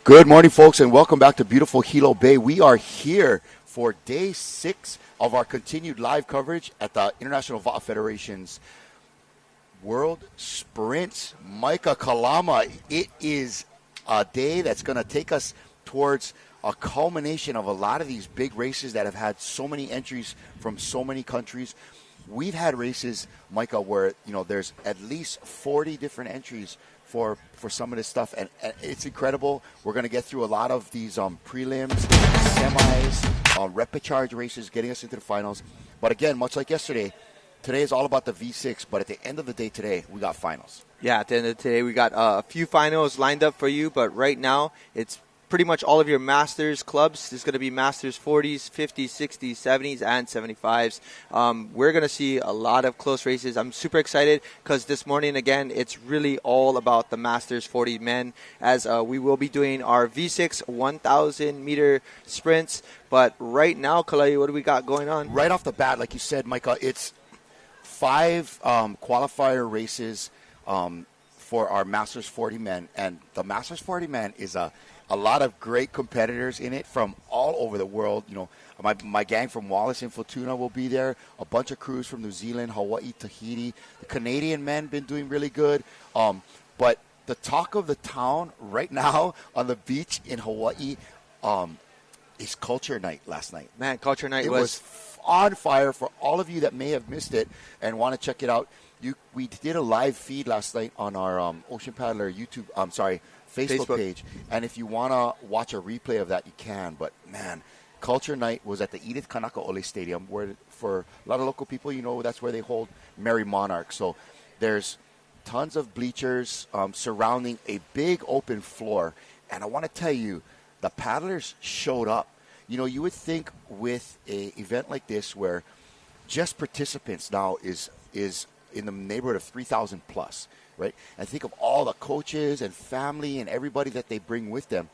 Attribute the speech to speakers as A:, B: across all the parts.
A: Good morning, folks, and welcome back to beautiful Hilo Bay. We are here for day 6 of our continued live coverage at the International VA Federation's World Sprints. Micah Kalama, it is a day that's going to take us towards a culmination of a lot of these big races that have had so many entries from so many countries. We've had races, Micah, where there's at least 40 different entries for some of this stuff, and it's incredible. We're going to get through a lot of these prelims, semis, repechage races, getting us into the finals. But again, much like yesterday, today is all about the V6, but at the end of the day today, we got finals.
B: Yeah, at the end of the day, we got a few finals lined up for you, but right now, it's pretty much all of your Masters clubs. There's going to be Masters 40s, 50s, 60s, 70s, and 75s. We're going to see a lot of close races. I'm super excited because this morning, again, it's really all about the Masters 40 men, as we will be doing our V6 1,000-meter sprints. But right now, Kalai, what do we got going on?
A: Right off the bat, like you said, Micah, it's 5 qualifier races for our Masters 40 men. And the Masters 40 men is a lot of great competitors in it from all over the world. My gang from Wallace and Fortuna will be there. A bunch of crews from New Zealand, Hawaii, Tahiti. The Canadian men been doing really good. But the talk of the town right now on the beach in Hawaii is Culture Night last night.
B: Man, Culture Night
A: was on fire. For all of you that may have missed it and want to check it out, we did a live feed last night on our Ocean Paddler Facebook page, and if you want to watch a replay of that, you can. But man, Culture Night was at the Edith Kanakaole Stadium, where for a lot of local people, that's where they hold Merry Monarch. So there's tons of bleachers surrounding a big open floor, and I want to tell you, the paddlers showed up. You would think with a event like this, where just participants now is in the neighborhood of 3,000 plus. Right? And think of all the coaches and family and everybody that they bring with them.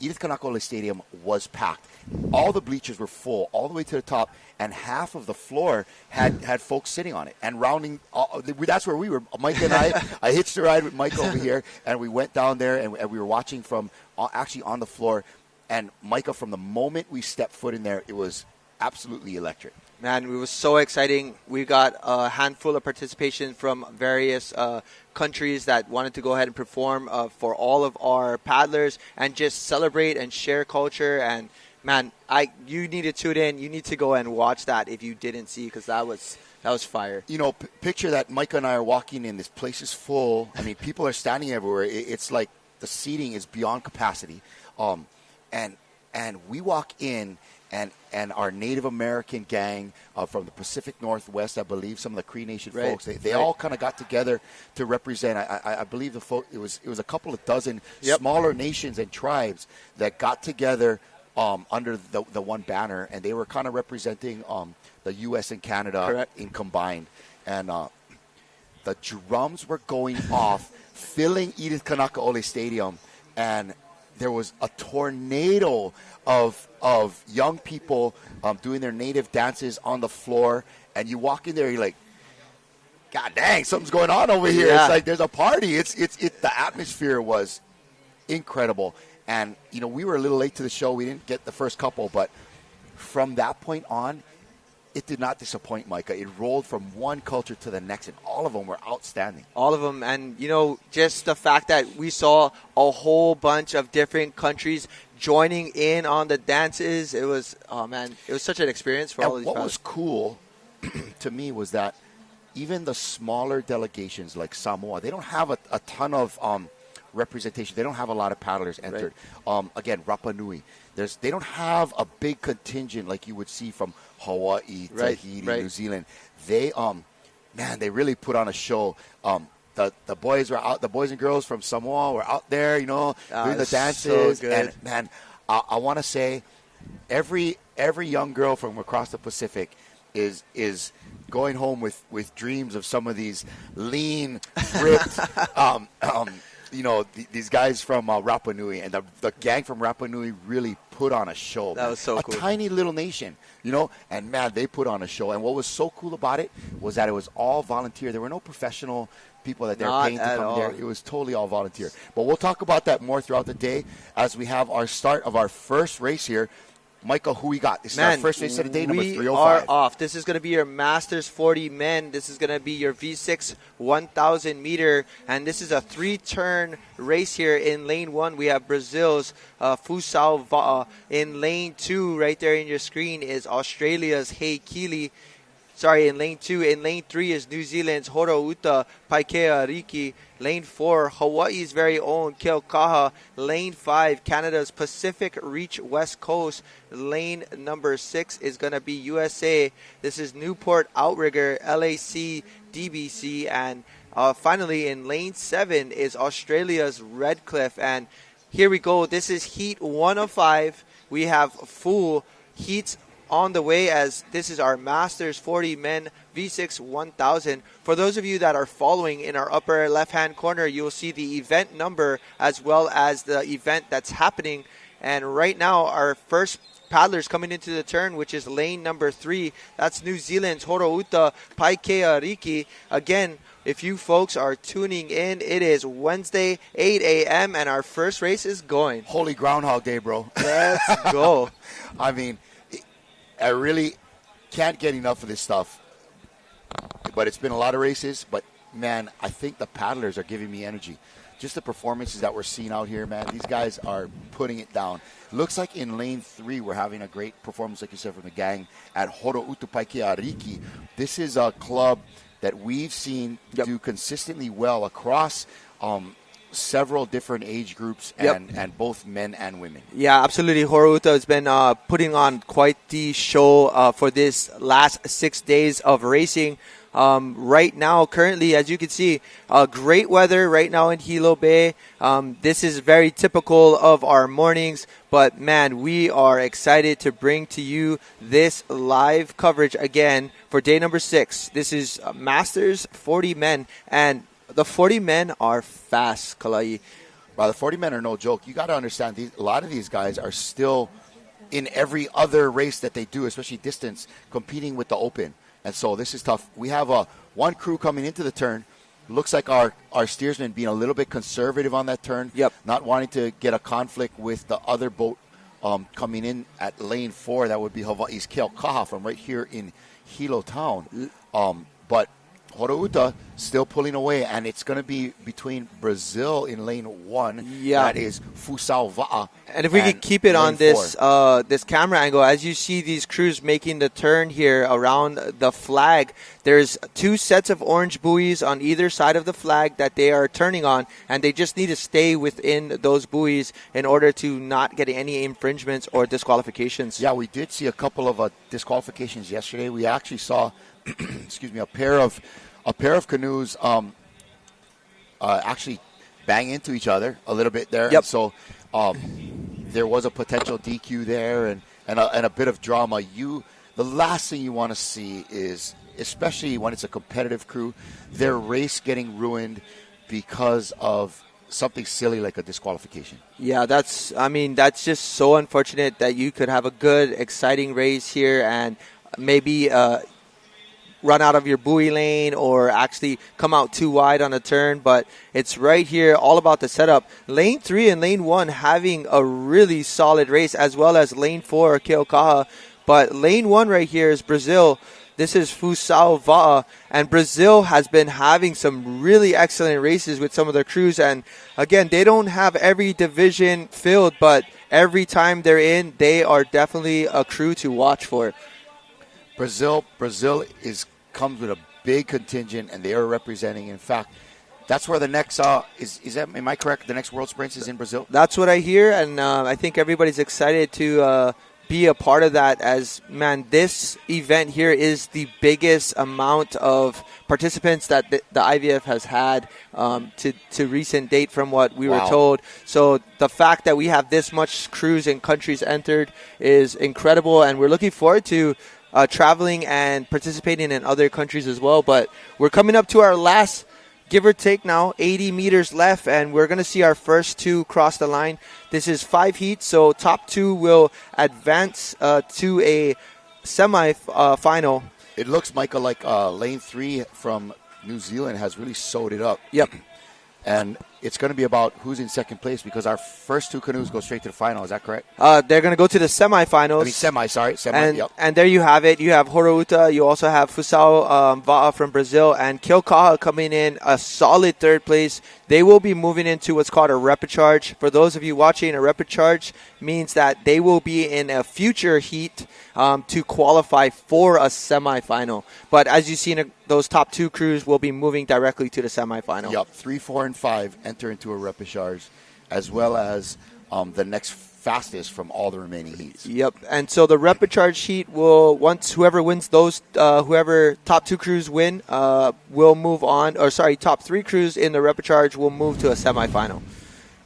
A: Edith Kanakaole Stadium was packed. All the bleachers were full all the way to the top, and half of the floor had folks sitting on it and rounding. That's where we were. Mike and I hitched a ride with Mike over here, and we went down there, and we were watching from actually on the floor. And Micah, from the moment we stepped foot in there, it was absolutely electric.
B: Man, it was so exciting. We got a handful of participation from various countries that wanted to go ahead and perform for all of our paddlers and just celebrate and share culture. And, man, you need to tune in. You need to go and watch that if you didn't see, because that was fire.
A: Picture that Micah and I are walking in. This place is full. I mean, people are standing everywhere. It's like the seating is beyond capacity. And we walk in, and our Native American gang from the Pacific Northwest, I believe, some of the Cree Nation folks, they all kind of got together to represent. I believe it was a couple of dozen smaller nations and tribes that got together under the one banner, and they were kind of representing the U.S. and Canada in combined. And the drums were going off, filling Edith Kanakaole Stadium, and there was a tornado of young people doing their native dances on the floor, and you walk in there, you're like, God dang, something's going on over here. Yeah. It's like there's a party. The atmosphere was incredible, and we were a little late to the show. We didn't get the first couple, but from that point on, it did not disappoint, Micah. It rolled from one culture to the next, and all of them were outstanding. All
B: of them. And, just the fact that we saw a whole bunch of different countries joining in on the dances, it was such an experience for all of these
A: What was cool to me was that even the smaller delegations like Samoa, they don't have a ton of representation. They don't have a lot of paddlers entered. Right. Again, Rapa Nui. They don't have a big contingent like you would see from Hawaii, Tahiti, New Zealand. They they really put on a show. The boys were out. The boys and girls from Samoa were out there, doing the dances. So good. And man, I want to say, every young girl from across the Pacific is going home with dreams of some of these lean, ripped. These guys from Rapa Nui, and the gang from Rapa Nui really put on a show.
B: That was so cool.
A: A tiny little nation, you know, and man, they put on a show. And what was so cool about it was that it was all volunteer. There were no professional people that they're paying to come there. It was totally all volunteer. But we'll talk about that more throughout the day as we have our start of our first race here. Michael, who we got? This is our first race of the day, number 305.
B: We are off. This is going to be your Masters 40 men. This is going to be your V6 1,000 meter. And this is a 3-turn race here. In lane 1, we have Brazil's Fusao Va'a. In lane 2, right there in your screen, is Australia's Heikili. Sorry, in lane 2. In lane 3 is New Zealand's Horouta Paikea Riki. Lane 4, Hawaii's very own Keaukaha. Lane 5, Canada's Pacific Reach West Coast. Lane number 6 is going to be USA. This is Newport Outrigger, LAC, DBC. And finally, in lane 7 is Australia's Redcliffe. And here we go. This is Heat 105. We have full heats on the way, as this is our Masters 40 men V6 1000. For those of you that are following, in our upper left-hand corner, you will see the event number as well as the event that's happening. And right now, our first paddlers coming into the turn, which is lane number 3. That's New Zealand's Horouta Paikea Riki. Again, if you folks are tuning in, it is Wednesday, 8 a.m., and our first race is going.
A: Holy Groundhog Day, bro.
B: Let's go.
A: I mean, I really can't get enough of this stuff. But it's been a lot of races. But, man, I think the paddlers are giving me energy. Just the performances that we're seeing out here, man. These guys are putting it down. Looks like in lane 3 we're having a great performance, like you said, from the gang at Horouta Paikea Riki. This is a club that we've seen do consistently well across several different age groups and both men and women.
B: Yeah, absolutely. Horouta has been putting on quite the show for this last 6 days of racing. Right now, currently, as you can see, great weather right now in Hilo Bay. This is very typical of our mornings, but man, we are excited to bring to you this live coverage again for day number 6. This is Masters 40 men, and the 40 men are fast, Kalai.
A: Well, the 40 men are no joke. You got to understand, a lot of these guys are still in every other race that they do, especially distance, competing with the open. And so this is tough. We have one crew coming into the turn. Looks like our steersman being a little bit conservative on that turn, not wanting to get a conflict with the other boat coming in at lane 4. That would be Hawaii's Keaukaha from right here in Hilo town. But Horouta still pulling away, and it's going to be between Brazil in lane 1. That is Fusao Va'a.
B: And if we could keep it on this this camera angle, as you see these crews making the turn here around the flag, there's 2 sets of orange buoys on either side of the flag that they are turning on, and they just need to stay within those buoys in order to not get any infringements or disqualifications.
A: Yeah, we did see a couple of disqualifications yesterday. We actually saw excuse me, a pair of canoes actually bang into each other a little bit there. And so there was a potential DQ there and a bit of drama. The last thing you want to see is, especially when it's a competitive crew, their race getting ruined because of something silly like a disqualification.
B: Yeah, that's just so unfortunate that you could have a good, exciting race here and maybe run out of your buoy lane or actually come out too wide on a turn, but it's right here, all about the setup. Lane 3 and lane 1 having a really solid race, as well as lane 4, Keaukaha. But lane 1 right here is Brazil. This is Fusao Va'a, and Brazil has been having some really excellent races with some of their crews. And again, they don't have every division filled, but every time they're in, they are definitely a crew to watch for.
A: Brazil comes with a big contingent, and they are representing. In fact, that's where the next am I correct? The next World Sprints is in Brazil.
B: That's what I hear, and I think everybody's excited to be a part of that. As man, this event here is the biggest amount of participants that the IVF has had to recent date, from what we were told. So the fact that we have this much crews and countries entered is incredible, and we're looking forward to traveling and participating in other countries as well. But we're coming up to our last give or take now, 80 meters left, and we're going to see our first two cross the line. This is 5 heats, so top 2 will advance to a semi-final.
A: It looks, Michael, like lane 3 from New Zealand has really sewed it up.
B: Yep.
A: And it's going to be about who's in second place because our first 2 canoes go straight to the final. Is that correct?
B: They're going to go to the semifinals.
A: Semi.
B: And there you have it. You have Horouta. You also have Fusao Va'a from Brazil. And Kilkaha coming in a solid 3rd place. They will be moving into what's called a repechage. For those of you watching, a repechage means that they will be in a future heat to qualify for a semifinal. But as you've seen, those top 2 crews will be moving directly to the semifinal.
A: Yep, 3, 4, and 5 enter into a repechage, as well as the next fastest from all the remaining heats.
B: Yep, and so the repechage heat will, once whoever wins those, whoever top 2 crews win, will move on, top 3 crews in the repechage will move to a semifinal.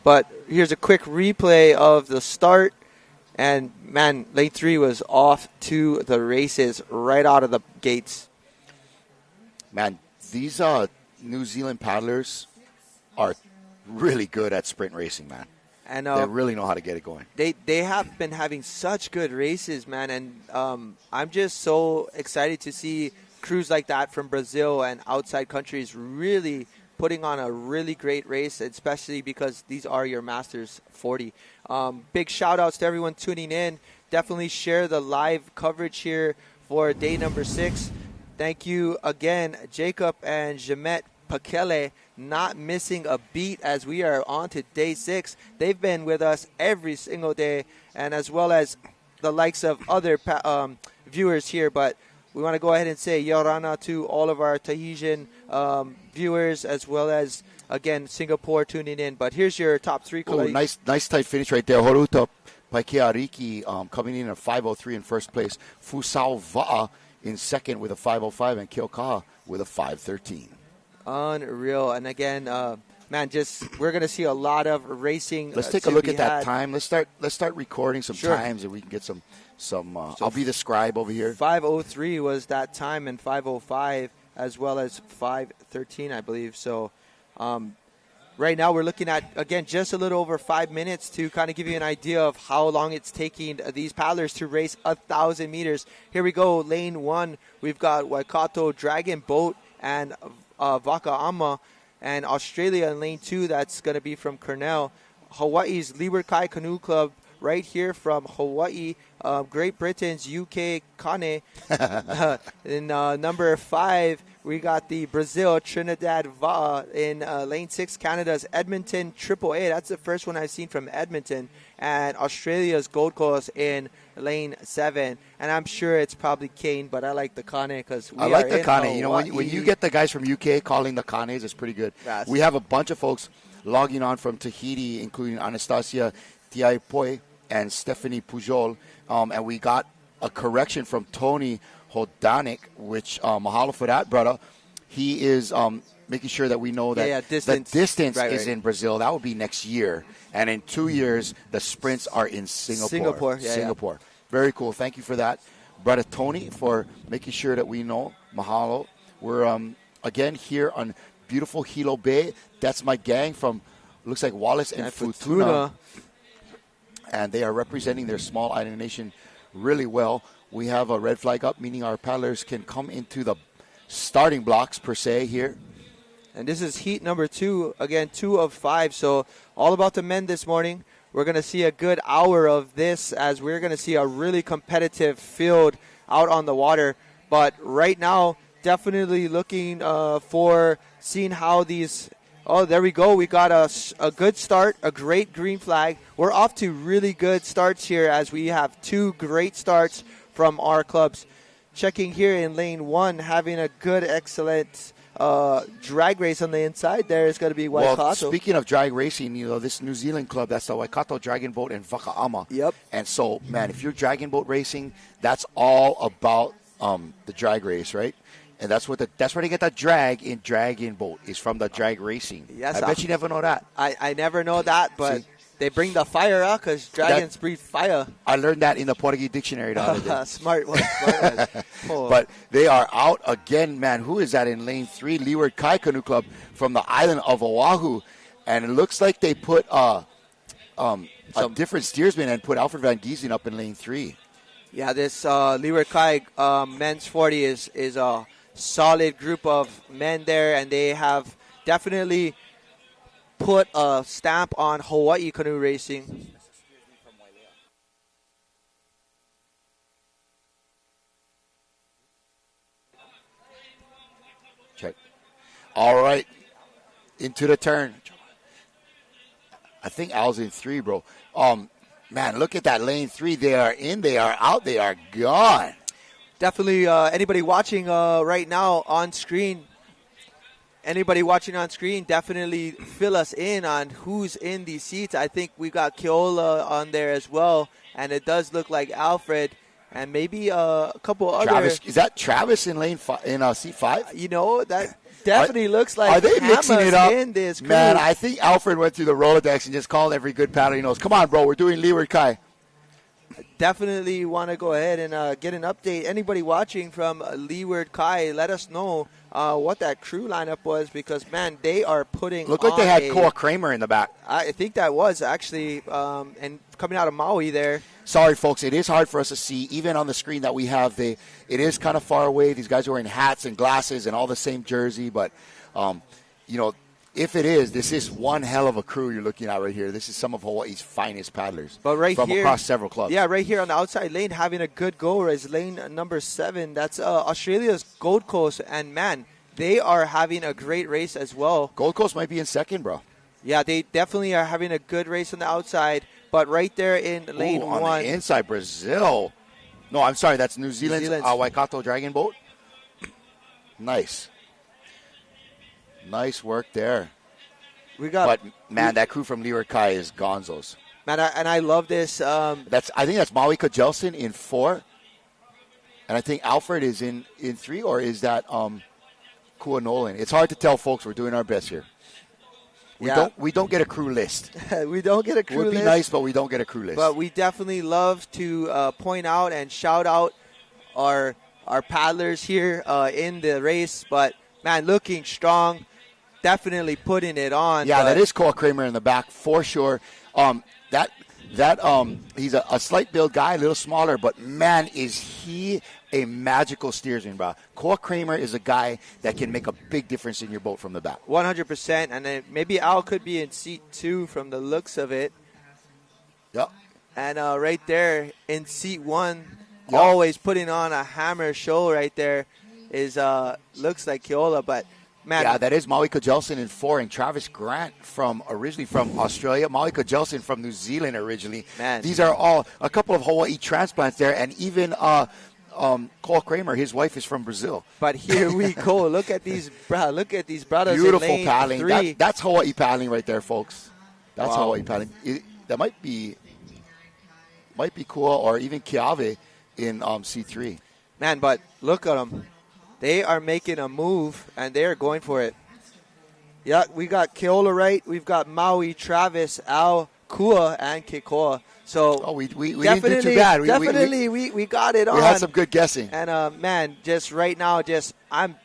B: But here's a quick replay of the start. And, man, lane 3 was off to the races right out of the gates.
A: Man, these New Zealand paddlers are really good at sprint racing, man.
B: And
A: they really know how to get it going.
B: They have been having such good races, man. And I'm just so excited to see crews like that from Brazil and outside countries really putting on a really great race, especially because these are your Masters 40. Big shout-outs to everyone tuning in. Definitely share the live coverage here for day number 6. Thank you again, Jacob and Jemet Pakele, not missing a beat as we are on to day 6. They've been with us every single day, and as well as the likes of other viewers here. But we want to go ahead and say Yorana to all of our Tahitian viewers, as well as, again, Singapore tuning in. But here's your top 3.
A: Oh, nice tight finish right there. Horouta Paikeariki coming in at 5:03 in first place. Fusao Va'a in second with a 5:05, and Kilkaha with a 5:13.
B: Unreal. And again, man, we're going to see a lot of racing.
A: Let's take a look at that time. Let's start recording some times, and we can get some. I'll be the scribe over here.
B: 5:03 was that time, and 5:05 as well as 5:13, I believe. So, right now we're looking at, again, just a little over 5 minutes to kind of give you an idea of how long it's taking these paddlers to race 1,000 meters. Here we go, lane 1. We've got Waikato Dragon Boat and Vaka'ama, and Australia in lane 2. That's going to be from Cornell. Hawaii's Leeward Kai Canoe Club right here from Hawaii. Great Britain's UK Kane. In number 5, we got the Brazil Trinidad Va'a. In lane 6, Canada's Edmonton AAA. That's the first one I've seen from Edmonton. And Australia's Gold Coast in lane 7. And I'm sure it's probably Kane, but I like the Kane because
A: I like the Kane. You know, when you get the guys from UK calling the Kanes, it's pretty good.
B: Yes.
A: We have a bunch of folks logging on from Tahiti, including Anastasia Tiaipoi and Stephanie Pujol. And we got a correction from Tony Hodanik, which mahalo for that, brother. He is making sure that we know that the distance is in Brazil. That will be next year. And in 2 years, the sprints are in Singapore. Singapore. Very cool. Thank you for that, brother Tony, for making sure that we know. Mahalo. We're, again, here on beautiful Hilo Bay. That's my gang from, looks like Wallace and Futuna. And they are representing their small island nation really well. We have a red flag up, meaning our paddlers can come into the starting blocks, per se, here.
B: And this is heat number 2. Again, 2 of 5. So all about the men this morning. We're going to see a good hour of this as we're going to see a really competitive field out on the water. But right now, definitely looking for seeing how these... Oh, there we go. We got a good start, a great green flag. We're off to really good starts here as we have 2 great starts from our clubs. Checking here in lane 1, having a good, excellent drag race on the inside there is going to be Waikato.
A: Well, speaking of drag racing, you know, this New Zealand club, that's the Waikato Dragon Boat and Vaka'ama.
B: Yep.
A: And so, man, if you're dragon boat racing, that's all about the drag race, right? And that's where they get the drag in Dragon Boat is from the drag racing.
B: Yes,
A: I bet you never know that.
B: I never know that, but They bring the fire out because dragons breathe fire.
A: I learned that in the Portuguese dictionary the other day.
B: Smart one. Smart one. Oh.
A: But they are out again, man. Who is that in lane 3? Leeward Kai Canoe Club from the island of Oahu. And it looks like they put a different steersman and put Alfred Van Giesen up in lane 3.
B: Yeah, this Leeward Kai men's 40 is a solid group of men there, and they have definitely put a stamp on Hawaii canoe racing.
A: Check. All right. Into the turn. I think Al's in 3, bro. Man, look at that lane 3. They are in, they are out, they are gone.
B: Definitely anybody watching right now on screen, definitely fill us in on who's in these seats. I think we got Keola on there as well, and it does look like Alfred and maybe a couple
A: Travis,
B: other.
A: is that Travis in lane in seat 5?
B: You know, that definitely looks like
A: are they mixing it up?
B: In this crew.
A: Man, I think Alfred went through the Rolodex and just called every good paddler he knows. Come on, bro, we're doing Leeward Kai.
B: Definitely want to go ahead and get an update. Anybody watching from Leeward Kai, let us know what that crew lineup was, because, man, they are putting
A: Looked like they had Koa Kramer in the back.
B: I think that was actually, and coming out of Maui there.
A: Sorry, folks, it is hard for us to see. Even on the screen that we have, it is kind of far away. These guys are wearing hats and glasses and all the same jersey. But, you know, if it is, this is one hell of a crew you're looking at right here. This is some of Hawaii's finest paddlers.
B: But right
A: from
B: here,
A: across several clubs.
B: Yeah, right here on the outside lane, having a good go is lane number 7. That's Australia's Gold Coast. And, man, they are having a great race as well.
A: Gold Coast might be in second, bro.
B: Yeah, they definitely are having a good race on the outside. But right there in lane 1.
A: On the inside, Brazil. No, I'm sorry, that's New Zealand's Waikato Dragon Boat. Nice. Nice work there. But, man, that crew from Leeward Kai is gonzos.
B: Man, I love this.
A: I think that's Maui Kajelson in 4. And I think Alfred is in 3, or is that Kua Nolan? It's hard to tell, folks. We're doing our best here. We don't get a crew list.
B: We don't get a crew list.
A: It would be nice, but we don't get a crew list.
B: But we definitely love to point out and shout out our paddlers here in the race. But, man, looking strong, definitely putting it on.
A: Yeah, that is Cole Kramer in the back for sure. He's a slight build guy, a little smaller, but, man, is he a magical steersman, bro. Cole Kramer is a guy that can make a big difference in your boat from the back.
B: 100%, and then maybe Al could be in seat 2 from the looks of it.
A: Yep.
B: And right there in seat 1, always putting on a hammer show right there is looks like Keola, but man.
A: Yeah, that is Maui Kajelson in 4, and Travis Grant originally from Australia, Maui Kajelson from New Zealand originally.
B: Man.
A: These are all a couple of Hawaii transplants there, and even Cole Kramer, his wife is from Brazil.
B: But here we go. Look at these brothers.
A: Beautiful
B: in lane
A: paddling.
B: 3.
A: That's Hawaii paddling right there, folks. That's Hawaii paddling. That might be cool, or even Keave in C3.
B: Man, but look at them. They are making a move, and they are going for it. Yeah, we got Keola right. We've got Maui, Travis, Al, Kua, and Kekoa. So
A: we didn't do too bad.
B: We got it on.
A: We had some good guessing.
B: And, man, just right now, I'm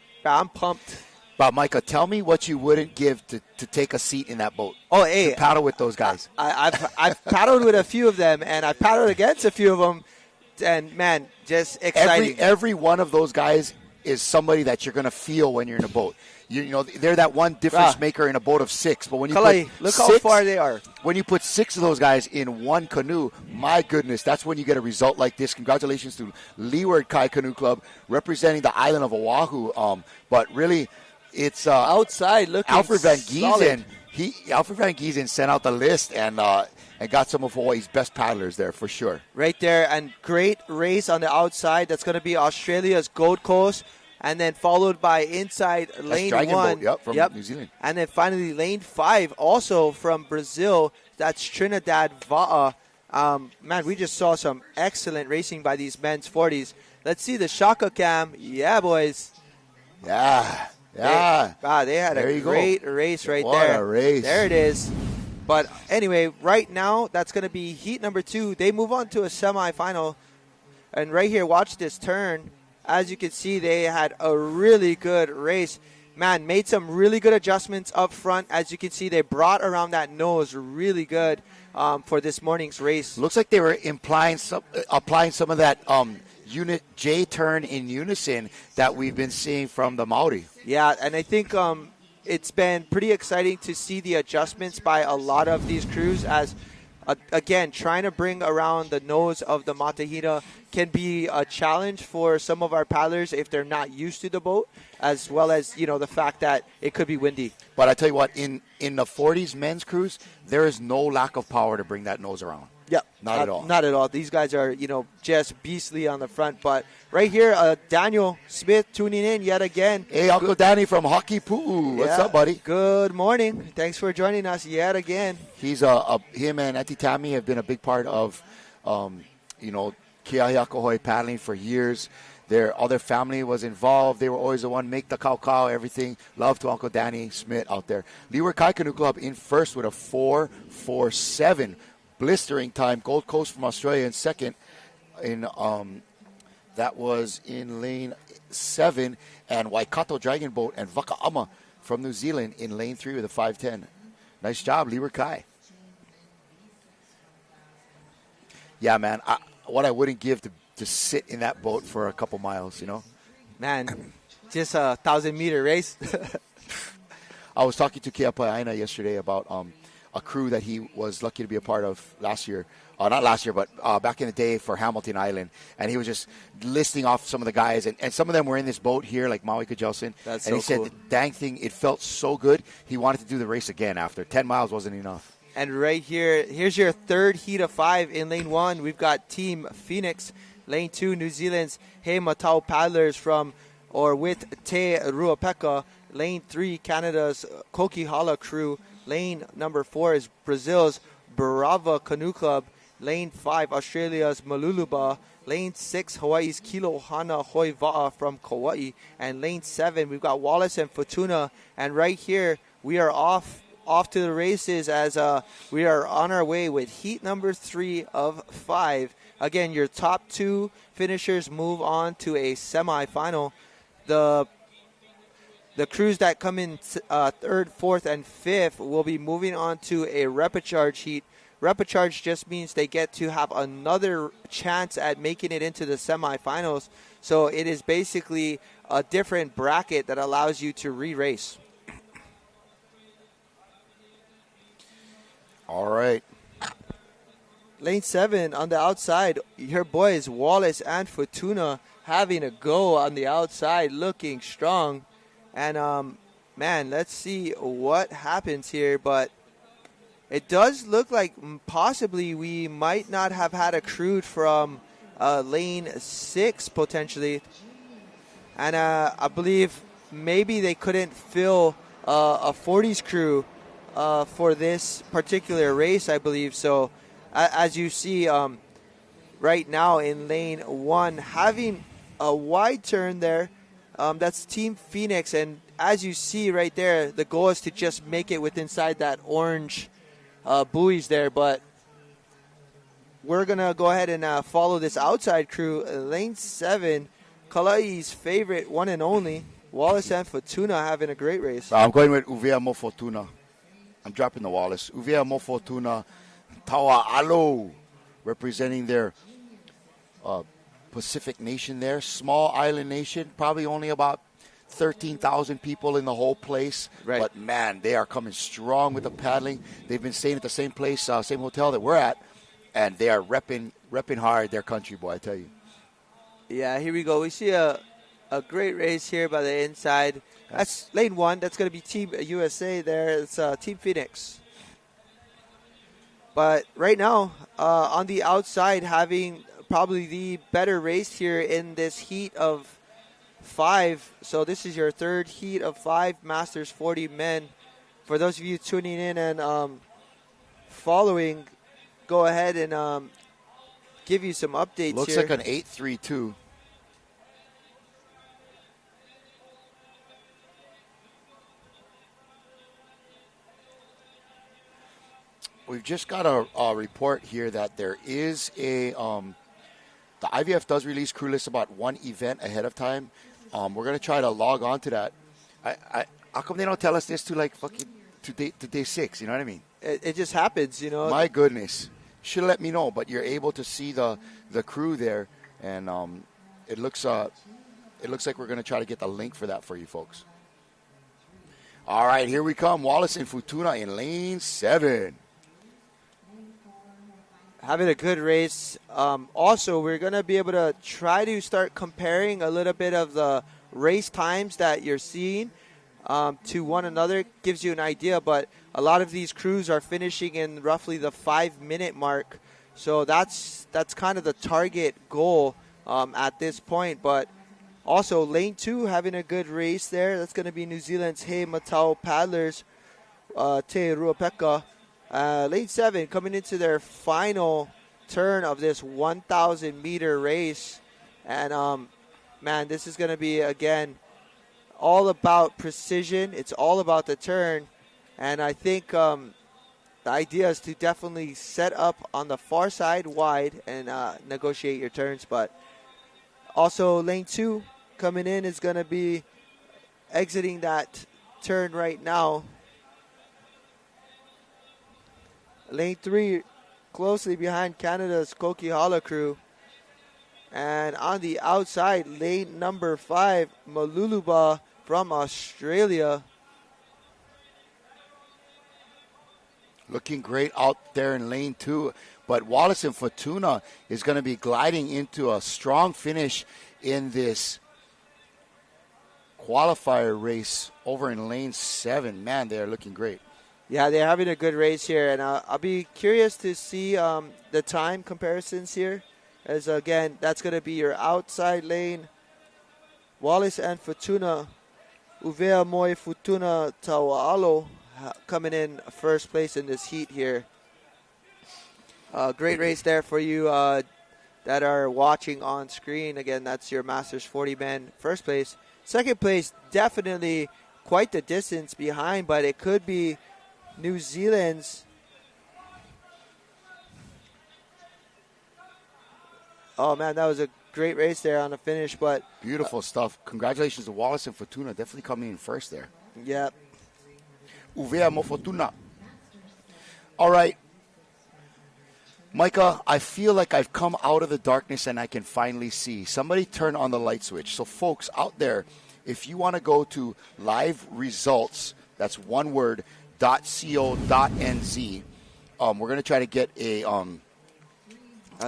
B: pumped.
A: But, Micah, tell me what you wouldn't give to take a seat in that boat.
B: Oh, hey.
A: To paddle with those guys.
B: I've paddled with a few of them, and I've paddled against a few of them. And, man, just exciting.
A: Every one of those guys is somebody that you're going to feel when you're in a boat. You know, they're that one difference maker in a boat of 6. But when you
B: look how far they are.
A: When you put 6 of those guys in one canoe, my goodness, that's when you get a result like this. Congratulations to Leeward Kai Canoe Club representing the island of Oahu. But really, it's
B: outside looking
A: Alfred Van
B: solid.
A: Giesen. Alfred Van Giesen sent out the list and got some of Hawaii's best paddlers there for sure.
B: Right there, and great race on the outside. That's going to be Australia's Gold Coast. And then followed by inside lane 1.
A: Boat, from New Zealand.
B: And then finally lane 5, also from Brazil. That's Trinidad Va'a. Man, we just saw some excellent racing by these men's 40s. Let's see the Shaka Cam. Yeah, boys.
A: Yeah.
B: They had a great race right there.
A: What a race.
B: There it is. But anyway, right now, that's going to be heat number 2. They move on to a semifinal. And right here, watch this turn. As you can see, they had a really good race. Man, made some really good adjustments up front. As you can see, they brought around that nose really good for this morning's race.
A: Looks like they were applying some of that unit J turn in unison that we've been seeing from the Maori.
B: Yeah, and I think it's been pretty exciting to see the adjustments by a lot of these crews as, again, trying to bring around the nose of the Matahina can be a challenge for some of our paddlers if they're not used to the boat, as well as, the fact that it could be windy.
A: But I tell you what, in the 40s men's cruise, there is no lack of power to bring that nose around.
B: Yeah,
A: not at all.
B: Not at all. These guys are, just beastly on the front. But right here, Daniel Smith tuning in yet again.
A: Hey, Uncle Danny from Hockey Poo. What's up, buddy?
B: Good morning. Thanks for joining us yet again.
A: He's him and Auntie Tammy have been a big part of, Kiahiakohoi paddling for years. Their other family was involved. They were always the one make the cow, everything. Love to Uncle Danny Smith out there. Leeward Kai Canoe Club in first with a 4.47. Blistering time. Gold Coast from Australia in second. That was in lane 7, and Waikato Dragon Boat and Vaka'ama from New Zealand in lane 3 with a 5.10. Nice job, Leeward Kai. Yeah, man. What I wouldn't give to sit in that boat for a couple miles,
B: Man, just a 1,000-meter race.
A: I was talking to Keapaina yesterday about a crew that he was lucky to be a part of last year. Not last year, but back in the day for Hamilton Island. And he was just listing off some of the guys. And some of them were in this boat here, like Maui Kajelson.
B: That's
A: and he
B: so cool.
A: said, the dang thing, it felt so good. He wanted to do the race again after. 10 miles wasn't enough.
B: And right here, here's your third heat of 5 in lane 1. We've got Team Phoenix. Lane 2, New Zealand's He Matau paddlers with Te Ruapeka. Lane 3, Canada's Kokihala crew. Lane number 4 is Brazil's Brava Canoe Club. Lane 5, Australia's Maluluba. Lane 6, Hawaii's Kilohana Hoiva'a from Kauai. And lane 7, we've got Wallace and Fortuna. And right here, we are off to the races as we are on our way with heat number 3 of 5. Again, your top 2 finishers move on to a semifinal. The crews that come in 3rd, 4th, and 5th will be moving on to a repecharge heat. Repecharge just means they get to have another chance at making it into the semifinals. So it is basically a different bracket that allows you to re-race.
A: All right.
B: Lane 7 on the outside, your boys Wallace and Fortuna having a go on the outside, looking strong. And, man, let's see what happens here. But it does look like possibly we might not have had a crew from lane 6 potentially. And I believe maybe they couldn't fill a 40s crew for this particular race, I believe. So as you see right now in lane 1, having a wide turn there, that's Team Phoenix. And as you see right there, the goal is to just make it with inside that orange buoys there. But we're going to go ahead and follow this outside crew. Lane 7, Kalai's favorite, one and only, Wallace and Fortuna having a great race.
A: I'm going with Uvea Mo Fortuna. I'm dropping the Wallace. Uvea Mo Fortuna, Taua Alo, representing their Pacific nation there. Small island nation, probably only about 13,000 people in the whole place.
B: Right.
A: But, man, they are coming strong with the paddling. They've been staying at the same place, same hotel that we're at, and they are repping hard their country, boy, I tell you.
B: Yeah, here we go. We see a great race here by the inside. That's lane 1. That's going to be Team USA there. It's Team Phoenix. But right now, on the outside, having probably the better race here in this heat of 5. So this is your third heat of 5 Masters 40 men. For those of you tuning in and following, go ahead and give you some updates.
A: Looks
B: here.
A: like an 8.32. we've just got a report here that there is the IVF does release crew lists about one event ahead of time. We're gonna try to log on to that. How come they don't tell us this to like fucking to day 6? You know what I mean?
B: It just happens, you know.
A: My goodness, should have let me know. But you're able to see the crew there, and it looks like we're gonna try to get the link for that for you folks. All right, here we come. Wallace and Fortuna in lane 7.
B: Having a good race. Also, we're going to be able to try to start comparing a little bit of the race times that you're seeing to one another. Gives you an idea, but a lot of these crews are finishing in roughly the 5-minute mark. So that's kind of the target goal at this point. But also, lane 2 having a good race there. That's going to be New Zealand's He Matau Paddlers, Te Ruapeka. Lane 7 coming into their final turn of this 1,000-meter race. And, man, this is going to be, again, all about precision. It's all about the turn. And I think the idea is to definitely set up on the far side wide and negotiate your turns. But also lane 2 coming in is going to be exiting that turn right now. Lane 3 closely behind Canada's Kokihala crew. And on the outside, lane number 5, Maluluba from Australia.
A: Looking great out there in lane 2. But Wallace and Fortuna is going to be gliding into a strong finish in this qualifier race over in lane 7. Man, they are looking great.
B: Yeah, they're having a good race here, and I'll be curious to see the time comparisons here. As, again, that's going to be your outside lane. Wallace and Fortuna, Uvea Moi Fortuna Tawa'alo coming in first place in this heat here. Great race there for you that are watching on screen. Again, that's your Masters 40 men first place. Second place, definitely quite the distance behind, but it could be New Zealand's. Oh, man, that was a great race there on the finish. But
A: beautiful stuff. Congratulations to Wallace and Fortuna. Definitely coming in first there.
B: Yeah.
A: Uvea mo Fortuna. All right. Micah, I feel like I've come out of the darkness and I can finally see. Somebody turn on the light switch. So, folks out there, if you want to go to live results, that's one word, .co.nz. We're going to try to get a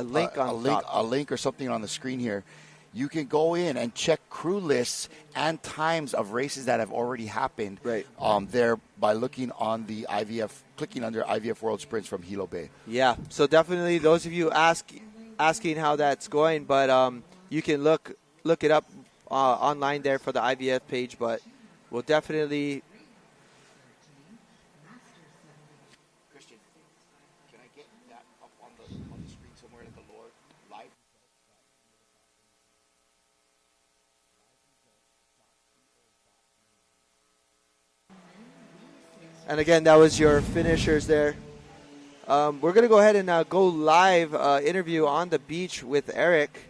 A: link or something on the screen here. You can go in and check crew lists and times of races that have already happened.
B: Right.
A: There by looking on the IVF, clicking under IVF World Sprints from Hilo Bay.
B: Yeah. So definitely those of you asking how that's going, but you can look it up online there for the IVF page. But we'll definitely. And again, that was your finishers there. We're going to go ahead and go live interview on the beach with Eric.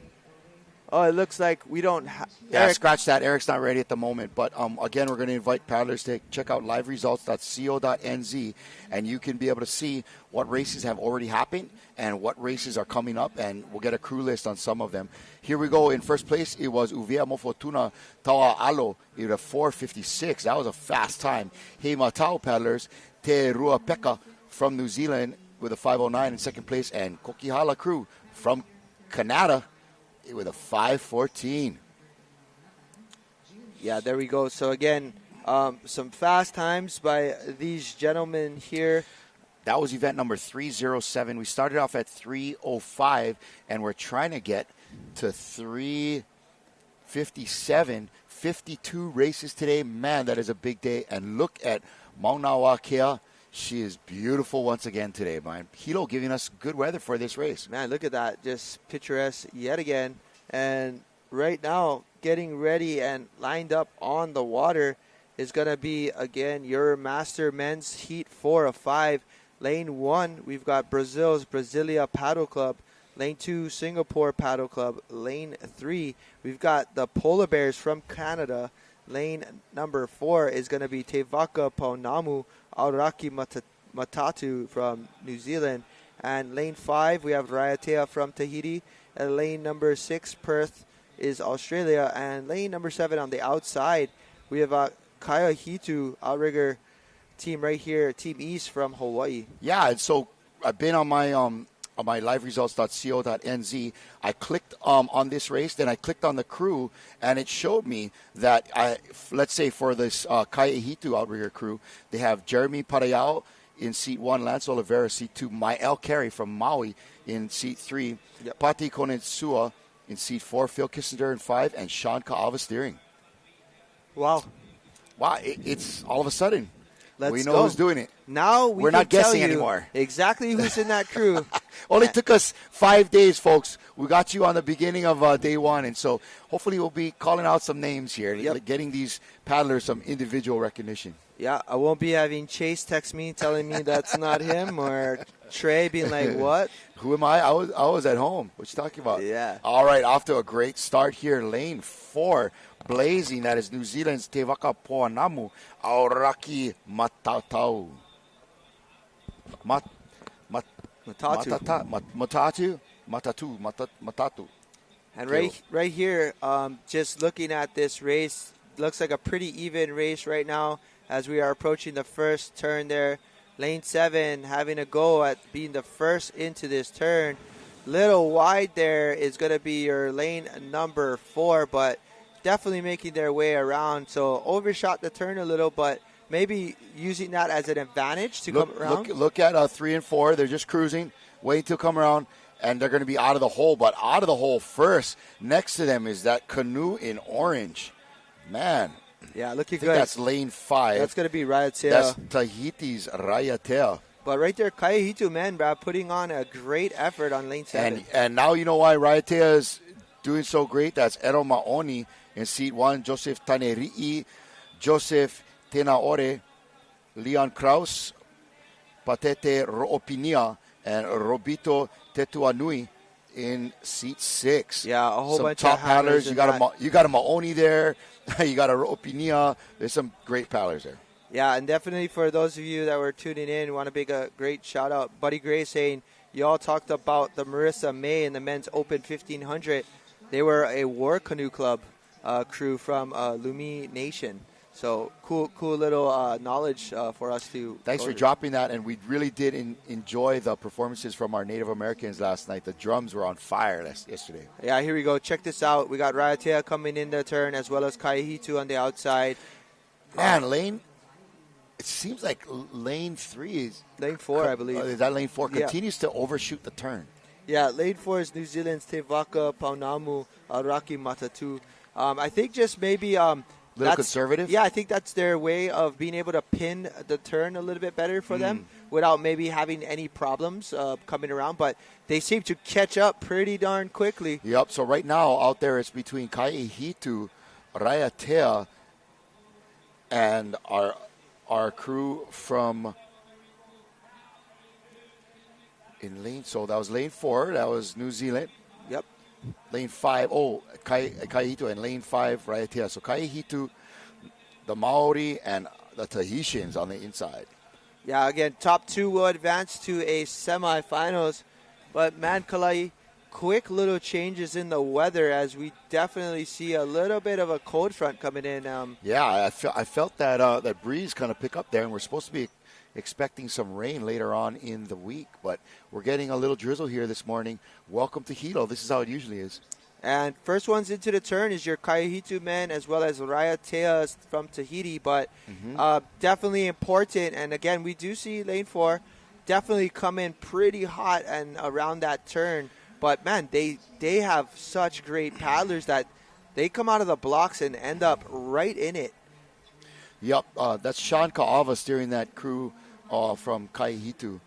B: Oh, it looks like we don't have...
A: Yeah, scratch that. Eric's not ready at the moment. But, again, we're going to invite paddlers to check out liveresults.co.nz, and you can be able to see what races have already happened and what races are coming up, and we'll get a crew list on some of them. Here we go. In first place, it was Uvea Mofotuna Tawa'alo. It was a 4:56. That was a fast time. He Matau paddlers, Te Ruapeka from New Zealand with a 5:09 in second place, and Kokihala crew from Canada with a 5:14.
B: Yeah, there we go. So, again, some fast times by these gentlemen here.
A: That was event number 307. We started off at 3:05, and we're trying to get to 3:57. 52 races today. Man, that is a big day. And look at Maunawa Kea. She is beautiful once again today, man. Hilo giving us good weather for this race.
B: Man, look at that. Just picturesque yet again. And right now, getting ready and lined up on the water is going to be, again, your Master Men's Heat 4 of 5. Lane 1, we've got Brazil's Brasilia Paddle Club. Lane 2, Singapore Paddle Club. Lane 3, we've got the Polar Bears from Canada. Lane number 4 is going to be Te Waka Paunamu Aoraki Matatu from New Zealand. And lane 5, we have Raiatea from Tahiti. And lane number 6, Perth, is Australia. And lane number 7 on the outside, we have Kaya Hitu outrigger team right here, Team East from Hawaii.
A: Yeah, and so I've been on my liveresults.co.nz. I clicked on this race, then I clicked on the crew, and it showed me that, let's say for this Kaya Hitu outrigger crew, they have Jeremy Parayao in seat 1, Lance Oliveira seat 2, Mael Carey from Maui in seat 3,
B: Yep.
A: Pati Konensua in seat 4, Phil Kissinger in 5, and Sean Ka'ava steering.
B: Wow.
A: Wow, it's all of a sudden.
B: Let's
A: we know
B: go.
A: who's doing it.
B: Now
A: We're
B: can
A: not guessing
B: tell you
A: anymore.
B: Exactly who's in that crew.
A: Only took us 5 days, folks. We got you on the beginning of day 1, and so hopefully we'll be calling out some names here,
B: Yep.
A: getting these paddlers some individual recognition.
B: Yeah, I won't be having Chase text me telling me that's not him, or Trey being like, what?
A: Who am I? I was at home. What you talking about?
B: Yeah.
A: All right, off to a great start here. Lane 4, blazing. That is New Zealand's Te Waka Poanamu Aoraki Matatau. Matatu.
B: And right here, just looking at this race, looks like a pretty even race right now as we are approaching the first turn there. Lane 7 having a go at being the first into this turn. Little wide there is going to be your lane number 4, but definitely making their way around. So overshot the turn a little, but maybe using that as an advantage to come around.
A: Look at 3 and 4. They're just cruising, waiting to come around, and they're going to be out of the hole. But out of the hole first, next to them is that canoe in orange. Man.
B: Yeah, looking
A: I think
B: good.
A: that's lane 5.
B: That's going to be Raiatea.
A: That's Tahiti's Raiatea.
B: But right there, Kaya Hitu, man, putting on a great effort on lane 7.
A: And now you know why Raiatea is doing so great. That's Ero Maoni in seat 1, Joseph Tanerii, Joseph Tenaore, Leon Kraus, Patete Roopinia, and Robito Tetuanui in seat 6.
B: Yeah, a whole
A: some
B: bunch
A: top
B: of paddlers.
A: You got a Maoni there. You got a Roopinia. There's some great paddlers there.
B: Yeah, and definitely for those of you that were tuning in, want to make a great shout out. Buddy Gray saying, y'all talked about the Marissa May in the men's Open 1500. They were a War Canoe Club crew from Lumi Nation. So cool little knowledge for us to.
A: Thanks for dropping that, and we really did enjoy the performances from our Native Americans last night. The drums were on fire yesterday.
B: Yeah, here we go. Check this out. We got Raiatea coming in the turn, as well as Kaya Hitu on the outside.
A: Man, it seems like lane 3 is
B: lane 4, I believe.
A: Is that lane 4
B: Yeah.
A: continues to overshoot the turn?
B: Yeah, lane 4 is New Zealand's Te Waka Paunamu Aoraki Matatu. I think just maybe
A: Little conservative?
B: Yeah, I think that's their way of being able to pin the turn a little bit better for them without maybe having any problems coming around. But they seem to catch up pretty darn quickly.
A: Yep. So right now out there it's between Kaya Hitu, Raiatea, and our crew from in lane. So that was lane 4. That was New Zealand.
B: Yep.
A: Lane 5, Kaya Hitu, and lane 5, Raiatea. So Kaya Hitu, the Maori, and the Tahitians on the inside.
B: Yeah, again, top 2 will advance to a semifinals. But, man, Kalai, quick little changes in the weather as we definitely see a little bit of a cold front coming in.
A: Yeah, I felt that breeze kind of pick up there, and we're supposed to be expecting some rain later on in the week, but we're getting a little drizzle here this morning. Welcome to Hilo. This is how it usually is.
B: And first ones into the turn is your Kaya Hitu men, as well as Raiatea from Tahiti, but definitely important. And again, we do see lane 4 definitely come in pretty hot and around that turn. But man, they have such great paddlers that they come out of the blocks and end up right in it.
A: Yep, that's Sean Ka'ava steering that crew from Kaya Hitu.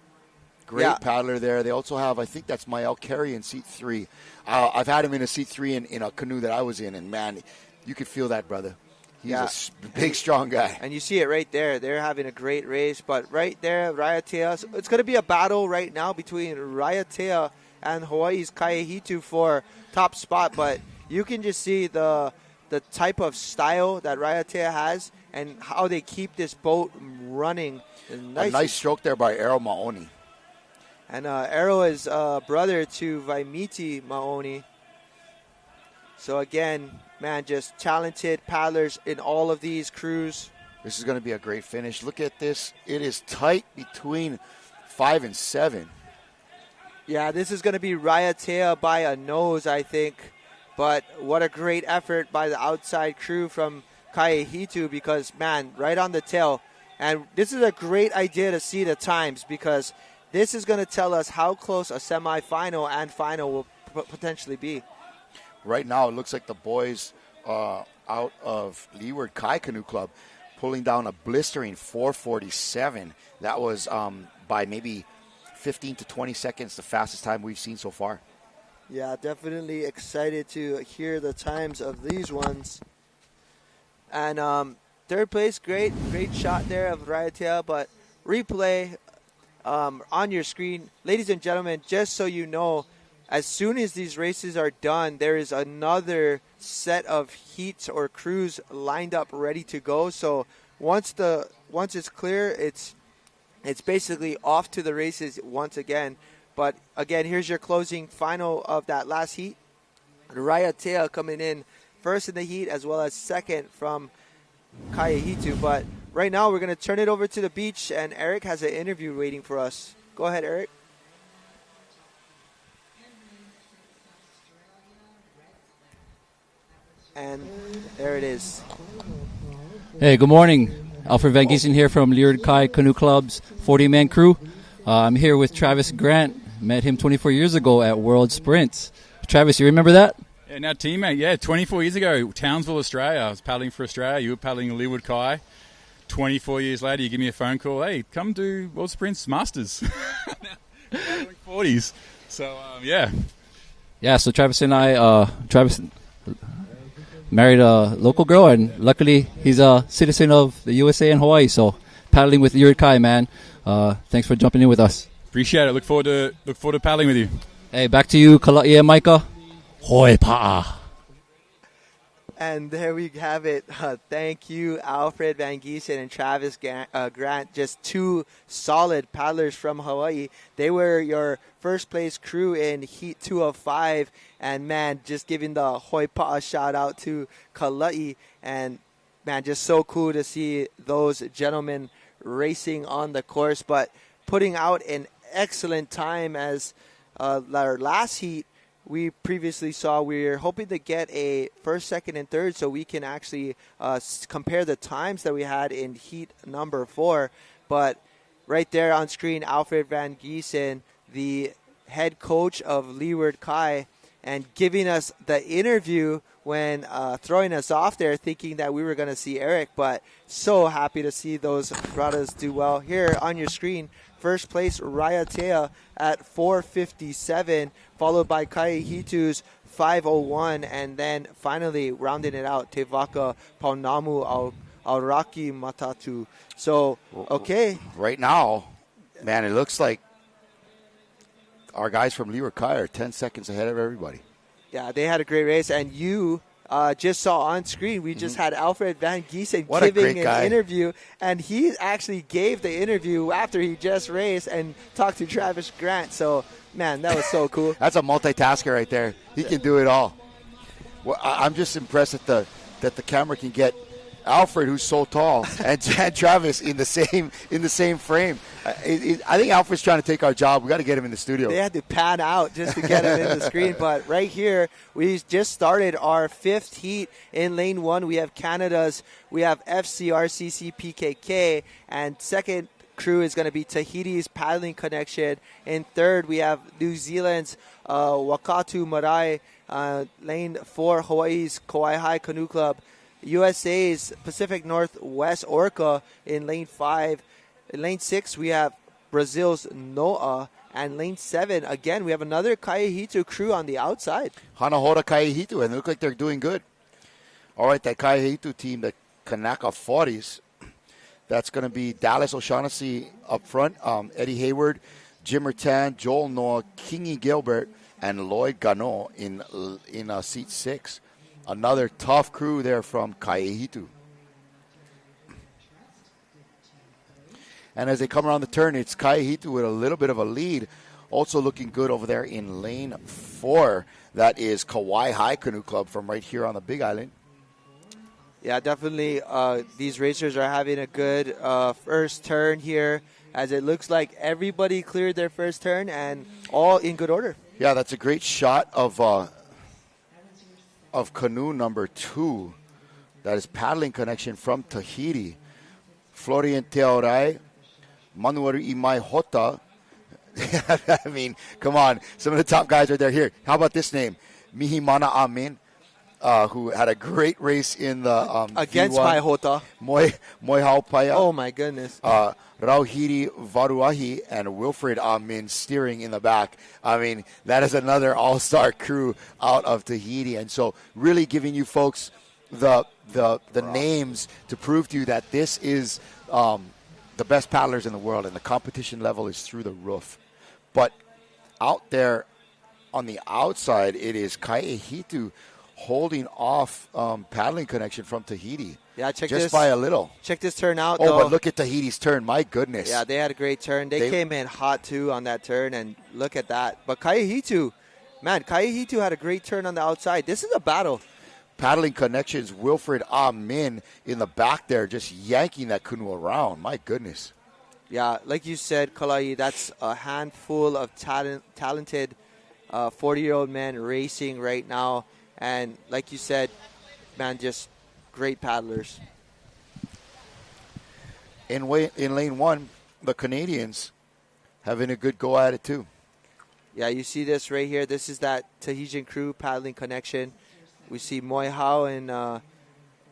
A: Great paddler there. They also have, I think that's Mael Carey in seat 3. I've had him in a seat 3 in a canoe that I was in, and man, you could feel that, brother. He's a big, strong guy.
B: And you see it right there. They're having a great race. But right there, Raiatea, it's going to be a battle right now between Raiatea and Hawaii's Kaiehitu for top spot. But you can just see the type of style that Raiatea has and how they keep this boat running.
A: A nice stroke there by Arrow Maoni.
B: And Arrow is brother to Vaimiti Maoni. So again, man, just talented paddlers in all of these crews.
A: This is going to be a great finish. Look at this. It is tight between 5 and 7.
B: Yeah, this is going to be Raiatea by a nose, I think. But what a great effort by the outside crew from Kaiehitu because, man, right on the tail. And this is a great idea to see the times because this is going to tell us how close a semifinal and final will potentially be.
A: Right now, it looks like the boys out of Leeward Kai Canoe Club pulling down a blistering 4:47. That was by maybe 15 to 20 seconds the fastest time we've seen so far.
B: Yeah, definitely excited to hear the times of these ones. And third place, great shot there of Raiatea, but replay on your screen. Ladies and gentlemen, just so you know, as soon as these races are done, there is another set of heats or crews lined up ready to go. So once it's clear, it's basically off to the races once again. But again, here's your closing final of that last heat. Raiatea coming in first in the heat as well as second from Kaiehitu. But right now we're going to turn it over to the beach, and Eric has an interview waiting for us. Go ahead, Eric. And there it is.
C: Hey, good morning. Alfred Van Giesen here from Leeward Kai Canoe Club's 40-man crew. I'm here with Travis Grant. Met him 24 years ago at World Sprints. Travis, you remember that?
D: Yeah, now teammate. Yeah, 24 years ago, Townsville, Australia. I was paddling for Australia. You were paddling Leeward Kai. 24 years later, you give me a phone call. Hey, come do World Sprints Masters. 40s. So, yeah.
C: Yeah, so Travis and I, Travis married a local girl, and luckily he's a citizen of the USA and Hawaii. So paddling with Leeward Kai, man. Thanks for jumping in with us.
D: Appreciate it. Look forward to paddling with you.
C: Hey, back to you, Kala'i and Micah. Hoi pa'a.
B: And there we have it. Thank you, Alfred Van Giesen and Travis Grant. Just two solid paddlers from Hawaii. They were your first place crew in Heat 2 of 5. And, man, just giving the hoi pa'a shout out to Kala'i. And, man, just so cool to see those gentlemen racing on the course. But putting out an excellent time as our last heat we previously saw. We're hoping to get a first, second, and third so we can actually compare the times that we had in heat number 4. But right there on screen, Alfred Van Giesen, the head coach of Leeward Kai, and giving us the interview when throwing us off there, thinking that we were going to see Eric. But so happy to see those brothers do well. Here on your screen, first place Raiatea at 4:57, followed by Kaihitu's 5:01, and then finally rounding it out, Te Waka Paunamu Auraki Matatu. So, okay.
A: Right now, man, it looks like our guys from Leeward Kai are 10 seconds ahead of everybody.
B: Yeah, they had a great race, and you just saw on screen, we just had Alfred Van Giesen giving an interview, and he actually gave the interview after he just raced and talked to Travis Grant. So, man, that was so cool.
A: That's a multitasker right there. He can do it all. Well, I'm just impressed that the camera can get Alfred, who's so tall, and Travis in the same frame. I think Alfred's trying to take our job. We got to get him in the studio.
B: They had to pan out just to get him in the screen. But right here, we just started our 5th heat in lane 1. We have Canada's. We have FCRCC PKK, and second crew is going to be Tahiti's Paddling Connection. In third, we have New Zealand's Wakatu Marae. Lane 4, Hawaii's Kauai High Canoe Club. USA's Pacific Northwest Orca in lane 5. In lane 6, we have Brazil's Noa. And lane 7, again, we have another Kaiehitu crew on the outside.
A: Hanahora Kaiehitu, and they look like they're doing good. All right, that Kaiehitu team, that Kanaka 40s. That's going to be Dallas O'Shaughnessy up front, Eddie Hayward, Jim Mertan, Joel Noah, Kingy Gilbert, and Lloyd Gano in seat 6. Another tough crew there from Kaiehitu. And as they come around the turn, it's Kaiehitu with a little bit of a lead. Also looking good over there in lane 4. That is Kauai High Canoe Club from right here on the Big Island.
B: Yeah, definitely. These racers are having a good first turn here, as it looks like everybody cleared their first turn and all in good order.
A: Yeah, that's a great shot of canoe number 2. That is paddling connection from Tahiti. Florian Teorai, Manuel Imai Hota. I mean, come on. Some of the top guys are there. Here, how about this name? Mihimana Amin, who had a great race in the
B: against
A: V1.
B: Mai Hota.
A: Moi Haupaya.
B: Oh, my goodness.
A: Rauhiri Varuahi and Wilfred Amin steering in the back. I mean, that is another all-star crew out of Tahiti. And so really giving you folks the names to prove to you that this is the best paddlers in the world, and the competition level is through the roof. But out there on the outside, it is Kaiehitu holding off paddling connection from Tahiti.
B: Yeah, check
A: just
B: this
A: by a little.
B: Check this turn out.
A: Oh,
B: though.
A: but look at Tahiti's turn. My goodness.
B: Yeah, they had a great turn. They came in hot, too, on that turn, and look at that. But Kaiehitu had a great turn on the outside. This is a battle.
A: Paddling connections, Wilfred Amin in the back there, just yanking that canoe around. My goodness.
B: Yeah, like you said, Kalai, that's a handful of talented 40-year-old men racing right now. And like you said, man, just great paddlers.
A: In lane 1, the Canadians having a good go at it too.
B: Yeah, you see this right here. This is that Tahitian crew paddling connection. We see Moi Hao in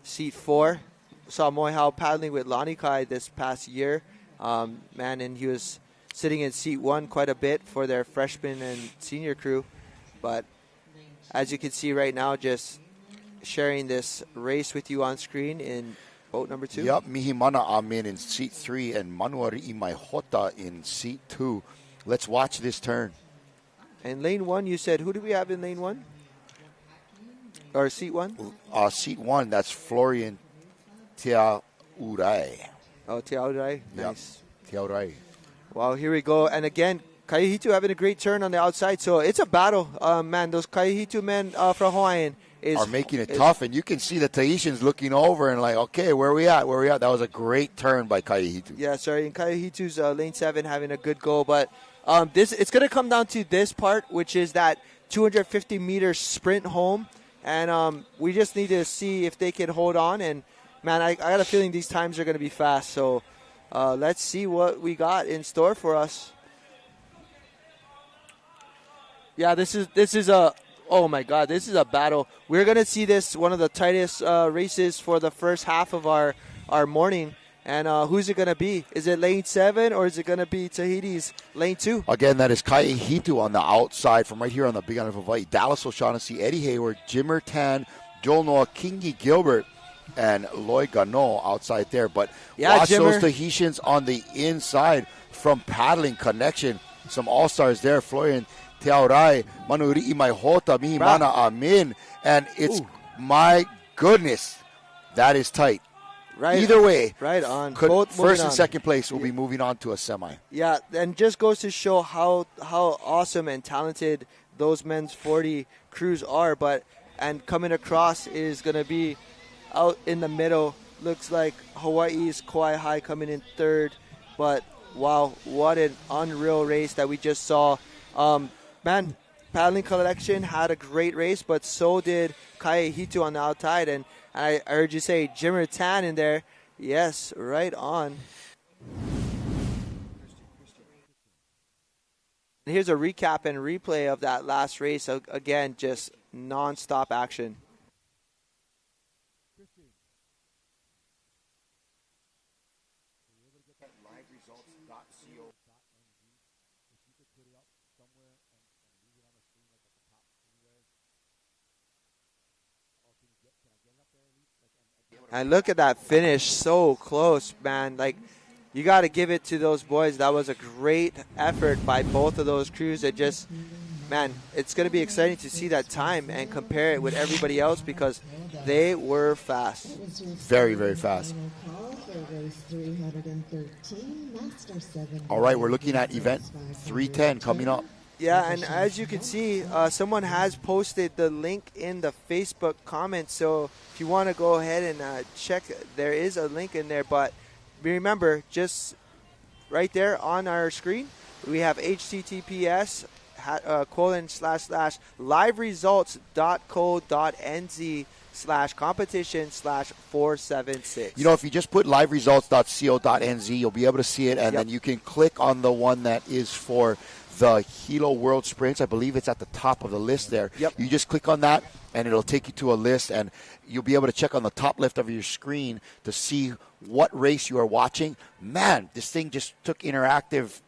B: seat 4. Saw Moi Hao paddling with Lonnie Kai this past year. And he was sitting in seat 1 quite a bit for their freshman and senior crew. But as you can see right now, just sharing this race with you on screen in boat number 2.
A: Yep, Mihimana Amin in seat 3 and Manuari Imaihota in seat 2. Let's watch this turn.
B: And lane 1, you said, who do we have in lane 1? Or seat 1?
A: Seat 1, that's Florian Teaurai.
B: Oh, Teaurai. Nice.
A: Yep. Teaurai.
B: Wow, here we go. And again, Kaiehitu having a great turn on the outside. So it's a battle. Man, those Kaiehitu men from Hawaiian
A: are making it tough. And you can see the Tahitians looking over and like, okay, where are we at? That was a great turn by Kaiehitu.
B: Yeah, sorry. And Kaihitu's lane 7 having a good go. But it's going to come down to this part, which is that 250-meter sprint home. And we just need to see if they can hold on. And, man, I got a feeling these times are going to be fast. So let's see what we got in store for us. Yeah, this is a oh my God, this is a battle. We're gonna see this one of the tightest races for the first half of our morning. And who's it gonna be? Is it lane 7 or is it gonna be Tahiti's lane 2?
A: Again, that is Kaiehitu on the outside from right here on the Big Island of Hawaii. Dallas O'Shaughnessy, Eddie Hayward, Jimmer Tan, Joel Noah, Kingy Gilbert, and Lloyd Gano outside there. But
B: yeah,
A: watch
B: Jimmer.
A: those Tahitians on the inside from paddling connection. Some all-stars there. Florian Teaurai, Manuri Imaihota, Mihimana Amin. And it's, my goodness, that is tight.
B: Right.
A: Either way,
B: right on.
A: Both first and second place will be moving on to a semi.
B: Yeah, and just goes to show how awesome and talented those men's 40 crews are. And coming across is going to be out in the middle. Looks like Hawaii's Kauai High coming in 3rd. But, wow, what an unreal race that we just saw. Man, Paddling Collection had a great race, but so did Kaiehitu on the outside. And I heard you say Jimmer Tan in there. Yes, right on. Here's a recap and replay of that last race. Again, just non-stop action. And look at that finish, so close, man. Like, you got to give it to those boys. That was a great effort by both of those crews. It just, man, it's going to be exciting to see that time and compare it with everybody else because they were fast.
A: Very, very fast. All right, we're looking at event 310 coming up.
B: Yeah, and as you can see, someone has posted the link in the Facebook comments. So if you want to go ahead and check, there is a link in there. But remember, just right there on our screen, we have https liveresults.co.nz/competition/476.
A: You know, if you just put liveresults.co.nz, you'll be able to see it, and then you can click on the one that is for the Hilo World Sprints. I believe it's at the top of the list there.
B: Yep.
A: You just click on that, and it'll take you to a list, and you'll be able to check on the top left of your screen to see what race you are watching. Man, this thing just took interactive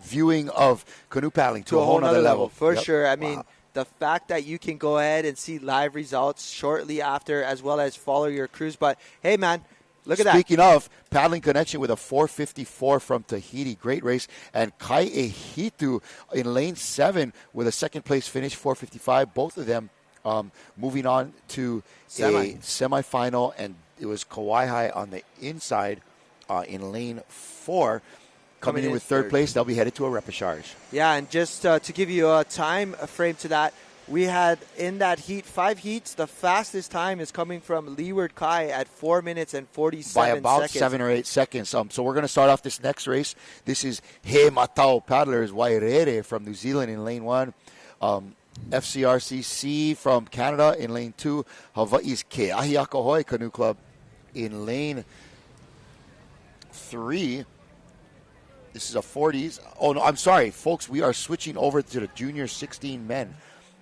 A: viewing of canoe paddling to a whole nother level.
B: For sure. I mean, the fact that you can go ahead and see live results shortly after as well as follow your crews. But, hey, man, look at that.
A: Speaking of, paddling connection with a 4:54 from Tahiti. Great race. And Kai Ehitu in lane 7 with a second-place finish, 4:55. Both of them moving on to a semifinal. And it was Kauai on the inside in lane 4. Coming in with third place, they'll be headed to a repechage.
B: Yeah, and just to give you a time frame to that, we had in that heat 5 heats. The fastest time is coming from Leeward Kai at 4 minutes and 47
A: by about
B: seconds.
A: 7 or 8 seconds. So we're going to start off this next race. This is He Matau Paddlers Wairere from New Zealand in lane 1. FCRCC from Canada in lane 2. Hawaii's Keahiakahoe Canoe Club in lane 3. This is a 40s. Oh, no, I'm sorry, folks. We are switching over to the Junior 16 men.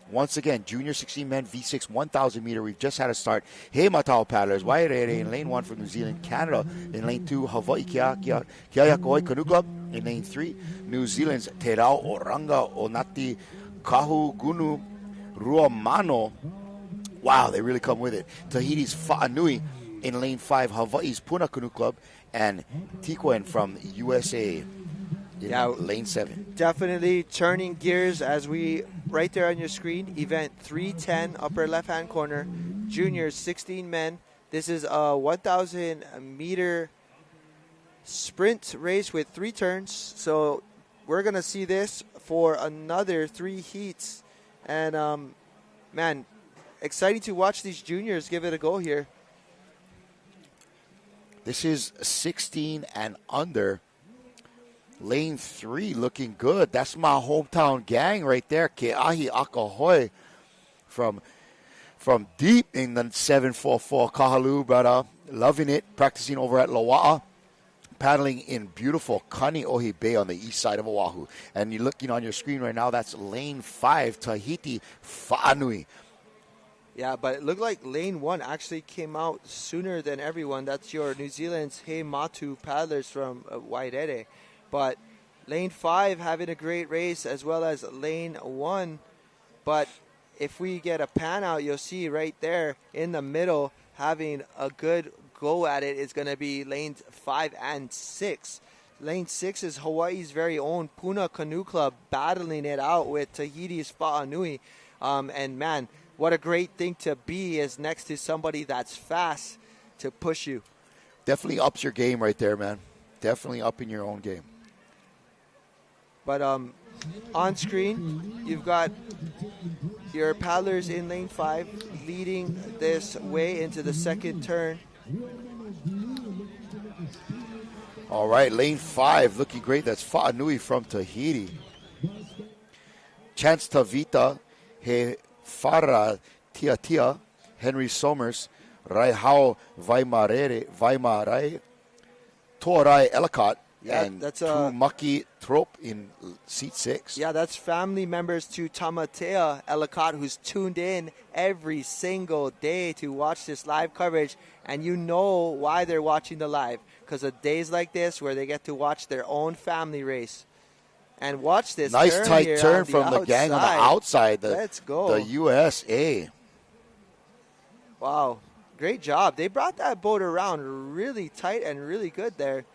A: Once again, Junior 16 men, V6, 1,000 meter. We've just had a start. He Matau Paddlers, Wairere in lane 1 from New Zealand. Canada in lane 2. Hawaii Keahiakahoe Canoe Club in lane 3. New Zealand's Te Rao Oranga Onati Kahu Gunu Ruamano. Wow, they really come with it. Tahiti's Fa'anui in lane 5. Hawaii's Puna Canoe Club. And Tikwen from USA in lane 7.
B: Definitely turning gears as we, right there on your screen, event 310, upper left-hand corner, junior 16 men. This is a 1,000 meter sprint race with 3 turns. So we're going to see this for another 3 heats. And, man, exciting to watch these juniors give it a go here.
A: This is 16 and under. Lane 3 looking good. That's my hometown gang right there. Keahiakahoe from deep in the 744 Kahalu, brother. Loving it. Practicing over at Loa'a. Paddling in beautiful Kaneohe Bay on the east side of Oahu. And you're looking on your screen right now, that's lane 5, Tahiti Fa'anui.
B: Yeah, but it looked like lane 1 actually came out sooner than everyone. That's your New Zealand's He Matu paddlers from Wairere. But lane 5 having a great race as well as lane 1. But if we get a pan out, you'll see right there in the middle having a good go at it is going to be lanes 5 and 6. Lane 6 is Hawaii's very own Puna Canoe Club battling it out with Tahiti's Fa'anui. And man, what a great thing to be is next to somebody that's fast to push you.
A: Definitely ups your game right there, man. Definitely upping your own game.
B: But on screen, you've got your paddlers in lane 5 leading this way into the second turn.
A: All right, lane 5 looking great. That's Fa'anui from Tahiti. Chance Tavita, He Farah Tia, Henry Somers, Raihao Vaimarai, Torai Ellicott, and
B: that's
A: Maki Trop in seat 6.
B: Yeah, that's family members to Tamatea Ellicott, who's tuned in every single day to watch this live coverage. And you know why they're watching the live, because of days like this where they get to watch their own family race. And watch this
A: nice
B: turn
A: tight
B: here
A: turn from the gang on the outside.
B: Let's go.
A: The USA.
B: Wow. great job. They brought that boat around really tight and really good there.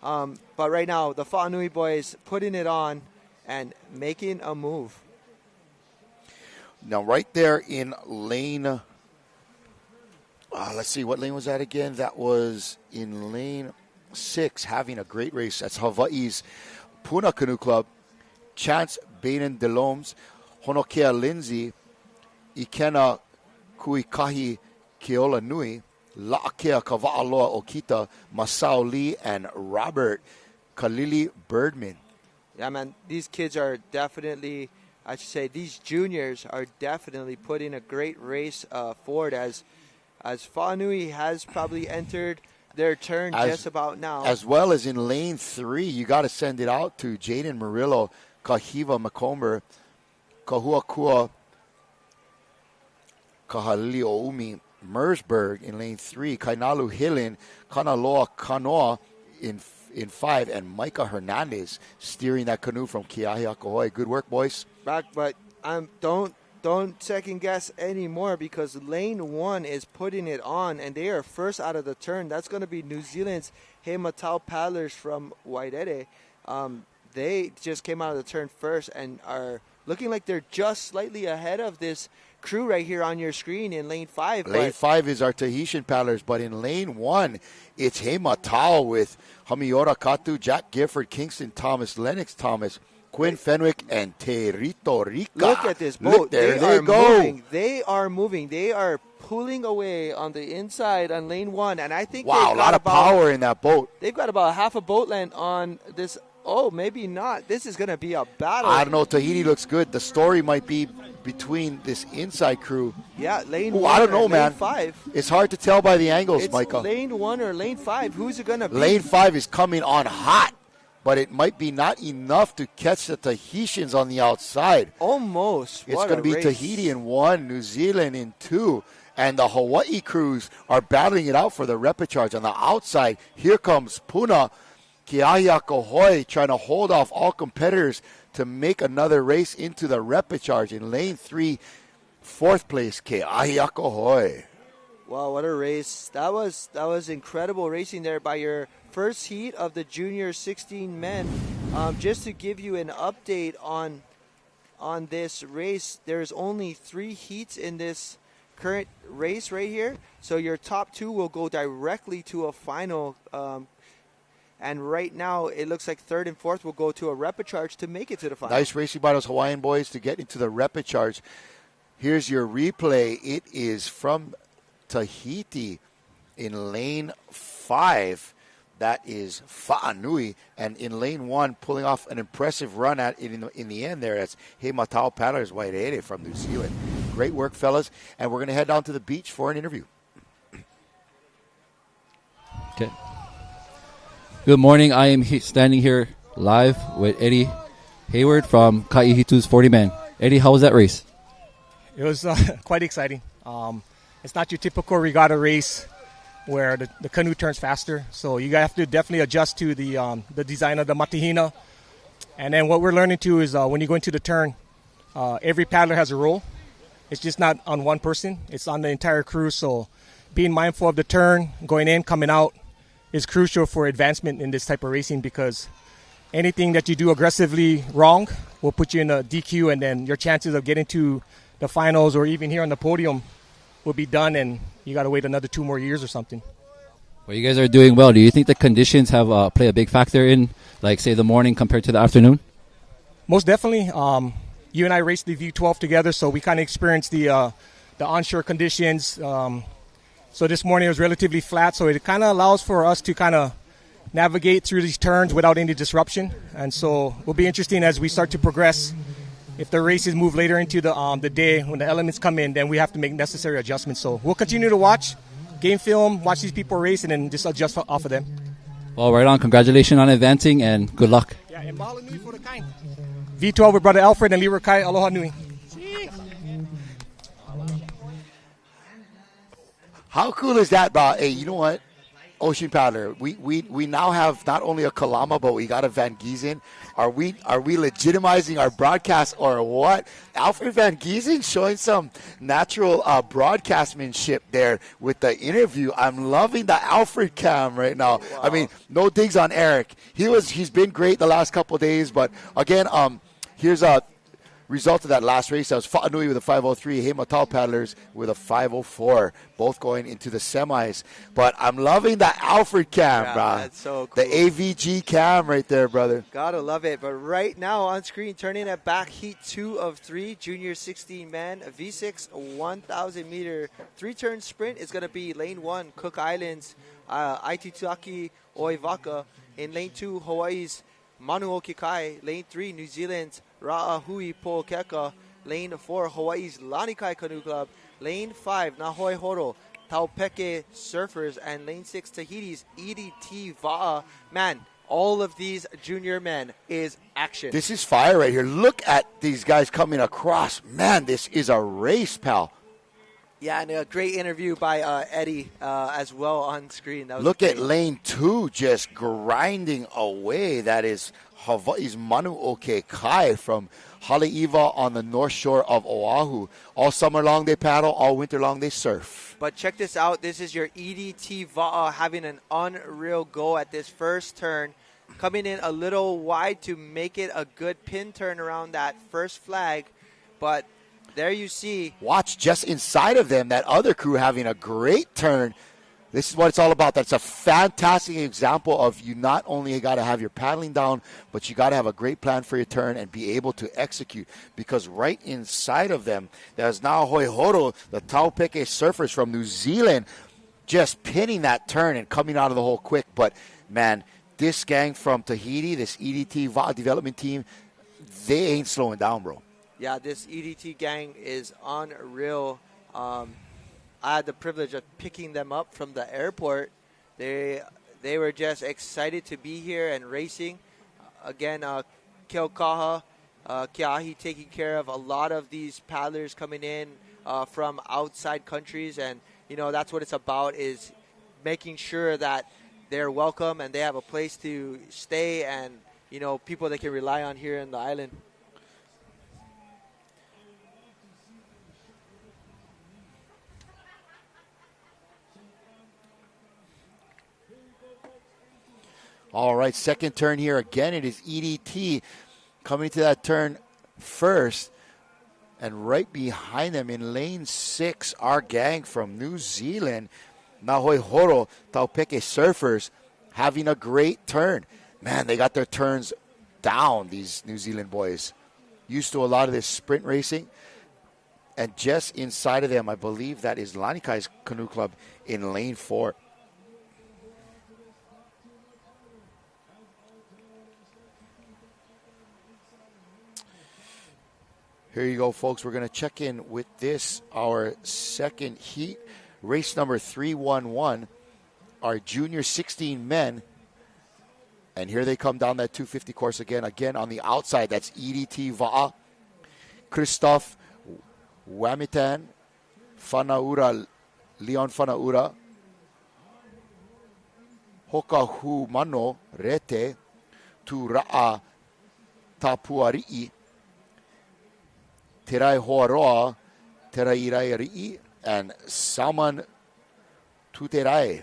B: But right now, the Fa'anui boys putting it on and making a move.
A: Now, right there in lane, let's see, what lane was that again? That was in lane 6, having a great race. That's Hawaii's Puna Canoe Club, Chance Baden Delomes, Honokea Lindsay, Ikena Kuikahi Keola Nui, La'akea Kava'aloa Okita, Masao Lee, and Robert Kalili Birdman.
B: Yeah, man, these kids are definitely, I should say, these juniors are definitely putting a great race forward as Fa'anui has probably entered their turn just about now.
A: As well as in lane 3, you got to send it out to Jaden Murillo, Kahiva Macomber, Kahuakua, Kahalili Oumi, Mersburg in lane 3, Kainalu Hillen, Kanaloa Kanoa in 5, and Micah Hernandez steering that canoe from Keahiakahoe. Good work, boys.
B: But don't second guess anymore, because lane 1 is putting it on, and they are first out of the turn. That's going to be New Zealand's He Matau paddlers from Waitere. They just came out of the turn first and are looking like they're just slightly ahead of this crew right here on your screen in lane 5.
A: Lane 5 is our Tahitian paddlers, but in lane 1, it's He Matau with Hamiora Katu, Jack Gifford, Kingston Thomas, Lennox Thomas, Quinn Fenwick, and Terito Rica.
B: Look at this boat.
A: Look, there they go.
B: Moving. They are moving. They are pulling away on the inside on lane 1, and I think
A: wow, a lot of power in that boat.
B: They've got about half a boat length on this. Oh, maybe not. This is going to be a battle.
A: I don't know. Tahiti looks good. The story might be between this inside crew.
B: Yeah, lane 1
A: I don't know, man.
B: lane 5.
A: It's hard to tell by the angles,
B: it's
A: Micah.
B: Lane 1 or lane 5. Who's it going to be?
A: Lane 5 is coming on hot, but it might be not enough to catch the Tahitians on the outside.
B: Almost.
A: It's going to be
B: race.
A: Tahiti in 1, New Zealand in 2, and the Hawaii crews are battling it out for the repechage. On the outside, here comes Puna Keahiakahoe trying to hold off all competitors to make another race into the repechage. In lane 3, 4th place, Keahiakahoe.
B: Wow, what a race. That was incredible racing there by your first heat of the junior 16 men. Just to give you an update on this race, there's only 3 heats in this current race right here. So your top 2 will go directly to a final. And right now, it looks like 3rd and 4th will go to a repechage to make it to the final.
A: Nice racing by those Hawaiian boys to get into the repechage. Here's your replay. It is from Tahiti in lane 5. That is Fa'anui. And in lane 1, pulling off an impressive run at in the end there. That's He Matau Paddlers Waitere from New Zealand. Great work, fellas. And we're going to head down to the beach for an interview.
C: Okay. Good morning. I am standing here live with Eddie Hayward from Kaihitu's 40 Man. Eddie, how was that race?
E: It was quite exciting. It's not your typical regatta race where the canoe turns faster. So you have to definitely adjust to the design of the matihina. And then what we're learning too is when you go into the turn, every paddler has a role. It's just not on one person. It's on the entire crew. So being mindful of the turn, going in, coming out, is crucial for advancement in this type of racing, because anything that you do aggressively wrong will put you in a DQ, and then your chances of getting to the finals or even here on the podium will be done, and you got to wait another 2 more years or something.
C: Well, you guys are doing well. Do you think the conditions have play a big factor in, like, say, the morning compared to the afternoon?
E: Most definitely. You and I raced the V12 together, so we kind of experienced the onshore conditions. So this morning it was relatively flat, so it kind of allows for us to kind of navigate through these turns without any disruption. And so it will be interesting as we start to progress. If the races move later into the day when the elements come in, then we have to make necessary adjustments. So we'll continue to watch, game film, watch these people race, and then just adjust off of them.
C: Well, right on. Congratulations on advancing, and good luck.
E: Yeah, and mahalo nui for the kind. V12 with Brother Alfred and Leroy Kai. Aloha nui.
A: How cool is that, Bob? Hey, you know what? Ocean Paddler, we now have not only a Kalama, but we got a Van Giesen. Are we legitimizing our broadcast or what? Alfred Van Giesen showing some natural broadcastmanship there with the interview. I'm loving the Alfred cam right now.
B: Wow.
A: I mean, no digs on Eric. He's been great the last couple of days, but again, here's a result of that last race. That was Fa'anui with a 5:03, Heimatau Paddlers with a 5:04, both going into the semis. But I'm loving the Alfred cam, bro.
B: That's so cool.
A: The AVG cam right there, brother.
B: Gotta love it. But right now on screen, turning it back, heat 2 of 3, junior 16 men, V6 1,000 meter 3-turn sprint is gonna be lane 1, Cook Islands, Aitutaki Oivaka. In lane 2, Hawaii's Manuoki Kai. Lane 3, New Zealand's Ra'ahui Po'okeka. Lane 4, Hawaii's Lanikai Canoe Club. Lane 5, Nahoi Horo, Taupeke Surfers. And lane 6, Tahiti's EDT Va'a. Man, all of these junior men is action.
A: This is fire right here. Look at these guys coming across. Man, this is a race, pal.
B: Yeah, and a great interview by Eddie as well on screen. That was
A: Look
B: great.
A: at lane 2 just grinding away. That is Hawaii's Manuoke Kai from Haleiwa on the north shore of Oahu. All summer long they paddle, all winter long they surf.
B: But check this out. This is your EDT Va'a having an unreal go at this first turn. Coming in a little wide to make it a good pin turn around that first flag. But there you see.
A: Watch just inside of them, that other crew having a great turn. This is what it's all about. That's a fantastic example of you not only got to have your paddling down, but you got to have a great plan for your turn and be able to execute. Because right inside of them, there's now Hoihoro, the Taupeke Surfers from New Zealand, just pinning that turn and coming out of the hole quick. But, man, this gang from Tahiti, this EDT VA development team, they ain't slowing down, bro.
B: Yeah, this EDT gang is unreal. I had the privilege of picking them up from the airport. They were just excited to be here and racing. Again, Keokaha, Keahi taking care of a lot of these paddlers coming in from outside countries. And, you know, that's what it's about, is making sure that they're welcome and they have a place to stay and, you know, people they can rely on here in the island.
A: All right, second turn here. Again, it is EDT coming to that turn first. And right behind them in lane 6, our gang from New Zealand, Nahoi Horo, Taupeke Surfers, having a great turn. Man, they got their turns down, these New Zealand boys. Used to a lot of this sprint racing. And just inside of them, I believe that is Lanikai's Canoe Club in lane 4. Here you go, folks. We're going to check in with this, our second heat. Race number 311, our junior 16 men. And here they come down that 250 course again. Again, on the outside, that's EDT Va'a, Christoph Wamitan, Fanaura, Leon Fanaura, Hokahu Mano Rete, Tura'a Tapuari'i, Terai Hoaroa, Terai Irairi, and Salman Tuterai.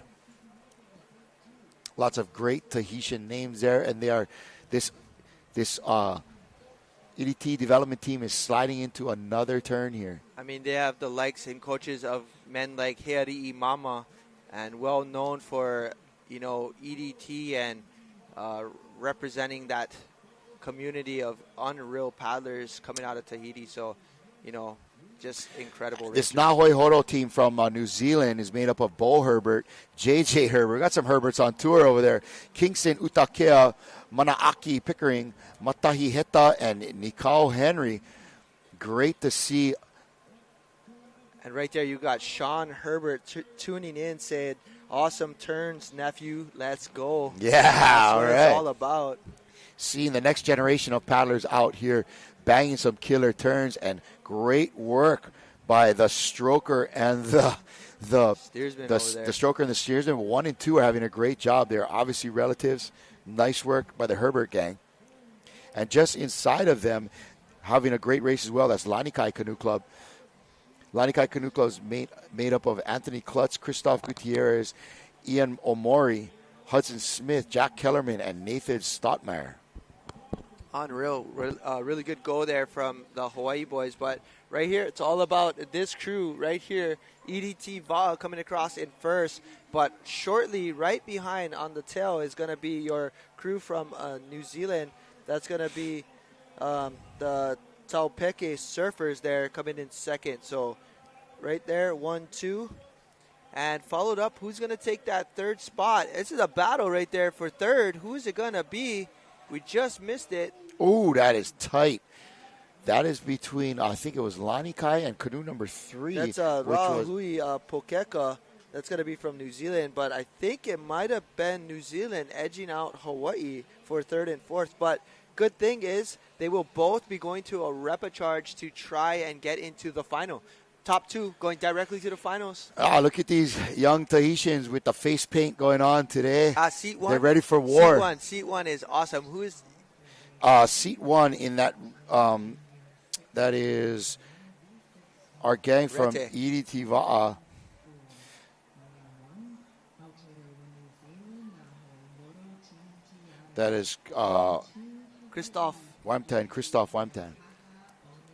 A: Lots of great Tahitian names there, and they are this EDT development team is sliding into another turn here.
B: I mean, they have the likes and coaches of men like Heari'i Mama, and well known for, you know, EDT and representing that community of unreal paddlers coming out of Tahiti. So, you know, just incredible.
A: This Nahoi Horo team from New Zealand is made up of Bo Herbert, JJ Herbert. Got some Herberts on tour over there. Kingston Utakea, Manaaki Pickering, Matahi Heta, and Nikau Henry. Great to see.
B: And right there you got Sean Herbert tuning in, saying, awesome turns, nephew. Let's go.
A: Yeah,
B: that's what
A: all
B: it's
A: right.
B: all about.
A: Seeing the next generation of paddlers out here banging some killer turns, and great work by the stroker and The
B: Steersman
A: the,
B: over there.
A: the stroker and the steersman, 1 and 2, are having a great job. They're obviously relatives. Nice work by the Herbert gang. And just inside of them, having a great race as well, that's Lanikai Canoe Club. Lanikai Canoe Club is made up of Anthony Klutz, Christoph Gutierrez, Ian Omori, Hudson Smith, Jack Kellerman, and Nathan Stottmeyer.
B: Unreal. Really good go there from the Hawaii boys. But right here, it's all about this crew right here. EDT Va'a coming across in first. But shortly, right behind on the tail is going to be your crew from New Zealand. That's going to be the Taupeke Surfers there coming in second. So right there, 1, 2. And followed up, who's going to take that third spot? This is a battle right there for third. Who is it going to be? We just missed it.
A: Ooh, that is tight. That is between, I think it was Lanikai and canoe number 3.
B: That's Rahui Pokeka. That's going to be from New Zealand. But I think it might have been New Zealand edging out Hawaii for third and fourth. But good thing is they will both be going to a repecharge to try and get into the final. Top 2 going directly to the finals.
A: Look at these young Tahitians with the face paint going on today.
B: Seat 1.
A: They're ready for war.
B: Seat 1 is awesome. Who is
A: seat 1 in that? That is our gang from
B: Rete.
A: EDT Va'a. That is
B: Christoph?
A: Christoph Wamtan.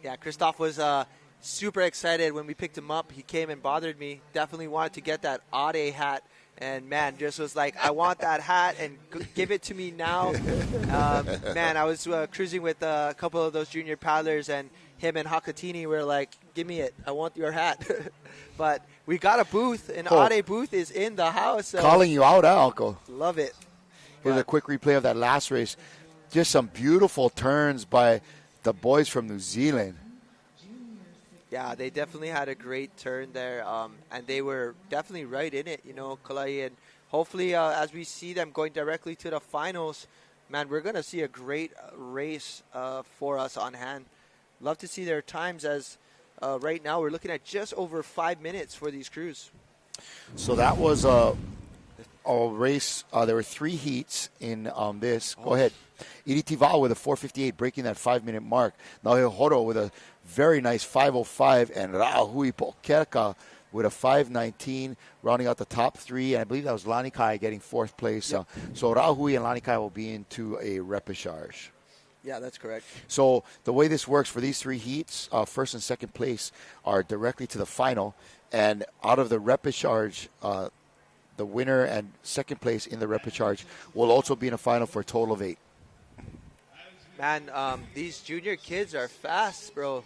B: Yeah, Christoph was super excited when we picked him up. He came and bothered me. Definitely wanted to get that Ade hat. And, man, just was like, I want that hat and give it to me now. Man, I was cruising with a couple of those junior paddlers, and him and Hakatini were like, give me it. I want your hat. But we got a booth, and Ade booth is in the house. So
A: calling you out, Uncle.
B: love it.
A: Here's a quick replay of that last race. Just some beautiful turns by the boys from New Zealand.
B: Yeah, they definitely had a great turn there, and they were definitely right in it, Kalai. And hopefully, as we see them going directly to the finals, man, we're going to see a great race for us on hand. Love to see their times, as right now we're looking at just over 5 minutes for these crews.
A: So that was a race. There were 3 heats in this. Go ahead. EDT Va'a with a 4:58, breaking that 5-minute mark. Naohe Horo with a very nice 5:05, and Rahui Pokeka with a 5:19, rounding out the top 3. And I believe that was Lanikai getting 4th place.
B: Yep.
A: So Rahui and Lanikai will be into a repechage.
B: Yeah, that's correct.
A: So the way this works for these 3 heats, first and second place are directly to the final. And out of the repechage, the winner and second place in the repechage will also be in a final for a total of 8.
B: Man, these junior kids are fast, bro.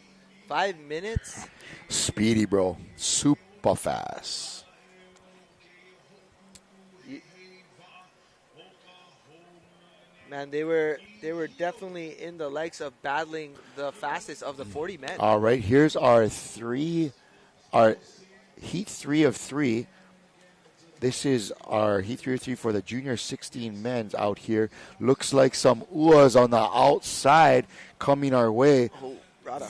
B: 5 minutes.
A: Speedy, bro. Super fast.
B: Man, they were definitely in the likes of battling the fastest of the 40 men.
A: All right, here's our heat 3 of 3. This is our heat 3 of 3 for the junior 16 men's out here. Looks like some uas on the outside coming our way.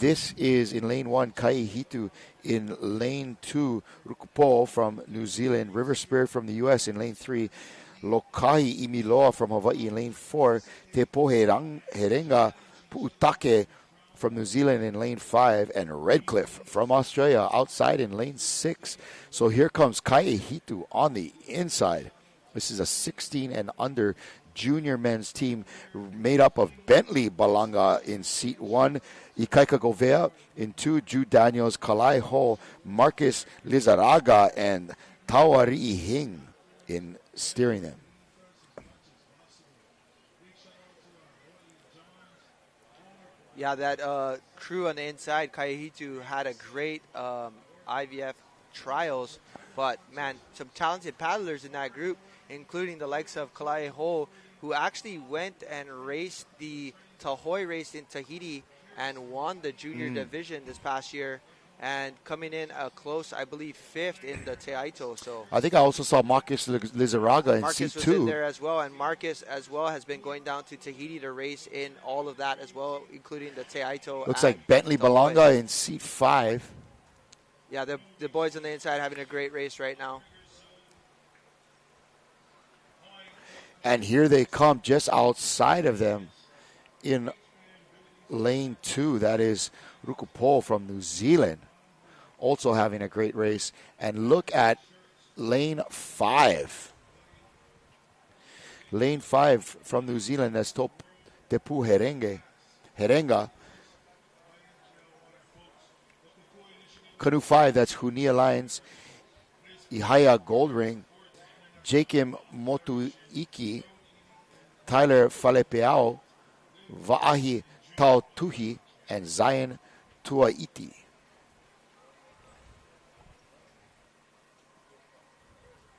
A: This is in lane 1, Kai Hitu. In lane 2, Rukupo from New Zealand. River Spirit from the U.S. in lane 3. Lokahi Imiloa from Hawaii in lane 4. Te Poherenga Puutake from New Zealand in lane 5. And Redcliffe from Australia outside in lane 6. So here comes Kai Hitu on the inside. This is a 16 and under junior men's team made up of Bentley Balanga in seat 1, Ikaika Govea in 2, Jude Daniels, Kalai Ho, Marcus Lizaraga, and Tawari Hing in steering them.
B: Yeah, that crew on the inside, Kaihitu, had a great IVF trials. But, man, some talented paddlers in that group, including the likes of Kalai Ho, who actually went and raced the Tahoe race in Tahiti and won the junior division this past year, and coming in a close, I believe, 5th in the Te Aito. So
A: I think I also saw Marcus Lizaraga in
B: Marcus
A: seat
B: was
A: 2.
B: in there as well, and Marcus as well has been going down to Tahiti to race in all of that as well, including the Te Aito.
A: Looks like Bentley
B: Tahoe.
A: Balanga in seat 5.
B: Yeah, the boys on the inside having a great race right now.
A: And here they come just outside of them in lane 2. That is Rukupo from New Zealand, also having a great race. And look at lane 5. Lane 5 from New Zealand, that's Tepu Herenga. Canoe 5, that's Hunia Lions, Ihaya Goldring, Jakim Motuiki, Tyler Falepeao, Va'ahi Tautuhi, and Zion Tuaiti.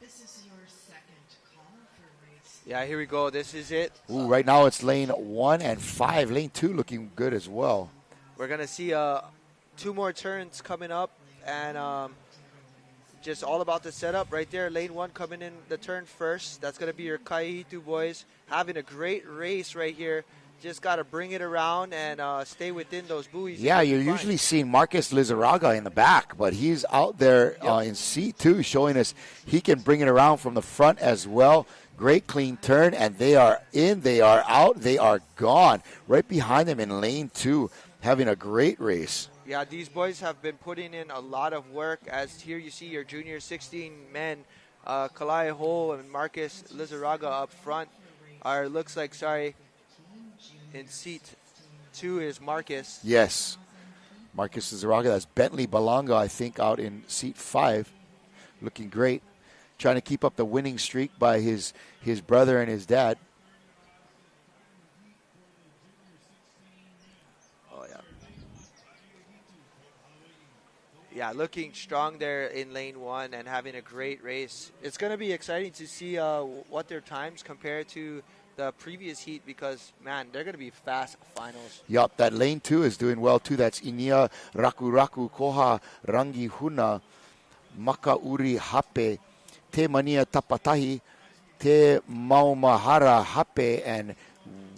F: This is your second call for race.
B: Yeah, here we go. This is it.
A: Ooh, right now it's lane 1 and 5. Lane 2 looking good as well.
B: We're going to see 2 more turns coming up, and just all about the setup right there. Lane 1 coming in the turn first. That's going to be your Kaihitu boys having a great race right here. Just got to bring it around and stay within those buoys.
A: Yeah, you're usually seeing Marcus Lizarraga in the back, but he's out there in seat 2 showing us he can bring it around from the front as well. Great clean turn, and they are in, they are out, they are gone. Right behind them in lane 2, having a great race.
B: Yeah, these boys have been putting in a lot of work. As here you see your junior 16 men, Kalai Ho and Marcus Lizarraga up front. In seat 2 is Marcus.
A: Yes, Marcus Lizarraga. That's Bentley Balanga, I think, out in seat 5. Looking great. Trying to keep up the winning streak by his brother and his dad.
B: Yeah, looking strong there in lane 1 and having a great race. It's going to be exciting to see what their times compare to the previous heat because, man, they're going to be fast finals.
A: Yup, that lane 2 is doing well too. That's Inia Raku Koha Rangi Huna Maka Uri Hape Te Mania Tapatahi Te Maumahara Hape and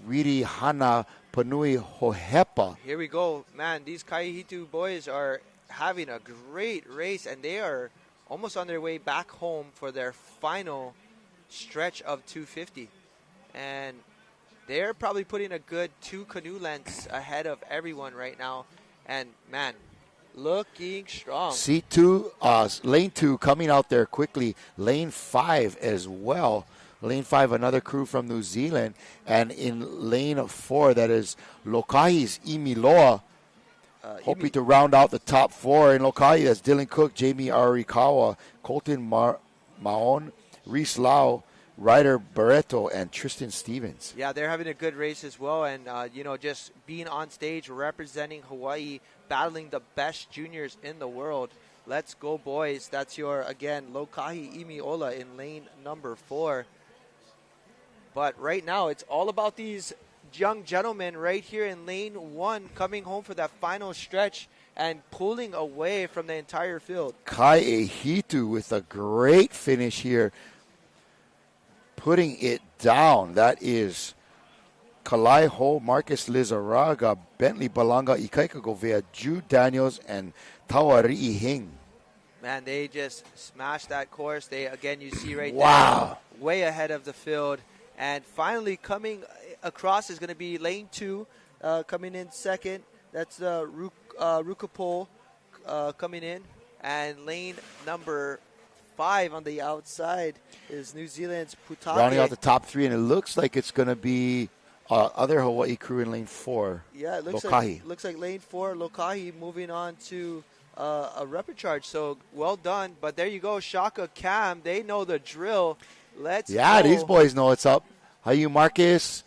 A: Wiri Hana Panui Hohepa.
B: Here we go. Man, these Kaihitu boys are having a great race, and they are almost on their way back home for their final stretch of 250. And they're probably putting a good 2 canoe lengths ahead of everyone right now. And, man, looking strong.
A: Seat 2, lane 2 coming out there quickly. Lane 5 as well. Lane 5, another crew from New Zealand. And in lane 4, that is Lokahi's Imiloa. Hoping to round out the top 4 in Lokai. That's Dylan Cook, Jamie Arikawa, Colton Maon, Reese Lau, Ryder Barreto, and Tristan Stevens.
B: Yeah, they're having a good race as well. And, just being on stage, representing Hawaii, battling the best juniors in the world. Let's go, boys. That's your, again, Lokahi Imiola in lane number 4. But right now, it's all about these young gentlemen right here in lane 1 coming home for that final stretch and pulling away from the entire field.
A: Kai Ehitu with a great finish here, putting it down. That is Kalai Ho, Marcus Lizarraga, Bentley Balanga, Ikaika Govea, Jude Daniels, and Tawari'i Hing.
B: Man, they just smashed that course. They, again, you see right
A: Wow.
B: there, way ahead of the field. And finally coming across is going to be lane 2, coming in second. That's Rukapo coming in. And lane number 5 on the outside is New Zealand's Putake.
A: Rounding out the top 3, and it looks like it's going to be other Hawaii crew in lane 4.
B: Yeah, it looks like lane 4, Lokahi moving on to a repechage. So well done. But there you go, Shaka Cam. They know the drill. Let's go.
A: These boys know what's up. How you, Marcus?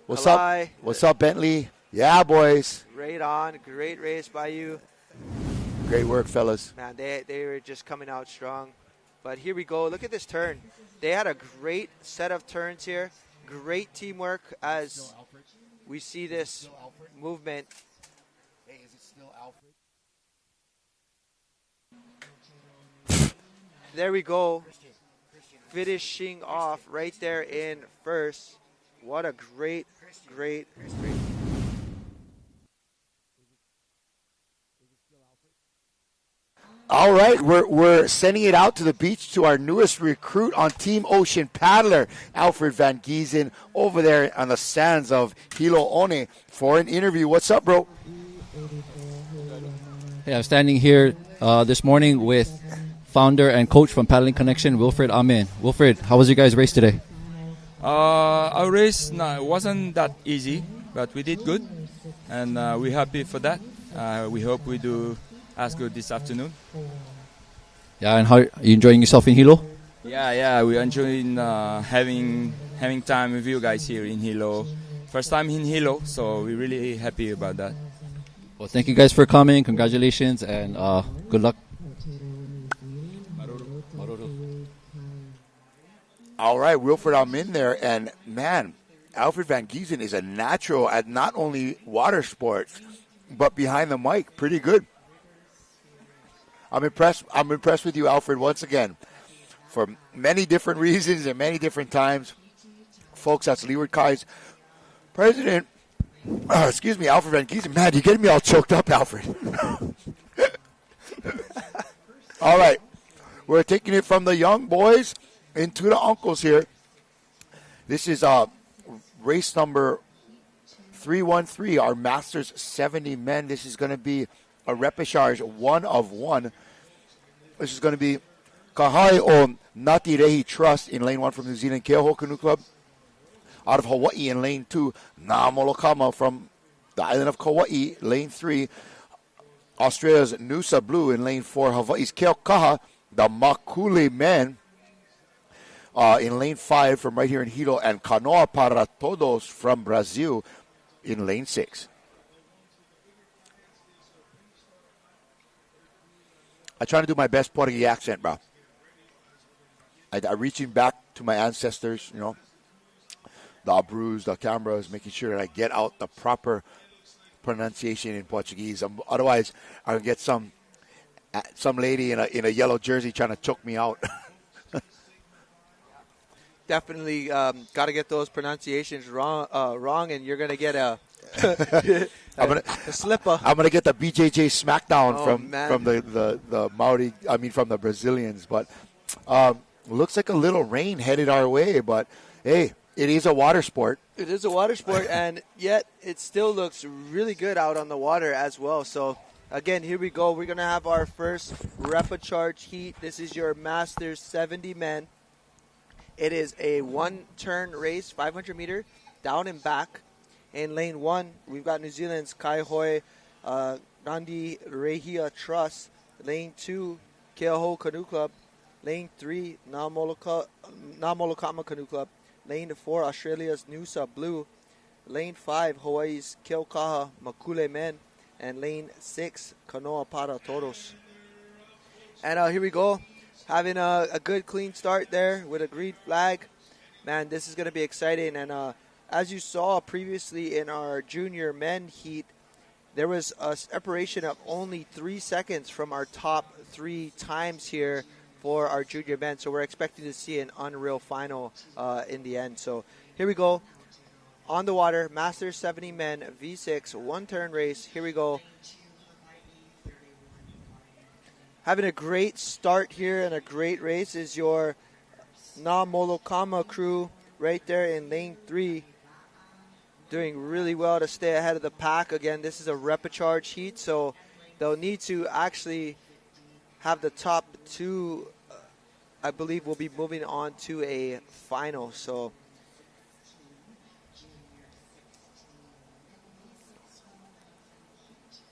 A: What's up? What's up, Bentley? Yeah, boys.
B: Right on. Great race by you.
A: Great work, fellas.
B: Man, they were just coming out strong. But here we go. Look at this turn. They had a great set of turns here. Great teamwork as we see this movement.
A: Hey, is it still Alfred?
B: There we go. Finishing off right there in first. What a great.
A: All right, we're sending it out to the beach to our newest recruit on Team Ocean Paddler, Alfred Van Giesen, over there on the sands of Hilo One for an interview. What's up, bro?
C: Hey, I'm standing here this morning with founder and coach from Paddling Connection, Wilfred Amin. Wilfred, how was your guys' race today?
G: Our race wasn't that easy, but we did good, and we're happy for that. We hope we do as good this afternoon.
C: Yeah, and how are you enjoying yourself in Hilo?
G: Yeah, we're enjoying having time with you guys here in Hilo. First time in Hilo, so we're really happy about that.
C: Well, thank you guys for coming. Congratulations and good luck.
A: All right, Wilfred, I'm in there, and man, Alfred Van Giesen is a natural at not only water sports, but behind the mic, pretty good. I'm impressed with you, Alfred, once again, for many different reasons and many different times. Folks, that's Leeward Kai's president. Alfred Van Giesen. Man, you're getting me all choked up, Alfred. All right, we're taking it from the young boys into the uncles here. This is race number 313, our Masters 70 men. This is going to be a repechage 1 of 1. This is going to be Kahai o Ngāti Trust in lane 1 from New Zealand, Keoho Canoe Club. Out of Hawaii in lane 2, Ngā Molokama from the island of Kauai, lane 3. Australia's Nusa Blue in lane 4, Hawaii's Keaukaha, the Makule men. In lane 5 from right here in Hilo, and Canoa para Todos from Brazil in lane 6. I try to do my best Portuguese accent, bro. I reaching back to my ancestors, you know, the Abrus, the Cambras, making sure that I get out the proper pronunciation in Portuguese. Otherwise, I'll get some lady in a yellow jersey trying to choke me out.
B: Definitely got to get those pronunciations wrong, and you're going to get a slipper.
A: I'm gonna get the BJJ smackdown from the Maori. I mean, from the Brazilians. But looks like a little rain headed our way. But hey, it is a water sport.
B: It is a water sport, and yet it still looks really good out on the water as well. So again, here we go. We're gonna have our first repechage heat. This is your Masters 70 men. It is a one-turn race, 500 meter, down and back. In lane 1, we've got New Zealand's Kai Hoi Nandi Rehia Trust. Lane 2, Keoho Canoe Club. Lane 3, Ngā Molokama Canoe Club. Lane 4, Australia's Nusa Blue. Lane 5, Hawaii's Keaukaha Makule Men. And lane 6, Kanoa para Todos. And here we go. Having a good, clean start there with a green flag. Man, this is going to be exciting. And as you saw previously in our junior men heat, there was a separation of only 3 seconds from our top 3 times here for our junior men. So we're expecting to see an unreal final in the end. So here we go. On the water, Masters 70 men, V6, one-turn race. Here we go. Having a great start here and a great race is your Ngā Molokama crew right there in lane 3. Doing really well to stay ahead of the pack. Again, this is a repechage heat, so they'll need to actually have the top 2, I believe, will be moving on to a final. So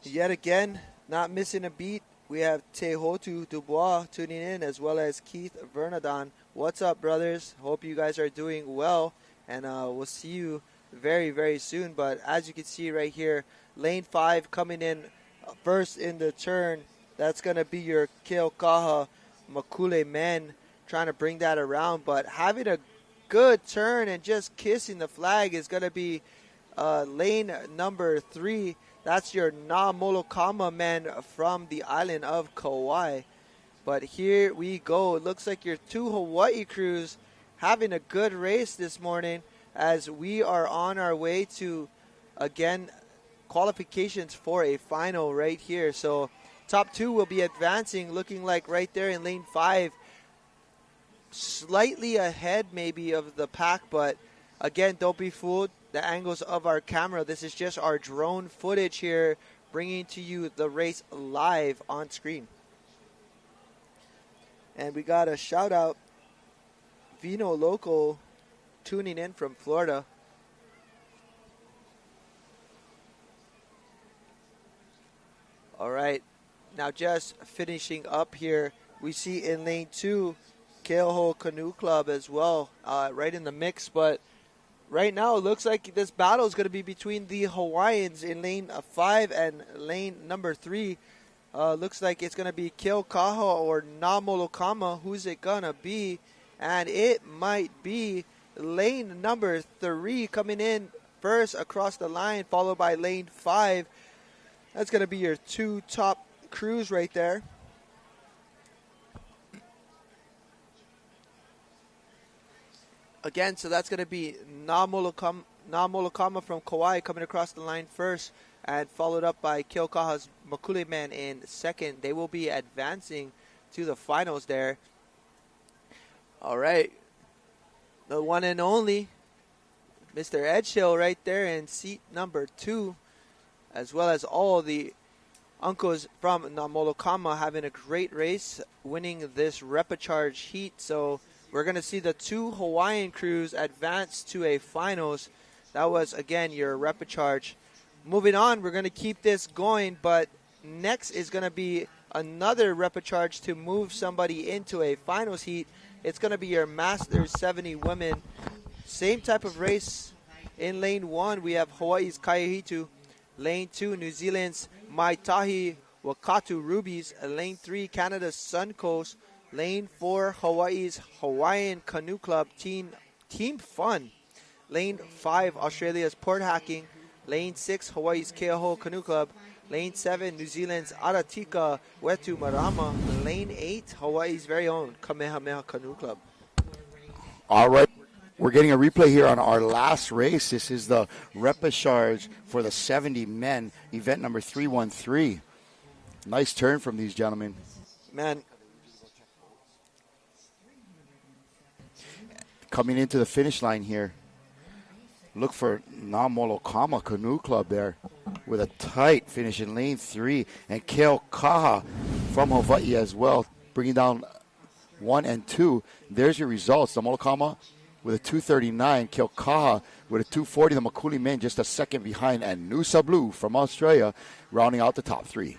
B: yet again, not missing a beat. We have Tehotu Dubois tuning in, as well as Keith Vernadan. What's up, brothers? Hope you guys are doing well, and we'll see you very, very soon. But as you can see right here, lane 5 coming in first in the turn. That's going to be your Keaukaha Makule men, trying to bring that around. But having a good turn and just kissing the flag is going to be lane number 3. That's your Ngā Molokama men from the island of Kauai. But here we go. It looks like your 2 Hawaii crews having a good race this morning, as we are on our way to, again, qualifications for a final right here. So top two will be advancing, looking like right there in lane 5. Slightly ahead maybe of the pack, but again, don't be fooled. The angles of our camera, this is just our drone footage here, bringing to you the race live on screen. And we got a shout out, Vino Local, tuning in from Florida. All right, now just finishing up here, we see in lane 2, Keoho Canoe Club as well, right in the mix. But right now, it looks like this battle is going to be between the Hawaiians in lane 5 and lane number 3. Looks like it's going to be Keokaha or Namolokama. Who's it going to be? And it might be lane number 3 coming in first across the line, followed by lane 5. That's going to be your 2 top crews right there. Again, so that's going to be Namolokama from Kauai coming across the line first, and followed up by Keokaha's Makule Man in second. They will be advancing to the finals there. All right. The one and only Mr. Edgehill right there in seat number 2, as well as all the uncles from Namolokama having a great race, winning this repecharge heat. So we're going to see the 2 Hawaiian crews advance to a finals. That was, again, your repecharge. Moving on, we're going to keep this going, but next is going to be another repecharge to move somebody into a finals heat. It's going to be your Masters 70 women. Same type of race. In lane 1, we have Hawaii's Kaiahitu. Lane 2, New Zealand's Maitahi Wakatu Rubies. Lane 3, Canada's Suncoast. Lane 4, Hawaii's Hawaiian Canoe Club Team Fun. Lane 5, Australia's Port Hacking. Lane 6, Hawaii's Keoho Canoe Club. Lane 7, New Zealand's Aratika Wetu Marama. Lane 8, Hawaii's very own Kamehameha Canoe Club.
A: All right. We're getting a replay here on our last race. This is the repecharge for the 70 men, event number 313. Nice turn from these gentlemen.
B: Man,
A: coming into the finish line here, look for Namolokama Canoe Club there with a tight finish in lane 3. And Keokaha from Hawaii as well, bringing down 1 and 2. There's your results. Namolokama with a 239, Keokaha with a 240. The Makuli men just a second behind, and Nusa Blue from Australia rounding out the top 3.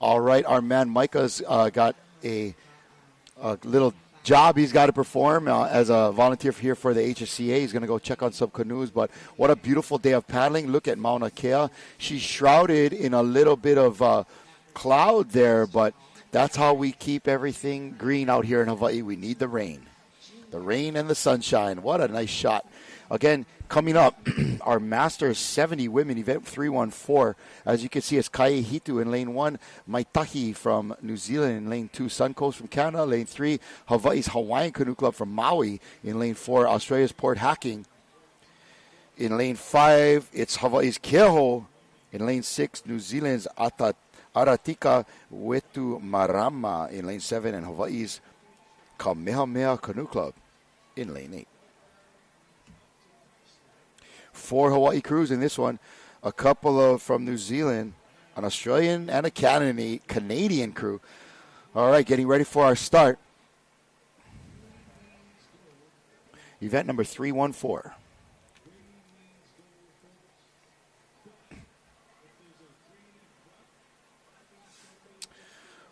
A: All right, our man Micah's got a little job he's got to perform as a volunteer here for the HSCA. He's going to go check on some canoes, but what a beautiful day of paddling. Look at Mauna Kea. She's shrouded in a little bit of cloud there, but that's how we keep everything green out here in Hawaii. We need the rain and the sunshine. What a nice shot. Again, coming up, our Masters 70 women event 314. As you can see, it's Kaiahitu in lane 1, Maitahi from New Zealand in lane 2, Suncoast from Canada, lane 3, Hawaii's Hawaiian Canoe Club from Maui in lane 4, Australia's Port Hacking. In lane 5, it's Hawaii's Keoho. In lane 6, New Zealand's Aratika Wetu Marama in lane 7, and Hawaii's Kamehameha Canoe Club in lane 8. 4 Hawaii crews in this one. A couple of from New Zealand, an Australian and a Canadian crew. All right, getting ready for our start. Event number 314.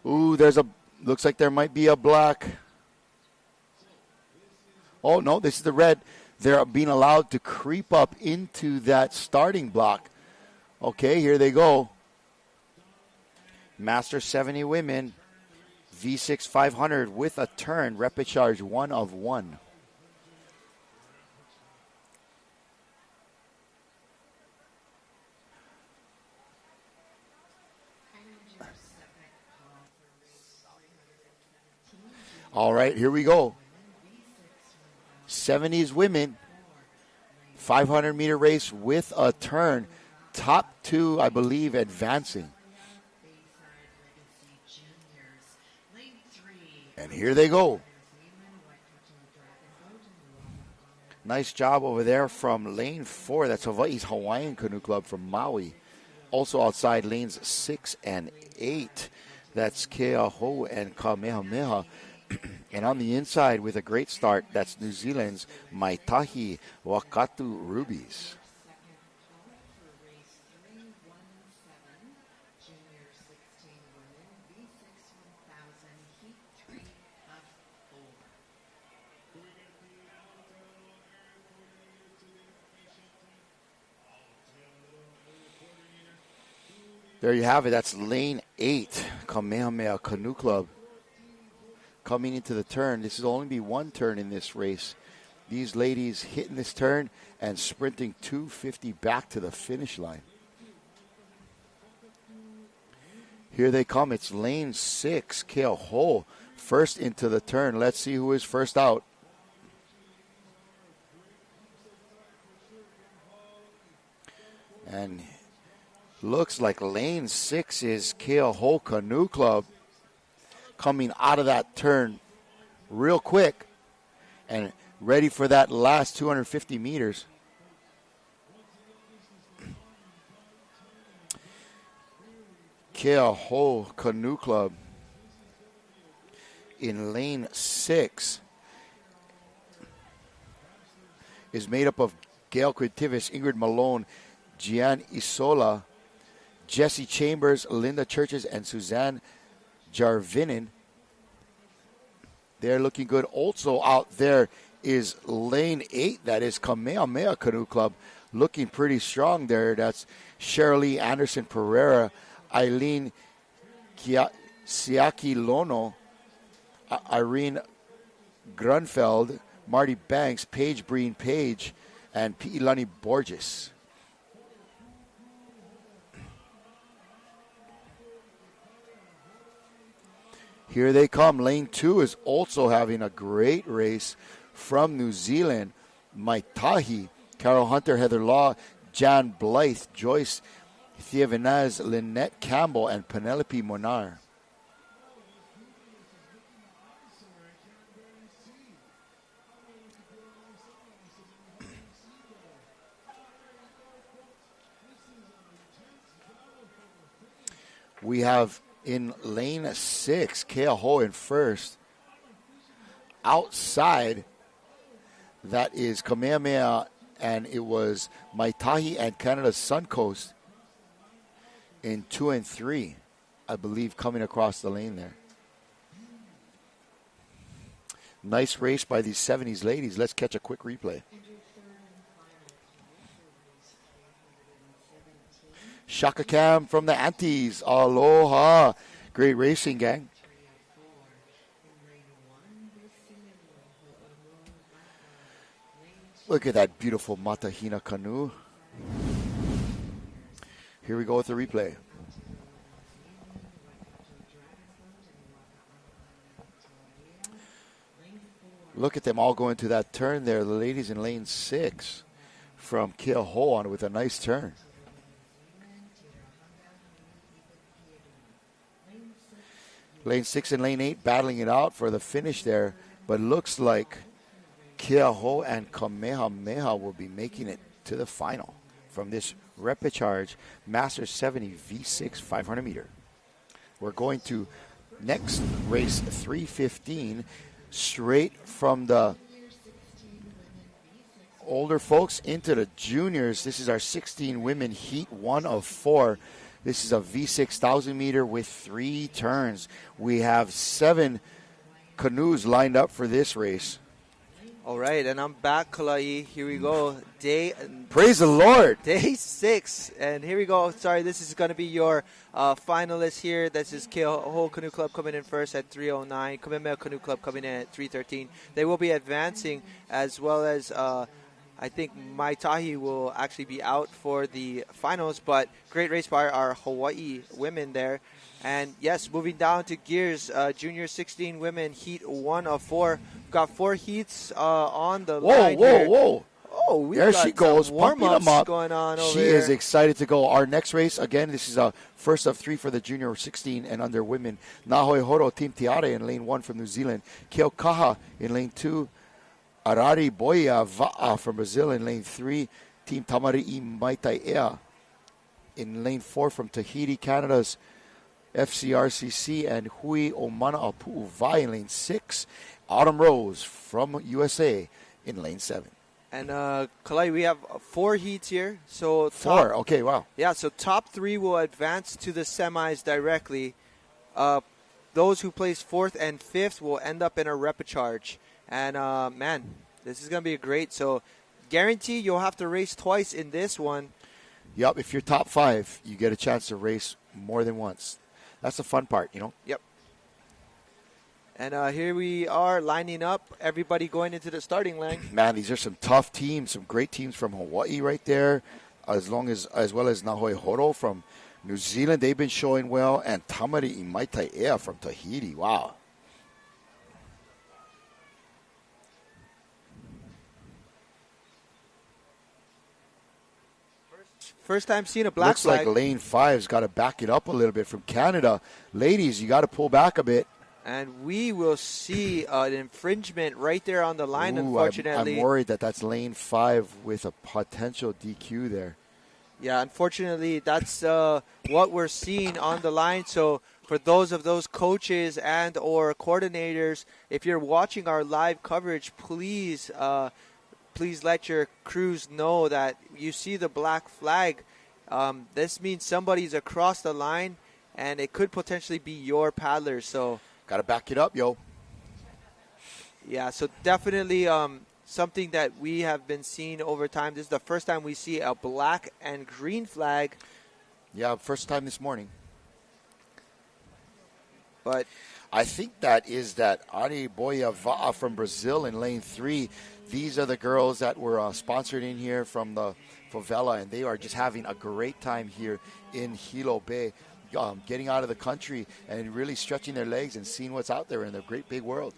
A: Ooh, looks like there might be a black. Oh, no, this is the red. They're being allowed to creep up into that starting block. Okay, here they go. Master 70 women, V6 500 with a turn, repecharge 1 of 1. All right, here we go. 70s women, 500-meter race with a turn. top two, I believe, advancing. And here they go. Nice job over there from lane 4. That's Hawaii's Hawaiian Canoe Club from Maui. Also outside lanes 6 and 8. That's Keaho and Kamehameha. And on the inside with a great start, that's New Zealand's Maitahi Wakatu Rubies. There you have it. That's lane 8, Kamehameha Canoe Club. Coming into the turn. This will only be one turn in this race. These ladies hitting this turn and sprinting 250 back to the finish line. Here they come. It's lane 6, Keaho. First into the turn. Let's see who is first out. And looks like lane 6 is Keaho Canoe Club coming out of that turn real quick and ready for that last 250 meters. Keaho Canoe Club in lane 6 is made up of Gail Quintivis, Ingrid Malone, Gian Isola, Jesse Chambers, Linda Churches, and Suzanne Jarvinin. They're looking good. Also out there is lane 8. That is Kamehameha Canoe Club. Looking pretty strong there. That's Shirley Anderson Pereira, Eileen Siaki Lono, Irene Grunfeld, Marty Banks, Paige Breen Page, and Pi'ilani Borges. Here they come. Lane 2 is also having a great race from New Zealand. Maitahi, Carol Hunter, Heather Law, Jan Blythe, Joyce Thievenaz, Lynette Campbell, and Penelope Monar. We have in lane 6, Keaho in first. Outside, that is Kamehameha, and it was Maitahi and Canada's Suncoast in 2 and 3, I believe, coming across the lane there. Nice race by these 70s ladies. Let's catch a quick replay. Shaka Cam from the Antis. Aloha. Great racing, gang. Look at that beautiful Matahina canoe. Here we go with the replay. Look at them all going to that turn there. The ladies in lane 6 from Keaho on with a nice turn. Lane 6 and lane 8 battling it out for the finish there, but looks like Keaho and Kamehameha will be making it to the final from this Repecharge Masters 70 V6 500 meter. We're going to next race 315 straight from the older folks into the juniors. This is our 16 women heat 1 of 4. This is a V6,000 meter with 3 turns. We have 7 canoes lined up for this race.
B: All right, and I'm back, Kalai. Here we go.
A: Praise the Lord.
B: Day 6. And here we go. Sorry, this is going to be your finalists here. This is Keaho Canoe Club coming in first at 3:09. Kamehameha Canoe Club coming in at 3:13. They will be advancing, as well as I think Maitahi will actually be out for the finals, but great race by our Hawaii women there. And yes, moving down to gears, junior 16 women, heat 1 of 4. We've got 4 heats on the line here.
A: Whoa.
B: Oh, we
A: there
B: got
A: she goes,
B: some
A: pumping
B: warm-ups
A: them up.
B: going on over
A: She
B: here.
A: is excited to go. Our next race, again, this is a first of 3 for the junior 16 and under women. Nahoi Horo, Team Tiare in lane 1 from New Zealand. Keo Kaha in lane 2. Arari Boia Va'a from Brazil in lane 3. Team Tamari'i Maitai'ea in lane 4 from Tahiti, Canada's FCRCC, and Hui Omana Apu'u Vai in lane 6. Autumn Rose from USA in lane 7.
B: And Kalai, we have 4 heats here. So
A: 4, okay, wow.
B: Yeah, so top 3 will advance to the semis directly. Those who place 4th and 5th will end up in a repecharge. And, man, this is going to be great. So, guarantee you'll have to race twice in this one.
A: Yep, if you're top 5, you get a chance to race more than once. That's the fun part, you know?
B: Yep. And here we are lining up, everybody going into the starting line.
A: Man, these are some tough teams, some great teams from Hawaii right there, as well as Nahoi Horo from New Zealand. They've been showing well, and Tamari'i Maitai'ea from Tahiti. Wow.
B: First time seeing a black
A: Looks
B: flag.
A: like lane 5's got to back it up a little bit from Canada. Ladies, you got to pull back a bit.
B: And we will see an infringement right there on the line,
A: Ooh,
B: unfortunately.
A: I'm worried that's lane 5 with a potential DQ there.
B: Yeah, unfortunately, that's what we're seeing on the line. So for those coaches and or coordinators, if you're watching our live coverage, please let your crews know that you see the black flag. This means somebody's across the line, and it could potentially be your paddler. So
A: got to back it up, yo.
B: Yeah, so definitely something that we have been seeing over time. This is the first time we see a black and green flag.
A: Yeah, first time this morning.
B: But
A: I think that Ari Boia Va'a from Brazil in lane 3. These are the girls that were sponsored in here from the favela, and they are just having a great time here in Hilo Bay, getting out of the country and really stretching their legs and seeing what's out there in the great big world.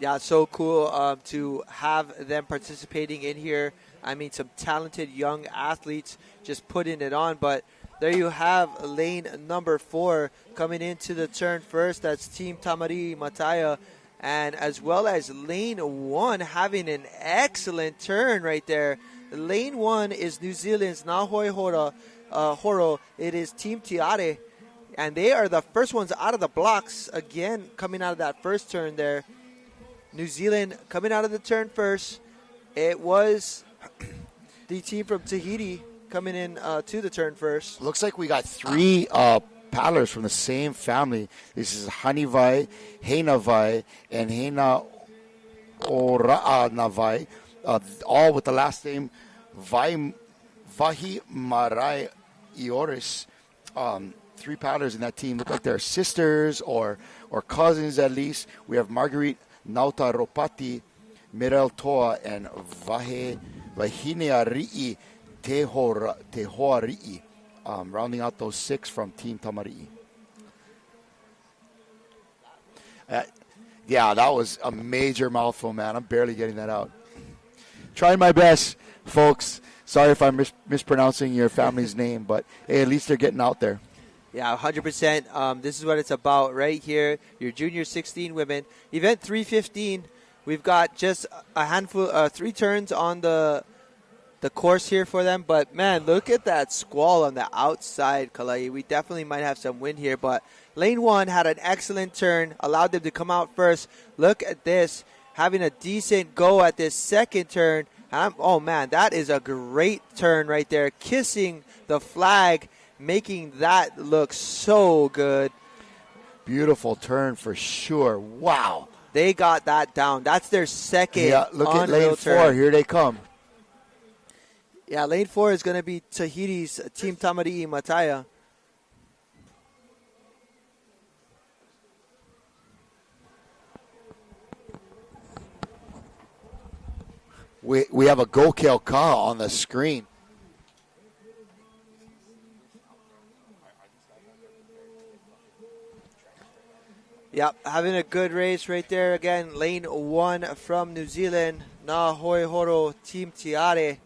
B: yeah, it's so cool to have them participating in here. I mean, some talented young athletes just putting it on. But there you have lane number 4 coming into the turn first. That's Team Tamari'i Mataya. And as well as lane 1 having an excellent turn right there. Lane 1 is New Zealand's Nahoi Horo. It is Team Tiare. And they are the first ones out of the blocks, again, coming out of that first turn there. New Zealand coming out of the turn first. It was the team from Tahiti coming in to the turn first.
A: Looks like we got 3 paddlers from the same family. This is Hanivai, Heinavai, and Heina Ora'anavai, all with the last name Vahi Marai Ioris. 3 paddlers in that team look like they're sisters or cousins at least. We have Marguerite Nauta Ropati, Mirel Toa, and Vahinea Ri'i Tehoa Ri'i, rounding out those 6 from Team Tamari'i. Yeah, that was a major mouthful, man. I'm barely getting that out. Trying my best, folks. Sorry if I'm mispronouncing your family's name, but hey, at least they're getting out there.
B: Yeah, 100%. This is what it's about right here. Your Junior 16 women. Event 315. We've got just a handful, 3 turns on the course here for them. But, man, look at that squall on the outside, Kalai. We definitely might have some wind here. But lane 1 had an excellent turn, allowed them to come out first. Look at this, having a decent go at this second turn. Oh, man, that is a great turn right there. Kissing the flag, making that look so good.
A: Beautiful turn for sure. Wow.
B: They got that down. That's their second.
A: Yeah, look at lane 4.
B: Turn.
A: Here they come.
B: Yeah, lane 4 is going to be Tahiti's Team Tamari'i Mataya.
A: We have a Go Ka on the screen.
B: Yep, having a good race right there. Again, lane 1 from New Zealand. Na Hoi Horo Team Tiare.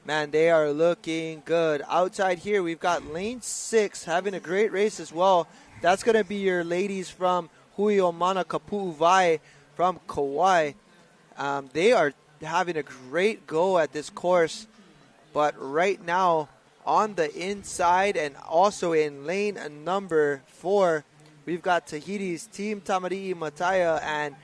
B: Man, they are looking good. Outside here, we've got lane 6 having a great race as well. That's going to be your ladies from Hui o Mana Kapu'uwai from Kauai. They are having a great go at this course. But right now, on the inside and also in lane number 4, we've got Tahiti's Team Tamarii Mataya and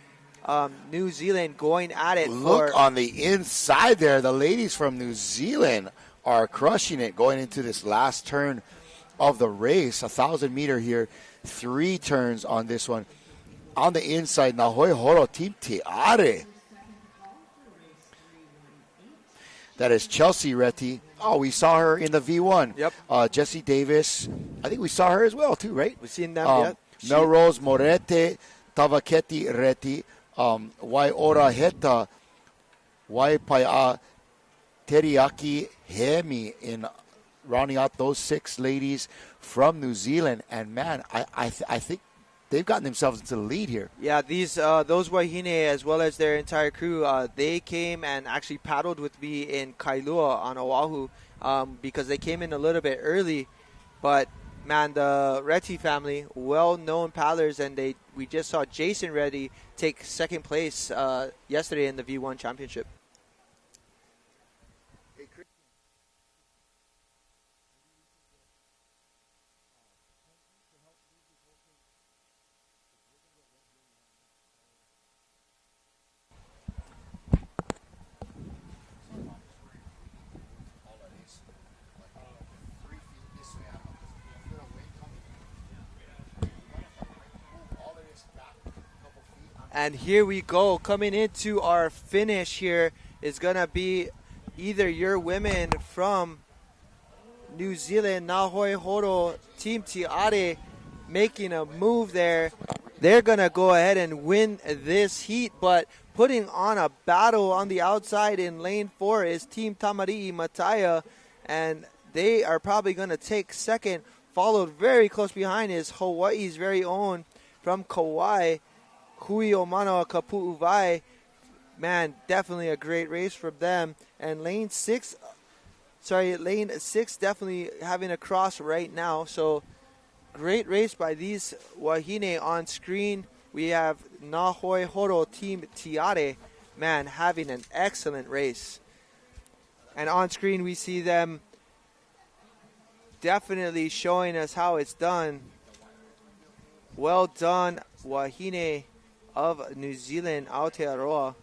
B: New Zealand going at it.
A: Look on the inside there. The ladies from New Zealand are crushing it going into this last turn of the race. 1,000-meter here. 3 turns on this one. On the inside, Nahoi Horo Team Tiare. That is Chelsea Reti. Oh, we saw her in the V1.
B: Yep.
A: Jessie Davis. I think we saw her as well, too, right?
B: We've seen them, yet.
A: Melrose Morete, Tavaketi Reti, Waiora Heta, Waipaia Teriyaki Hemi in rounding out those 6 ladies from New Zealand. And, man, I think they've gotten themselves into the lead here.
B: Yeah, those Wahine, as well as their entire crew, they came and actually paddled with me in Kailua on Oahu because they came in a little bit early. But, man, the Reti family, well-known paddlers, and we just saw Jason Reddy take second place yesterday in the V1 championship. And here we go. Coming into our finish here is going to be either your women from New Zealand, Nahoi Horo Team Tiare, making a move there. They're going to go ahead and win this heat, but putting on a battle on the outside in lane 4 is Team Tamarii Mataya, and they are probably going to take second. Followed very close behind is Hawaii's very own from Kauai, Hui o Mana Kapu'uwai. Man, definitely a great race from them. And lane 6 definitely having a cross right now. So great race by these Wahine. On screen, we have Nahoi Horo Team Tiare. Man, having an excellent race. And on screen, we see them definitely showing us how it's done. Well done, Wahine of New Zealand, Aotearoa.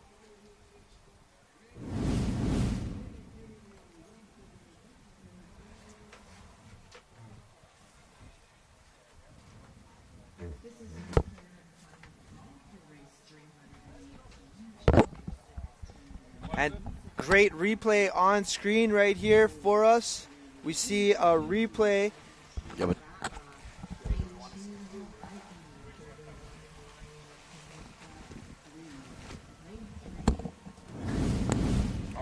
B: And great replay on screen right here for us. We see a replay.
A: Yeah, but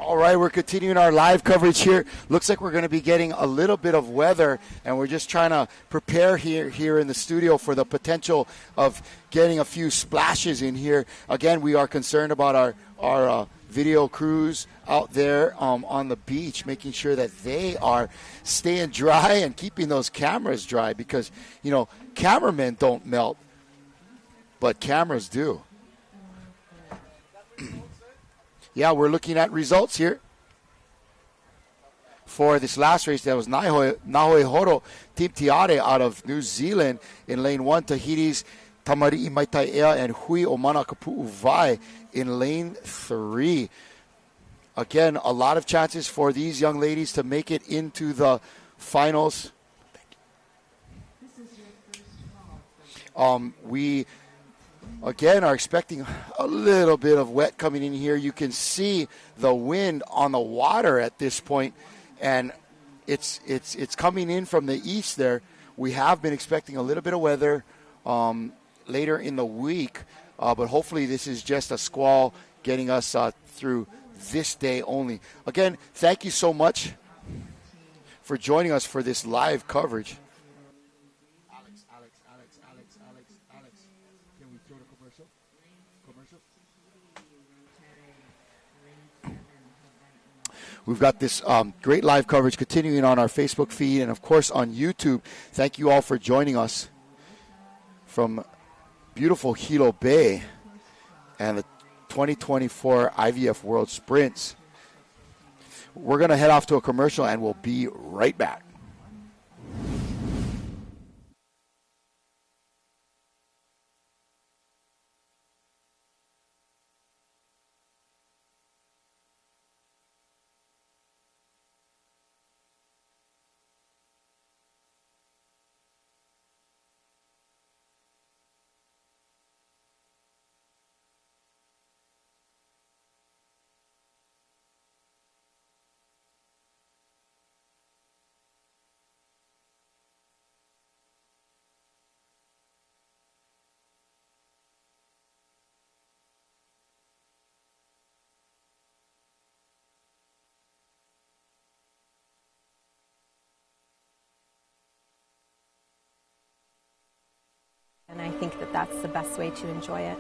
A: all right, we're continuing our live coverage here. Looks like we're going to be getting a little bit of weather, and we're just trying to prepare here in the studio for the potential of getting a few splashes in here. Again, we are concerned about our video crews out there on the beach, making sure that they are staying dry and keeping those cameras dry because, you know, cameramen don't melt, but cameras do. Yeah, we're looking at results here for this last race. That was Nahoi Horo Team Tiare out of New Zealand in lane 1. Tahiti's Tamarii Maitaea and Hui o Mana Kapu'uwai in lane 3. Again, a lot of chances for these young ladies to make it into the finals. We again are expecting a little bit of wet coming in here. You can see the wind on the water at this point, and it's coming in from the east there. We have been expecting a little bit of weather later in the week, but hopefully this is just a squall getting us through this day only. Again, thank you so much for joining us for this live coverage. Alex, can we throw the commercial? We've got this great live coverage continuing on our Facebook feed and, of course, on YouTube. Thank you all for joining us from beautiful Hilo Bay and the 2024 IVF World Sprints. We're going to head off to a commercial, and we'll be right back.
H: And I think that that's the best way to enjoy it.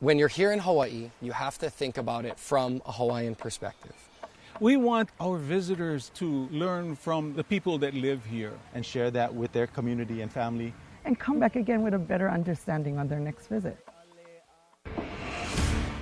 I: When you're here in Hawaii, you have to think about it from a Hawaiian perspective.
J: We want our visitors to learn from the people that live here
K: and share that with their community and family.
L: And come back again with a better understanding on their next visit.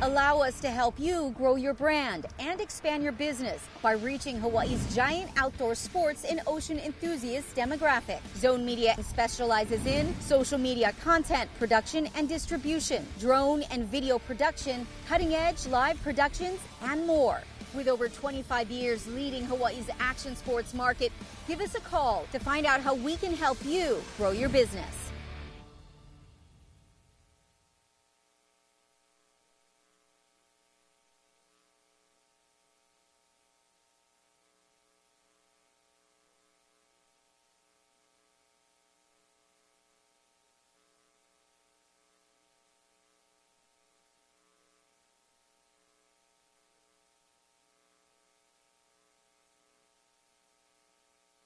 M: Allow us to help you grow your brand and expand your business by reaching Hawaii's giant outdoor sports and ocean enthusiast demographic. Zone Media specializes in social media content production and distribution, drone and video production, cutting-edge live productions, and more. With over 25 years leading Hawaii's action sports market, give us a call to find out how we can help you grow your business.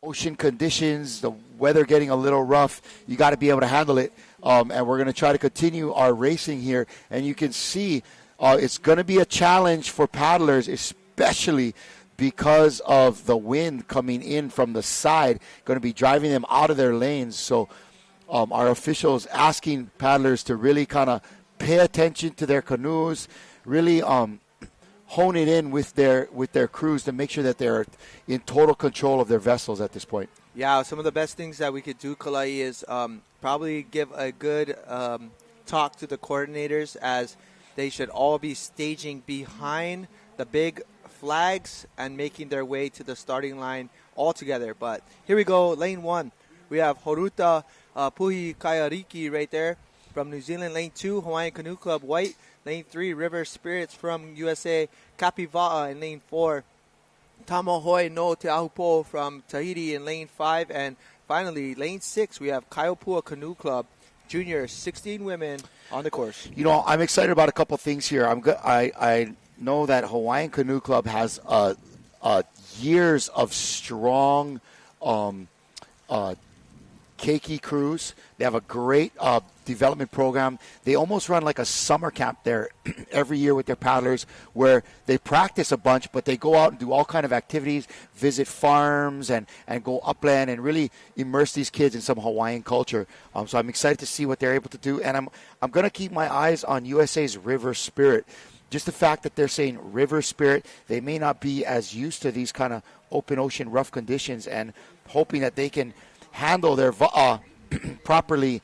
A: Ocean conditions, the weather getting a little rough, you got to be able to handle it. And we're going to try to continue our racing here. And you can see it's going to be a challenge for paddlers, especially because of the wind coming in from the side, going to be driving them out of their lanes. So our officials asking paddlers to really kind of pay attention to their canoes, really hone it in with their crews to make sure that they're in total control of their vessels at this point.
B: Yeah, some of the best things that we could do, Kalai, is probably give a good talk to the coordinators, as they should all be staging behind the big flags and making their way to the starting line all together. But here we go, lane 1. We have Horuta Puhi Kaiariki right there from New Zealand. Lane 2, Hawaiian Canoe Club White. Lane 3, River Spirits from USA, Kapiva'a in lane 4. Tamahoe no Te Ahupo from Tahiti in lane 5. And finally, lane 6, we have Kaiopua Canoe Club Junior, 16 women on the course.
A: You know, I'm excited about a couple things here. I know that Hawaiian Canoe Club has years of strong keiki crews. They have a great development program. They almost run like a summer camp there every year with their paddlers, where they practice a bunch, but they go out and do all kind of activities, visit farms and go upland and really immerse these kids in some Hawaiian culture. So I'm excited to see what they're able to do. And I'm going to keep my eyes on USA's River Spirit. Just the fact that they're saying River Spirit, they may not be as used to these kind of open ocean rough conditions, and hoping that they can handle their properly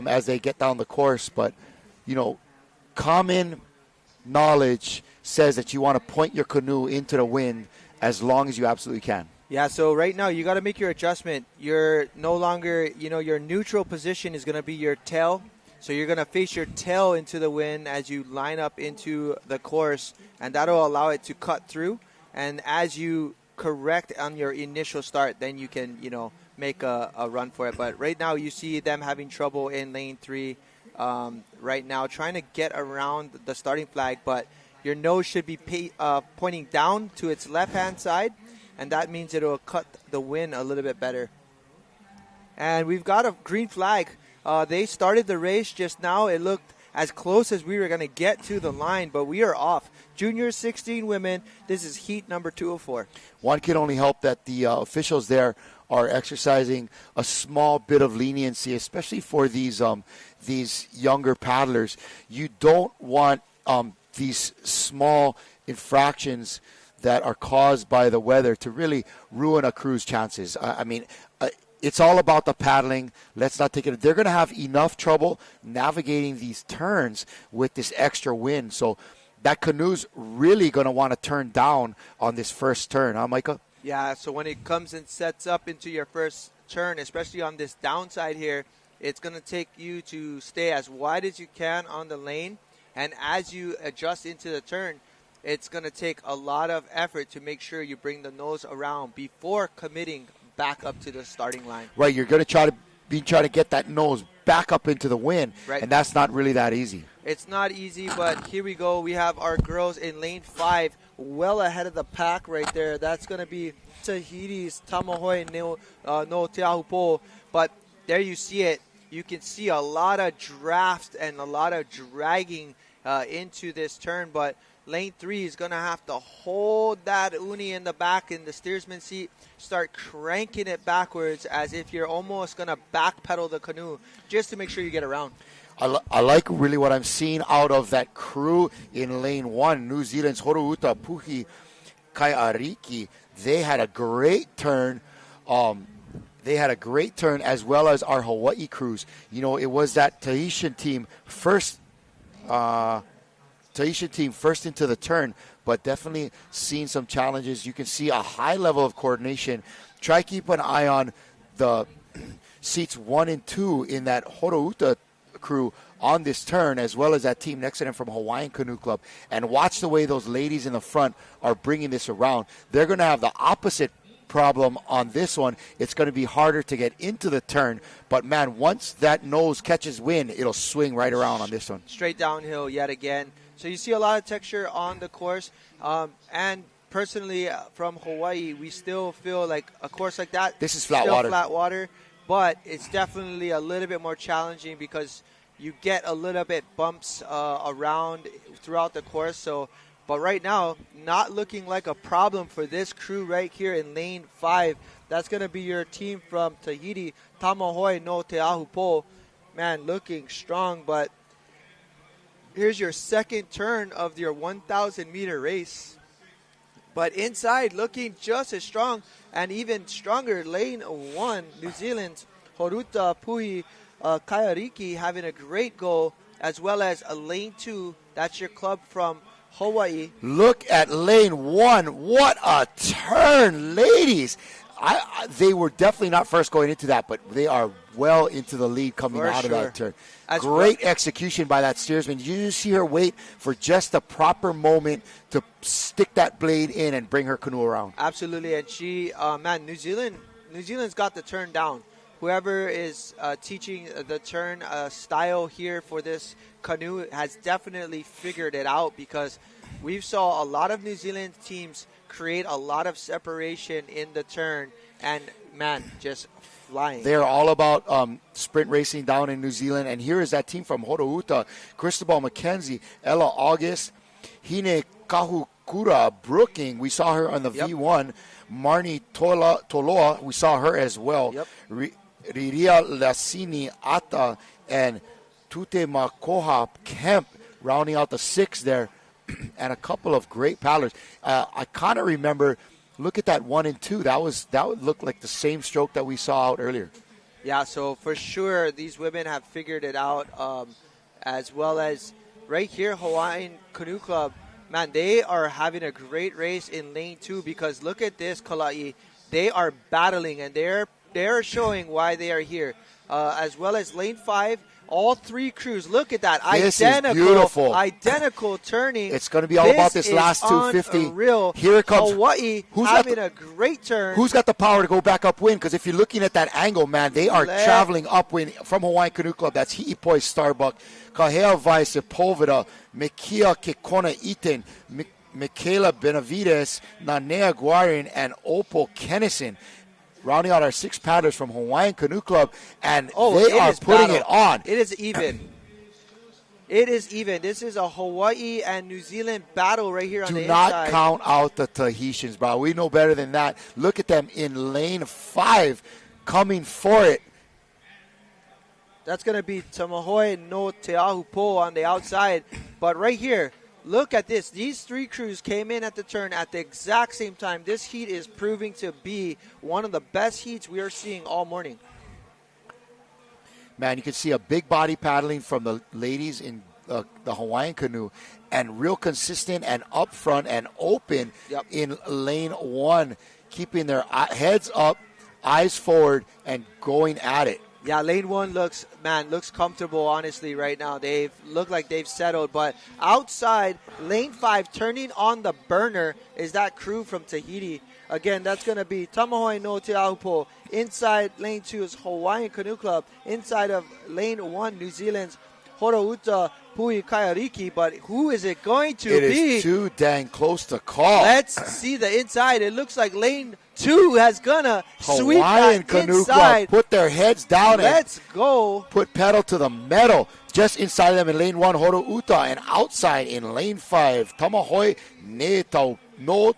A: as they get down the course. But, you know, common knowledge says that you want to point your canoe into the wind as long as you absolutely can.
B: Yeah, so right now you got to make your adjustment. You're no longer, your neutral position is going to be your tail. So you're going to face your tail into the wind as you line up into the course, and that'll allow it to cut through. And as you correct on your initial start, then you can, make a run for it. But right now you see them having trouble in lane 3 right now, trying to get around the starting flag, but your nose should be pointing down to its left-hand side, and that means it'll cut the wind a little bit better. And we've got a green flag. They started the race just now. It looked as close as we were going to get to the line, but we are off. Junior 16 women, this is heat number 204.
A: One can only hope that the officials there are exercising a small bit of leniency, especially for these younger paddlers. You don't want these small infractions that are caused by the weather to really ruin a crew's chances. It's all about the paddling. Let's not take it. They're going to have enough trouble navigating these turns with this extra wind. So that canoe's really going to want to turn down on this first turn, huh, Micah?
B: Yeah, so when it comes and sets up into your first turn, especially on this downside here, it's going to take you to stay as wide as you can on the lane. And as you adjust into the turn, it's going to take a lot of effort to make sure you bring the nose around before committing back up to the starting line.
A: Right, you're going to try to get that nose back up into the wind, right, and that's not really that easy.
B: It's not easy, but here we go. We have our girls in lane 5 well ahead of the pack right there. That's going to be Tahiti's Tamahoe no Teahupo. But there you see it. You can see a lot of draft and a lot of dragging into this turn, but lane 3 is going to have to hold that uni in the back in the steersman seat, start cranking it backwards as if you're almost going to backpedal the canoe just to make sure you get around.
A: I like really what I'm seeing out of that crew in lane 1. New Zealand's Horouta Puhi Kaiariki. They had a great turn. As well as our Hawaii crews. It was that Tahitian team first into the turn, but definitely seeing some challenges. You can see a high level of coordination. Try keep an eye on the seats 1 and 2 in that Horouta crew on this turn, as well as that team next to them from Hawaiian Canoe Club, and watch the way those ladies in the front are bringing this around. They're going to have the opposite problem on this one. It's going to be harder to get into the turn, but man, once that nose catches wind, it'll swing right around on this one.
B: Straight downhill yet again. So you see a lot of texture on the course, and personally from Hawaii, we still feel like a course like that,
A: this is flat water,
B: but it's definitely a little bit more challenging because you get a little bit bumps around throughout the course. But right now, not looking like a problem for this crew right here in lane 5. That's going to be your team from Tahiti, Tamahoe no Teahupo. Man, looking strong, but here's your second turn of your 1,000-meter race. But inside, looking just as strong and even stronger, lane 1, New Zealand's Horouta Puhi Kaiariki having a great goal, as well as a lane 2. That's your club from Hawaii.
A: Look at lane 1. What a turn, ladies. They were definitely not first going into that, but they are well into the lead coming out of that turn. Great execution by that steersman. Did you just see her wait for just the proper moment to stick that blade in and bring her canoe around?
B: Absolutely, and she, New Zealand's got the turn down. Whoever is teaching the turn style here for this canoe has definitely figured it out, because we saw a lot of New Zealand teams create a lot of separation in the turn, and man, just flying.
A: They're all about sprint racing down in New Zealand, and here is that team from Horouta: Cristobal McKenzie, Ella August, Hine Kahukura Brooking. We saw her on the V1. Marnie Toloa, we saw her as well. Riria Lasini Ata and Tute Makoha Kemp rounding out the 6 there, and a couple of great paddlers. I kind of remember, look at that 1 and 2. That would look like the same stroke that we saw out earlier.
B: Yeah, so for sure these women have figured it out, as well as right here, Hawaiian Canoe Club. Man, they are having a great race in lane 2 because look at this, Kalai. They are battling and they're showing why they are here. As well as lane 5, all 3 crews. Look at that.
A: This is beautiful.
B: Identical turning.
A: It's going to be all about this last 250.
B: Unreal.
A: Here it comes.
B: Hawaii having a great turn.
A: Who's got the power to go back upwind? Because if you're looking at that angle, man, they are traveling upwind from Hawaiian Canoe Club. That's Hi'ipoi Starbuck, Kahea Vice, Poveda, Mekia Kekona Iten, Michaela Benavides, Nanea Guarin, and Opal Kennison. Rounding out our 6 paddlers from Hawaiian Canoe Club, and they are putting it on.
B: It is even. It is even. This is a Hawaii and New Zealand battle right here on the inside.
A: Do not count out the Tahitians, bro. We know better than that. Look at them in lane 5 coming for it.
B: That's going to be Tamahoe no Te Ahupo on the outside. But right here, look at this. These 3 crews came in at the turn at the exact same time. This heat is proving to be one of the best heats we are seeing all morning.
A: Man, you can see a big body paddling from the ladies in the Hawaiian Canoe, and real consistent and up front and open in lane 1, keeping their heads up, eyes forward, and going at it.
B: Yeah, lane 1 looks comfortable, honestly, right now. They look like they've settled. But outside, lane 5, turning on the burner, is that crew from Tahiti. Again, that's going to be Tamahoe no Te Ahupo. Inside lane 2 is Hawaiian Canoe Club. Inside of lane 1, New Zealand's Horouta Pui Kaiariki. But who is it going to be?
A: It is too dang close to call.
B: Let's see the inside. It looks like lane 2 has gonna sweep
A: Hawaiian
B: that
A: Canoe
B: inside.
A: Club put their heads down.
B: Let's go.
A: Put pedal to the metal. Just inside them in lane 1, Horouta, and outside in lane 5, Tamahoe no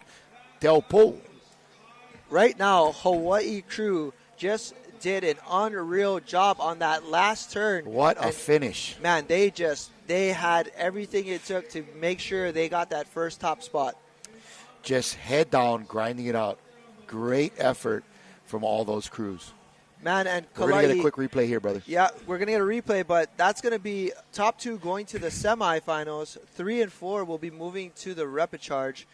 A: Te Ahupo.
B: Right now, Hawaii crew just did an unreal job on that last turn.
A: What a finish.
B: Man, they had everything it took to make sure they got that first top spot.
A: Just head down, grinding it out. Great effort from all those crews.
B: Man, and
A: we're going to get a quick replay here, brother.
B: Yeah, we're going to get a replay, but that's going to be top 2 going to the semifinals. 3 and 4 will be moving to the repechage.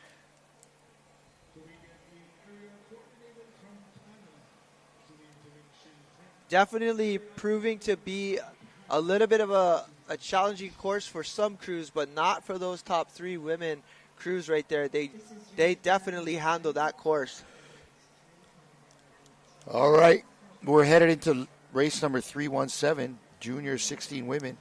B: Definitely proving to be a little bit of a challenging course for some crews, but not for those top 3 women crews right there. They definitely handle that course.
A: All right. We're headed into race number 317, junior 16 women.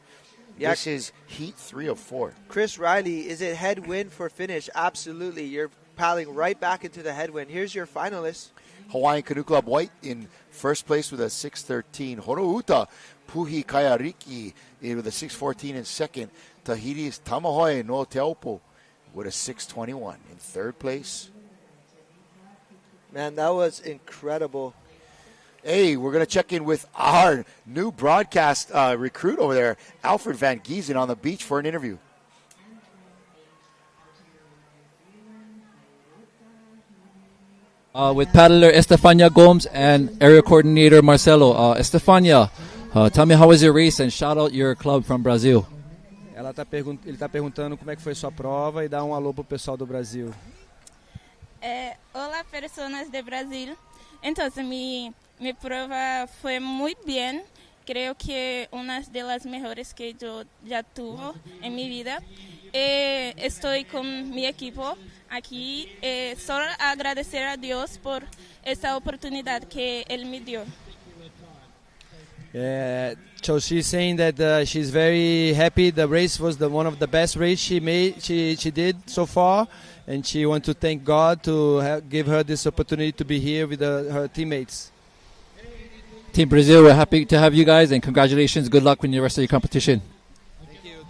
B: Yeah.
A: This is heat 3 of 4.
B: Chris Riley, is it headwind for finish? Absolutely. You're paddling right back into the headwind. Here's your finalists.
A: Hawaiian Canoe Club White in first place with a 6:13. Horouta Puhi Kaiariki with a 6:14 in second. Tahiti's Tamahoe no Te Ahupo with a 6:21 in third place.
B: Man, that was incredible.
A: Hey, we're going to check in with our new broadcast recruit over there, Alfred Van Giesen, on the beach for an interview.
C: With paddler Estefania Gomes and area coordinator Marcelo. Estefania, tell me how was your race and shout out your club from Brazil.
N: Ele está perguntando como é que foi sua prova e dá alô pro pessoal do Brasil.
O: Hola, personas de Brasil. Entonces, mi prueba fue muy bien. Creo que una de las mejores que yo ya tuve en mi vida. Estoy con mi equipo aquí. Solo agradecer a Dios por esta oportunidad que Él me dio.
N: So she's saying that she's very happy. The race was one of the best races she did so far, and she wants to thank God to give her this opportunity to be here with her teammates.
C: Team Brazil, we're happy to have you guys, and congratulations. Good luck with the rest of your competition.
N: Thank you.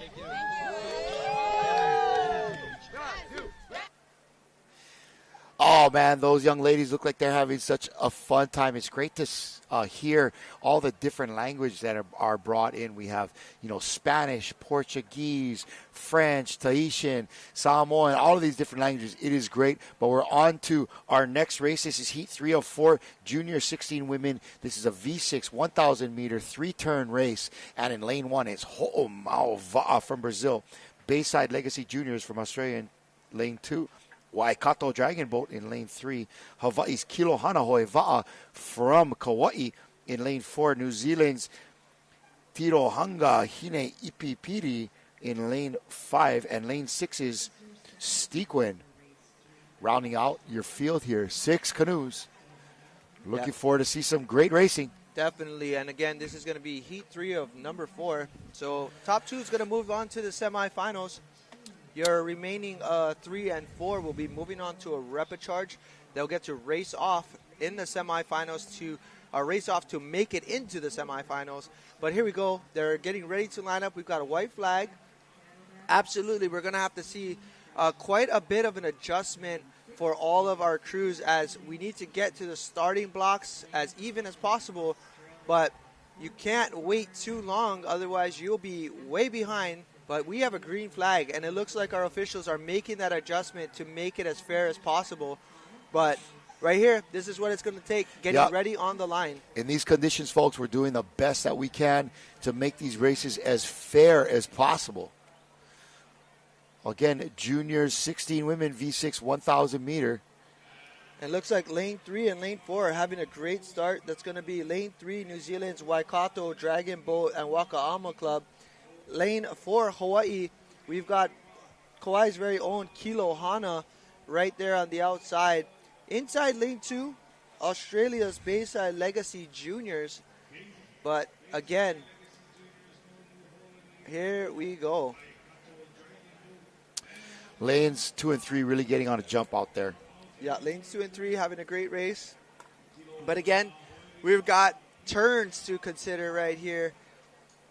A: Oh, man, those young ladies look like they're having such a fun time. It's great to hear all the different languages that are brought in. We have, Spanish, Portuguese, French, Tahitian, Samoan, all of these different languages. It is great. But we're on to our next race. This is Heat 3 of 4, Junior 16 women. This is a V6 1,000-meter, 3-turn race. And in lane 1, it's Ho'omau Va'a from Brazil. Bayside Legacy Juniors from Australia. And lane 2. Waikato Dragon Boat in lane 3. Hawaii's Kilohana Hoeva'a from Kauai in lane 4. New Zealand's Tirohanga Hine Ipipiri in lane 5. And lane 6 is Stequin. Rounding out your field here. 6 canoes. Looking forward to see some great racing.
B: Definitely. And again, this is going to be heat 3 of number 4. So top 2 is going to move on to the semifinals. Your remaining 3 and 4 will be moving on to a repechage. They'll get to race off in the semifinals to race off to make it into the semifinals. But here we go. They're getting ready to line up. We've got a white flag. Absolutely, we're going to have to see quite a bit of an adjustment for all of our crews as we need to get to the starting blocks as even as possible. But you can't wait too long, otherwise you'll be way behind. But we have a green flag, and it looks like our officials are making that adjustment to make it as fair as possible. But right here, this is what it's going to take, getting ready on the line.
A: In these conditions, folks, we're doing the best that we can to make these races as fair as possible. Again, juniors, 16 women, V6, 1,000 meter.
B: It looks like lane 3 and lane 4 are having a great start. That's going to be lane 3, New Zealand's Waikato Dragon Boat and Wakaama Club. Lane 4, Hawaii, we've got Kauai's very own Kilohana right there on the outside. Inside lane 2, Australia's Bayside Legacy Juniors. But again, here we go.
A: Lanes 2 and 3 really getting on a jump out there.
B: Yeah, lanes 2 and 3 having a great race. But again, we've got turns to consider right here.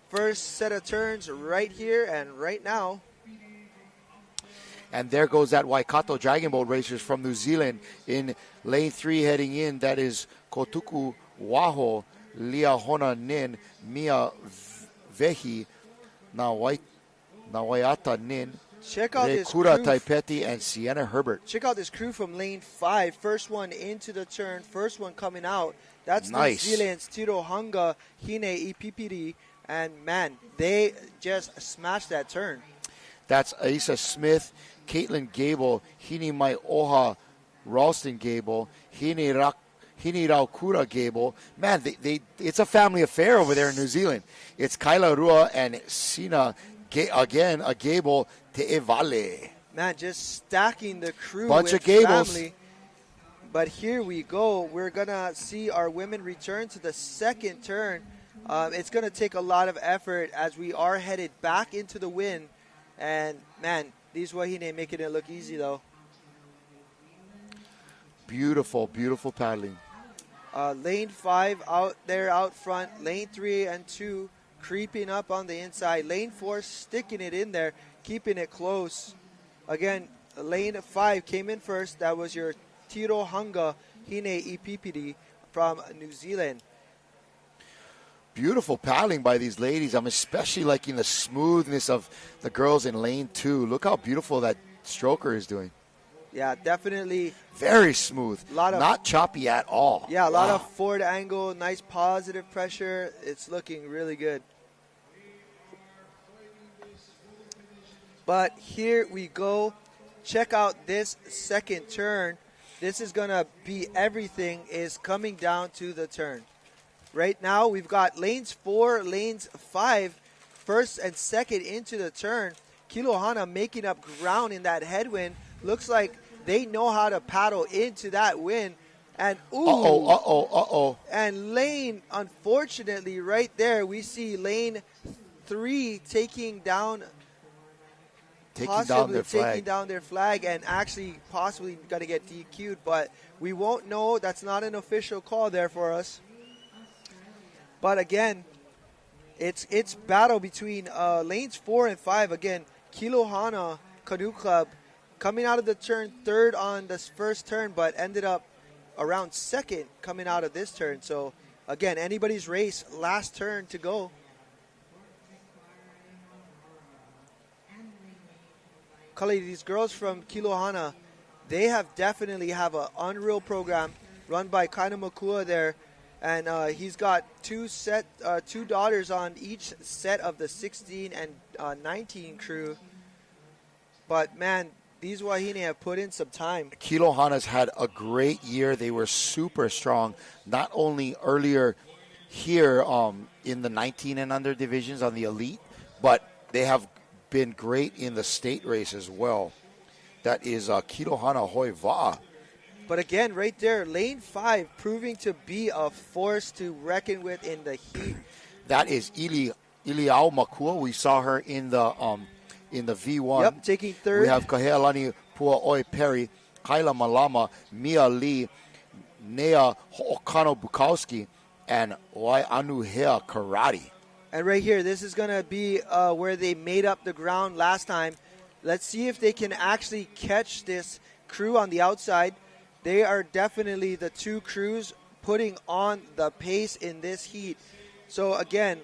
B: First set of turns right here and right now.
A: And there goes that Waikato Dragon Boat racers from New Zealand in lane 3 heading in. That is Kotuku Waho, Liahona Nin, Mia Vehi, Nawaiata Nin,
B: Check out this crew.
A: Rekura Taipeti, and Sienna Herbert.
B: Check out this crew from lane 5. First one into the turn, first one coming out. That's
A: nice.
B: New Zealand's Tirohanga Hine Ipipiri. And, man, they just smashed that turn.
A: That's Aisa Smith, Caitlin Gable, Hini Mai Oha, Ralston Gable, Hini Raukura Gable. Man, it's a family affair over there in New Zealand. It's Kaila Rua and Sina, again, a Gable Te'evale.
B: Man, just stacking the crew
A: Bunch
B: with
A: of Gables.
B: family. But here we go. We're going to see our women return to the second turn. It's going to take a lot of effort as we are headed back into the wind. And, man, these Wahine making it look easy, though.
A: Beautiful, beautiful paddling.
B: Lane 5 out there out front. Lane 3 and 2 creeping up on the inside. Lane 4 sticking it in there, keeping it close. Again, lane 5 came in first. That was your Tirohanga Hine Ipipiri from New Zealand.
A: Beautiful paddling by these ladies. I'm especially liking the smoothness of the girls in lane 2. Look how beautiful that stroker is doing.
B: Yeah, definitely.
A: Very smooth. Not choppy at all.
B: Yeah, a lot of forward angle, nice positive pressure. It's looking really good. But here we go. Check out this second turn. This is going to be everything is coming down to the turn. Right now, we've got lanes 4, lanes 5, first and second into the turn. Kilohana making up ground in that headwind. Looks like they know how to paddle into that wind. And ooh. And lane, unfortunately, right there, we see lane 3 taking down their flag and actually possibly going to get DQ'd. But we won't know. That's not an official call there for us. But again, it's battle between lanes 4 and 5. Again, Kilohana Canoe Club coming out of the turn third on this first turn, but ended up around second coming out of this turn. So again, anybody's race, last turn to go. Kali, these girls from Kilohana, they definitely have an unreal program run by Kaina Makua there. And he's got two daughters on each set of the 16 and 19 crew. But, man, these Wahine have put in some time.
A: Kilo Hana's had a great year. They were super strong, not only earlier here in the 19 and under divisions on the elite, but they have been great in the state race as well. That is Kilo Hana Hoiva.
B: But again, right there, lane 5 proving to be a force to reckon with in the heat.
A: That is Iliao Makua. We saw her in the V1.
B: Yep, taking third.
A: We have Kahealani Pua Oi Perry, Kaila Malama, Mia Lee, Nea Ho'okano Bukowski, and Wai Anu Hea Karate.
B: And right here, this is going to be where they made up the ground last time. Let's see if they can actually catch this crew on the outside. They are definitely the two crews putting on the pace in this heat. So again,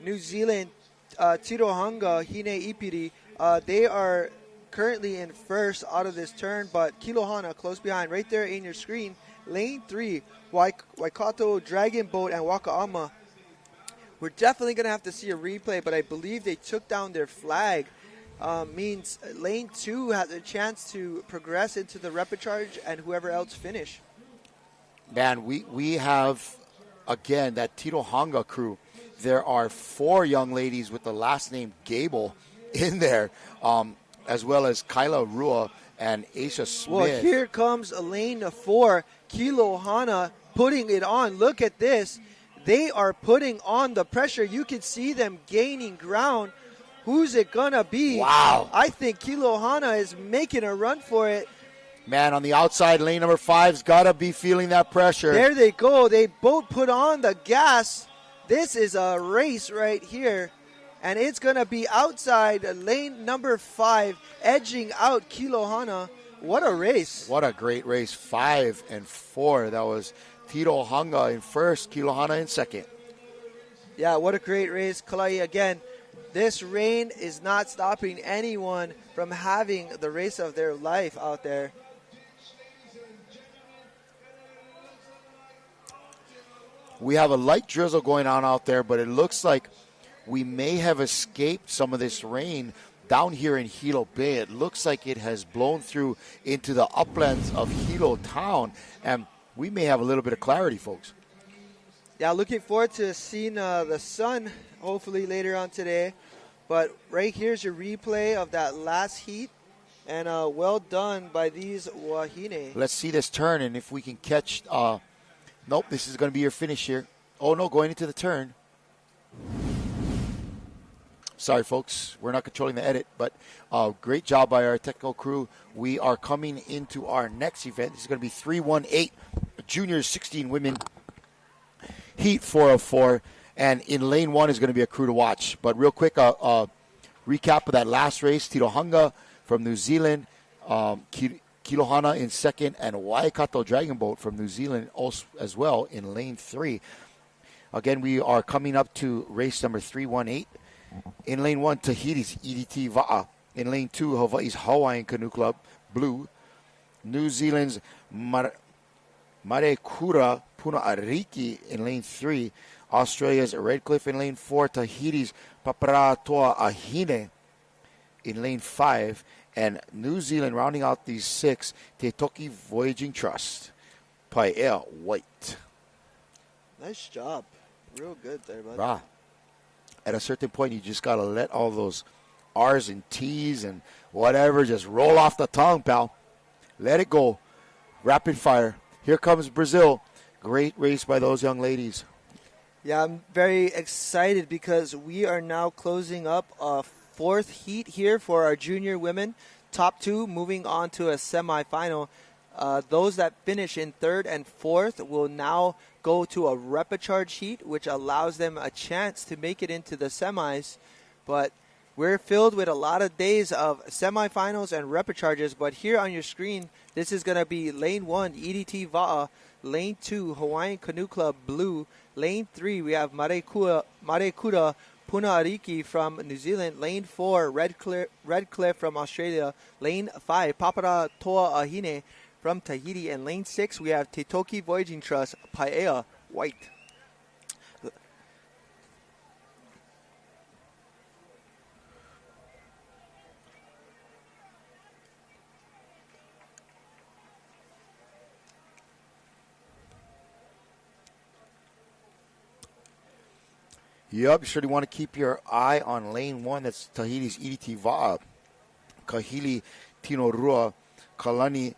B: New Zealand, Tirohanga, Hine Ipiri, they are currently in first out of this turn, but Kilohana close behind. Right there in your screen, lane 3, Waikato, Dragon Boat, and Wakaama. We're definitely going to have to see a replay, but I believe they took down their flag. Means lane 2 has a chance to progress into the repechage and whoever else finish.
A: Man, we have, again, that Tirohanga crew. There are 4 young ladies with the last name Gable in there, as well as Kyla Rua and Aisha Smith.
B: Well, here comes lane 4, Kilohana putting it on. Look at this. They are putting on the pressure. You can see them gaining ground. Who's it going to be?
A: Wow.
B: I think Kilohana is making a run for it.
A: Man, on the outside, lane number 5's got to be feeling that pressure.
B: There they go. They both put on the gas. This is a race right here. And it's going to be outside lane number 5, edging out Kilohana. What a race.
A: What a great race. 5 and 4. That was Tirohanga in first, Kilohana in second.
B: Yeah, what a great race. Kalai, again, this rain is not stopping anyone from having the race of their life out there.
A: We have a light drizzle going on out there, but it looks like we may have escaped some of this rain down here in Hilo Bay. It looks like it has blown through into the uplands of Hilo town, and we may have a little bit of clarity, folks.
B: Yeah, looking forward to seeing the sun hopefully later on today. But right here's your replay of that last heat, and well done by these Wahine.
A: Let's see this turn, and if we can catch... nope, this is going to be your finish here. Oh, no, going into the turn. Sorry, folks. We're not controlling the edit, but great job by our technical crew. We are coming into our next event. This is going to be 318 Juniors 16 Women Heat 404. And in lane 1 is going to be a crew to watch. But real quick, recap of that last race. Tirohanga from New Zealand, Kilohana in second, and Waikato Dragon Boat from New Zealand also as well in lane 3. Again, we are coming up to race number 318. In lane 1, Tahiti's EDT Va'a. In lane 2, Hawaii's Hawaiian Canoe Club, Blue. New Zealand's Marekura Puna Ariki in lane 3. Australia's Redcliffe in lane 4. Tahiti's Paparatoa Ahine in lane 5. And New Zealand rounding out these 6, Te Toki Voyaging Trust, Paea White.
B: Nice job. Real good there, bud.
A: Rah. At a certain point, you just got to let all those R's and T's and whatever just roll off the tongue, pal. Let it go. Rapid fire. Here comes Brazil. Great race by those young ladies.
B: Yeah, I'm very excited because we are now closing up a 4th heat here for our junior women. Top 2 moving on to a semifinal. Those that finish in 3rd and 4th will now go to a repechage heat, which allows them a chance to make it into the semis. But we're filled with a lot of days of semifinals and repechages. But here on your screen, this is going to be lane 1, EDT Va'a. Lane 2, Hawaiian Canoe Club, Blue. Lane 3, we have Marekura Puna Ariki from New Zealand. Lane 4, Redcliffe from Australia. Lane 5, Papara Toa Ahine from Tahiti. And lane 6, we have Te Toki Voyaging Trust, Paea White.
A: Yep, you surely want to keep your eye on lane 1. That's Tahiti's EDT Va'a. Kahili Tino Rua, Kalani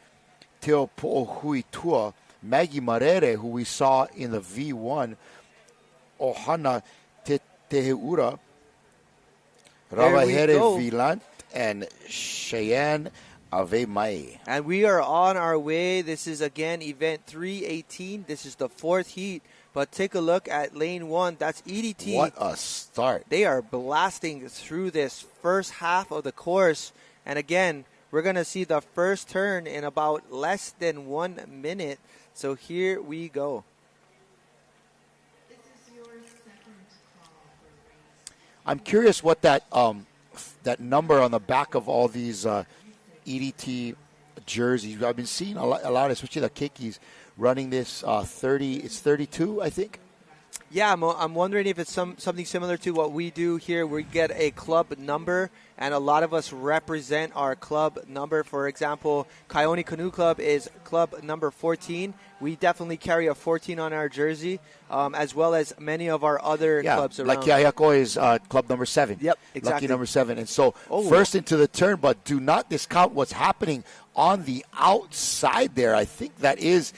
A: Teo Po'ohui Tua, Maggie Marere, who we saw in the V1, Ohana Teheura, Ravahere Vilant, and Cheyenne Ave Mai.
B: And we are on our way. This is, again, event 318. This is the 4th heat. But take a look at lane 1. That's EDT.
A: What a start.
B: They are blasting through this first half of the course. And again, we're going to see the first turn in about less than 1 minute. So here we go.
A: I'm curious what that that number on the back of all these EDT jerseys. I've been seeing a lot, especially the Keikis, running this 30. It's 32, I think.
B: Yeah, I'm wondering if it's something similar to what we do here. We get a club number, and a lot of us represent our club number. For example, Kione Canoe Club is club number 14. We definitely carry a 14 on our jersey, as well as many of our other clubs around.
A: Like Kiayako is club number 7.
B: Yep, exactly.
A: Lucky number 7. And so first into the turn, but do not discount what's happening on the outside there. I think that is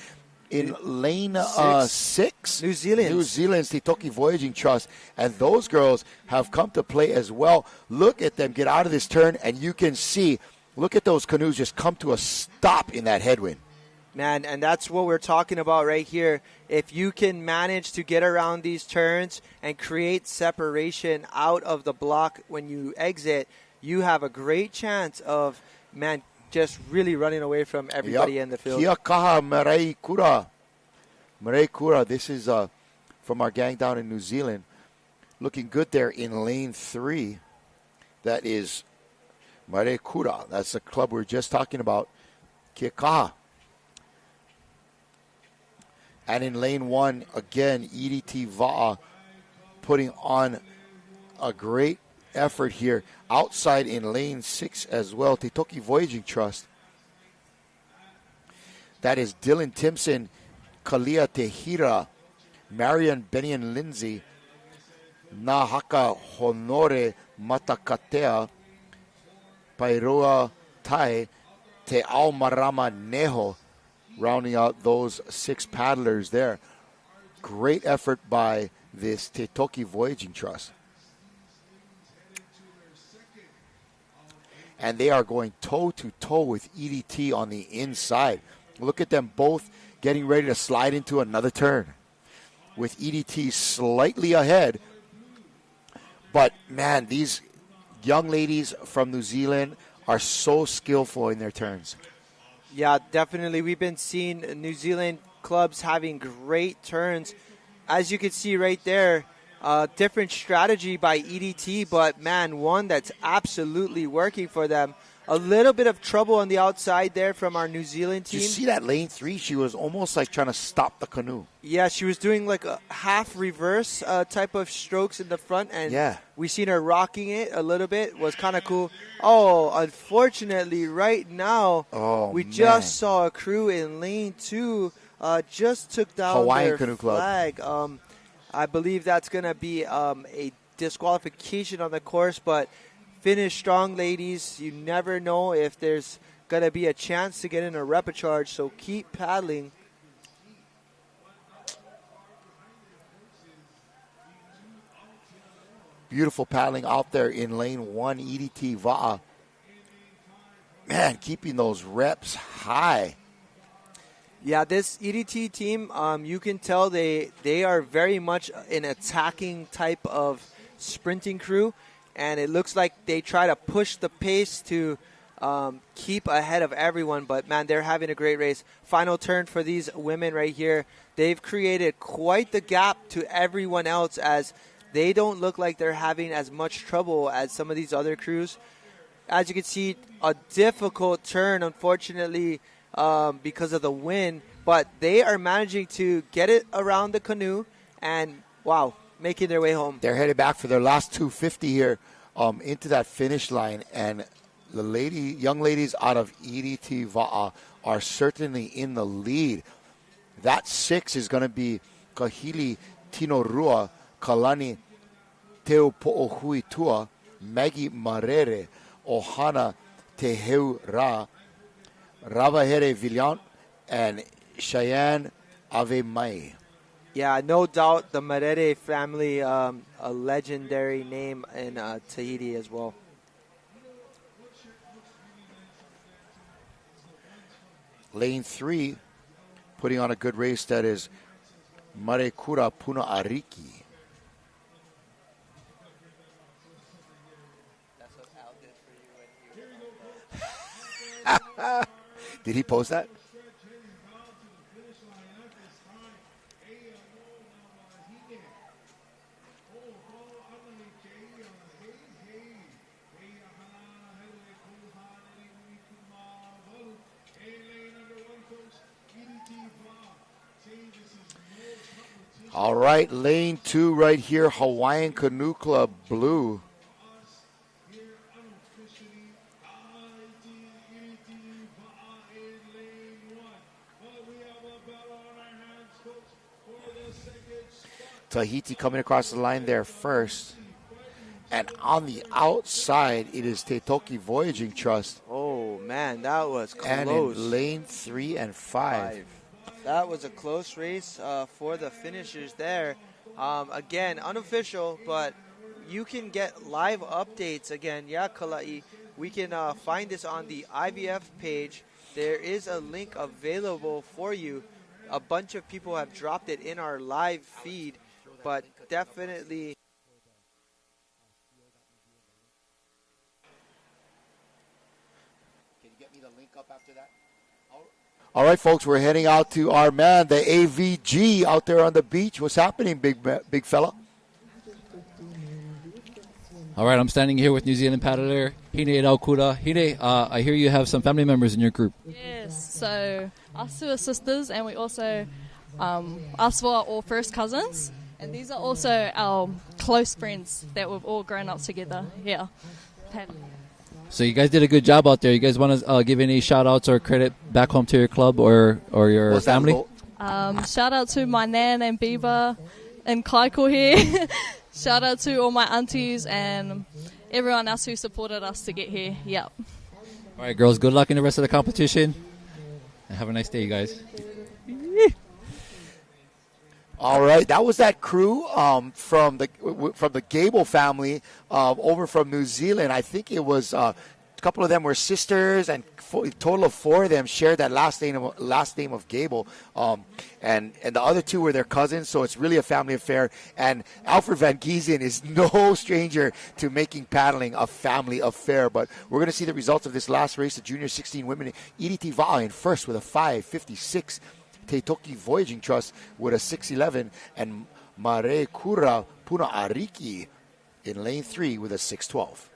A: in lane 6.
B: New Zealand's
A: Titoki Voyaging Trust. And those girls have come to play as well. Look at them get out of this turn, and you can see, look at those canoes just come to a stop in that headwind.
B: Man, and that's what we're talking about right here. If you can manage to get around these turns and create separation out of the block when you exit, you have a great chance of, just really running away from everybody in the field.
A: Kia kaha Marei Kura. Marei Kura, this is from our gang down in New Zealand. Looking good there in lane 3. That is Marei Kura. That's the club we were just talking about. Kia kaha. And in lane 1, again, EDT Va'a putting on a great effort here. Outside in lane 6 as well, Titoki Voyaging Trust. That is Dylan Timpson, Kalia Tehira, Marian Benian Lindsay, Nahaka Honore Matakatea, Pairoa Tai, Te Marama Neho, rounding out those 6 paddlers there. Great effort by this Titoki Voyaging Trust. And they are going toe-to-toe with EDT on the inside. Look at them both getting ready to slide into another turn, with EDT slightly ahead. But, man, these young ladies from New Zealand are so skillful in their turns.
B: Yeah, definitely. We've been seeing New Zealand clubs having great turns. As you can see right there, different strategy by EDT, but, man, one that's absolutely working for them. A little bit of trouble on the outside there from our New Zealand team.
A: Did you see that lane 3? She was almost like trying to stop the canoe.
B: Yeah, she was doing like a half reverse type of strokes in the front, and we seen her rocking it a little bit. It was kind of cool. Oh, unfortunately, right now, we just saw a crew in lane 2 just took down
A: Hawaiian
B: their
A: Canoe
B: flag.
A: Club.
B: I believe that's going to be a disqualification on the course, but finish strong, ladies. You never know if there's going to be a chance to get in a repechage, so keep paddling.
A: Beautiful paddling out there in lane 1, EDT Va'a. Man, keeping those reps high.
B: Yeah, this EDT team, you can tell they are very much an attacking type of sprinting crew. And it looks like they try to push the pace to keep ahead of everyone. But, man, they're having a great race. Final turn for these women right here. They've created quite the gap to everyone else, as they don't look like they're having as much trouble as some of these other crews. As you can see, a difficult turn, unfortunately, because of the wind. But they are managing to get it around the canoe and, wow, making their way home.
A: They're headed back for their last 250 here into that finish line. And the young ladies out of EDT Va'a are certainly in the lead. That 6 is going to be Kahili Tino Rua, Kalani Teo Po'ohui Tua, Maggie Marere, Ohana Teheu Ra, Ravahere Villant, and Cheyenne Ave Mai.
B: Yeah, no doubt the Marere family, a legendary name in Tahiti as well.
A: Lane 3, putting on a good race, that is Marekura Puna Ariki. Did he post that? All right, lane 2 right here, Hawaiian Canoe Club Blue. Tahiti coming across the line there first. And on the outside, it is Teitoki Voyaging Trust.
B: Oh, man, that was close.
A: And in lane 3 and 5.
B: That was a close race for the finishers there. Again, unofficial, but you can get live updates. Again, Kalai, we can find this on the IVF page. There is a link available for you. A bunch of people have dropped it in our live feed, but definitely...
A: Can you get me the link up after that? All right, folks, we're heading out to our man, the AVG, out there on the beach. What's happening, big fella?
C: All right, I'm standing here with New Zealand paddler Hine Raukura. Hine, I hear you have some family members in your group.
P: Yes, so us two are sisters, and we also, us four are all first cousins, and these are also our close friends that we've all grown up together here.
C: So you guys did a good job out there. You guys want to give any shout-outs or credit back home to your club or your family?
P: Shout out to my nan and Beaver and Kaiko here. Shout out to all my aunties and everyone else who supported us to get here. Yep.
C: All right, girls, good luck in the rest of the competition. And have a nice day, you guys.
A: All right, that was that crew from the Gable family over from New Zealand. I think it was a couple of them were sisters, and a total of 4 of them shared that last name of Gable. And the other 2 were their cousins, so it's really a family affair. And Alfred Van Giesen is no stranger to making paddling a family affair. But we're going to see the results of this last race, the Junior 16 women. Iriti Va'a in first with a 5:56. Teitoki Voyaging Trust with a 6:11, and Mare Kura Puna Ariki in lane 3 with a 6:12.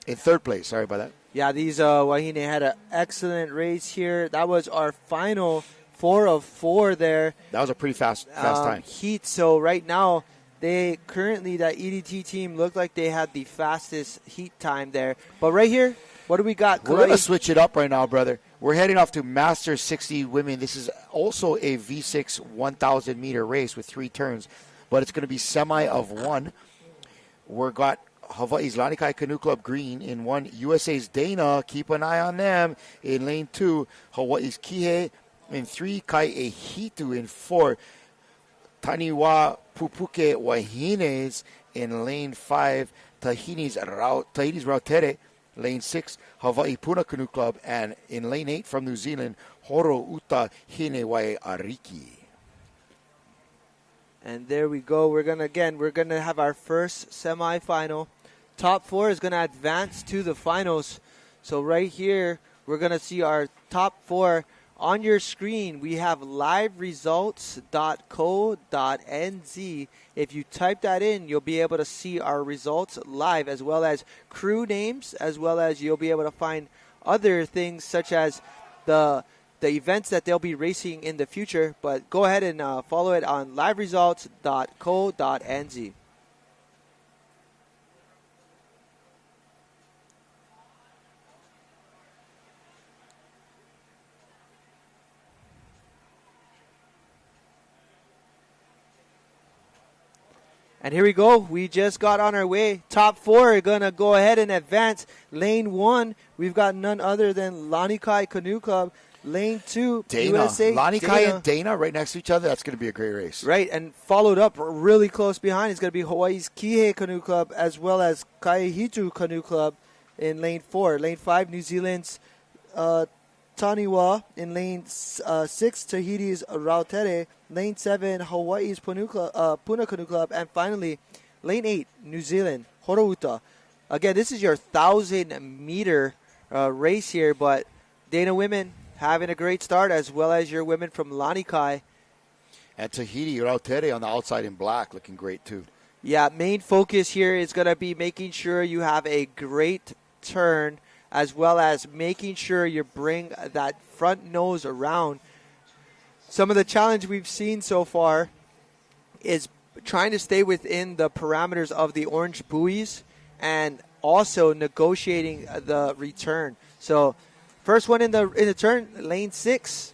A: In third place, sorry about that.
B: Yeah, these Wahine had an excellent race here. That was our final 4 of 4 there.
A: That was a pretty fast time.
B: Heat. So right now, they currently, that EDT team looked like they had the fastest heat time there. But right here, what do we got?
A: We're going to switch it up right now, brother. We're heading off to Masters 60 women. This is also a V6 1,000 meter race with 3 turns, but it's going to be semi of 1. We've got Hawaii's Lanikai Canoe Club Green in 1. USA's Dana, keep an eye on them in lane 2. Hawaii's Kihei in 3. Kai Ehitu in 4. Taniwa Pupuke Wahines in lane 5. Tahiti's Rautere, lane 6, Hawaii Puna Canoe Club, and in lane 8 from New Zealand, Horo Uta Hinewai Ariki.
B: And there we go. We're gonna have our first semifinal. Top 4 is gonna advance to the finals. So right here, we're gonna see our top 4 on your screen. We have liveresults.co.nz. If you type that in, you'll be able to see our results live, as well as crew names, as well as you'll be able to find other things such as the events that they'll be racing in the future. But go ahead and follow it on liveresults.co.nz. And here we go. We just got on our way. Top 4 are going to go ahead and advance. Lane 1, we've got none other than Lanikai Canoe Club. Lane 2,
A: Dana.
B: USA.
A: Lanikai and Dana right next to each other. That's going to be a great race.
B: Right, and followed up really close behind is going to be Hawaii's Kihei Canoe Club as well as Kaihitu Canoe Club in Lane 4. Lane 5, New Zealand's Taniwa. In Lane 6, Tahiti's Rautere. Lane 7, Hawaii's Puna Canoe Club. And finally, Lane 8, New Zealand, Horouta. Again, this is your 1,000-meter race here, but Dana women having a great start, as well as your women from Lanikai.
A: And Tahiti, Rautere on the outside in black, looking great too.
B: Yeah, main focus here is going to be making sure you have a great turn, as well as making sure you bring that front nose around. Some of the challenge we've seen so far is trying to stay within the parameters of the orange buoys and also negotiating the return. So first one in the turn, lane 6,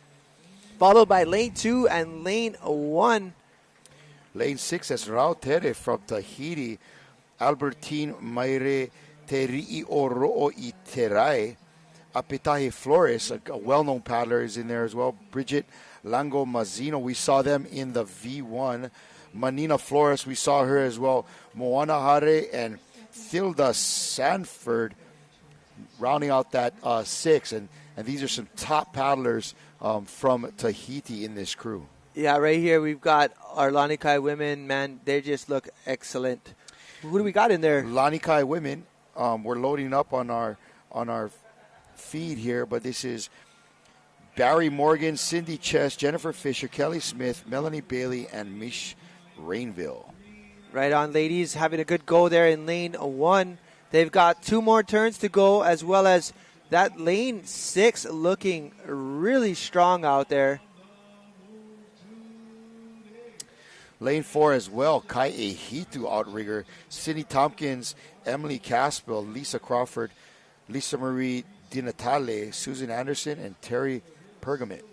B: followed by lane 2 and lane 1.
A: Lane 6 is Rautere from Tahiti. Albertine Maire Terii Oro'o I Terai. Apetahi Flores, a well-known paddler, is in there as well. Bridget Lango Mazzino, we saw them in the V1. Manina Flores, we saw her as well. Moana Hare and Thilda Sanford rounding out that 6. And these are some top paddlers from Tahiti in this crew.
B: Yeah, right here we've got our Lanikai women. Man, they just look excellent. Who do we got in there?
A: Lanikai women. We're loading up on our feed here, but this is Barry Morgan, Cindy Chess, Jennifer Fisher, Kelly Smith, Melanie Bailey, and Mish Rainville.
B: Right on, ladies. Having a good go there in lane 1. They've got 2 more turns to go, as well as that lane 6 looking really strong out there.
A: Lane 4 as well, Kai Ehitu outrigger, Cindy Tompkins, Emily Caspel, Lisa Crawford, Lisa Marie DiNatale, Susan Anderson, and Terry Pergament.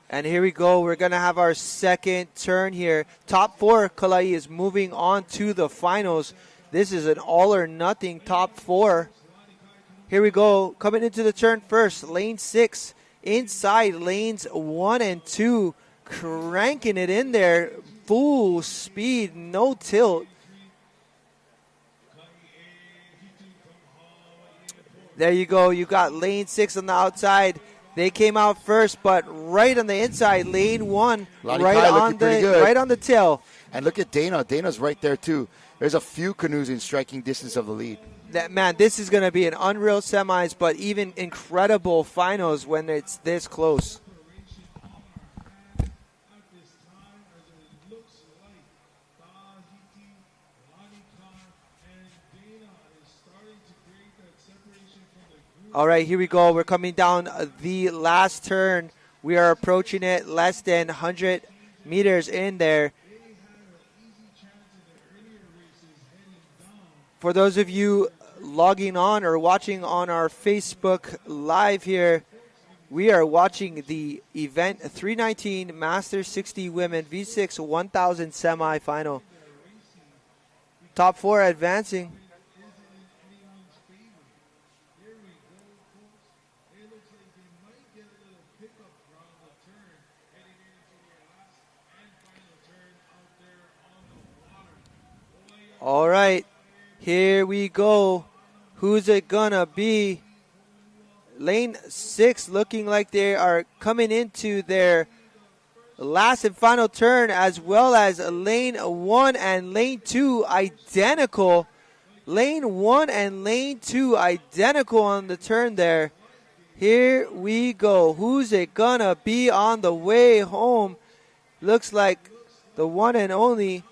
B: And here we go. We're going to have our second turn here. Top 4, Kalai, is moving on to the finals. This is an all-or-nothing top 4. Here we go. Coming into the turn first, lane 6. Inside lanes 1 and 2. Cranking it in there. Full speed, no tilt. There you go. You got lane 6 on the outside. They came out first, but right on the inside, lane 1, right on the tail.
A: And look at Dana. Dana's right there too. There's a few canoes in striking distance of the lead.
B: Man, this is going to be an unreal semis, but even incredible finals when it's this close. All right, here we go. We're coming down the last turn. We are approaching it, less than 100 meters in there. For those of you logging on or watching on our Facebook Live here, we are watching the event 319 Masters 60 Women V6 1000 semifinal. Top 4 advancing. All right, here we go. Who's it gonna be? Lane 6 looking like they are coming into their last and final turn, as well as lane 1 and lane 2 identical. Lane 1 and lane 2 identical on the turn there. Here we go. Who's it gonna be on the way home? Looks like the one and only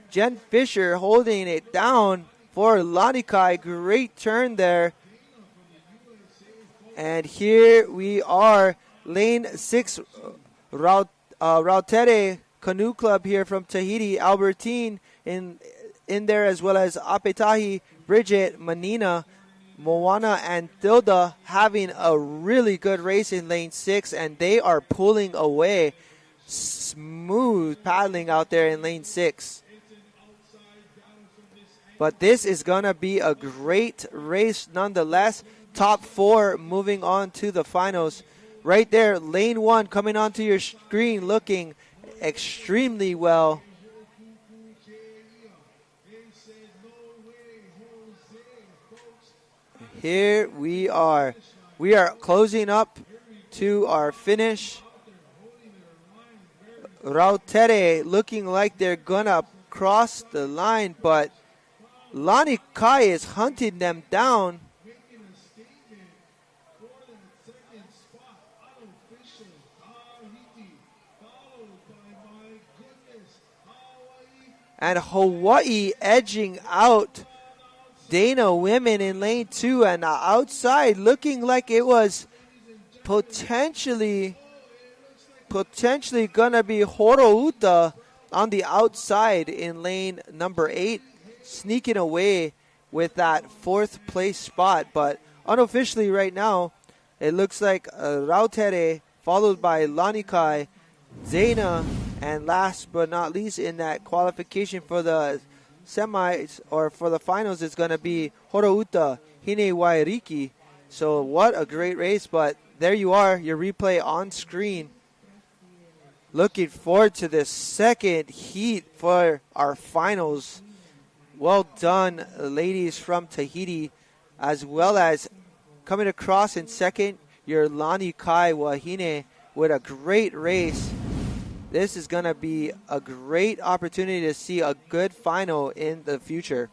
B: Jen Fisher holding it down for Lanikai. Great turn there. And here we are, lane 6, Rautere Canoe Club here from Tahiti. Albertine in there, as well as Apetahi, Bridget, Manina, Moana, and Thilda having a really good race in lane 6, and they are pulling away. Smooth paddling out there in lane 6. But this is going to be a great race nonetheless. Top 4 moving on to the finals. Right there, lane 1 coming onto your screen looking extremely well. Here we are. We are closing up to our finish. Rautere looking like they're going to cross the line, but Lani Kai is hunting them down. And Hawaii edging out Dana women in lane 2, and outside looking like it was potentially gonna be Horouta on the outside in lane number 8, sneaking away with that 4th place spot. But unofficially right now, it looks like Rautere followed by Lanikai, Dana, and last but not least in that qualification for the semis or for the finals is going to be Horouta Hine Wairiki. So what a great race, but there you are, your replay on screen. Looking forward to the second heat for our finals. Well done, ladies from Tahiti, as well as coming across in second, your Lani Kai Wahine with a great race. This is going to be a great opportunity to see a good final in the future.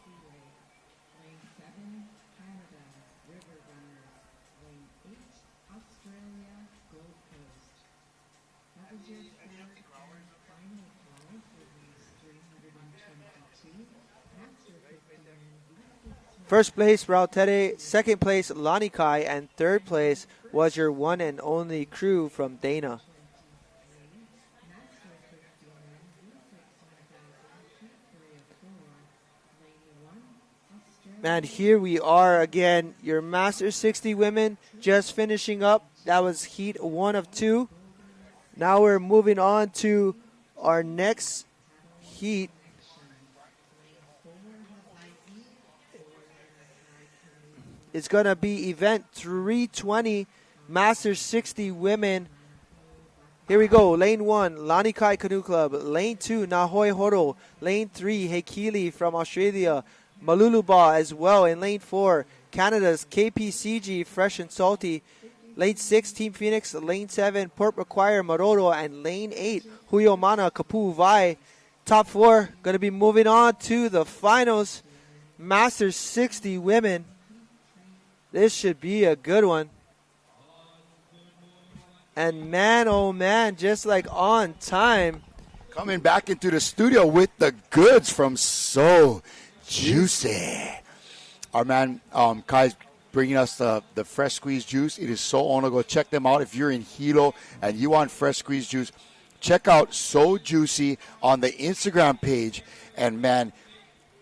B: First place, Rautere. Second place, Lanikai. And third place was your one and only crew from Dana. And here we are again, your Masters 60 women just finishing up. That was heat 1 of 2. Now we're moving on to our next heat. It's going to be event 320, Masters 60 women. Here we go. Lane 1, Lanikai Canoe Club. Lane 2, Nahoi Horo. Lane 3, Hekili from Australia. Maluluba as well. In lane 4, Canada's KPCG Fresh and Salty. Lane 6, Team Phoenix. Lane 7, Port Macquarie Maroro. And lane 8, Huyomana Kapu Vai. Top 4 going to be moving on to the finals. Masters 60 women. This should be a good one. And man, oh man, just like on time.
A: Coming back into the studio with the goods from So Juicy. Our man Kai's bringing us the fresh squeezed juice. It is so on. Go check them out. If you're in Hilo and you want fresh squeezed juice, check out So Juicy on the Instagram page. And man,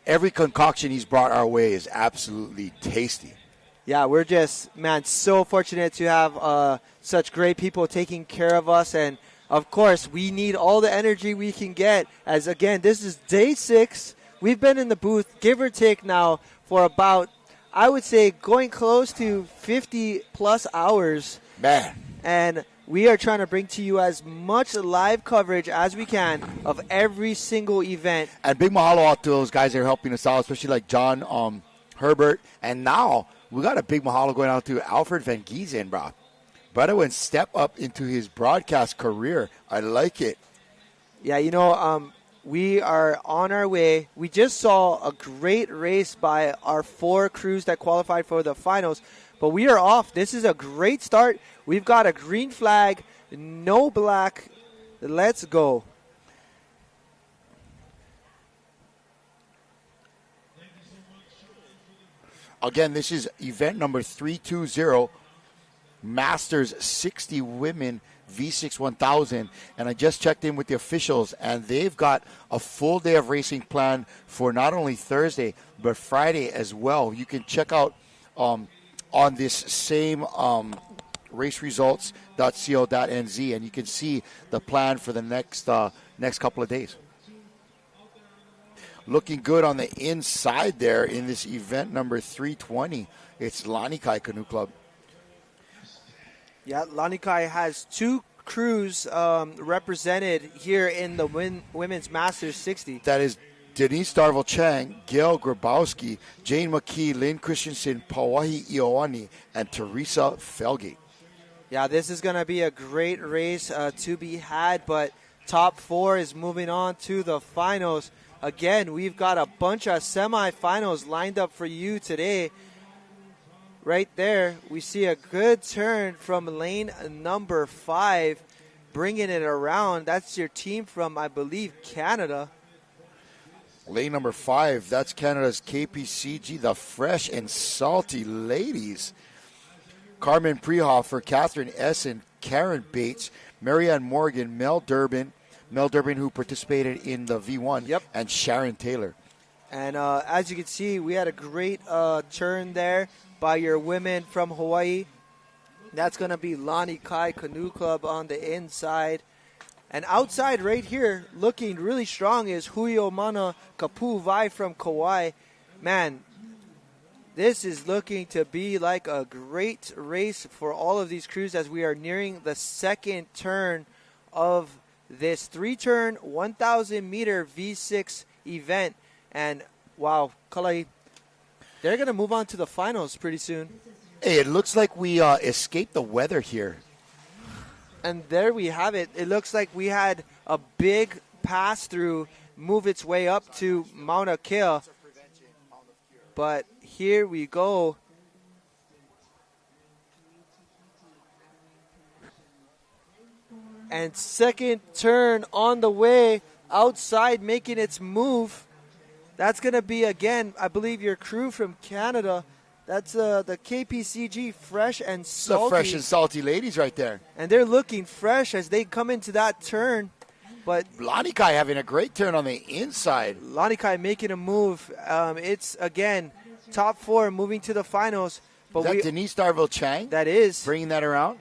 A: every concoction he's brought our way is absolutely tasty.
B: Yeah, we're just, man, so fortunate to have such great people taking care of us. And, of course, we need all the energy we can get. As, again, this is day 6. We've been in the booth, give or take now, for about, I would say, going close to 50-plus hours.
A: Man.
B: And we are trying to bring to you as much live coverage as we can of every single event.
A: And big mahalo out to those guys that are helping us out, especially like John Herbert. And now we got a big mahalo going out to Alfred Van Giesen, bro. Brother went step up into his broadcast career. I like it.
B: Yeah, you know, we are on our way. We just saw a great race by our 4 crews that qualified for the finals. But we are off. This is a great start. We've got a green flag, no black. Let's go.
A: Again, this is event number 320, Masters 60 Women V6 1000. And I just checked in with the officials, and they've got a full day of racing planned for not only Thursday, but Friday as well. You can check out on this same raceresults.co.nz, and you can see the plan for the next couple of days. looking good on the inside there in this event number 320. It's Lanikai Canoe Club.
B: Yeah, Lanikai has two crews represented here in the Women's Masters 60.
A: That is Denise Darville-Chang, Gail Grabowski, Jane McKee, Lynn Christensen, Pawahi Ioani, and Teresa Felgate.
B: Yeah, this is going to be a great race to be had, but top 4 is moving on to the finals. Again, we've got a bunch of semifinals lined up for you today. Right there, we see a good turn from lane number 5, bringing it around. That's your team from, I believe, Canada.
A: Lane number 5, that's Canada's KPCG, the Fresh and Salty Ladies. Carmen Prehofer, Catherine Essen, Karen Bates, Marianne Morgan, Mel Durbin who participated in the V1, and Sharon Taylor.
B: And as you can see, we had a great turn there by your women from Hawaii. That's going to be Lanikai Canoe Club on the inside. And outside right here, looking really strong, is Huiomana Kapuvai from Kauai. Man, this is looking to be like a great race for all of these crews as we are nearing the second turn of this 3-turn, 1,000-meter V6 event. And, wow, Kalai, they're going to move on to the finals pretty soon.
A: Hey, it looks like we escaped the weather here.
B: And there we have it. It looks like we had a big pass-through move its way up to Mauna Kea. But here we go. And second turn on the way, outside making its move. That's going to be, again, I believe your crew from Canada. That's the KPCG Fresh and Salty.
A: The Fresh and Salty Ladies right there.
B: And they're looking fresh as they come into that turn. But
A: Lanikai having a great turn on the inside.
B: Lanikai making a move. It's, again, top 4 moving to the finals. But
A: Is that Denise Darville-Chang?
B: That is.
A: Bringing that around?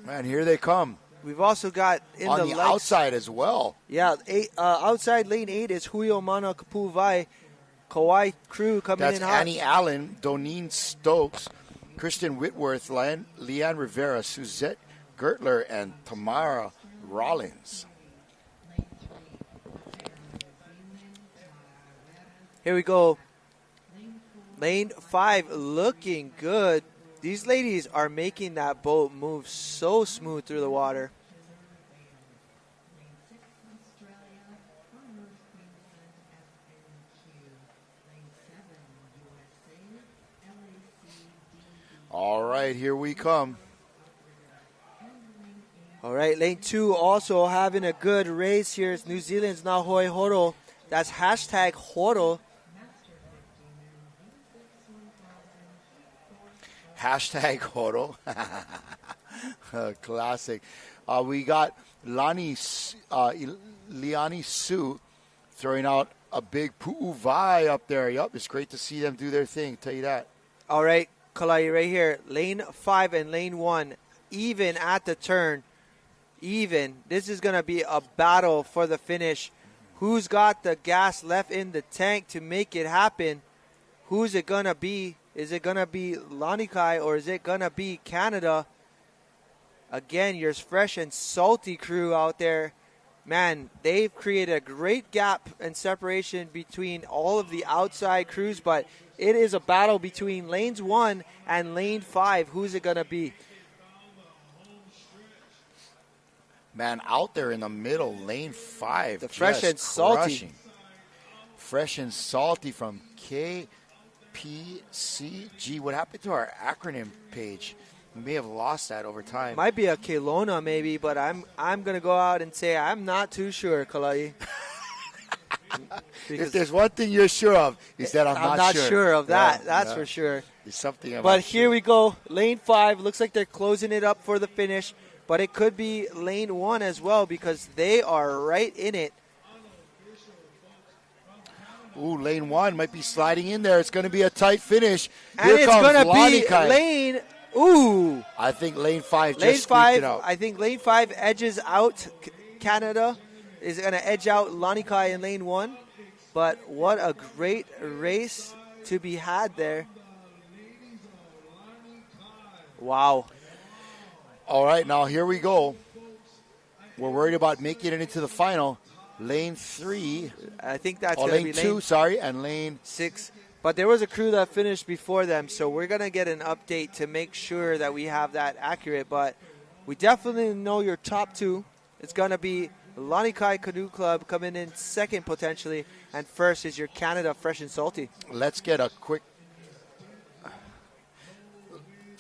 A: Man, here they come.
B: We've also got in
A: on
B: the
A: outside as well.
B: Yeah, outside lane 8 is Huiomana Kapuvai. Kauai crew coming
A: That's
B: in hot.
A: Annie Allen, Doneen Stokes, Kristen Whitworth, Leanne Rivera, Suzette Gertler, and Tamara Rollins.
B: Here we go. Lane 5 looking good. These ladies are making that boat move so smooth through the water.
A: All right, here we come.
B: All right, lane 2 also having a good race here. It's New Zealand's Nahoi Horo. That's hashtag Horo.
A: Hashtag Horo. Classic. We got Liani Sue throwing out a big pu'uvai up there. Yup, it's great to see them do their thing, tell you that.
B: All right, Kalai, right here. Lane 5 and lane 1, even at the turn. Even. This is going to be a battle for the finish. Who's got the gas left in the tank to make it happen? Who's it going to be? Is it going to be Lanikai or is it going to be Canada? Again, your Fresh and Salty crew out there. Man, they've created a great gap and separation between all of the outside crews, but it is a battle between lanes 1 and lane 5. Who's it going to be?
A: Man, out there in the middle, lane 5.
B: The Fresh and Salty.
A: Crushing. Fresh and Salty from KPCG. What happened to our acronym page? We may have lost that over time.
B: Might be a Kelowna maybe, but I'm going to go out and say I'm not too sure, Kalai.
A: If there's one thing you're sure of, is that I'm
B: not sure of that. That's for sure.
A: It's something I'm
B: But
A: not
B: here
A: sure.
B: we go. Lane 5. Looks like they're closing it up for the finish. But it could be lane 1 as well because they are right in it.
A: Ooh, lane 1 might be sliding in there. It's going to be a tight finish.
B: And
A: Here
B: it's
A: comes
B: going to be
A: Lanikai.
B: lane... Ooh.
A: I think lane 5
B: Lane
A: just squeaked
B: 5,
A: it out.
B: I think lane 5 edges out Canada is going to edge out Lanikai in lane 1. But what a great race to be had there. Wow.
A: All right, now here we go. We're worried about making it into the final. Lane 3.
B: I think that's going to be
A: lane 2, sorry, and lane
B: 6. But there was a crew that finished before them, so we're going to get an update to make sure that we have that accurate. But we definitely know your top 2. It's going to be Lanikai Canoe Club coming in second potentially, and first is your Canada Fresh and Salty.
A: Let's get a quick...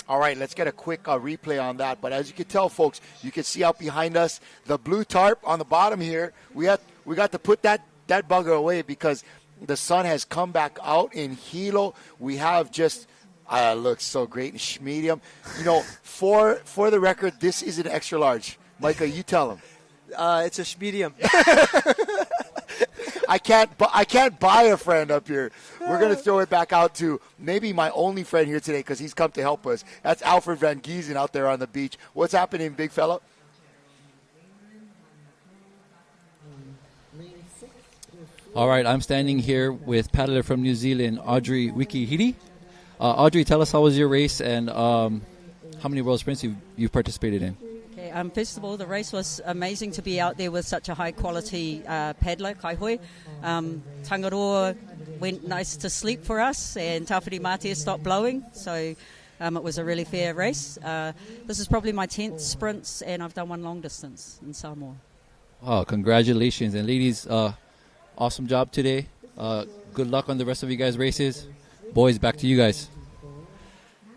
A: All right, let's get a quick replay on that. But as you can tell, folks, you can see out behind us the blue tarp on the bottom here. We got to put that bugger away because the sun has come back out in Hilo. We have just looks so great in medium. You know, for the record, this is an extra large. Micah, you tell them.
B: It's a medium.
A: I can't buy a friend up here. We're going to throw it back out to maybe my only friend here today because he's come to help us. That's Alfred Van Giesen out there on the beach. What's happening, big fella?
C: All right, I'm standing here with paddler from New Zealand, Audrey Wikihiri. Audrey, tell us how was your race and how many world sprints you've participated in?
Q: Okay, first of all, the race was amazing to be out there with such a high-quality paddler, Kaihoi. Tangaroa went nice to sleep for us, and Tawhiri Mātea stopped blowing, so it was a really fair race. This is probably my 10th sprints, and I've done one long distance in Samoa.
C: Oh, congratulations. And ladies, awesome job today. Good luck on the rest of you guys' races. Boys, back to you guys.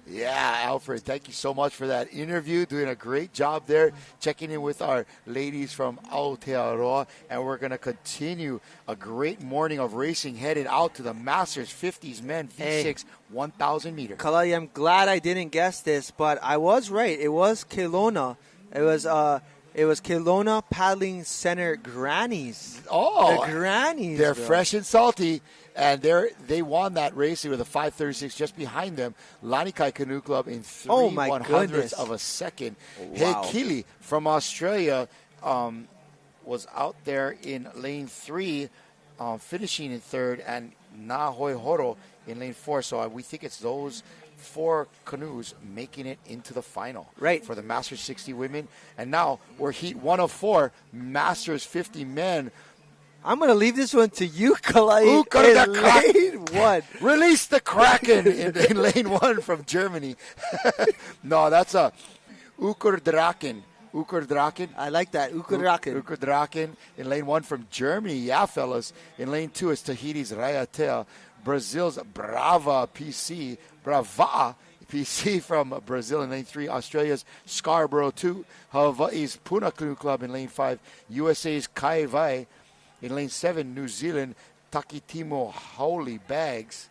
A: Yeah, Alfred, thank you so much for that interview. Doing a great job there, checking in with our ladies from Aotearoa. And we're going to continue a great morning of racing headed out to the Masters 50s men V6 1,000 meter.
B: Kalai, I'm glad I didn't guess this, but I was right. It was Kelowna. It was Kelowna Paddling Center Grannies.
A: Oh,
B: the Grannies.
A: They're
B: bro.
A: fresh and salty. And they won that race with a 5:36 just behind them. Lanikai Canoe Club in 3/100ths of a second.
B: Wow.
A: Hey, Keely from Australia was out there in lane 3, finishing in 3rd, and Nahoi Horo in lane 4. So we think it's those 4 canoes making it into the final.
B: Right.
A: For the Masters 60 women. And now we're heat 1 of 4, Masters 50 men.
B: I'm going to leave this one to you, Kalai.
A: In
B: lane 1.
A: Release the Kraken in lane 1 from Germany. No, that's a Ukurdraken. Ukurdraken.
B: I like that. Ukurdraken.
A: Ukurdraken in lane 1 from Germany. Yeah, fellas. In lane 2 is Tahiti's Rayatea. Brazil's Brava PC. Brava PC from Brazil in lane 3. Australia's Scarborough 2. Hawaii's Puna Canoe Club in lane 5. USA's Kaivai. In lane 7, New Zealand, Takitimo Howley Bags.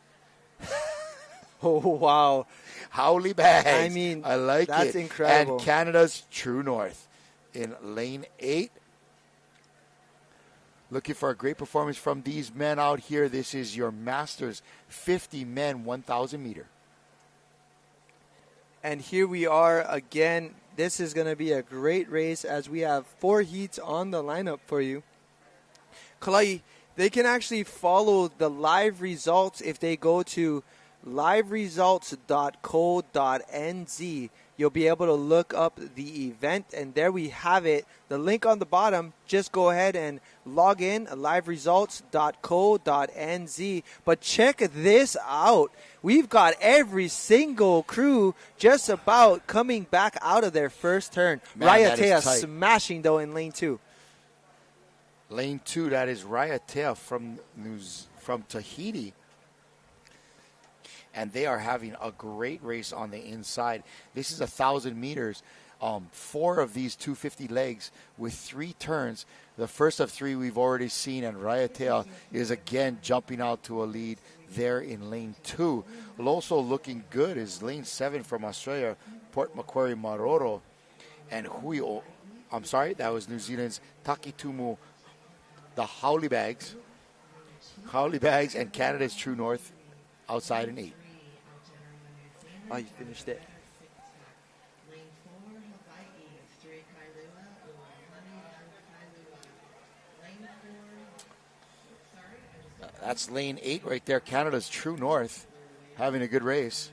B: Oh, wow.
A: Howley Bags.
B: I mean,
A: I like
B: that's
A: it.
B: That's incredible.
A: And Canada's True North. In lane 8, looking for a great performance from these men out here. This is your Masters 50 men 1,000 meter.
B: And here we are again. This is going to be a great race as we have 4 heats on the lineup for you. Kalai, they can actually follow the live results if they go to liveresults.co.nz. You'll be able to look up the event, and there we have it. The link on the bottom, just go ahead and log in, liveresults.co.nz. But check this out. We've got every single crew just about coming back out of their first turn. Rayatea smashing, though, in lane 2.
A: Lane 2, that is Rayatea from Tahiti. And they are having a great race on the inside. This is 1,000 meters. 4 of these 250 legs with 3 turns. The first of 3 we've already seen, and Rayatea is again jumping out to a lead there in lane 2. Also looking good is lane 7 from Australia, Port Macquarie Maroro. And that was New Zealand's Takitumu, the Howley Bags, and Canada's True North outside in 8.
B: Oh, you finished it.
A: That's lane 8 right there. Canada's True North having a good race.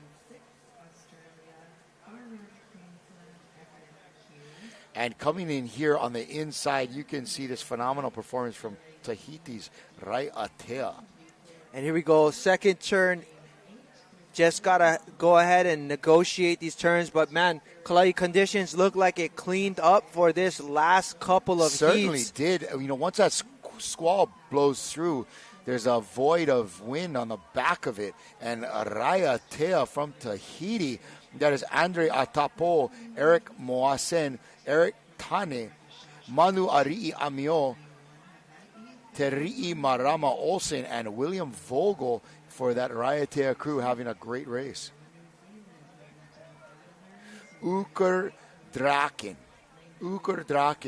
A: And coming in here on the inside, you can see this phenomenal performance from Tahiti's Rai Atea.
B: And here we go, second turn. Just got to go ahead and negotiate these turns. But, man, Kalai, conditions look like it cleaned up for this last couple of
A: Certainly
B: heats.
A: did. You know, once that squall blows through, there's a void of wind on the back of it. And Raya Tea from Tahiti, that is Andre Atapo, Eric Moasen, Eric Tane, Manu Arii Amio, Terii Marama Olsen, and William Vogel for that Raya Tea crew having a great race. Uker Draken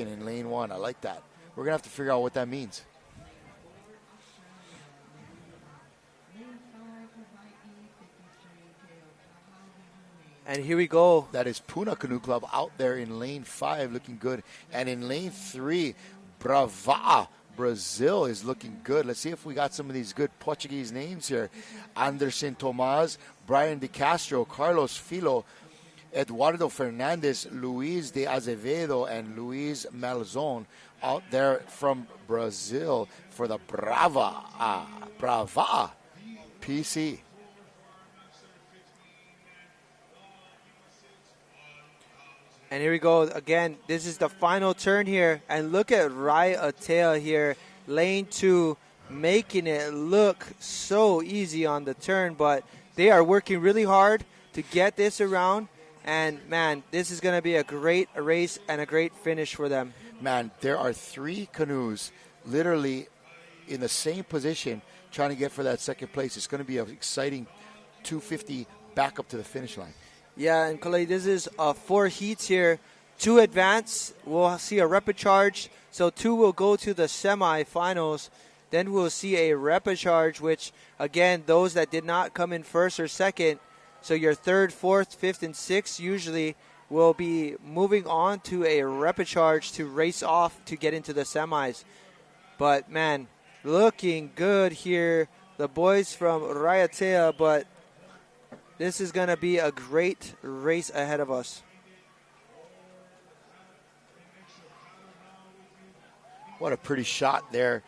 A: in lane 1. I like that. We're going to have to figure out what that means.
B: And here we go.
A: That is Puna Canoe Club out there in lane 5 looking good. And in lane 3, Brava, Brazil is looking good. Let's see if we got some of these good Portuguese names here. Anderson Tomás, Brian De Castro, Carlos Filo, Eduardo Fernandez, Luis de Azevedo, and Luis Malzone out there from Brazil for the Brava PC.
B: And here we go again. This is the final turn here. And look at Rai Atea here, lane 2, making it look so easy on the turn. But they are working really hard to get this around. And, man, this is going to be a great race and a great finish for them.
A: Man, there are 3 canoes literally in the same position trying to get for that second place. It's going to be an exciting 250 back up to the finish line.
B: Yeah, and Kalei, this is 4 heats here. 2 advance. We'll see a repecharge. So 2 will go to the semifinals. Then we'll see a repecharge, which, again, those that did not come in first or second, so your 3rd, 4th, 5th, and 6th usually will be moving on to a repecharge to race off to get into the semis. But, man, looking good here. The boys from Raiatea, but this is going to be a great race ahead of us.
A: What a pretty shot there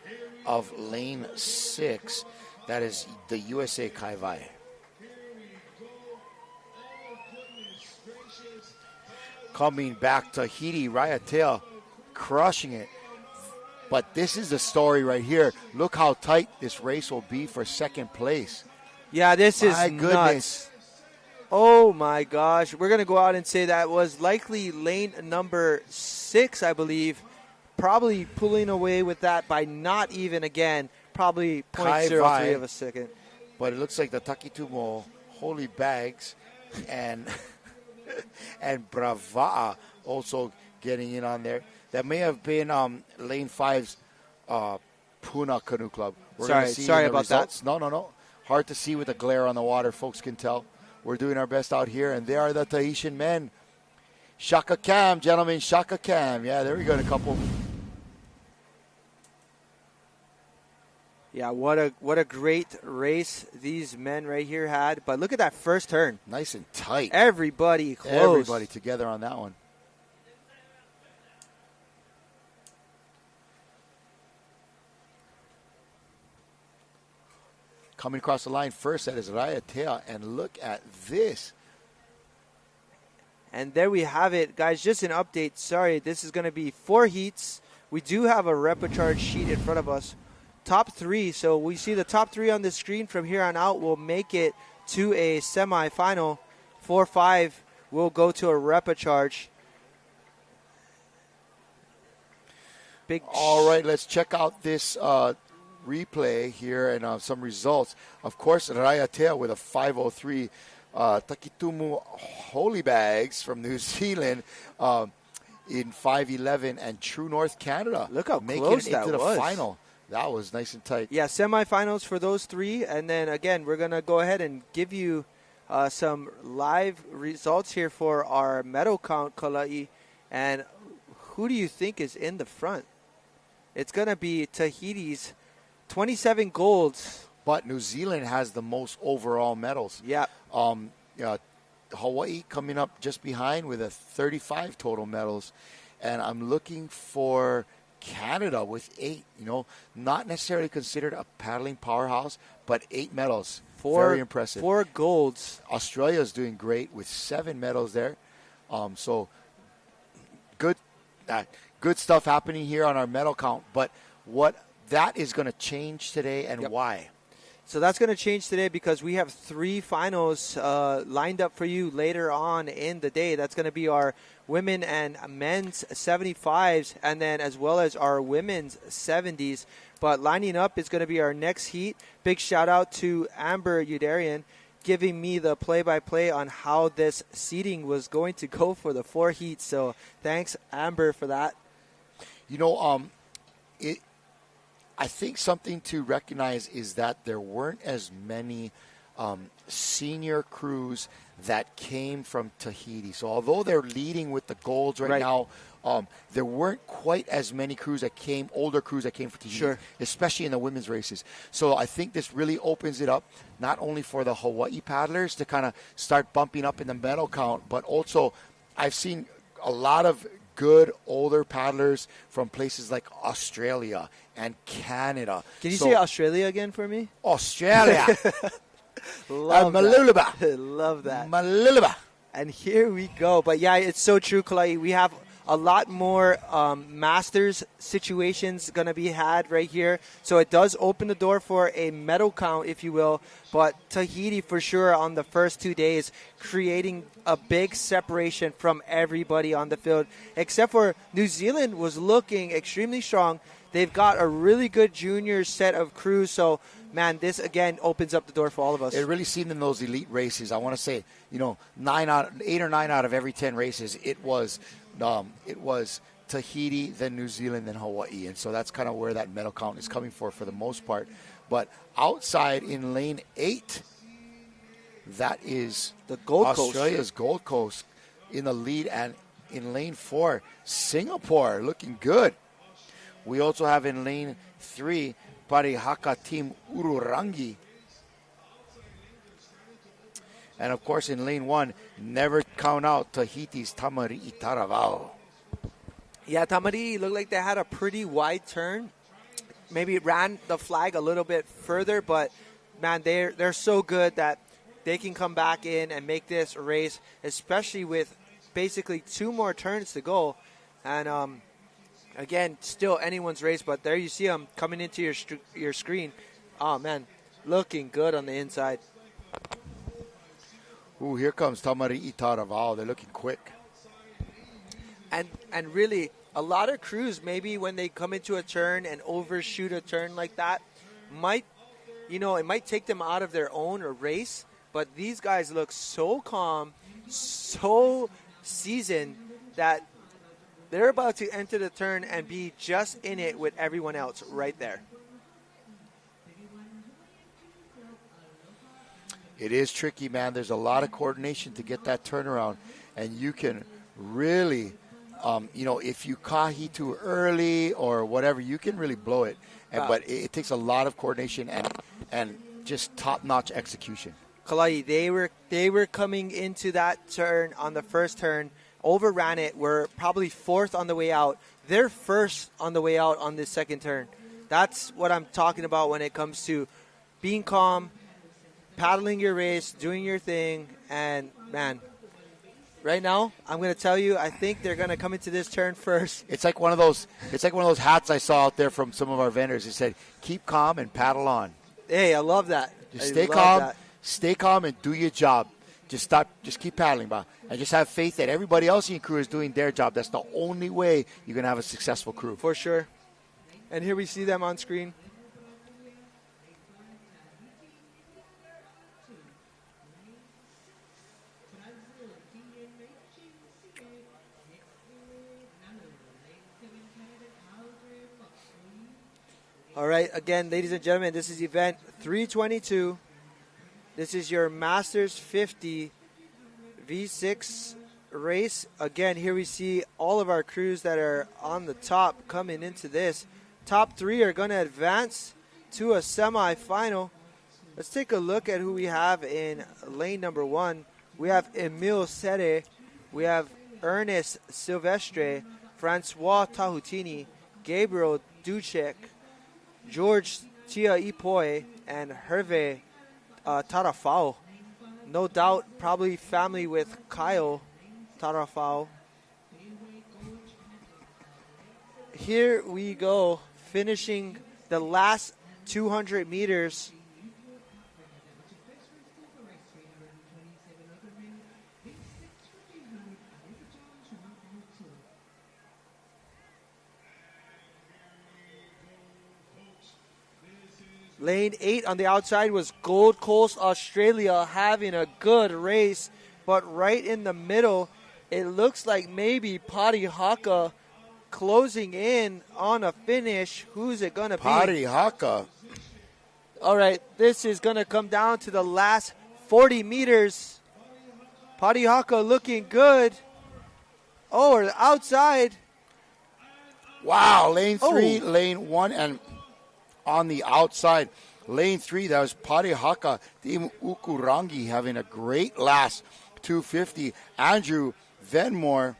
A: of lane 6. That is the USA Kaivai. Coming back, Tahiti, Raiatea crushing it. But this is the story right here. Look how tight this race will be for second place.
B: Yeah, this is
A: My goodness.
B: nuts. Oh, my gosh. We're going to go out and say that was likely lane number 6, I believe. Probably pulling away with that by not even, again, probably 0.03 of a second.
A: But it looks like the Takitumo Holy Bags and and Brava also getting in on there. That may have been lane 5's Puna Canoe Club. We're
B: Sorry about
A: results. That. No. Hard to see with the glare on the water, folks can tell. We're doing our best out here, and they are the Tahitian men. Shaka Cam, gentlemen, Shaka Cam. Yeah, there we go, a couple.
B: Yeah, what a great race these men right here had. But look at that first turn.
A: Nice and tight.
B: Everybody close.
A: Everybody together on that one. Coming across the line first, that is Raiatea, and look at this.
B: And there we have it, guys. Just an update. Sorry, this is going to be 4 heats. We do have a repecharge sheet in front of us. Top 3, so we see the top 3 on the screen from here on out will make it to a semifinal. 4-5 will go to a repecharge.
A: All right, let's check out this replay here and some results. Of course, Raiatea with a 5:03. Takitumu Holy Bags from New Zealand in 5:11, and True North Canada.
B: Look how
A: making
B: close
A: it
B: that
A: into
B: was.
A: the final. That was nice and tight.
B: Yeah, semifinals for those 3. And then, again, we're going to go ahead and give you some live results here for our medal count, Kalai. And who do you think is in the front? It's going to be Tahiti's 27 golds,
A: but New Zealand has the most overall medals.
B: Yeah.
A: Hawaii coming up just behind with 35 total medals, and I'm looking for Canada with 8. Not necessarily considered a paddling powerhouse, but 8 medals. Very impressive.
B: 4 golds.
A: Australia is doing great with 7 medals there. So good stuff happening here on our medal count. But what that is going to change today, and why?
B: So that's going to change today because we have 3 finals lined up for you later on in the day. That's going to be our women and men's 75s, and then as well as our women's 70s. But lining up is going to be our next heat. Big shout out to Amber Udarian giving me the play-by-play on how this seating was going to go for the 4 heats. So thanks, Amber, for that.
A: I think something to recognize is that there weren't as many senior crews that came from Tahiti. So although they're leading with the golds right now, there weren't quite as many older crews that came from Tahiti, especially in the women's races. So I think this really opens it up, not only for the Hawaii paddlers to kind of start bumping up in the medal count, but also I've seen a lot of good older paddlers from places like Australia and Canada.
B: Can you say Australia again for me?
A: Australia.
B: Love
A: that.
B: Love that.
A: Maluluba.
B: And here we go. But yeah, it's so true, Kalai. We have a lot more Masters situations going to be had right here. So it does open the door for a medal count, if you will. But Tahiti, for sure, on the first 2 days, creating a big separation from everybody on the field. Except for New Zealand was looking extremely strong. They've got a really good junior set of crews. So, man, this, again, opens up the door for all of us.
A: It really seemed in those elite races, I want to say, 8 or 9 out of every 10 races, it was Tahiti, then New Zealand, then Hawaii. And so that's kind of where that medal count is coming for the most part. But outside in lane 8, that is
B: the Gold Coast.
A: Australia's Gold Coast in the lead. And in lane 4, Singapore looking good. We also have in lane 3, Parihaka Team Ururangi. And, of course, in lane 1, never count out Tahiti's Tamari'i Taravao.
B: Yeah, Tamari'i looked like they had a pretty wide turn. Maybe it ran the flag a little bit further, but, man, they're so good that they can come back in and make this a race, especially with basically 2 more turns to go. And, again, still anyone's race, but there you see them coming into your screen. Oh, man, looking good on the inside.
A: Ooh, here comes Tamari'i Taravao. They're looking quick.
B: And really, a lot of crews, maybe when they come into a turn and overshoot a turn like that, it might take them out of their own race. But these guys look so calm, so seasoned that they're about to enter the turn and be just in it with everyone else right there.
A: It is tricky, man. There's a lot of coordination to get that turnaround. And you can really, if you kahi too early or whatever, you can really blow it. But it takes a lot of coordination and just top-notch execution.
B: Kalai, they were coming into that turn on the first turn, overran it, were probably 4th on the way out. They're 1st on the way out on this second turn. That's what I'm talking about when it comes to being calm, paddling your race, doing your thing, and, man, right now, I'm going to tell you, I think they're going to come into this turn first.
A: It's like one of those hats I saw out there from some of our vendors. It said, keep calm and paddle on.
B: Hey, I love that.
A: Just stay calm and do your job. Just keep paddling, bro. And just have faith that everybody else in your crew is doing their job. That's the only way you're going to have a successful crew.
B: For sure. And here we see them on screen. All right, again, ladies and gentlemen, this is event 322. This is your Masters 50 V6 race. Again, here we see all of our crews that are on the top coming into this. Top 3 are going to advance to a semifinal. Let's take a look at who we have in lane number 1. We have Emil Sere. We have Ernest Silvestre, Francois Tahutini, Gabriel Ducek, George Tia Ipoe, and Hervé Tarafao. No doubt, probably family with Kyle Tarafao. Here we go, finishing the last 200 meters. Lane 8 on the outside was Gold Coast, Australia, having a good race. But right in the middle, it looks like maybe Pari Haka closing in on a finish. Who's it going to be?
A: Pari Haka.
B: All right, this is going to come down to the last 40 meters. Pari Haka looking good. Oh, the outside.
A: Wow, lane 3, lane 1, and on the outside, lane 3, that was Pari Haka, Team Ukurangi having a great last 250. Andrew Venmore,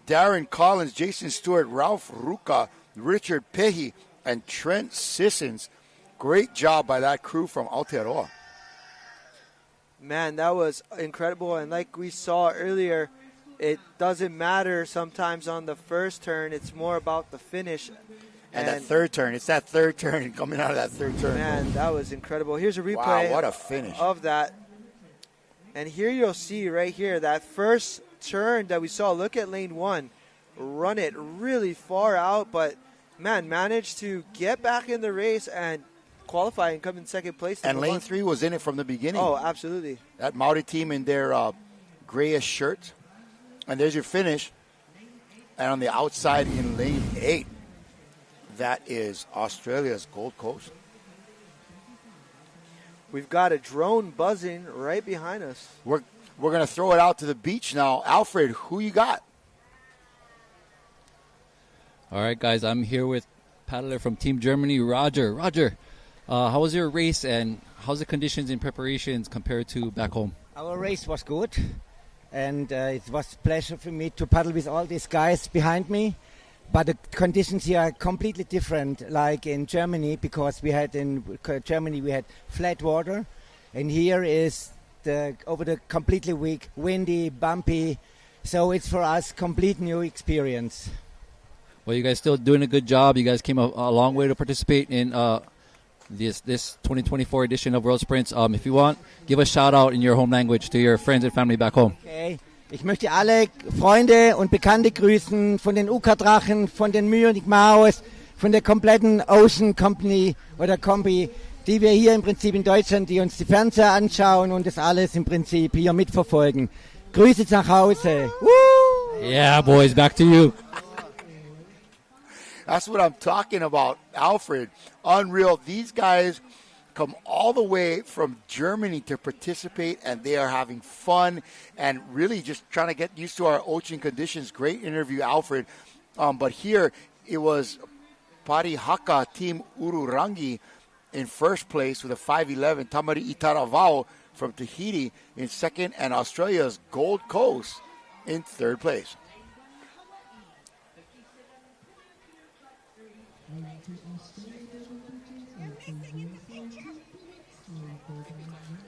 A: Darren Collins, Jason Stewart, Ralph Ruka, Richard Pehi, and Trent Sissons. Great job by that crew from Aotearoa.
B: Man, that was incredible. And like we saw earlier, it doesn't matter sometimes on the first turn. It's more about the finish.
A: And that third turn. It's that third turn coming out of that third turn.
B: Man, that was incredible. Here's a replay.
A: Wow, what a finish.
B: Of that. And here you'll see right here that first turn that we saw. Look at lane 1. Run it really far out, but, man, managed to get back in the race and qualify and come in second place.
A: And lane 3 was in it from the beginning.
B: Oh, absolutely.
A: That Maori team in their grayish shirts. And there's your finish. And on the outside in lane 8, that is Australia's Gold Coast.
B: We've got a drone buzzing right behind us.
A: We're going to throw it out to the beach now. Alfred, who you got?
C: All right, guys, I'm here with paddler from Team Germany, Roger. Roger, how was your race and how's the conditions and preparations compared to back home?
R: Our race was good, and it was a pleasure for me to paddle with all these guys behind me. But the conditions here are completely different, like in Germany, because we had flat water, and here is over the completely weak, windy, bumpy. So it's for us complete new experience.
C: Well, you guys still doing a good job. You guys came a long way to participate in this 2024 edition of World Sprints. If you want, give a shout out in your home language to your friends and family back home.
R: Okay. Ich möchte alle Freunde und Bekannte grüßen von den UK-Drachen, von den Munich Maus, von der kompletten Ocean Company oder Kombi, die wir hier im Prinzip in Deutschland, die uns die Fernseher anschauen und das alles im Prinzip hier mitverfolgen. Grüße nach Hause. Woo!
C: Yeah, boys, back to you.
A: That's what I'm talking about, Alfred. Unreal. These guys come all the way from Germany to participate, and they are having fun and really just trying to get used to our ocean conditions. Great interview, Alfred. But here it was Pari Haka, Team Ururangi, in first place with a 5:11. Tamari Itaravao from Tahiti in second, and Australia's Gold Coast in third place.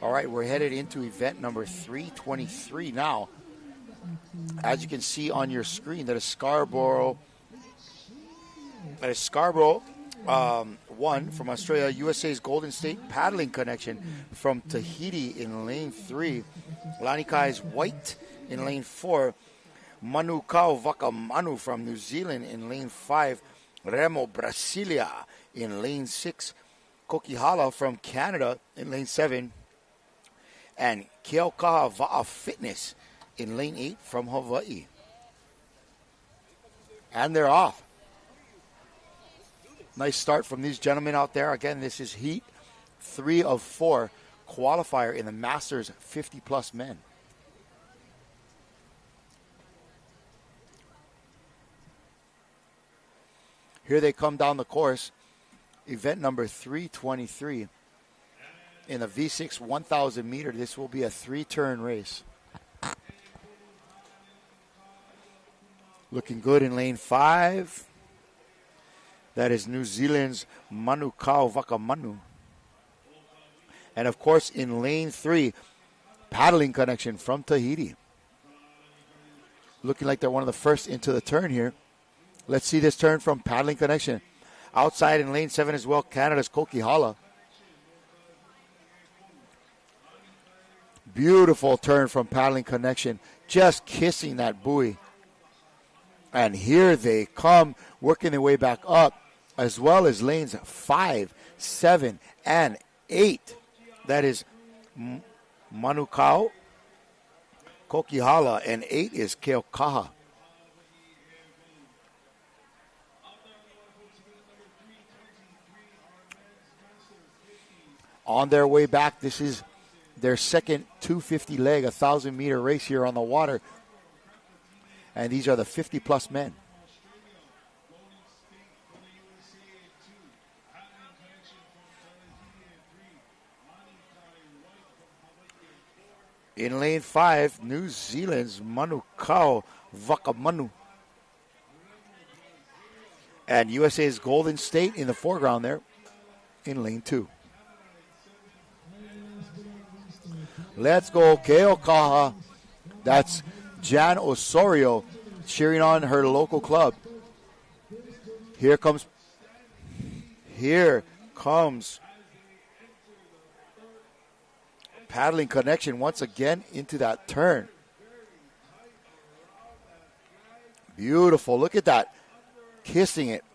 A: All right, we're headed into event number 323 now. As you can see on your screen, that is Scarborough. One from Australia, USA's Golden State Paddling Connection from Tahiti in lane 3. Lanikai's White in lane 4. Manukau Vakamanu from New Zealand in lane 5. Remo Brasilia in lane 6. Kokihala from Canada in lane 7. And Keokaha Va'a Fitness in lane 8 from Hawaii. And they're off. Nice start from these gentlemen out there. Again, this is heat 3 of 4 qualifier in the Masters 50-plus men. Here they come down the course. Event number 323. in the V6 1,000 meter. This will be a 3-turn race. Looking good in lane 5. That is New Zealand's Manukau Vakamanu. And of course, in lane 3, Paddling Connection from Tahiti. Looking like they're one of the first into the turn here. Let's see this turn from Paddling Connection. Outside in lane 7 as well, Canada's Kokihala. Beautiful turn from Paddling Connection, just kissing that buoy. And here they come, working their way back up, as well as lanes 5, 7, and 8. That is Manukau, Kokihala, and 8 is Keokaha. On their way back, this is their second 250 leg, 1,000 meter race here on the water. And these are the 50-plus men. In lane 5, New Zealand's Manukau Vakamanu. And USA's Golden State in the foreground there in lane 2. Let's go, Keokaha. That's Jan Osorio cheering on her local club. Here comes Paddling Connection once again into that turn. Beautiful. Look at that. Kissing it.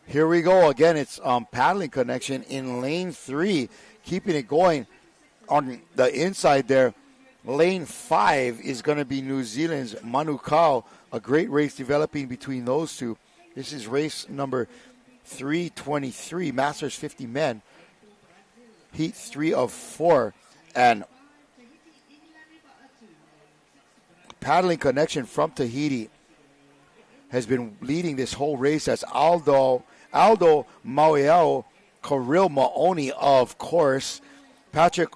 A: Here we go again. It's Paddling Connection in lane 3, keeping it going on the inside there. Lane 5 is going to be New Zealand's Manukau. A great race developing between those two. This is race number 323, Masters 50 men, heat 3 of 4, and Paddling Connection from Tahiti has been leading this whole race as Aldo Mauiao, Kirill Maoni, of course, Patrick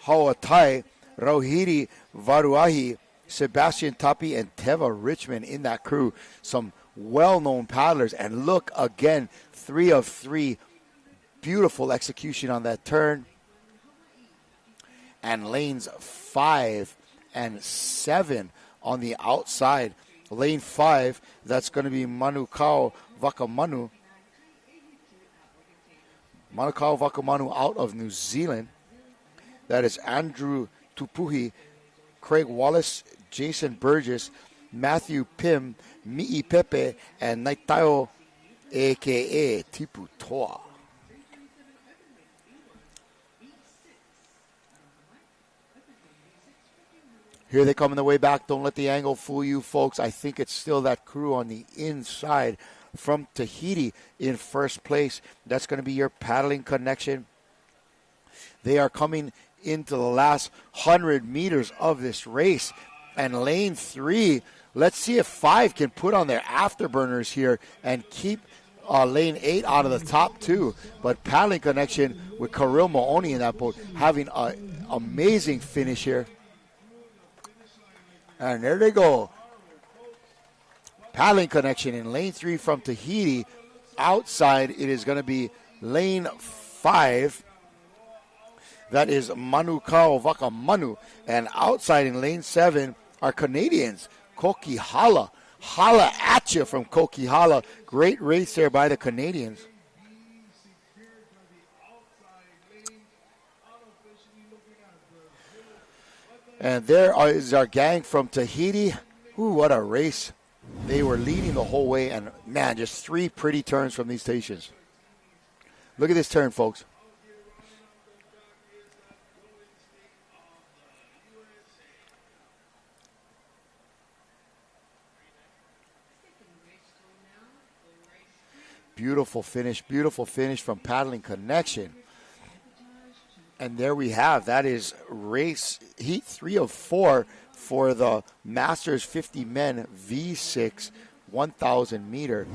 A: Hawatai, Rohiri Varuahi, Sebastian Tapi, and Teva Richmond in that crew. Some well-known paddlers. And look again, 3 of 3. Beautiful execution on that turn. And lanes 5 and 7 on the outside. Lane 5, that's going to be Manukau Vakamanu. Manukau Vakamanu out of New Zealand. That is Andrew Tupuhi, Craig Wallace, Jason Burgess, Matthew Pim, Mi'i Pepe, and Naitao, a.k.a. Tipu Toa. Here they come on the way back. Don't let the angle fool you, folks. I think it's still that crew on the inside from Tahiti in first place. That's going to be your Paddling Connection. They are coming into the last 100 meters of this race. And lane 3, let's see if 5 can put on their afterburners here and keep lane 8 out of the top 2. But Paddling Connection with Kirill Maoni in that boat having an amazing finish here. And there they go. Paddling Connection in lane 3 from Tahiti. Outside, it is going to be lane 5. That is Manukau Vakamanu. And outside in lane 7 are Canadians, Kokihala. Holla at you from Kokihala. Great race there by the Canadians. And there is our gang from Tahiti. Ooh, what a race. They were leading the whole way, and man, just 3 pretty turns from these stations. Look at this turn, folks. Beautiful finish from Paddling Connection. And there we have, that is race heat 3 of 4 for the Masters 50 men V6 1,000 meter.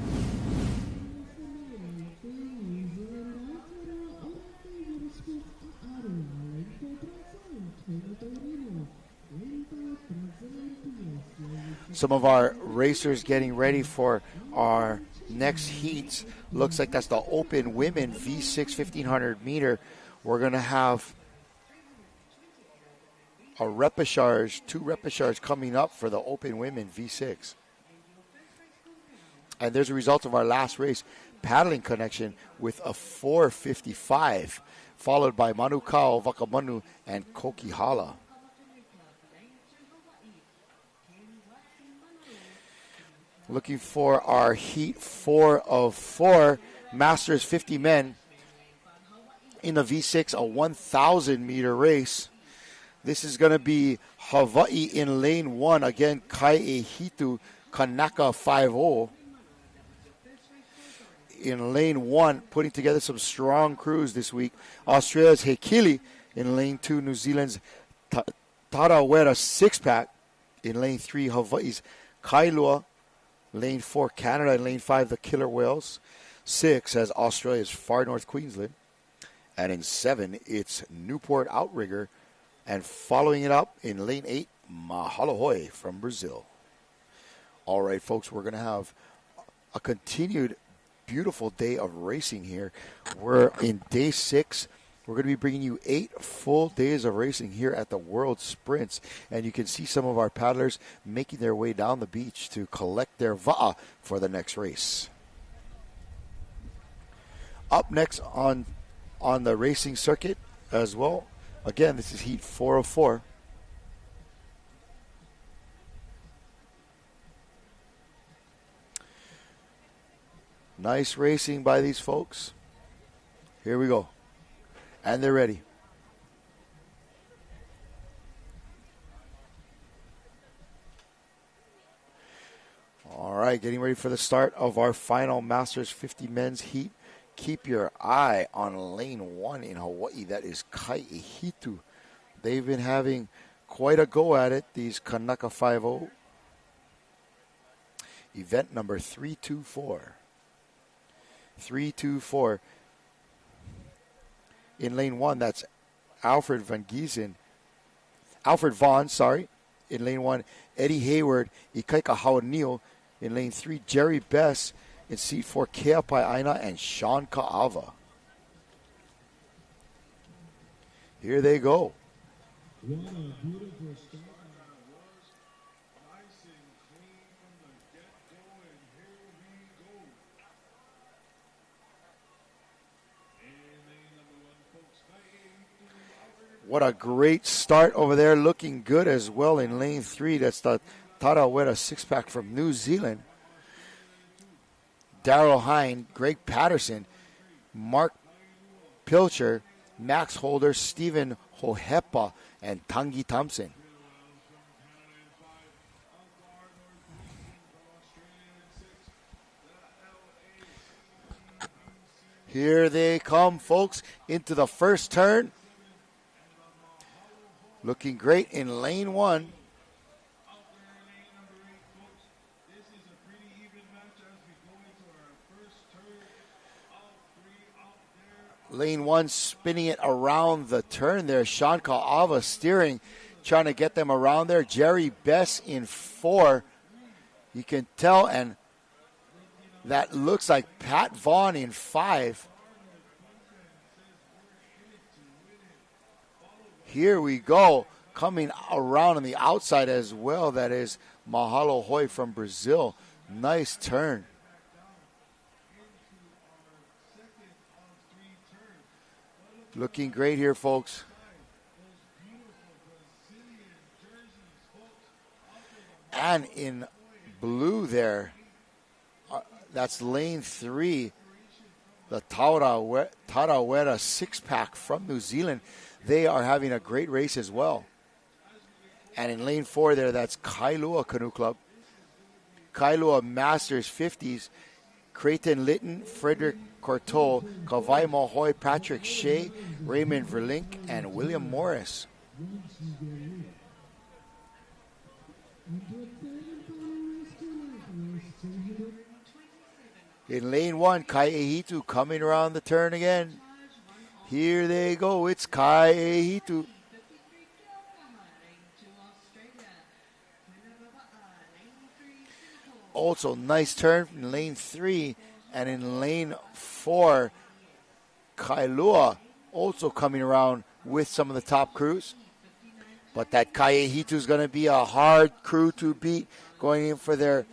A: Some of our racers getting ready for our next heats. Looks like that's the Open Women V6 1,500 meter. We're going to have a repechage, 2 repechage coming up for the Open Women V6. And there's a result of our last race, Paddling Connection, with a 4:55, followed by Manukau, Vakamanu, and Kokihala. Looking for our heat 4 of 4, Masters 50 men in the V6, a 1,000 meter race. This is going to be Hawaii in lane 1. Again, Kai Hitu Kanaka 5-0. In lane 1, putting together some strong crews this week. Australia's Hekili in lane 2. New Zealand's Tarawera 6-pack. In lane 3, Hawaii's Kailua. Lane 4, Canada. In lane 5, the Killer Whales. 6 has Australia's Far North Queensland. And in 7, it's Newport Outrigger. And following it up in lane 8, Mahalohoi from Brazil. All right, folks, we're going to have a continued beautiful day of racing here. We're in day 6. We're going to be bringing you 8 full days of racing here at the World Sprints. And you can see some of our paddlers making their way down the beach to collect their va'a for the next race. Up next on the racing circuit as well. Again, this is heat 4 of 4. Nice racing by these folks. Here we go. And they're ready. All right, getting ready for the start of our final Masters 50 men's heat. Keep your eye on lane 1 in Hawaii. That is Kaihitu. They've been having quite a go at it, these Kanaka 5-0. Event number 324. 324. In lane 1, that's Alfred Vaughn, in lane 1. Eddie Hayward, Ikaika Hawanio. In lane 3, Jerry Bess. In seat 4, Keapai Aina and Sean Ka'ava. Here they go. What a great start over there. Looking good as well in lane 3. That's the Tarawera 6-pack from New Zealand. Darryl Hine, Greg Patterson, Mark Pilcher, Max Holder, Stephen Hohepa, and Tangi Thompson. Here they come, folks, into the first turn. Looking great in lane 1. Lane 1 spinning it around the turn there. Sean Ka'ava steering, trying to get them around there. Jerry Bess in 4. You can tell, and that looks like Pat Vaughn in 5. Here we go. Coming around on the outside as well. That is Mahalo Hoi from Brazil. Nice turn. Looking great here, folks. And in blue there, that's lane 3, the Tarawera 6-pack from New Zealand. They are having a great race as well. And in lane 4 there, that's Kailua Canoe Club. Kailua Masters 50s Creighton Litton, Frederick Corteau, Kawai Mahoy, Patrick Shea, Raymond Verlink, and William Morris. In lane 1, Kai Ehitu coming around the turn again. Here they go. It's Kai Ehitu. Also, nice turn in lane 3. And in lane 4, Kailua also coming around with some of the top crews. But that Kai Ehitu is going to be a hard crew to beat going in for their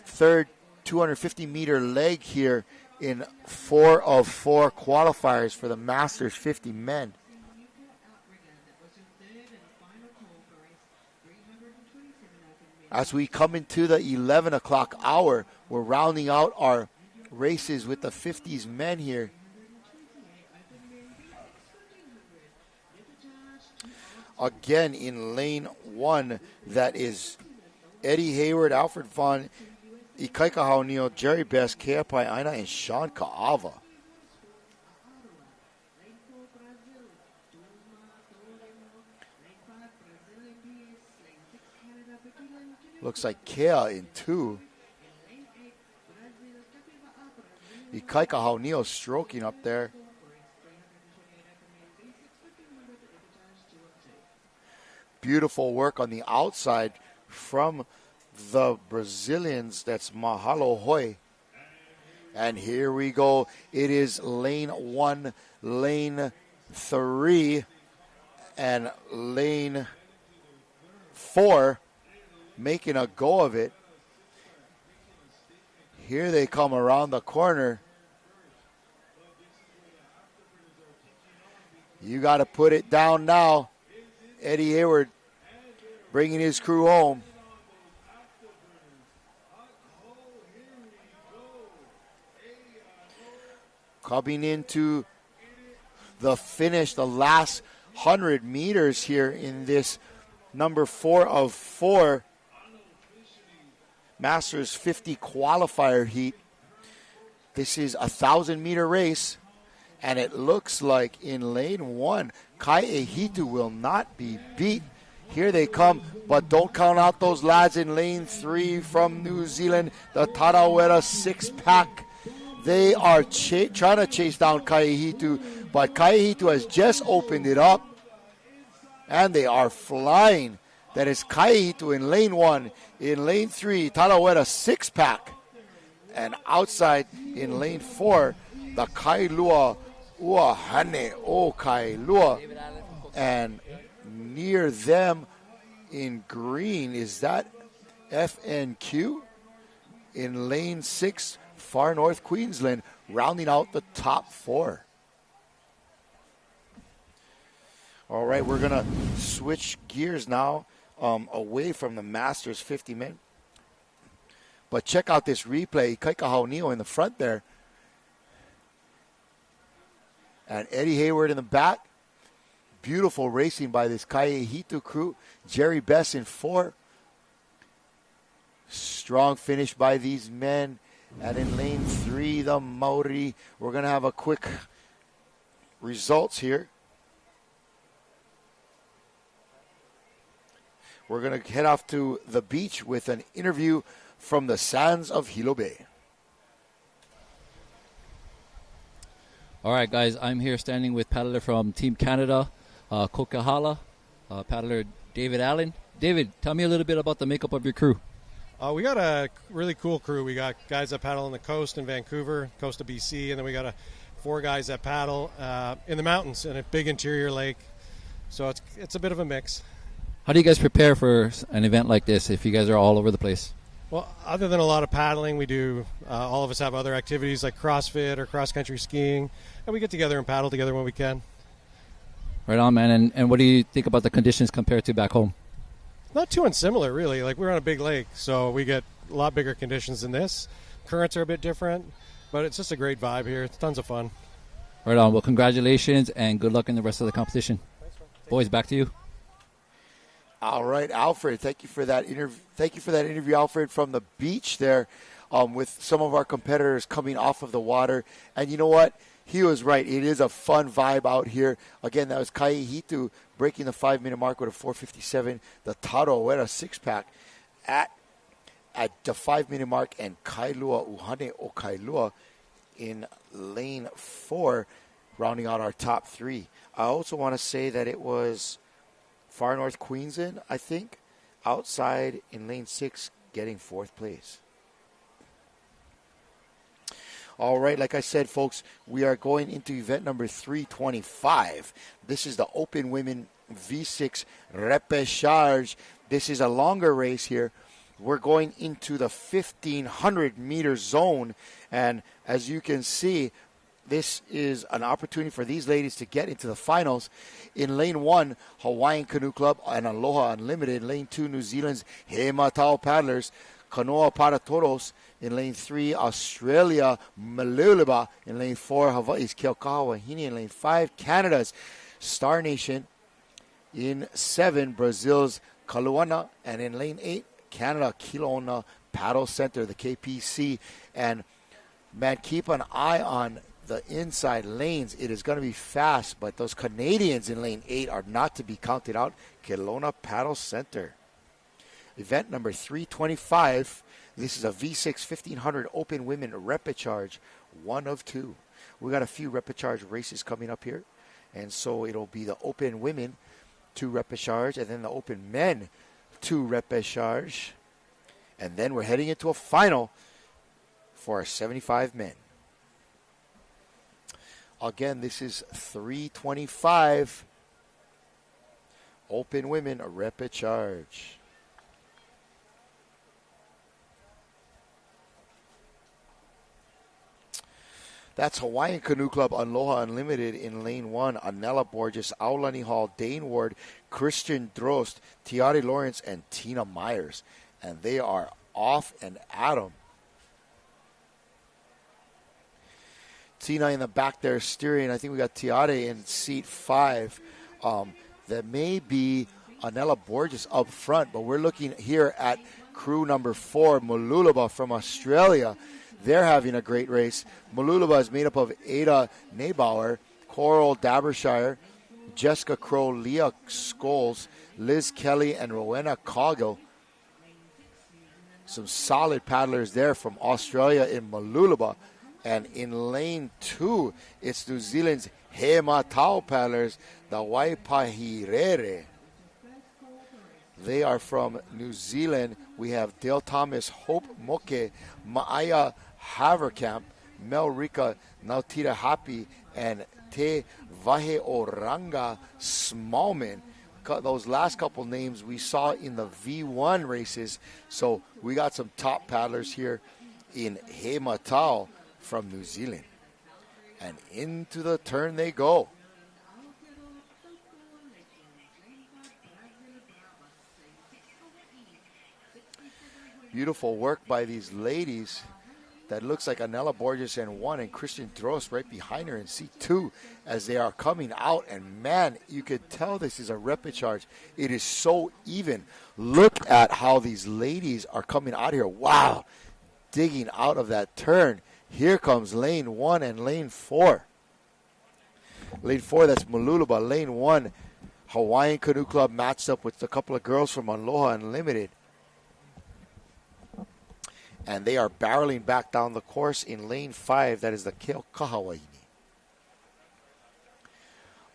A: third 250-meter leg here in 4 of 4 qualifiers for the Masters 50 men. As we come into the 11 o'clock hour, we're rounding out our races with the 50s men here. Again, in lane 1, that is Eddie Hayward, Alfred Vaughn, Ikaika Haunio, Jerry Best, Keapai Aina, and Sean Kaava. Looks like Kea in 2. Ikaika Haunio stroking up there. Beautiful work on the outside from the Brazilians. That's Mahalo Hoi. And here we go. It is lane 1, lane 3, and lane 4 making a go of it. Here they come around the corner. You got to put it down now. Eddie Hayward bringing his crew home. Coming into the finish, the last 100 meters here in this number 4 of 4 Masters 50 qualifier heat. This is a 1,000-meter race, and it looks like in lane 1, Kai Ehitu will not be beat. Here they come, but don't count out those lads in lane 3 from New Zealand, the Tarawera 6-pack. They are trying to chase down Kai Ehitu, but Kai Ehitu has just opened it up, and they are flying. That is Kai Ehitu in lane 1. In lane 3, Tarawera 6-pack. And outside in lane 4, the Kailua Uahane O Kailua. And near them in green, is that FNQ? In lane 6, Far North Queensland, rounding out the top 4. All right, we're going to switch gears now away from the Masters 50 men. But check out this replay. Kaika Haunio in the front there. And Eddie Hayward in the back. Beautiful racing by this Kai Ehitu crew. Jerry Best in 4. Strong finish by these men. And in lane 3, the Maori. We're going to have a quick results here. We're going to head off to the beach with an interview from the sands of Hilo Bay.
C: All right, guys, I'm here standing with paddler from Team Canada, Kokahala, paddler David Allen. David, tell me a little bit about the makeup of your crew.
S: We got a really cool crew. We got guys that paddle on the coast in Vancouver, coast of BC, and then we got 4 guys that paddle in the mountains in a big interior lake. So it's a bit of a mix.
C: How do you guys prepare for an event like this if you guys are all over the place?
S: Well, other than a lot of paddling, we do, all of us have other activities like CrossFit or cross-country skiing, and we get together and paddle together when we can.
C: Right on, man. And what do you think about the conditions compared to back home?
S: Not too unsimilar, really. Like, we're on a big lake, so we get a lot bigger conditions than this. Currents are a bit different, but it's just a great vibe here. It's tons of fun.
C: Right on. Well, congratulations, and good luck in the rest of the competition. Boys, back to you.
A: All right, Alfred. Thank you for that interview. Alfred, from the beach there. with some of our competitors coming off of the water. And you know what? He was right. It is a fun vibe out here. Again, that was Kai Hitu breaking the 5-minute mark with a 4:57. The Taro with a 6-pack at the 5-minute mark, and Kailua Uhane o Kailua in lane 4, rounding out our top 3. I also want to say that it was Far North Queensland, I think, outside in lane 6, getting 4th place. All right, like I said, folks, we are going into event number 325. This is the Open Women V6 Repechage. This is a longer race here. We're going into the 1,500-meter zone, and as you can see, this is an opportunity for these ladies to get into the finals. In lane 1, Hawaiian Canoe Club and Aloha Unlimited. Lane 2, New Zealand's He Matau Paddlers, Kanoa Para Toros. In lane 3, Australia Maluluba. In lane 4, Hawaii's Keaukaha Wahine. In lane 5, Canada's Star Nation. In 7, Brazil's Kaluana. And in lane 8, Canada Kilona Paddle Center, the KPC. And man, keep an eye on the inside lanes. It is going to be fast, but those Canadians in lane 8 are not to be counted out. Kelowna Paddle Center. Event number 325. This is a V6 1500 Open Women Repechage, 1 of 2. We got a few Repechage races coming up here, and so it'll be the Open Women 2 Repechage, and then the Open Men 2 Repechage, and then we're heading into a final for our 75 men. Again, this is 325 Open Women Repechage. That's Hawaiian Canoe Club Aloha Unlimited in lane 1. Anela Borges, Aulani Hall, Dane Ward, Christian Drost, Tiare Lawrence, and Tina Myers. And they are off and at 'em. Tina in the back there steering. I think we got Tiare in seat 5. That may be Anela Borges up front, but we're looking here at crew number 4, Mooloolaba from Australia. They're having a great race. Mooloolaba is made up of Ada Neubauer, Coral Dabershire, Jessica Crow, Leah Scholes, Liz Kelly, and Rowena Coggill. Some solid paddlers there from Australia in Mooloolaba. And in lane 2, it's New Zealand's He Matau paddlers, the Waipahirere. They are from New Zealand. We have Dale Thomas, Hope Moke, Maaya Haverkamp, Mel Rika Nautira Hapi, and Te Vahe Oranga Smallman. Those last couple names we saw in the V1 races. So we got some top paddlers here in He Matau from New Zealand. And into the turn they go. Beautiful work by these ladies. That looks like Anela Borges in 1 and Christian Drost right behind her in seat 2 as they are coming out. And man, you could tell this is a repechage. It is so even. Look at how these ladies are coming out here. Wow. Digging out of that turn. Here comes lane 1 and lane 4. Lane 4, that's Mooloolaba. Lane 1, Hawaiian Canoe Club matched up with a couple of girls from Aloha Unlimited. And they are barreling back down the course in lane 5. That is the Keaukaha Wahine.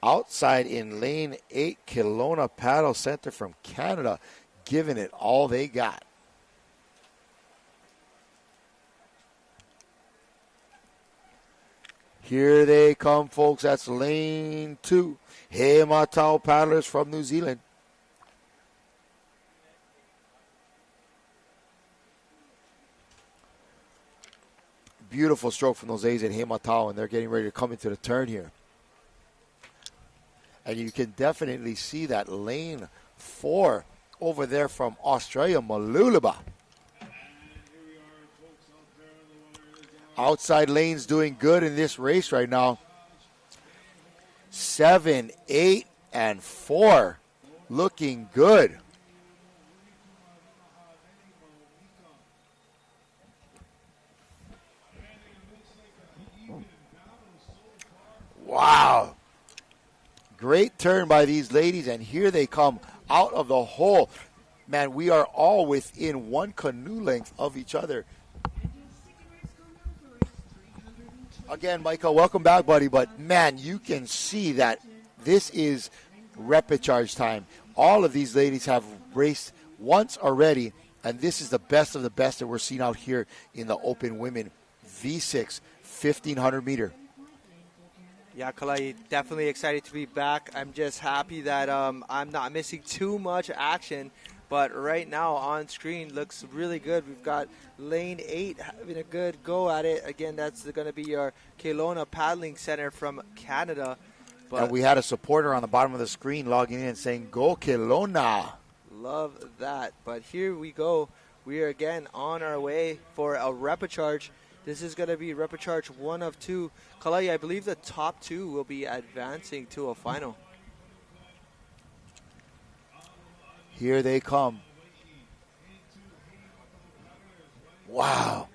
A: Outside in lane 8, Kelowna Paddle Center from Canada, giving it all they got. Here they come, folks. That's lane 2. He Matau paddlers from New Zealand. Beautiful stroke from those A's at He Matau, and they're getting ready to come into the turn here. And you can definitely see that lane 4 over there from Australia, Mooloolaba. Outside lanes doing good in this race right now. 7, 8, and 4 looking good. Great turn by these ladies, and here they come out of the hole. Man, we are all within one canoe length of each other. Again, Michael, welcome back, buddy. But, man, you can see that this is repechage time. All of these ladies have raced once already, and this is the best of the best that we're seeing out here in the Open Women V6 1,500 meter.
B: Yeah, Kalai, definitely excited to be back. I'm just happy that I'm not missing too much action. But right now on screen looks really good. We've got lane 8 having a good go at it. Again, that's going to be your Kelowna Paddling Center from Canada. But
A: and we had a supporter on the bottom of the screen logging in saying, "Go Kelowna."
B: Love that. But here we go. We are again on our way for a repechage. This is going to be repechage 1 of 2. Kalai, I believe the top 2 will be advancing to a final.
A: Here they come. Wow.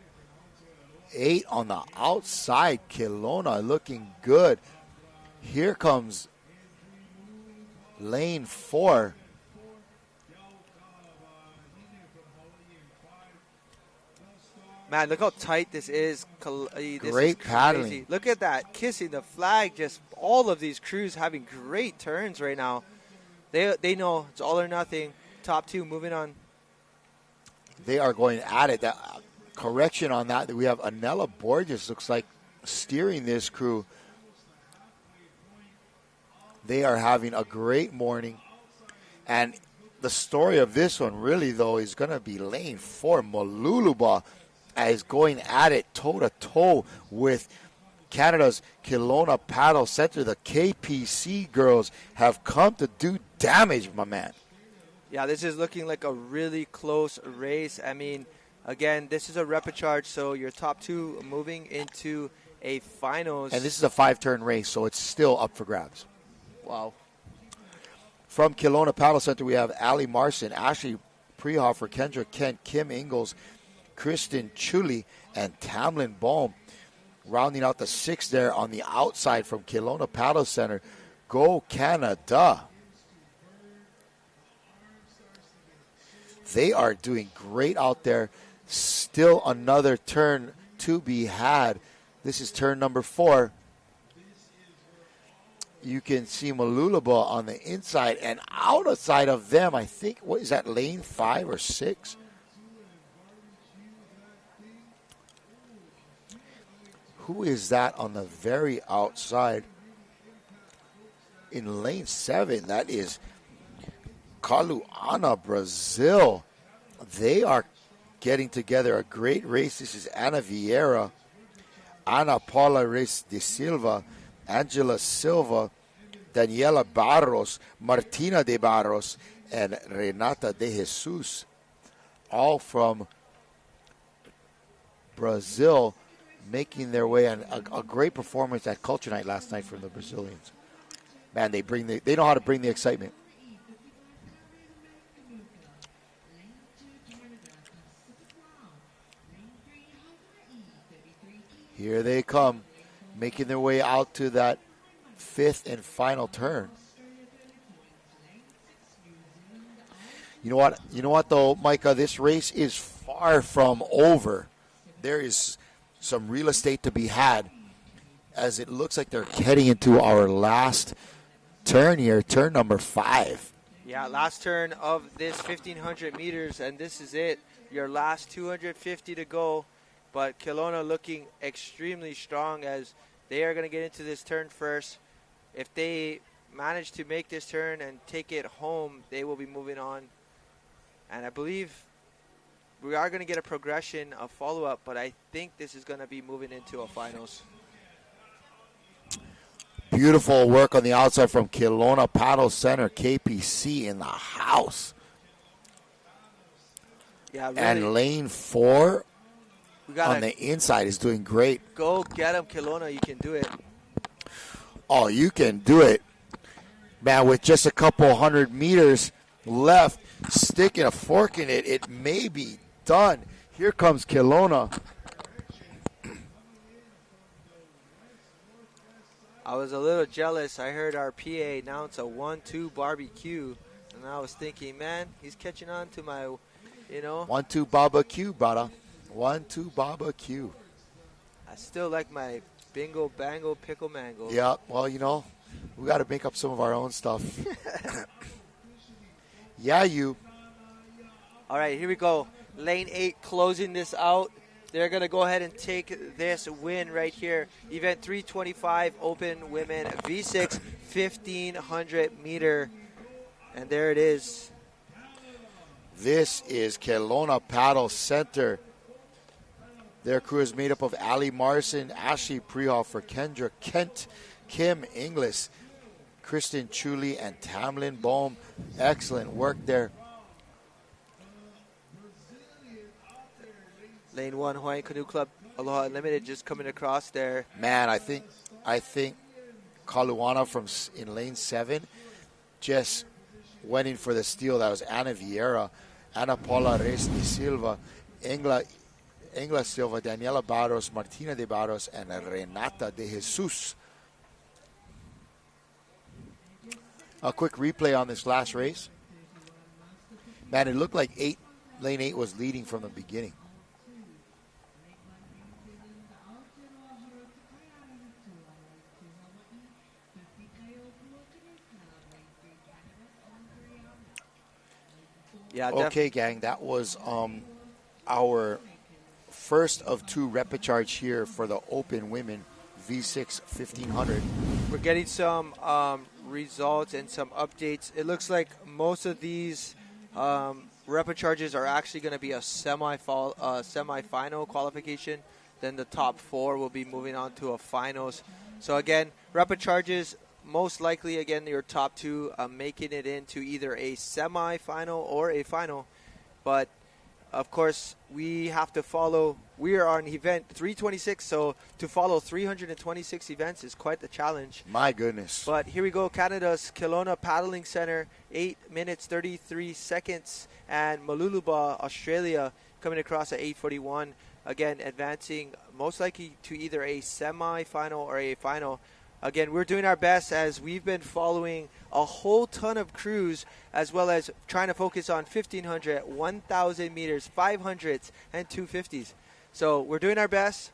A: 8 on the outside. Kelowna looking good. Here comes lane 4.
B: Man, look how tight this is. This
A: great
B: is
A: paddling.
B: Crazy. Look at that. Kissing the flag. Just all of these crews having great turns right now. They know it's all or nothing. Top 2 moving on.
A: They are going at it. That correction on that. We have Anela Borges looks like steering this crew. They are having a great morning. And the story of this one really, though, is going to be lane 4. Maluluba is going at it toe-to-toe with Canada's Kelowna Paddle Center. The KPC girls have come to do damage, my man.
B: Yeah, this is looking like a really close race. I mean, again, this is a repechage, so your top 2 moving into a finals.
A: And this is a 5-turn race, so it's still up for grabs.
B: Wow.
A: From Kelowna Paddle Center, we have Ali Marson, Ashley Prehofer, Kendra Kent, Kim Ingalls, Kristen Chuli, and Tamlin Baum. Rounding out the 6 there on the outside from Kelowna Paddle Center. Go Canada. They are doing great out there. Still another turn to be had. This is turn number 4. You can see Malulaba on the inside, and outside of them, I think, what is that, lane 5 or 6? Who is that on the very outside? In lane 7, that is Kaluana, Brazil. They are getting together a great race. This is Ana Vieira, Ana Paula Reis de Silva, Angela Silva, Daniela Barros, Martina de Barros, and Renata de Jesus, all from Brazil, making their way on a great performance at Culture Night last night from the Brazilians. Man, they know how to bring the excitement. Here they come, making their way out to that 5th and final turn. You know what though, Micah, this race is far from over. There is some real estate to be had, as it looks like they're heading into our last turn here, turn number 5.
B: Yeah, last turn of this 1,500 meters, and this is it. Your last 250 to go. But Kelowna looking extremely strong, as they are going to get into this turn first. If they manage to make this turn and take it home, they will be moving on. And I believe we are going to get a progression, a follow-up, but I think this is going to be moving into a finals.
A: Beautiful work on the outside from Kelowna Paddle Center, KPC in the house.
B: Yeah, really.
A: And lane 4 on the inside is doing great.
B: Go get him, Kelowna. You can do it.
A: Oh, you can do it. Man, with just a couple hundred meters left, sticking a fork in it, it may be done. Here comes Kelowna.
B: I was a little jealous. I heard our PA announce a 1-2 barbecue, and I was thinking, man, he's catching on to my,
A: 1-2 barbecue, brother. 1-2 barbecue.
B: I still like my bingo bango pickle mango.
A: Yeah, well, we got to make up some of our own stuff. Yeah, you.
B: All right, here we go. Lane 8 closing this out. They're going to go ahead and take this win right here. Event 325 Open Women V6 1500 meter. And there it is.
A: This is Kelowna Paddle Center. Their crew is made up of Ali Marson, Ashley Prehoff, Kendra Kent, Kim Inglis, Kristen Chuli, and Tamlin Bohm. Excellent work there.
B: Lane 1, Hawaiian Canoe Club Aloha Unlimited just coming across there.
A: Man, I think Kaluana in lane 7 just went in for the steal. That was Ana Vieira, Ana Paula Reyes de Silva, Engla Silva, Daniela Barros, Martina de Barros, and Renata de Jesus. A quick replay on this last race. Man, it looked like lane 8 was leading from the beginning.
B: Yeah.
A: Okay, gang, that was our first of 2 repecharge here for the Open Women V6 1500.
B: We're getting some results and some updates. It looks like most of these repecharges are actually going to be a semi-final qualification. Then the top 4 will be moving on to a finals. So again, repecharges, most likely, again, your top 2 making it into either a semi-final or a final. But, of course, we have to follow. We are on event 326, so to follow 326 events is quite the challenge.
A: My goodness.
B: But here we go, Canada's Kelowna Paddling Center, 8 minutes, 33 seconds. And Maluluba, Australia, coming across at 8:41. Again, advancing most likely to either a semi-final or a final. Again, we're doing our best as we've been following a whole ton of crews, as well as trying to focus on 1,500, 1,000 meters, 500s, and 250s. So we're doing our best.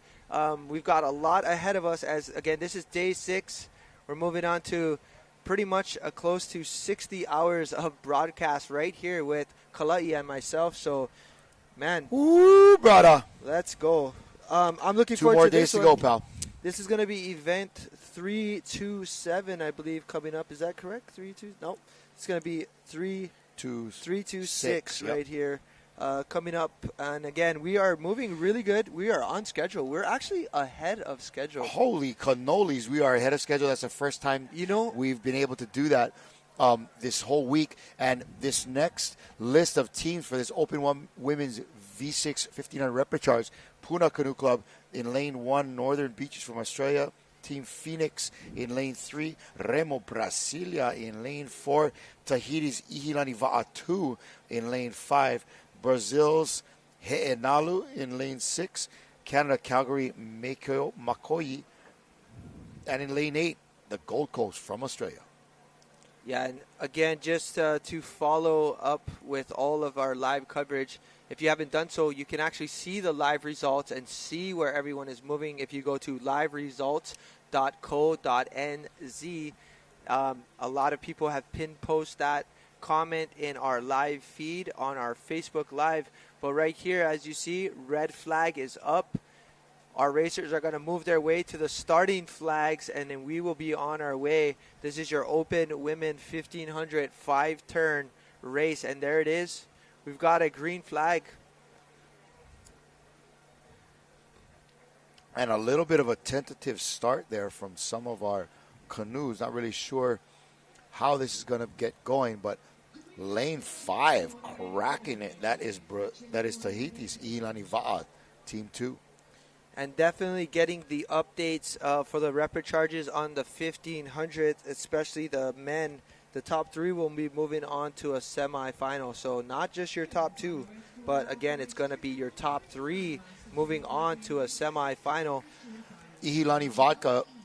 B: We've got a lot ahead of us as, again, this is day 6. We're moving on to pretty much close to 60 hours of broadcast right here with Kalai and myself. So, man.
A: Woo, brother.
B: Let's go. I'm looking
A: 2
B: forward
A: more
B: to
A: days
B: this
A: to
B: one.
A: go, pal.
B: This is going to be event 327, I believe, coming up. Is that correct? 3-2? No. It's going to be 326 right here coming up. And again, we are moving really good. We are on schedule. We're actually ahead of schedule.
A: Holy cannolis, we are ahead of schedule. That's the first time we've been able to do that this whole week. And this next list of teams for this Open Women's V6 1500 repecharge, Puna Canoe Club in lane 1, Northern Beaches from Australia. Team Phoenix in lane 3, Remo Brasilia in lane 4, Tahiti's Ihilani Va'atu in lane 5, Brazil's He'enalu in lane 6, Canada Calgary Makoyi, and in lane 8, the Gold Coast from Australia.
B: Yeah, and again, just to follow up with all of our live coverage, if you haven't done so, you can actually see the live results and see where everyone is moving if you go to liveresults.co.nz. A lot of people have pinned post that comment in our live feed on our Facebook Live. But right here, as you see, red flag is up. Our racers are going to move their way to the starting flags, and then we will be on our way. This is your Open Women 1500 5-turn race, and there it is. We've got a green flag.
A: And a little bit of a tentative start there from some of our canoes. Not really sure how this is going to get going, but lane 5 cracking it. That is Tahiti's Iilani Va'a, team 2.
B: And definitely getting the updates for the repecharges on the 1500, especially the men. The top 3 will be moving on to a semifinal. So not just your top 2, but again, it's going to be your top 3 moving on to a semifinal.
A: Ihilani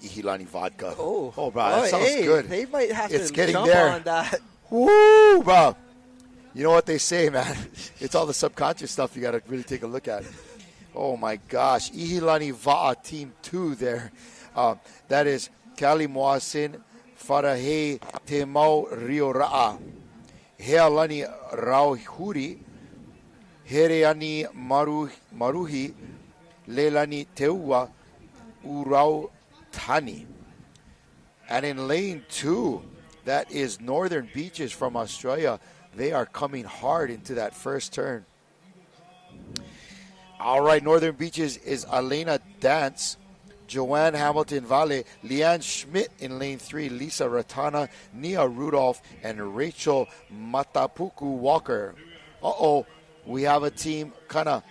A: Ihilani vodka.
B: Oh,
A: bro, that sounds
B: hey,
A: good.
B: They might have
A: It's
B: to
A: getting
B: jump
A: there.
B: on that.
A: Woo, bro. You know what they say, man. It's all the subconscious stuff you got to really take a look at. Oh, my gosh. Ihilani Va'a Team 2 there. That is Kali Moasin, Farahe Temau Rio Ra'a, Healani Rauhuri, Hereani Maruhi, Leilani Teua, Urau Tani. And in lane 2, that is Northern Beaches from Australia. They are coming hard into that first turn. All right, Northern Beaches is Elena Dance, Joanne Hamilton Vale, Leanne Schmidt in lane 3, Lisa Ratana, Nia Rudolph, and Rachel Matapuku Walker. Uh-oh, we have a team kind of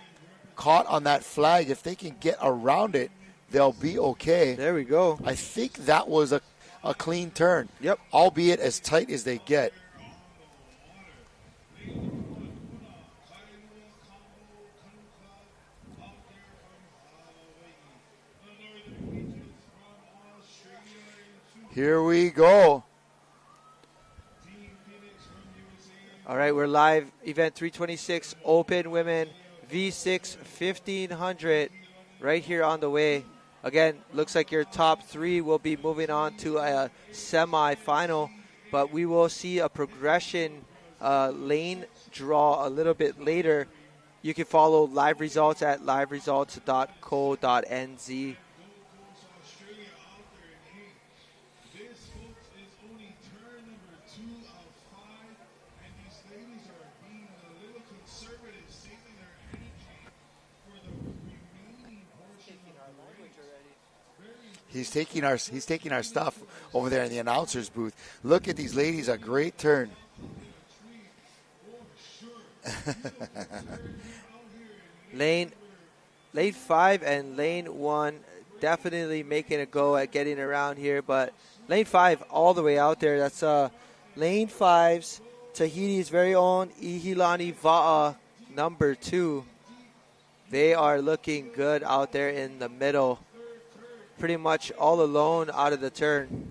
A: caught on that flag. If they can get around it, they'll be okay.
B: There we go.
A: I think that was a clean turn.
B: Yep.
A: Albeit as tight as they get. Here we go.
B: All right, we're live. Event 326, Open Women V6 1500, right here on the way. Again, looks like your top 3 will be moving on to a semi-final, but we will see a progression lane draw a little bit later. You can follow live results at liveresults.co.nz.
A: He's taking our stuff over there in the announcer's booth. Look at these ladies, a great turn.
B: Lane 5 and lane 1 definitely making a go at getting around here, but lane 5 all the way out there. That's lane 5's Tahiti's very own Ihilani Va'a number 2. They are looking good out there in the middle. Pretty much all alone out of the turn.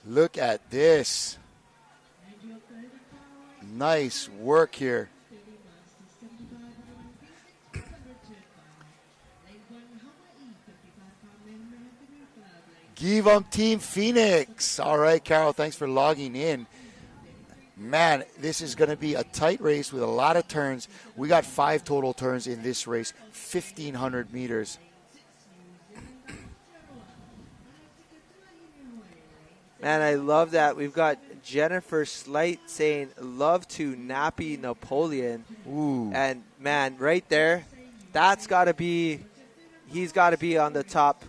A: Look at this. Nice work here. Give 'em Team Phoenix. All right, Carol, thanks for logging in. Man, this is going to be a tight race with a lot of turns. We got 5 total turns in this race, 1,500 meters.
B: Man, I love that. We've got Jennifer Slight saying, love to Nappy Napoleon.
A: Ooh.
B: And, man, right there, he's got to be on the top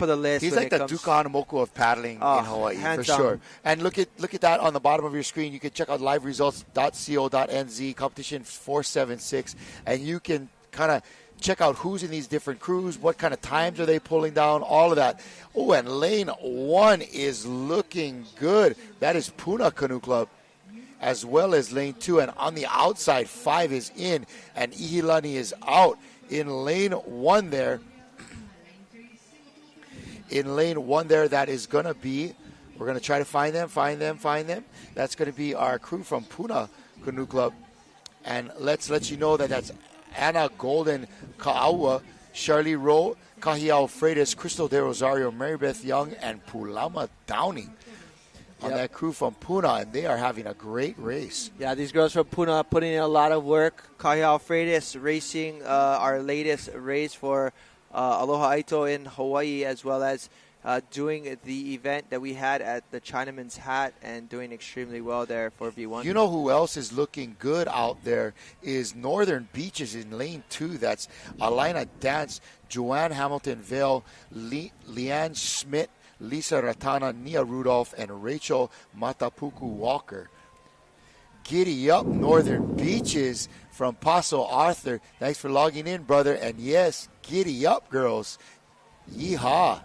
B: of the list.
A: He's like the Duka Hanamoku of paddling in Hawaii, for sure. And look at that on the bottom of your screen. You can check out liveresults.co.nz, competition 476, and you can kind of check out who's in these different crews, what kind of times are they pulling down, all of that. Oh, and lane 1 is looking good. That is Puna Canoe Club, as well as lane 2. And on the outside, 5 is in, and Ihilani is out. In lane 1 there, that is going to be, we're going to try to find them. That's going to be our crew from Puna Canoe Club. And let's let you know that that's Anna Golden Ka'awa, Charlie Rowe, Kahiao Freitas, Crystal De Rosario, Mary Beth Young, and Pulama Downing on that crew from Puna, and they are having a great race.
B: Yeah, these girls from Puna putting in a lot of work. Kahiao Freitas racing our latest race for Aloha Aito in Hawaii, as well as doing the event that we had at the Chinaman's Hat and doing extremely well there for V1.
A: You know who else is looking good out there is Northern Beaches in lane 2. That's Alina Dance, Joanne Hamilton Vale, Leanne Schmidt, Lisa Ratana, Nia Rudolph, and Rachel Matapuku Walker. Giddy up, Northern Beaches from Paso Arthur. Thanks for logging in, brother. And yes, giddy up, girls. Yeehaw.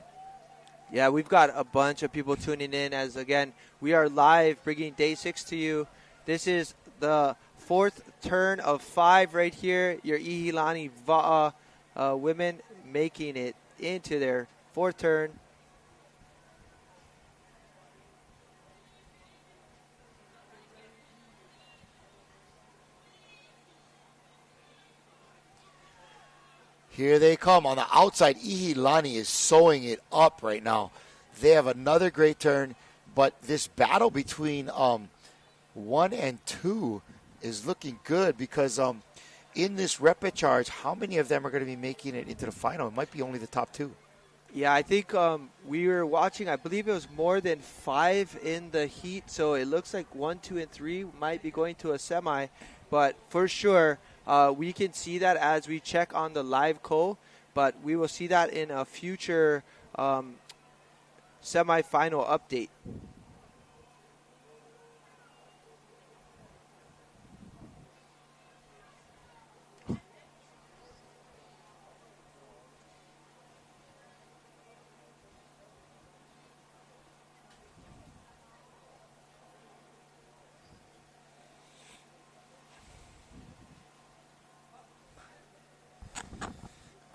B: Yeah, we've got a bunch of people tuning in as, again, we are live bringing day 6 to you. This is the fourth turn of 5 right here. Your Ihilani Va'a women making it into their fourth turn.
A: Here they come. On the outside, Ihilani is sewing it up right now. They have another great turn, but this battle between 1 and 2 is looking good because in this repechage, how many of them are going to be making it into the final? It might be only the top 2.
B: Yeah, I think we were watching, I believe it was more than 5 in the heat, so it looks like 1, 2, and 3 might be going to a semi, but for sure we can see that as we check on the live co, but we will see that in a future semi-final update.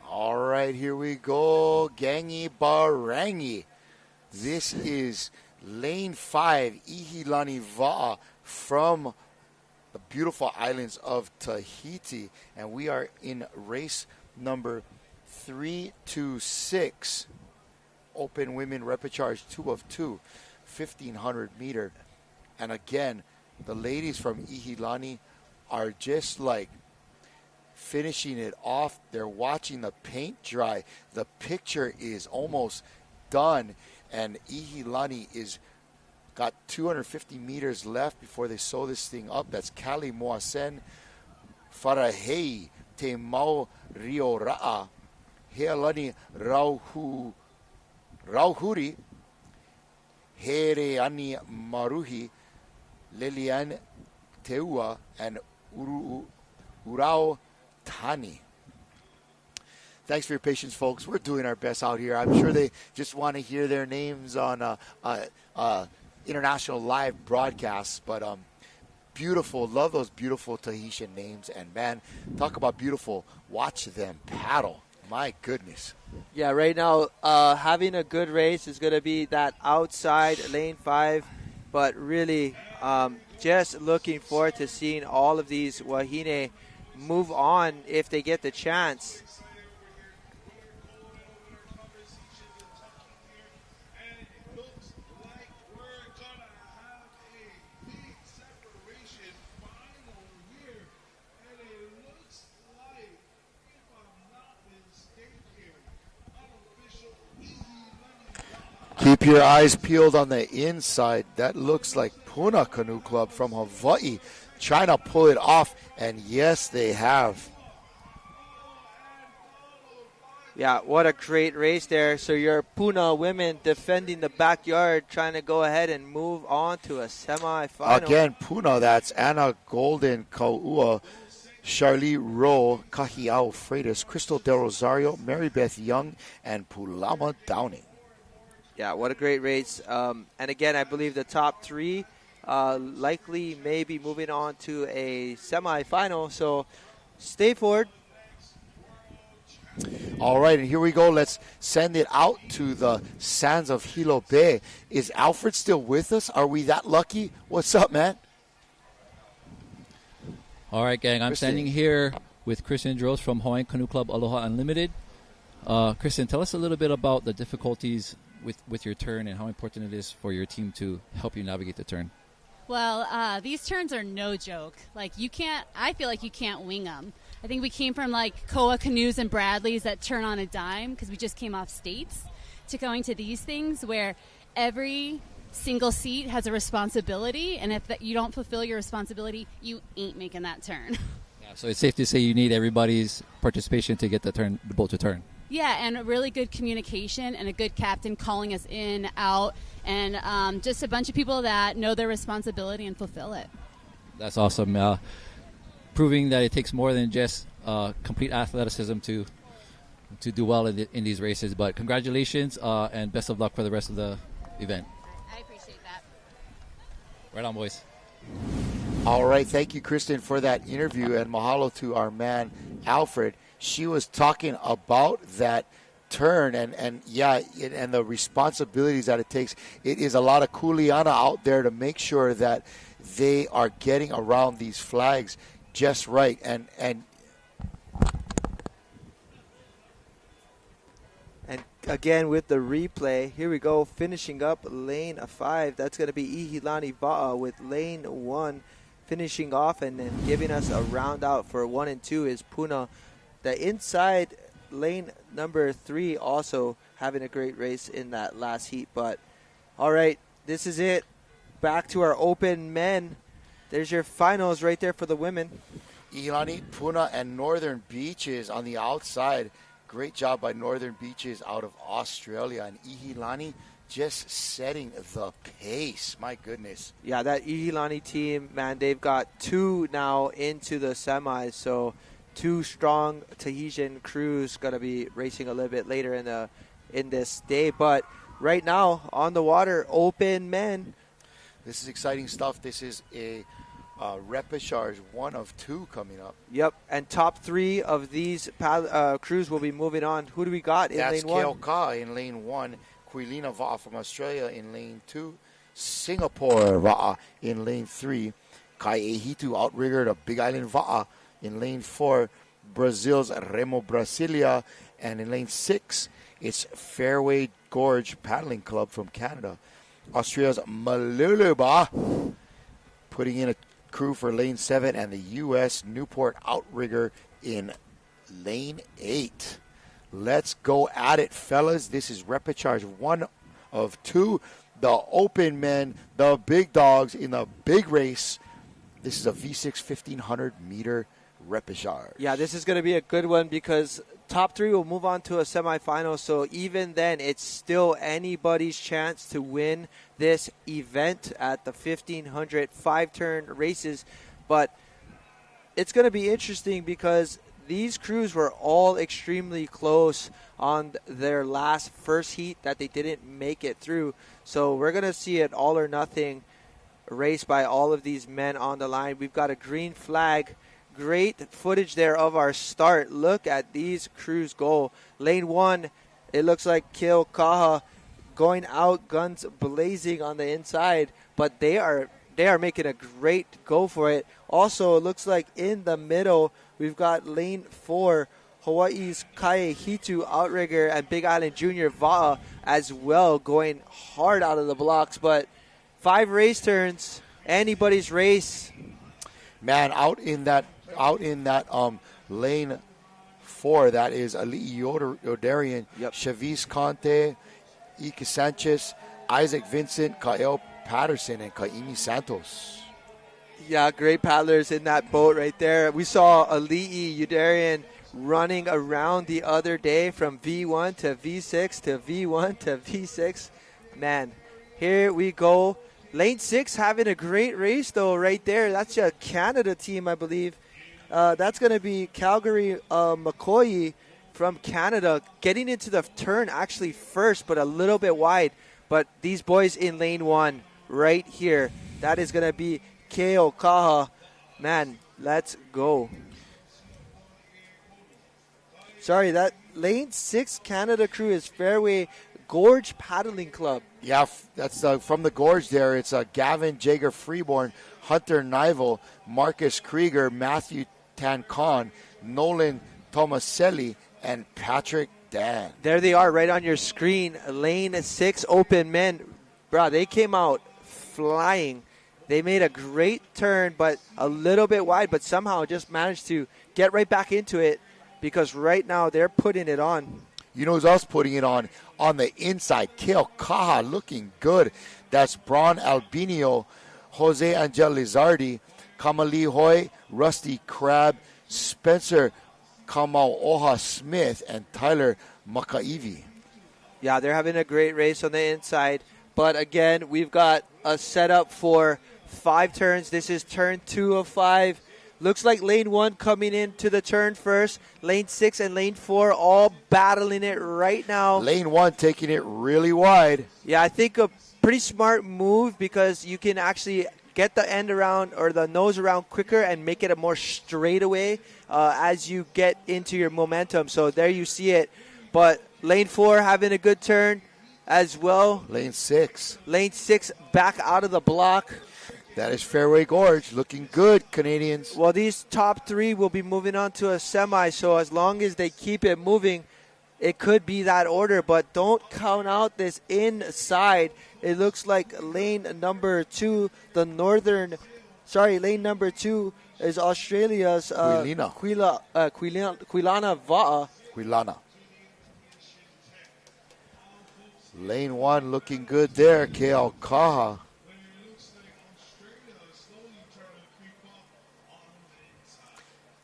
A: All right, here we go. Gangi Barangi. This is lane 5, Ihilani Va'a from the beautiful islands of Tahiti. And we are in race number 326. Open women repechage 2 of 2, 1,500 meter. And again, the ladies from Ihilani are just like finishing it off. They're watching the paint dry. The picture is almost done, and Ihilani is got 250 meters left before they sew this thing up. That's Kali Moasen, Farahei Te Mau Rio Ra'a, Healani Rauhuri, Hereani Maruhi, Lilian Teua, and Urao Tani. Thanks for your patience, folks. We're doing our best out here. I'm sure they just want to hear their names on international live broadcasts, but beautiful. Love those beautiful Tahitian names. And, man, talk about beautiful. Watch them paddle. My goodness.
B: Yeah, right now, having a good race is going to be that outside lane 5, but really just looking forward to seeing all of these Wahine move on if they get the chance.
A: Keep your eyes peeled on the inside. That looks like Puna Canoe Club from Hawaii trying to pull it off, and yes, they have.
B: Yeah, what a great race there. So your Puna women defending the backyard, trying to go ahead and move on to a semifinal.
A: Again, Puna, that's Anna Golden Kauua, Charlie Rowe, Kahiao Freitas, Crystal Del Rosario, Mary Beth Young, and Pulama Downing.
B: Yeah, what a great race. And again, I believe the top 3 likely may be moving on to a semifinal. So stay forward.
A: All right, and here we go. Let's send it out to the sands of Hilo Bay. Is Alfred still with us? Are we that lucky? What's up, man?
C: All right, gang. I'm
A: Kristen.
C: standing here with Christian Droz from Hawaiian Canoe Club Aloha Unlimited. Kristen, tell us a little bit about the difficulties with your turn and how important it is for your team to help you navigate the turn.
T: Well, these turns are no joke. Like, I feel like you can't wing them. I think we came from like Koa canoes and Bradleys that turn on a dime because we just came off states to going to these things where every single seat has a responsibility, and if you don't fulfill your responsibility, you ain't making that turn.
C: Yeah, so it's safe to say you need everybody's participation to get the boat to turn.
T: Yeah, and a really good communication and a good captain calling us in, out, and just a bunch of people that know their responsibility and fulfill it.
C: That's awesome. Proving that it takes more than just complete athleticism to do well in these races. But congratulations and best of luck for the rest of the event.
T: I appreciate that.
C: Right on, boys.
A: All right, thank you, Kristen, for that interview, and mahalo to our man, Alfred. She was talking about that turn and the responsibilities that it takes. It is a lot of kuleana out there to make sure that they are getting around these flags just right. And
B: again with the replay, here we go, finishing up lane 5. That's going to be Ihilani Va'a with lane 1 finishing off, and then giving us a round out for 1 and 2 is Puna. The inside lane number 3 also having a great race in that last heat. But all right, this is it. Back to our open men. There's your finals right there for the women.
A: Ihilani, Puna, and Northern Beaches on the outside. Great job by Northern Beaches out of Australia. And Ihilani just setting the pace. My goodness.
B: Yeah, that Ihilani team, man, they've got 2 now into the semis. So 2 strong Tahitian crews going to be racing a little bit later in this day. But right now, on the water, open men.
A: This is exciting stuff. This is a repechage, 1 of 2 coming up.
B: Yep, and top 3 of these crews will be moving on. Who do we got in lane 1?
A: That's Keoka in lane 1. Quilina Va'a from Australia in lane 2. Singapore Va'a in lane 3. Kai Ehitu outrigger the Big Island Va'a in lane 4. Brazil's Remo Brasilia. And in lane 6, it's Fairway Gorge Paddling Club from Canada. Australia's Maluluba putting in a crew for lane 7, and the U.S. Newport outrigger in lane 8. Let's go at it, fellas. This is repechage 1 of 2. The open men, the big dogs in the big race. This is a V6 1,500-meter repechage.
B: Yeah, this is going to be a good one because top 3 will move on to a semifinal. So even then, it's still anybody's chance to win this event at the 1,500 5-turn races. But it's going to be interesting because these crews were all extremely close on their first heat that they didn't make it through. So we're going to see an all or nothing race by all of these men on the line. We've got a green flag. Great footage there of our start. Look at these crews go. Lane 1, it looks like Keo Kaha going out, guns blazing on the inside, but they are making a great go for it. Also, it looks like in the middle, we've got lane 4, Hawaii's Kae Hitu outrigger and Big Island Junior Va'a as well, going hard out of the blocks. But 5 race turns, anybody's race.
A: Man, out in that lane 4, that is Ali'i Yodarian, Chavis Conte, Ike Sanchez, Isaac Vincent, Kael Patterson, and Kaimi Santos.
B: Yeah, great paddlers in that boat right there. We saw Ali'i Yodarian running around the other day from V1 to V6 to V1 to V6. Man, here we go. Lane 6 having a great race, though, right there. That's a Canada team, I believe. That's going to be Calgary McCoy from Canada, getting into the turn actually first, but a little bit wide. But these boys in lane 1 right here, that is going to be Keo Kaha. Man, let's go. Sorry, that lane 6 Canada crew is Fairway Gorge Paddling Club.
A: Yeah, that's from the Gorge there. It's Gavin Jager Freeborn, Hunter Nivel, Marcus Krieger, Matthew Tancon, Nolan Tomaselli, and Patrick Dan.
B: There they are right on your screen. Lane 6 open men. Bro, they came out flying. They made a great turn, but a little bit wide, but somehow just managed to get right back into it because right now they're putting it on.
A: You know who's else putting it on the inside? Kale Kaha looking good. That's Braun Albinio, Jose Angel Lizardi, Kamali Hoy, Rusty Crab, Spencer Kamauoha Smith, and Tyler Makaivi.
B: Yeah, they're having a great race on the inside. But again, we've got a setup for 5 turns. This is turn 2 of 5. Looks like lane 1 coming into the turn first. Lane 6 and lane 4 all battling it right now.
A: Lane 1 taking it really wide.
B: Yeah, I think a pretty smart move because you can actually get the end around or the nose around quicker and make it a more straightaway as you get into your momentum. So there you see it. But lane 4 having a good turn as well.
A: Lane 6.
B: Lane 6 back out of the block.
A: That is Fairway Gorge. Looking good, Canadians.
B: Well, these top 3 will be moving on to a semi, so as long as they keep it moving, it could be that order. But don't count out this inside. It looks like lane number 2, lane number 2 is Australia's Quilana Va'a.
A: Quilana. Lane 1 looking good there, Keal Kaha.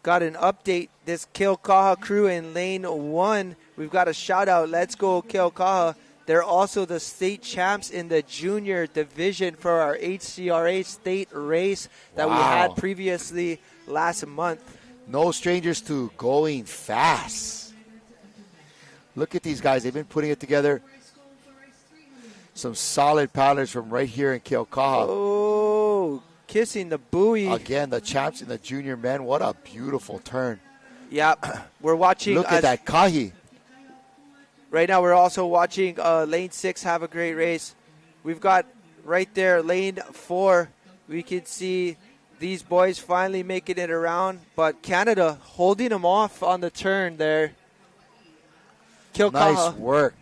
B: Got an update. This Keal Kaha crew in lane 1. We've got a shout out. Let's go, Keal Kaha. They're also the state champs in the junior division for our HCRA state race that we had previously last month.
A: No strangers to going fast. Look at these guys. They've been putting it together. Some solid paddlers from right here in Keal Kaha.
B: Oh, kissing the buoy.
A: Again, the champs in the junior men. What a beautiful turn.
B: Yep. We're watching.
A: Look at that Kahi.
B: Right now, we're also watching lane 6 have a great race. We've got right there lane 4. We can see these boys finally making it around, but Canada holding them off on the turn there. Keal Kaha.
A: Nice work.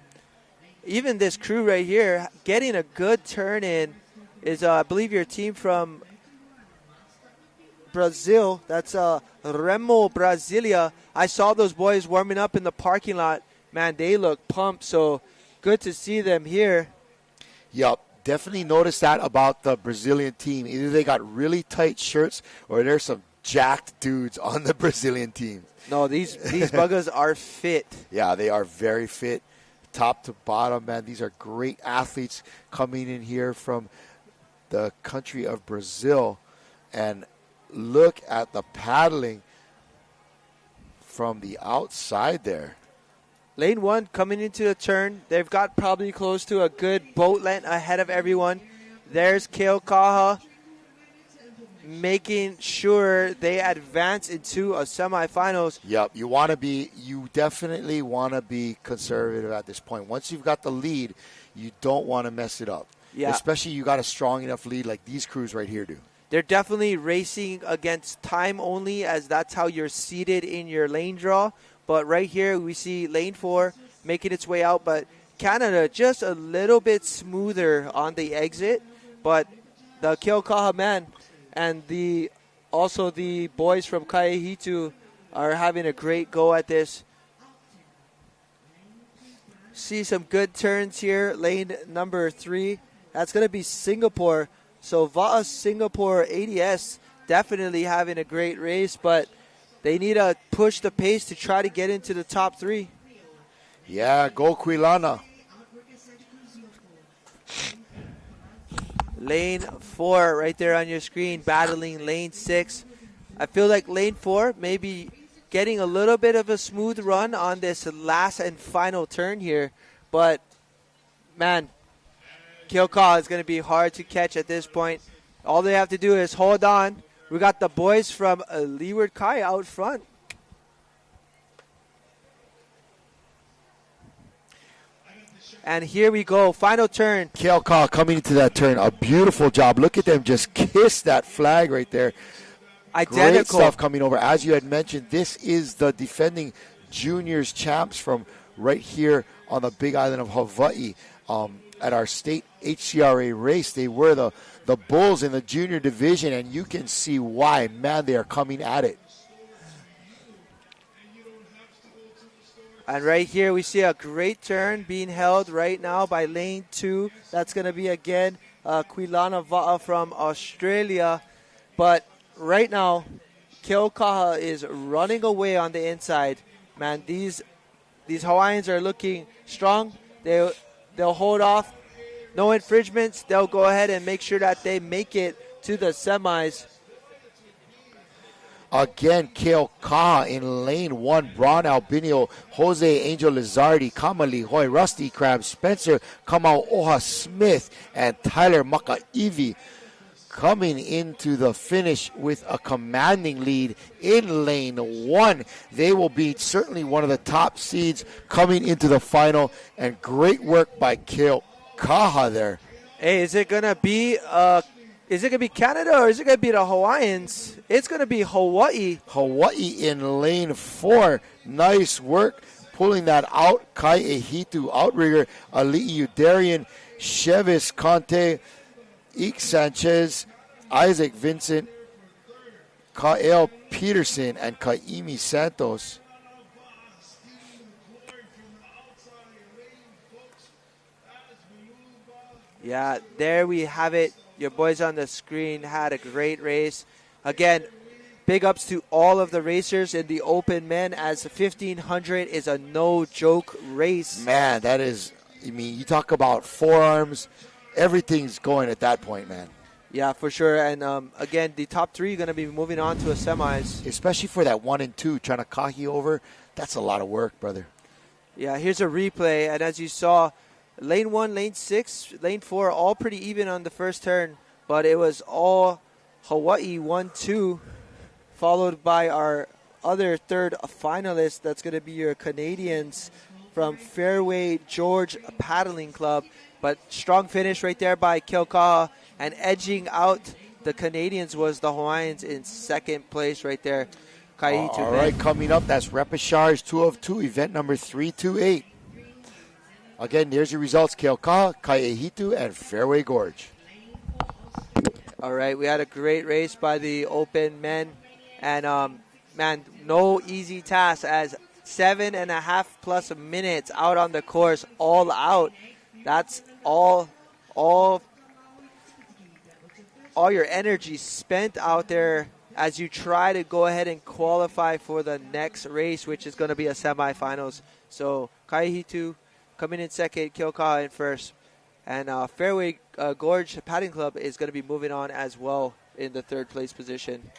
B: Even this crew right here getting a good turn in is, I believe, your team from Brazil. That's Remo Brasilia. I saw those boys warming up in the parking lot. Man, they look pumped, so good to see them here.
A: Yep, definitely noticed that about the Brazilian team. Either they got really tight shirts or there's some jacked dudes on the Brazilian team.
B: No, these buggers are fit.
A: Yeah, they are very fit, top to bottom, man. These are great athletes coming in here from the country of Brazil. And look at the paddling from the outside there.
B: Lane 1 coming into the turn. They've got probably close to a good boat length ahead of everyone. There's Keal Kaha making sure they advance into a semifinals.
A: Yep, you definitely want to be conservative at this point. Once you've got the lead, you don't want to mess it up.
B: Yeah.
A: Especially you got a strong enough lead like these crews right here do.
B: They're definitely racing against time only, as that's how you're seated in your lane draw. But right here we see lane 4 making its way out, but Canada just a little bit smoother on the exit. But the Keal Kaha man and also the boys from Kaihitu are having a great go at this. See some good turns here. Lane number 3. That's going to be Singapore. So Va'a Singapore ADS definitely having a great race, but they need to push the pace to try to get into the top 3.
A: Yeah, go Quilana.
B: Lane 4 right there on your screen, battling lane 6. I feel like lane 4 maybe getting a little bit of a smooth run on this last and final turn here. But, man, Keal Kaha is going to be hard to catch at this point. All they have to do is hold on. We got the boys from Leeward Kai out front. And here we go, final turn.
A: Keal Kaha coming into that turn, a beautiful job. Look at them just kiss that flag right there.
B: Identical.
A: Great stuff coming over. As you had mentioned, this is the defending juniors champs from right here on the big island of Hawaii. At our state HCRA race, they were the Bulls in the junior division, and you can see why. Man, they are coming at it.
B: And right here we see a great turn being held right now by lane 2. That's going to be, again, Quilana Va'a from Australia. But right now, Keal Kaha is running away on the inside. Man, these Hawaiians are looking strong. They'll hold off. No infringements. They'll go ahead and make sure that they make it to the semis.
A: Again, Keal Kaha in lane 1. Braun Albinio, Jose Angel Lizardi, Kamali Hoy, Rusty Crab, Spencer Kamau Oha Smith, and Tyler Makaivi. coming into the finish with a commanding lead in lane 1. They will be certainly one of the top seeds coming into the final, and great work by Kale Kaha there.
B: Hey, is it gonna be Canada or is it gonna be the Hawaiians? It's gonna be Hawaii.
A: Hawaii in lane 4. Nice work pulling that out. Kai Ehitu, outrigger, Ali'i Udarian, Chevis Conte, Ike Sanchez, Isaac Vincent, Kael Peterson, and Kaimi Santos.
B: Yeah, there we have it. Your boys on the screen had a great race. Again, big ups to all of the racers in the open men, as 1,500 is a no-joke race.
A: Man, that is, I mean, you talk about forearms, everything's going at that point, man.
B: Yeah, for sure. And again, the top 3 are going to be moving on to a semis.
A: Especially for that 1 and 2, trying to kahi over, that's a lot of work, brother.
B: Yeah, here's a replay. And as you saw, lane 1, lane 6, lane 4, all pretty even on the first turn. But it was all Hawaii 1-2, followed by our other third finalist. That's going to be your Canadians from Fairway George Paddling Club. But strong finish right there by Kilkaha. And edging out the Canadians was the Hawaiians in second place right there.
A: All right, coming up, that's Repechage 2 of 2, event number 328. Again, there's your results. Kilkaha, Kaiehitu, and Fairway Gorge.
B: All right, we had a great race by the open men. And, man, no easy task, as 7.5+ minutes out on the course, all out. That's all your energy spent out there as you try to go ahead and qualify for the next race, which is going to be a semifinals. So Kaihitu coming in second, Kilkaha in first. And Fairway Gorge Paddling Club is going to be moving on as well in the third place position.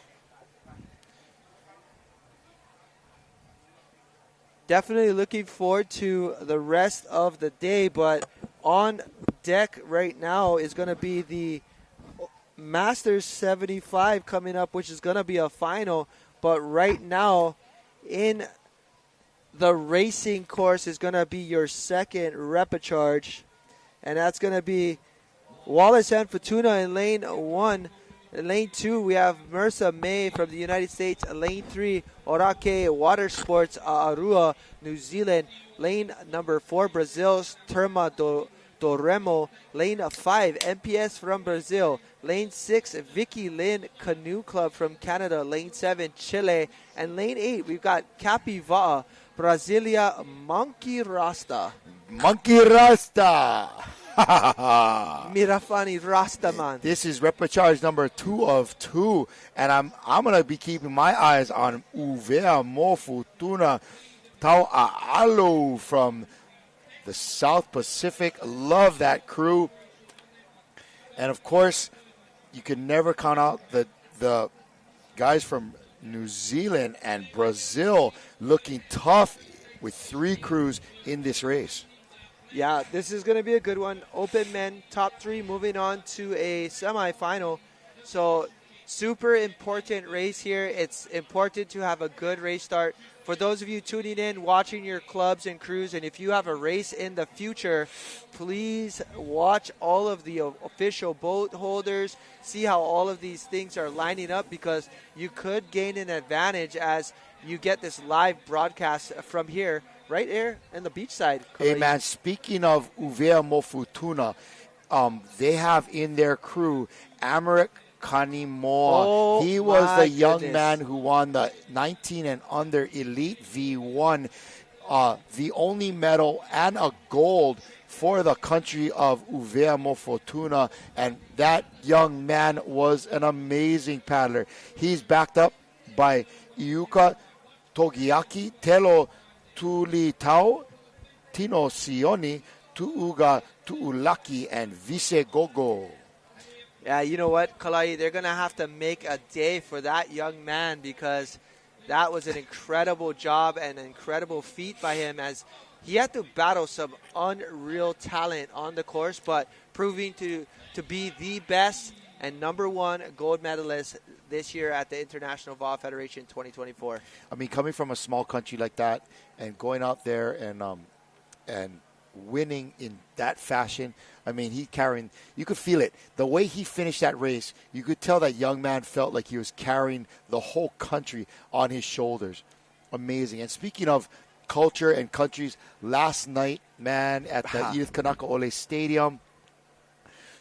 B: Definitely looking forward to the rest of the day, but on deck right now is going to be the Masters 75 coming up, which is going to be a final. But right now in the racing course is going to be your second repechage, and that's going to be Wallace and Fortuna in lane 1. In lane 2, we have Mersa May from the United States. Lane 3, Orake Water Sports, Aarua, New Zealand. Lane number 4, Brazil's Terma do Remo. Lane 5, MPS from Brazil. Lane 6, Vicky Lynn Canoe Club from Canada. Lane 7, Chile. And lane 8, we've got Capiva'a, Brasilia Monkey Rasta.
A: Monkey Rasta!
B: Mirafani Rastaman.
A: This is repechage number 2 of 2. And I'm going to be keeping my eyes on Uvea Mo Futuna Tau'a'alo from the South Pacific. Love that crew. And, of course, you can never count out the guys from New Zealand and Brazil looking tough with 3 crews in this race.
B: Yeah, this is going to be a good one. Open men, top 3 moving on to a semifinal. So, super important race here. It's important to have a good race start. For those of you tuning in, watching your clubs and crews, and if you have a race in the future, please watch all of the official boat holders, see how all of these things are lining up, because you could gain an advantage as you get this live broadcast from here, right here in the beachside.
A: Hey, man, speaking of Uvea Mofutuna, they have in their crew Americ Kanimoa.
B: Oh,
A: he was the young
B: goodness.
A: man who won the 19 and under Elite V1, the only medal and a gold for the country of Uvea Mofutuna, and that young man was an amazing paddler. He's backed up by Iuka Togiaki, Telo Tulitau, Tino Sioni, Tuuga Tuulaki, and Vise Gogo.
B: Yeah, you know what, Kalai, they're going to have to make a day for that young man, because that was an incredible job and an incredible feat by him, as he had to battle some unreal talent on the course, but proving to be the best and #1 gold medalist this year at the International Vol Federation 2024.
A: I mean, coming from a small country like that and going out there and winning in that fashion, I mean, you could feel it. The way he finished that race, you could tell that young man felt like he was carrying the whole country on his shoulders. Amazing. And speaking of culture and countries, last night, man, at the Edith Kanaka Ole Stadium,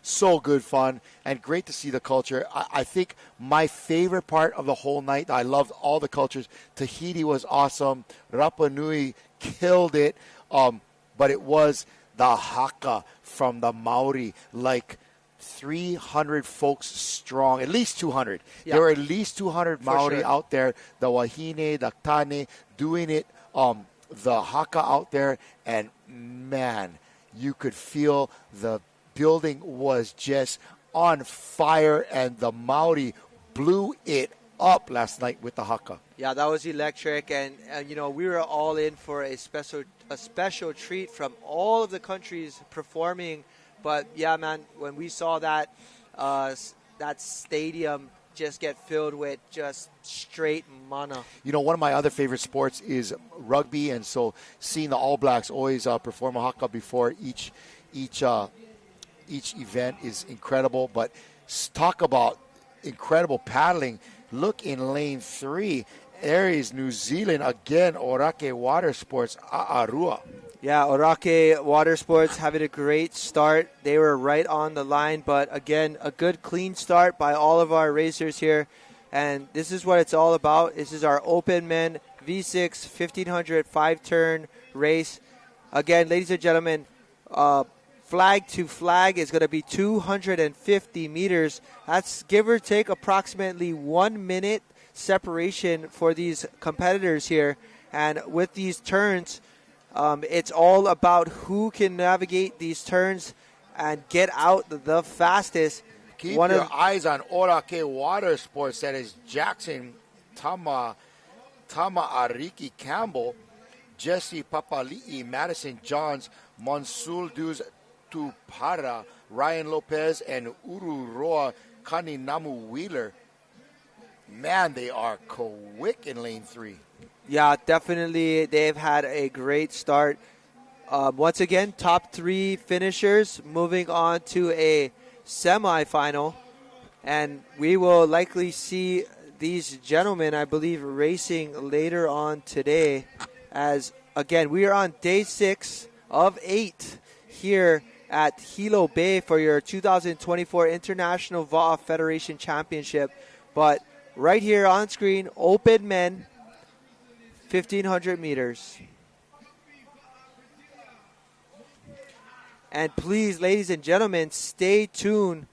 A: so good fun and great to see the culture. I think my favorite part of the whole night, I loved all the cultures. Tahiti was awesome. Rapa Nui killed it. But it was the haka from the Maori, like 300 folks strong, at least 200. Yeah. There were at least 200 Maori out there, the wahine, the tane, doing it, the haka out there, and man, you could feel the building was just on fire, and the Maori blew it up last night with the haka.
B: Yeah, that was electric, and we were all in for a special treat from all of the countries performing. But yeah, man, when we saw that that stadium just get filled with just straight mana.
A: One of my other favorite sports is rugby, and so seeing the All Blacks always perform a haka before each event is incredible. But talk about incredible paddling. Look in lane 3. There is New Zealand again, Orake Water Sports, A'arua.
B: Yeah, Orake Water Sports having a great start. They were right on the line, but again, a good clean start by all of our racers here. And this is what it's all about. This is our Open Men V6 1500 5-turn race. Again, ladies and gentlemen, flag to flag is going to be 250 meters. That's give or take approximately 1 minute separation for these competitors here. And with these turns, it's all about who can navigate these turns and get out the fastest.
A: Keep your eyes on Orake Water Sports. That is Jackson Tama Ariki Campbell, Jesse Papali'i, Madison Johns, Monsul Duz Tupara, Ryan Lopez, and Ururoa Kaninamu Wheeler. Man, they are quick in lane 3.
B: Yeah, definitely. They've had a great start. Once again, top 3 finishers moving on to a semifinal. And we will likely see these gentlemen, I believe, racing later on today. As, again, we are on day 6 of 8 here at Hilo Bay for your 2024 International VA Federation Championship. But right here on screen, Open Men, 1,500 meters. And please, ladies and gentlemen, stay tuned.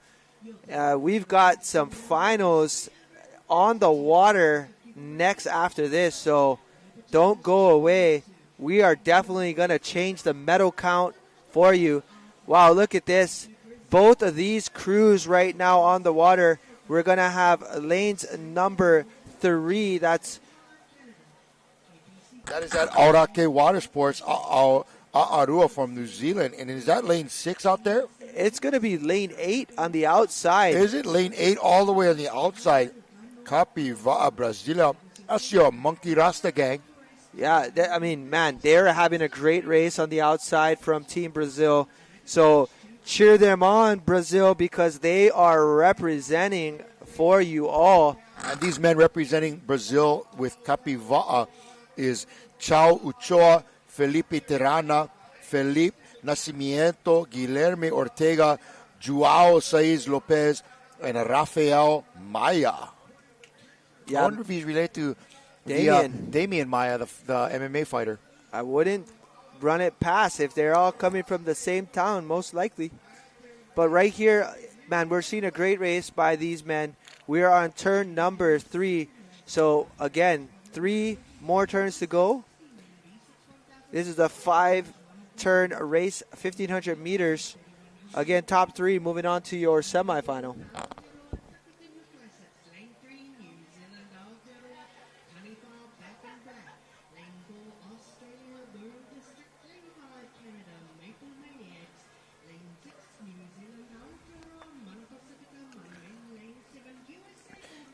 B: We've got some finals on the water next after this, so don't go away. We are definitely going to change the medal count for you. Wow, look at this. Both of these crews right now on the water. We're going to have lanes number 3. That is
A: at Aorake Water Sports, A'arua from New Zealand. And is that lane 6 out there?
B: It's going to be lane 8 on the outside.
A: Is it lane 8 all the way on the outside? Copy Va'a Brasilia. That's your Monkey Rasta gang.
B: Yeah, I mean, man, they're having a great race on the outside from Team Brazil. So cheer them on, Brazil, because they are representing for you all.
A: And these men representing Brazil with Capiva'a is Chao Uchoa, Felipe Terrana, Felipe Nascimento, Guilherme Ortega, Joao Saiz Lopez, and Rafael Maya. Yeah. I wonder if he's related to Damian Maya, the MMA fighter.
B: I wouldn't run it past if they're all coming from the same town, most likely. But right here, man, we're seeing a great race by these men. We are on turn number 3. So, again, 3 more turns to go. This is a 5-turn race, 1,500 meters. Again, top 3 moving on to your semifinal.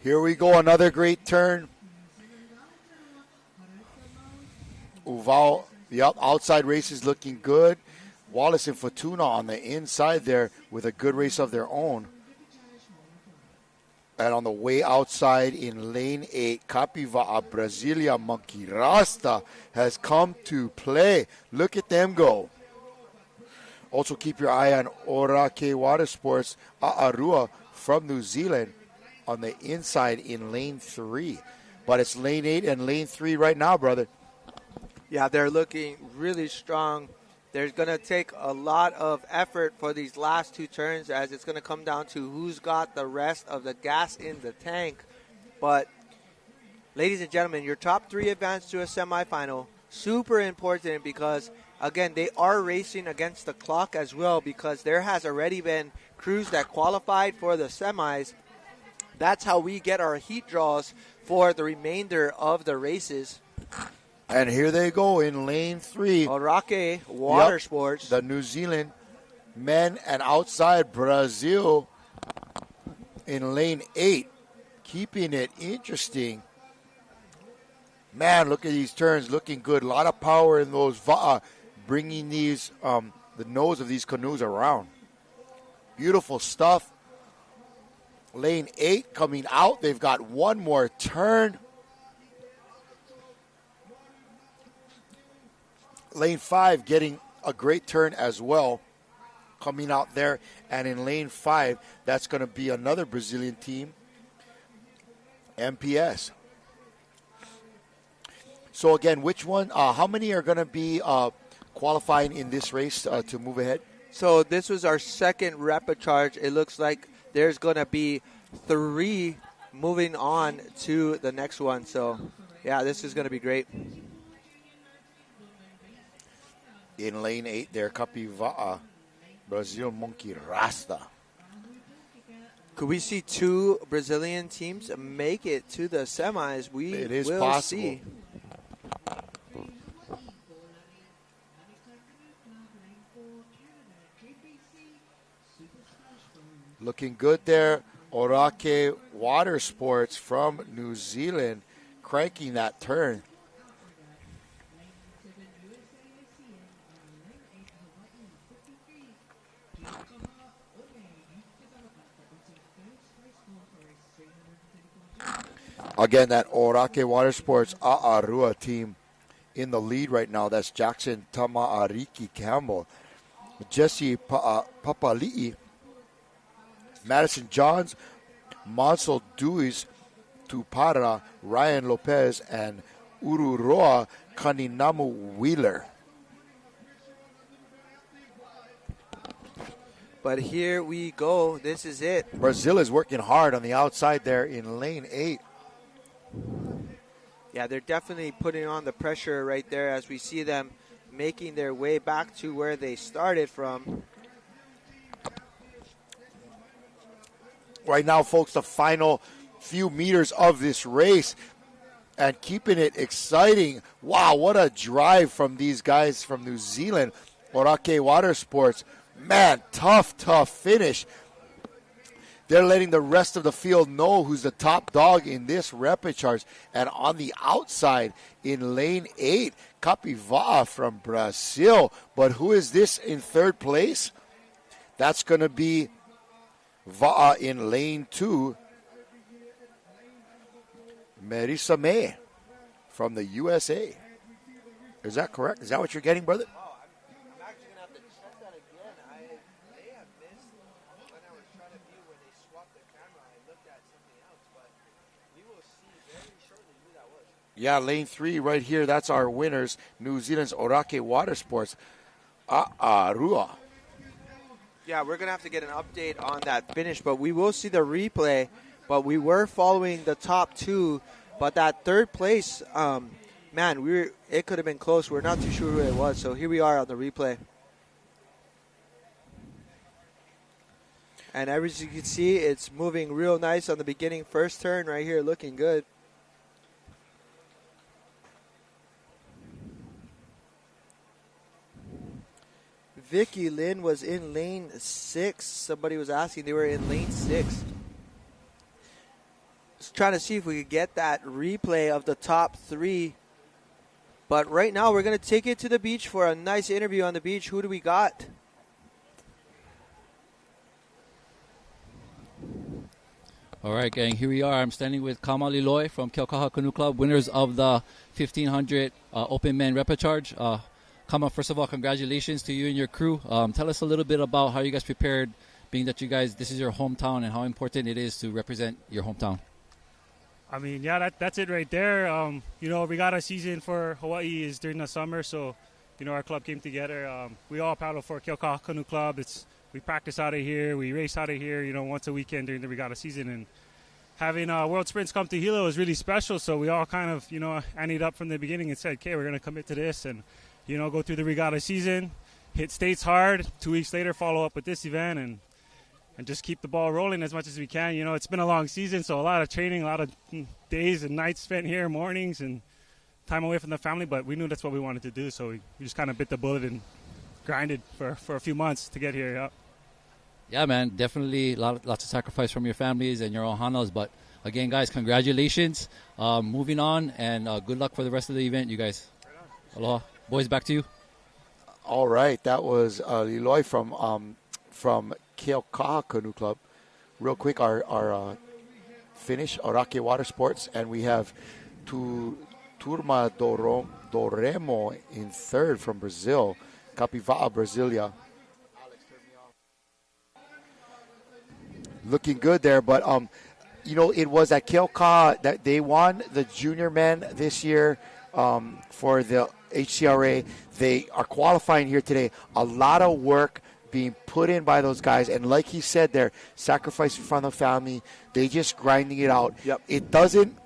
A: Here we go, another great turn. Uval, the outside race is looking good. Wallace and Fortuna on the inside there with a good race of their own. And on the way outside in lane 8, Capiva Brasilia Monkey Rasta has come to play. Look at them go. Also keep your eye on Orake Water Sports A'arua from New Zealand on the inside in lane 3. But it's lane 8 and lane 3 right now, brother.
B: Yeah, they're looking really strong. There's going to take a lot of effort for these last two turns, as it's going to come down to who's got the rest of the gas in the tank. But, ladies and gentlemen, your top 3 advance to a semifinal. Super important because, again, they are racing against the clock as well, because there has already been crews that qualified for the semis. That's how we get our heat draws for the remainder of the races.
A: And here they go in lane 3.
B: Orake Water Sports.
A: The New Zealand men, and outside Brazil in lane 8. Keeping it interesting. Man, look at these turns. Looking good. A lot of power in those bringing these the nose of these canoes around. Beautiful stuff. Lane 8 coming out. They've got one more turn. Lane 5 getting a great turn as well, coming out there. And in lane 5, that's going to be another Brazilian team, MPS. So again, which one, how many are going to be qualifying in this race to move ahead?
B: So this was our second rapid charge. It looks like there's going to be 3 moving on to the next one. So, yeah, this is going to be great.
A: In lane 8 there, Capiva'a, Brazil Monkey Rasta.
B: Could we see 2 Brazilian teams make it to the semis?
A: It is
B: will
A: possible.
B: See.
A: Looking good there. Orake Water Sports from New Zealand cranking that turn. Again, that Orake Water Sports A'arua team in the lead right now. That's Jackson Tama'ariki Campbell, Jesse Papali'i, Madison Johns, Mansell Deweys, Tupara, Ryan Lopez, and Ururoa Kaninamu Wheeler.
B: But here we go. This is it.
A: Brazil is working hard on the outside there in lane 8.
B: Yeah, they're definitely putting on the pressure right there as we see them making their way back to where they started from.
A: Right now, folks, the final few meters of this race and keeping it exciting. Wow, what a drive from these guys from New Zealand. Orake Water Sports. Man, tough finish. They're letting the rest of the field know who's the top dog in this rapid charge. And on the outside in lane 8, Capiva from Brazil. But who is this in third place? That's going to be Va'a in lane 2. Marisa May from the USA. Is that correct? Is that what you're getting, brother? Yeah, lane 3 right here. That's our winners. New Zealand's Orake Water Sports. A'arua.
B: Yeah, we're going to have to get an update on that finish, but we will see the replay. But we were following the top 2. But that third place, man, it could have been close. We're not too sure who it was. So here we are on the replay. And as you can see, it's moving real nice on the beginning. First turn right here, looking good. Vicky Lynn was in lane 6. Somebody was asking. They were in lane 6. trying to see if we could get that replay of the top 3. But right now, we're going to take it to the beach for a nice interview on the beach. Who do we got?
C: All right, gang, here we are. I'm standing with Kama Liloy from Keaukaha Canoe Club, winners of the 1500 Open Men Repechage. Kama, first of all, congratulations to you and your crew. Tell us a little bit about how you guys prepared, being that this is your hometown, and how important it is to represent your hometown.
U: I mean, yeah, that's it right there. Regatta season for Hawaii is during the summer, so, our club came together. We all paddle for Keaukaha Canoe Club. We practice out of here, we race out of here, once a weekend during the regatta season. And having World Sprints come to Hilo is really special, so we all kind of, anteed up from the beginning and said, okay, we're going to commit to this and, go through the regatta season, hit states hard, 2 weeks later follow up with this event, and just keep the ball rolling as much as we can. It's been a long season, so a lot of training, a lot of days and nights spent here, mornings, and time away from the family, but we knew that's what we wanted to do, so we just kind of bit the bullet and grinded for a few months to get here.
C: Yeah, man, definitely lots of sacrifice from your families and your ohanas. But again, guys, congratulations. Moving on, and good luck for the rest of the event, you guys. Aloha. Boys, back to you.
A: All right, that was Liloy from Keaukaha Canoe Club. Real quick, our Finnish, Arake Water Sports, and we have Turma Doremo in third from Brazil, Capiva'a, Brasilia. Looking good there, but it was at Keaukaha that they won the junior men this year for the HCRA. They are qualifying here today. A lot of work being put in by those guys, and like he said, they're sacrificing from the family. They just grinding it out.
B: Yep.
A: It doesn't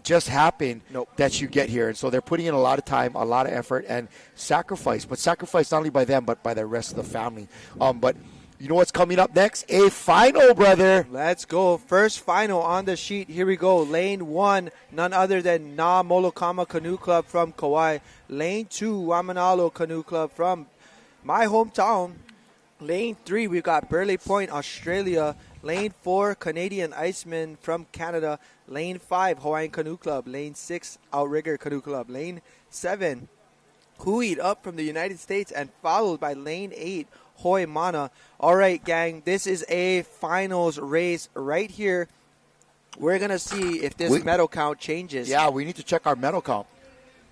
A: just happen that you get here, and so they're putting in a lot of time, a lot of effort, and sacrifice. But sacrifice not only by them, but by the rest of the family. But you know what's coming up next? A final, brother.
B: Let's go. First final on the sheet. Here we go. Lane 1, none other than Na Molokama Canoe Club from Kauai. Lane 2, Wamanalo Canoe Club from my hometown. Lane 3, we've got Burley Point, Australia. Lane 4, Canadian Iceman from Canada. Lane 5, Hawaiian Canoe Club. Lane 6, Outrigger Canoe Club. Lane 7, Huid up from the United States, and followed by Lane 8, Hoi Mana. All right, gang, this is a finals race right here. We're going to see if this medal count changes.
A: Yeah, we need to check our medal count.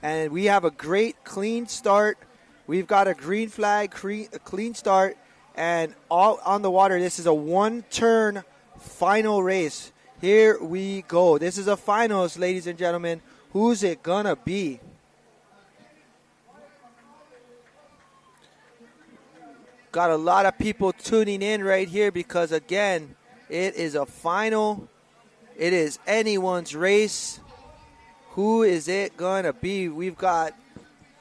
B: And we have a great clean start. We've got a green flag, a clean start, and all on the water. This is a one-turn final race. Here we go. This is a finals, ladies and gentlemen. Who's it going to be? Got a lot of people tuning in right here because, again, it is a final. It is anyone's race. Who is it going to be? We've got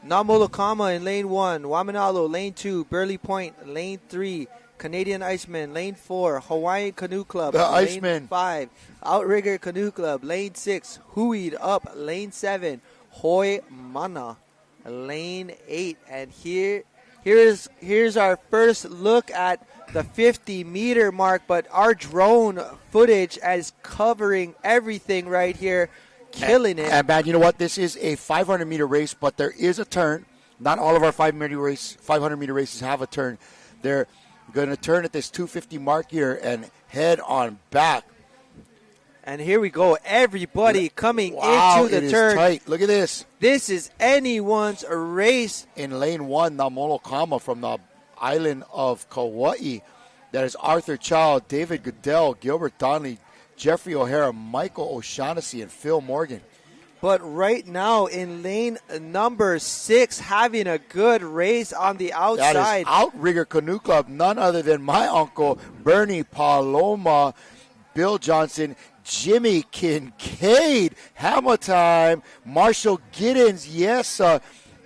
B: Namolokama in lane 1, Wamanalo lane 2, Burley Point lane 3, Canadian Iceman lane 4, Hawaiian Canoe Club lane
A: Iceman.
B: 5, Outrigger Canoe Club lane 6, Huid up lane 7, Hoi Mana lane 8. And here's our first look at the 50-meter mark, but our drone footage is covering everything right here, killing it.
A: And, man, you know what? This is a 500-meter race, but there is a turn. Not all of our 500-meter races have a turn. They're going to turn at this 250 mark here and head on back.
B: And here we go. Everybody coming
A: wow,
B: into the
A: it
B: turn.
A: Is tight. Look at this.
B: This is anyone's race.
A: In lane 1, Namolokama from the island of Kauai. That is Arthur Chow, David Goodell, Gilbert Donnelly, Jeffrey O'Hara, Michael O'Shaughnessy, and Phil Morgan.
B: But right now in lane number 6, having a good race on the outside.
A: That is Outrigger Canoe Club, none other than my uncle, Bernie Paloma, Bill Johnson, Jimmy Kincaid, Hammer Time, Marshall Giddens, yes,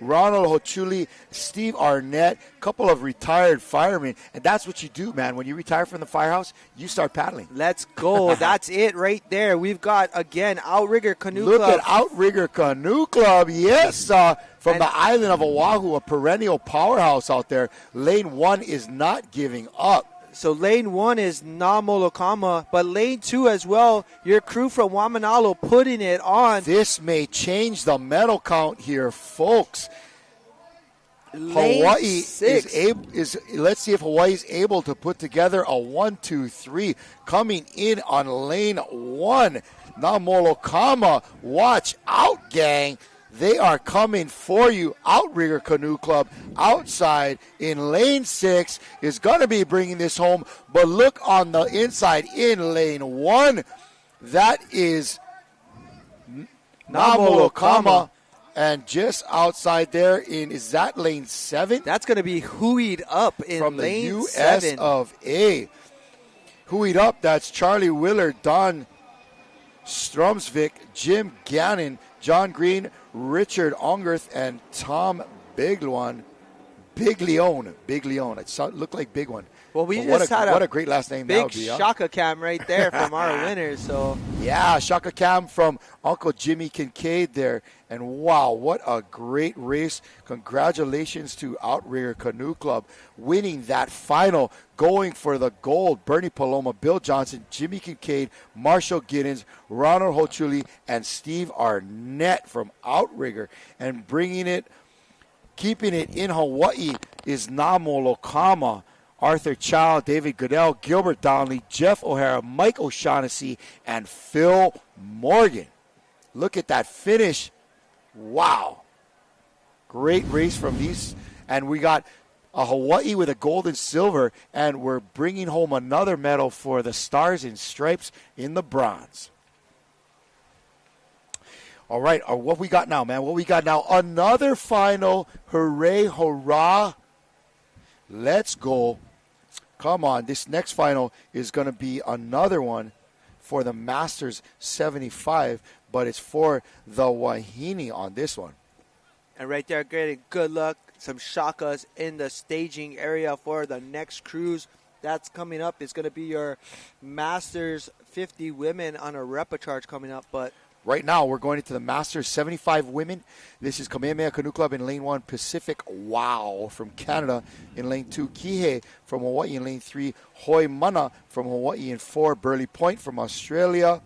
A: Ronald Hochuli, Steve Arnett, couple of retired firemen. And that's what you do, man. When you retire from the firehouse, you start paddling.
B: Let's go. That's it right there. We've got, again, Outrigger Canoe
A: Club.
B: Club.
A: Look at Outrigger Canoe Club, yes, from the island of Oahu, a perennial powerhouse out there. Lane 1 is not giving up.
B: So lane 1 is Namolokama, but lane 2 as well, your crew from Wamanalo putting it on.
A: This may change the medal count here, folks.
B: Lane
A: Hawaii
B: 6.
A: Let's see if Hawaii is able to put together a 1-2-3. Coming in on lane 1, Namolokama. Watch out, gang. They are coming for you. Outrigger Canoe Club outside in lane 6 is going to be bringing this home. But look on the inside in lane 1. That is Namolokama. And just outside there is that lane 7?
B: That's going to be Huied Up in
A: from
B: lane
A: the US
B: 7.
A: of A. Huied Up, that's Charlie Willard, Don Stromsvik, Jim Gannon, John Green, Richard Ongerth, and Tom Biglione. It looked like Big One.
B: Well, we
A: but
B: just had
A: what a great last name that
B: big
A: would be.
B: Shaka Cam right there from our winners. So
A: yeah, Shaka Cam from Uncle Jimmy Kincaid there. And wow, what a great race. Congratulations to Outrigger Canoe Club winning that final, going for the gold. Bernie Paloma, Bill Johnson, Jimmy Kincaid, Marshall Giddens, Ronald Hochuli, and Steve Arnett from Outrigger. And keeping it in Hawaii is Namolokama, Arthur Chow, David Goodell, Gilbert Donnelly, Jeff O'Hara, Mike O'Shaughnessy, and Phil Morgan. Look at that finish. Wow. Great race from these. And we got a Hawaii with a gold and silver, and we're bringing home another medal for the Stars and Stripes in the bronze. All right, what we got now, man? What we got now? Another final. Hooray, hurrah. Let's go. Come on. This next final is going to be another one for the Masters 75, but it's for the Wahine on this one.
B: And right there, good luck. Some shakas in the staging area for the next cruise. That's coming up. It's going to be your Masters 50 women on a repa charge coming up, but
A: right now, we're going into the Masters 75 women. This is Kamehameha Canoe Club in lane 1, Pacific Wow from Canada in lane 2, Kihei from Hawaii in lane 3, Hoi Mana from Hawaii in 4, Burley Point from Australia,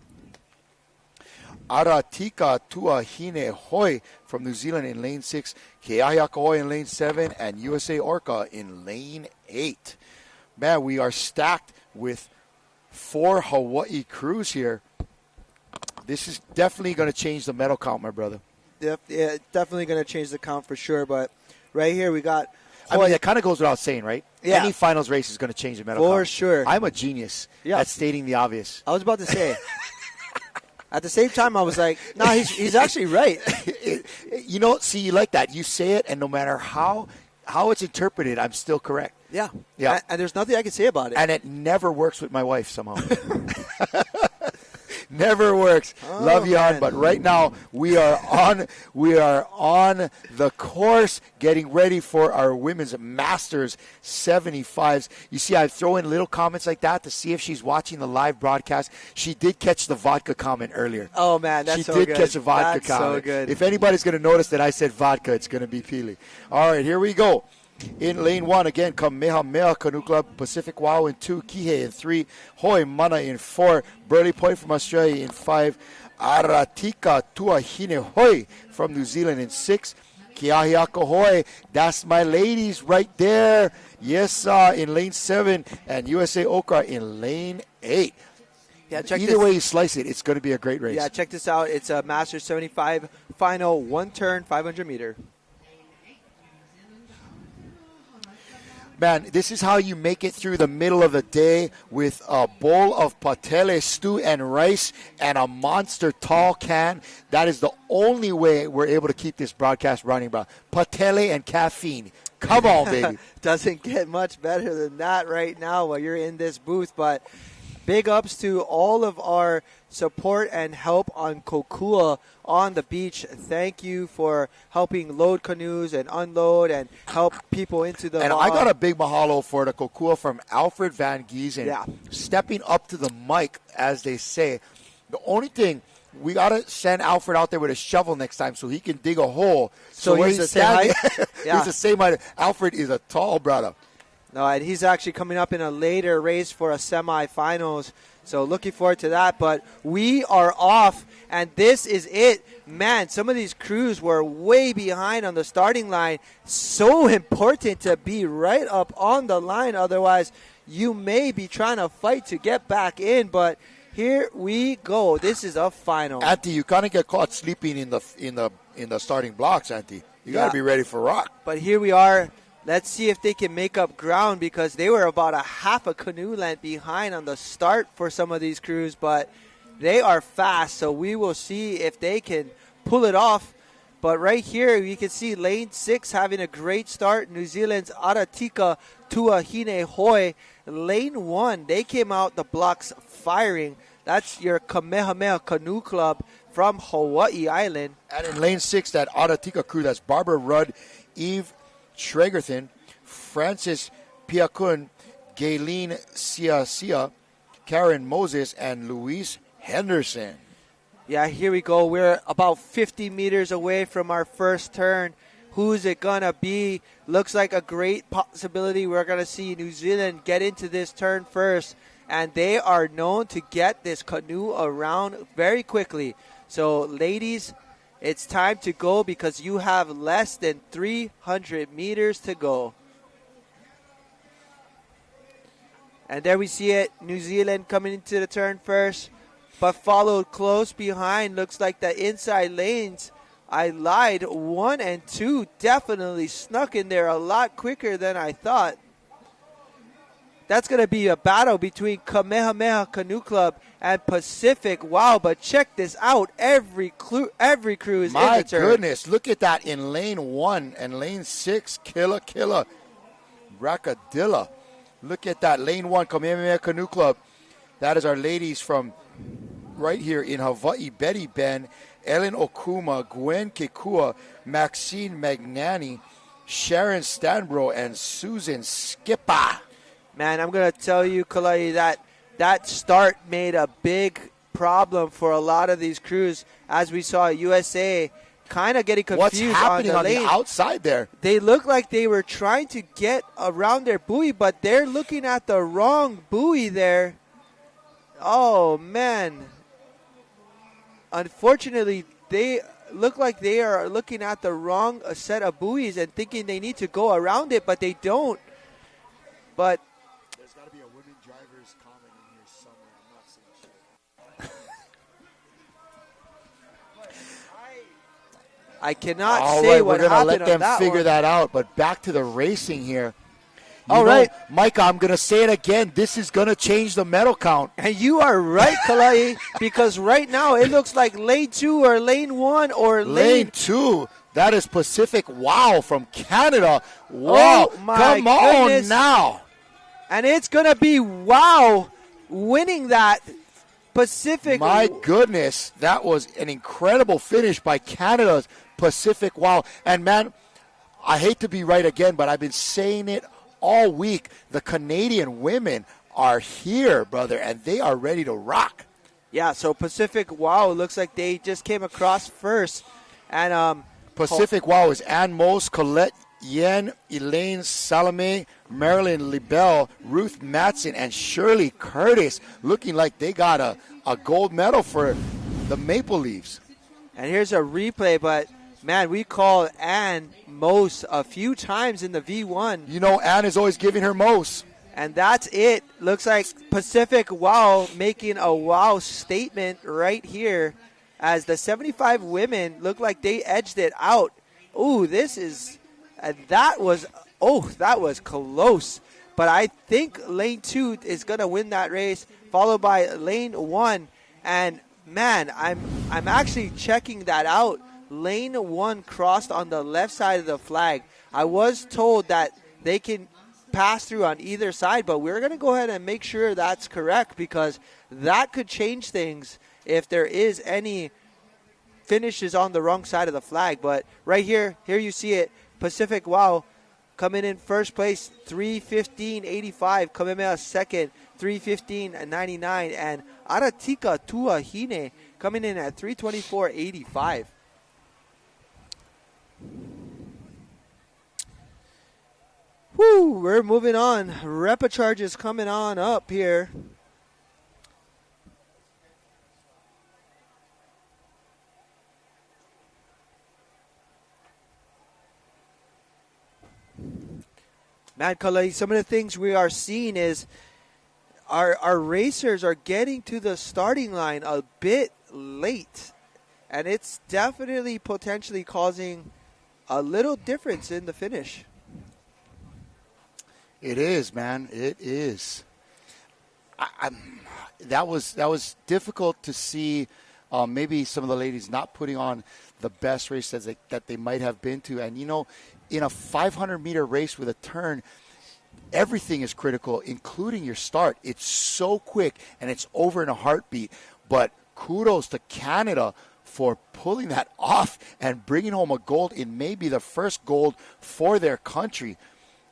A: Aratika Tuahine Hoi from New Zealand in lane 6, Keahiaka Hoi in lane 7, and USA Orca in lane 8. Man, we are stacked with 4 Hawaii crews here. This is definitely going to change the medal count, my brother.
B: Yeah, definitely going to change the count for sure. But right here we got.
A: I mean, that kind of goes without saying, right?
B: Yeah.
A: Any finals race is going to change the medal count.
B: For sure.
A: I'm a genius at stating the obvious.
B: I was about to say. At the same time, I was like, no, he's actually right.
A: See, you like that. You say it, and no matter how it's interpreted, I'm still correct.
B: Yeah.
A: Yeah.
B: And there's nothing I can say about it.
A: And it never works with my wife somehow. Never works.
B: Oh,
A: love you,
B: man.
A: hon. But right now we are on the course, getting ready for our women's Masters 75s. You see, I throw in little comments like that to see if she's watching the live broadcast. She did catch the vodka comment earlier.
B: Oh man, that's so good.
A: She did catch a vodka comment.
B: So good.
A: If anybody's going to notice that I said vodka, it's going to be Pili. All right, here we go. In lane 1, again, Kamehameha Canoe Club, Pacific Wow in 2, Kihei in 3, Hoi Mana in 4, Burley Point from Australia in 5, Aratika Tuahine Hoi from New Zealand in 6, Keahiaka Hoi, that's my ladies right there. Yes, in lane 7, and USA Okra in lane 8.
B: Yeah,
A: Either way you slice it, it's going to be a great race.
B: Yeah, check this out. It's a Masters 75 final, one turn, 500 meter.
A: Man, this is how you make it through the middle of the day with a bowl of patele stew and rice and a monster tall can. That is the only way we're able to keep this broadcast running, bro. Patele and caffeine. Come on, baby.
B: Doesn't get much better than that right now while you're in this booth, but big ups to all of our support and help on Kokua on the beach. Thank you for helping load canoes and unload and help people into the
A: And I got a big mahalo for the Kokua from Alfred Van Giesen. Stepping up to the mic, as they say. The only thing, we got to send Alfred out there with a shovel next time so he can dig a hole.
B: So
A: where
B: he's the same height?
A: He's the same height. Alfred is a tall brother.
B: No, and he's actually coming up in a later race for a semifinals. So looking forward to that. But we are off, and this is it. Man, some of these crews were way behind on the starting line. So important to be right up on the line. Otherwise, you may be trying to fight to get back in. But here we go. This is a final.
A: Auntie, you kind of get caught sleeping in the starting blocks, Auntie. You got to be ready for rock.
B: But here we are. Let's see if they can make up ground, because they were about a half a canoe length behind on the start for some of these crews, but they are fast, so we will see if they can pull it off. But right here, you can see lane 6 having a great start. New Zealand's Aratika Tuahine Hoi. Lane 1, they came out the blocks firing. That's your Kamehameha Canoe Club from Hawaii Island.
A: And in lane 6, that Aratika crew, that's Barbara Rudd, Eve Schregerthen, Francis Piakun, Gayleen Sia, Karen Moses, and Louise Henderson.
B: Yeah, here we go. We're about 50 meters away from our first turn. Who's it going to be? Looks like a great possibility. We're going to see New Zealand get into this turn first, and they are known to get this canoe around very quickly. So, ladies, it's time to go, because you have less than 300 meters to go. And there we see it. New Zealand coming into the turn first, but followed close behind. Looks like the inside lanes. I lied. 1 and 2 definitely snuck in there a lot quicker than I thought. That's going to be a battle between Kamehameha Canoe Club and Pacific. Wow, but check this out. Every crew is in the turn.
A: My goodness, look at that in lane 1 and lane 6. Killa. Rakadilla. Look at that. Lane 1, Kamehameha Canoe Club. That is our ladies from right here in Hawaii. Betty Ben, Ellen Okuma, Gwen Kekua, Maxine Magnani, Sharon Stanbro, and Susan Skipper.
B: Man, I'm going to tell you, Kalai, that start made a big problem for a lot of these crews. As we saw USA kind of getting confused.
A: What's happening on the
B: lane.
A: outside there?
B: They look like they were trying to get around their buoy, but they're looking at the wrong buoy there. Oh, man. Unfortunately, they look like they are looking at the wrong set of buoys and thinking they need to go around it, but they don't. But
A: there's got to be a women drivers comment in here somewhere. I'm not seeing shit.
B: I cannot
A: All
B: say
A: right,
B: what
A: we're gonna
B: happened
A: let them
B: on that
A: figure
B: one.
A: that out. But back to the racing here.
B: All right,
A: Micah, I'm going to say it again. This is going to change the medal count.
B: And you are right, Kalai, because right now it looks like lane 2 or lane 1 or
A: lane 2. That is Pacific Wow from Canada. Wow.
B: Oh, my
A: Come on
B: goodness.
A: now.
B: And it's going to be Wow winning that Pacific.
A: My goodness. That was an incredible finish by Canada's Pacific Wow. And, man, I hate to be right again, but I've been saying it all week. The Canadian women are here, brother, and they are ready to rock.
B: Yeah, so Pacific Wow looks like they just came across first. And
A: Pacific Wow is Ann Mose, Colette Yen, Elaine Salome, Marilyn Libel, Ruth Matson, and Shirley Curtis, looking like they got a gold medal for the Maple Leafs.
B: And here's a replay, but man, we called Ann Mose a few times in the V1.
A: You know, Ann is always giving her Mose.
B: And that's it. Looks like Pacific Wow making a wow statement right here, as the 75 women look like they edged it out. Ooh, that was close. But I think lane 2 is going to win that race, followed by lane 1. And man, I'm actually checking that out. Lane 1 crossed on the left side of the flag. I was told that they can pass through on either side, but we're going to go ahead and make sure that's correct, because that could change things if there is any finishes on the wrong side of the flag. But right here you see it. Pacific Wow coming in first place, 3:15.85. Kamehameha second, 3:15.99. And Aratika Tuahine coming in at 3:24.85. Woo, we're moving on. Repecharge is coming on up here. Man, Kalei, some of the things we are seeing is our racers are getting to the starting line a bit late. And it's definitely potentially causing a little difference in the finish.
A: It is, man. It is. That was difficult to see. Maybe some of the ladies not putting on the best race that they might have been to. And, you know, in a 500-meter race with a turn, everything is critical, including your start. It's so quick, and it's over in a heartbeat. But kudos to Canada for pulling that off and bringing home a gold in maybe the first gold for their country.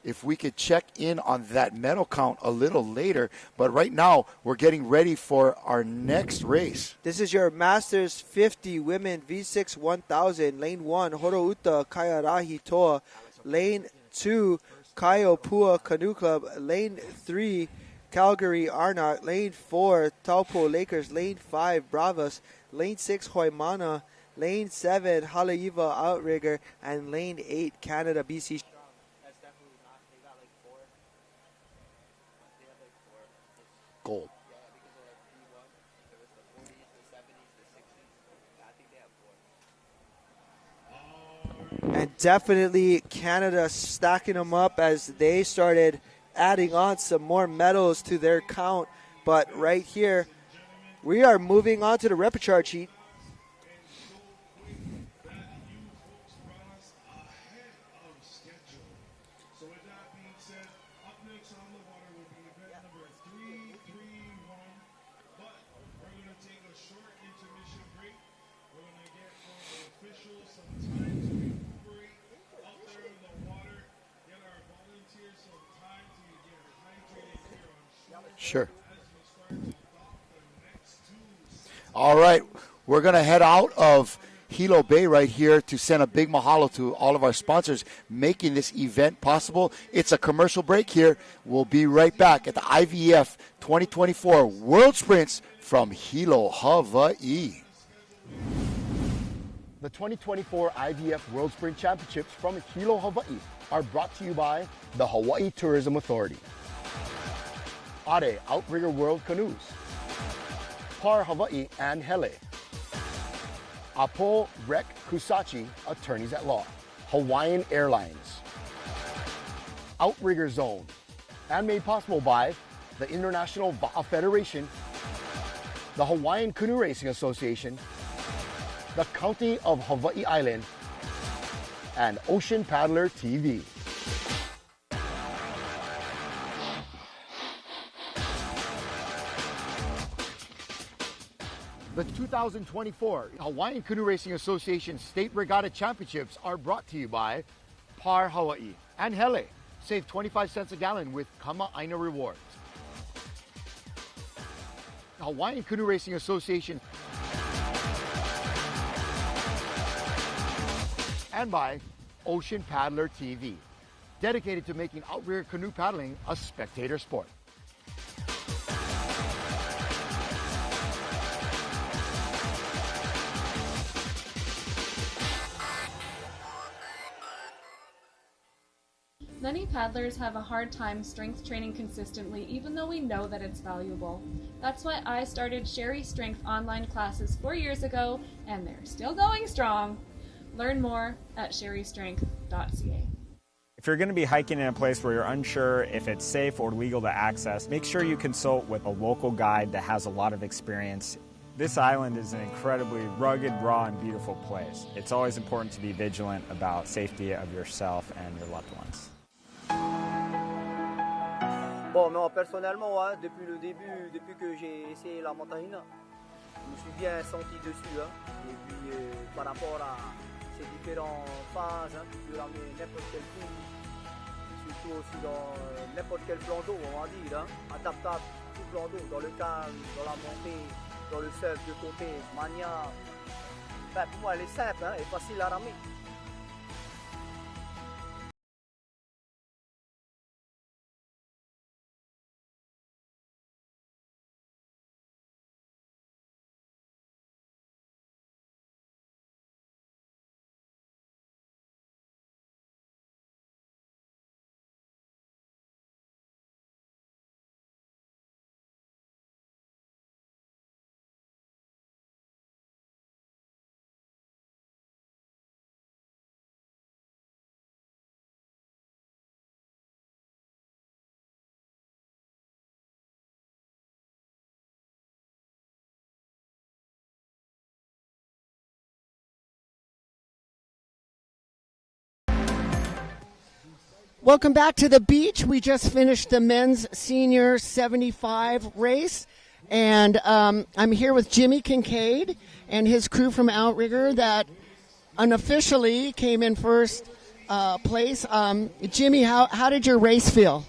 A: If we could check in on that medal count a little later. But right now, we're getting ready for our next race.
B: This is your Masters 50 Women V6 1000. Lane 1, Horouta Kaiarahi Toa. Lane 2, Kaiopua Canoe Club. Lane 3, Calgary Arnott. Lane 4, Taupo Lakers. Lane 5, Bravas. Lane 6, Hoimana. Lane 7, Haleiwa Outrigger. And Lane 8, Canada BC.
A: Gold.
B: And definitely Canada stacking them up as they started adding on some more medals to their count. But right here, we are moving on to the repecharge heat.
A: Sure. All right, we're going to head out of Hilo Bay right here to send a big mahalo to all of our sponsors making this event possible. It's a commercial break here. We'll be right back at the IVF 2024 World Sprints from Hilo, Hawaii.
D: The 2024 IVF World Sprint Championships from Hilo, Hawaii are brought to you by the Hawaii Tourism Authority, Are Outrigger World Canoes, Par Hawaii and Hele, Apo Rek Kusachi Attorneys at Law, Hawaiian Airlines, Outrigger Zone, and made possible by the International Va'a Federation, the Hawaiian Canoe Racing Association, the County of Hawaii Island, and Ocean Paddler TV. The 2024 Hawaiian Canoe Racing Association State Regatta Championships are brought to you by Par Hawaii and Hele. Save 25 cents a gallon with Kama Aina Rewards. Hawaiian Canoe Racing Association and by Ocean Paddler TV, dedicated to making outrigger canoe paddling a spectator sport.
V: Many paddlers have a hard time strength training consistently, even though we know that it's valuable. That's why I started Sherry Strength online classes 4 years ago, and they're still going strong. Learn more at sherrystrength.ca.
W: If you're going to be hiking in a place where you're unsure if it's safe or legal to access, make sure you consult with a local guide that has a lot of experience. This island is an incredibly rugged, raw, and beautiful place. It's always important to be vigilant about safety of yourself and your loved ones.
X: Bon, non, personnellement, ouais, depuis le début, depuis que j'ai essayé la montagne, je me suis bien senti dessus. Hein. Et puis, par rapport à ces différentes phases, hein, tu peux ramener n'importe quel coup, surtout aussi dans n'importe quel plan d'eau, on va dire, hein, adaptable, tout plan d'eau, dans le calme, dans la montée, dans le surf de côté, mania. Ben, pour moi, elle est simple, hein, et facile à ramener.
E: Welcome back to the beach. We just finished the men's senior 75 race, and I'm here with Jimmy Kincaid and his crew from Outrigger that unofficially came in first place. Jimmy, how did your race feel?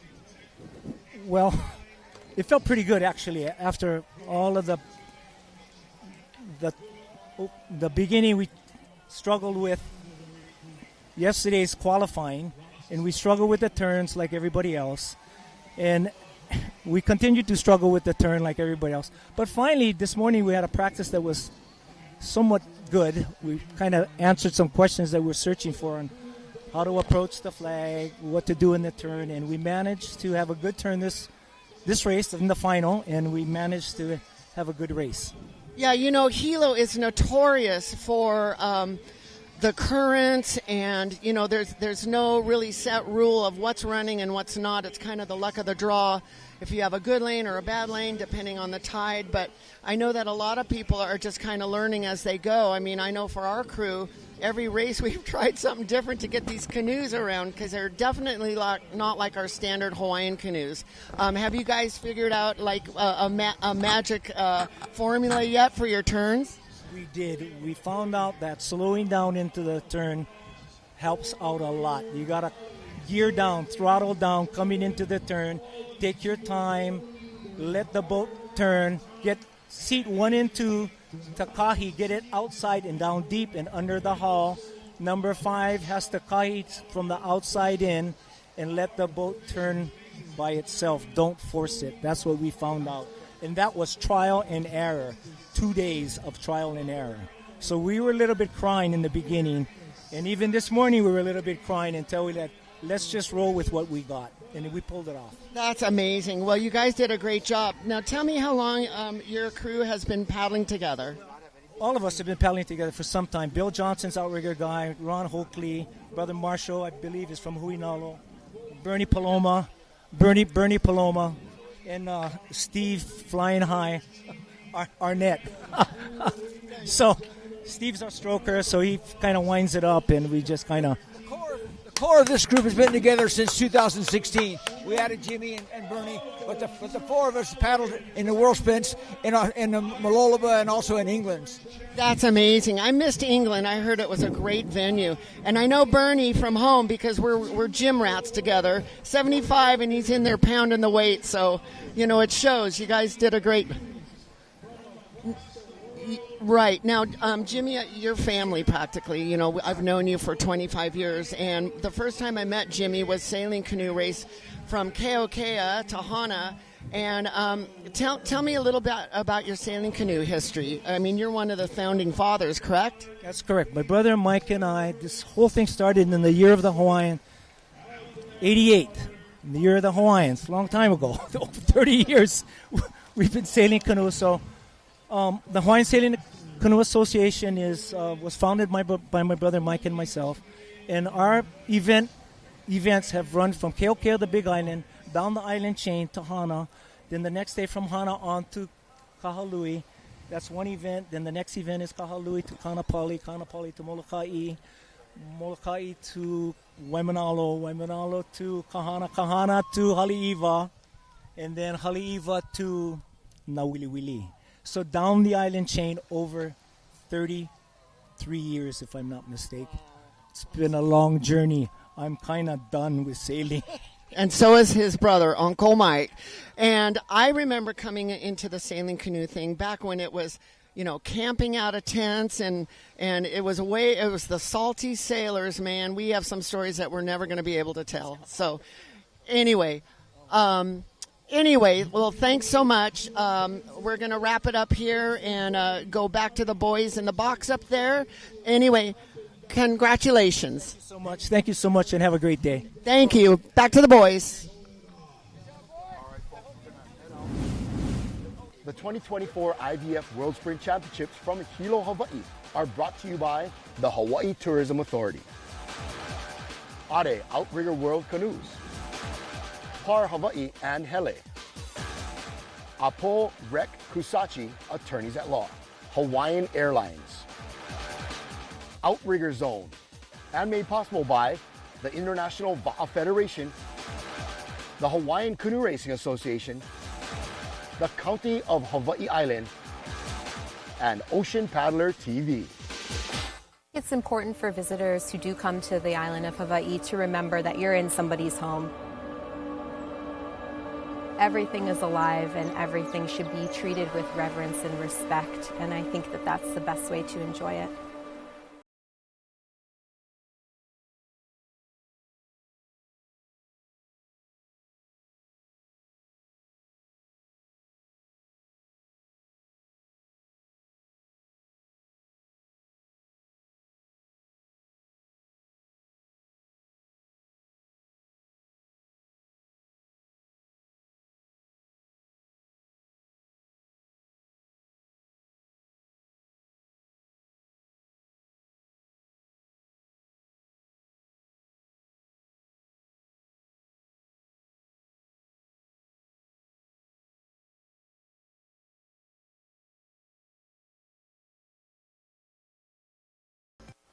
F: Well, it felt pretty good actually. After all of the beginning, we struggled with yesterday's qualifying. And we struggle with the turns like everybody else. And we continued to struggle with the turn like everybody else. But finally, this morning we had a practice that was somewhat good. We kind of answered some questions that we're searching for on how to approach the flag, what to do in the turn. And we managed to have a good turn this race in the final. And we managed to have a good race.
E: Yeah, you know, Hilo is notorious for the currents, and you know there's no really set rule of what's running and what's not. It's kind of the luck of the draw if you have a good lane or a bad lane depending on the tide. But I know that a lot of people are just kind of learning as they go. I mean, I know for our crew, every race we've tried something different to get these canoes around because they're definitely not like our standard Hawaiian canoes. Have you guys figured out like a magic formula yet for your turns?
F: We did. We found out that slowing down into the turn helps out a lot. You got to gear down, throttle down, coming into the turn. Take your time. Let the boat turn. Get seat 1 and 2, Takahi, get it outside and down deep and under the hull. Number 5 has to kahi from the outside in and let the boat turn by itself. Don't force it. That's what we found out. And that was trial and error. 2 days of trial and error. So we were a little bit crying in the beginning. And even this morning we were a little bit crying until we let's just roll with what we got. And we pulled it off.
E: That's amazing. Well, you guys did a great job. Now tell me how long your crew has been paddling together.
F: All of us have been paddling together for some time. Bill Johnson's outrigger guy, Ron Hoakley, Brother Marshall, I believe, is from Huinalo, Bernie Paloma, and Steve Flying High, Arnett. So Steve's our stroker, so he kind of winds it up, and we just kind of...
G: The core of this group has been together since 2016. We added Jimmy and Bernie, but the 4 of us paddled in the World Sprints in the Malolaba and also in England.
E: That's amazing. I missed England. I heard it was a great venue. And I know Bernie from home because we're gym rats together. 75, and he's in there pounding the weight. So, you know, it shows. You guys did a great... Right. Now, Jimmy, your family practically, you know, I've known you for 25 years, and the first time I met Jimmy was sailing canoe race from Keokea to Hana. And tell me a little bit about your sailing canoe history. I mean, you're one of the founding fathers, correct?
F: That's correct. My brother Mike and I, this whole thing started in the year of the Hawaiian, 88, in the year of the Hawaiians, a long time ago, over 30 years we've been sailing canoes. So the Hawaiian Sailing Canoe Association was founded by my brother Mike and myself, and our events have run from Keokea, the Big Island, down the island chain to Hana, then the next day from Hana on to Kahalui. That's one event. Then the next event is Kahalui to Kanapali, Kanapali to Molokai, Molokai to Waimanalo, Waimanalo to Kahana, Kahana to Haleiwa, and then Haleiwa to Nawiliwili. So down the island chain over 33 years, if I'm not mistaken. It's been a long journey. I'm kind of done with sailing.
E: And so is his brother, Uncle Mike. And I remember coming into the sailing canoe thing back when it was, you know, camping out of tents, and it was the salty sailors, man. We have some stories that we're never going to be able to tell. So anyway, well, thanks so much. We're going to wrap it up here and go back to the boys in the box up there. Anyway, congratulations.
F: Thank you so much. Thank you so much, and have a great day.
E: Thank you. Back to the boys.
D: The 2024 IVF World Sprint Championships from Hilo, Hawaii are brought to you by the Hawaii Tourism Authority, Are Outrigger World Canoes, Par Hawaii and Hele, Apo Rek Kusachi, Attorneys at Law, Hawaiian Airlines, Outrigger Zone, and made possible by the International Va'a Federation, the Hawaiian Canoe Racing Association, the County of Hawaii Island, and Ocean Paddler TV.
H: It's important for visitors who do come to the island of Hawaii to remember that you're in somebody's home. Everything is alive and everything should be treated with reverence and respect, and I think that that's the best way to enjoy it.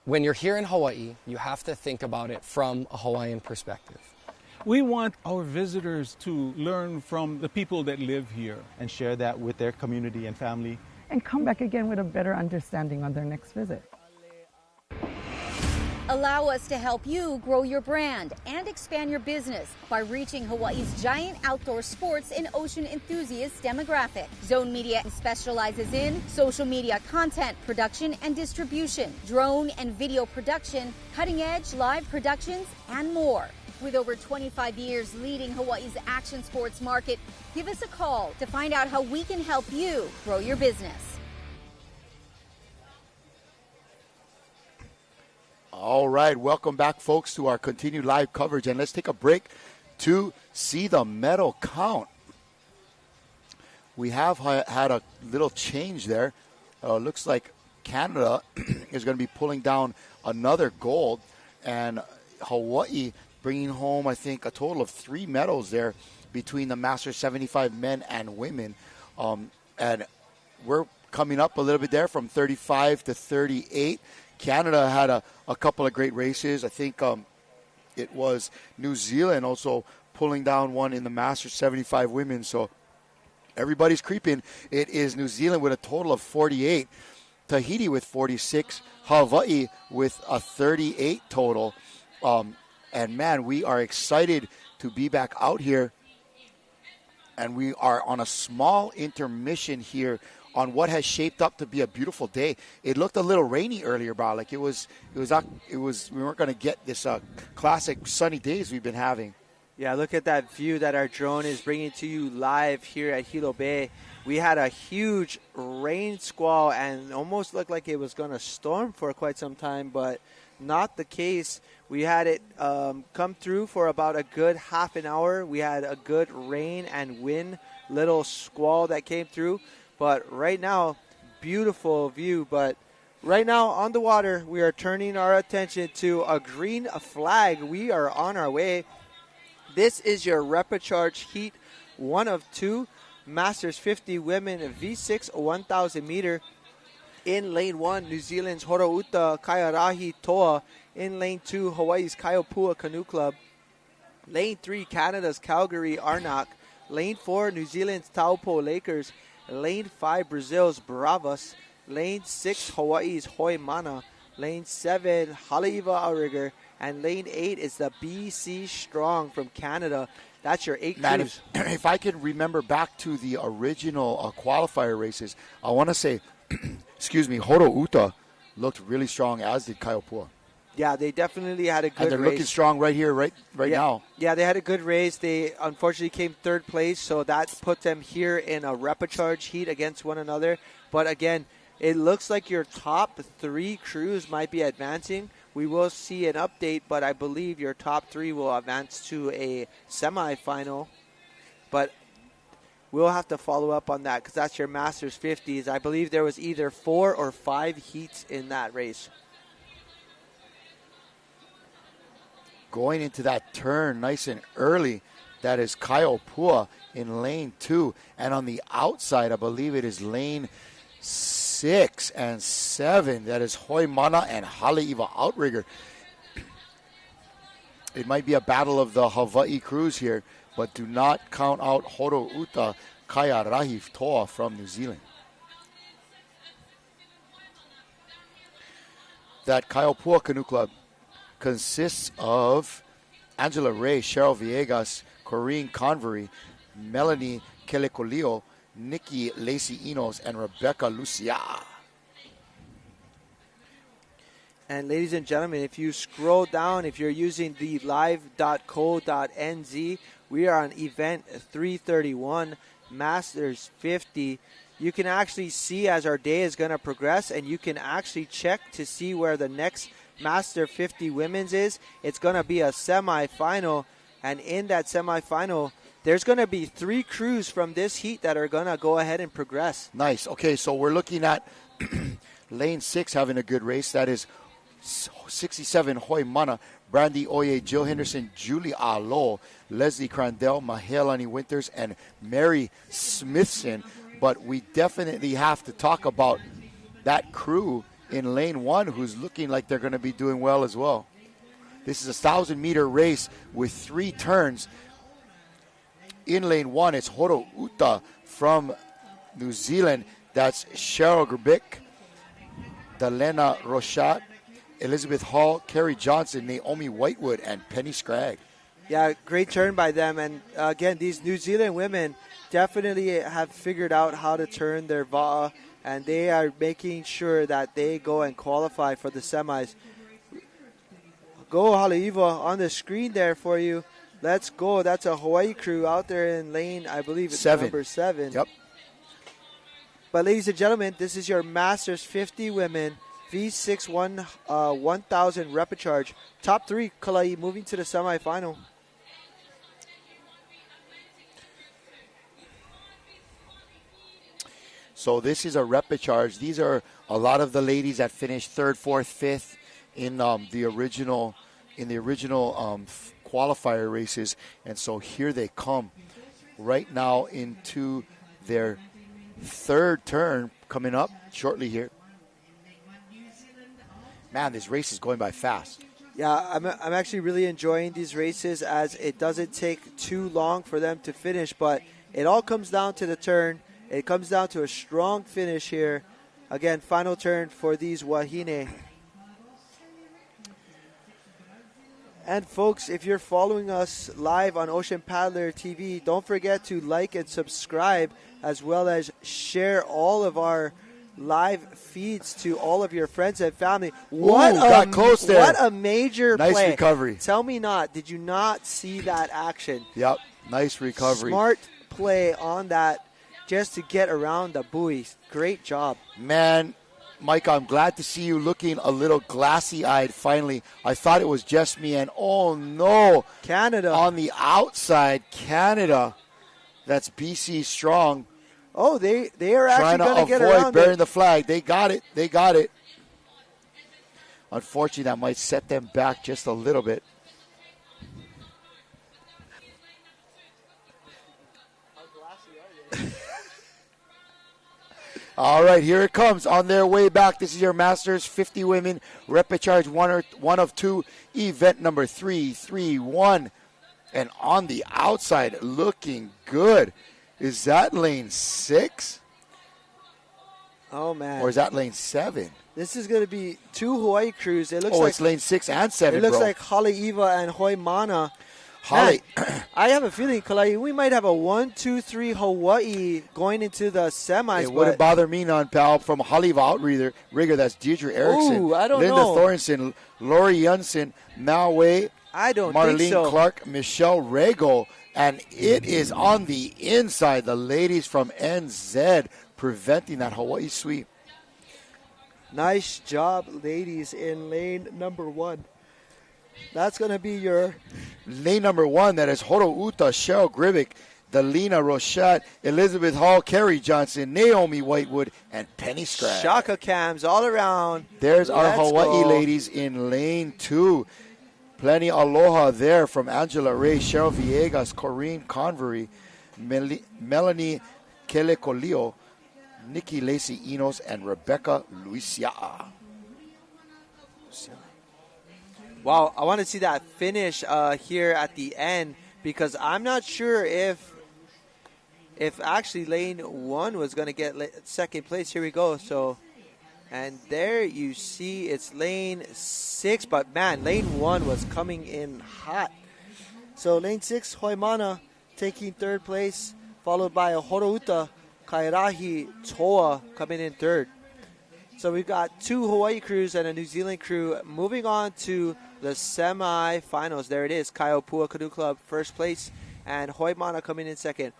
I: When you're here in Hawaii, you have to think about it from a Hawaiian perspective.
J: We want our visitors to learn from the people that live here and share that with their community and family.
L: And come back again with a better understanding on their next visit.
M: Allow us to help you grow your brand and expand your business by reaching Hawaii's giant outdoor sports and ocean enthusiast demographic. Zone Media specializes in social media content production and distribution, drone and video production, cutting-edge live productions, and more. With over 25 years leading Hawaii's action sports market, give us a call to find out how we can help you grow your business.
A: All right, welcome back, folks, to our continued live coverage. And let's take a break to see the medal count. We have had a little change there. Looks like Canada is going to be pulling down another gold. And Hawaii bringing home, I think, a total of 3 medals there between the Masters 75 men and women. And we're coming up a little bit there from 35 to 38. Canada had a couple of great races. I think it was New Zealand also pulling down one in the Masters 75 women. So everybody's creeping. It is New Zealand with a total of 48, Tahiti with 46, Hawaii with a 38 total. And, man, we are excited to be back out here. And we are on a small intermission here on what has shaped up to be a beautiful day. It looked a little rainy earlier, bro. Like it was. We weren't going to get this classic sunny days we've been having.
B: Yeah, look at that view that our drone is bringing to you live here at Hilo Bay. We had a huge rain squall and almost looked like it was going to storm for quite some time, but not the case. We had it come through for about a good half an hour. We had a good rain and wind, little squall that came through. But right now, beautiful view. But right now on the water, we are turning our attention to a green flag. We are on our way. This is your Repecharge Heat 1 of 2. Masters 50 Women V6 1,000 meter. In lane 1, New Zealand's Horouta Kaiarahi Toa. In lane 2, Hawaii's Kaiopua Canoe Club. Lane 3, Canada's Calgary Arnak. Lane 4, New Zealand's Taupo Lakers. Lane 5, Brazil's Bravas. Lane 6, Hawaii's Hoimana. Lane 7, Haleiwa Auriger. And lane 8 is the BC Strong from Canada. That's your 8 crews.
A: If I can remember back to the original qualifier races, I want to say, Horouta looked really strong, as did Kaiopua.
B: Yeah, they definitely had a good race.
A: And they're looking strong right here, right now.
B: Yeah, they had a good race. They unfortunately came third place, so that put them here in a Repecharge heat against one another. But again, it looks like your top 3 crews might be advancing. We will see an update, but I believe your top 3 will advance to a semifinal. But we'll have to follow up on that because that's your Masters 50s. I believe there was either 4 or 5 heats in that race.
A: Going into that turn nice and early, that is Kaiopua in lane 2. And on the outside, I believe it is lane 6 and 7. That is Hoimana and Haleiwa Outrigger. It might be a battle of the Hawaii crews here, but do not count out Horo Uta Kaya Rahif Toa from New Zealand. That Kaiopua Canoe Club consists of Angela Ray, Cheryl Villegas, Corrine Convery, Melanie Kelekolio, Nikki Lacey Enos, and Rebecca Lucia.
B: And ladies and gentlemen, if you scroll down, if you're using the live.co.nz, we are on event 331, Masters 50. You can actually see as our day is going to progress, and you can actually check to see where the next Master 50 Women's is. It's going to be a semifinal, and in that semifinal, there's going to be 3 crews from this heat that are going to go ahead and progress.
A: Nice. Okay, so we're looking at lane 6 having a good race. That is 67 Hoi Mana, Brandy Oye, Jill Henderson, Julie Alo, Leslie Crandell, Mahelani Winters, and Mary Smithson. But we definitely have to talk about that crew in lane 1 who's looking like they're going to be doing well as well. This is a 1,000-meter race with 3 turns. In lane 1, it's Horo Uta from New Zealand. That's Cheryl Grbick, Dalena Rochat, Elizabeth Hall, Carrie Johnson, Naomi Whitewood, and Penny Scragg.
B: Yeah, great turn by them. And again, these New Zealand women definitely have figured out how to turn their va'a, and they are making sure that they go and qualify for the semis. Go Haleiwa on the screen there for you. Let's go. That's a Hawaii crew out there in lane, I believe it's
A: 7.
B: number 7.
A: Yep.
B: But ladies and gentlemen, this is your Masters 50 women V6 1000 repechage. Top 3, Kalai, moving to the semifinal.
A: So this is a repechage. These are a lot of the ladies that finished 3rd, 4th, 5th in the original qualifier races, and so here they come right now into their 3rd turn coming up shortly here. Man, this race is going by fast.
B: Yeah, I'm actually really enjoying these races as it doesn't take too long for them to finish, but it all comes down to the turn. It comes down to a strong finish here. Again, final turn for these Wahine. And folks, if you're following us live on Ocean Paddler TV, don't forget to like and subscribe, as well as share all of our live feeds to all of your friends and family.
A: Got close there.
B: What a major
A: nice
B: play.
A: recovery.
B: Tell me not. Did you not see that action?
A: Yep, nice recovery.
B: Smart play on that just to get around the buoy. Great job.
A: Man, Mike, I'm glad to see you looking a little glassy-eyed finally. I thought it was just me, and oh no.
B: Canada.
A: On the outside, Canada. That's BC Strong.
B: Oh, they are actually going to get around
A: trying to avoid burying
B: it.
A: the flag. They got it. Unfortunately, that might set them back just a little bit. All right, here it comes on their way back. This is your Masters 50 Women Repechage 1 of 2, event number 331. And on the outside, looking good. Is that lane 6?
B: Oh, man.
A: Or is that lane 7?
B: This is going to be 2 Hawaii crews. It looks
A: it's lane 6 and 7,
B: It looks
A: bro.
B: like Haleiwa and Hoi Mana.
A: Holly.
B: I have a feeling, Kalai, we might have a 1, 2, 3 Hawaii going into the semis.
A: It wouldn't bother me none, pal. From Haleiwa Outrigger, that's Deidre Erickson,
B: Ooh, I don't
A: Linda
B: know.
A: Thorensen, Lori Junsen, Mao Wei,
B: I don't
A: Marlene
B: think so.
A: Clark, Michelle Rego, and it is on the inside. The ladies from NZ preventing that Hawaii sweep.
B: Nice job, ladies, in lane number 1. That's going to be your
A: lane number 1. That is Horo Uta, Cheryl Grbick, Dalena Rochat, Elizabeth Hall, Carrie Johnson, Naomi Whitewood, and Penny Scragg.
B: Shaka cams all around.
A: There's our
B: Let's
A: Hawaii
B: go.
A: ladies in lane 2. Plenty aloha there from Angela Ray, Cheryl Villegas, Corrine Convery, Melanie Kelekolio, Nikki Lacey Enos, and Rebecca Lucia.
B: Wow, I want to see that finish here at the end, because I'm not sure if actually lane 1 was going to get second place. Here we go. So, and there you see it's lane 6, but man, lane 1 was coming in hot. So lane 6, Hoimana taking third place, followed by Horouta, Kairahi, Toa coming in third. So we've got 2 Hawaii crews and a New Zealand crew moving on to the semi-finals. There it is. Kaiopua Canoe Club first place, and Hoimana coming in second.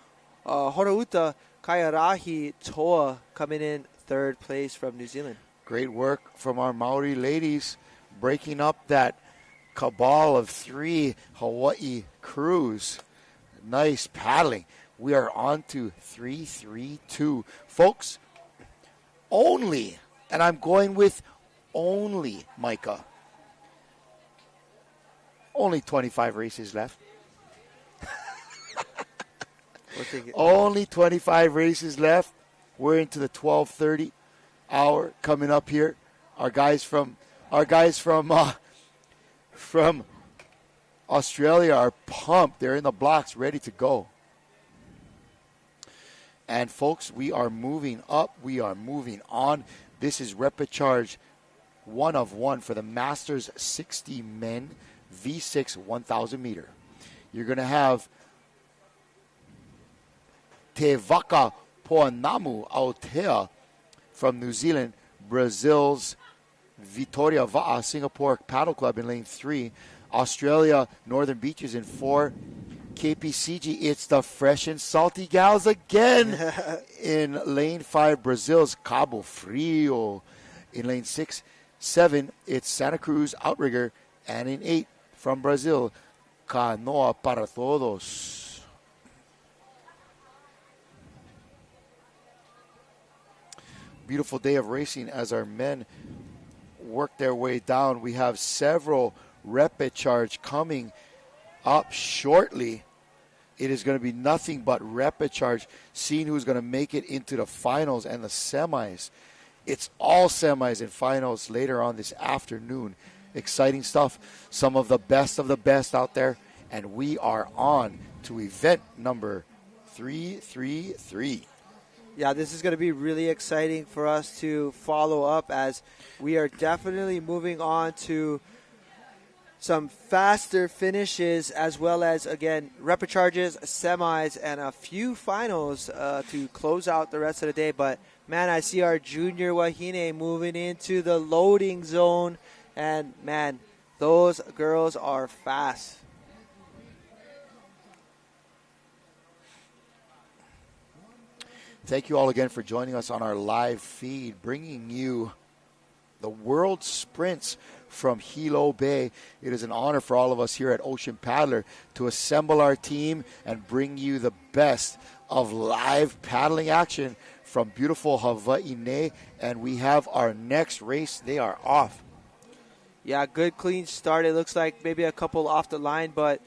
B: Horouta, Kairahi, Toa coming in third place from New Zealand.
A: Great work from our Maori ladies, breaking up that cabal of 3 Hawaii crews. Nice paddling. We are on to 3-3-2. Folks, only, and I'm going with only, Micah, only 25 races left. Only 25 races left. We're into the 12:30 hour coming up here. Our guys from Australia are pumped. They're in the blocks, ready to go. And folks, we are moving up. We are moving on. This is Repecharge 1 of 1 for the Masters 60 men V6 1,000 meter. You're going to have Te Waka Poanamu Aotea from New Zealand, Brazil's Vitória Va'a Singapore Paddle Club in lane 3, Australia Northern Beaches in 4, KPCG, it's the fresh and salty gals again in lane 5, Brazil's Cabo Frio in lane 6, 7, it's Santa Cruz Outrigger, and in 8 from Brazil, Canoa para Todos. Beautiful day of racing as our men work their way down. We have several Repecharge coming up shortly. It is going to be nothing but Repecharge, seeing who's going to make it into the finals and the semis. It's all semis and finals later on this afternoon. Exciting stuff. Some of the best out there. And we are on to event number 333.
B: Yeah, this is going to be really exciting for us to follow up, as we are definitely moving on to some faster finishes, as well as, again, Repecharges, semis, and a few finals to close out the rest of the day. But, man, I see our junior Wahine moving into the loading zone, and, man, those girls are fast.
A: Thank you all again for joining us on our live feed, bringing you the World Sprints from Hilo Bay. It is an honor for all of us here at Ocean Paddler to assemble our team and bring you the best of live paddling action from beautiful Hawaii. And we have our next race. They are off.
B: Yeah, good clean start. It looks like maybe a couple off the line, but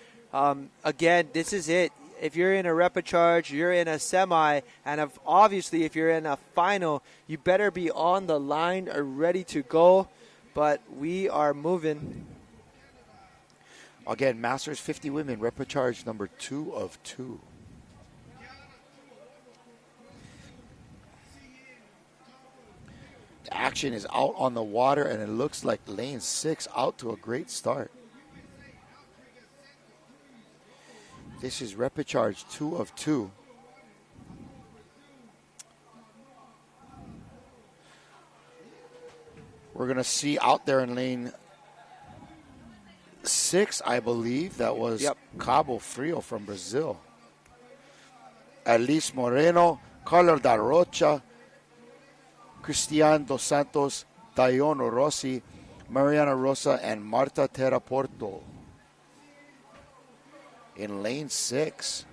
B: again, this is it. If you're in a Repecharge, you're in a semi, and obviously if you're in a final, you better be on the line or ready to go. But we are moving.
A: Again, Masters 50 women, Repecharge number 2 of 2. The action is out on the water, and it looks like lane 6 out to a great start. This is Repecharge 2 of 2. We're going to see out there in lane 6, I believe, that was Cabo Frio from Brazil. Alice Moreno, Carlos da Rocha, Cristian Dos Santos, Dayono Rossi, Mariana Rosa, and Marta Terraporto. In lane 6,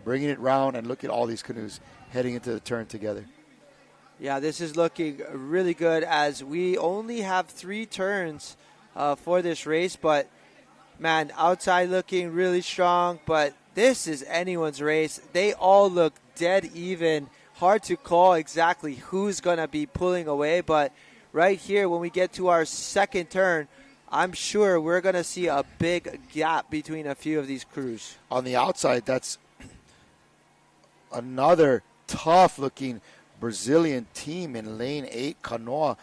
A: bringing it round, and look at all these canoes heading into the turn together.
B: Yeah, this is looking really good, as we only have 3 turns for this race. But, man, outside looking really strong. But this is anyone's race. They all look dead even. Hard to call exactly who's going to be pulling away. But right here, when we get to our second turn, I'm sure we're going to see a big gap between a few of these crews.
A: On the outside, that's another tough-looking Brazilian team in lane 8, Canoa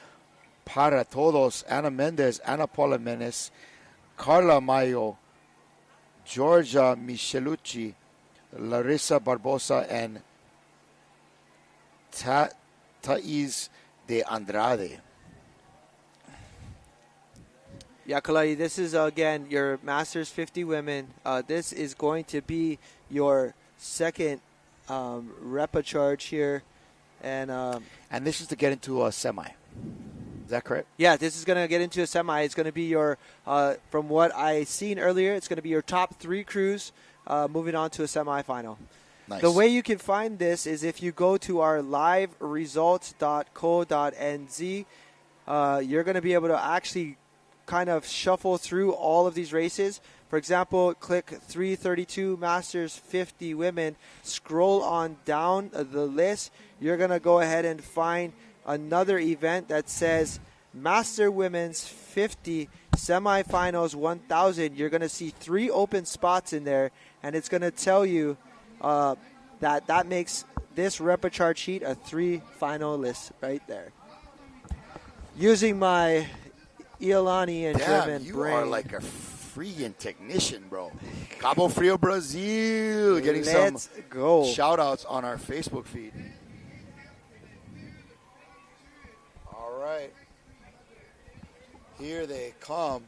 A: para Todos, Ana Mendes, Ana Paula Menes, Carla Mayo, Georgia Michelucci, Larissa Barbosa, and Thais de Andrade.
B: Yeah, Kalai, this is, again, your Masters 50 women. This is going to be your second repecharge here. And
A: this is to get into a semi. Is that correct?
B: Yeah, this is going to get into a semi. It's going to be your, from what I seen earlier, it's going to be your top 3 crews moving on to a semifinal.
A: Nice.
B: The way you can find this is if you go to our liveresults.co.nz, you're going to be able to actually kind of shuffle through all of these races. For example, click 332 Masters 50 Women. Scroll on down the list. You're going to go ahead and find another event that says Master Women's 50 Semifinals 1000. You're going to see 3 open spots in there, and it's going to tell you that makes this repechard sheet a 3 finalist right there. Using my Iolani and German
A: you
B: brain.
A: are like a freaking technician, bro. Cabo Frio, Brazil. Getting
B: Let's
A: some
B: go.
A: shout-outs on our Facebook feed. All right. Here they come.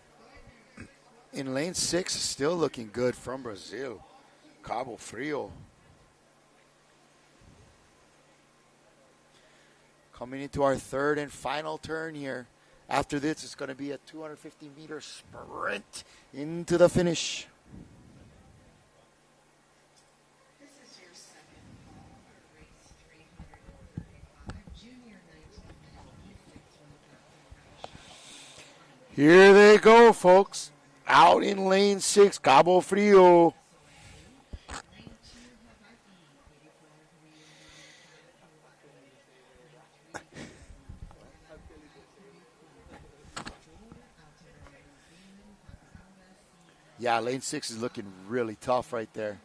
A: In lane 6, still looking good from Brazil. Cabo Frio. Coming into our third and final turn here. After this, it's going to be a 250-meter sprint into the finish. Here they go, folks. Out in lane 6, Cabo Frio. Yeah, lane 6 is looking really tough right there.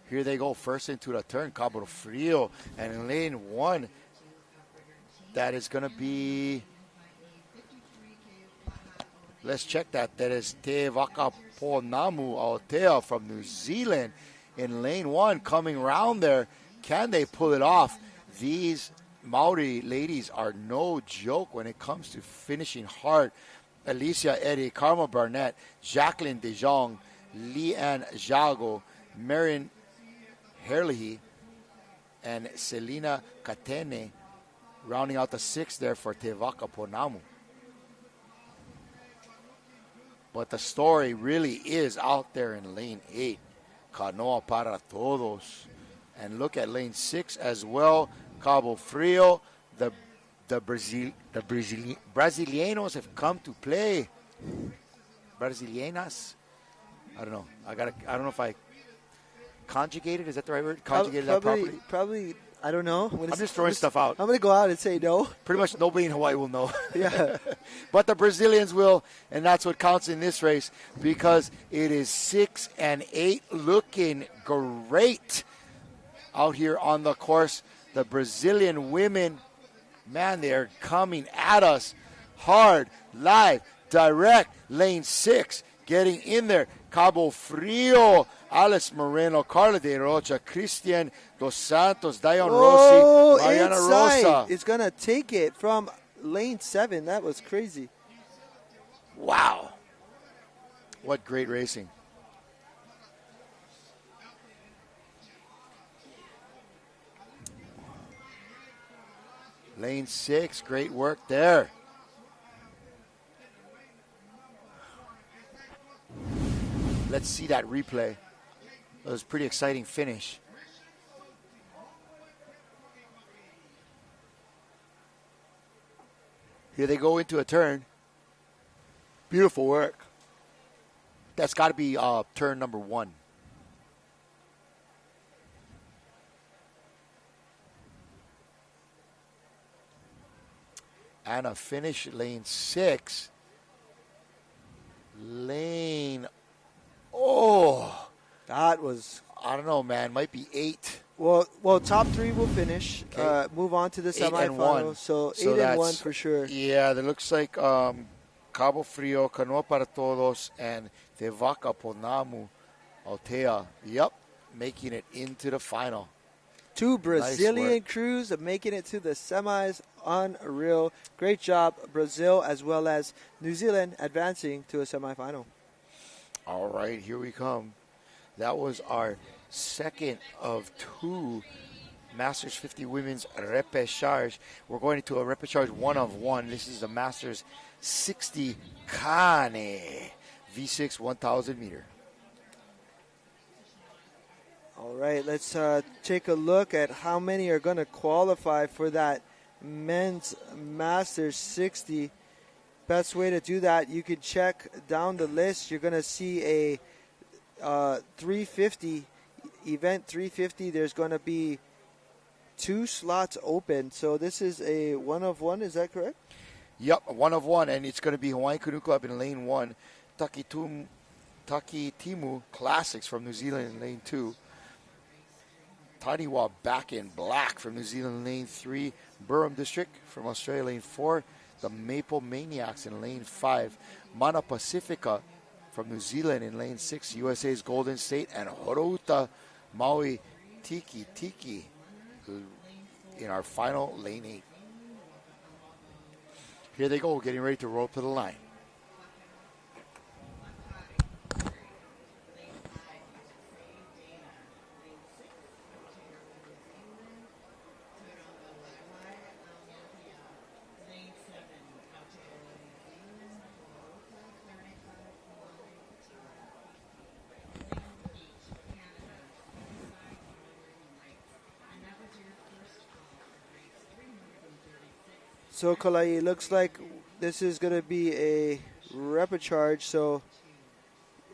A: Here they go first into the turn, Cabo Frio. And in lane 1, that is going to be, let's check that. That is Te Wakaponamu Aotea from New Zealand. In lane 1, coming around there. Can they pull it off? These Maori ladies are no joke when it comes to finishing hard. Alicia Eddy, Karma Barnett, Jacqueline De Jong, Leanne Jago, Marion Herlihy, and Selena Katene, rounding out the 6 there for Te Wakaponamu. But the story really is out there in lane 8, Canoa para Todos. And look at lane 6 as well, Cabo Frio. The Brazilianos have come to play. Brasilianas? I don't know. I don't know if I conjugated. Is that the right word? Conjugated that properly?
B: Probably. I don't know.
A: I'm just throwing stuff out.
B: I'm going to go out and say no.
A: Pretty much nobody in Hawaii will know.
B: Yeah.
A: But the Brazilians will, and that's what counts in this race because it is 6 and 8 looking great out here on the course. The Brazilian women, man, they are coming at us hard, live, direct. Lane 6, getting in there. Cabo Frio, Alice Moreno, Carla De Rocha, Christian Dos Santos, Dion Rossi, Mariana
B: inside.
A: Rosa.
B: It's going to take it from lane 7. That was crazy.
A: Wow. What great racing. Lane 6, great work there. Let's see that replay. It was a pretty exciting finish. Here they go into a turn. Beautiful work. That's got to be turn number 1. Anna finish lane 6.
B: That was,
A: I don't know, man. Might be 8.
B: Well, top 3 will finish.
A: Okay.
B: Move on to the
A: 8 and 1.
B: semifinals. So 8 and 1 for sure.
A: Yeah, that looks like Cabo Frio, Canoa para Todos, and Te Vaca Ponamu Altea. Yep, making it into the final.
B: 2 Brazilian crews making it to the semis. Unreal. Great job, Brazil, as well as New Zealand advancing to a semifinal.
A: All right, here we come. That was our second of 2 Masters 50 Women's repechage. We're going into a repechage 1 of 1. This is the Masters 60 Kane V6 1000 meter.
B: All right, let's take a look at how many are going to qualify for that men's Masters 60. Best way to do that, you can check down the list. You're going to see a 350, event 350. There's going to be 2 slots open. So this is a 1 of 1, is that correct?
A: Yep, 1 of 1, and it's going to be Hawaiian Canoe Club in lane 1. Takitimu Classics from New Zealand in lane 2. Taniwa Back in Black from New Zealand in lane 3. Burham District from Australia lane 4. The Maple Maniacs in lane 5. Mana Pacifica from New Zealand in lane 6. USA's Golden State. And Horouta Maui Tiki in our final lane 8. Here they go, getting ready to roll to the line.
B: So, Kalai, looks like this is going to be a repechage. So,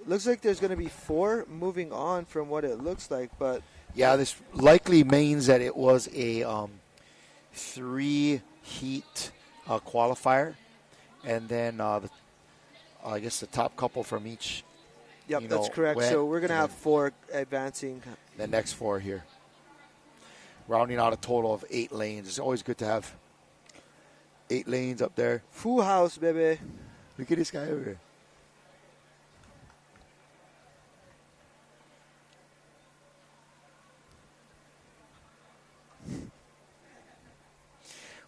B: looks like there's going to be 4 moving on from what it looks like. But
A: yeah, this likely means that it was a 3-heat qualifier, and then I guess the top couple from each.
B: Yep, that's correct. So we're going to have 4 advancing.
A: The next 4 here, rounding out a total of 8 lanes. It's always good to have 8 lanes up there.
B: Full house, baby.
A: Look at this guy over here.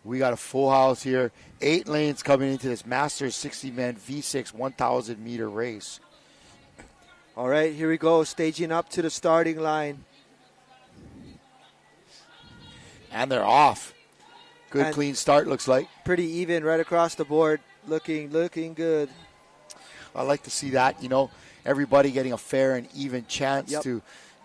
A: We got a full house here. 8 lanes coming into this Masters 60-man V6 1,000 meter race.
B: All right, here we go. Staging up to the starting line.
A: And they're off. Good, clean start, looks like.
B: Pretty even right across the board. Looking good.
A: I like to see that, everybody getting a fair and even chance to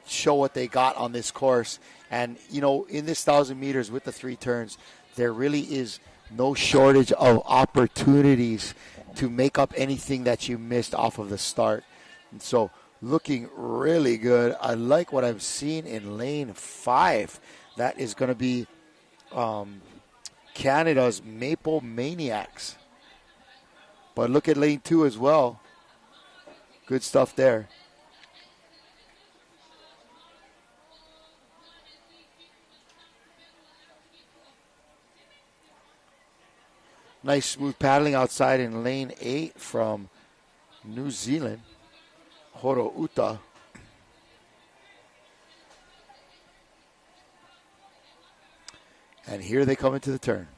A: show what they got on this course. And, in this 1,000 meters with the 3 turns, there really is no shortage of opportunities to make up anything that you missed off of the start. And so, looking really good. I like what I'm seeing in lane 5. That is going to be Canada's Maple Maniacs. But look at lane 2 as well. Good stuff there. Nice smooth paddling outside in lane 8 from New Zealand. Horouta. And here they come into the turn.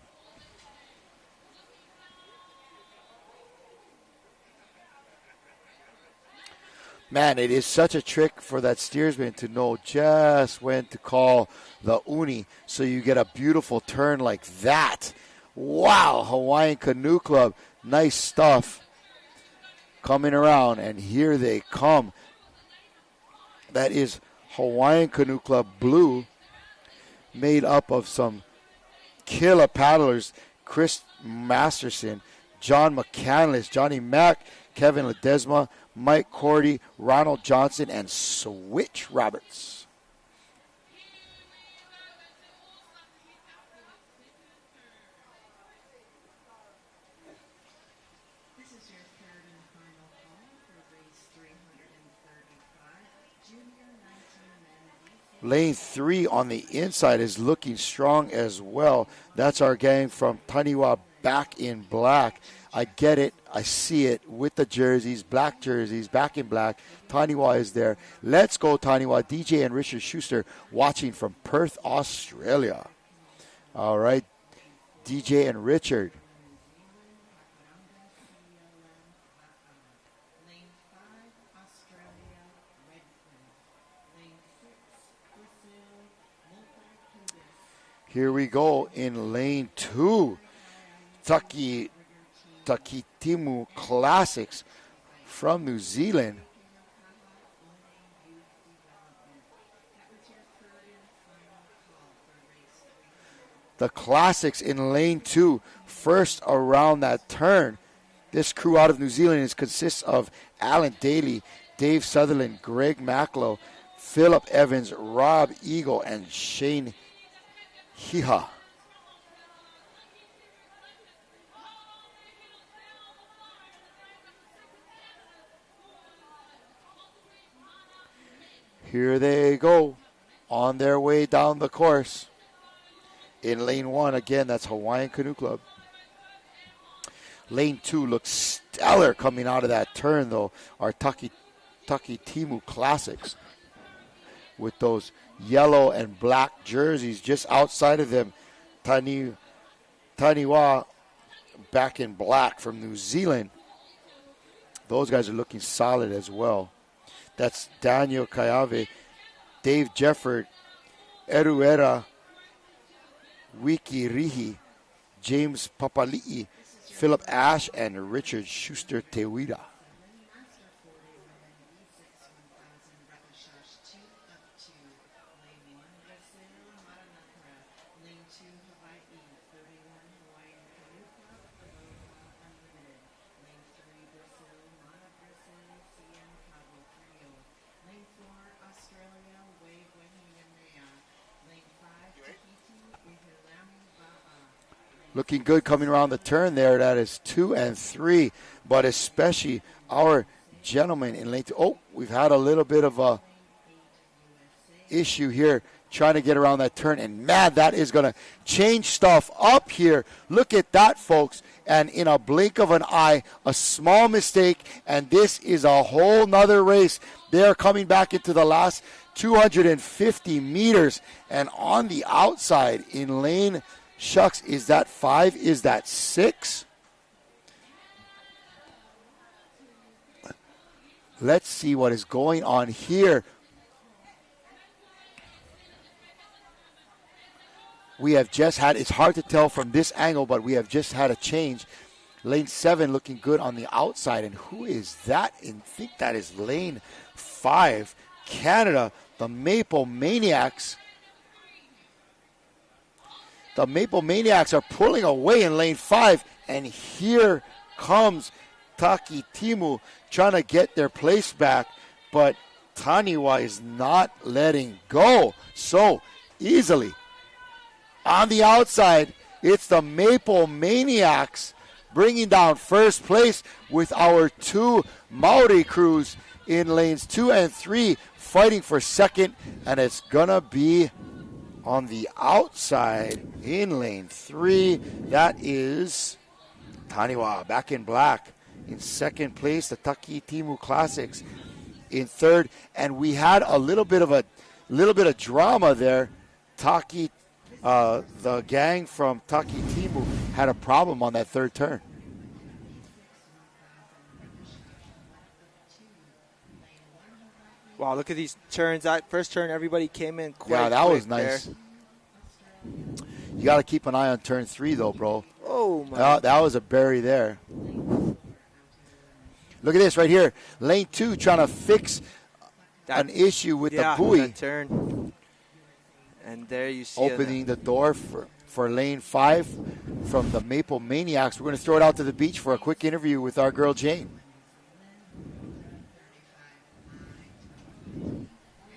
A: Man, it is such a trick for that steersman to know just when to call the uni so you get a beautiful turn like that. Wow, Hawaiian Canoe Club, nice stuff. Coming around, and here they come. That is Hawaiian Canoe Club Blue, made up of some killer paddlers. Chris Masterson, John McCandless, Johnny Mack, Kevin Ledesma, Mike Cordy, Ronald Johnson, and Switch Roberts. Lane 3 on the inside is looking strong as well. That's our gang from Taniwa, back in black. I get it. I see it with the jerseys, black jerseys, back in black. Taniwa is there. Let's go, Taniwa. DJ and Richard Schuster watching from Perth, Australia. All right, DJ and Richard. Here we go in lane 2. Takitimu Classics from New Zealand. The Classics in lane 2, first around that turn. This crew out of New Zealand consists of Alan Daly, Dave Sutherland, Greg Macklow, Philip Evans, Rob Eagle, and Shane Hiha. Here they go on their way down the course. In lane 1, again, that's Hawaiian Canoe Club. Lane 2 looks stellar coming out of that turn, though. Our Takitimu Classics with those yellow and black jerseys just outside of them. Taniwa back in black from New Zealand. Those guys are looking solid as well. That's Daniel Kayave, Dave Jefford, Eruera, Wiki Rihi, James Papali'i, Philip Ash, and Richard Schuster Tewida. Looking good coming around the turn there. That is 2 and 3, but especially our gentlemen in lane 2. Oh, we've had a little bit of a issue here trying to get around that turn, and man, that is going to change stuff up here. Look at that, folks, and in a blink of an eye, a small mistake, and this is a whole nother race. They are coming back into the last 250 meters, and on the outside in lane Shucks, is that 5? Is that 6? Let's see what is going on here. We have just had, it's hard to tell from this angle, but we have just had a change. Lane 7 looking good on the outside. And who is that? I think that is lane 5, Canada, the Maple Maniacs. The Maple Maniacs are pulling away in lane 5, and here comes Takitimu trying to get their place back, but Taniwa is not letting go so easily. On the outside, it's the Maple Maniacs bringing down first place with our 2 Maori crews in lanes 2 and 3 fighting for second, and it's going to be on the outside in lane 3, that is Taniwa back in black. In second place, the Takitimu Classics in third, and we had a little bit of drama there. The gang from Takitimu had a problem on that third turn.
B: Wow, look at these turns. That first turn, everybody came in quick.
A: Yeah, that was nice. There. You got to keep an eye on turn 3, though, bro.
B: Oh, my.
A: That was a bury there. Look at this right here. Lane 2 trying to fix an issue with the buoy.
B: That turn. And there you see
A: opening the door for lane 5 from the Maple Maniacs. We're going to throw it out to the beach for a quick interview with our girl Jane.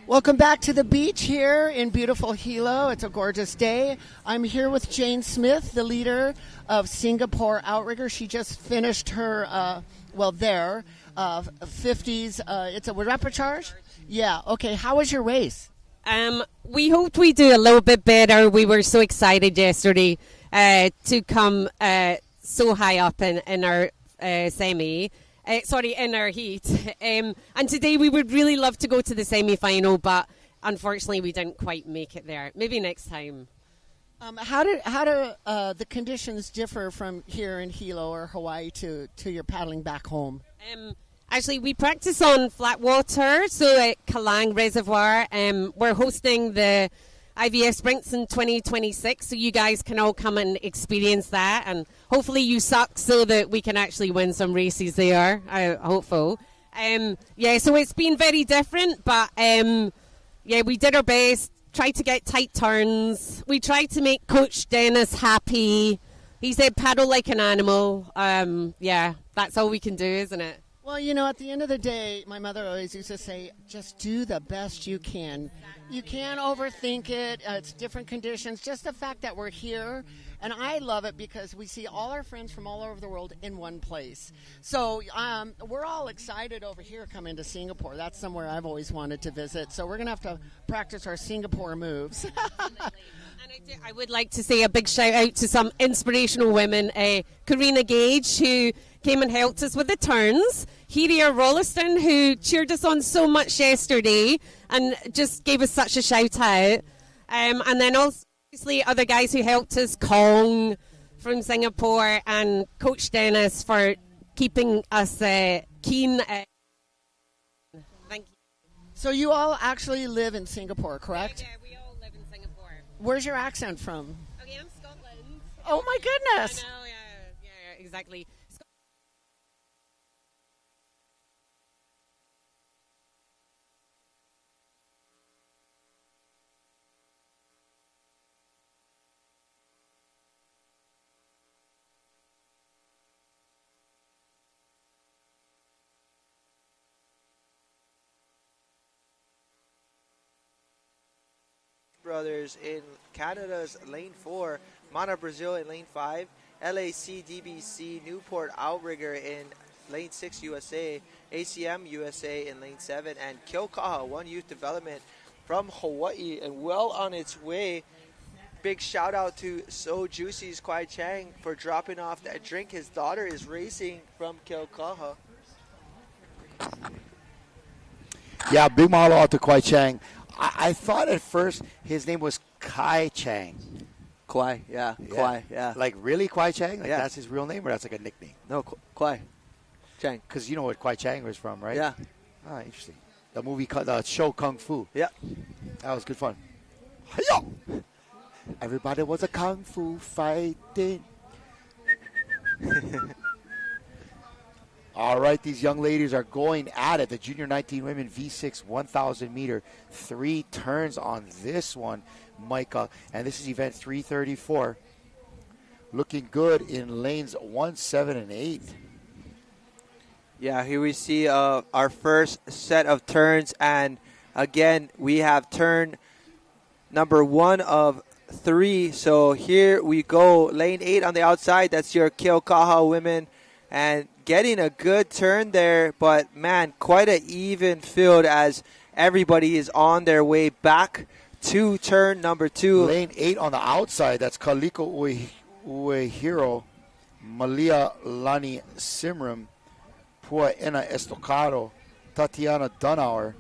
E: Welcome back to the beach here in beautiful Hilo. It's a gorgeous day. I'm here with Jane Smith, the leader of Singapore Outrigger. She just finished her, 50s. It's a repertoire? Yeah. Okay. How was your race?
K: We hoped we'd do a little bit better. We were so excited yesterday to come so high up in our semi. In our heat. And today we would really love to go to the semi-final, but unfortunately we didn't quite make it there. Maybe next time.
E: How do the conditions differ from here in Hilo or Hawaii to your paddling back home?
K: Actually, we practice on flat water, so at Kalang Reservoir. We're hosting the IVF Sprints in 2026, so you guys can all come and experience that, and hopefully you suck so that we can actually win some races there. Hopeful. So it's been very different, but we did our best. Tried to get tight turns. We tried to make Coach Dennis happy. He said paddle like an animal. That's all we can do, isn't it?
E: Well, at the end of the day, my mother always used to say, just do the best you can. You can't overthink it. It's different conditions. Just the fact that we're here, and I love it because we see all our friends from all over the world in one place. So we're all excited over here coming to Singapore. That's somewhere I've always wanted to visit. So we're going to have to practice our Singapore moves.
K: And I would like to say a big shout out to some inspirational women. Karina Gage, who came and helped us with the turns. Hiria Rolliston, who cheered us on so much yesterday and just gave us such a shout out. And then also, obviously, other guys who helped us, Kong from Singapore, and Coach Dennis for keeping us keen. Thank you.
E: So you all actually live in Singapore, correct?
K: Yeah, we all live in Singapore.
E: Where's your accent from?
K: Okay, I'm Scotland.
E: Oh, my goodness.
K: I know, yeah, exactly.
B: Brothers in Canada's lane 4, Mana Brazil in lane 5, LAC DBC Newport Outrigger in lane 6 USA, ACM USA in lane 7, and Kilkaha One Youth Development from Hawaii and well on its way. Big shout out to So Juicy's Kwai Chang for dropping off that drink. His daughter is racing from Kilkaha.
A: Yeah, big mahalo out to Kwai Chang. I thought at first his name was Kai Chang.
B: Kwai, yeah. Kwai, yeah.
A: Like, really, Kwai Chang? Like,
B: yeah.
A: that's his real name, or that's like a nickname?
B: No, Kwai Chang.
A: Because you know what Kwai Chang was from, right?
B: Yeah.
A: Ah, interesting. The show Kung Fu.
B: Yeah.
A: That was good fun. Hi-yo! Everybody was a Kung Fu fighting. All right, these young ladies are going at it. The Junior 19 Women V6 1,000 meter. 3 turns on this one, Micah. And this is event 334. Looking good in lanes 1, 7, and 8.
B: Yeah, here we see our first set of turns. And again, we have turn number 1 of 3. So here we go. Lane 8 on the outside. That's your Kilkaha women. And getting a good turn there, but man, quite an even field as everybody is on their way back to turn number 2.
A: Lane 8 on the outside, that's Kaliko Uehiro, Malia Lani Simram, Pua Ena Estocado, Tatiana Dunauer,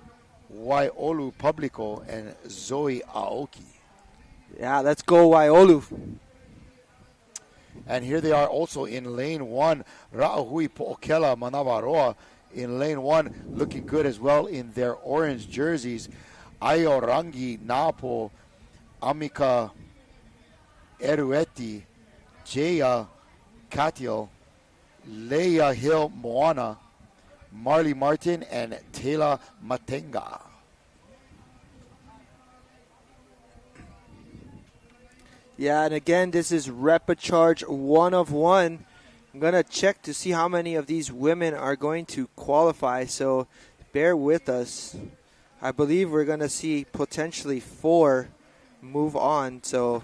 A: Waiolu Publico, and Zoe Aoki.
B: Yeah, let's go Waiolu.
A: And here they are also in lane 1. Ra'ahui Po'okela Manavaroa in lane 1, looking good as well in their orange jerseys. Ayorangi Napo, Amika Erueti, Jaya Katiel, Leia Hill Moana, Marley Martin, and Taylor Matenga.
B: Yeah, and again, this is Repacharge 1 of 1. I'm going to check to see how many of these women are going to qualify, so bear with us. I believe we're going to see potentially 4 move on. So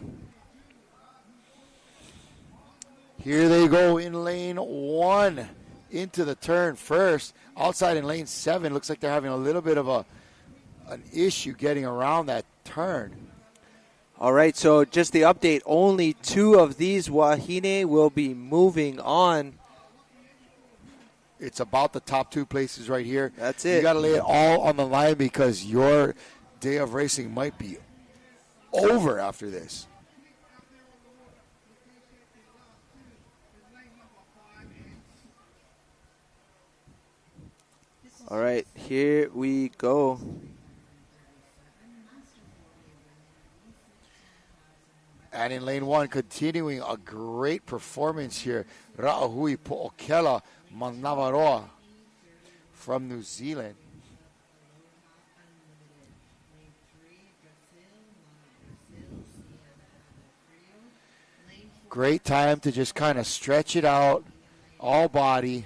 A: here they go in lane 1 into the turn first. Outside in lane 7, looks like they're having a little bit of an issue getting around that turn.
B: All right, so just the update, only 2 of these wahine will be moving on.
A: It's about the top 2 places right here.
B: That's it.
A: You got to lay it all on the line because your day of racing might be over after this.
B: All right, here we go.
A: And in lane 1, continuing a great performance here, Ra'ahui Po'okela Manavaroa from New Zealand. Great time to just kind of stretch it out, all body.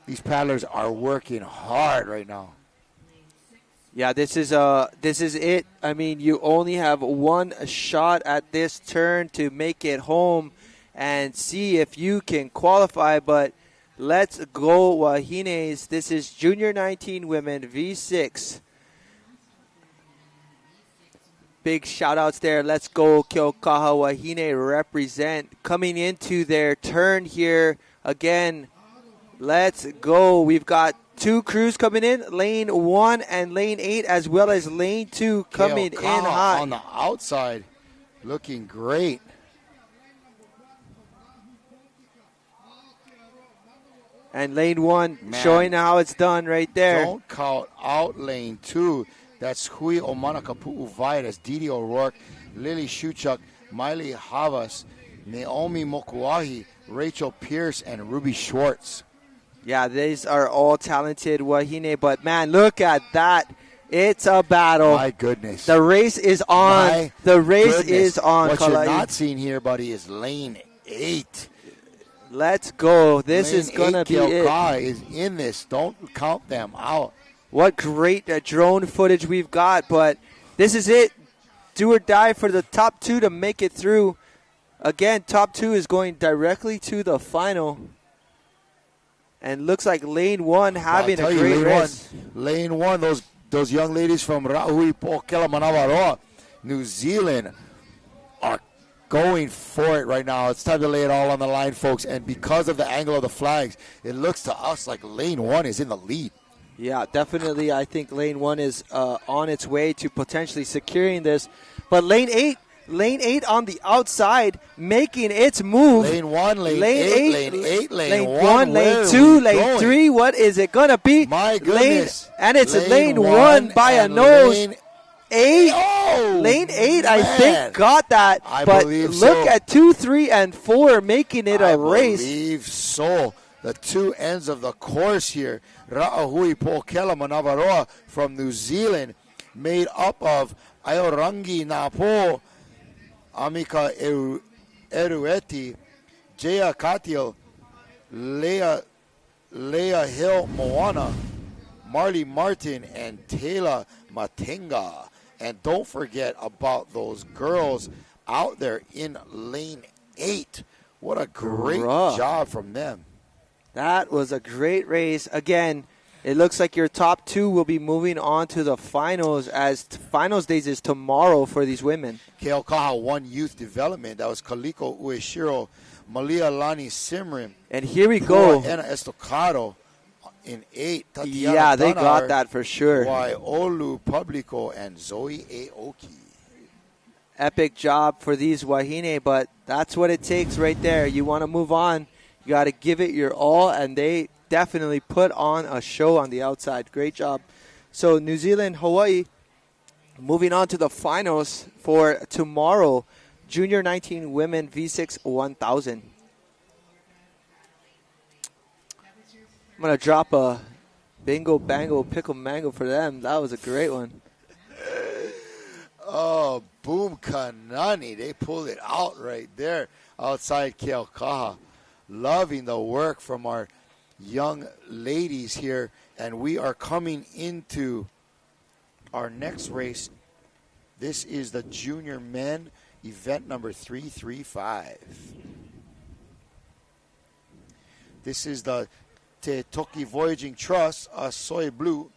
A: These paddlers are working hard right now.
B: Yeah, this is it. I mean, you only have one shot at this turn to make it home and see if you can qualify. But let's go, Wahines. This is Junior 19 Women V6. Big shout-outs there. Let's go, Keaukaha Wahine represent. Coming into their turn here again. Let's go. We've got 2 crews coming in, lane 1 and lane 8, as well as lane 2 coming in hot.
A: On the outside, looking great.
B: And lane 1 showing how it's done right there.
A: Don't count out lane 2. That's Hui Omanakapu'u Vai. That's Didi O'Rourke, Lily Shuchuk, Miley Havas, Naomi Mokuahi, Rachel Pierce, and Ruby Schwartz.
B: Yeah, these are all talented Wahine, but man, look at that. It's a battle.
A: My goodness.
B: The race is on.
A: What you're not seeing here, buddy, is lane 8.
B: Let's go. This is going to be it.
A: Keaukaha is in this. Don't count them out.
B: What great drone footage we've got, but this is it. Do or die for the top 2 to make it through. Again, top 2 is going directly to the final. And looks like lane 1 having a great race.
A: Lane 1, those young ladies from Ra'ahui Po'okela Manavaroa, New Zealand, are going for it right now. It's time to lay it all on the line, folks. And because of the angle of the flags, it looks to us like lane 1 is in the lead.
B: Yeah, definitely. I think lane 1 is on its way to potentially securing this. But lane 8 on the outside, making its move.
A: Lane 1, lane 8, lane
B: 1, lane 2, lane 3. What is it going to be?
A: My goodness.
B: And it's lane 1 by a nose. Lane 8.
A: Oh,
B: lane 8, I think, got that. But look at 2, 3, and 4 making it a race.
A: I believe so. The 2 ends of the course here. Ra'ahui Po'okela Manavaroa from New Zealand, made up of Aorangi Napo, Amika Erueti, Jaya Katil, Leah Hill Moana, Marley Martin, and Taylor Matenga. And don't forget about those girls out there in lane 8. What a great job from them.
B: That was a great race. Again, it looks like your top 2 will be moving on to the finals, as finals days is tomorrow for these women.
A: Keaukaha won youth development. That was Kaliko Ueshiro, Malia Lani Simrin.
B: And here we go.
A: Anna Estocado in 8. Tatiana
B: yeah, they
A: Dunnar,
B: got that for sure.
A: Waiolu Publico and Zoe Aoki.
B: Epic job for these Wahine, but that's what it takes right there. You want to move on, you got to give it your all, and they definitely put on a show on the outside. Great job. So New Zealand, Hawaii, moving on to the finals for tomorrow. Junior 19 Women V6 1000. I'm going to drop a bingo, bango, pickle, mango for them. That was a great one.
A: Oh, boom, Kanani. They pulled it out right there outside Keaukaha. Loving the work from our young ladies here. And we are coming into our next race, this is the junior men, event number 335. This is the Te Toki Voyaging Trust, Soy Blue,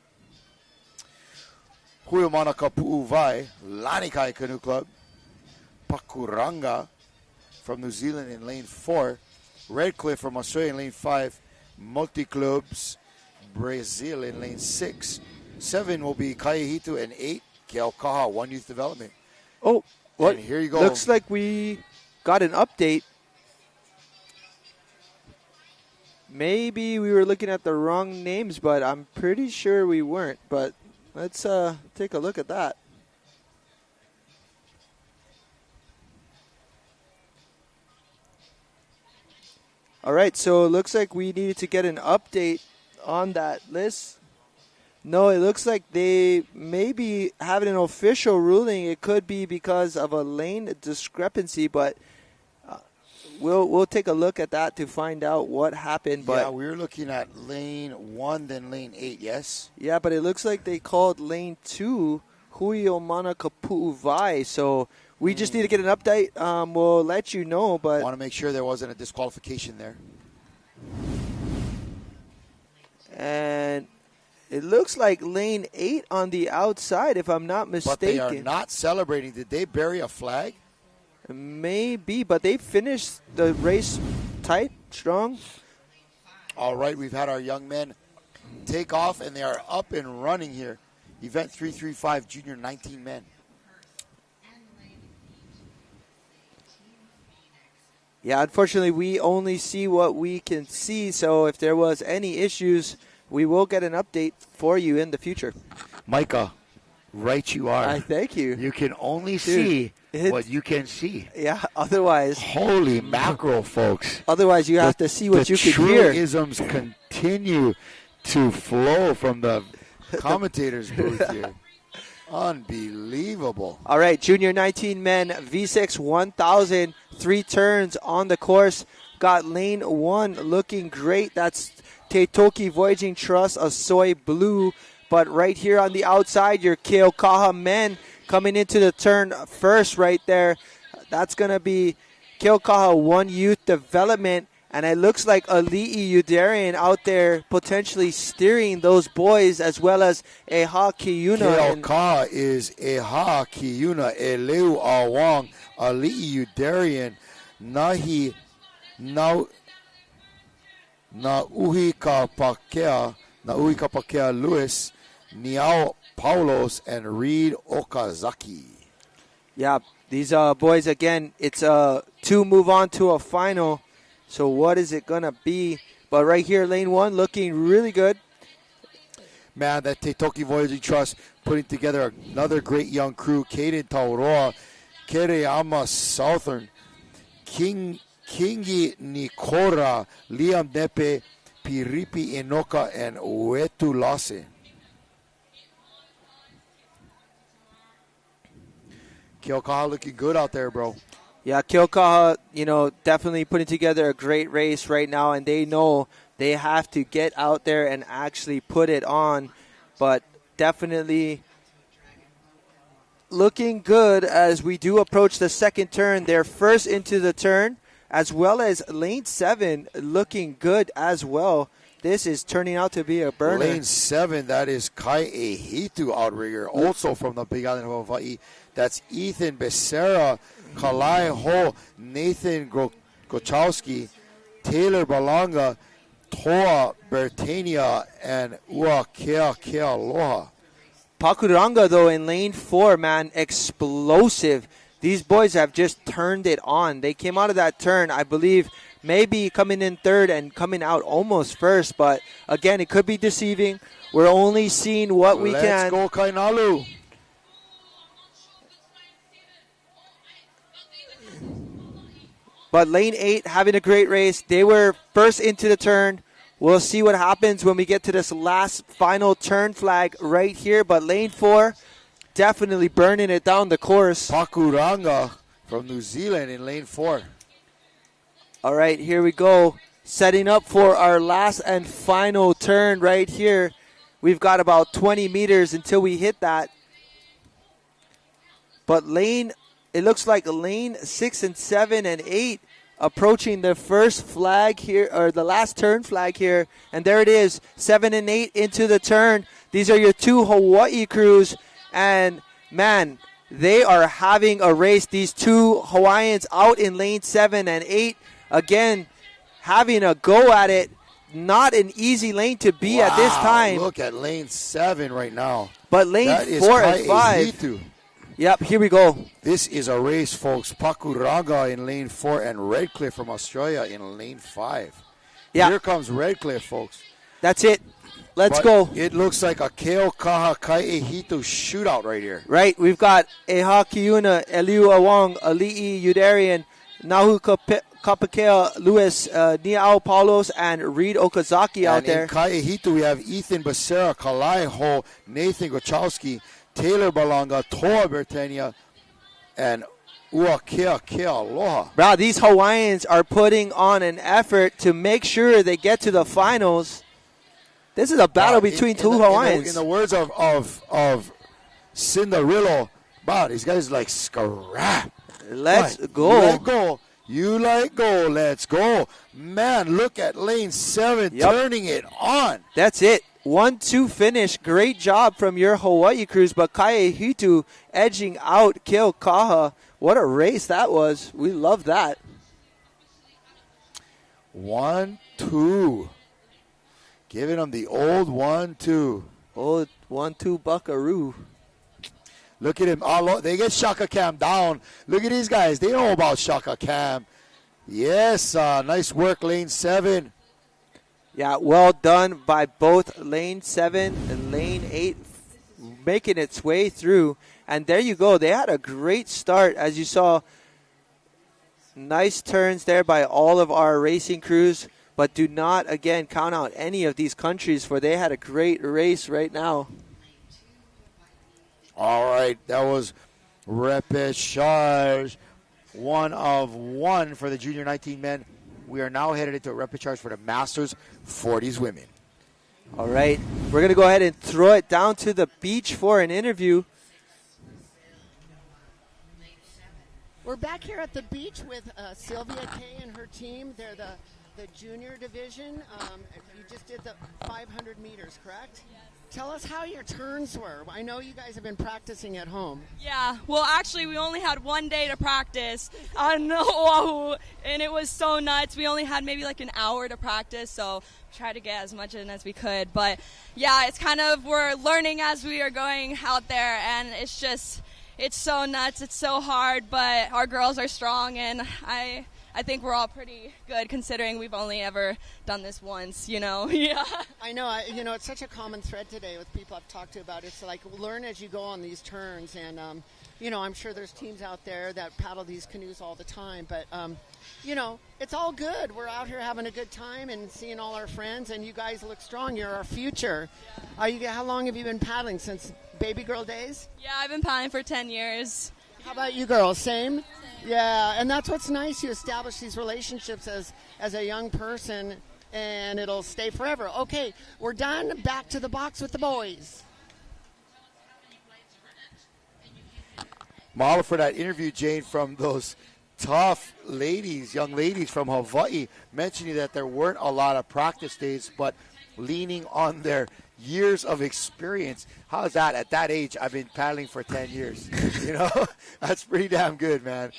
A: Huimanaka Pu'uvai, Lanikai Canoe Club, Pakuranga from New Zealand in lane 4, Redcliffe from Australia in lane 5, Multi-Clubs, Brazil in lane 6. 7 will be Kaihitu, and 8, Keaukaha, One Youth Development.
B: Oh, what?
A: And here you go.
B: Looks like we got an update. Maybe we were looking at the wrong names, but I'm pretty sure we weren't. But let's take a look at that. All right, so it looks like we needed to get an update on that list. No, it looks like they maybe have an official ruling. It could be because of a lane discrepancy, but we'll take a look at that to find out what happened. But
A: yeah, we were looking at lane 1, then lane 8, yes?
B: Yeah, but it looks like they called lane 2 Huiomana Kapu'uvai. So we just need to get an update. We'll let you know. But
A: want to make sure there wasn't a disqualification there.
B: And it looks like lane 8 on the outside, if I'm not mistaken.
A: But they are not celebrating. Did they bury a flag?
B: Maybe, but they finished the race tight, strong.
A: All right, we've had our young men take off, and they are up and running here. Event 335, junior 19 men.
B: Yeah, unfortunately, we only see what we can see, so if there was any issues, we will get an update for you in the future.
A: Micah, right you are.
B: Thank you.
A: You can only see what you can see.
B: Yeah, otherwise.
A: Holy mackerel, folks.
B: Otherwise, you have to see what you can hear.
A: The truisms continue to flow from the commentator's booth here. Unbelievable.
B: All right, junior 19 men, V6 1000, 3 turns on the course. Got lane 1 looking great. That's Te Toki Voyaging Trust, a soy blue. But right here on the outside, your Keaukaha men coming into the turn first right there. That's going to be Keaukaha One Youth Development. And it looks like Ali'i Udarian out there potentially steering those boys, as well as Eha Kiuna.
A: Keaukaha is Eha Kiuna, Eleu Awang, Ali'i Udarian, Nahi Nauhi Kapakea Lewis, Niao Paulos, and Reed Okazaki.
B: Yeah, these boys, again, it's to move on to a final. So what is it going to be? But right here, lane 1 looking really good.
A: Man, that Te Toki Voyaging Trust putting together another great young crew. Kaden Tauroa, Kereama Southern, Kingi Nikora, Liam Nepe, Piripi Enoka, and Uetu Lase. Keaukaha looking good out there, bro.
B: Yeah, Keaukaha, definitely putting together a great race right now, and they know they have to get out there and actually put it on. But definitely looking good as we do approach the second turn. They're first into the turn, as well as lane 7 looking good as well. This is turning out to be a burner.
A: Lane 7, that is Kai Ehitu outrigger, also from the Big Island of Hawaii. That's Ethan Becerra, Kalai Ho, Nathan Gochowski, Taylor Balanga, Toa Bertania, and Ua Kea Aloha.
B: Pakuranga, though, in lane 4, man, explosive. These boys have just turned it on. They came out of that turn, I believe, maybe coming in third and coming out almost first. But, again, it could be deceiving. We're only seeing what we can.
A: Let's go, Kainalu.
B: But lane 8 having a great race. They were first into the turn. We'll see what happens when we get to this last final turn flag right here. But lane 4 definitely burning it down the course.
A: Pakuranga from New Zealand in lane 4.
B: All right, here we go. Setting up for our last and final turn right here. We've got about 20 meters until we hit that. But it looks like lane 6 and 7 and 8 approaching the first flag here, or the last turn flag here. And there it is, 7 and 8 into the turn. These are your two Hawaii crews. And, man, they are having a race. These two Hawaiians out in lane 7 and 8. Again, having a go at it. Not an easy lane to be at this time.
A: Look at lane 7 right now.
B: But lane 4 and 5. Yep, here we go.
A: This is a race, folks. Pakuraga in lane 4 and Redcliffe from Australia in lane 5.
B: Yeah.
A: Here comes Redcliffe, folks.
B: That's it. Let's
A: But
B: go.
A: It looks like a Keo Kaha Kaihito shootout right here.
B: Right, we've got Eha Kiuna, Eliu Awang, Ali'i Udarian, Nahu Kapakea, Luis Niao Paulos, and Reed Okazaki out there.
A: In Kaihito, we have Ethan Becerra, Kalai Ho, Nathan Gochowski, Taylor Balanga, Toa Bertania, and Uakea Kea Aloha.
B: Bro, these Hawaiians are putting on an effort to make sure they get to the finals. This is a battle between two Hawaiians.
A: In the words of Cinderillo, wow, these guys like scrap.
B: Let's go.
A: You let go. You let go. Let's go. Man, look at lane 7 turning it on.
B: That's it. 1-2 finish. Great job from your Hawaii crews, but Kaiehitu edging out Keokaha. What a race that was. We love that.
A: 1-2. Giving them the old 1-2.
B: Old 1-2 buckaroo.
A: Look at him. They get Shaka Cam down. Look at these guys. They know about Shaka Cam. Yes, nice work, lane 7.
B: Yeah, well done by both lane 7 and lane 8 making its way through. And there you go. They had a great start, as you saw. Nice turns there by all of our racing crews. But do not, again, count out any of these countries, for they had a great race right now.
A: All right, that was repechage 1 of 1 for the Junior 19 men. We are now headed into a repechage for the Masters 40s women.
B: All right, we're going to go ahead and throw it down to the beach for an interview.
E: We're back here at the beach with Sylvia Kay and her team. They're the junior division. You just did the 500 meters, correct? Yes. Tell us how your turns were. I know you guys have been practicing at home.
N: Yeah, well, actually, we only had 1 day to practice on Oahu, and it was so nuts. We only had maybe like an hour to practice, so tried to get as much in as we could. But, yeah, it's kind of, we're learning as we are going out there, and it's so nuts. It's so hard, but our girls are strong, and I think we're all pretty good considering we've only ever done this once, Yeah.
E: I know. It's such a common thread today with people I've talked to about it. It's like learn as you go on these turns. And, I'm sure there's teams out there that paddle these canoes all the time. But, it's all good. We're out here having a good time and seeing all our friends. And you guys look strong. You're our future. Yeah. How long have you been paddling? Since baby girl days?
N: Yeah, I've been paddling for 10 years.
E: How about you girls? Same? Yeah, and that's what's nice. You establish these relationships as a young person, and it'll stay forever. Okay, we're done. Back to the box with the boys.
A: Mahalo for that interview, Jane, from those tough ladies, young ladies from Hawaii, mentioning that there weren't a lot of practice days, but leaning on their years of experience. How's that? At that age, I've been paddling for 10 years. That's pretty damn good, man.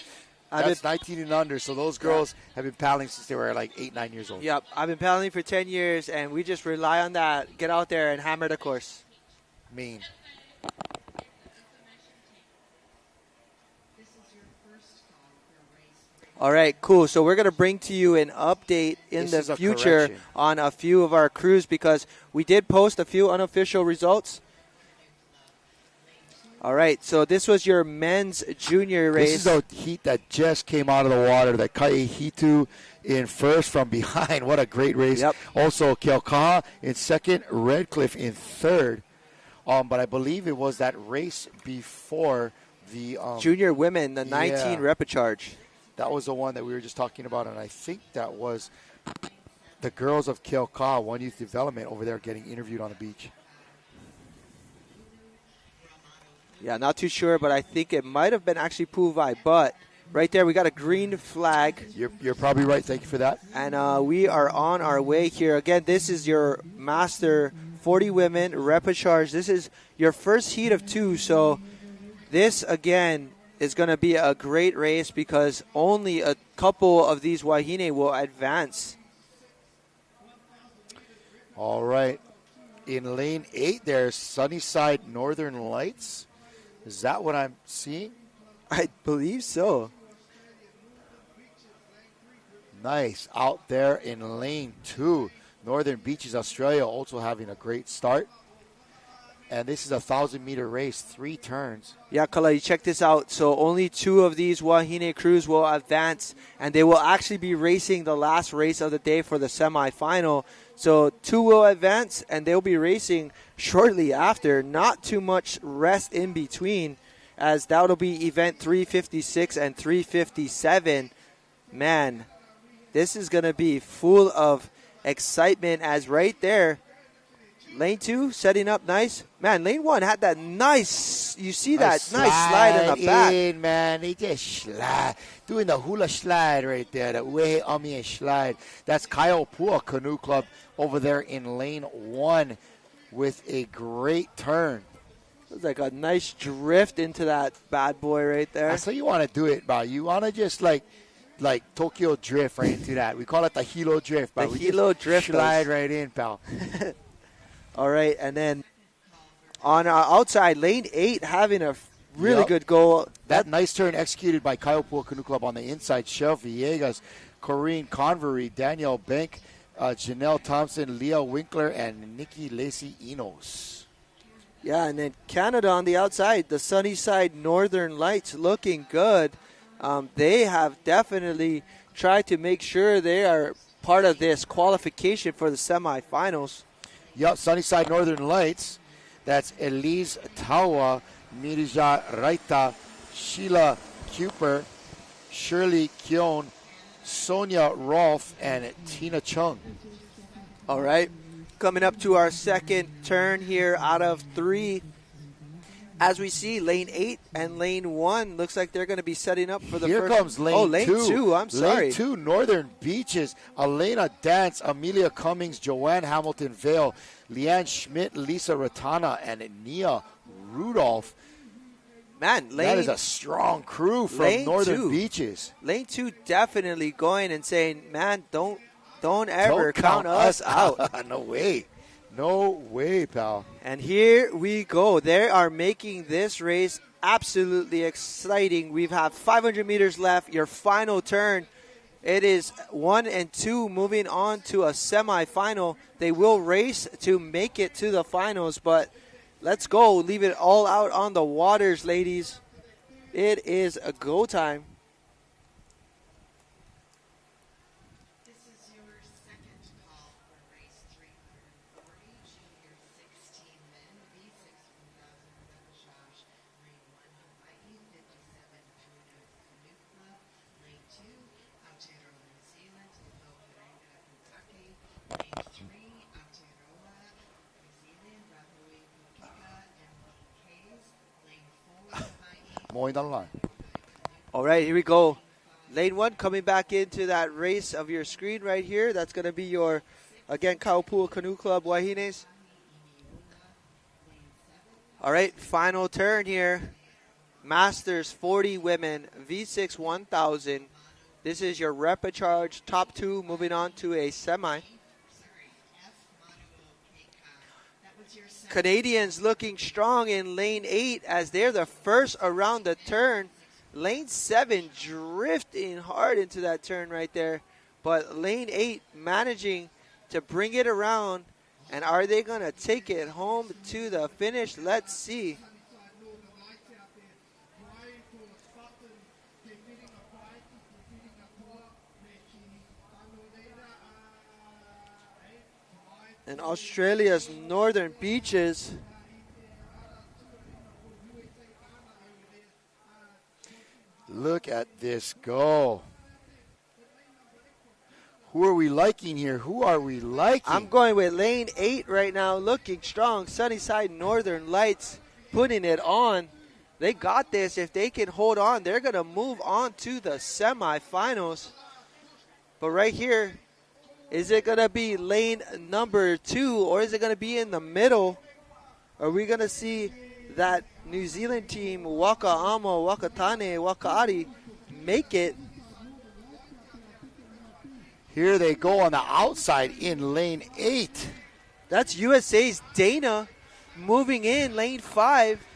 A: That's 19 and under, so those girls have been paddling since they were like 8, 9 years old.
B: Yep, I've been paddling for 10 years, and we just rely on that. Get out there and hammer the course.
A: Mean.
B: All right, cool. So we're going to bring to you an update in the future on a few of our crews because we did post a few unofficial results. All right, so this was your men's junior race.
A: This is a heat that just came out of the water. The Kaiehitu in first from behind. What a great race.
B: Yep.
A: Also, Keokaha in second, Redcliffe in third. But I believe it was that race before the
B: junior women, the 19 repechage.
A: That was the one that we were just talking about, and I think that was the girls of Keokaha, One Youth Development, over there getting interviewed on the beach.
B: Yeah, not too sure, but I think it might have been actually Puvai. But right there, we got a green flag.
A: You're probably right. Thank you for that.
B: And we are on our way here. Again, this is your Master 40 women repechage. This is your first heat of 2. So this, again, is going to be a great race because only a couple of these wahine will advance.
A: All right. In lane 8, there's Sunnyside Northern Lights. Is that what I'm seeing?
B: I believe so.
A: Nice. Out there in lane 2. Northern Beaches, Australia, also having a great start. And this is a 1,000-meter race, 3 turns.
B: Yeah, Kalai, check this out. So only 2 of these wahine crews will advance, and they will actually be racing the last race of the day for the semifinal. So 2 will advance, and they'll be racing shortly after. Not too much rest in between, as that'll be event 356 and 357. Man, this is going to be full of excitement, as right there, lane 2 setting up nice. Man, lane 1 had that nice, you see that nice slide in the back.
A: Man, they just slide. Doing the hula slide right there, the way Ami slide. That's Kaiopua Canoe Club over there in lane 1 with a great turn.
B: It was like a nice drift into that bad boy right there.
A: That's how you want to do it, Bao. You want to just like Tokyo drift right into that. We call it the Hilo drift, Bao.
B: The Hilo drift.
A: Slide right in, pal.
B: All right, and then on our outside, lane 8 having a really good goal.
A: That nice turn executed by Kaiopua Canoe Club on the inside. Chef Villegas, Corrine Convery, Danielle Bank, Janelle Thompson, Leah Winkler, and Nikki Lacey Enos.
B: Yeah, and then Canada on the outside, the Sunnyside Northern Lights looking good. They have definitely tried to make sure they are part of this qualification for the semifinals.
A: Yep, Sunnyside Northern Lights. That's Elise Tawa, Mirja Raita, Sheila Cooper, Shirley Kyon, Sonia Rolfe, and Tina Chung.
B: All right, coming up to our second turn here out of 3. As we see, lane 8 and lane 1 looks like they're going to be setting up for the
A: Here
B: first.
A: comes lane 2.
B: Lane 2, I'm sorry.
A: Lane 2, Northern Beaches. Elena Dance, Amelia Cummings, Joanne Hamilton Vale, Leanne Schmidt, Lisa Ratana, and Nia Rudolph.
B: Man,
A: that is a strong crew from Northern Beaches.
B: Lane 2 definitely going and saying, man, don't ever count us out.
A: No way. No way, pal.
B: And here we go. They are making this race absolutely exciting. We have 500 meters left. Your final turn. It is 1 and 2 moving on to a semifinal. They will race to make it to the finals, but let's go. Leave it all out on the waters, ladies. It is a go time. All right, here we go. Lane 1 coming back into that race of your screen right here. That's going to be your, again, Kaiopua Canoe Club Wahines. All right, final turn here. Masters 40 women, V6 1000. This is your repechage top 2 moving on to a semi. Canadians looking strong in lane 8 as they're the first around the turn. Lane 7 drifting hard into that turn right there. But lane 8 managing to bring it around. And are they going to take it home to the finish? Let's see. And Australia's Northern Beaches.
A: Look at this go. Who are we liking here? Who are we liking?
B: I'm going with lane 8 right now, looking strong. Sunnyside Northern Lights putting it on. They got this. If they can hold on, they're going to move on to the semifinals. But right here, is it going to be lane number 2, or is it going to be in the middle? Are we going to see that New Zealand team, Waka Amo, Wakatane, Wakaari, make it?
A: Here they go on the outside in lane 8.
B: That's USA's Dana moving in lane 5.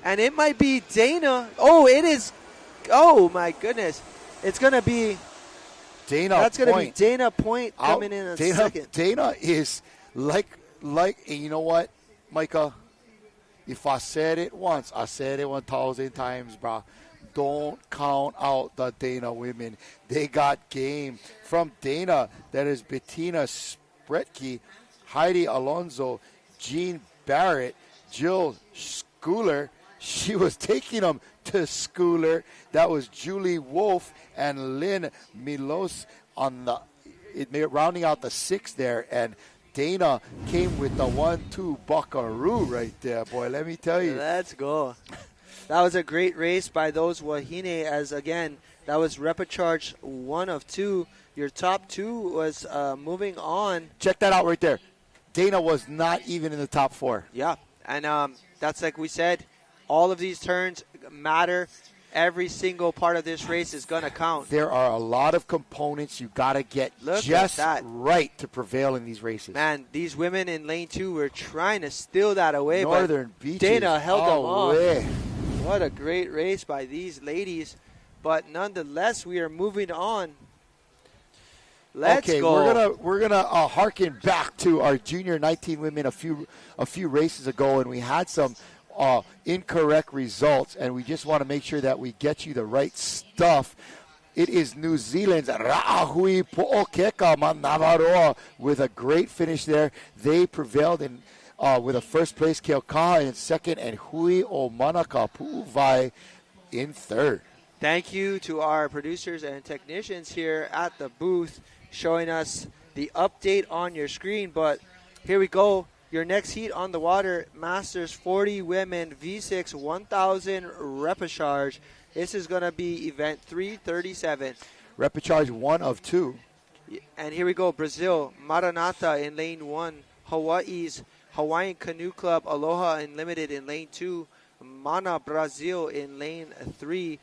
B: And it might be Dana. Oh, it is. Oh, my goodness. It's going to be
A: Dana
B: That's going to be
A: Point.
B: Dana Point coming in a second.
A: Dana is like, and you know what, Micah? If I said it once, I said it 1,000 times, bro. Don't count out the Dana women. They got game. From Dana, that is Bettina Spretke, Heidi Alonso, Jean Barrett, Jill Schooler. She was taking them to Schooler. That was Julie Wolf and Lynn Milos on rounding out the 6 there. And Dana came with the 1-2 buckaroo right there, boy. Let me tell you.
B: Let's go. That was a great race by those Wahine, as again, that was repechage 1 of 2. Your top 2 was moving on.
A: Check that out right there. Dana was not even in the top 4.
B: Yeah, and that's like we said, all of these turns matter. Every single part of this race is going to count.
A: There are a lot of components you got to get just right to prevail in these races.
B: Man, these women in lane 2 were trying to steal that away.
A: Northern
B: but
A: Beaches.
B: Dana held them off.
A: Way.
B: What a great race by these ladies. But nonetheless, we are moving on. Let's go.
A: We're gonna harken back to our junior 19 women a few races ago, and we had some incorrect results, and we just want to make sure that we get you the right stuff. It is New Zealand's Ra'ahui Po'okeka Manavaroa with a great finish there. They prevailed in with a first place Keokaha in second, and Hui o Manaka Pu'uvai in third.
B: Thank you to our producers and technicians here at the booth showing us the update on your screen. But here we go. Your next heat on the water, Masters 40 Women V6 1000 repechage. This is going to be event 337.
A: Repechage 1 of 2.
B: And here we go. Brazil, Maranata in lane 1. Hawaii's Hawaiian Canoe Club, Aloha Unlimited in lane 2. Mana Brazil in lane 3.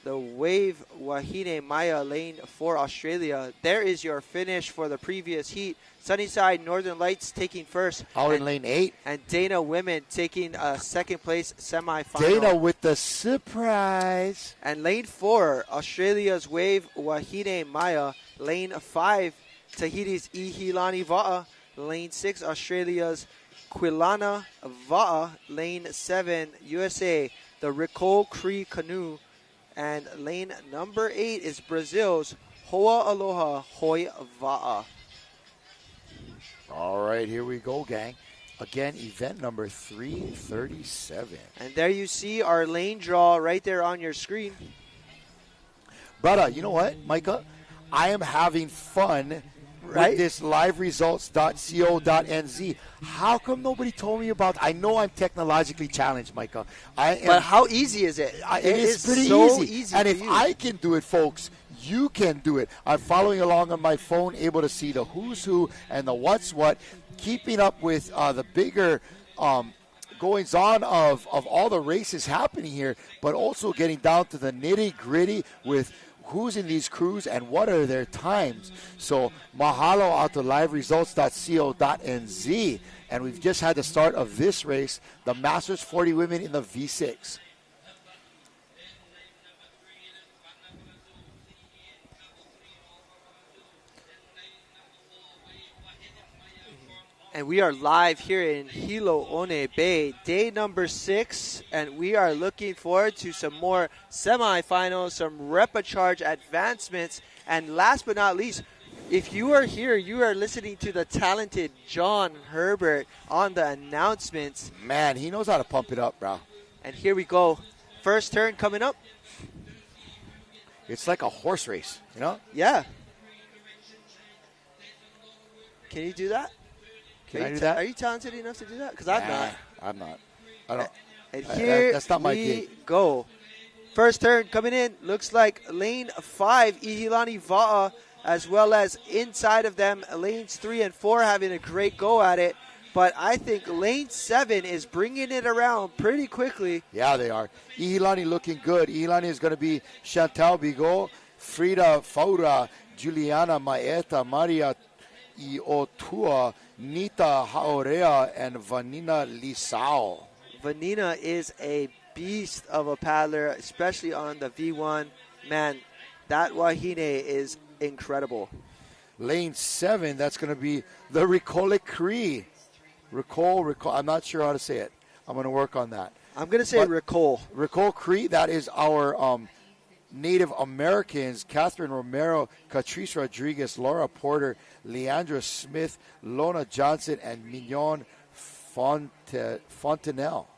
B: The Wave Wahine Maya lane 4 Australia. There is your finish for the previous heat. Sunnyside Northern Lights taking first.
A: Out in lane 8.
B: And Dana Women taking second place semifinal.
A: Dana with the surprise.
B: And lane 4, Australia's Wave Wahine Maya. Lane 5, Tahiti's Ihilani Va'a. Lane 6, Australia's Quilana Va'a. Lane 7, USA, the Ricole Cree Canoe. And lane number 8 is Brazil's Hoa Aloha Hoi Va'a.
A: All right, here we go, gang. Again, event number 337.
B: And there you see our lane draw right there on your screen.
A: Brother, you know what, Micah? I am having fun with this liveresults.co.nz. How come nobody told me about I know I'm technologically challenged, Micah.
B: But how easy is it?
A: It is pretty
B: so
A: easy. And if I can do it, folks, you can do it. I'm following along on my phone, able to see the who's who and the what's what, keeping up with the bigger goings on of all the races happening here, but also getting down to the nitty gritty with who's in these crews and what are their times. So mahalo out to liveresults.co.nz. And we've just had the start of this race, the Masters 40 women in the V6.
B: And we are live here in Hilo One Bay, day number 6, and we are looking forward to some more semifinals, some repechage advancements, and last but not least, if you are here, you are listening to the talented John Herbert on the announcements.
A: Man, he knows how to pump it up, bro.
B: And here we go. First turn coming up.
A: It's like a horse race, you know?
B: Yeah. Can you do that?
A: Can I do that?
B: Are you talented enough to do that? Because I'm not.
A: I'm not. I don't.
O: And here
A: that's not my
O: we
A: gig.
O: go. First turn coming in. Looks like lane 5, Ihilani Va'a, as well as inside of them, lanes 3 and 4 having a great go at it. But I think lane 7 is bringing it around pretty quickly.
A: Yeah, they are. Ihilani looking good. Ihilani is going to be Chantal Bigot, Frida Faura, Juliana Maeta, Maria Iotua, Nita Haorea, and Vanina Lisao.
O: Vanina is a beast of a paddler, especially on the V1. Man, that Wahine is incredible.
A: Lane 7, that's going to be the Ricole Cree. Ricole, I'm not sure how to say it. I'm going to work on that.
O: I'm going to say Ricole.
A: Ricole Cree, that is our Native Americans, Catherine Romero, Catrice Rodriguez, Laura Porter, Leandra Smith, Lona Johnson, and Mignon Fontenelle.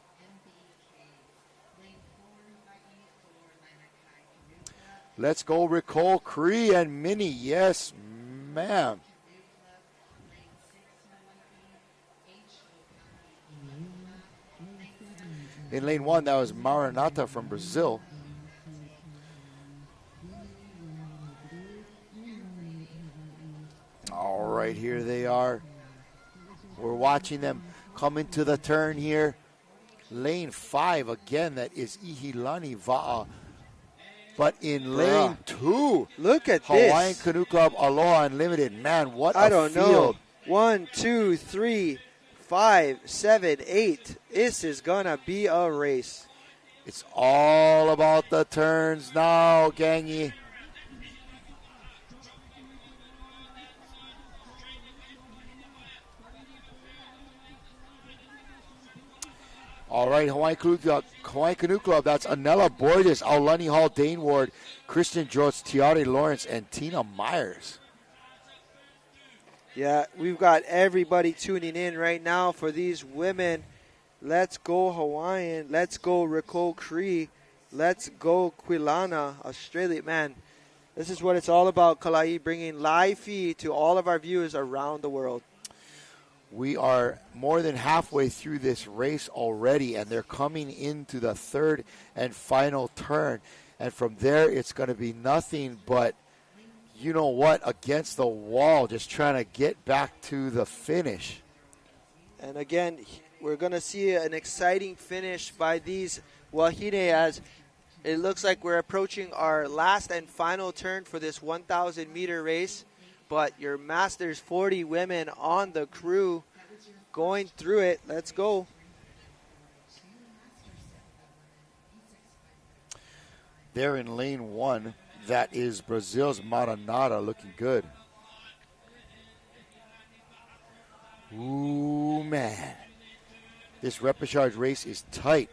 A: Let's go, Ricole Cree and Minnie. Yes, ma'am. In lane 1, that was Maranata from Brazil. All right, here they are. We're watching them come into the turn here. Lane 5, again, that is Ihilani Va'a. But in lane 2,
O: look at
A: Hawaiian
O: this.
A: Canoe Club Aloha Unlimited. Man, what
O: I
A: a
O: don't
A: field.
O: know. 1, 2, 3, 5, 7, 8. This is going to be a race.
A: It's all about the turns now, gangy. All right, Hawaiian Canoe Club. That's Anela Borges, Aulani Hall, Dane Ward, Christian Jones, Tiare Lawrence, and Tina Myers.
O: Yeah, we've got everybody tuning in right now for these women. Let's go Hawaiian. Let's go Ricole Cree. Let's go Quilana, Australia. Man, this is what it's all about, Kalai, bringing live feed to all of our viewers around the world.
A: We are more than halfway through this race already, and they're coming into the third and final turn. And from there, it's going to be nothing but, you know what, against the wall, just trying to get back to the finish.
O: And again, we're going to see an exciting finish by these Wahine as it looks like we're approaching our last and final turn for this 1,000-meter race. But your Masters 40 women on the crew going through it. Let's go.
A: They're in lane 1. That is Brazil's Maranata, looking good. Ooh, man. This repechage race is tight.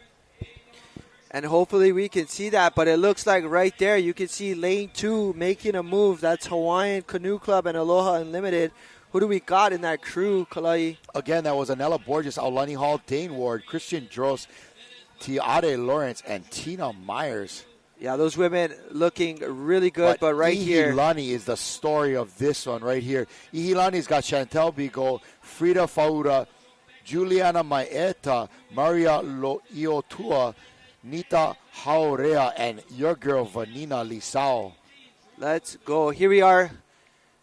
O: And hopefully we can see that, but it looks like right there you can see lane 2 making a move. That's Hawaiian Canoe Club and Aloha Unlimited. Who do we got in that crew, Kalai?
A: Again, that was Anela Borges, Aulani Hall, Dane Ward, Christian Dross, Tiare Lawrence, and Tina Myers.
O: Yeah, those women looking really good, but right here.
A: Ihilani is the story of this one right here. Ihilani's got Chantal Bigot, Frida Faura, Juliana Maeta, Maria Iotua, Nita Haorea, and your girl Vanina Lisao.
O: Let's go. Here we are.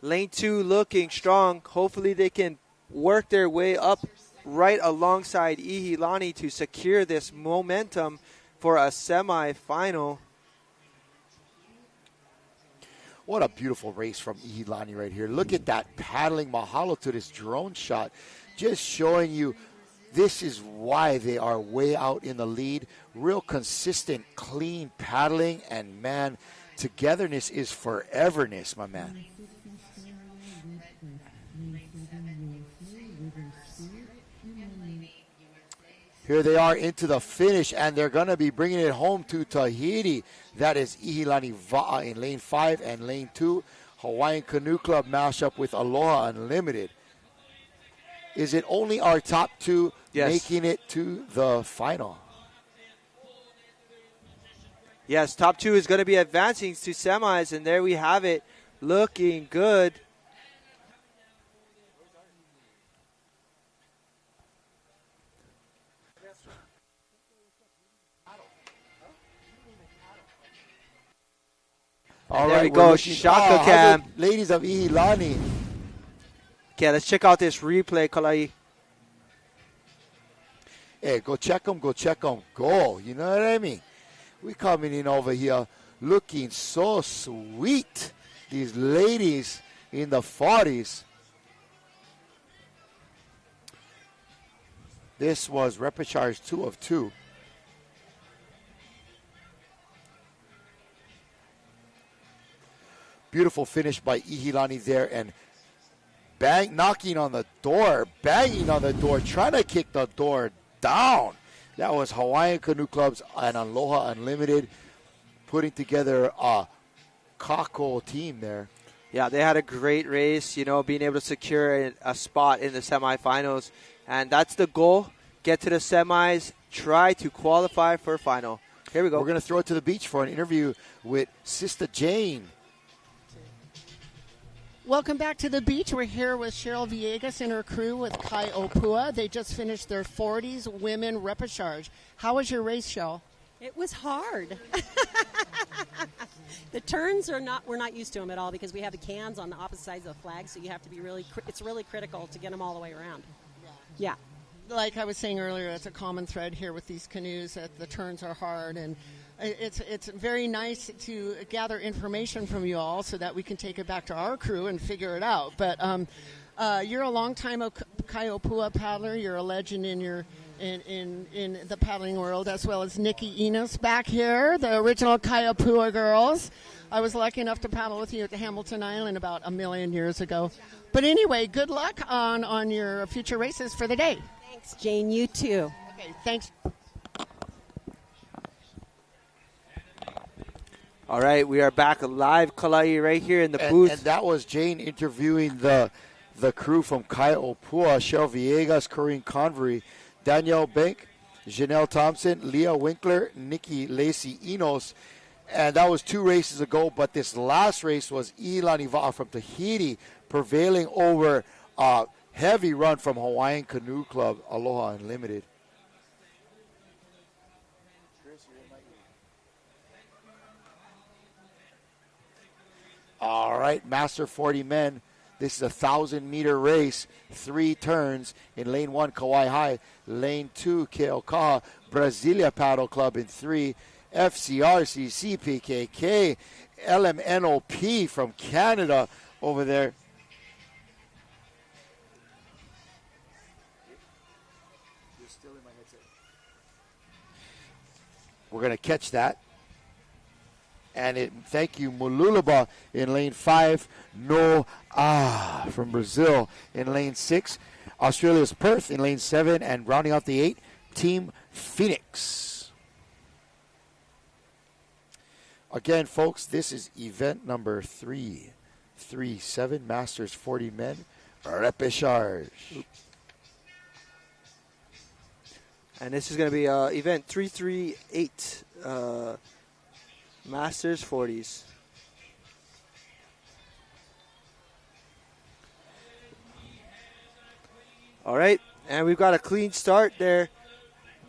O: Lane 2 looking strong. Hopefully they can work their way up right alongside Ihilani to secure this momentum for a semifinal.
A: What a beautiful race from Ihilani right here. Look at that paddling. Mahalo to this drone shot. Just showing you this is why they are way out in the lead. Real consistent, clean paddling. And, man, togetherness is foreverness, my man. Here they are into the finish, and they're going to be bringing it home to Tahiti. That is Ihilani Va'a in lane 5 and lane 2. Hawaiian Canoe Club mashup with Aloha Unlimited. Is it only our top 2 making it to the final?
O: Yes, top 2 is going to be advancing to semis, and there we have it. Looking good.
A: All
O: there
A: right,
O: we
A: we're
O: go.
A: looking-
O: Shaka
A: how
O: cam.
A: good, ladies of Ihilani.
O: Okay, let's check out this replay, Kalai.
A: Hey, go check them, go. You know what I mean? We coming in over here looking so sweet. These ladies in the 40s. This was repechage 2 of 2. Beautiful finish by Ihilani there, and banging on the door, trying to kick the door down. That was Hawaiian Canoe Club's and Aloha Unlimited putting together a kako team there.
O: Yeah, they had a great race, being able to secure a spot in the semifinals. And that's the goal. Get to the semis, try to qualify for final. Here we go.
A: We're going to throw it to the beach for an interview with Sister Jane.
E: Welcome back to the beach. We're here with Cheryl Villegas and her crew with Kai Opua. They just finished their 40s women repechage. How was your race, Cheryl?
P: It was hard. The turns we're not used to them at all because we have the cans on the opposite sides of the flag, so you have to be it's really critical to get them all the way around. Yeah.
E: Like I was saying earlier, it's a common thread here with these canoes that the turns are hard, and it's very nice to gather information from you all so that we can take it back to our crew and figure it out. But you're a long-time Kaiopua paddler. You're a legend in the paddling world, as well as Nikki Enos back here, the original Kaiopua girls. I was lucky enough to paddle with you at Hamilton Island about 1 million years ago. But anyway, good luck on your future races for the day.
P: Thanks, Jane. You too.
E: Okay, thanks.
O: All right, we are back live, Kalai, right here in the booth.
A: And that was Jane interviewing the crew from Kaiopua, Cheryl Villegas, Corinne Convery, Danielle Bank, Janelle Thompson, Leah Winkler, Nikki Lacey Enos. And that was 2 races ago, but this last race was Ihilani Va'a from Tahiti prevailing over a heavy run from Hawaiian Canoe Club, Aloha Unlimited. All right, Master 40 men. This is a 1,000-meter race, 3 turns. In lane 1, Kauai High. Lane 2, Keokaha, Brasilia Paddle Club in 3. FCRC, CPKK, LMNOP from Canada over there. We're going to catch that. And thank you, Mululaba in lane 5. From Brazil in lane 6. Australia's Perth in lane 7. And rounding out the 8, Team Phoenix. Again, folks, this is event number 337, Masters 40 men, repechage.
O: And this is going to be event 338, Masters 40s. All right, and we've got a clean start there.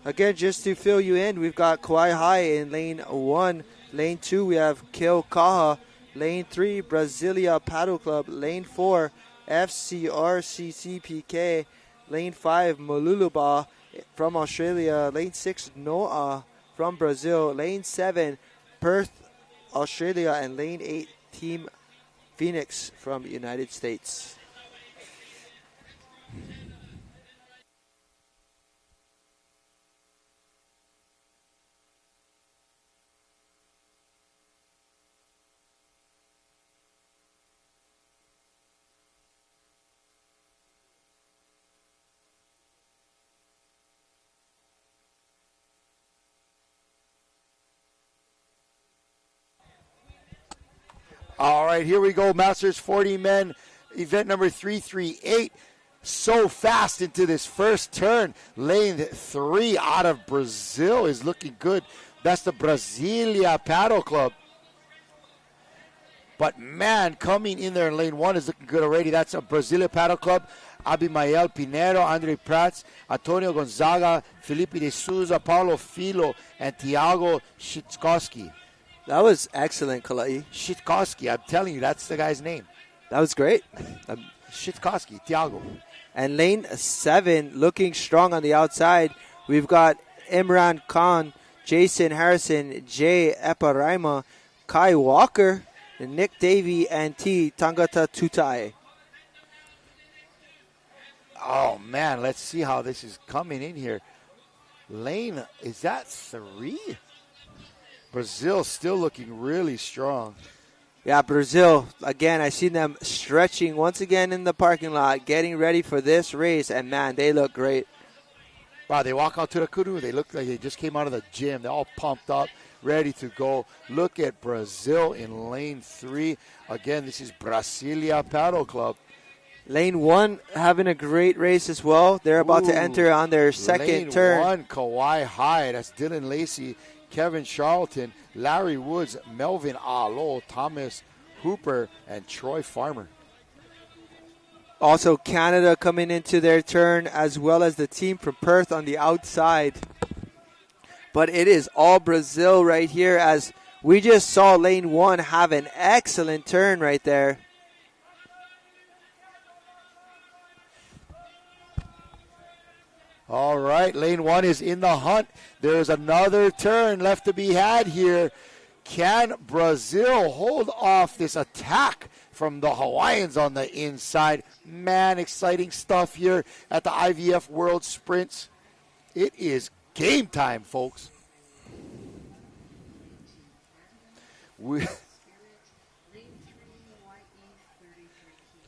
O: Again, just to fill you in, we've got Kauai High in lane 1. Lane 2, we have Keokaha. Lane 3, Brasilia Paddle Club. Lane 4, FCRCCPK. Lane 5, Mululuba from Australia. Lane 6, Noa from Brazil. Lane 7, Perth, Australia. And lane 8, Team Phoenix from the United States.
A: All right, here we go. Masters 40 men, event number 338. So fast into this first turn. Lane 3 out of Brazil is looking good. That's the Brasilia Paddle Club. But, man, coming in there in lane 1 is looking good already. That's a Brasilia Paddle Club. Abimael Pinero, Andre Prats, Antonio Gonzaga, Felipe de Souza, Paulo Filo, and Thiago Schitzkowski.
O: That was excellent, Kalai.
A: Shitkowski, I'm telling you, that's the guy's name.
O: That was great.
A: Shitkowski, Thiago.
O: And lane 7 looking strong on the outside. We've got Imran Khan, Jason Harrison, Jay Eparaima, Kai Walker, Nick Davey, and T. Tangata Tutai.
A: Oh, man, let's see how this is coming in here. Lane, is that 3? Brazil still looking really strong.
O: Yeah, Brazil, again, I seen them stretching once again in the parking lot, getting ready for this race, and, man, they look great.
A: Wow, they walk out to the canoe. They look like they just came out of the gym. They're all pumped up, ready to go. Look at Brazil in lane 3. Again, this is Brasilia Paddle Club.
O: Lane 1 having a great race as well. They're about to enter on their second turn.
A: Lane 1, Kauai High. That's Dylan Lacey, Kevin Charlton, Larry Woods, Melvin Alo, Thomas Hooper, and Troy Farmer.
O: Also, Canada coming into their turn, as well as the team from Perth on the outside. But it is all Brazil right here, as we just saw lane 1 have an excellent turn right there.
A: All right, lane 1 is in the hunt. There's another turn left to be had here. Can Brazil hold off this attack from the Hawaiians on the inside? Man, exciting stuff here at the IVF World Sprints. It is game time, folks.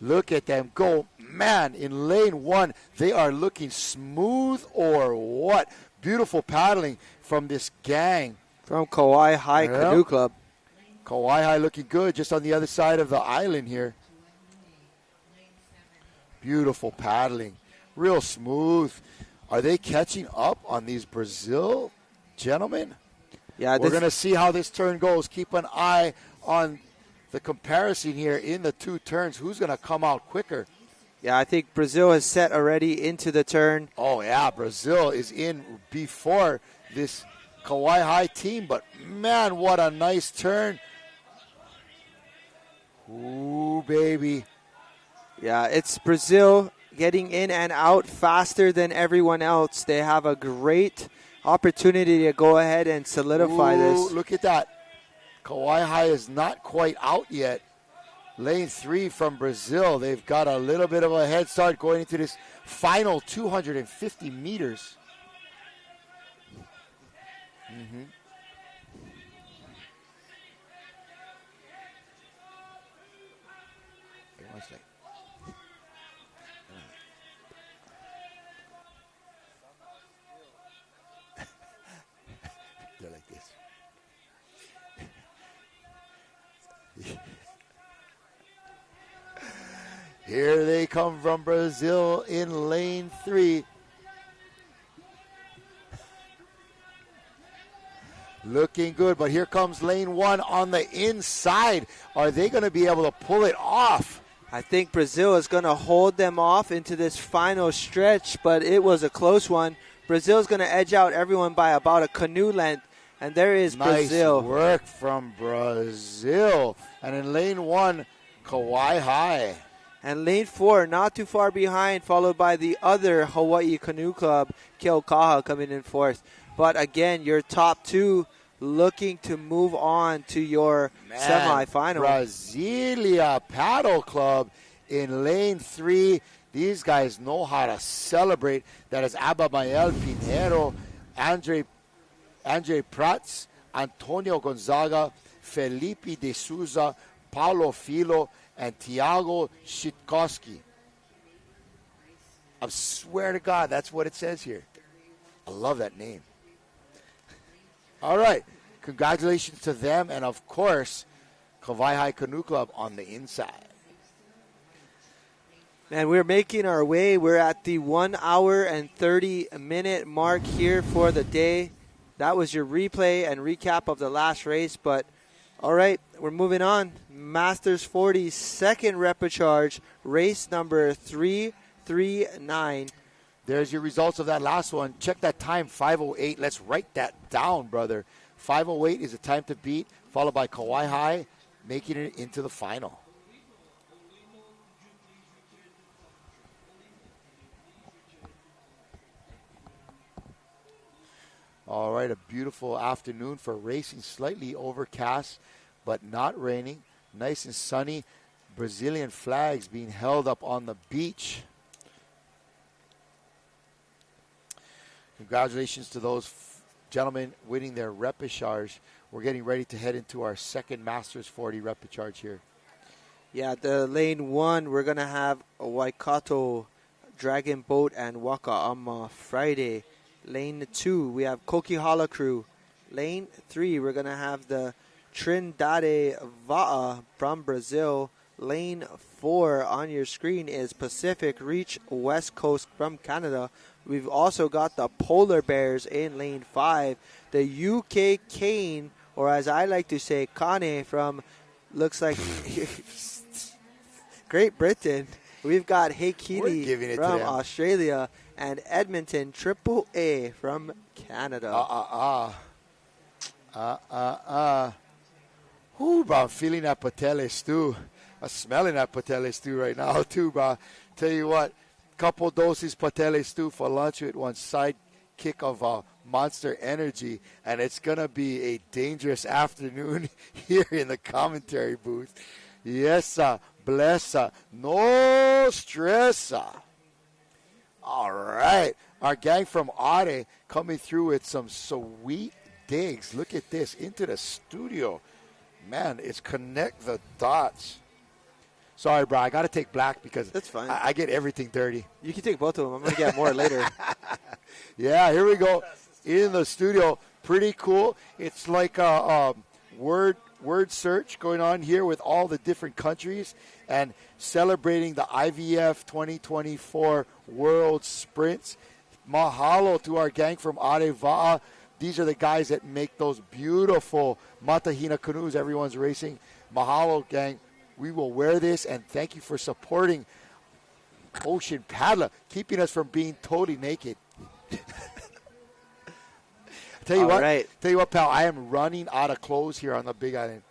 A: Look at them go. Man, in lane 1, they are looking smooth or what? Beautiful paddling from this gang.
O: From Kauai High Canoe Club.
A: Kauai High looking good just on the other side of the island here. Beautiful paddling. Real smooth. Are they catching up on these Brazil gentlemen?
O: Yeah,
A: we're going to see how this turn goes. Keep an eye on the comparison here in the 2 turns. Who's going to come out quicker?
O: Yeah, I think Brazil is set already into the turn.
A: Oh, yeah, Brazil is in before this Kauai High team, but man, what a nice turn. Ooh, baby.
O: Yeah, it's Brazil getting in and out faster than everyone else. They have a great opportunity to go ahead and solidify this.
A: Look at that. Kauai High is not quite out yet. Lane 3 from Brazil. They've got a little bit of a head start going into this final 250 meters. Mm-hmm. They're like this. Here they come from Brazil in lane 3. Looking good, but here comes lane 1 on the inside. Are they going to be able to pull it off?
O: I think Brazil is going to hold them off into this final stretch, but it was a close one. Brazil's going to edge out everyone by about a canoe length, and there is Brazil.
A: Nice work from Brazil. And in lane 1, Kauai High.
O: And lane 4, not too far behind, followed by the other Hawaii Canoe Club, Keaukaha, coming in 4th. But again, your top 2 looking to move on to your semifinal.
A: Brasilia Paddle Club in lane 3. These guys know how to celebrate. That is Abamayel Pinheiro, Andre Prats, Antonio Gonzaga, Felipe de Souza, Paulo Filo, and Thiago Shitkowski. I swear to God, that's what it says here. I love that name. All right. Congratulations to them, and of course, Kauai High Canoe Club on the inside.
O: And we're making our way. We're at the 1 hour and 30-minute mark here for the day. That was your replay and recap of the last race. But, all right, we're moving on. Masters 40 second repechage, race number 339.
A: There's your results of that last one. Check that time, 5:08. Let's write that down, brother. 5:08 is the time to beat, followed by Kauai High, making it into the final. All right, a beautiful afternoon for racing. Slightly overcast, but not raining. Nice and sunny. Brazilian flags being held up on the beach. Congratulations to those gentlemen winning their repechage. We're getting ready to head into our second Masters 40 repechage here.
O: Yeah, the lane 1, we're going to have a Waikato, Dragon Boat, and Waka on Friday. Lane 2, we have Kokihala Crew. Lane 3, we're going to have the Trindade Va'a from Brazil. Lane 4 on your screen is Pacific Reach West Coast from Canada. We've also got the Polar Bears in lane 5. The UK Cane, or as I like to say, Kane from, looks like Great Britain. We've got Heikili from Australia and Edmonton Triple A from Canada.
A: Ooh, bro, I'm feeling that patelle stew. I'm smelling that patelle stew right now, too, bro. Tell you what, couple doses patelle stew for lunch with one side kick of Monster Energy, and it's going to be a dangerous afternoon here in the commentary booth. Yes, sir. Bless, sir. No stress, sir. All right. Our gang from Are coming through with some sweet digs. Look at this. Into the studio. Man, it's connect the dots. Sorry, bro. I got to take black because
O: that's fine.
A: I get everything dirty.
O: You can take both of them. I'm going to get more later.
A: Yeah, here we go. In the studio. Pretty cool. It's like a word search going on here with all the different countries and celebrating the IVF 2024 World Sprints. Mahalo to our gang from Areva'a. These are the guys that make those beautiful Matahina canoes everyone's racing. Mahalo, gang. We will wear this, and thank you for supporting Ocean Paddler, keeping us from being totally naked. Tell you what, pal, I am running out of clothes here on the Big Island.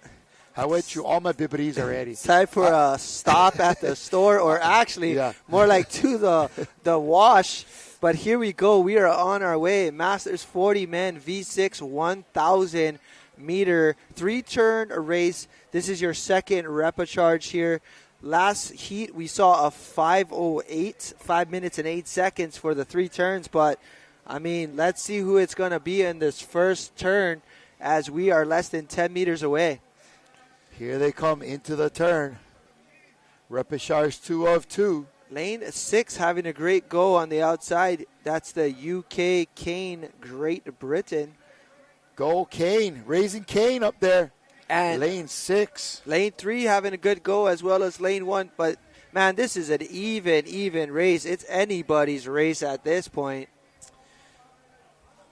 A: I went through all my bibberies already.
O: Time for a stop at the store, or actually more like to the wash. But here we go. We are on our way. Masters 40 men V6 1,000 meter 3-turn race. This is your second repechage here. Last heat we saw a 5:08, 5 minutes and 8 seconds for the 3 turns. But I mean, let's see who it's going to be in this first turn as we are less than 10 meters away.
A: Here they come into the turn. Repechage 2 of 2.
O: Lane 6 having a great go on the outside. That's the UK Cane, Great Britain.
A: Go Cane, raising Cane up there.
O: And
A: lane 6.
O: Lane 3 having a good go as well as lane 1. But, man, this is an even race. It's anybody's race at this point.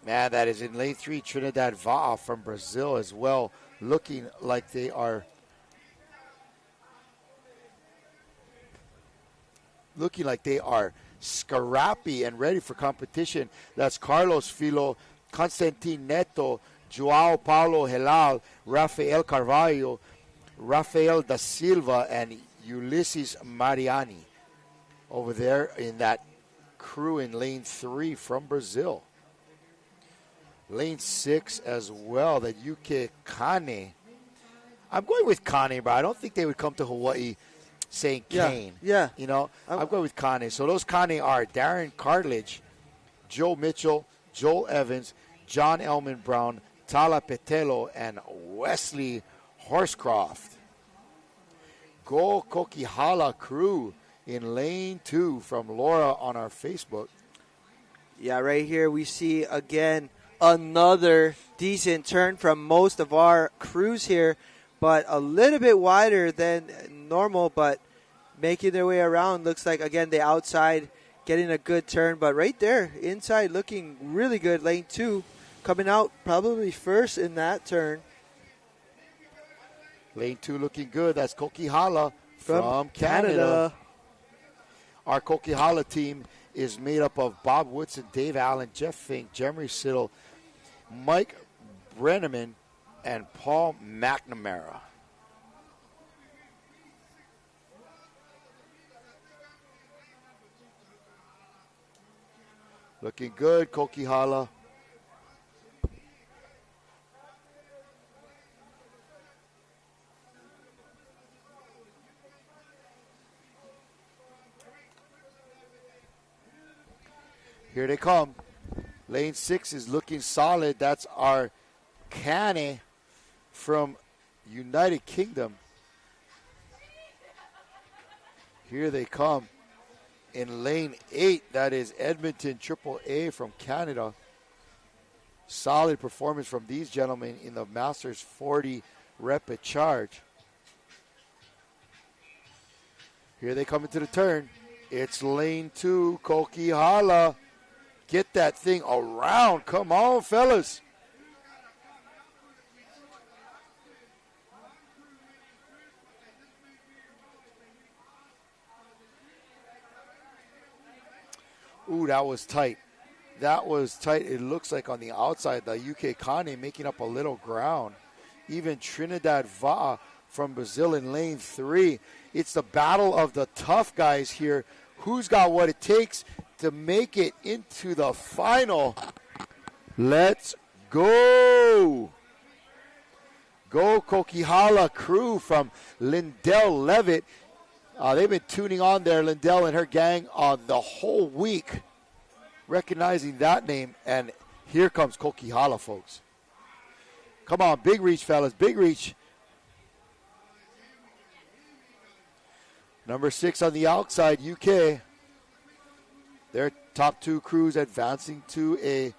A: Man, that is in lane 3, Trinidad Va'a from Brazil as well, looking like they are scrappy and ready for competition. That's Carlos Filo, Constantin Neto, Joao Paulo Helal, Rafael Carvalho, Rafael da Silva, and Ulysses Mariani over there in that crew in lane 3 from Brazil. Lane 6 as well, the UK Kane. I'm going with Kane, but I don't think they would come to Hawaii saying Kane.
O: Yeah.
A: You know, I'm going with Kane. So those Kane are Darren Cartledge, Joe Mitchell, Joel Evans, John Elman Brown, Tala Petelo, and Wesley Horsecroft. Go Kokihala crew in lane 2 from Laura on our Facebook.
O: Yeah, right here we see again another decent turn from most of our crews here, but a little bit wider than normal, but making their way around. Looks like, again, the outside getting a good turn, but right there, inside looking really good. Lane 2 coming out probably first in that turn.
A: Lane 2 looking good. That's Kokihala from Canada. Our Kokihala team is made up of Bob Woodson, Dave Allen, Jeff Fink, Jeremy Siddle, Mike Brenneman and Paul McNamara. Looking good, Kokihala. Here they come. Lane 6 is looking solid. That's our Kane from United Kingdom. Here they come. In lane 8, that is Edmonton AAA from Canada. Solid performance from these gentlemen in the Masters 40 Rapid Charge. Here they come into the turn. It's lane 2, Kokihala. Get that thing around. Come on, fellas. Ooh, that was tight. That was tight. It looks like on the outside, the UK Kane making up a little ground. Even Trinidad Va'a from Brazil in lane 3. It's the battle of the tough guys here. Who's got what it takes to make it into the final? Let's go. Go Kokihala crew from Lindell Levitt. They've been tuning on there, Lindell and her gang, the whole week, recognizing that name. And here comes Kokihala, folks. Come on, big reach, fellas, big reach. Number 6 on the outside, UK. Their top 2 crews advancing to a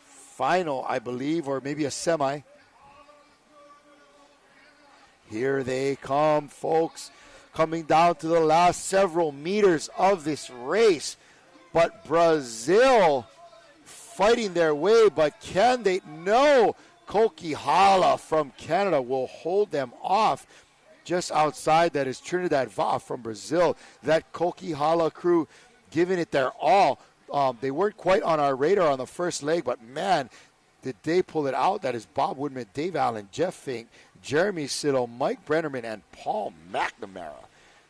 A: final, I believe, or maybe a semi. Here they come, folks, coming down to the last several meters of this race. But Brazil fighting their way, but can they? No, Kokihala from Canada will hold them off. Just outside, that is Trinidad Va'a from Brazil. That Kokihala crew giving it their all. They weren't quite on our radar on the first leg, but man, did they pull it out. That is Bob Woodman, Dave Allen, Jeff Fink, Jeremy Siddle, Mike Brennerman, and Paul McNamara.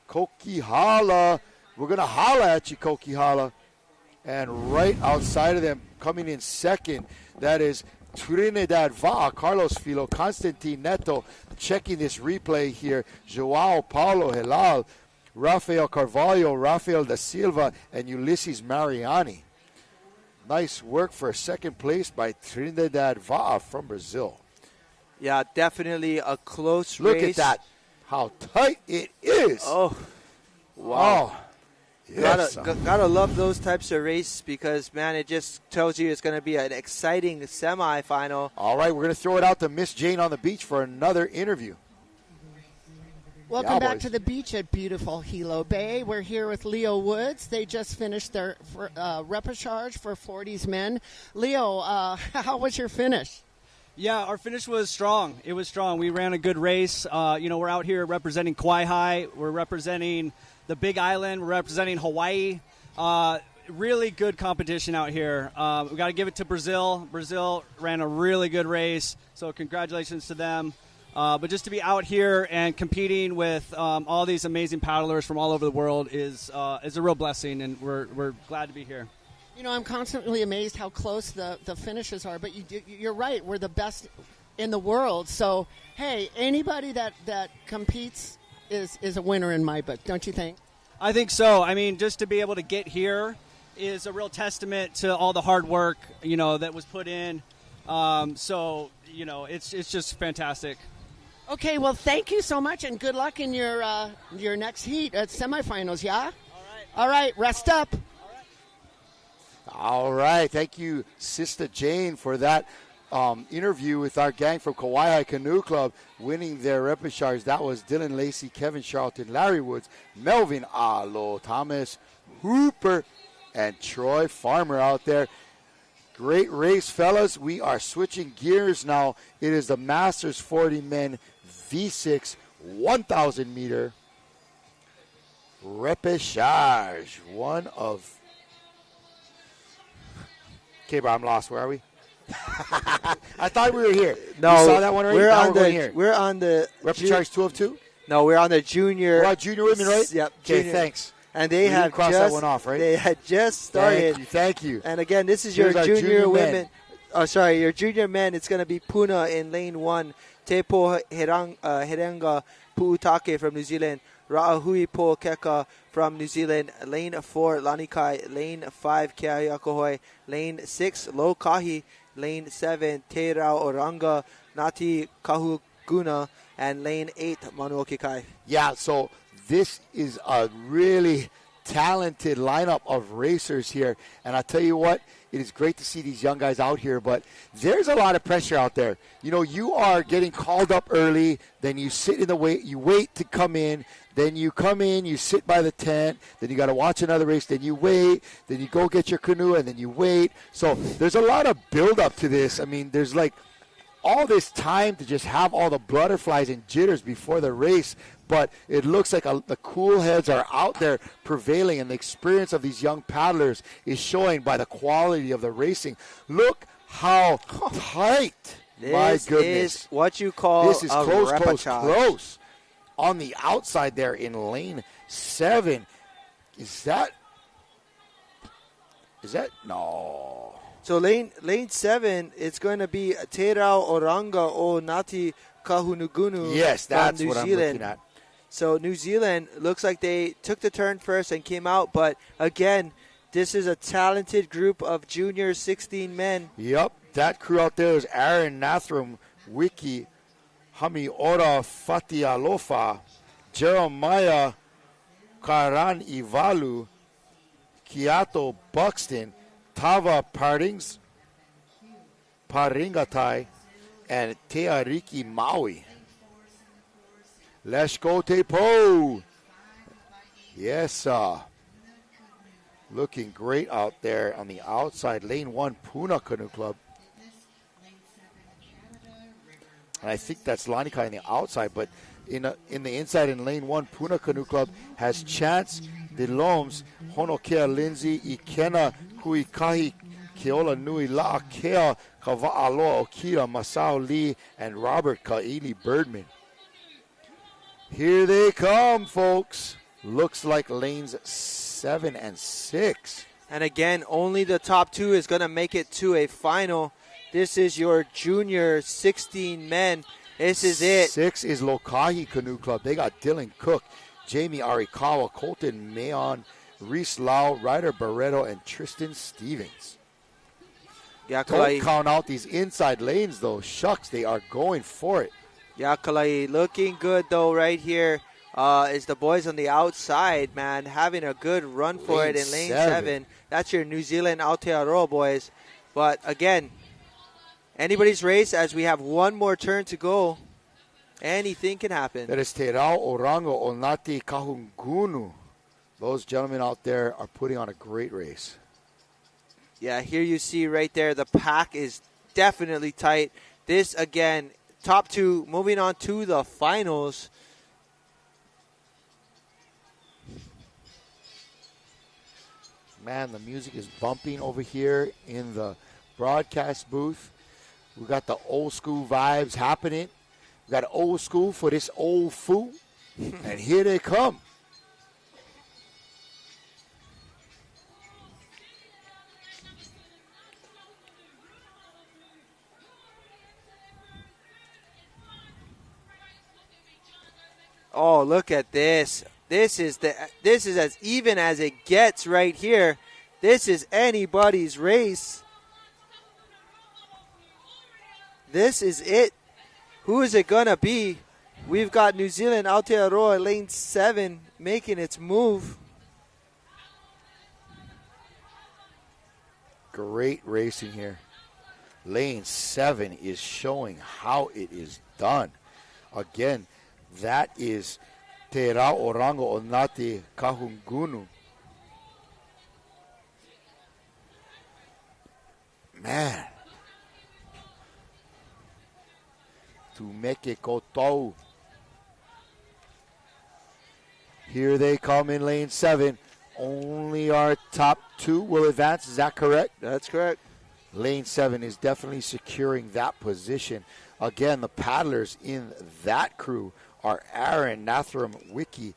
A: Kokihala, we're going to holla at you, Kokihala. And right outside of them, coming in second, that is Trinidad Va'a, Carlos Filo, Constantine Neto, checking this replay here, Joao Paulo Hilal, Rafael Carvalho, Rafael da Silva, and Ulysses Mariani. Nice work for second place by Trinidad Va'a from Brazil.
O: Yeah, definitely a close race.
A: Look at that, how tight it is.
O: Oh, wow.
A: Oh. Yes.
O: Gotta love those types of races because, man, it just tells you it's going to be an exciting semifinal.
A: All right, we're going to throw it out to Miss Jane on the beach for another interview.
E: Welcome back to the beach at beautiful Hilo Bay. We're here with Leo Woods. They just finished their repechage for 40s men. Leo, how was your finish?
Q: Yeah, our finish was strong. It was strong. We ran a good race. We're out here representing Kauai High. We're representing the Big Island. We're representing Hawaii. Really good competition out here. We got to give it to Brazil. Brazil ran a really good race, so congratulations to them. But just to be out here and competing with all these amazing paddlers from all over the world is a real blessing, and we're glad to be here.
E: You know, I'm constantly amazed how close the finishes are, but you're right. We're the best in the world. So, hey, anybody that competes is a winner in my book, don't you think?
Q: I think so. I mean, just to be able to get here is a real testament to all the hard work, that was put in. It's just fantastic.
E: Okay, well, thank you so much, and good luck in your next heat at semifinals, yeah? All right, rest up.
A: All right, thank you, Sister Jane, for that interview with our gang from Kauai Canoe Club, winning their repechage. That was Dylan Lacey, Kevin Charlton, Larry Woods, Melvin Alo, Thomas Hooper, and Troy Farmer out there. Great race, fellas. We are switching gears now. It is the Masters 40 men V6 1,000 meter repechage. Okay, but I'm lost. Where are we? I thought we were here.
O: No,
A: you saw that one already?
O: We're
A: Now
O: on
A: going here.
O: We're on the
A: Repechage 2 of 2?
O: No, we're on the junior.
A: We're on junior women, right?
O: Yep.
A: Okay,
O: junior.
A: thanks.
O: And they
A: We didn't
O: have
A: cross
O: just
A: that one off, right?
O: They had just started.
A: Thank you.
O: And again, this is
A: Here's
O: your
A: our
O: junior women.
A: men.
O: Oh, sorry, your junior men. It's going to be Puna in lane 1, Tepo Herenga Puutake from New Zealand, Ra'ahui Po Keka from New Zealand, lane 4, Lanikai, lane 5, Keahiakohoi, lane 6, Lokahi, lane 7, Te Rao Oranga, Nati Kahuguna, and lane 8, Manuokikai.
A: Yeah, so this is a really talented lineup of racers here. And I tell you what, it is great to see these young guys out here, but there's a lot of pressure out there. You know, you are getting called up early, then you sit in the wait, you wait to come in, then you come in, you sit by the tent, then you got to watch another race, then you wait, then you go get your canoe, and then you wait. So there's a lot of build-up to this. I mean, there's like all this time to just have all the butterflies and jitters before the race, but it looks like the cool heads are out there prevailing, and the experience of these young paddlers is showing by the quality of the racing. Look how tight. My
O: This
A: goodness.
O: is what you call
A: This is
O: a
A: close,
O: repechage.
A: close. On the outside there in lane 7. Is that no.
O: So lane 7, it's going to be Te Rao Oranga o Ngāti Kahungunu
A: Yes, that's
O: from New
A: what I'm
O: Zealand.
A: looking at.
O: So New Zealand looks like they took the turn first and came out, but again, this is a talented group of junior 16 men.
A: Yep, that crew out there is Aaron Nathram, Wiki, Hamiora Fatialofa, Jeremiah Karan Ivalu, Kiato Buxton, Tava Paringatai, and Teariki Maui. Let's go, Tepo. Yes, sir. Looking great out there on the outside. Lane 1, Puna Canoe Club. And I think that's Lanikai on the outside, but in the inside in lane 1, Puna Canoe Club has Chance DeLomes, Honokea Lindsay, Ikena Huikahi, Keola Nui La Kea, Kava'aloa Okita, Masao Lee, and Robert Kaili Birdman. Here they come, folks. Looks like lanes 7 and 6.
O: And again, only the top 2 is going to make it to a final. This is your junior 16 men. This is it.
A: 6 is Lokahi Canoe Club. They got Dylan Cook, Jamie Arikawa, Colton Mayon, Reese Lau, Ryder Barreto, and Tristan Stevens. Don't count out these inside lanes, though. Shucks, they are going for it.
O: Yakalai looking good, though, right here. Is the boys on the outside, man, having a good run for it in lane 7. That's your New Zealand Aotearoa boys. But again, anybody's race as we have one more turn to go. Anything can happen.
A: That is Te Rao Orango Onati Kahungunu. Those gentlemen out there are putting on a great race.
O: Yeah, here you see right there, the pack is definitely tight. This, again, top 2, moving on to the finals.
A: Man, the music is bumping over here in the broadcast booth. We got the old school vibes happening. We got old school for this old fool. And here they come.
O: Oh, look at this. This is as even as it gets right here. This is anybody's race. This is it. Who is it going to be? We've got New Zealand Aotearoa lane 7 making its move.
A: Great racing here. Lane 7 is showing how it is done. Again, that is Te Rao Orango Onati Kahungunu. Man. Tumeke Kotou. Here they come in lane 7. Only our top 2 will advance. Is that correct?
O: That's correct.
A: Lane 7 is definitely securing that position. Again, the paddlers in that crew are Aaron Nathram Wiki,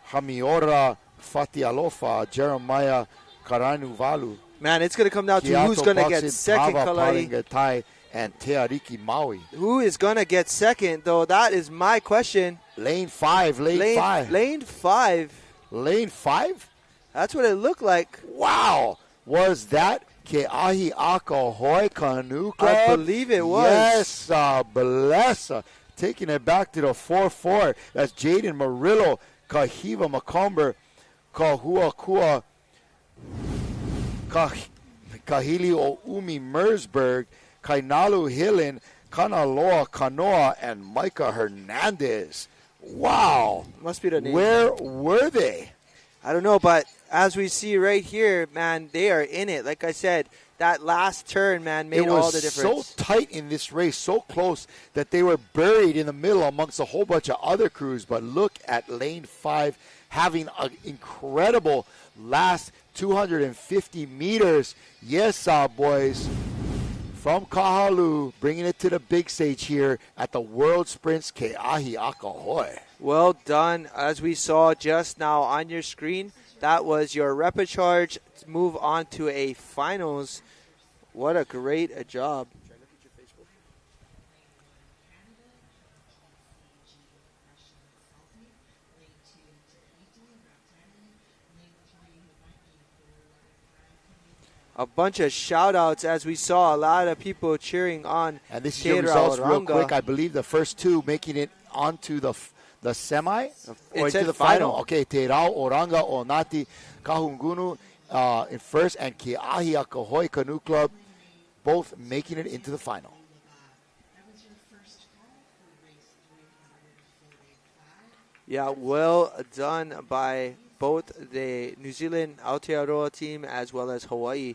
A: Hamiora Fatialofa, Jeremiah Karanuvalu.
O: Man, it's going to come down to who's going to get second, Kalai.
A: Palingatai, and Teariki Maui.
O: Who is going to get second, though? That is my question.
A: Lane 5, lane 5.
O: Lane 5?
A: Lane 5?
O: That's what it looked like.
A: Wow. Was that Ke'ahi Akahoe Canoe Club?
O: I believe it was.
A: Yes, bless. Taking it back to the 4-4. That's Jaden Murillo, Kahiva Macomber, Kahua Kua, Kahili Oumi Mersberg, Kainalu Hillen, Kanaloa Kanoa, and Micah Hernandez. Wow.
O: Must be the name.
A: Where were they?
O: I don't know, but as we see right here, man, they are in it. Like I said, that last turn, man, made all the difference.
A: It was so tight in this race, so close that they were buried in the middle amongst a whole bunch of other crews. But look at Lane 5 having an incredible last 250 meters. Yes, boys. From Kahalu, bringing it to the big stage here at the World Sprints Ke'ahi Akahoe.
O: Well done. As we saw just now on your screen, that was your repechage to move on to a finals. What a great job. A bunch of shout-outs as we saw a lot of people cheering on.
A: And this is your results real quick. I believe the first two making it onto the semi or into the final. Okay, Te Rao, Oranga, Onati, Kahungunu in first, and Ke'ahi Akahoe Canoe Club both making it into the final.
O: Yeah, well done by both the New Zealand Aotearoa team as well as Hawaii.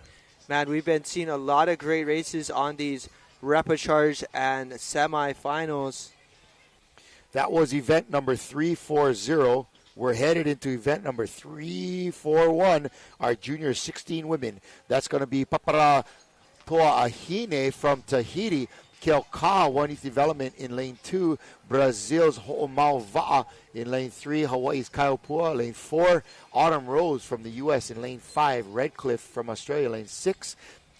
O: Man, we've been seeing a lot of great races on these repechage and semifinals.
A: That was event number 340. We're headed into event number 341, our junior 16 women. That's going to be Papara Poa'ahine from Tahiti. Keokaha won youth development in lane 2. Brazil's Ho'omau Va'a in lane 3. Hawaii's Kaiopua, lane 4. Autumn Rose from the U.S. in lane 5. Redcliffe from Australia, lane 6.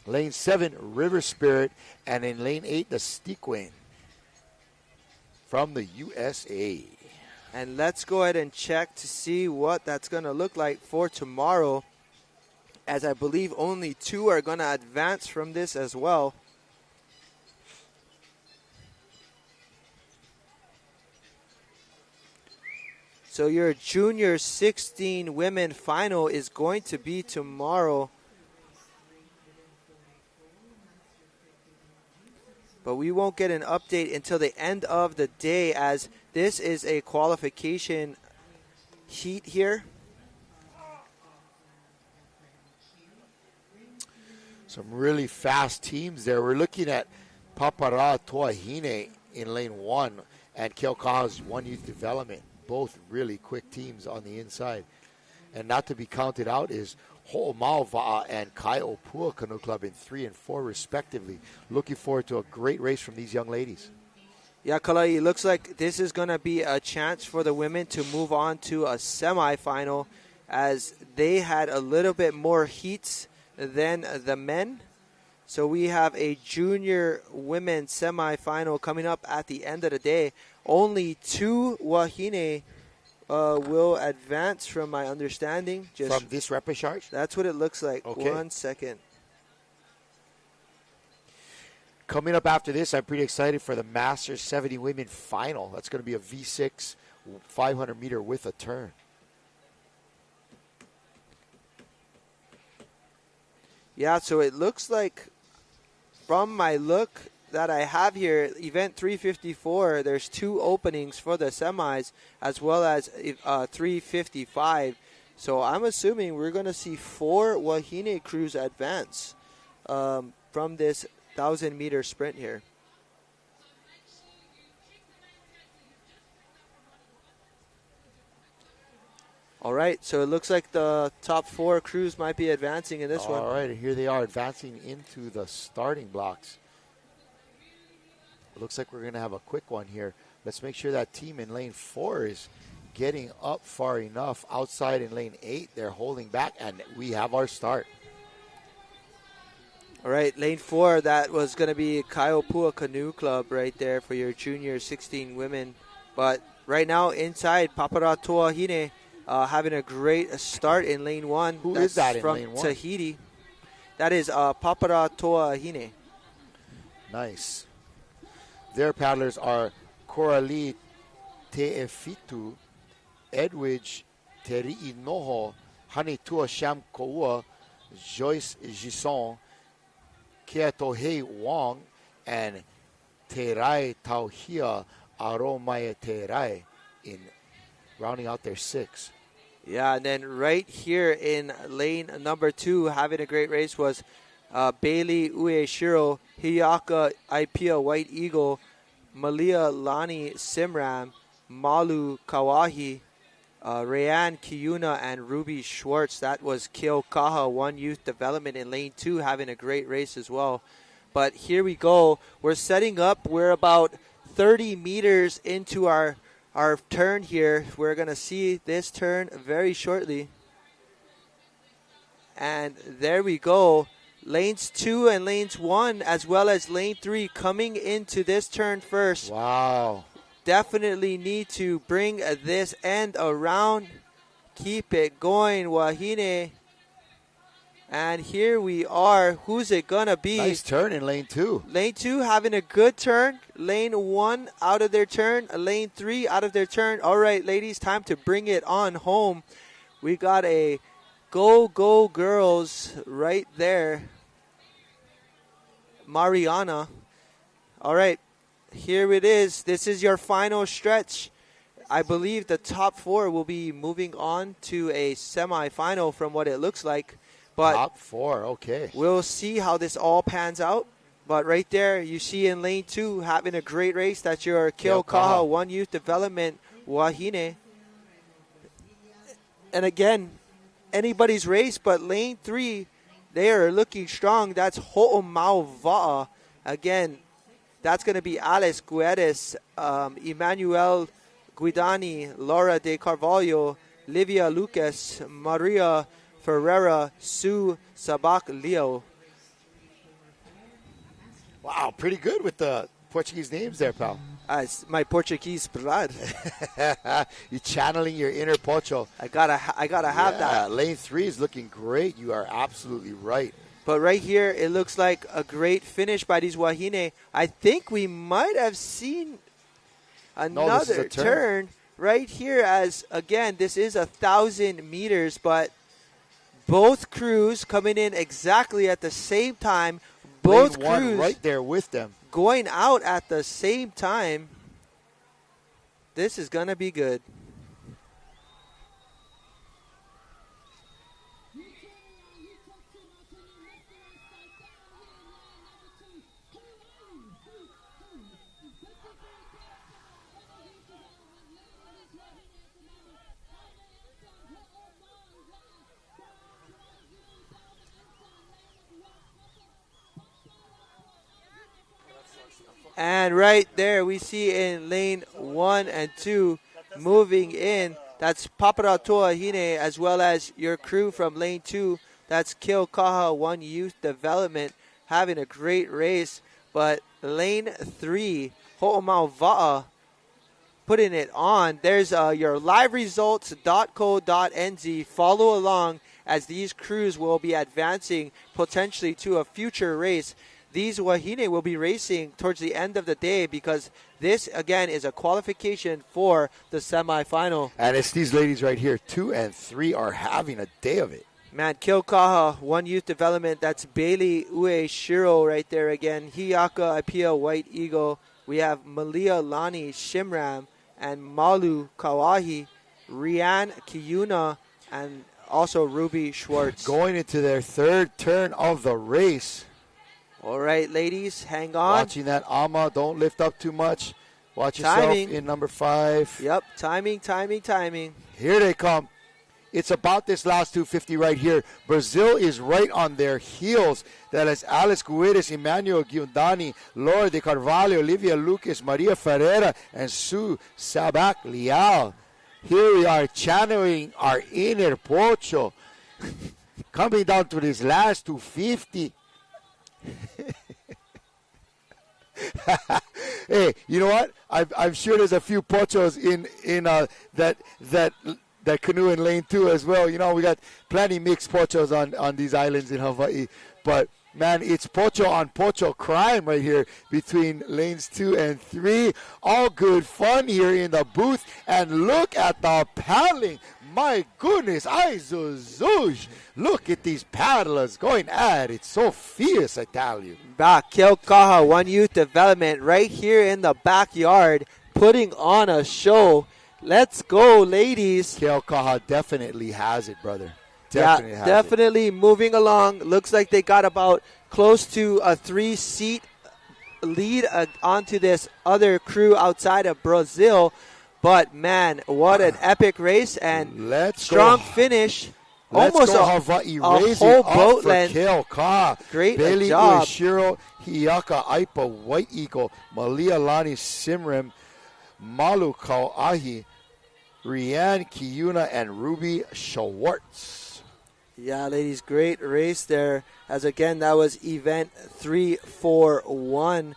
A: Lane 7, River Spirit. And in lane 8, the Steequane from the USA.
O: And let's go ahead and check to see what that's going to look like for tomorrow, as I believe only 2 are going to advance from this as well. So your junior 16 women final is going to be tomorrow. But we won't get an update until the end of the day, as this is a qualification heat here.
A: Some really fast teams there. We're looking at Papara Toahine in lane 1 and Keokaha's one youth development. Both really quick teams on the inside. And not to be counted out is Ho'omau Va'a and Kaiopua Canoe Club in 3 and 4 respectively. Looking forward to a great race from these young ladies.
O: Yeah, Kalai, it looks like this is going to be a chance for the women to move on to a semifinal, as they had a little bit more heats than the men. So we have a junior women's semifinal coming up at the end of the day. Only 2 wahine will advance from my understanding.
A: From this repechage?
O: That's what it looks like.
A: Okay.
O: 1 second.
A: Coming up after this, I'm pretty excited for the Masters 70 Women Final. That's going to be a V6 500 meter with a turn.
O: Yeah, so it looks like from my look that I have here, event 354, there's 2 openings for the semis as well as 355. So I'm assuming we're going to see 4 wahine crews advance from this 1,000-meter sprint here. All right, so it looks like the top 4 crews might be advancing in this one.
A: All right, here they are advancing into the starting blocks. It looks like we're going to have a quick one here. Let's make sure that team in lane 4 is getting up far enough. Outside in lane 8, they're holding back, and we have our start.
O: All right, lane 4, that was going to be Kaiopua Canoe Club right there for your junior 16 women. But right now, inside, Paparatoa Hine having a great start in lane 1.
A: Who is that in
O: from
A: lane 1?
O: Tahiti. That is Paparatoa Hine.
A: Nice. Their paddlers are Coralie Te'efitu, Edwidge Teri'i Noho, Hanitua Sham Koua, Joyce Gisson, Keatohei Wong, and Terai Tauhia Aromae Terai in rounding out their 6.
O: Yeah, and then right here in lane number 2, having a great race was Bailey Ueshiro, Hiyaka Ipia White Eagle, Malia Lani Simram, Malu Kawahi, Rayan Kiyuna, and Ruby Schwartz. That was Keokaha, One Youth Development in lane 2, having a great race as well. But here we go. We're setting up. We're about 30 meters into our turn here. We're going to see this turn very shortly. And there we go. Lanes 2 and lanes 1, as well as lane 3, coming into this turn first.
A: Wow.
O: Definitely need to bring this end around. Keep it going, Wahine. And here we are. Who's it going to be?
A: Nice turn in lane 2.
O: Lane 2 having a good turn. Lane 1 out of their turn. Lane 3 out of their turn. All right, ladies, time to bring it on home. We got a go, go girls right there. Mariana. All right, here it is. This is your final stretch. I believe the top 4 will be moving on to a semifinal from what it looks like. But
A: top 4, okay.
O: We'll see how this all pans out. But right there, you see in lane 2 having a great race. That's your Keokaha One Youth Development Wahine. And again, anybody's race, but lane 3, they are looking strong. That's Ho'omau Va'a. Again, that's going to be Alice Guedes, Emmanuel Guidani, Laura de Carvalho, Livia Lucas, Maria Ferreira, Sue Sabak Leo.
A: Wow, pretty good with the Portuguese names there, pal.
O: It's my Portuguese blood.
A: You're channeling your inner Pocho.
O: I gotta have that.
A: Lane 3 is looking great. You are absolutely right.
O: But right here, it looks like a great finish by these Wahine. I think we might have seen another turn right here, as again, this is 1,000 meters, but both crews coming in exactly at the same time. Both
A: lane 1
O: crews
A: right there with them.
O: Going out at the same time. This is going to be good. And right there, we see in lane 1 and 2 moving in. That's Paparatoa Hine, as well as your crew from lane 2. That's Keokaha One Youth Development, having a great race. But lane 3, Ho'omau Va'a, putting it on. There's your liveresults.co.nz. Follow along as these crews will be advancing potentially to a future race. These Wahine will be racing towards the end of the day because this, again, is a qualification for the semifinal.
A: And it's these ladies right here, 2 and 3, are having a day of it.
O: Man, Keokaha, One Youth Development, that's Bailey Ueshiro right there again. Hiyaka Ipia White Eagle. We have Malia Lani Shimram and Malu Kawahi, Rian Kiyuna, and also Ruby Schwartz.
A: Going into their 3rd turn of the race.
O: All right, ladies, hang on.
A: Watching that Ama, don't lift up too much. Watch yourself in number 5.
O: Yep, timing.
A: Here they come. it's about this last 250 right here. Brazil is right on their heels. That is Alice Guedes, Emmanuel Giordani, Laura de Carvalho, Olivia Lucas, Maria Ferreira, and Sue Sabac Leal. Here we are channeling our inner Pocho. Coming down to this last 250. Hey, you know what? I'm sure there's a few pochos in that canoe in lane 2 as well. You know, we got plenty mixed pochos on these islands in Hawaii. But, man, it's pocho on pocho crime right here between lanes 2 and 3. All good fun here in the booth. And look at the paddling. My goodness, look at these paddlers going at it. So fierce, I tell you.
O: Keaukaha, One Youth Development, right here in the backyard, putting on a show. Let's go, ladies.
A: Keaukaha definitely has it, brother.
O: Definitely moving along. Looks like they got about close to a 3-seat lead onto this other crew outside of Brazil. But, man, what an epic race and strong finish. Almost
A: Hawaii
O: a whole boat length. Great
A: Bailey
O: job.
A: Ueshiro, Hiaka Aipa, White Eagle, Malia Lani Simrim, Malu Kauahi, Rianne Kiuna, and Ruby Schwartz.
O: Yeah, ladies, great race there. As again, that was event 341.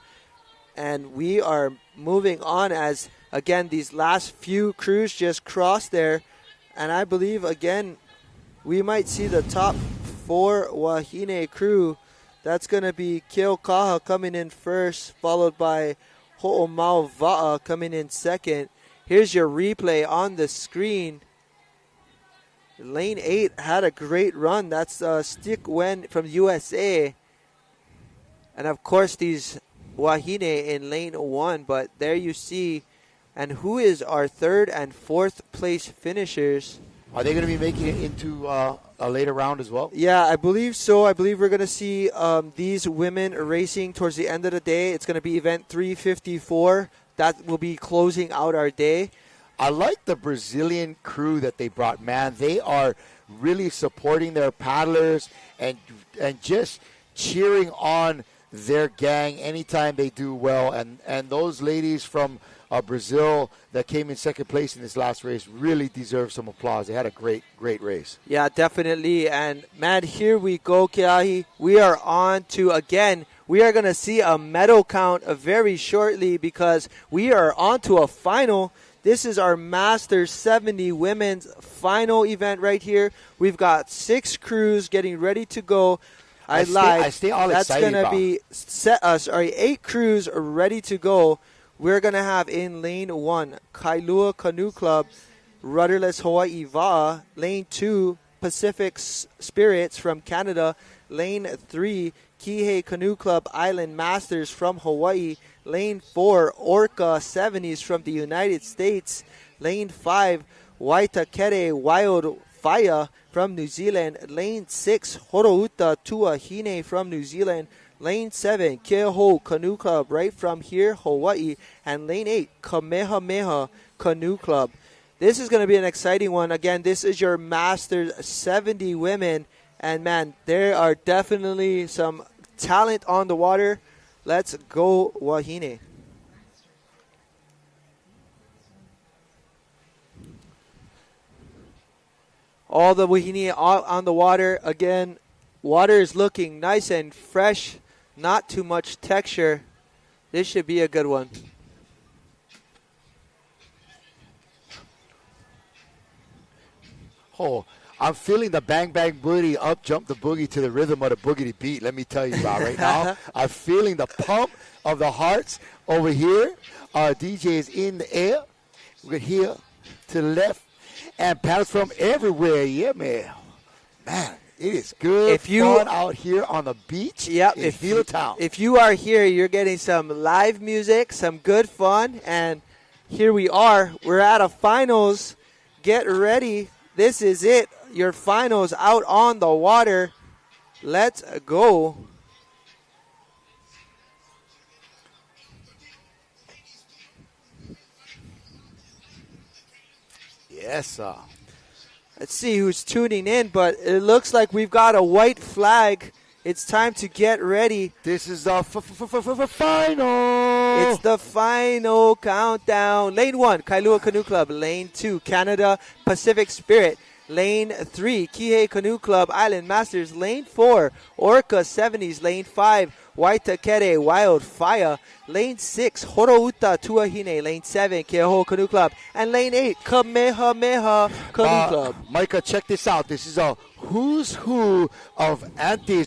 O: And we are moving on as, again, these last few crews just crossed there. And I believe, again, we might see the top 4 Wahine crew. That's going to be Keaukaha coming in first, followed by Ho'omau Va'a coming in second. Here's your replay on the screen. Lane 8 had a great run. That's Stick Wen from USA. And, of course, these Wahine in lane 1. But there you see. And who is our 3rd and 4th place finishers?
A: Are they going to be making it into a later round as well?
O: Yeah, I believe so. I believe we're going to see these women racing towards the end of the day. It's going to be event 354. That will be closing out our day.
A: I like the Brazilian crew that they brought, man. They are really supporting their paddlers and just cheering on their gang anytime they do well. And those ladies from Brazil that came in second place in this last race really deserve some applause. They had a great race.
O: Yeah, definitely. And, man, here we go, Keahi. We are on to, again, we are going to see a medal count very shortly because we are on to a final. This is our Masters 70 Women's final event right here. We've got 6 crews getting ready to go. I lied.
A: I stay all
O: That's
A: excited.
O: That's going to be 8 crews ready to go. We're going to have in lane 1, Kailua Canoe Club, Rudderless Hawaii Va'a. Lane 2, Pacific Spirits from Canada. Lane 3, Kihei Canoe Club Island Masters from Hawaii. Lane 4, Orca 70s from the United States. Lane 5, Waitakere Wild Fire from New Zealand. Lane 6, Horouta Tua Hine from New Zealand. Lane 7, Keho Canoe Club right from here, Hawaii. And Lane 8, Kamehameha Canoe Club. This is going to be an exciting one. Again, this is your Masters 70 women. And, man, there are definitely some talent on the water. Let's go, Wahine. All the Wahine on the water. Again, water is looking nice and fresh. Not too much texture. This should be a good one.
A: Oh, I'm feeling the bang, bang, booty, up, jump the boogie to the rhythm of the boogity beat. Let me tell you about right now. I'm feeling the pump of the hearts over here. Our DJ is in the air. We're here to the left. And paddles from everywhere. Yeah, man. Man, it is good fun out here on the beach in Hilo Town.
O: If you are here, you're getting some live music, some good fun. And here we are. We're at a finals. Get ready. This is it. Your finals out on the water. Let's go.
A: Yes, sir.
O: Let's see who's tuning in, but it looks like we've got a white flag. It's time to get ready.
A: This is the final.
O: It's the final countdown. Lane 1, Kailua Canoe Club. Lane 2, Canada Pacific Spirit. Lane 3, Kihei Canoe Club Island Masters. Lane 4, Orca 70s. Lane 5, Waitakere Wildfire. Lane 6, Horouta Tuahine. Lane 7, Kehoe Canoe Club. And Lane 8, Kamehameha Canoe Club.
A: Micah, check this out. This is a who's who of antis.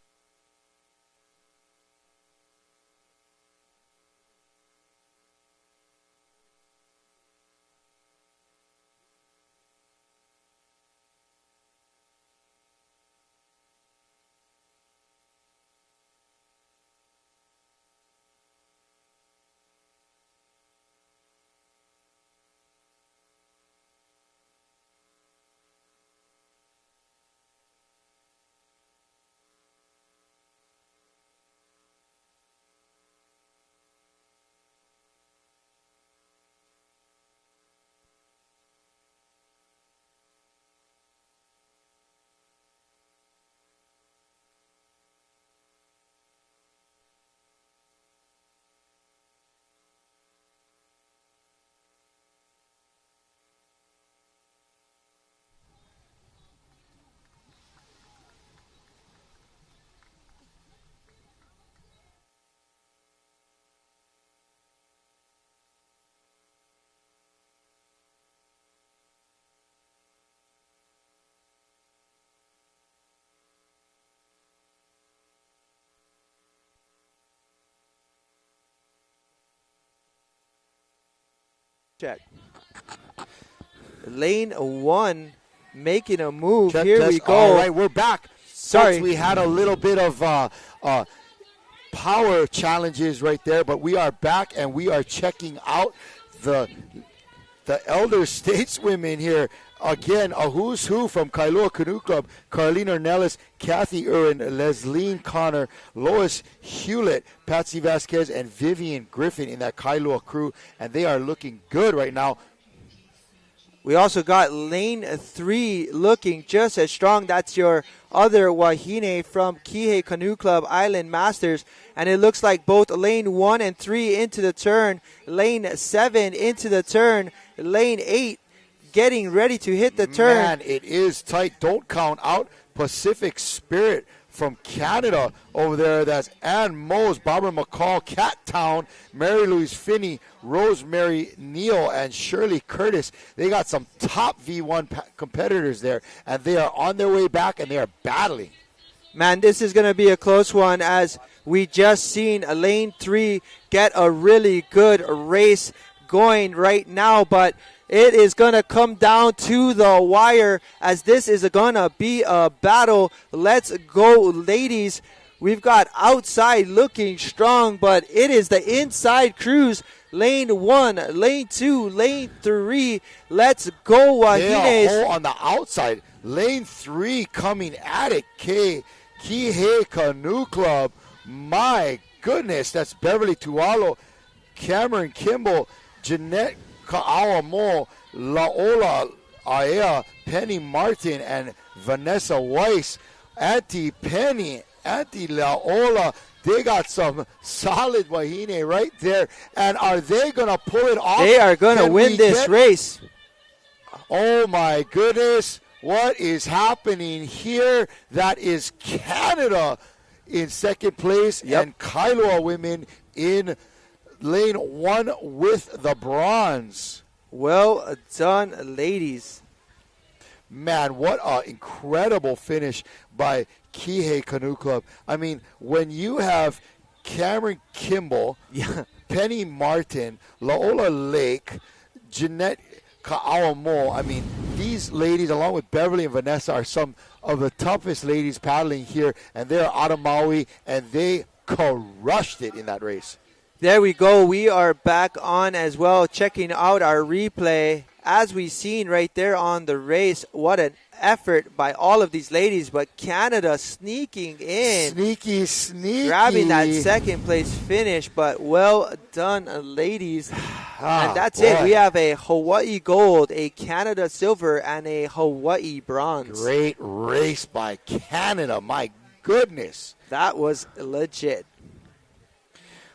O: Check. Lane 1 making a move.
A: Check,
O: Here
A: test.
O: we go.
A: All right, we're back.
O: Sorry.
A: Folks, we had a little bit of power challenges right there, but we are back and we are checking out the elder stateswomen here. Again, a who's who from Kailua Canoe Club: Carlina Ornelas, Kathy Irwin, Lesline Connor, Lois Hewlett, Patsy Vasquez, and Vivian Griffin in that Kailua crew, and they are looking good right now.
O: We also got Lane 3 looking just as strong. That's your other Wahine from Kihei Canoe Club Island Masters. And it looks like both Lane 1 and 3 into the turn. Lane 7 into the turn. Lane 8 getting ready to hit the turn.
A: Man, it is tight. Don't count out Pacific Spirit from Canada over there. That's Ann Mose, Barbara McCall, Cat Town, Mary Louise Finney, Rosemary Neal, and Shirley Curtis. They got some top V1 competitors there, and they are on their way back, and they are battling.
O: Man, this is going to be a close one, as we just seen Lane 3 get a really good race going right now, but it is going to come down to the wire, as this is going to be a battle. Let's go, ladies. We've got outside looking strong, but it is the inside crews. Lane 1, Lane 2, Lane 3. Let's go, Wahines.
A: They are on the outside. Lane 3 coming at it. Kihei Canoe Club. My goodness, that's Beverly Tualo, Cameron Kimball, Jeanette Ka'awamo, Laola Aea, Penny Martin, and Vanessa Weiss. Auntie Penny, Auntie Laola, they got some solid Wahine right there. And are they going to pull it off?
O: They are going to win this race.
A: Oh, my goodness. What is happening here? That is Canada in second place, and Kailua women in Lane 1 with the bronze.
O: Well done, ladies.
A: Man, what an incredible finish by Kihei Canoe Club. I mean, when you have Cameron Kimball, Penny Martin, Laola Lake, Jeanette Ka'awamo, I mean, these ladies, along with Beverly and Vanessa, are some of the toughest ladies paddling here, and they're out of Maui, and they crushed it in that race.
O: There we go. We are back on as well, checking out our replay. As we've seen right there on the race, what an effort by all of these ladies, but Canada sneaking in.
A: Sneaky.
O: Grabbing that second place finish, but well done, ladies. And that's it. We have a Hawaii gold, a Canada silver, and a Hawaii bronze.
A: Great race by Canada. My goodness.
O: That was legit.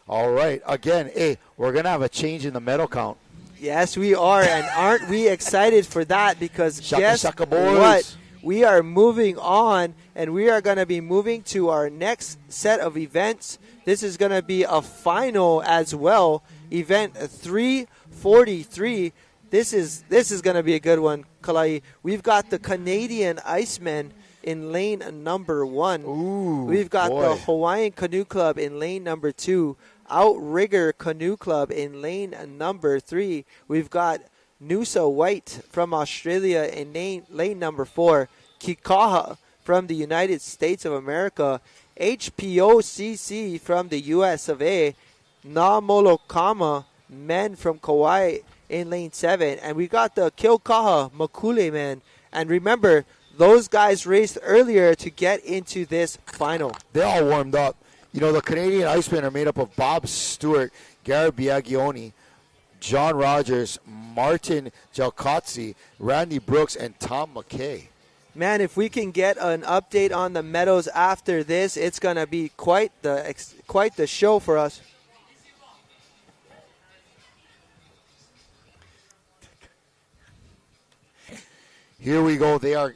A: All right. Again, hey, we're going to have a change in the medal count.
O: Yes, we are, and aren't we excited for that? Because guess
A: boys.
O: what? We are moving on, and we are going to be moving to our next set of events. This is going to be a final as well, event 343. This is going to be a good one, Kalai. We've got the Canadian Icemen in lane number 1.
A: Ooh,
O: we've got
A: boy.
O: the Hawaiian Canoe Club in lane number 2. Outrigger Canoe Club in lane number 3. We've got Noosa White from Australia in lane number 4. Kikaha from the United States of America. HPOCC from the US of A. Namolokama men from Kauai in lane 7. And we got the Kilkaha Makule men. And remember, those guys raced earlier to get into this final.
A: They're all warmed up. You know, the Canadian Icemen are made up of Bob Stewart, Garrett Biagioni, John Rogers, Martin Jalkotzi, Randy Brooks, and Tom McKay.
O: Man, if we can get an update on the medals after this, it's going to be quite the show for us.
A: Here we go. They are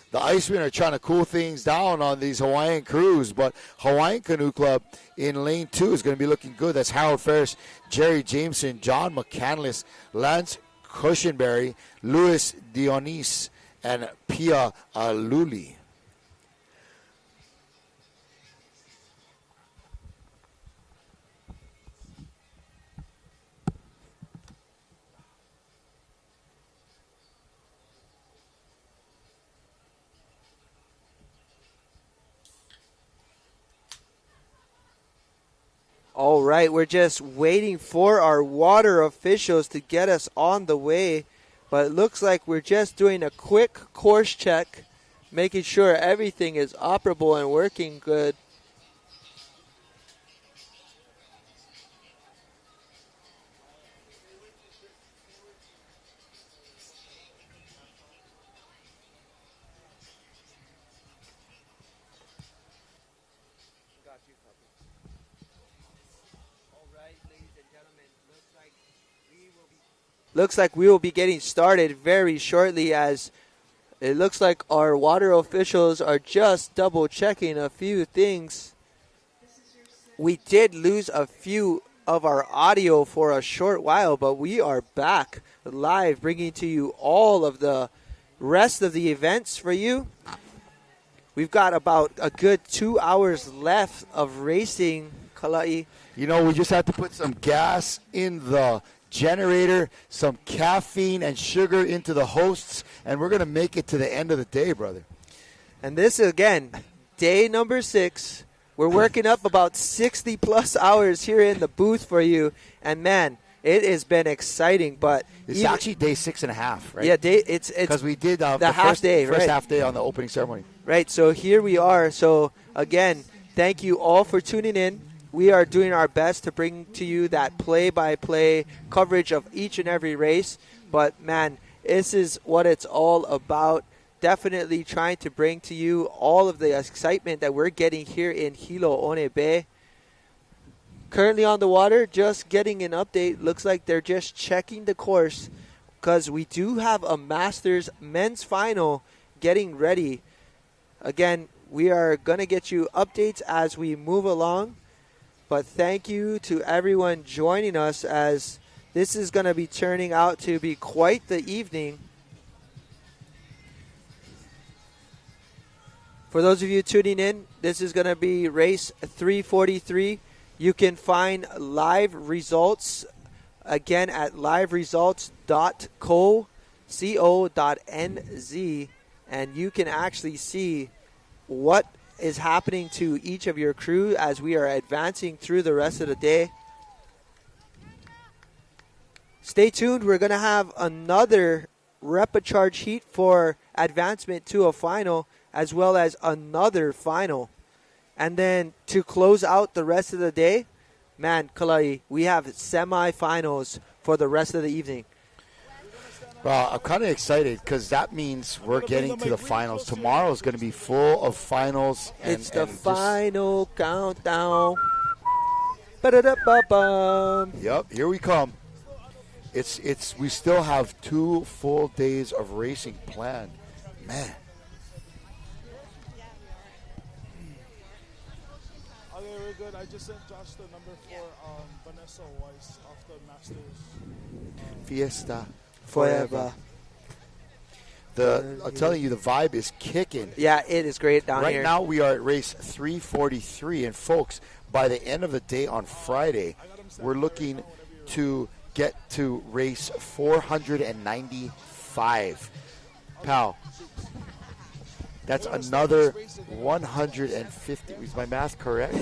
A: the Icemen are trying to cool things down on these Hawaiian crews, but Hawaiian Canoe Club in lane 2 is going to be looking good. That's Harold Ferris, Jerry Jameson, John McCandless, Lance Cushenberry, Louis Dionys, and Pia Aluli.
O: All right, we're just waiting for our water officials to get us on the way. But it looks like we're just doing a quick course check, making sure everything is operable and working good. Looks like we will be getting started very shortly, as it looks like our water officials are just double checking a few things. We did lose a few of our audio for a short while, but we are back live, bringing to you all of the rest of the events for you. We've got about a good 2 hours left of racing, Kalai.
A: You know, we just have to put some gas in the generator, some caffeine and sugar into the hosts, and we're going to make it to the end of the day, brother.
O: And this, again, day number 6. We're working up about 60-plus hours here in the booth for you. And, man, it has been exciting. But
A: it's actually day 6.5, right?
O: Yeah, it's
A: because we did the
O: half day,
A: first
O: right?
A: half day on the opening ceremony.
O: Right, so here we are. So, again, thank you all for tuning in. We are doing our best to bring to you that play-by-play coverage of each and every race. But, man, this is what it's all about. Definitely trying to bring to you all of the excitement that we're getting here in Hilo One Bay. Currently on the water, just getting an update. Looks like they're just checking the course, because we do have a Masters men's final getting ready. Again, we are going to get you updates as we move along. But thank you to everyone joining us, as this is going to be turning out to be quite the evening. For those of you tuning in, this is going to be race 343. You can find live results again at liveresults.co.nz, and you can actually see what is happening to each of your crew as we are advancing through the rest of the day. stay tuned. We're going to have another repecharge heat for advancement to a final, as well as another final. And then to close out the rest of the day, man, Kalai, we have semifinals for the rest of the evening.
A: Well, I'm kind of excited because that means we're getting to the finals. Tomorrow is going to be full of finals.
O: It's the final countdown. Ba-da-da-ba-bum.
A: Yep, here we come. We still have 2 full days of racing planned. Man.
R: Okay, we're good. I just sent Josh the number for Vanessa Weiss after Masters.
A: Fiesta
O: Forever.
A: I'm telling you, the vibe is kicking.
O: Yeah, it is great down
A: right
O: here.
A: Right now, we are at race 343. And, folks, by the end of the day on Friday, we're looking to get to race 495. Pal, that's another 150. Is my math correct?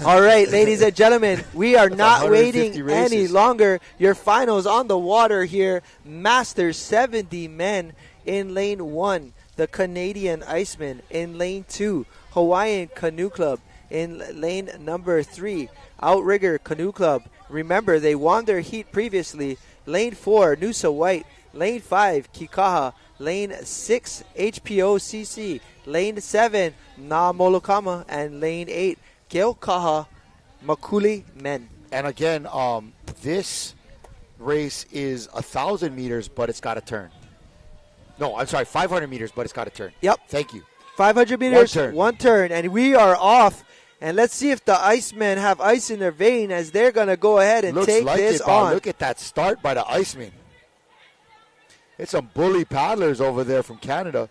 O: All right, ladies and gentlemen, we are not waiting any longer. Your finals on the water here. Masters 70 men in lane 1. The Canadian Iceman in lane 2. Hawaiian Canoe Club in lane number 3. Outrigger Canoe Club. Remember, they won their heat previously. Lane 4, Noosa White. Lane 5, Kikaha. Lane 6, HPOCC. Lane 7, Na Molokama. And lane 8, Keokaha Makuli men.
A: And again, this race is 1,000 meters, but it's got to turn. No, I'm sorry, 500 meters, but it's got to turn.
O: Yep.
A: Thank you.
O: 500 meters, one turn. And we are off. And let's see if the Icemen have ice in their vein as they're going to go ahead and take this on.
A: Look at that start by the Icemen. It's some bully paddlers over there from Canada.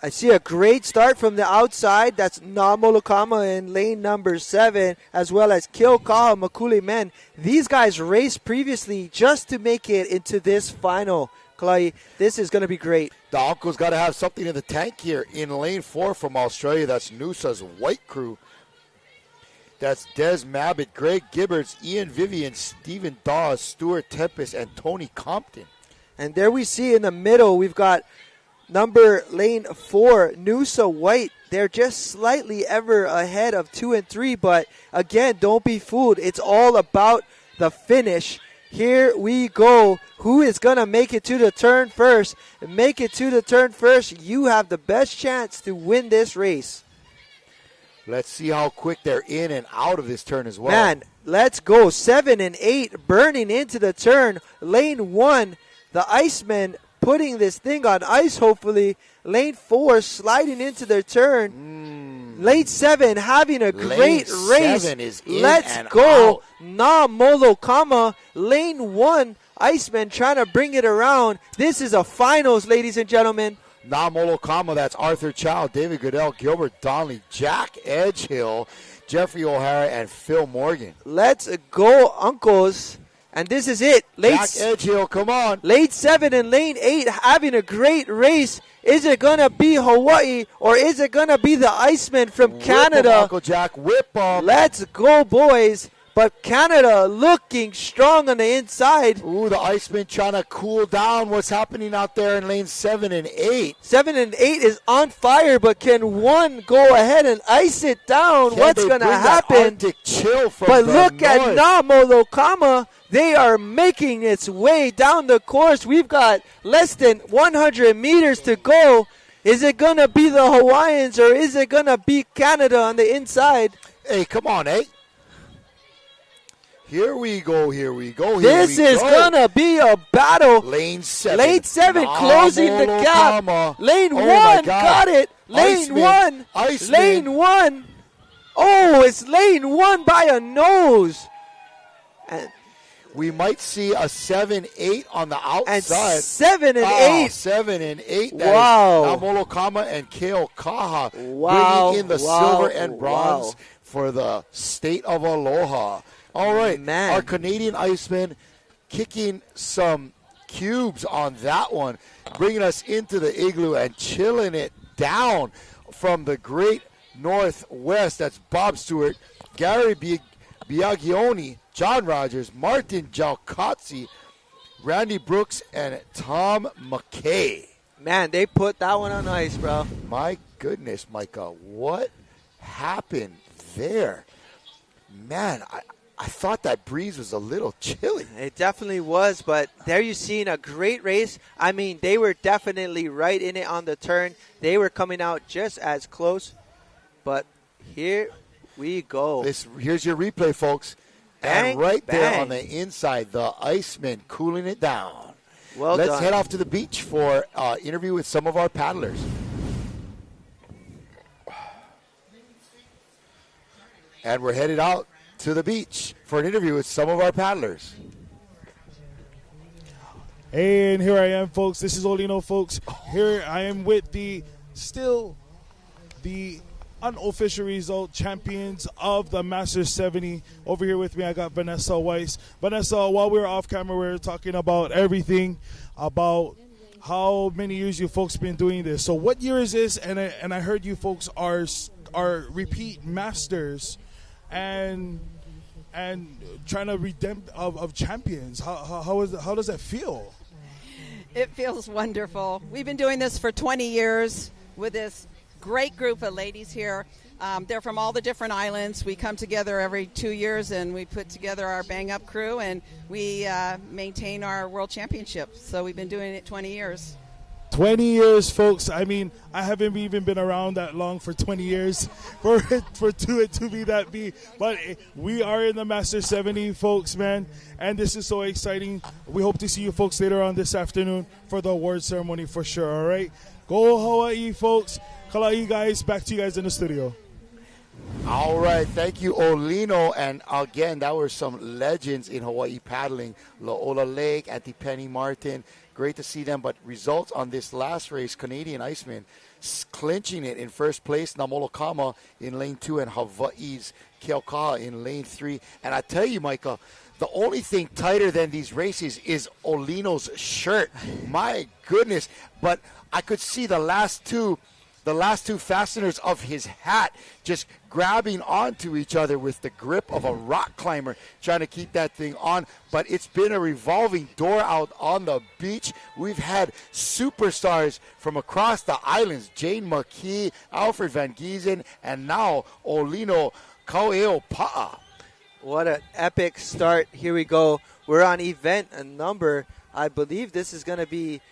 O: I see a great start from the outside. That's Namolokama in lane number 7, as well as Keokaha Makuli men. These guys raced previously just to make it into this final. Kalai, this is going to be great.
A: The uncle's got to have something in the tank here. In lane 4 from Australia, that's Noosa's white crew. That's Des Mabbitt, Greg Gibberts, Ian Vivian, Stephen Dawes, Stuart Tempest, and Tony Compton.
O: And there we see in the middle, we've got lane 4, Noosa White. They're just slightly ever ahead of 2 and 3, but again, don't be fooled. It's all about the finish. Here we go. Who is going to make it to the turn first? Make it to the turn first. You have the best chance to win this race.
A: Let's see how quick they're in and out of this turn as well.
O: Man, let's go. 7 and 8 burning into the turn. Lane 1, the Icemen putting this thing on ice, hopefully. Lane 4 sliding into their turn. Lane 7 having a great race.
A: 7 is in
O: Let's
A: and
O: go.
A: out.
O: Na Molokama. Lane 1, Icemen trying to bring it around. This is a finals, ladies and gentlemen.
A: Na Molokama, that's Arthur Chow, David Goodell, Gilbert Donnelly, Jack Edgehill, Jeffrey O'Hara, and Phil Morgan.
O: Let's go, uncles. And this is it.
A: Jack Edgehill, come on.
O: Lane 7 and lane 8 having a great race. Is it going to be Hawaii or is it going to be the Icemen from Canada?
A: Whip 'em, Uncle Jack, whip 'em.
O: Let's go, boys. But Canada looking strong on the inside.
A: Ooh, the Icemen trying to cool down. What's happening out there in lane 7 and 8?
O: 7 and 8 is on fire, but can one go ahead and ice it down? What's going to happen?
A: Arctic chill from
O: but
A: the
O: look
A: north.
O: at Namolokama. They are making its way down the course. We've got less than 100 meters to go. Is it going to be the Hawaiians or is it going to be Canada on the inside?
A: Hey, come on, eh? Here we go, here we go,
O: This is going to be a battle.
A: Lane 7.
O: Lane 7 closing the gap. Lane 1 got it. Lane 1. Lane 1. Oh, it's lane 1 by a nose. And
A: we might see a 7-8 on the outside.
O: And 7 and 8.
A: 7 and 8.
O: Wow.
A: Namolokama and Keokaha
O: wow.
A: bringing in the silver and bronze for the state of Aloha. All right,
O: man.
A: Our Canadian Icemen kicking some cubes on that one, bringing us into the igloo and chilling it down from the great Northwest. That's Bob Stewart, Gary Biagioni, John Rogers, Martin Jalcazzi, Randy Brooks and Tom McKay.
O: Man, they put that one on ice, bro.
A: My goodness, Micah, what happened there? Man, I thought that breeze was a little chilly.
O: It definitely was, but there you seen a great race. I mean, they were definitely right in it on the turn. They were coming out just as close, but here we go.
A: Here's your replay, folks.
O: Bang,
A: and right
O: bang.
A: there on the inside, the Iceman cooling it down.
O: Well
A: Let's
O: done.
A: head off to the beach for interview with some of our paddlers. And we're headed out to the beach for an interview with some of our paddlers.
R: And here I am, folks. This is Olino, folks. Here I am with the unofficial result champions of the Masters 70. Over here with me, I got Vanessa Weiss. Vanessa, while we were off camera, we were talking about everything, about how many years you folks been doing this. So what year is this? And I heard you folks are repeat masters and trying to redeem of champions. How does that feel?
C: It feels wonderful. We've been doing this for 20 years with this great group of ladies here. They're from all the different islands. We come together every 2 years and we put together our Bang Up crew and we maintain our world championship. So we've been doing it 20 years.
R: 20 years, folks. I mean, I haven't even been around that long for 20 years for it to be that big. But we are in the Master 70, folks, man. And this is so exciting. We hope to see you folks later on this afternoon for the award ceremony for sure, all right? Go Hawaii, folks. Kalai, guys. Back to you guys in the studio.
A: All right, thank you, Olino. And again, that were some legends in Hawaii paddling. Lo'ola Lake, Auntie Penny Martin. Great to see them. But results on this last race, Canadian Iceman clinching it in first place, Namolokama in lane 2 and Hawaii's Keaukaha in lane 3. And I tell you, Micah, the only thing tighter than these races is Olino's shirt. My goodness. But I could see the last two fasteners of his hat just grabbing onto each other with the grip of a rock climber, trying to keep that thing on. But it's been a revolving door out on the beach. We've had superstars from across the islands, Jane McKee, Alfred Van Giesen, and now Olino Kaueopa'a.
O: What an epic start. Here we go. We're on event number, I believe this is going to be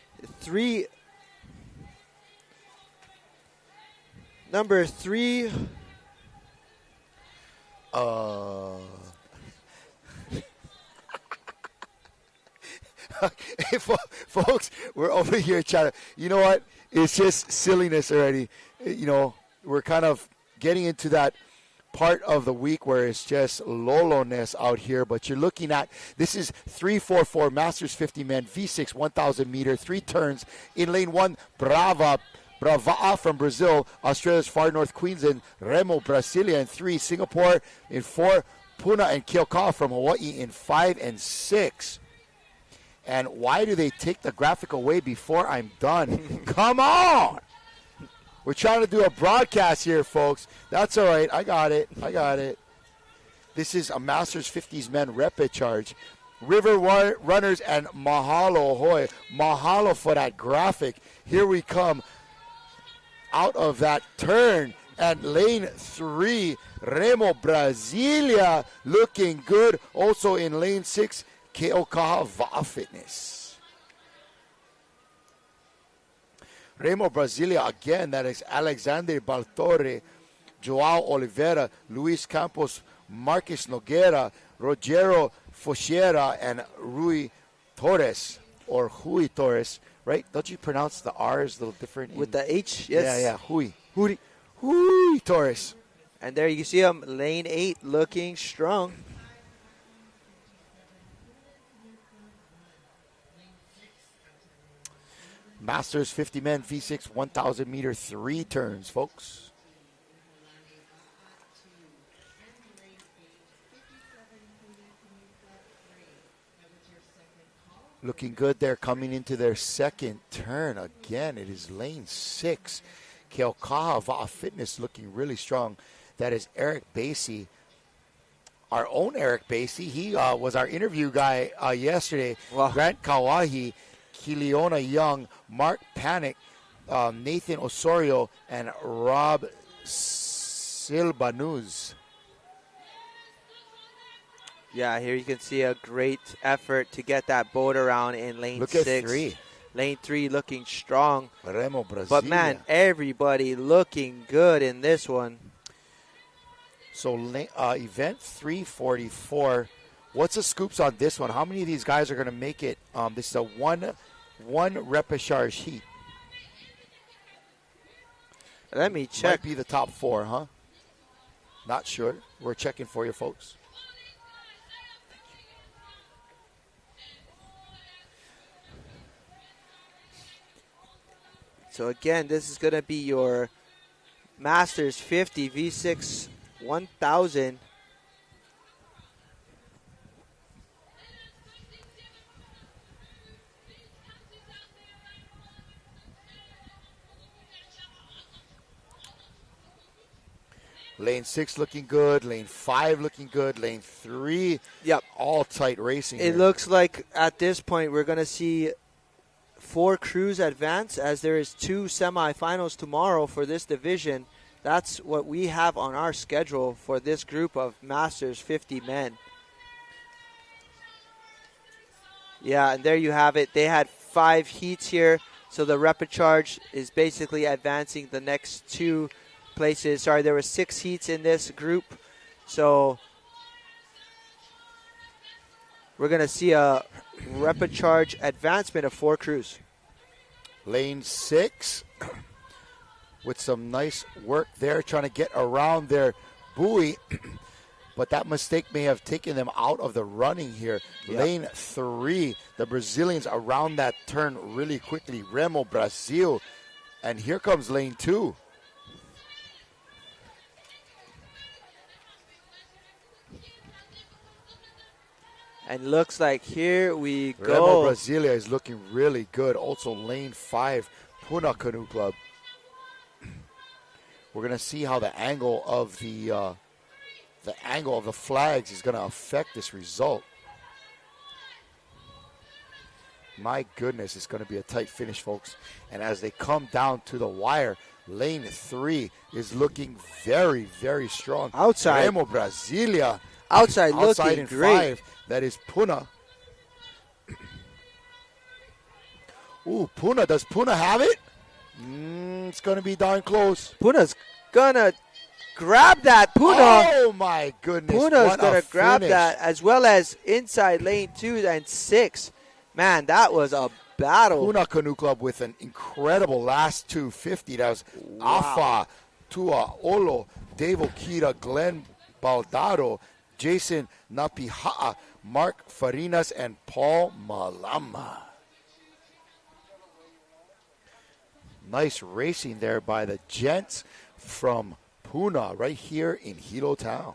O: Number 3.
A: Hey, folks, we're over here trying to, you know what? It's just silliness already. You know, we're kind of getting into that part of the week where it's just lolo-ness out here. But you're looking at, this is 344 Masters 50 men, V6 1,000 meter, 3 turns. In lane 1, Brava'a from Brazil, Australia's far north Queensland, Remo, Brasilia in 3, Singapore in 4, Puna and Keaukaha from Hawaii in 5 and 6. And why do they take the graphic away before I'm done? Come on! We're trying to do a broadcast here, folks. That's all right. I got it. This is a Masters 50s men repecharge. River Runners and mahalo, hoy. Mahalo for that graphic. Here we come. Out of that turn and lane 3, Remo Brasilia looking good. Also in lane 6, Keaukaha Va'a Fitness. Remo Brasilia again, that is Alexander Baltore, Joao Oliveira, Luis Campos, Marcus Nogueira, Rogero Foshiera, and Rui Torres, or Hui Torres. Right? Don't you pronounce the R's a little different?
O: With the H, yes.
A: Yeah, Hui Torres.
O: And there you see him, lane 8, looking strong.
A: Masters 50 men, V6 1,000 meter, 3 turns, folks. Looking good there, coming into their second turn. Again, it is lane 6. Keaukaha Va'a Fitness looking really strong. That is Eric Basie our own Eric Basie. He was our interview guy yesterday. Wow. Grant Kawahi, Kiliona Young, Mark Panic, Nathan Osorio, and Rob Silbanuz.
O: Yeah, here you can see a great effort to get that boat around in lane 6.
A: Look at 3.
O: Lane 3 looking strong.
A: Remo Brasilia.
O: But, man, everybody looking good in this one.
A: So, event 344. What's the scoops on this one? How many of these guys are going to make it? This is a one repechage heat.
O: Let me check.
A: Might be the top 4, huh? Not sure. We're checking for you, folks.
O: So, again, this is going to be your Masters 50 V6 1000.
A: Lane 6 looking good. Lane 5 looking good. Lane 3,
O: yep,
A: all tight racing.
O: It looks like at this point we're going to see 4 crews advance, as there is 2 semifinals tomorrow for this division. That's what we have on our schedule for this group of Masters 50 men. Yeah, and there you have it. They had 5 heats here, so the repechage is basically advancing the next 2 places. Sorry, there were 6 heats in this group, so we're going to see a repechage advancement of 4 crews.
A: Lane 6 with some nice work there, trying to get around their buoy, but that mistake may have taken them out of the running here. Yep. Lane 3, the Brazilians around that turn really quickly. Remo Brazil, and here comes lane 2.
O: And looks like here we go.
A: Remo Brasilia is looking really good. Also lane 5, Puna Canoe Club. We're going to see how the angle of the flags is going to affect this result. My goodness, it's going to be a tight finish, folks. And as they come down to the wire, lane 3 is looking very, very strong.
O: Outside.
A: Remo Brasilia.
O: Outside
A: in
O: looking great.
A: 5. That is Puna. Ooh, Puna. Does Puna have it? It's going to be darn close.
O: Puna's going to grab that. Puna.
A: Oh, my goodness.
O: Puna's going to grab that, as well as inside lane 2 and 6. Man, that was a battle.
A: Puna Canoe Club with an incredible last 250. That was Afa, Tua Olo, Dave Okita, Glenn Baldado, Jason Napiha'a, Mark Farinas, and Paul Malama. Nice racing there by the gents from Puna right here in Hilo Town.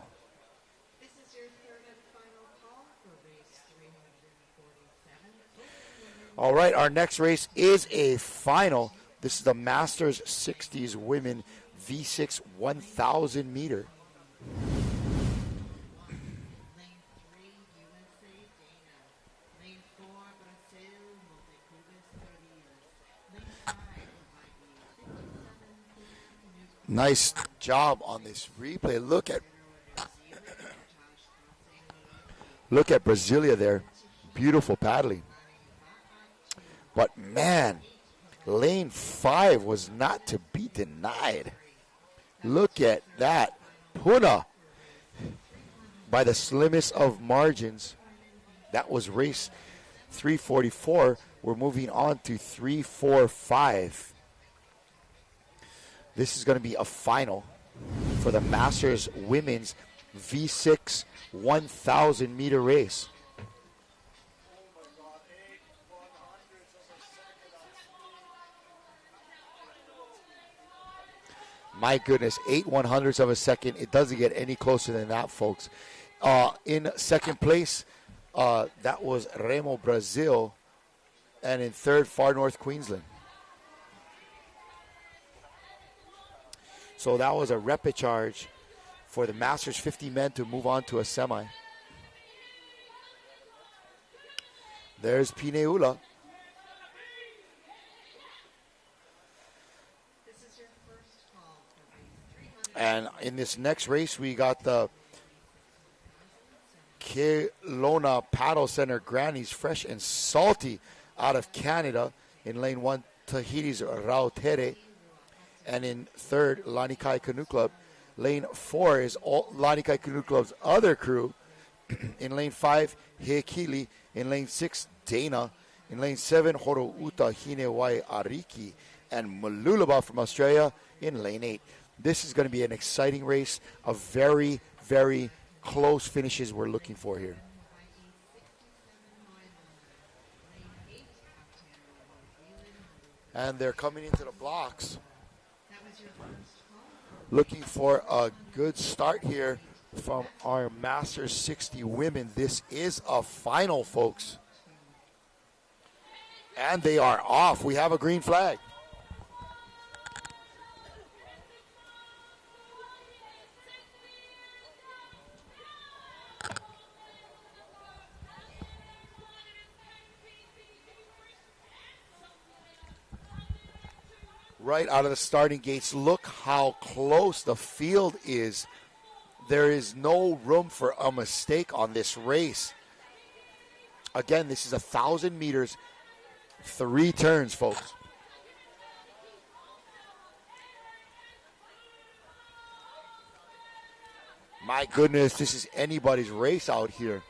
A: All right, our next race is a final. This is the Masters 60s Women V6 1000 meter. Nice job on this replay. Look at Brasilia there. Beautiful paddling. But man, lane 5 was not to be denied. Look at that. Puna by the slimmest of margins. That was race 344. We're moving on to 345. This is going to be a final for the Masters Women's V6 1000 meter race. My goodness, 8/100ths of a second. It doesn't get any closer than that, folks. In second place, that was Remo Brazil. And in third, Far North Queensland. So that was a repechage for the Masters 50 men to move on to a semi. There's Pineula. And in this next race, we got the Kelowna Paddle Center Grannies, fresh and salty out of Canada. In lane 1, Tahiti's Rautere. And in third, Lanikai Canoe Club. Lane 4 is Lanikai Canoe Club's other crew. In lane 5, Hekili. In lane 6, Dana. In lane 7, Horouta Hinewai Ariki. And Malulaba from Australia in lane 8. This is going to be an exciting race. A very, very close finishes we're looking for here. And they're coming into the blocks, looking for a good start here from our Masters 60 women. This is a final, folks. And they are off. We have a green flag. Right out of the starting gates, look how close the field is. There is no room for a mistake on this race. Again, this is 1,000 meters, 3 turns, folks. My goodness, this is anybody's race out here.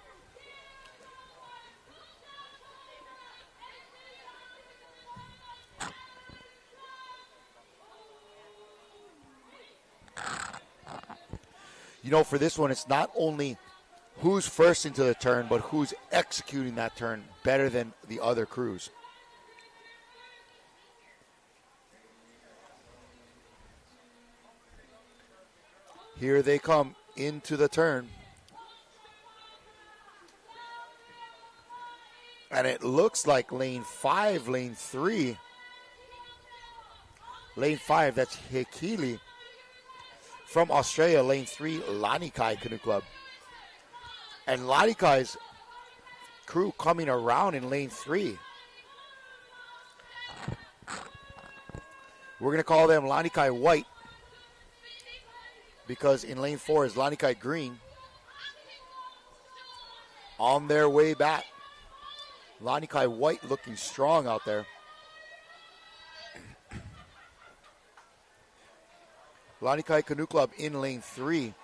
A: You know, for this one, it's not only who's first into the turn, but who's executing that turn better than the other crews. Here they come into the turn. And it looks like lane 5, lane 3. Lane 5, that's Hekili. From Australia, lane 3, Lanikai Canoe Club. And Lanikai's crew coming around in lane 3. We're going to call them Lanikai White, because in lane 4 is Lanikai Green. On their way back. Lanikai White looking strong out there. Lanikai Canoe Club in lane 3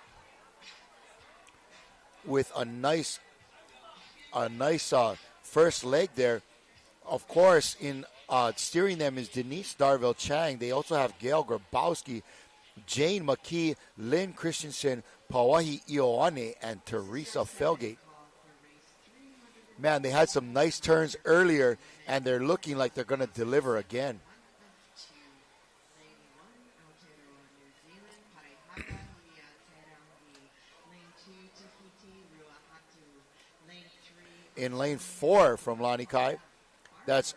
A: with a nice first leg there. Of course, in steering them is Denise Darville Chang. They also have Gail Grabowski, Jane McKee, Lynn Christensen, Pawahi Ioane, and Teresa Felgate. Man, they had some nice turns earlier, and they're looking like they're going to deliver again. In lane 4 from Lanikai, that's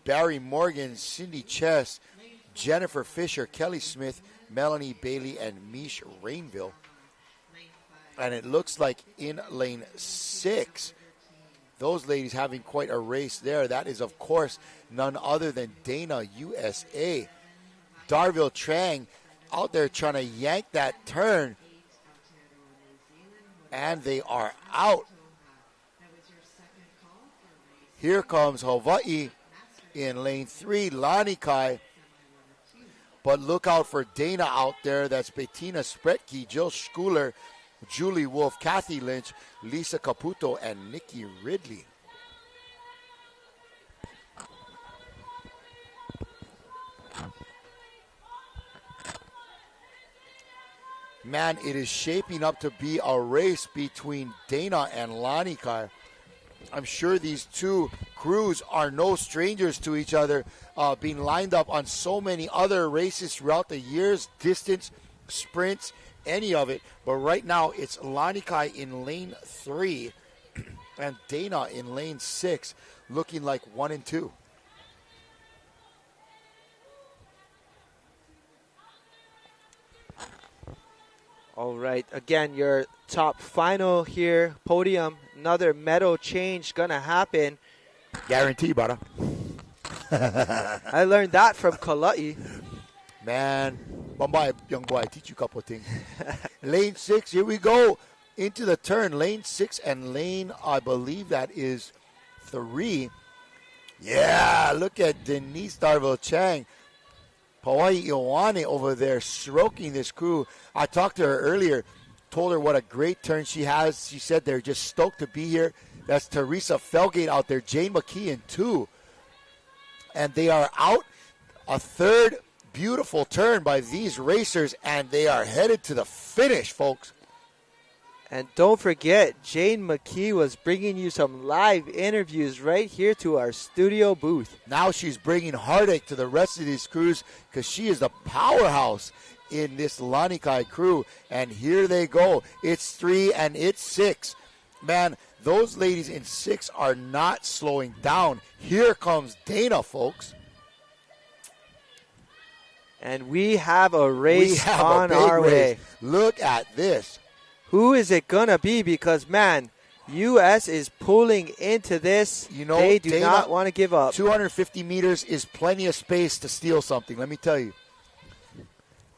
A: Barry Morgan, Cindy Chess, Jennifer Fisher, Kelly Smith, Melanie Bailey, and Mish Rainville. And it looks like in lane 6, those ladies having quite a race there. That is, of course, none other than Dana USA. Darville Trang out there trying to yank that turn. And they are out. Here comes Hawaii in lane 3, Lanikai. But look out for Dana out there. That's Bettina Spretke, Jill Schooler, Julie Wolf, Kathy Lynch, Lisa Caputo, and Nikki Ridley. Man, it is shaping up to be a race between Dana and Lanikai. I'm sure these two crews are no strangers to each other, being lined up on so many other races throughout the years, distance, sprints, any of it. But right now, it's Lanikai in lane 3 and Dana in lane 6, looking like 1 and 2.
O: All right. Again, your top final here, podium. Another medal change going to happen.
A: Guarantee, brother.
O: I learned that from Kalai.
A: Man, Bombay, young boy, I teach you a couple of things. Lane 6, here we go. Into the turn. Lane 6 and lane, I believe that is 3. Yeah, look at Denise Darville Chang. Hawaii Ioane over there stroking this crew. I talked to her earlier, told her what a great turn she has. She said they're just stoked to be here. That's Teresa Felgate out there, Jane McKee in 2. And they are out a third beautiful turn by these racers, and they are headed to the finish, folks.
O: And don't forget, Jane McKee was bringing you some live interviews right here to our studio booth.
A: Now she's bringing heartache to the rest of these crews because she is the powerhouse in this Lanikai crew. And here they go. It's 3 and it's 6. Man, those ladies in 6 are not slowing down. Here comes Dana, folks.
O: And we have a race
A: a
O: on
A: big
O: our
A: race.
O: way.
A: Look at this.
O: Who is it going to be? Because, man, U.S. is pulling into this.
A: You know,
O: they do
A: Dana,
O: not want to give up.
A: 250 meters is plenty of space to steal something, let me tell you.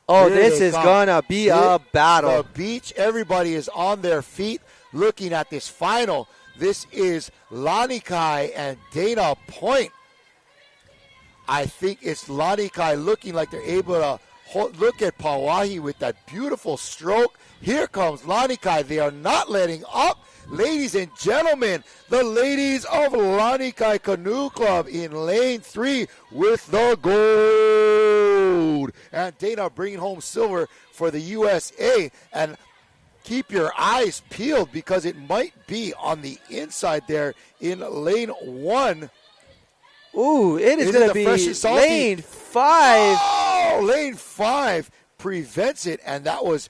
O: Oh,
A: Here
O: this
A: they
O: is
A: come.
O: going to be a battle.
A: The beach, everybody is on their feet looking at this final. This is Lanikai and Dana Point. I think it's Lanikai looking like they're able to look at Pauahi with that beautiful stroke. Here comes Lanikai. They are not letting up. Ladies and gentlemen, the ladies of Lanikai Canoe Club in lane 3 with the gold. And Dana bringing home silver for the USA. And keep your eyes peeled because it might be on the inside there in lane 1.
O: Ooh, it is going to be lane 5.
A: Oh, lane 5 prevents it, and that was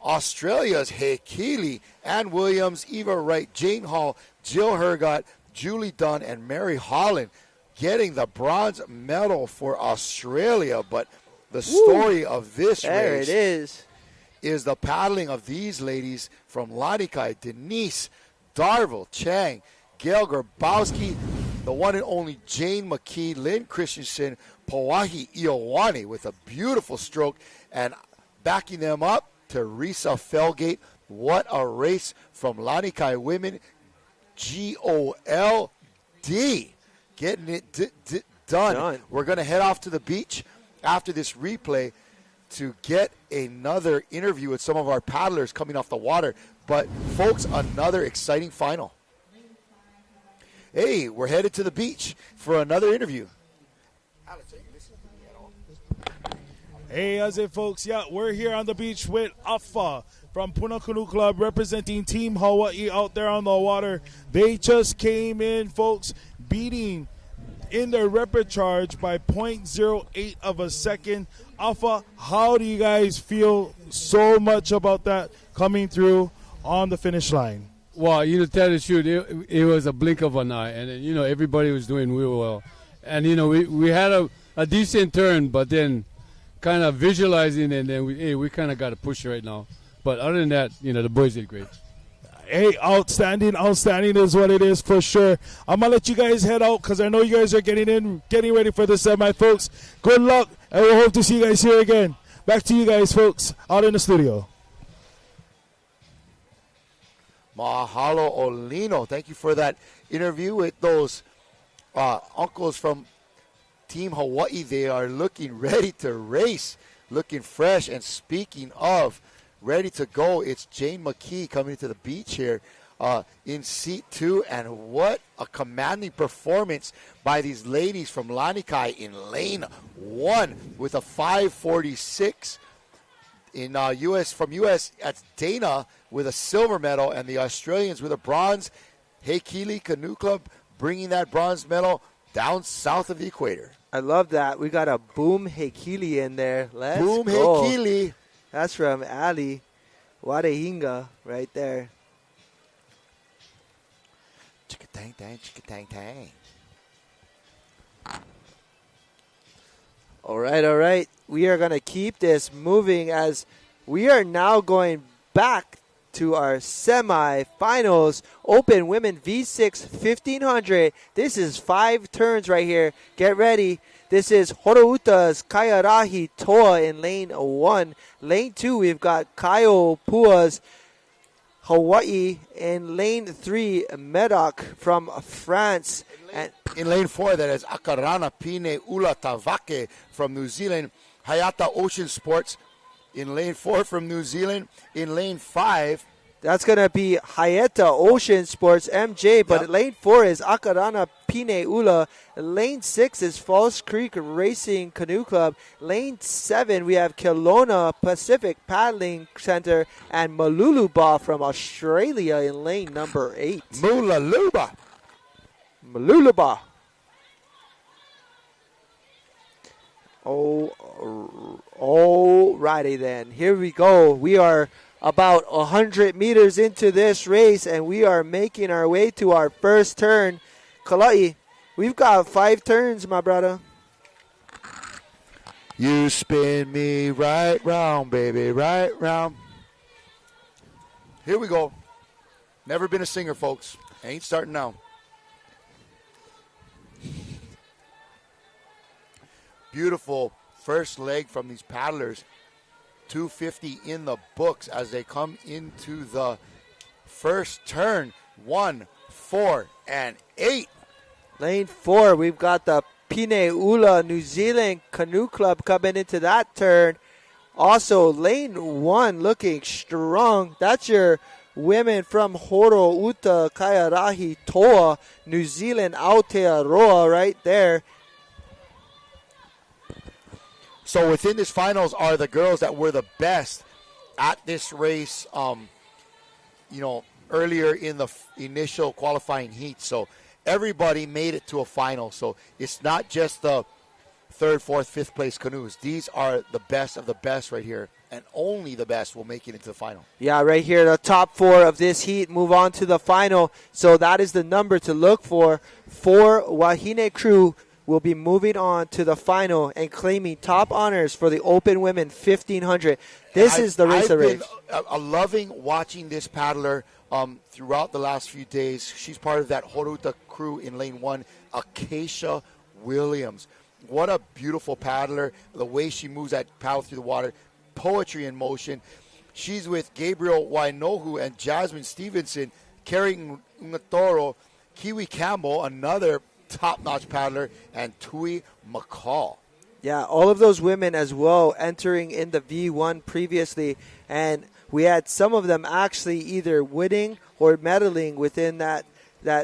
A: Australia's Heikili, Ann Williams, Eva Wright, Jane Hall, Jill Hergott, Julie Dunn, and Mary Holland getting the bronze medal for Australia. But the story of this race is the paddling of these ladies from Lanikai, Denise Darville Chang, Gail Grabowski, the one and only Jane McKee, Lynn Christensen, Pauahi Ioane with a beautiful stroke, and backing them up, Teresa Felgate. What a race from Lanikai women. G-O-L-D. Getting it done. We're going to head off to the beach after this replay to get another interview with some of our paddlers coming off the water. But, folks, another exciting final. Hey, we're headed to the beach for another interview.
R: Hey, how's it, folks? Yeah, we're here on the beach with Afa from Puna Canoe Club representing Team Hawaii out there on the water. They just came in, folks, beating in their rapid charge by 0.08 of a second. Afa, how do you guys feel so much about that coming through on the finish line?
S: Well, to tell the truth, it was a blink of an eye. And, everybody was doing real well. And, we had a decent turn, but then kind of visualizing, and then we kind of got to push right now. But other than that, the boys did great.
R: Hey, outstanding is what it is for sure. I'm going to let you guys head out because I know you guys are getting ready for the semi, folks. Good luck, and we hope to see you guys here again. Back to you guys, folks, out in the studio.
A: Mahalo Olino. Thank you for that interview with those uncles from Team Hawaii. They are looking ready to race, looking fresh. And speaking of ready to go, it's Jane McKee coming to the beach here in seat 2. And what a commanding performance by these ladies from Lanikai in lane 1 with a 5:46. In U.S. that's Dana with a silver medal, and the Australians with a bronze. Heikili Canoe Club bringing that bronze medal down south of the equator.
O: I love that. We got a Boom Heikili in there. Let's
A: Boom
O: go.
A: Heikili.
O: That's from Ali Wadehinga right there.
A: Chicka-tang-tang, chicka-tang-tang.
O: All right. We are going to keep this moving as We are now going back to our semi-finals. Open Women V6 1500. This is 5 turns right here. Get ready. This is Horouta's Kayarahi Toa in lane 1. Lane 2, we've got Kaio Pua's Hawaii. In lane 3, Medoc from France. And
A: in lane 4, that is Akarana Pine Ula Tavake from New Zealand. Hayata Ocean Sports in lane 4 from New Zealand. In lane 5,
O: that's going to be Hayata Ocean Sports MJ, but lane 4 is Akarana Pine Ula. Lane 6 is Falls Creek Racing Canoe Club. Lane 7, we have Kelowna Pacific Paddling Center and Maluluba from Australia in lane number 8.
A: Maluluba.
O: Oh, righty then. Here we go. We are about 100 meters into this race, and we are making our way to our first turn. Kalai, we've got 5 turns, my brother.
A: You spin me right round, baby, right round. Here we go. Never been a singer, folks. Ain't starting now. Beautiful first leg from these paddlers. 250 in the books as they come into the first turn. 1, 4, and 8.
O: Lane 4, we've got the Pineula New Zealand Canoe Club coming into that turn. Also, lane 1 looking strong. That's your women from Horouta Kaiarahi Toa, New Zealand Aotearoa right there.
A: So within this finals are the girls that were the best at this race, earlier in the initial qualifying heat. So everybody made it to a final. So it's not just the 3rd, 4th, 5th place canoes. These are the best of the best right here. And only the best will make it into the final.
O: Yeah, right here, the top 4 of this heat move on to the final. So that is the number to look for. 4 Wahine crew will be moving on to the final and claiming top honors for the Open Women 1500. This is the race of race.
A: I've been loving watching this paddler throughout the last few days. She's part of that Horouta crew in lane 1, Acacia Williams. What a beautiful paddler. The way she moves that paddle through the water. Poetry in motion. She's with Gabriel Wainohu and Jasmine Stevenson, Carrie Ngatoro, Kiwi Campbell, another top-notch paddler, and Tui McCall.
O: Yeah, all of those women as well entering in the V1 previously, and we had some of them actually either winning or medaling within that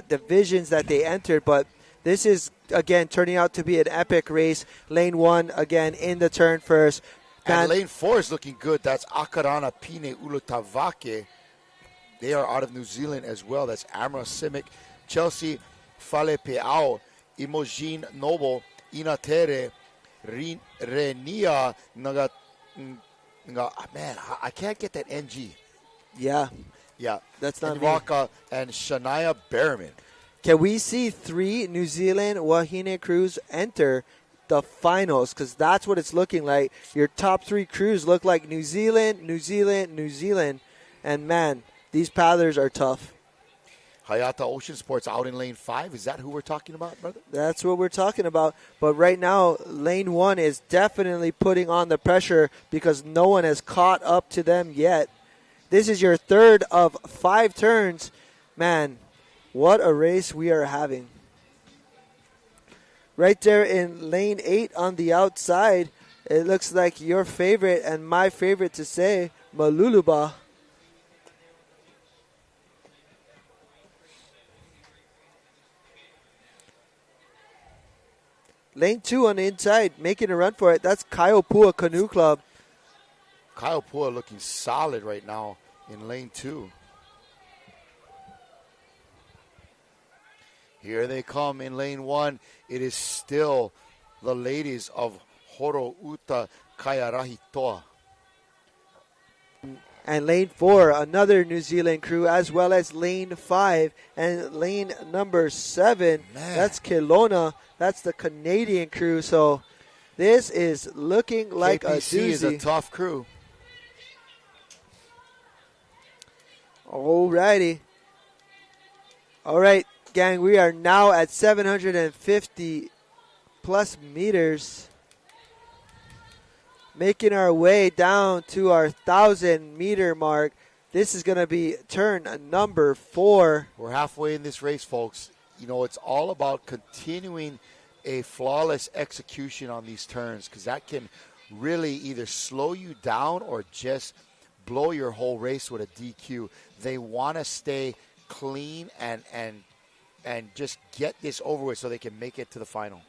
O: divisions that they entered, but this is, again, turning out to be an epic race. Lane 1, again, in the turn first.
A: And lane 4 is looking good. That's Akarana Pine Ulutavake. They are out of New Zealand as well. That's Amra Simic, Chelsea Falepeao, Imogen Noble, Inatere, Renia Naga. Man, I can't get that NG.
O: Yeah. That's not
A: Waka and Shania Berman.
O: Can we see 3 New Zealand Wahine crews enter the finals? Because that's what it's looking like. Your top 3 crews look like New Zealand, New Zealand, New Zealand. And, man, these paddlers are tough.
A: Hayata Ocean Sports out in lane 5. Is that who we're talking about, brother?
O: That's what we're talking about. But right now, lane 1 is definitely putting on the pressure because no one has caught up to them yet. This is your 3rd of 5 turns. Man, what a race we are having. Right there in lane 8 on the outside, it looks like your favorite and my favorite to say, Maluluba. Lane 2 on the inside, making a run for it. That's Kaiopua Canoe Club.
A: Kaiopua looking solid right now in lane 2. Here they come in lane 1. It is still the ladies of Horouta Kaiarahi Toa.
O: And lane 4, another New Zealand crew, as well as lane 5 and lane number 7.
A: Man.
O: That's Kelowna. That's the Canadian crew. So this is looking like
A: KPC
O: a doozy.
A: is a tough crew.
O: Alrighty. All right, gang, we are now at 750 plus meters. Making our way down to our 1,000-meter mark. This is going to be turn number 4.
A: We're halfway in this race, folks. You know, it's all about continuing a flawless execution on these turns, because that can really either slow you down or just blow your whole race with a DQ. They want to stay clean and just get this over with so they can make it to the final.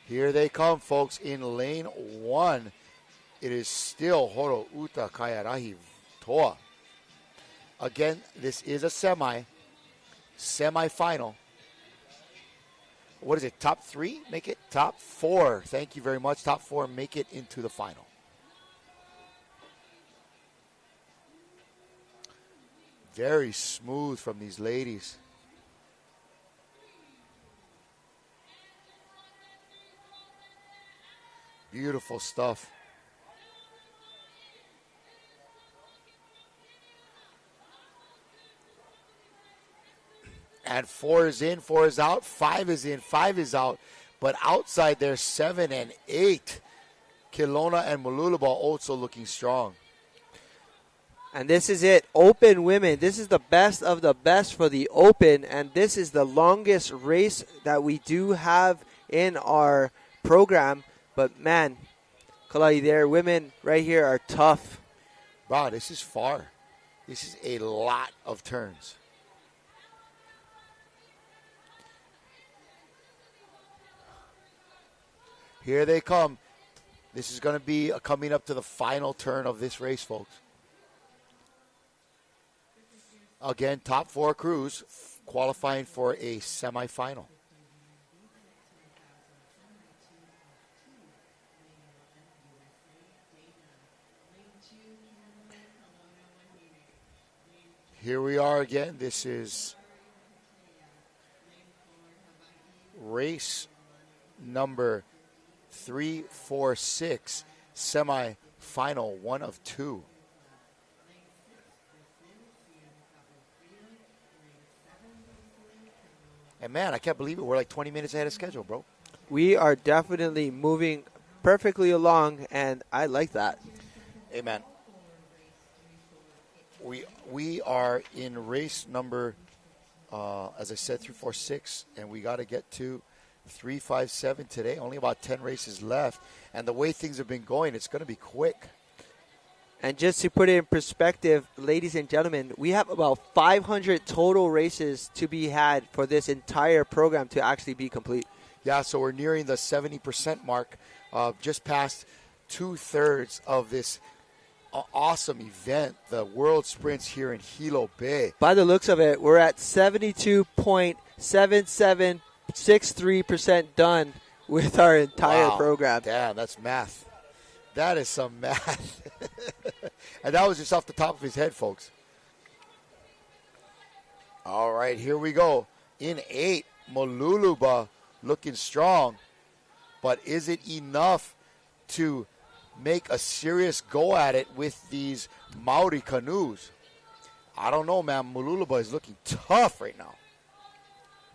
A: Here they come, folks, in lane 1. It is still Horo Uta Kayarahi Toa. Again, this is a semi-final. What is it, top 3? Make it top 4. Thank you very much. Top 4, make it into the final. Very smooth from these ladies. Beautiful stuff. And 4 is in, 4 is out, 5 is in, 5 is out. But outside there, 7 and 8. Kelowna and Mooloolaba also looking strong.
O: And this is it, Open Women. This is the best of the best for the Open, and this is the longest race that we do have in our program. But man, Kalai, there, women right here are tough.
A: Wow, this is far. This is a lot of turns. Here they come. This is going to be coming up to the final turn of this race, folks. Again, top 4 crews qualifying for a semifinal. Here we are again. This is race number 3, 4, 6, semi-final, 1 of 2. And man, I can't believe it. We're like 20 minutes ahead of schedule, bro.
O: We are definitely moving perfectly along, and I like that.
A: Hey, man. We are in race number, as I said, 3, 4, 6, and we got to get to 3, 5, 7 today. Only about 10 races left, and the way things have been going, it's going to be quick.
O: And just to put it in perspective, ladies and gentlemen, we have about 500 total races to be had for this entire program to actually be complete.
A: Yeah, so we're nearing the 70% mark, just past 2/3 of this awesome event, the World Sprints here in Hilo Bay.
O: By the looks of it, we're at 72.7763% done with our entire program.
A: Damn, that's math. That is some math. And that was just off the top of his head, folks. All right, here we go. In 8, Mooloolaba looking strong. But is it enough to make a serious go at it with these Maori canoes? I don't know, man. Mooloolaba is looking tough right now.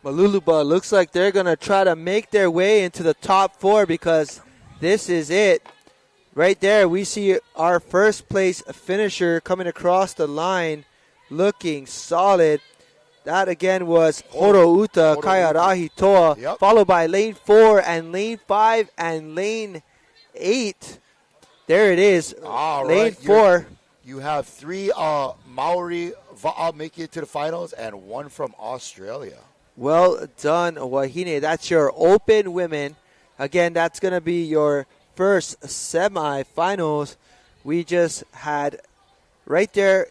O: Mooloolaba looks like they're going to try to make their way into the top 4 because this is it. Right there, we see our first place finisher coming across the line looking solid. That again was Horo Uta Kayarahi Toa, followed by lane 4 and lane 5 and lane 8. There it is, lane 4.
A: You have 3 Maori Va'a making it to the finals and 1 from Australia.
O: Well done, Wahine. That's your Open Women. Again, that's going to be your first semifinals. We just had right there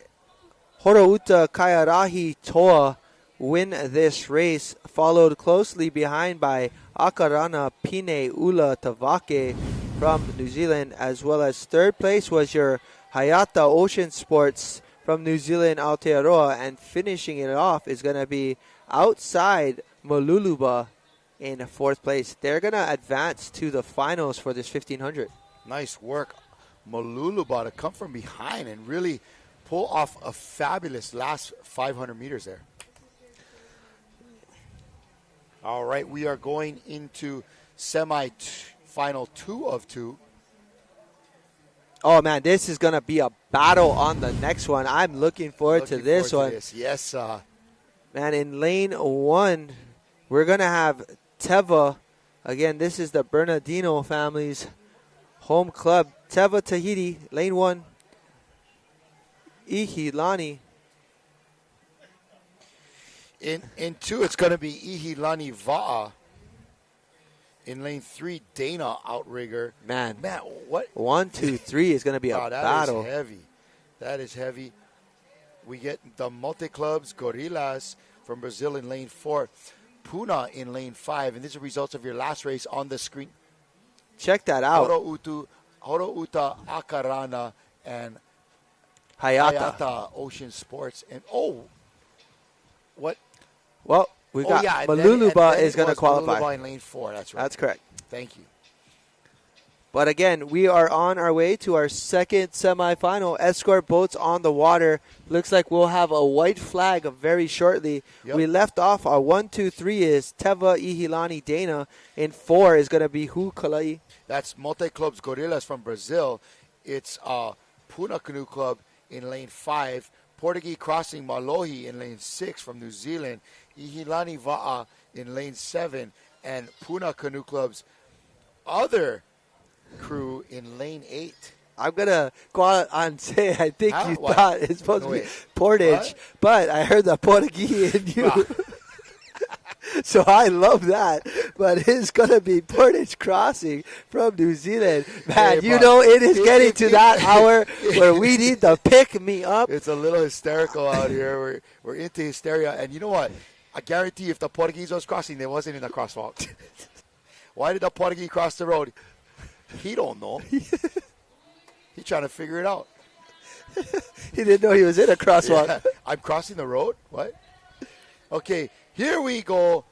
O: Horo Uta Kayarahi Toa win this race, followed closely behind by Akarana Pine Ula Tavake from New Zealand, as well as third place was your Hayata Ocean Sports from New Zealand, Aotearoa, and finishing it off is going to be outside Mooloolaba in 4th place. They're going to advance to the finals for this 1500.
A: Nice work, Maluluba, to come from behind and really pull off a fabulous last 500 meters there. All right, we are going into semi-final 2 of 2.
O: Oh, man, this is going to be a battle on the next one. I'm looking forward to this one.
A: Yes,
O: man, in lane 1, we're going to have Teva. Again, this is the Bernardino family's home club. Teva Tahiti, lane 1. Ihilani.
A: In 2, it's going to be Ihilani Va'a. In lane 3, Dana Outrigger.
O: Man,
A: what?
O: 1, 2, 3 is going to be a battle.
A: That is heavy. That is heavy. We get the multi-clubs, Gorillas from Brazil in lane 4. Puna in lane 5. And these are results of your last race on the screen.
O: Check that out.
A: Horouta Akarana and
O: Hayata
A: Ocean Sports. And, what?
O: Well, we got Maluluba is going to qualify.
A: Maluluba in lane 4, that's right.
O: That's correct.
A: Thank you.
O: But again, we are on our way to our second semifinal. Escort boats on the water. Looks like we'll have a white flag very shortly.
A: Yep.
O: We left off our 1, 2, 3 is Teva, Ihilani, Dana. In 4 is going to be Kalai.
A: That's Multi-Clubs Gorillas from Brazil. It's Puna Canoe Club in lane 5. Portuguese Crossing Malohi in lane 6 from New Zealand. Ihilani Va'a in lane 7. And Puna Canoe Club's other crew in lane 8.
O: I'm going to go out and say I think you
A: What?
O: thought it's supposed to be Portage, but I heard the Portuguese in you.
A: Wow.
O: So I love that. But it's going to be Portage Crossing from New Zealand. Man,
A: Hey,
O: it is getting to that hour where we need to pick me up.
A: It's a little hysterical out here. We're into hysteria. And you know what? I guarantee if the Portuguese was crossing, they wasn't in the crosswalk. Why did the Portuguese cross the road? He don't know. He's trying to figure it out.
O: He didn't know he was in a crosswalk.
A: Yeah. I'm crossing the road? What? Okay, here we go.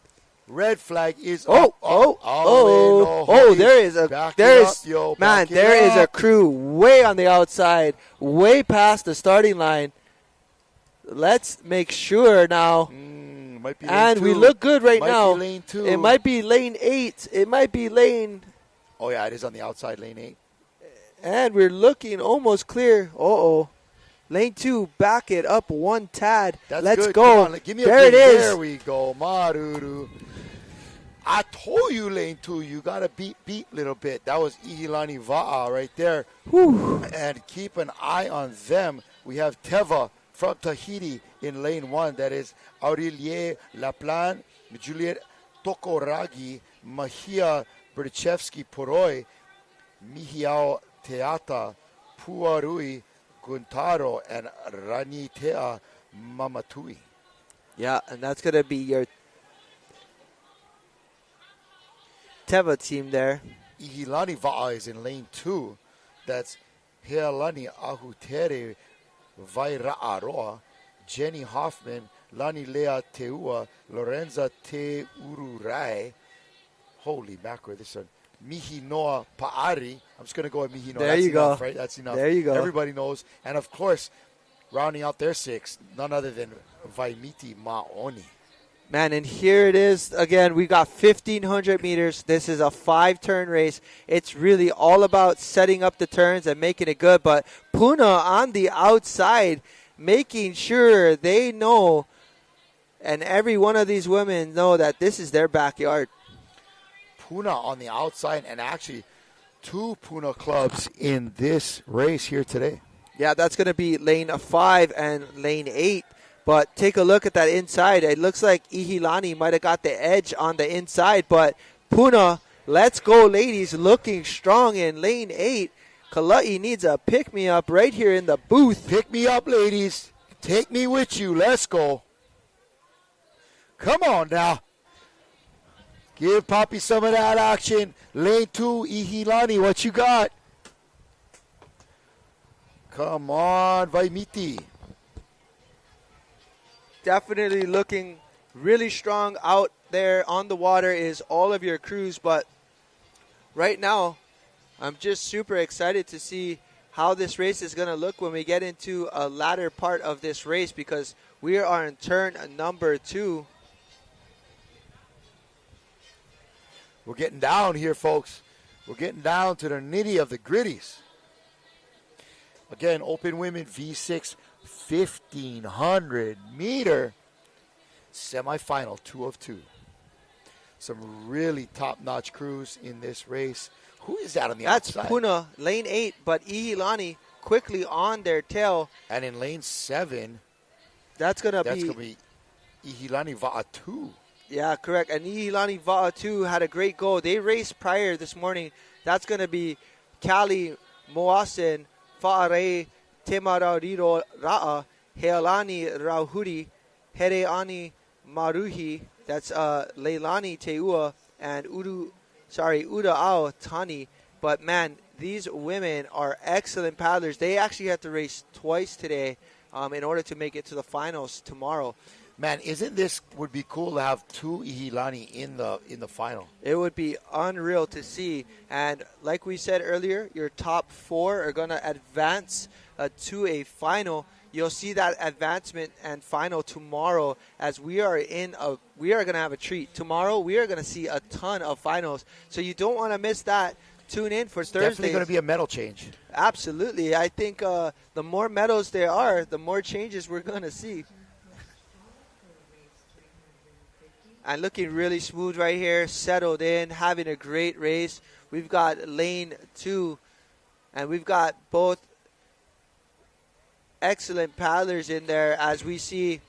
A: Red flag is up.
O: There is a crew way on the outside, way past the starting line. Let's make sure now.
A: Might be lane
O: and
A: 2.
O: We look good right now.
A: Be lane 2.
O: It might be lane 8. It might be lane.
A: Oh yeah, it is on the outside, lane 8.
O: And we're looking almost clear. Lane 2, back it up one tad. Let's
A: good.
O: go.
A: Come on, give me
O: there it
A: is.
O: is.
A: There we go. Maruru. I told you, lane 2, you got to beat a little bit. That was Ihilani Va'a right there.
O: Whew.
A: And keep an eye on them. We have Teva from Tahiti in lane 1. That is Aurelie Laplan, Juliet Tokoragi, Mahia Berchevsky Poroi, Mihiao Teata, Puarui Guntaro, and Ranitea Mamatui.
O: Yeah, and that's going to be your Teva team there.
A: Ihilani Va'a is in lane 2. That's Healani Ahutere Vaira'aroa, Jenny Hoffman, Lani Lea Teua, Lorenza Te Ururai. Holy mackerel, this one. Mihinoa Pa'ari. I'm just going to go with Mihinoa.
O: There you go.
A: Right? That's enough.
O: There you go.
A: Everybody knows. And, of course, rounding out their 6, none other than Vaimiti Ma'oni.
O: Man, and here it is. Again, we got 1,500 meters. This is a 5-turn race. It's really all about setting up the turns and making it good. But Puna on the outside, making sure they know, and every one of these women know that this is their backyard.
A: Puna on the outside, and actually 2 Puna clubs in this race here today.
O: Yeah, that's going to be lane 5 and lane 8. But take a look at that inside. It looks like Ihilani might have got the edge on the inside. But Puna, let's go, ladies, looking strong in lane 8. Kalai needs a pick-me-up right here in the booth.
A: Pick me up, ladies. Take me with you. Let's go. Come on now. Give Poppy some of that action. Lane 2, Ihilani, what you got? Come on, Vaimiti.
O: Definitely looking really strong out there on the water is all of your crews, but right now I'm just super excited to see how this race is going to look when we get into a latter part of this race, because we are in turn number 2.
A: We're getting down here, folks. We're getting down to the nitty of the gritties. Again, open women V6 1,500 meter semifinal, 2 of 2. Some really top-notch crews in this race. Who is that on the outside?
O: That's Puna, lane 8, but Ihilani quickly on their tail.
A: And in lane 7,
O: that's going to
A: be Ihilani Va'atu.
O: Yeah, correct. And Ihilani Va'atu had a great goal. They raced prior this morning. That's going to be Kali Moasen, Fa'are Temarariro Ra'a, Healani Rauhuri, Hereani Maruhi, that's Leilani Teua, and Uda'ao Tani. But, man, these women are excellent paddlers. They actually had to race twice today in order to make it to the finals tomorrow.
A: Man, isn't this would be cool to have 2 Ihilani in the final?
O: It would be unreal to see. And like we said earlier, your top 4 are going to advance to a final. You'll see that advancement and final tomorrow, as we are going to have a treat. Tomorrow we are going to see a ton of finals. So you don't want to miss that. Tune in for Thursday.
A: Definitely going to be a medal change.
O: Absolutely. I think the more medals there are, the more changes we're going to see. And looking really smooth right here, settled in, having a great race. We've got lane 2, and we've got both excellent paddlers in there. As we saw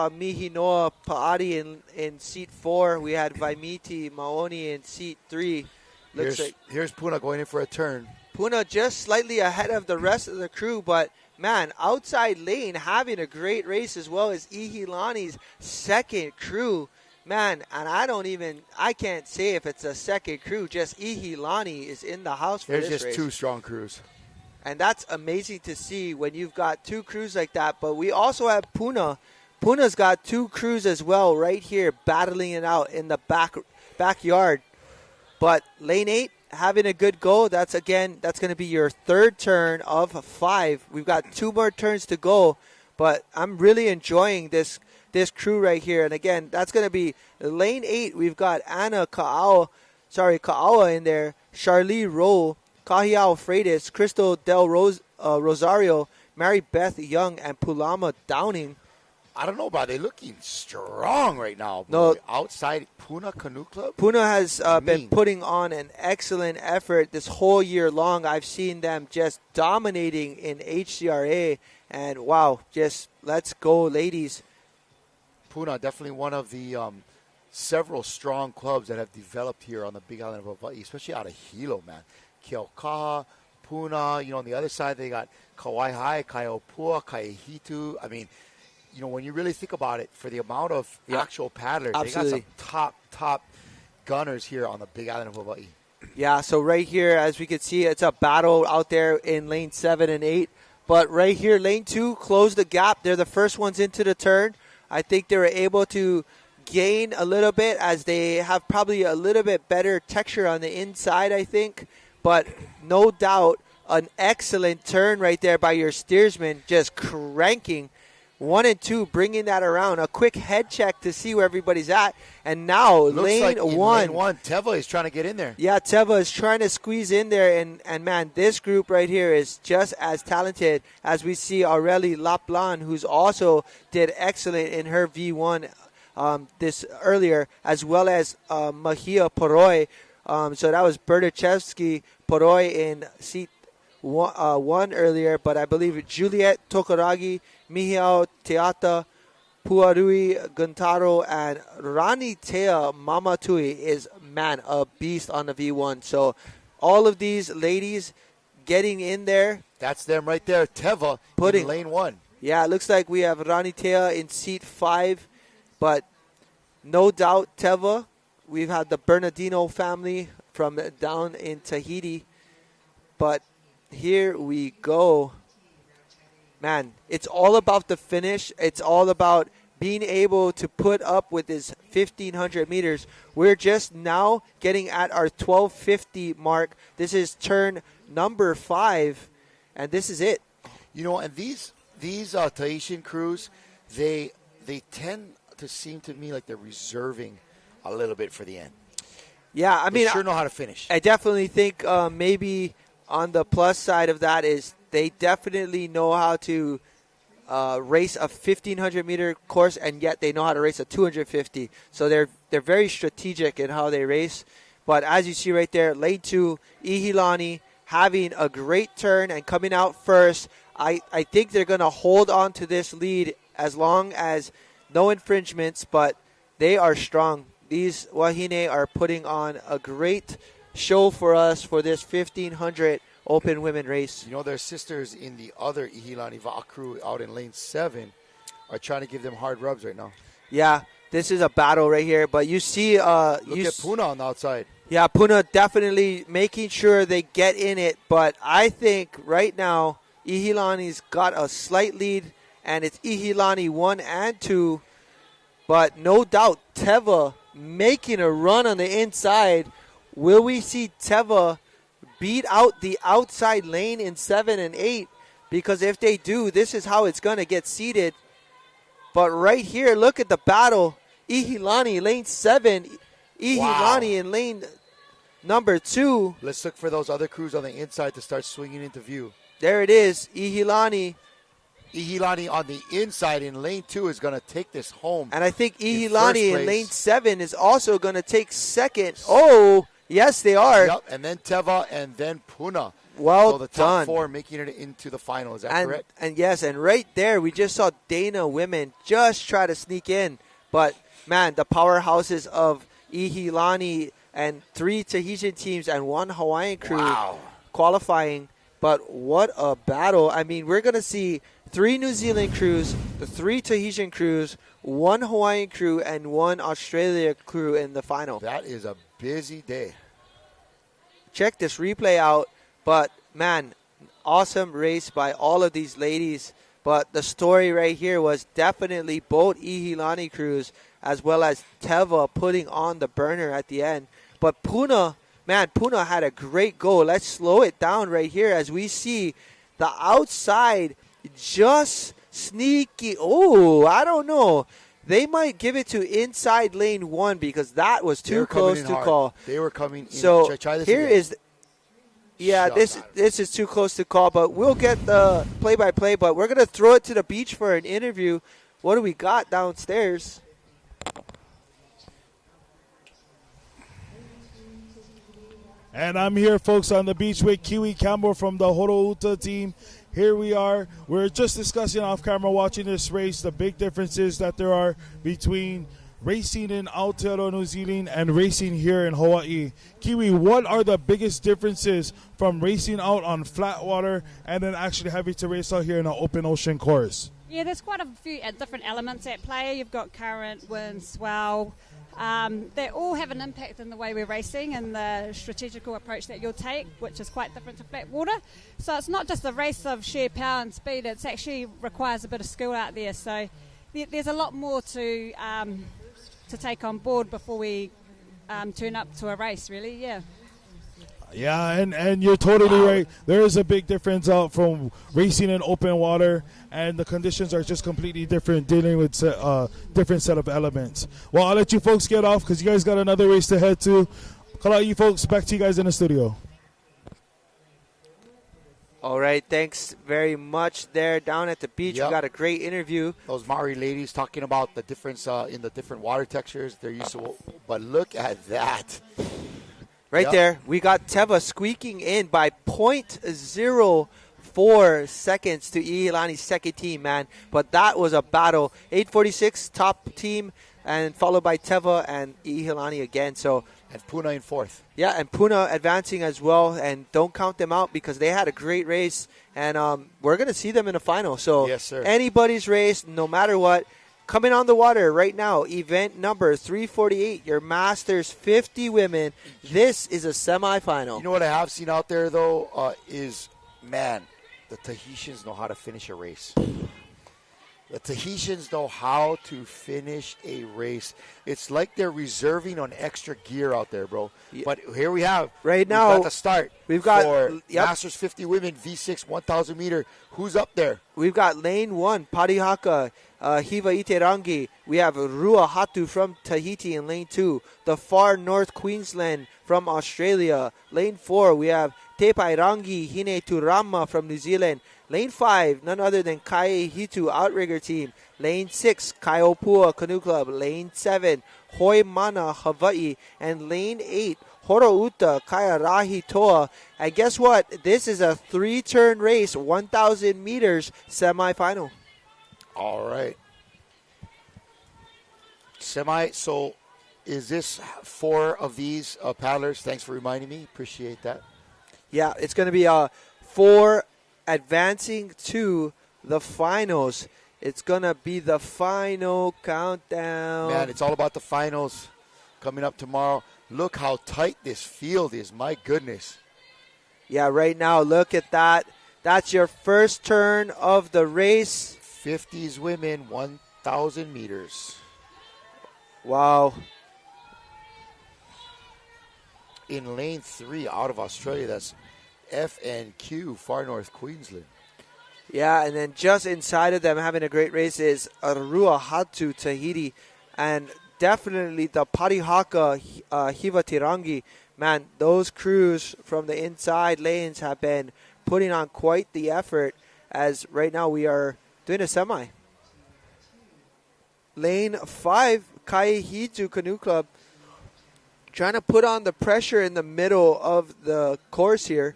O: Mihinoa Paadi in seat 4. We had Vaimiti Maoni in seat 3.
A: Here's Puna going in for a turn.
O: Puna just slightly ahead of the rest of the crew, but man, outside lane having a great race, as well as Ihilani's second crew. Man, and I can't say if it's a second crew, just Ihilani is in the house for this race.
A: There's just 2 strong crews.
O: And that's amazing to see when you've got 2 crews like that. But we also have Puna. Puna's got 2 crews as well right here, battling it out in the backyard. But lane 8, having a good go. That's going to be your 3rd turn of 5. We've got 2 more turns to go, but I'm really enjoying this crew right here. And again, that's going to be lane 8. We've got Anna Ka'awa in there, Charlie Rowe, Kahiao Freitas, Crystal Del Rosario, Mary Beth Young, and Pulama Downing.
A: I don't know about it. They're looking strong right now.
O: No,
A: outside Puna Canoe Club?
O: Puna has been putting on an excellent effort this whole year long. I've seen them just dominating in HCRA. And, wow, just let's go, ladies.
A: Puna, definitely one of the several strong clubs that have developed here on the Big Island of Hawaii, especially out of Hilo, man. Keaukaha, Puna, on the other side they got Kauai, Kaiopua, Kaihitu. I mean, when you really think about it, for the amount of actual paddlers,
O: absolutely.
A: They got some top gunners here on the Big Island of Hawaii.
O: Yeah, so right here, as we can see, it's a battle out there in lane 7 and 8. But right here, lane 2 closed the gap. They're the first ones into the turn. I think they were able to gain a little bit, as they have probably a little bit better texture on the inside, I think. But no doubt, an excellent turn right there by your steersman, just cranking. 1 and 2, bringing that around. A quick head check to see where everybody's at. And now, lane 1.
A: Teva is trying to get in there.
O: Yeah, Teva is trying to squeeze in there. And man, this group right here is just as talented as we see Aurelie Laplan, who's also did excellent in her V1 this earlier, as well as Mahia Poroi. So that was Berdichevsky Poroi in seat 1 earlier. But I believe Juliet Tokaragi, Mihiao Teata, Puarui Guntaro, and Rani Tea Mamatui is, man, a beast on the V1. So all of these ladies getting in there.
A: That's them right there. Teva in lane 1.
O: Yeah, it looks like we have Rani Tea in seat 5. But no doubt Teva. We've had the Bernardino family from down in Tahiti. But here we go. Man, it's all about the finish. It's all about being able to put up with this 1,500 meters. We're just now getting at our 1250 mark. This is turn number 5, and this is it.
A: You know, and these Tahitian crews, they tend to seem to me like they're reserving a little bit for the end.
O: Yeah, I mean,
A: they sure know how to finish.
O: I definitely think maybe on the plus side of that is they definitely know how to race a 1,500 meter course, and yet they know how to race a 250. So they're very strategic in how they race. But as you see right there, lane 2, Ihilani having a great turn and coming out first. I think they're going to hold on to this lead as long as no infringements, but they are strong. These Wahine are putting on a great show for us for this 1,500 open women race.
A: You know, their sisters in the other Ihilani Va'a crew out in lane 7 are trying to give them hard rubs right now.
O: Yeah, this is a battle right here, but you see...
A: Look at Puna on the outside.
O: Yeah, Puna definitely making sure they get in it, but I think right now Ihilani's got a slight lead, and it's Ihilani 1 and 2, but no doubt Teva making a run on the inside. Will we see Teva beat out the outside lane in 7 and 8? Because if they do, this is how it's going to get seeded. But right here, look at the battle. Ihilani, lane 7. Ihilani in lane number 2.
A: Let's look for those other crews on the inside to start swinging into view.
O: There it is. Ihilani
A: on the inside in lane 2 is going to take this home.
O: And I think Ihilani in lane 7 is also going to take second. Oh, yes, they are.
A: Yep, and then Teva and then Puna.
O: Well
A: so the top
O: done.
A: 4 making it into the final. Is that correct?
O: And yes, and right there we just saw Dana women just try to sneak in. But, man, the powerhouses of Ihilani and 3 Tahitian teams and 1 Hawaiian crew qualifying. But what a battle. I mean, we're going to see 3 New Zealand crews, the 3 Tahitian crews, 1 Hawaiian crew, and 1 Australia crew in the final.
A: That is a busy day.
O: Check this replay out. But, man, awesome race by all of these ladies. But the story right here was definitely both Ihilani crews as well as Teva putting on the burner at the end. But Puna had a great go. Let's slow it down right here as we see the outside just sneaky. Oh, I don't know. They might give it to inside lane 1 because that was too close to call.
A: They were coming in.
O: So
A: try this
O: here
A: again.
O: is... Yeah, this is too close to call, but we'll get the play-by-play. But we're going to throw it to the beach for an interview. What do we got downstairs?
R: And I'm here, folks, on the beach with Kiwi Campbell from the Horouta team. Here we are. We're just discussing off camera, watching this race, the big differences that there are between racing in Aotearoa, New Zealand, and racing here in Hawaii. Kiwi, what are the biggest differences from racing out on flat water and then actually having to race out here in an open ocean course?
T: Yeah, there's quite a few different elements at play. You've got current, wind, swell. They all have an impact in the way we're racing and the strategical approach that you'll take, which is quite different to flat water. So it's not just a race of sheer power and speed. It actually requires a bit of skill out there. So there's a lot more to take on board before we turn up to a race, really, yeah.
R: Yeah, and you're totally right. There is a big difference out from racing in open water, and the conditions are just completely different, dealing with different set of elements. Well, I'll let you folks get off because you guys got another race to head to. Call out you folks. Back to you guys in the studio.
O: All right, thanks very much there down at the beach.
A: Yep.
O: We got a great interview.
A: Those Maori ladies talking about the difference in the different water textures they're used to. But look at that.
O: Right there, we got Teva squeaking in by 0.04 seconds to Ihilani's second team, man. But that was a battle. 8:46 top team, and followed by Teva and Ihilani again. So
A: and Puna in 4th.
O: Yeah, and Puna advancing as well. And don't count them out because they had a great race. And we're going to see them in the final. So
A: yes, sir.
O: Anybody's race, no matter what. Coming on the water right now, event number 348, your Masters 50 women. This is a semifinal.
A: You know what I have seen out there, though, is, man, the Tahitians know how to finish a race. The Tahitians know how to finish a race. It's like they're reserving on extra gear out there, bro.
O: Yeah.
A: But here we have.
O: Right now,
A: we've got the start.
O: We've got
A: for Masters 50 women, V6 1,000 meter. Who's up there?
O: We've got lane 1, Parihaka, Hiva Iterangi. We have Rua Hatu from Tahiti in lane 2. The Far North Queensland from Australia. Lane 4, we have Tepairangi Hine Turama from New Zealand. Lane 5, none other than Kai Hitu Outrigger Team. Lane 6, Kaiopua Canoe Club. Lane 7, Hoi Mana Hawaii. And lane 8, Horouta Kairahi Toa. And guess what? This is a 3-turn race, 1,000 meters semifinal.
A: All right. So is this 4 of these paddlers? Thanks for reminding me. Appreciate that.
O: Yeah, it's going to be 4 advancing to the finals. It's going to be the final countdown.
A: Man, it's all about the finals coming up tomorrow. Look how tight this field is. My goodness.
O: Yeah, right now, look at that. That's your first turn of the race.
A: 50s women, 1,000 meters.
O: Wow.
A: In lane 3 out of Australia, that's FNQ, Far North Queensland.
O: Yeah, and then just inside of them having a great race is Arua Hatu Tahiti, and definitely the Parihaka Hiva Tirangi. Man, those crews from the inside lanes have been putting on quite the effort, as right now we are doing a semi. Lane 5, Kai Hitu Canoe Club, trying to put on the pressure in the middle of the course here.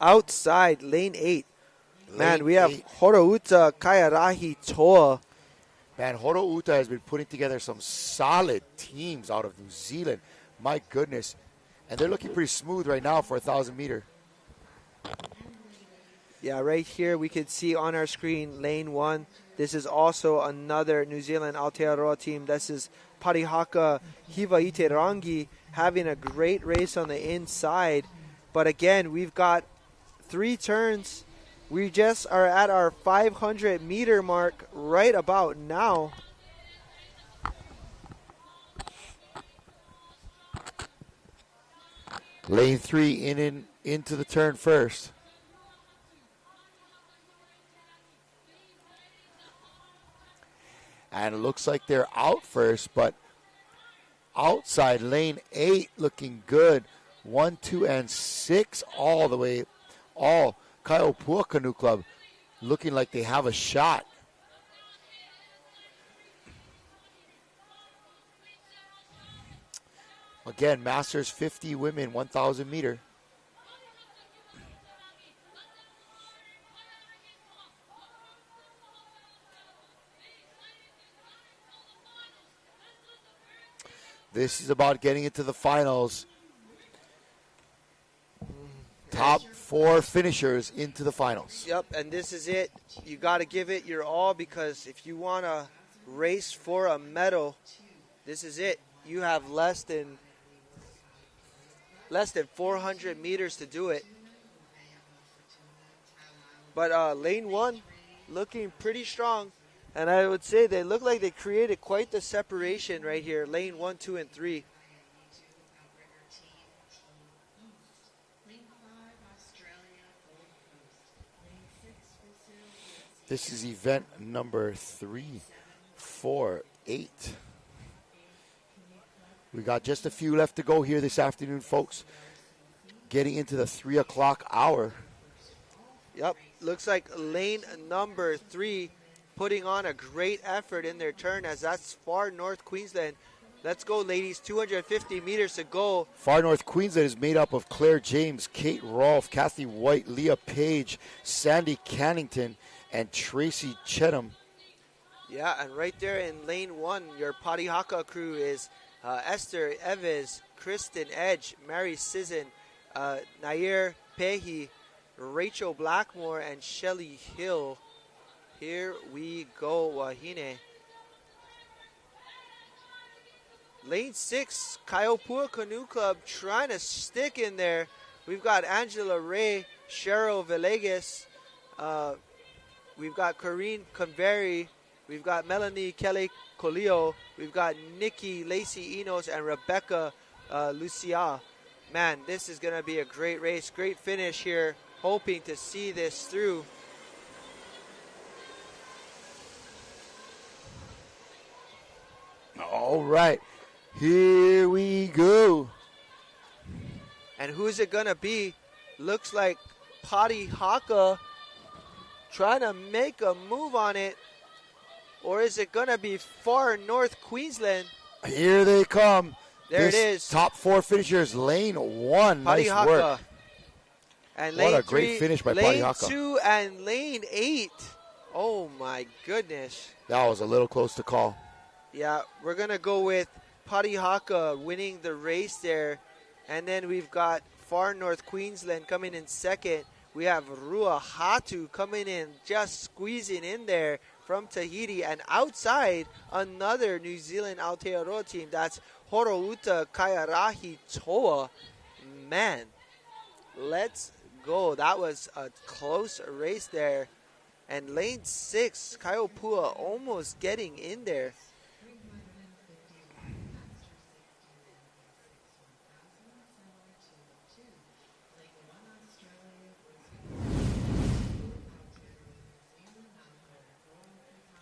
O: Outside, lane 8. Man, we have Horouta Kairahi Toa.
A: Man, Horouta has been putting together some solid teams out of New Zealand. My goodness. And they're looking pretty smooth right now for 1,000 meter.
O: Yeah, right here we can see on our screen lane 1. This is also another New Zealand Aotearoa team. This is Parihaka Hiva Iterangi having a great race on the inside. But again, we've got 3 turns. We just are at our 500 meter mark right about now.
A: Lane 3 into the turn first. And it looks like they're out first, but outside lane 8 looking good. 1, 2, and 6 all the way. All Kaiopua Canoe Club looking like they have a shot. Again, Masters 50 women, 1,000 meter. This is about getting into the finals. Top 4 finishers into the finals.
O: Yep, and this is it. You got to give it your all, because if you want to race for a medal, this is it. You have less than 400 meters to do it. But lane 1 looking pretty strong. And I would say they look like they created quite the separation right here. Lane 1, 2, and 3.
A: This is event number 348. We got just a few left to go here this afternoon, folks. Getting into the 3 o'clock hour.
O: Yep, looks like lane number 3 putting on a great effort in their turn, as that's Far North Queensland. Let's go, ladies. 250 meters to go.
A: Far North Queensland is made up of Claire James, Kate Rolfe, Kathy White, Leah Page, Sandy Cannington, and Tracy Chettam.
O: Yeah, and right there in lane 1, your Parihaka crew is Esther Eves, Kristen Edge, Mary Sisson, Nair Pehi, Rachel Blackmore, and Shelly Hill. Here we go, Wahine. Lane 6, Kaiopua Canoe Club trying to stick in there. We've got Angela Ray, Cheryl Villegas. We've got Corrine Converi. We've got Melanie Kelly Colio. We've got Nikki Lacey Enos and Rebecca Lucia. Man, this is going to be a great race. Great finish here. Hoping to see this through.
A: All right. Here we go.
O: And who's it going to be? Looks like Patti Haka trying to make a move on it. Or is it going to be Far North Queensland?
A: Here they come.
O: There it is.
A: Top 4 finishers, lane 1.
O: Patti
A: Nice
O: Haka.
A: work.
O: And
A: What
O: lane
A: a great
O: 3,
A: finish by Patti
O: lane
A: Haka.
O: 2 and lane 8. Oh my goodness.
A: That was a little close to call.
O: Yeah, we're going to go with Patti Haka winning the race there. And then we've got Far North Queensland coming in second. We have Rua Hatu coming in, just squeezing in there from Tahiti. And outside, another New Zealand Aotearoa team. That's Horouta Kaiarahi Toa. Man, let's go. That was a close race there. And lane 6, Kaiopua almost getting in there.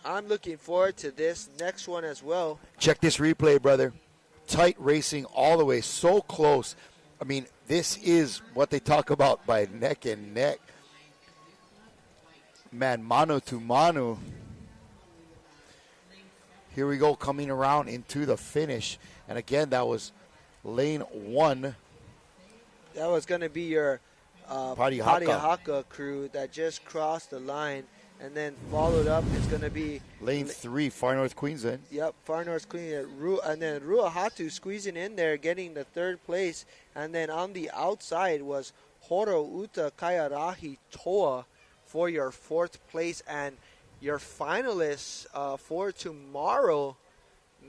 O: I'm looking forward to this next one as well.
A: Check this replay, brother. Tight racing all the way, so close. I mean, this is what they talk about by neck and neck. Man, mano to mano. Here we go, coming around into the finish. And again, that was lane 1.
O: That was going to be your
A: Patti
O: Patti
A: Haka.
O: Haka crew that just crossed the line. And then followed up is going to be
A: Lane 3, Far North Queensland.
O: Yep, Far North Queensland. And then Rua Hatu squeezing in there, getting the 3rd place. And then on the outside was Horouta Kaiarahi Toa for your 4th place. And your finalists for tomorrow,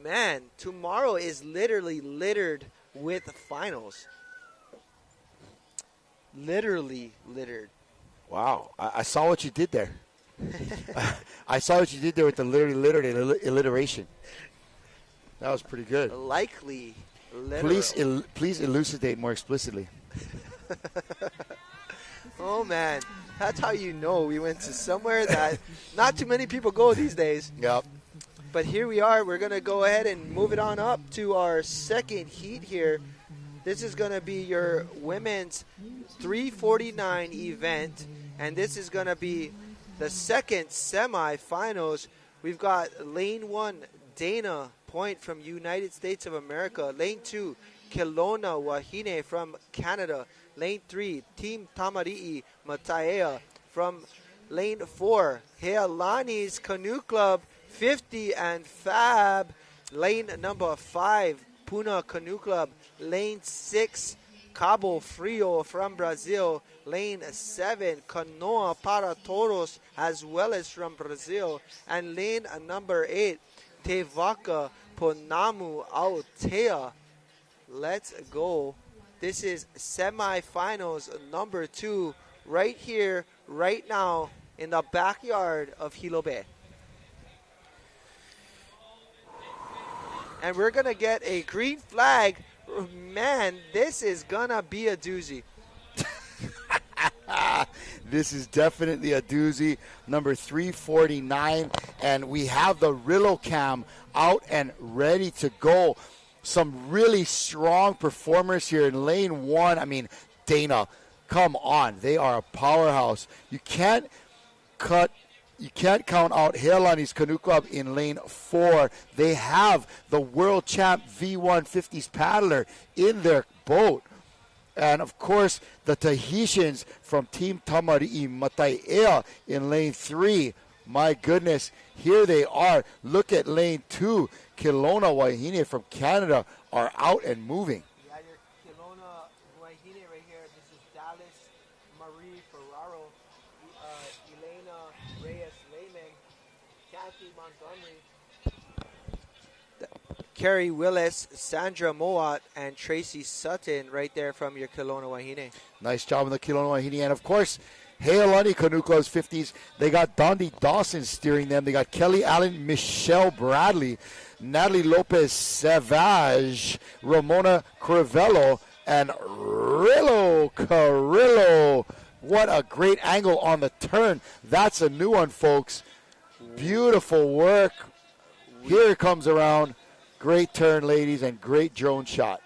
O: man, tomorrow is literally littered with finals. Literally littered.
A: Wow, I saw what you did there. I saw what you did there with the literally littered alliteration. That was pretty good.
O: Likely literal.
A: Please elucidate more explicitly.
O: Oh, man. That's how you know we went to somewhere that not too many people go these days.
A: Yep.
O: But here we are. We're going to go ahead and move it on up to our second heat here. This is going to be your women's 349 event. And this is going to be the second semifinals. We've got lane 1, Dana Point from United States of America. Lane 2, Kelowna Wahine from Canada. Lane 3, Team Tamari'i Mataea from lane 4, Healani's Canoe Club 50 and Fab. Lane number 5, Puna Canoe Club. Lane 6, Cabo Frio from Brazil. Lane 7, Canoa para Toros, as well as from Brazil. And lane number 8, Te Waka Ponamu Aotea. Let's go. This is semifinals number 2 right here, right now, in the backyard of Hilo Bay. And we're going to get a green flag. Man, this is going to be a doozy.
A: This is definitely a doozy. Number 349. And we have the Rillo Cam out and ready to go. Some really strong performers here in lane 1. I mean, Dana, come on. They are a powerhouse. You can't count out Heilani's Canoe Club in lane 4. They have the world champ V150s paddler in their boat. And, of course, the Tahitians from Team Tamari'i Mataea in lane 3. My goodness, here they are. Look at lane 2. Kelowna Wahine from Canada are out and moving.
O: Yeah, your Kelowna Wahine right here. This is Dallas Marie Ferraro, Elena Reyes Lehman, Kathy Montgomery. Carrie Willis, Sandra Moat, and Tracy Sutton right there from your Kelowna Wahine.
A: Nice job in the Kelowna Wahine. And, of course, Heilani Canoe Club's 50s. They got Dondi Dawson steering them. They got Kelly Allen, Michelle Bradley, Natalie Lopez Savage, Ramona Crivello, and Rillo Carrillo. What a great angle on the turn. That's a new one, folks. Beautiful work. Here it comes around. Great turn, ladies, and great drone shot.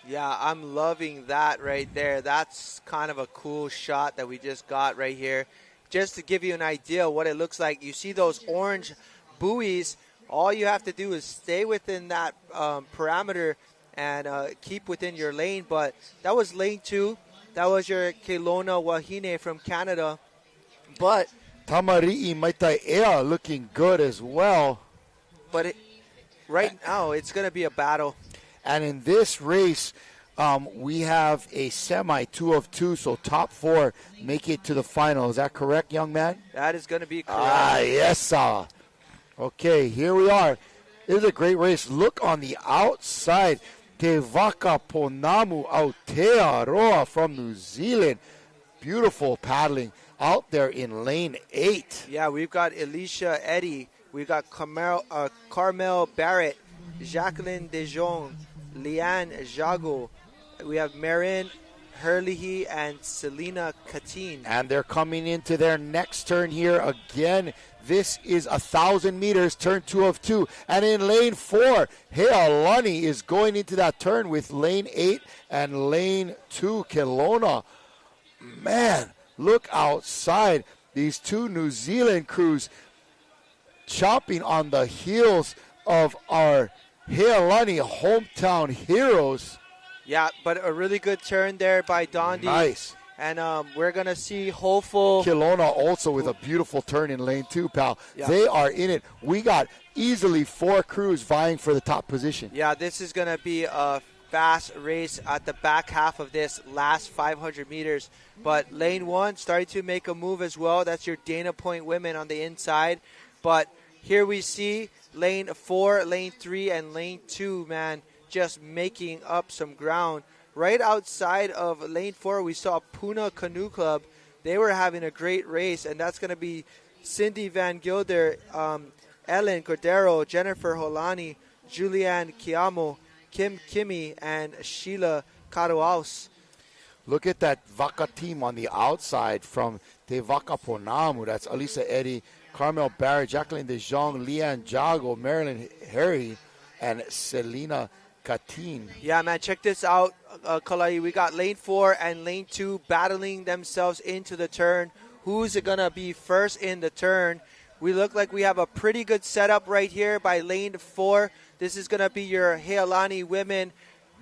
O: Yeah, I'm loving that right there. That's kind of a cool shot that we just got right here. Just to give you an idea of what it looks like, you see those orange buoys. All you have to do is stay within that parameter and keep within your lane. But that was lane 2. That was your Kelowna Wahine from Canada. But
A: Tamari'i Maitai'ea looking good as well.
O: But right now, it's going to be a battle.
A: And in this race, we have a semi 2 of 2, so top 4 make it to the final. Is that correct, young man?
O: That is going to be correct.
A: Yes, sir. Okay, here we are. It is a great race. Look on the outside. Te Vaka Ponamu Aotearoa from New Zealand. Beautiful paddling out there in lane 8.
O: Yeah, we've got Alicia Eddy. We've got Carmel Barrett, Jacqueline Dejon, Leanne Jago. We have Marin Herlihy and Selena Katine.
A: And they're coming into their next turn here again. This is 1,000 meters, turn 2 of 2. And in lane 4, Healani is going into that turn with lane 8 and lane 2, Kelowna. Man, look outside. These two New Zealand crews chomping on the heels of our Heilani hometown heroes.
O: Yeah, but a really good turn there by Dondi.
A: Nice.
O: And we're going to see hopeful.
A: Kelowna also with a beautiful turn in lane 2, pal. Yeah. They are in it. We got easily 4 crews vying for the top position.
O: Yeah, this is going to be a fast race at the back half of this last 500 meters. But lane 1 starting to make a move as well. That's your Dana Point women on the inside. But here we see lane 4, lane 3, and lane 2, man, just making up some ground. Right outside of lane 4, we saw Puna Canoe Club. They were having a great race, and that's going to be Cindy Van Gilder, Ellen Cordero, Jennifer Holani, Julianne Kiamo, Kim Kimi, and Sheila Karuaus.
A: Look at that Vaka team on the outside from Te Vaka Ponamu. That's Alisa Eddy, Carmel Barrett, Jacqueline DeJong, Leanne Jago, Marilyn Harry, and Selena Katine.
O: Yeah, man, check this out, Kalai. We got lane 4 and lane 2 battling themselves into the turn. Who's going to be first in the turn? We look like we have a pretty good setup right here by lane 4. This is going to be your Heilani women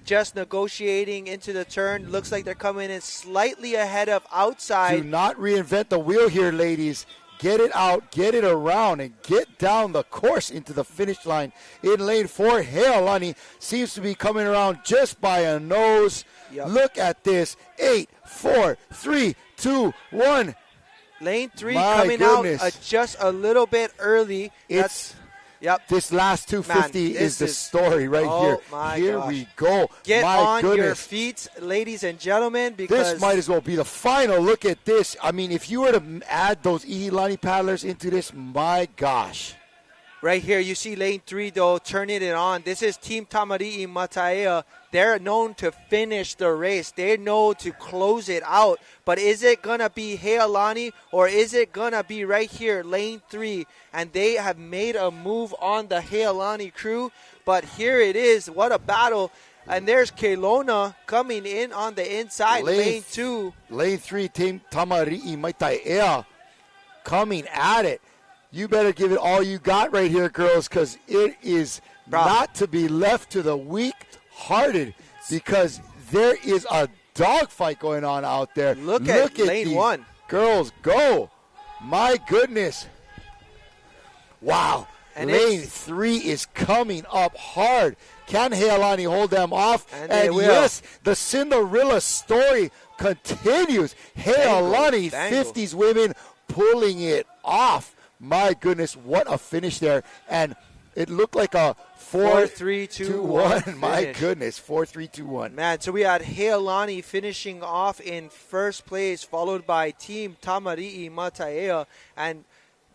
O: just negotiating into the turn. Looks like they're coming in slightly ahead of outside.
A: Do not reinvent the wheel here, ladies. Get it out, get it around, and get down the course into the finish line. In lane 4, Heilani seems to be coming around just by a nose. Yep. Look at this. 8, 4, 3, 2, 1.
O: Lane 3 coming out just a little bit early. Yep.
A: This last 250 is the story right here. Here we go.
O: Get on your feet, ladies and gentlemen, because
A: this might as well be the final. Look at this. I mean, if you were to add those Ihilani paddlers into this, my gosh.
O: Right here, you see lane 3, though, turning it on. This is Team Tamari'i Mataea. They're known to finish the race. They know to close it out. But is it going to be Heilani or is it going to be right here, lane 3? And they have made a move on the Heilani crew. But here it is. What a battle. And there's Kelowna coming in on the inside, lane 2.
A: Lane 3, Team Tamari'i Mataea coming at it. You better give it all you got right here, girls, because it is not to be left to the weak-hearted because there is a dogfight going on out there.
O: Look at lane 1.
A: Girls go. My goodness. Wow. And lane 3 is coming up hard. Can Heilani hold them off? And yes, the Cinderella story continues. Heilani, 50s women pulling it off. My goodness, what a finish there. And It looked like a
O: 4-3-2-1
A: My
O: finish.
A: goodness, 4-3-2-1.
O: Man, so we had Heilani finishing off in first place, followed by Team Tamari'i Mataea. And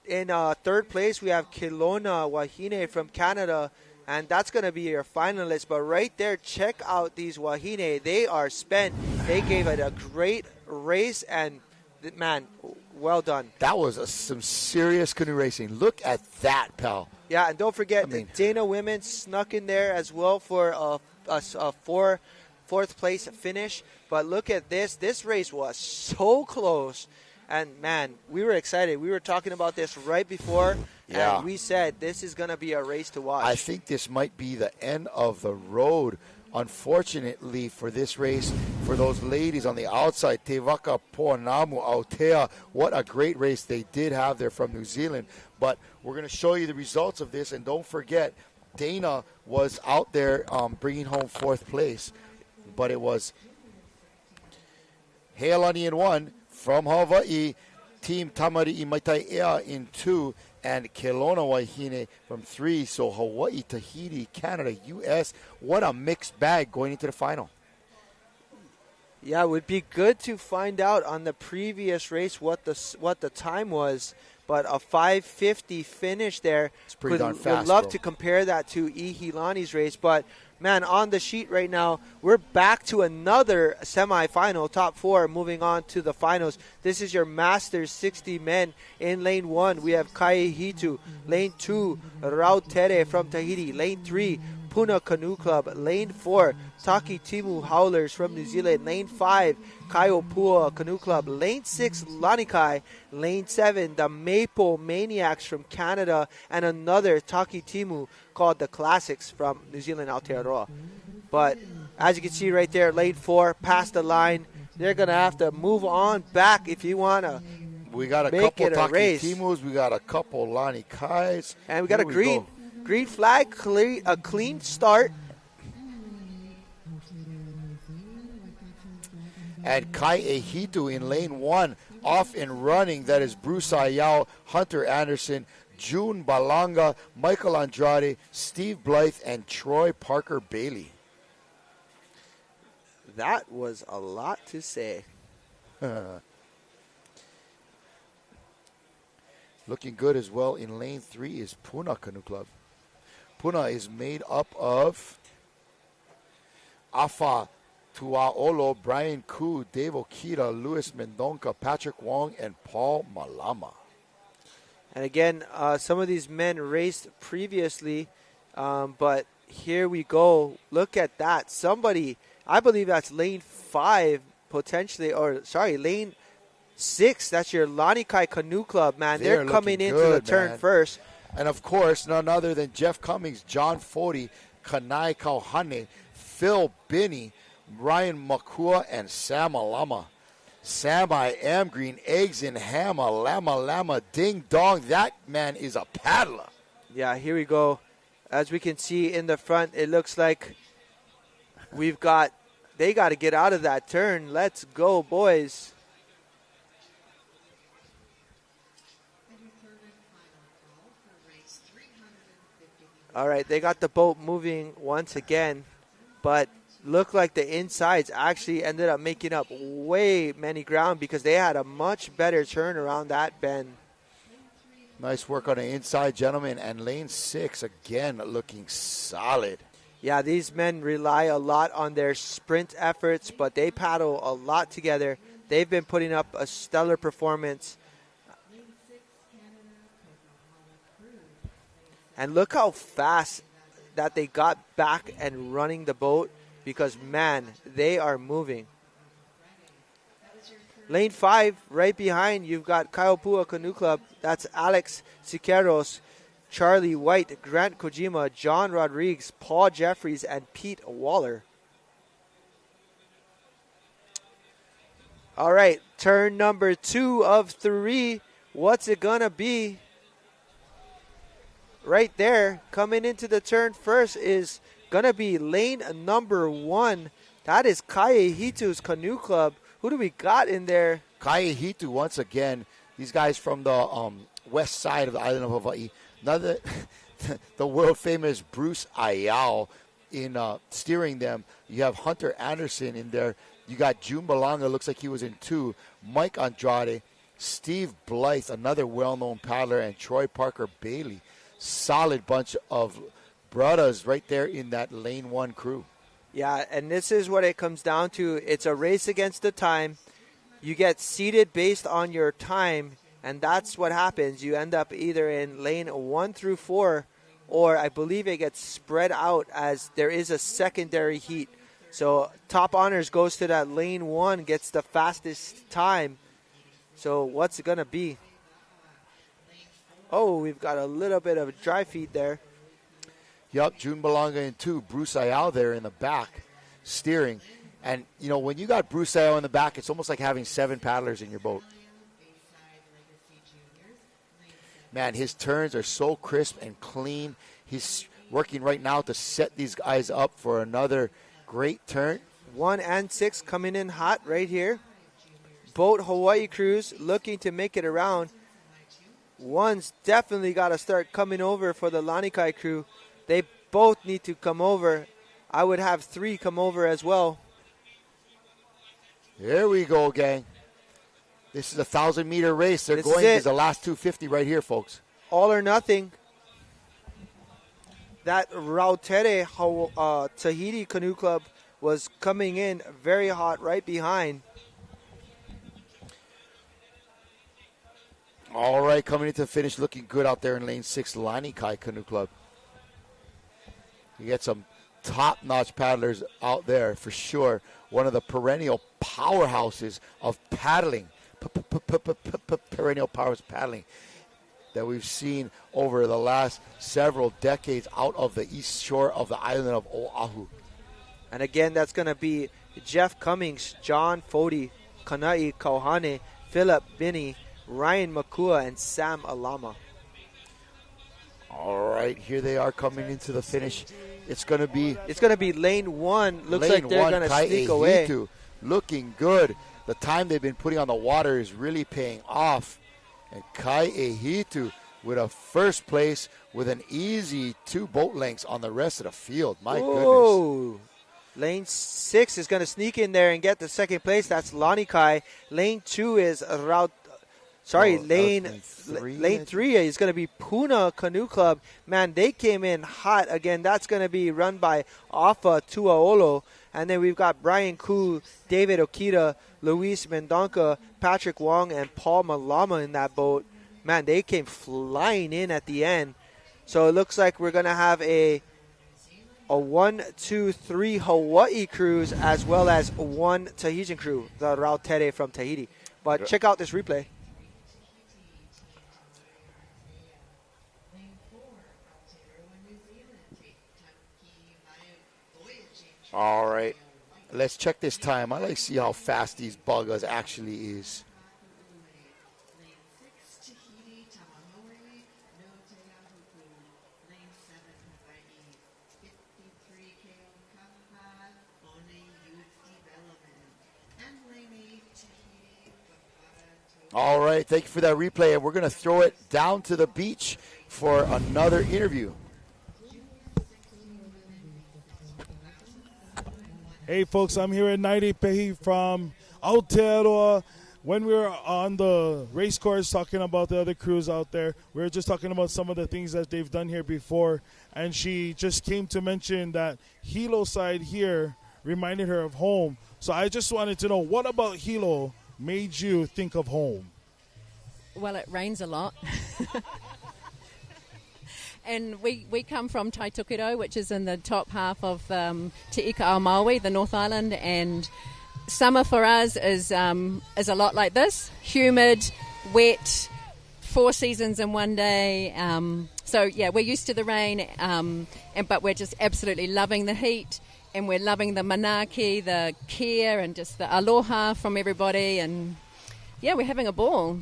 O: in third place, we have Kelowna Wahine from Canada. And that's going to be your finalist. But right there, check out these Wahine. They are spent. They gave it a great race. And, man, well done.
A: That was some serious canoe racing. Look at that, pal.
O: Yeah, and don't forget, Dana Women snuck in there as well for a fourth place finish. But look at this. This race was so close. And, man, we were excited. We were talking about this right before.
A: Yeah.
O: And we said this is going to be a race to watch.
A: I think this might be the end of the road, unfortunately, for this race. For those ladies on the outside, Te Waka Po'anamu Aotea, what a great race they did have there from New Zealand. But we're going to show you the results of this. And don't forget, Dana was out there bringing home fourth place. But it was Heilani in 1 from Hawaii, Team Tamari'i Mataea in 2, and Kelowna Wahine from 3. So Hawaii, Tahiti, Canada, U.S. What a mixed bag going into the final.
O: Yeah, it would be good to find out on the previous race what the time was. But a 5:50 finish there.
A: It's pretty darn fast.
O: Would love
A: bro.
O: to compare that to Ihilani's race. But, man, on the sheet right now, we're back to another semifinal, top 4, moving on to the finals. This is your Masters 60 men. In lane 1, we have Kai Hitu. Lane 2, Rautere from Tahiti. Lane 3, Puna Canoe Club. Lane 4, Taki Timu Howlers from New Zealand. Lane 5, Kaiopua Canoe Club. Lane 6, Lanikai. Lane 7, the Maple Maniacs from Canada. And another Taki Timu called the Classics from New Zealand, Aotearoa. But as you can see right there, lane 4, past the line. They're going to have to move on back if you want to
A: We got a
O: make
A: couple
O: it a
A: Taki
O: race.
A: Timus. We got a couple Lani Kais.
O: And we got a
A: Here
O: green flag, a clean start.
A: And Kai Ehitu in lane 1, off and running. That is Bruce Ayao, Hunter Anderson, June Balanga, Michael Andrade, Steve Blythe, and Troy Parker Bailey.
O: That was a lot to say.
A: Looking good as well in lane 3 is Puna Canoe Club. Puna is made up of Afa Tuaolo, Brian Koo, Dave Okita, Louis Mendonca, Patrick Wong, and Paul Malama.
O: And again, some of these men raced previously, but here we go. Look at that. Somebody, I believe that's lane 5 potentially, lane 6. That's your Lanikai Canoe Club, man. They're coming into the turn first.
A: And of course, none other than Jeff Cummings, John Foti, Kanai Kauhane, Phil Binney, Ryan Makua, and Sam Alama. Sam, I am green, eggs in ham, a llama, ding dong. That man is a paddler.
O: Yeah, here we go. As we can see in the front, it looks like they got to get out of that turn. Let's go, boys. All right, they got the boat moving once again, but looked like the insides actually ended up making up way many ground because they had a much better turn around that bend.
A: Nice work on the inside, gentlemen. And lane 6, again, looking solid.
O: Yeah, these men rely a lot on their sprint efforts, but they paddle a lot together. They've been putting up a stellar performance. And look how fast that they got back and running the boat because, man, they are moving. Lane 5, right behind, you've got Kaiopua Canoe Club. That's Alex Siqueiros, Charlie White, Grant Kojima, John Rodriguez, Paul Jeffries, and Pete Waller. All right, turn number 2 of 3. What's it going to be? Right there, coming into the turn first is going to be lane number 1. That is Kaihitu's Canoe Club. Who do we got in there?
A: Kaihitu, once again, these guys from the west side of the island of Hawaii. the world famous Bruce Ayao in steering them. You have Hunter Anderson in there. You got June Balanga, looks like he was in 2. Mike Andrade, Steve Blythe, another well-known paddler, and Troy Parker Bailey. Solid bunch of brothers right there in that lane 1 crew.
O: Yeah, and this is what it comes down to. It's a race against the time. You get seated based on your time, and that's what happens. You end up either in lane 1 through 4, or I believe it gets spread out as there is a secondary heat. So top honors goes to that lane 1, gets the fastest time. So what's it going to be? Oh, we've got a little bit of dry feet there.
A: Yup, June Balanga in 2. Bruce Ayao there in the back steering. And, you know, when you got Bruce Ayao in the back, it's almost like having 7 paddlers in your boat. Man, his turns are so crisp and clean. He's working right now to set these guys up for another great turn.
O: 1 and 6 coming in hot right here. Both Hawaii crews looking to make it around. 1's definitely got to start coming over for the Lanikai crew. They both need to come over. I would have 3 come over as well.
A: Here we go, gang. This is a 1,000-meter race. They're going to the last 250 right here, folks.
O: All or nothing. That Rautere Tahiti Canoe Club was coming in very hot right behind.
A: All right, coming into the finish, looking good out there in lane 6, Lanikai Canoe Club. You get some top-notch paddlers out there for sure. One of the perennial powerhouses of paddling, perennial powers of paddling that we've seen over the last several decades out of the east shore of the island of Oahu.
O: And again, that's going to be Jeff Cummings, John Fody, Kanai Kauhane, Philip Binney, Ryan Makua, and Sam Alama.
A: All right, here they are coming into the finish. It's going to be
O: lane 1. Looks
A: lane
O: like they're going to sneak away.
A: Looking good. The time they've been putting on the water is really paying off. And Kai Ehitu with a first place with an easy 2 boat lengths on the rest of the field. My goodness.
O: Lane 6 is going to sneak in there and get the second place. That's Lanikai. Lane 2 is lane 3 is going to be Puna Canoe Club. Man, they came in hot. Again, that's going to be run by Afa Tuaolo. And then we've got Brian Koo, David Okita, Luis Mendonca, Patrick Wong, and Paul Malama in that boat. Man, they came flying in at the end. So it looks like we're going to have a 1, 2, 3 Hawaii crews as well as 1 Tahitian crew, the Rautere from Tahiti. But check out this replay.
A: All right, let's check this time. I like to see how fast these buggers actually is. All right, thank you for that replay, and we're going to throw it down to the beach for another interview.
R: Hey, folks, I'm here at Nairepehi from Aotearoa. When we were on the race course talking about the other crews out there, we were just talking about some of the things that they've done here before, and she just came to mention that Hilo side here reminded her of home. So I just wanted to know, what about Hilo made you think of home?
U: Well, it rains a lot. And we come from Taitokiro, which is in the top half of Te Ika ao Maui, the North Island, and summer for us is a lot like this: humid, wet, 4 seasons in one day. So yeah, we're used to the rain, but we're just absolutely loving the heat, and we're loving the manaki, the care, and just the aloha from everybody, and yeah, we're having a ball.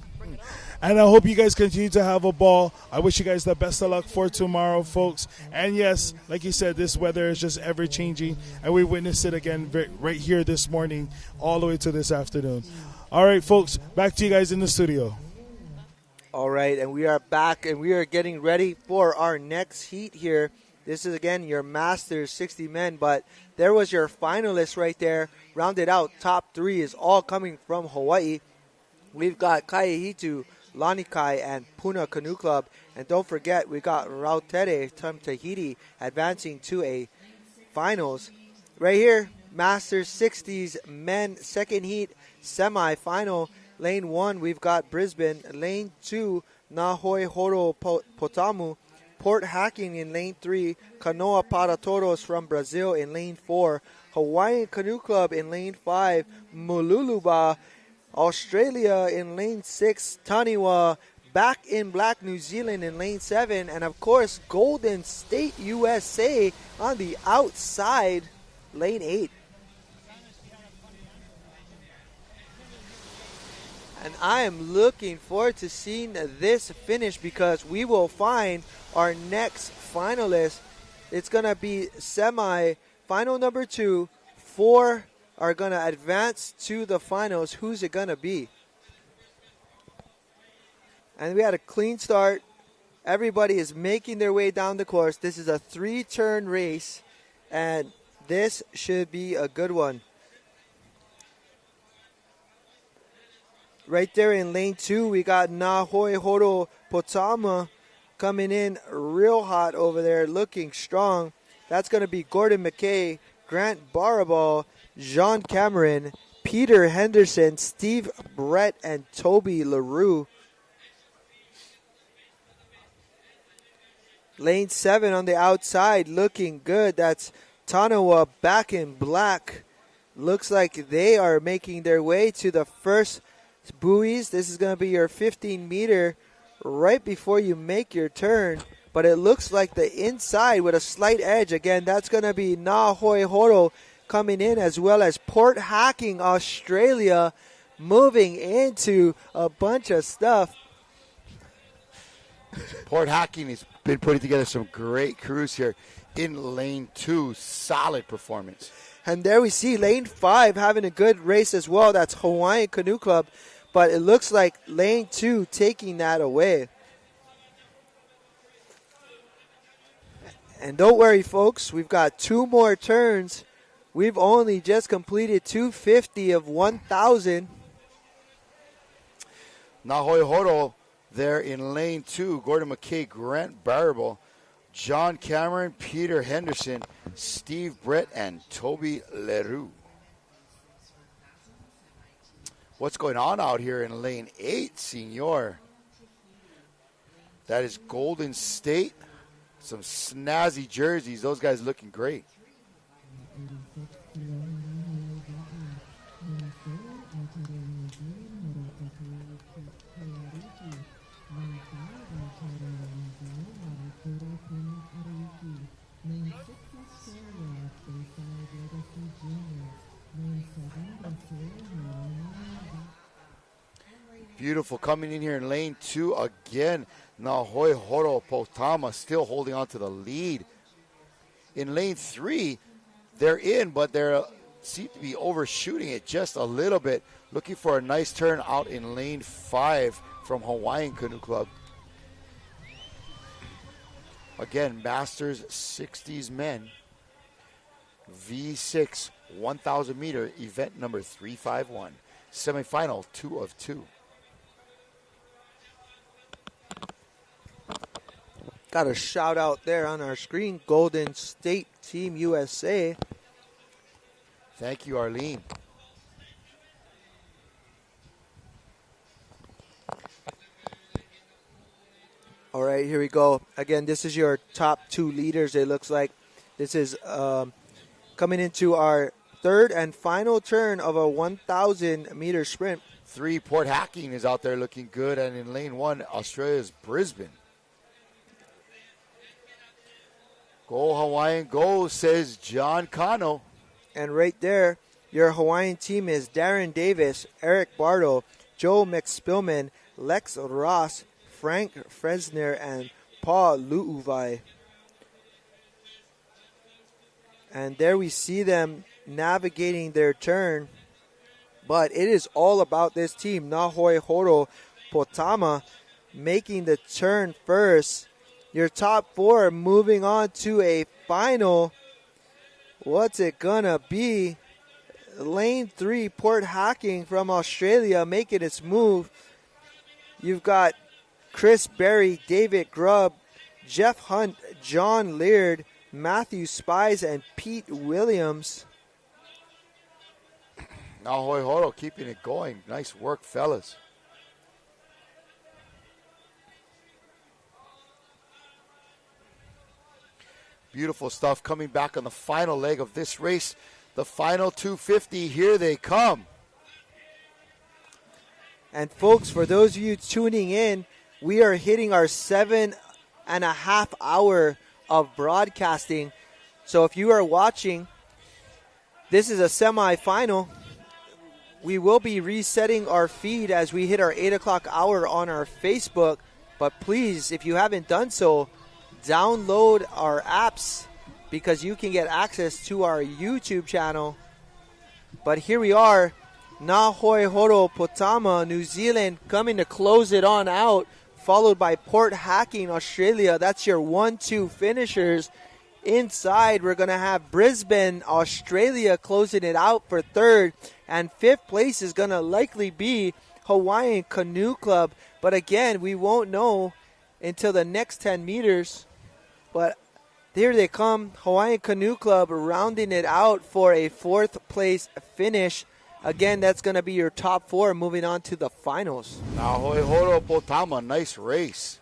R: And I hope you guys continue to have a ball. I wish you guys the best of luck for tomorrow, folks. And yes, like you said, this weather is just ever-changing, and we witnessed it again right here this morning all the way to this afternoon. All right, folks, back to you guys in the studio.
O: All right, and we are back, and we are getting ready for our next heat here. This is, again, your Masters 60 men, but there was your finalists right there. Rounded out, top 3 is all coming from Hawaii. We've got Kaihitu, Lanikai, and Puna Canoe Club. And don't forget, we got Rautere from Tahiti advancing to a finals. Right here, Masters 60s men second heat semi-final. Lane 1, we've got Brisbane. Lane 2, Nahoi Horo Potamu. Port Hacking in Lane 3. Kanoa Para Toros from Brazil in Lane 4. Hawaiian Canoe Club in Lane 5. Mululuba, Australia in Lane 6. Taniwa, Back in Black, New Zealand in Lane 7. And, of course, Golden State, USA on the outside, Lane 8. And I am looking forward to seeing this finish because we will find our next finalist. It's going to be semi-final number 2. 4 are going to advance to the finals. Who's it going to be? And we had a clean start. Everybody is making their way down the course. This is a 3-turn race, and this should be a good one. Right there in lane 2, we got Nahoi Horo Potama coming in real hot over there, looking strong. That's going to be Gordon McKay, Grant Barabal, Jean Cameron, Peter Henderson, Steve Brett, and Toby LaRue. Lane 7 on the outside, looking good. That's Tanawa Back in Black. Looks like they are making their way to the first buoys. This is going to be your 15-meter right before you make your turn. But it looks like the inside with a slight edge. Again, that's going to be Nahoi Horo coming in, as well as Port Hacking, Australia, moving into a bunch of stuff.
A: Port Hacking has been putting together some great crews here in lane 2. Solid performance.
O: And there we see lane 5 having a good race as well. That's Hawaiian Canoe Club. But it looks like lane 2 taking that away. And don't worry, folks. We've got 2 more turns. We've only just completed 250 of 1,000.
A: Nahoi Horo there in lane 2. Gordon McKay, Grant Barable, John Cameron, Peter Henderson, Steve Brett, and Toby LaRue. What's going on out here in lane 8, Senor? That is Golden State. Some snazzy jerseys. Those guys looking great. Beautiful. Coming in here in lane 2 again. Nahoi Horo Potama still holding on to the lead. In lane 3, they're in, but they seem to be overshooting it just a little bit. Looking for a nice turn out in lane 5 from Hawaiian Canoe Club. Again, Masters 60s men. V6 1,000 meter event number 351. Semifinal 2 of 2.
O: Got a shout out there on our screen. Golden State Team USA.
A: Thank you, Arlene.
O: All right, here we go. Again, this is your top 2 leaders, it looks like. This is coming into our third and final turn of a 1,000-meter sprint.
A: 3, Port Hacking is out there looking good. And in lane 1, Australia's Brisbane. Go Hawaiian, go, says John Kano.
O: And right there, your Hawaiian team is Darren Davis, Eric Bardo, Joe McSpillman, Lex Ross, Frank Fresner, and Paul Lu'uvai. And there we see them navigating their turn. But it is all about this team. Nahoi Horo Potama making the turn first. Your top 4 moving on to a final. What's it gonna be? Lane 3, Port Hacking from Australia making its move. You've got Chris Berry, David Grubb, Jeff Hunt, John Leard, Matthew Spies, and Pete Williams.
A: Now Hoi Horo keeping it going. Nice work, fellas. Beautiful stuff coming back on the final leg of this race. The final 250, here they come.
O: And folks, for those of you tuning in, we are hitting our 7.5 hour of broadcasting. So if you are watching, this is a semifinal. We will be resetting our feed as we hit our 8 o'clock hour on our Facebook. But please, if you haven't done so, download our apps because you can get access to our YouTube channel. But here we are, Ngā Hoi Horo Potama, New Zealand, coming to close it on out, followed by Port Hacking, Australia. That's your 1-2 finishers. Inside, we're going to have Brisbane, Australia, closing it out for third. And fifth place is going to likely be Hawaiian Canoe Club. But again, we won't know until the next 10 meters. But here they come, Hawaiian Canoe Club rounding it out for a fourth place finish. Again, that's going to be your top 4 moving on to the finals.
A: Now Hoi Horo Potama, nice race.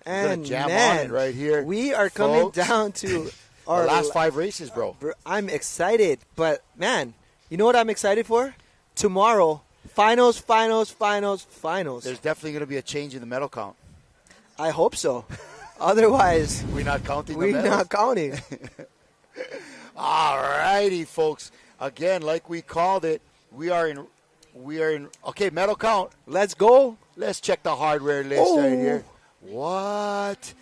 O: And
A: jam
O: man,
A: on it right here,
O: we are coming
A: folks.
O: down to our
A: the last 5 races, bro.
O: I'm excited, but man, you know what I'm excited for? Tomorrow, finals.
A: There's definitely going to be a change in the medal count.
O: I hope so. Otherwise,
A: we're not counting.
O: We're not counting.
A: All righty, folks. Again, like we called it, we are in. Okay, medal count.
O: Let's go.
A: Let's check the hardware list right here. What?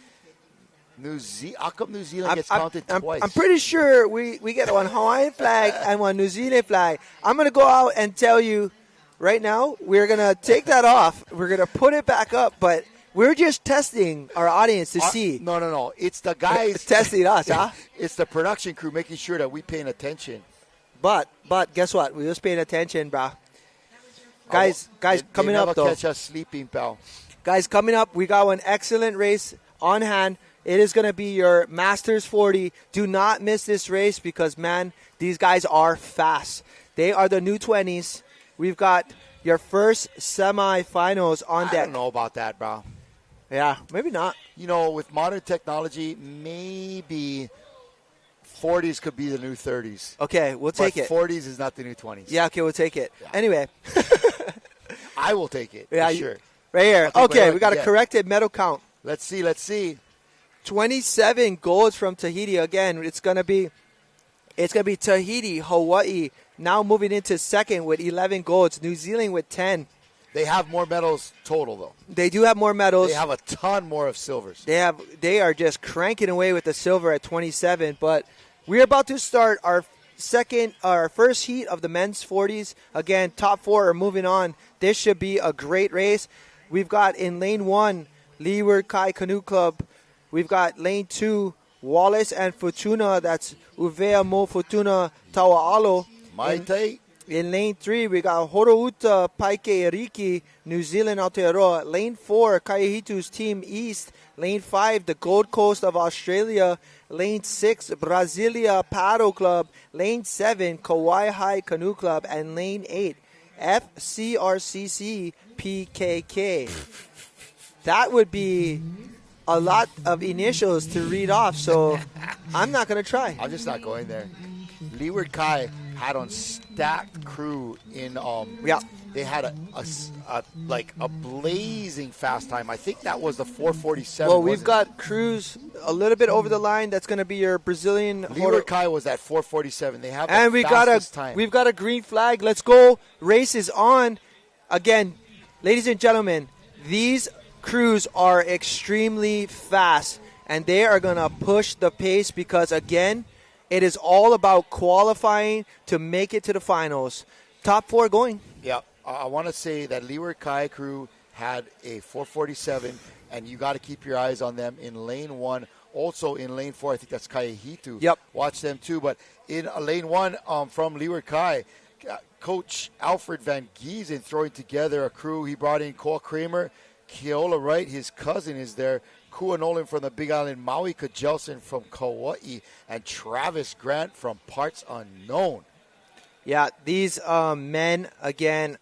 A: How come New Zealand gets counted twice?
O: I'm pretty sure we get one Hawaiian flag and one New Zealand flag. I'm going to go out and tell you right now, we're going to take that off. We're going to put it back up, but we're just testing our audience to see.
A: No. It's the guys.
O: testing us, huh?
A: It's the production crew making sure that we're paying attention.
O: But guess what? We're just paying attention, bro. Guys, coming up, though.
A: Catch us sleeping, pal.
O: Guys, coming up, we got one excellent race on hand. It is going to be your Masters 40. Do not miss this race because, man, these guys are fast. They are the new 20s. We've got your first semifinals on deck.
A: I don't know about that, bro.
O: Yeah, maybe not.
A: You know, with modern technology, maybe 40s could be the new 30s.
O: Okay, we'll take it.
A: 40s is not the new 20s.
O: Yeah, okay, we'll take it. Yeah. Anyway.
A: I will take it,
O: yeah,
A: for sure.
O: Right here. Okay, we got a corrected medal count.
A: Let's see.
O: 27 golds from Tahiti. Again, it's gonna be Tahiti, Hawaii, now moving into second with 11 golds. New Zealand with 10.
A: They have more medals total, though.
O: They do have more medals.
A: They have a ton more of silvers.
O: They are just cranking away with the silver at 27. But we're about to start our first heat of the men's 40s. Again, top 4 are moving on. This should be a great race. We've got in lane 1, Leeward Kai Canoe Club. We've got lane 2, Wallace and Fortuna. That's Uvea Mo Fortuna Tawa'alo.
A: Maite.
O: In lane 3, we got Horouta Paike Eriki, New Zealand Aotearoa. Lane 4, Kaihitu's Team East. Lane 5, the Gold Coast of Australia. Lane 6, Brasilia Paddle Club. Lane 7, Kauai High Canoe Club. And lane 8, FCRCC PKK. That would be a lot of initials to read off, so I'm not going to try.
A: I'm just not going there. Leeward Kai had on stacked crew in they had a blazing fast time. I think that was the 4:47.
O: Well, we've got crews a little bit over the line. That's going to be your Brazilian.
A: Leeward Kai was at 4:47. They have the
O: and we've got a green flag. Let's go. Race is on. Again, ladies and gentlemen, these crews are extremely fast. and they are going to push the pace because, again, it is all about qualifying to make it to the finals. Top 4 going.
A: Yeah, I want to say that Leeward Kai crew had a 447, and you got to keep your eyes on them in lane 1. Also in lane 4, I think that's Kai Hitu.
O: Yep.
A: Watch them too. But in lane 1 from Leeward Kai, Coach Alfred Van Giesen throwing together a crew. He brought in Cole Kramer, Keola Wright, his cousin is there, Kua Nolan from the Big Island, Maui Kajelson from Kauai, and Travis Grant from Parts Unknown.
O: Yeah, these men, again,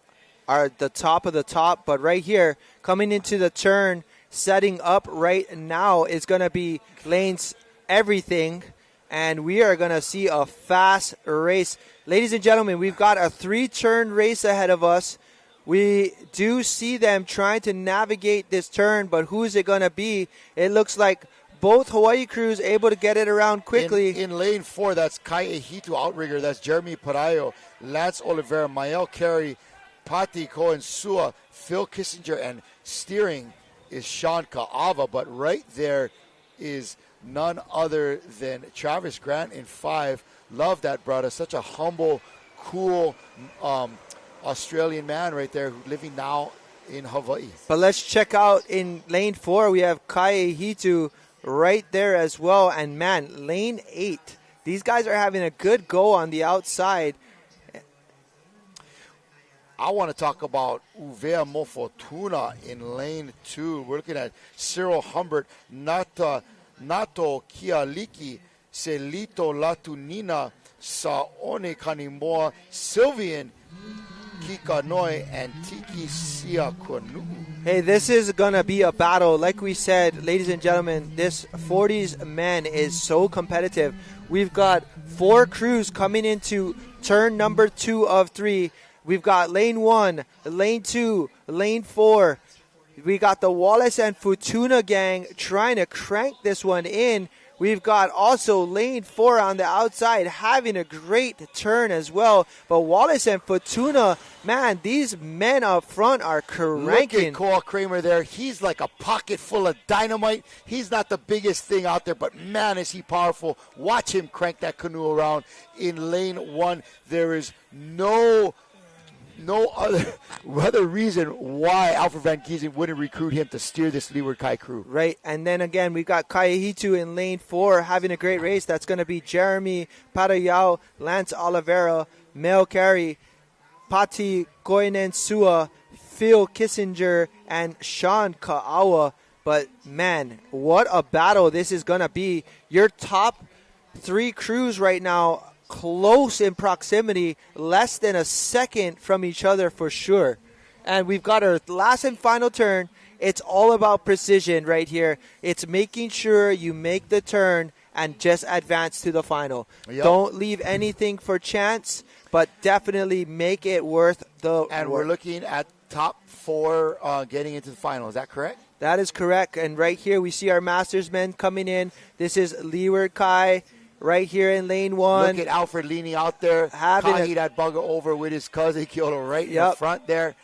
O: are the top of the top. But right here, coming into the turn, setting up right now is going to be lanes everything. And we are going to see a fast race. Ladies and gentlemen, we've got a 3-turn race ahead of us. We do see them trying to navigate this turn, but who is it going to be? It looks like both Hawaii crews able to get it around quickly.
A: In lane 4, that's Kai Ehitu outrigger. That's Jeremy Parayo, Lance Oliveira, Mael Carey, Pati Cohen Sua, Phil Kissinger, and steering is Sean Ka'ava. But right there is none other than Travis Grant in 5. Love that brother. Such a humble, cool Australian man right there who's living now in Hawaii.
O: But let's check out in lane 4. We have Kai Ehitu right there as well. And, man, lane 8. These guys are having a good go on the outside.
A: I want to talk about Uvea Mofotuna in lane 2. We're looking at Cyril Humbert, Nato Kialiki, Celito Latunina, Saone Kanimoa, Sylvian Kikanoi, and Tiki Siakonu.
O: Hey, this is going to be a battle. Like we said, ladies and gentlemen, this 40s man is so competitive. We've got 4 crews coming into turn number 2 of 3. We've got lane 1, lane 2, lane 4. We got the Wallace and Futuna gang trying to crank this one in. We've got also lane 4 on the outside having a great turn as well. But Wallace and Futuna, man, these men up front are cranking.
A: Look at Cole Kramer there. He's like a pocket full of dynamite. He's not the biggest thing out there, but man, is he powerful. Watch him crank that canoe around. In lane 1, there is no other reason why Alfred Van Giesen wouldn't recruit him to steer this Leeward Kai crew.
O: Right, and then again, we've got Kai Hitu in lane 4 having a great race. That's going to be Jeremy Parayao, Lance Oliveira, Mel Carey, Pati Koinen Sua, Phil Kissinger, and Sean Ka'awa. But, man, what a battle this is going to be. Your top 3 crews right now close in proximity, less than a second from each other for sure. And we've got our last and final turn. It's all about precision right here. It's making sure you make the turn and just advance to the final. Yep. Don't leave anything for chance, but definitely make it worth the
A: And
O: work.
A: We're looking at top 4 getting into the final. Is that correct?
O: That is correct. And right here we see our Masters men coming in. This is Leeward Kai. Right here in lane 1.
A: Look at Alfred leaning out there, Kahi that bugger over with his cousin Kyoto right in the front there.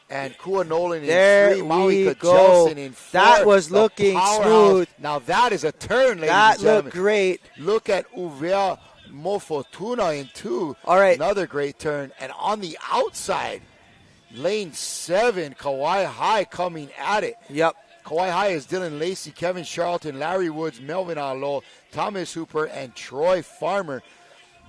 A: And Kua Nolan in
O: there
A: 3, Maui
O: we
A: Kajelson
O: go.
A: in 4.
O: That was looking smooth.
A: Now that is a turn, ladies
O: that
A: and gentlemen.
O: Looked great.
A: Look at Uvea Mofotuna in 2.
O: All right.
A: Another great turn. And on the outside, lane 7, Kauai High coming at it.
O: Yep.
A: Kauai High is Dylan Lacey, Kevin Charlton, Larry Woods, Melvin Alo, Thomas Hooper, and Troy Farmer.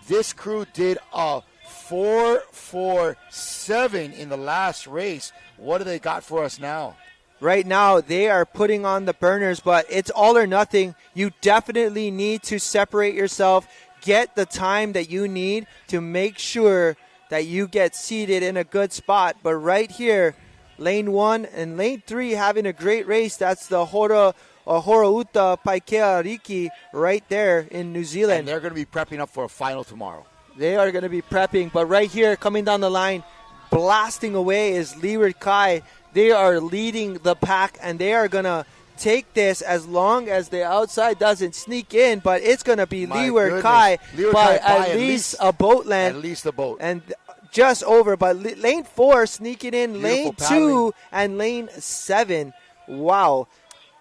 A: This crew did a 4-4-7 in the last race. What do they got for us now?
O: Right now, they are putting on the burners, but it's all or nothing. You definitely need to separate yourself, get the time that you need to make sure that you get seated in a good spot. But right here, lane 1 and lane 3 having a great race. That's the Horauta Paikea Riki right there in New Zealand.
A: And they're going to be prepping up for a final tomorrow.
O: They are going to be prepping. But right here, coming down the line, blasting away is Leeward Kai. They are leading the pack, and they are going to take this as long as the outside doesn't sneak in. But it's going to be Leeward Kai by at least a boat length.
A: At least a boat.
O: And just over, but lane 4 sneaking in,
A: Beautiful
O: lane
A: paddling.
O: 2 and lane 7. Wow.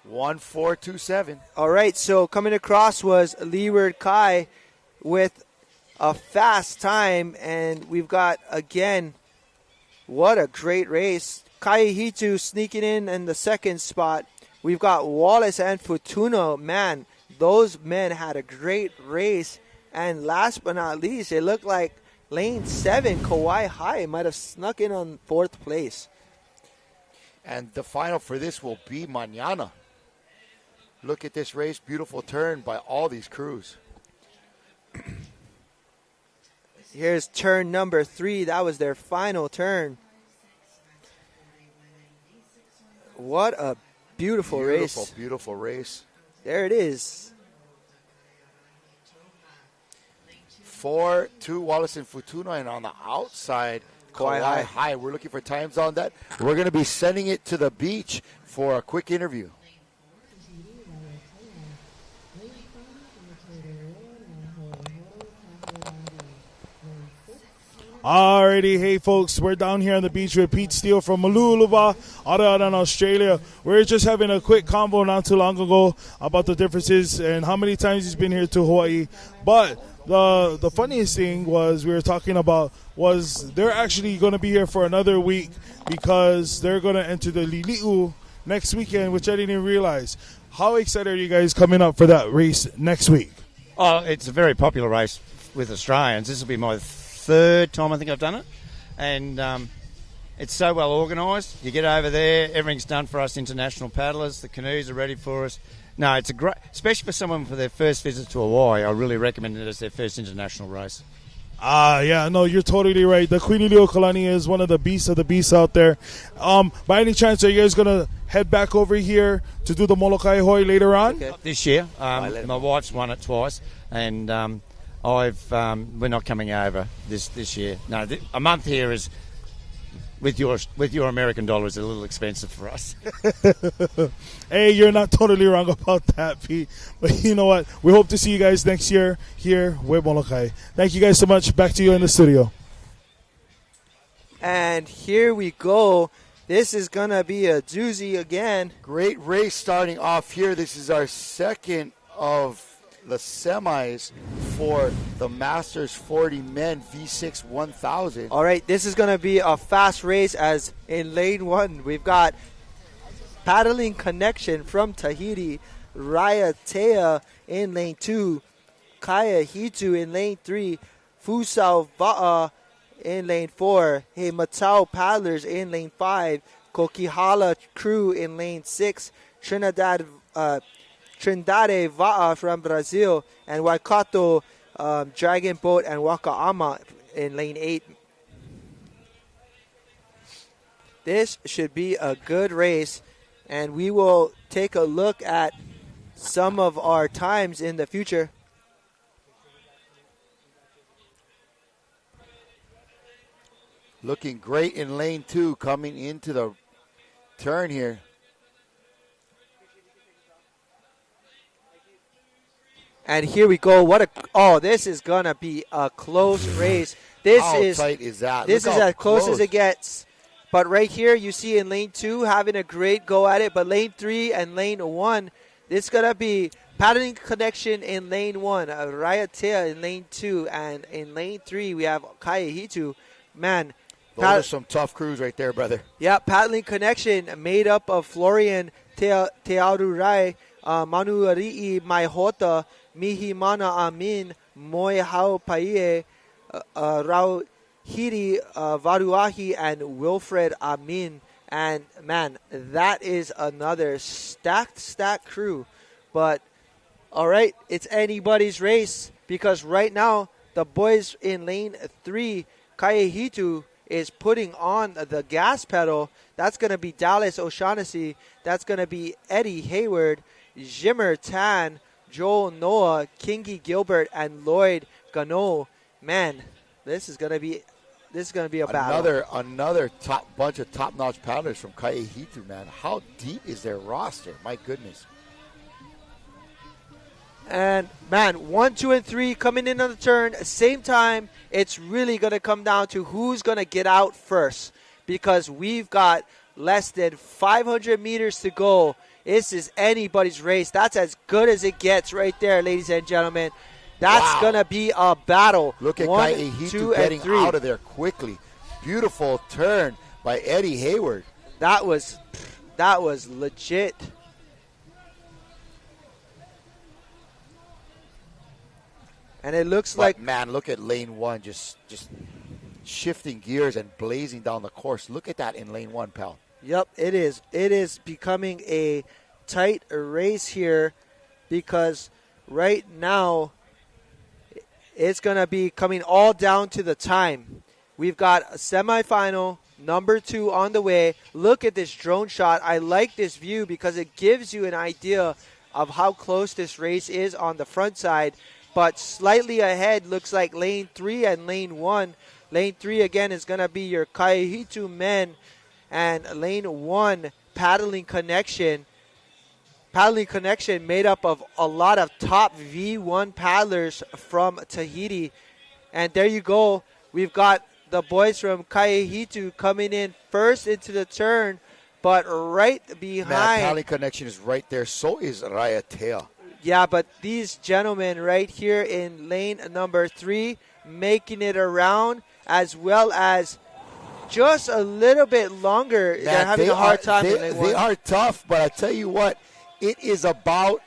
A: 1:4:27.
O: All right, so coming across was Leeward Kai with a fast time, and we've got, again, what a great race. Kai Hitu sneaking in the second spot. We've got Wallace and Fortuna. Man, those men had a great race. And last but not least, it looked like lane 7, Kauai High, might have snuck in on 4th place.
A: And the final for this will be mañana. Look at this race. Beautiful turn by all these crews.
O: Here's turn number 3. That was their final turn. What a beautiful race.
A: Beautiful race.
O: There it is.
A: 4-2 Wallace and Fortuna, and on the outside, Kauai High. We're looking for times on that. We're going to be sending it to the beach for a quick interview.
R: Alrighty, hey folks, we're down here on the beach with Pete Steele from Maluluva, Aotearoa in Australia. We're just having a quick convo not too long ago about the differences and how many times he's been here to Hawaii. But the funniest thing was we were talking about was they're actually going to be here for another week because they're going to enter the Lili'u next weekend, which I didn't even realize. How excited are you guys coming up for that race next week?
G: Oh, it's a very popular race with Australians. This will be my third time I think I've done it, and it's so well organised. You get over there, everything's done for us international paddlers. The canoes are ready for us. No, it's a great, especially for someone for their first visit to Hawaii. I really recommend it as their first international race.
R: Yeah, no, you're totally right. The Queen Iliuokalani is one of the beasts of the beasts out there. By any chance, are you guys going to head back over here to do the Molokai Hoi later on?
G: Okay. This year. My wife's won it twice, and we're not coming over this year. No, a month here is with your American dollar is a little expensive for us.
R: Hey, you're not totally wrong about that, Pete. But you know what? We hope to see you guys next year here with Molokai. Thank you guys so much. Back to you in the studio.
O: And here we go. This is going to be a doozy again.
A: Great race starting off here. This is our second of the semis for the Masters 40 Men V6 1000.
O: All right, this is going to be a fast race as in lane 1, we've got Paddling Connection from Tahiti, Raya Tea in lane 2, Kaya Hitu in lane 3, Fusao Va'a in lane 4, Hey Matau Paddlers in lane 5, Kokihala Crew in lane 6, Trindade Va'a from Brazil, and Waikato Dragon Boat and Wakaama in lane 8. This should be a good race, and we will take a look at some of our times in the future.
A: Looking great in lane 2 coming into the turn here.
O: And here we go. This is going to be a close race.
A: How tight is that?
O: This is as close as it gets. But right here, you see in lane 2 having a great go at it. But lane 3 and lane 1, this is going to be Paddling Connection in lane 1, Raya Tea in lane 2, and in lane 3, we have Kaya Hitu. Man,
A: those are some tough crews right there, brother.
O: Yeah, Paddling Connection made up of Florian Tearurai, Manuari'i Maihota, Mihimana Amin, Moe Hao Paie, Rau Hiri Varuahi, and Wilfred Amin. And, man, that is another stacked crew. But, all right, it's anybody's race because right now the boys in lane 3, Kaya Hitu, is putting on the gas pedal. That's going to be Dallas O'Shaughnessy. That's going to be Eddie Hayward, Jimmer Tan, Joel Noah, Kingi Gilbert, and Lloyd Gano. Man, this is going to be a battle.
A: Another bunch of top-notch paddlers from Kaya Hitu, man. How deep is their roster? My goodness.
O: And, man, 1, 2, and 3 coming in on the turn. Same time, it's really going to come down to who's going to get out first because we've got less than 500 meters to go This is anybody's race. That's as good as it gets right there, ladies and gentlemen. That's going to be a battle.
A: Look at
O: 1,
A: Kaihitu
O: 2,
A: getting
O: and 3.
A: out of there quickly. Beautiful turn by Eddie Hayward.
O: That was legit. And it looks like,
A: man, look at lane 1 just shifting gears and blazing down the course. Look at that in lane 1, pal.
O: Yep, it is. It is becoming a tight race here because right now it's going to be coming all down to the time. We've got a semifinal, number 2 on the way. Look at this drone shot. I like this view because it gives you an idea of how close this race is on the front side. But slightly ahead looks like lane 3 and lane 1. Lane 3 again is going to be your Kaihitu men, and lane 1 paddling connection. Paddling connection made up of a lot of top V1 paddlers from Tahiti. And there you go. We've got the boys from Kaihitu coming in first into the turn, but right behind.
A: Man, paddling connection is right there. So is Raiatea.
O: Yeah, but these gentlemen right here in lane number 3 making it around, as well as just a little bit longer.
A: Man,
O: they're having a hard time.
A: They are tough, but I tell you what, it is about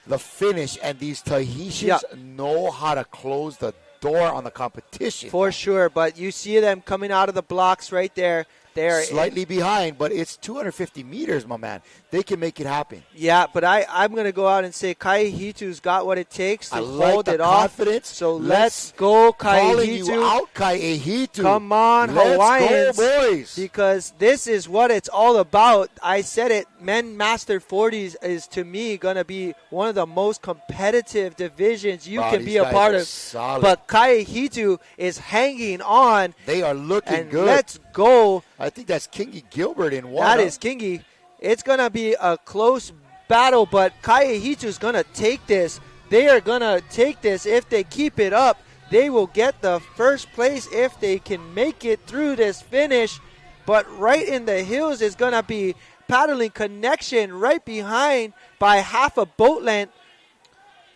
A: the finish, and these Tahitians know how to close the door on the competition.
O: For sure, but you see them coming out of the blocks right there. They're
A: slightly behind, but it's 250 meters, my man. They can make it happen.
O: Yeah, but I'm going to go out and say Kaihitu's got what it takes to hold it off.
A: Confidence.
O: So let's go, Kaihitu.
A: Calling you out, Kaihitu.
O: Come on,
A: let's
O: Hawaiians.
A: Go, boys.
O: Because this is what it's all about. I said it, Men Master 40s is, to me, going to be one of the most competitive divisions you can be a part of.
A: Solid.
O: But Kaihitu is hanging on.
A: They are looking good.
O: Let's go.
A: I think that's Kingi Gilbert in one.
O: That is Kingi. It's going to be a close battle, but Kaihitu's going to take this. They are going to take this. If they keep it up, they will get the first place if they can make it through this finish. But right in the hills is going to be Paddling Connection right behind by half a boat length.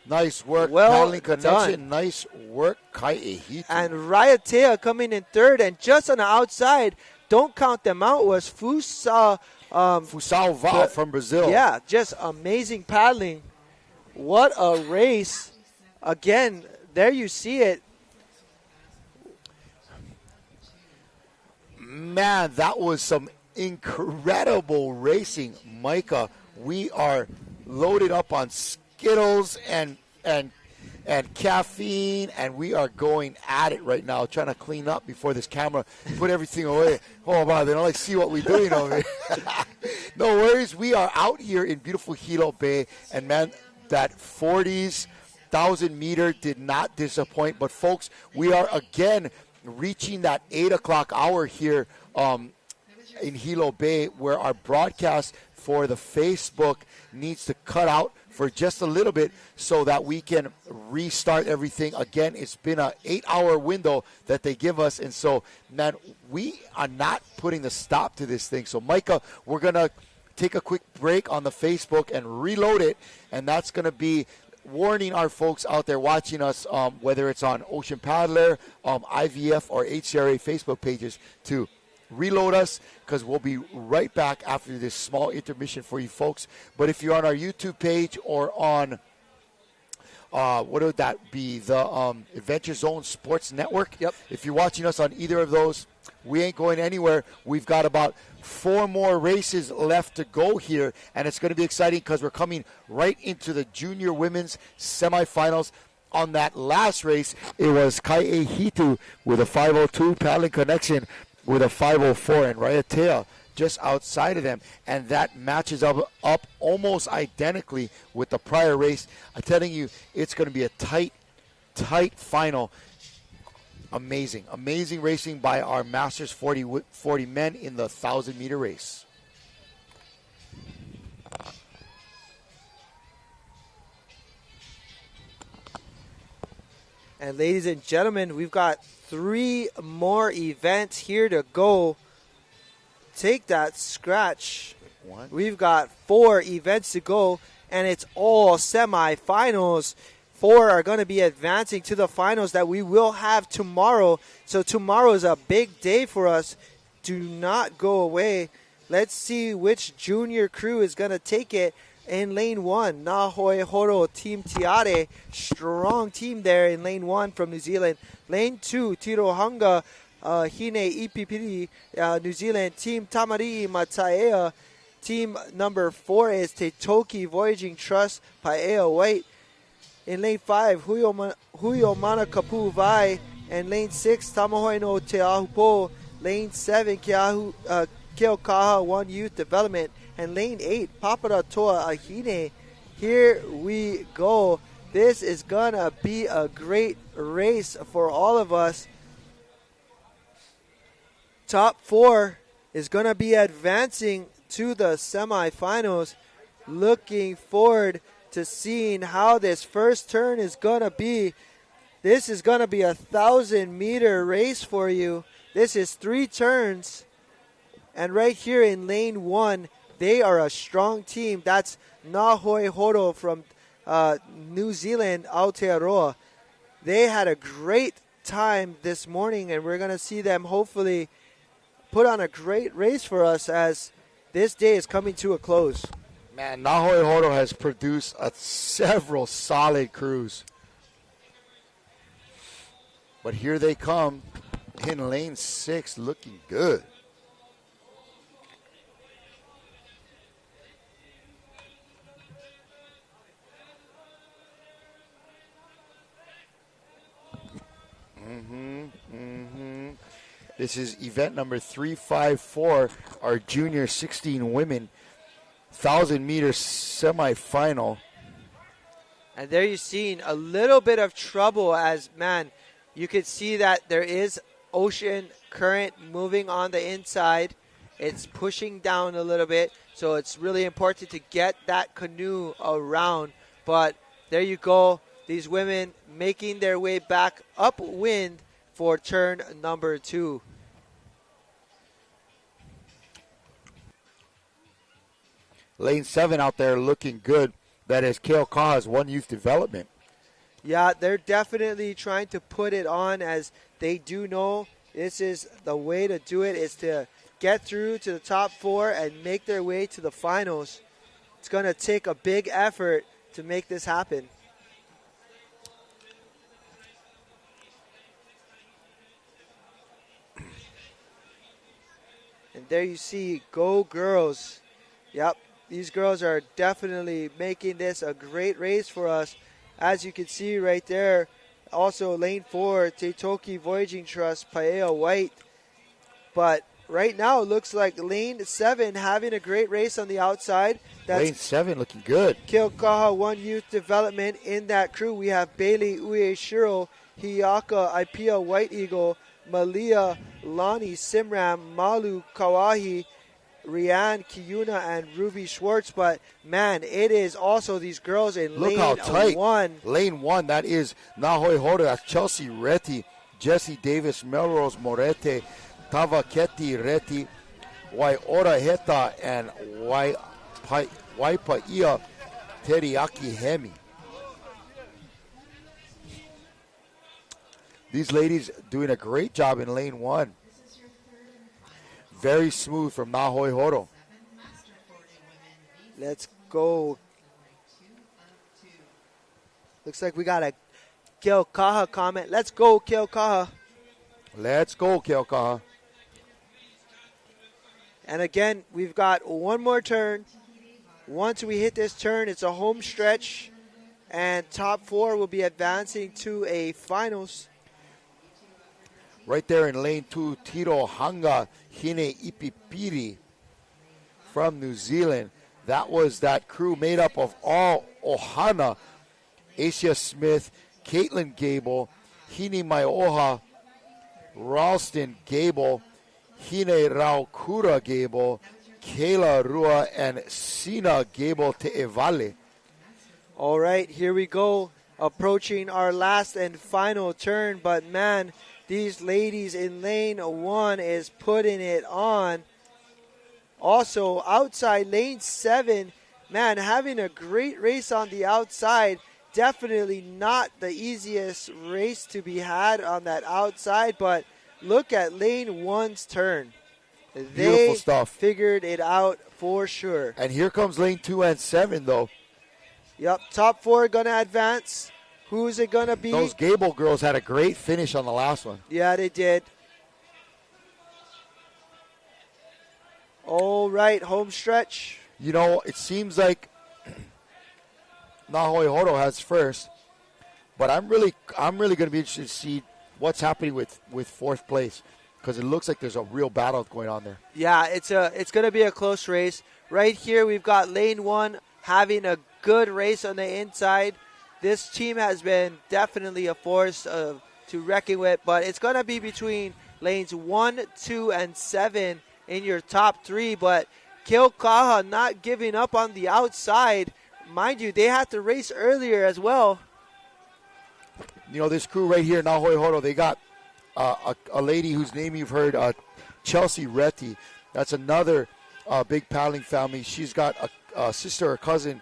A: Nice work,
O: well
A: Paddling Connection.
O: Done.
A: Nice work, Kaihitu.
O: And Raiatea coming in third, and just on the outside, don't count them out, was Fusao
A: Val from Brazil.
O: Yeah, just amazing paddling. What a race. Again, there you see it.
A: Man, that was some incredible racing, Micah. We are loaded up on Skittles and caffeine, and we are going at it right now, trying to clean up before this camera, put everything away. Oh, wow, they don't like see what we're doing over here. No worries. We are out here in beautiful Hilo Bay, and man, that 40s 1,000-meter did not disappoint. But, folks, we are again reaching that 8 o'clock hour here in Hilo Bay, where our broadcast for the Facebook needs to cut out for just a little bit so that we can restart everything. Again, it's been an 8-hour window that they give us. And so, man, we are not putting the stop to this thing. So, Micah, we're going to take a quick break on the Facebook and reload it. And that's going to be warning our folks out there watching us, whether it's on Ocean Paddler, IVF, or HCRA Facebook pages, to reload us, because we'll be right back after this small intermission for you folks. But if you're on our YouTube page or on what would that be, the Adventure Zone Sports Network, if you're watching us on either of those, we ain't going anywhere. We've got about 4 more races left to go here, and it's going to be exciting because we're coming right into the junior women's semifinals. On that last race, it was Kaihitu with a 5:02 Paddling Connection with a 5:04, and Raiatea just outside of them, and that matches up almost identically with the prior race. I'm telling you, it's going to be a tight final. Amazing racing by our Masters 40 men in the 1,000-meter race.
O: And ladies and gentlemen, we've got 3 more events here to go. Take that scratch. We've got 4 events to go, and it's all semifinals. 4 are going to be advancing to the finals that we will have tomorrow. So tomorrow is a big day for us. Do not go away. Let's see which junior crew is going to take it. In lane 1, Nahoi Horo Team Tiare. Strong team there in lane 1 from New Zealand. Lane 2, Tirohanga Hine Ipipiri, New Zealand. Team Tamari Mataea. Team number 4 is Teitoki Voyaging Trust, Paea White. In lane 5, Huyo Manakapu Vai. And lane 6, Tamahoe no Te Ahupo. Lane 7, Keokaha One Youth Development. And lane 8, Papara Toa Ahine. Here we go. This is going to be a great race for all of us. Top 4 is going to be advancing to the semifinals. Looking forward to seeing how this first turn is going to be. This is going to be a 1,000-meter race for you. This is 3 turns. And right here in lane 1, they are a strong team. That's Nahoi Horo from New Zealand, Aotearoa. They had a great time this morning, and we're going to see them hopefully put on a great race for us as this day is coming to a close.
A: Man, Nahoi Horo has produced several solid crews. But here they come in lane 6, looking good. This is event number 354, our junior 16 women 1,000-meter semifinal.
O: And there you've seen a little bit of trouble as, man, you could see that there is ocean current moving on the inside. It's pushing down a little bit, so it's really important to get that canoe around. But there you go. These women making their way back upwind for turn number 2.
A: Lane 7 out there looking good. That is Keokaha's One Youth Development.
O: Yeah, they're definitely trying to put it on, as they do know this is the way to do it, is to get through to the top 4 and make their way to the finals. It's going to take a big effort to make this happen. And there you see, go girls. Yep, these girls are definitely making this a great race for us. As you can see right there, also lane 4, Teitoki Voyaging Trust, Paea White. But right now it looks like lane 7 having a great race on the outside. That's
A: lane 7 looking good.
O: Keokaha One Youth Development. In that crew, we have Bailey Ueshiro, Hiyaka Ipia White Eagle, Malia Lani Simram, Malu Kawahi, Rianne Kiyuna, and Ruby Schwartz. But, man, it is also these girls in
A: Look
O: lane
A: how tight.
O: 1.
A: Lane 1, that is Nahoi Horo. That's Chelsea Reti, Jesse Davis, Melrose Morete, Tavaketi Reti, Waiora Heta, and Waipaia Teriyaki Hemi. These ladies doing a great job in lane 1. Very smooth from Nahoi Horo.
O: Let's go. Looks like we got a Keokaha comment. Let's go, Keokaha.
A: Let's go, Keokaha.
O: And again, we've got one more turn. Once we hit this turn, it's a home stretch. And top 4 will be advancing to a finals.
A: Right there in lane 2, Tirohanga Hine Ipipiri from New Zealand. That was that crew made up of all Ohana, Asia Smith, Caitlin Gable, Hine Maioha, Ralston Gable, Hine Raukura Gable, Kayla Rua, and Sina Gable Te'evale.
O: All right, here we go. Approaching our last and final turn, but man, these ladies in lane 1 is putting it on. Also, outside lane 7, man, having a great race on the outside. Definitely not the easiest race to be had on that outside, but look at lane 1's turn.
A: Beautiful stuff.
O: Figured it out for sure.
A: And here comes lane 2 and 7, though.
O: Yep, top 4 going to advance. Who's it going to be?
A: Those Gable girls had a great finish on the last one.
O: Yeah, they did. All right, home stretch.
A: You know, it seems like Nahoe Horo has first, but I'm really going to be interested to see what's happening with fourth place, because it looks like there's a real battle going on there.
O: Yeah, it's going to be a close race. Right here, we've got lane 1 having a good race on the inside. This team has been definitely a force to reckon with, but it's going to be between lanes 1, 2, and 7 in your top 3. But Keaukaha not giving up on the outside. Mind you, they had to race earlier as well.
A: You know, this crew right here, Nahoe Horo, they got a lady whose name you've heard, Chelsea Reti. That's another big paddling family. She's got a sister or cousin,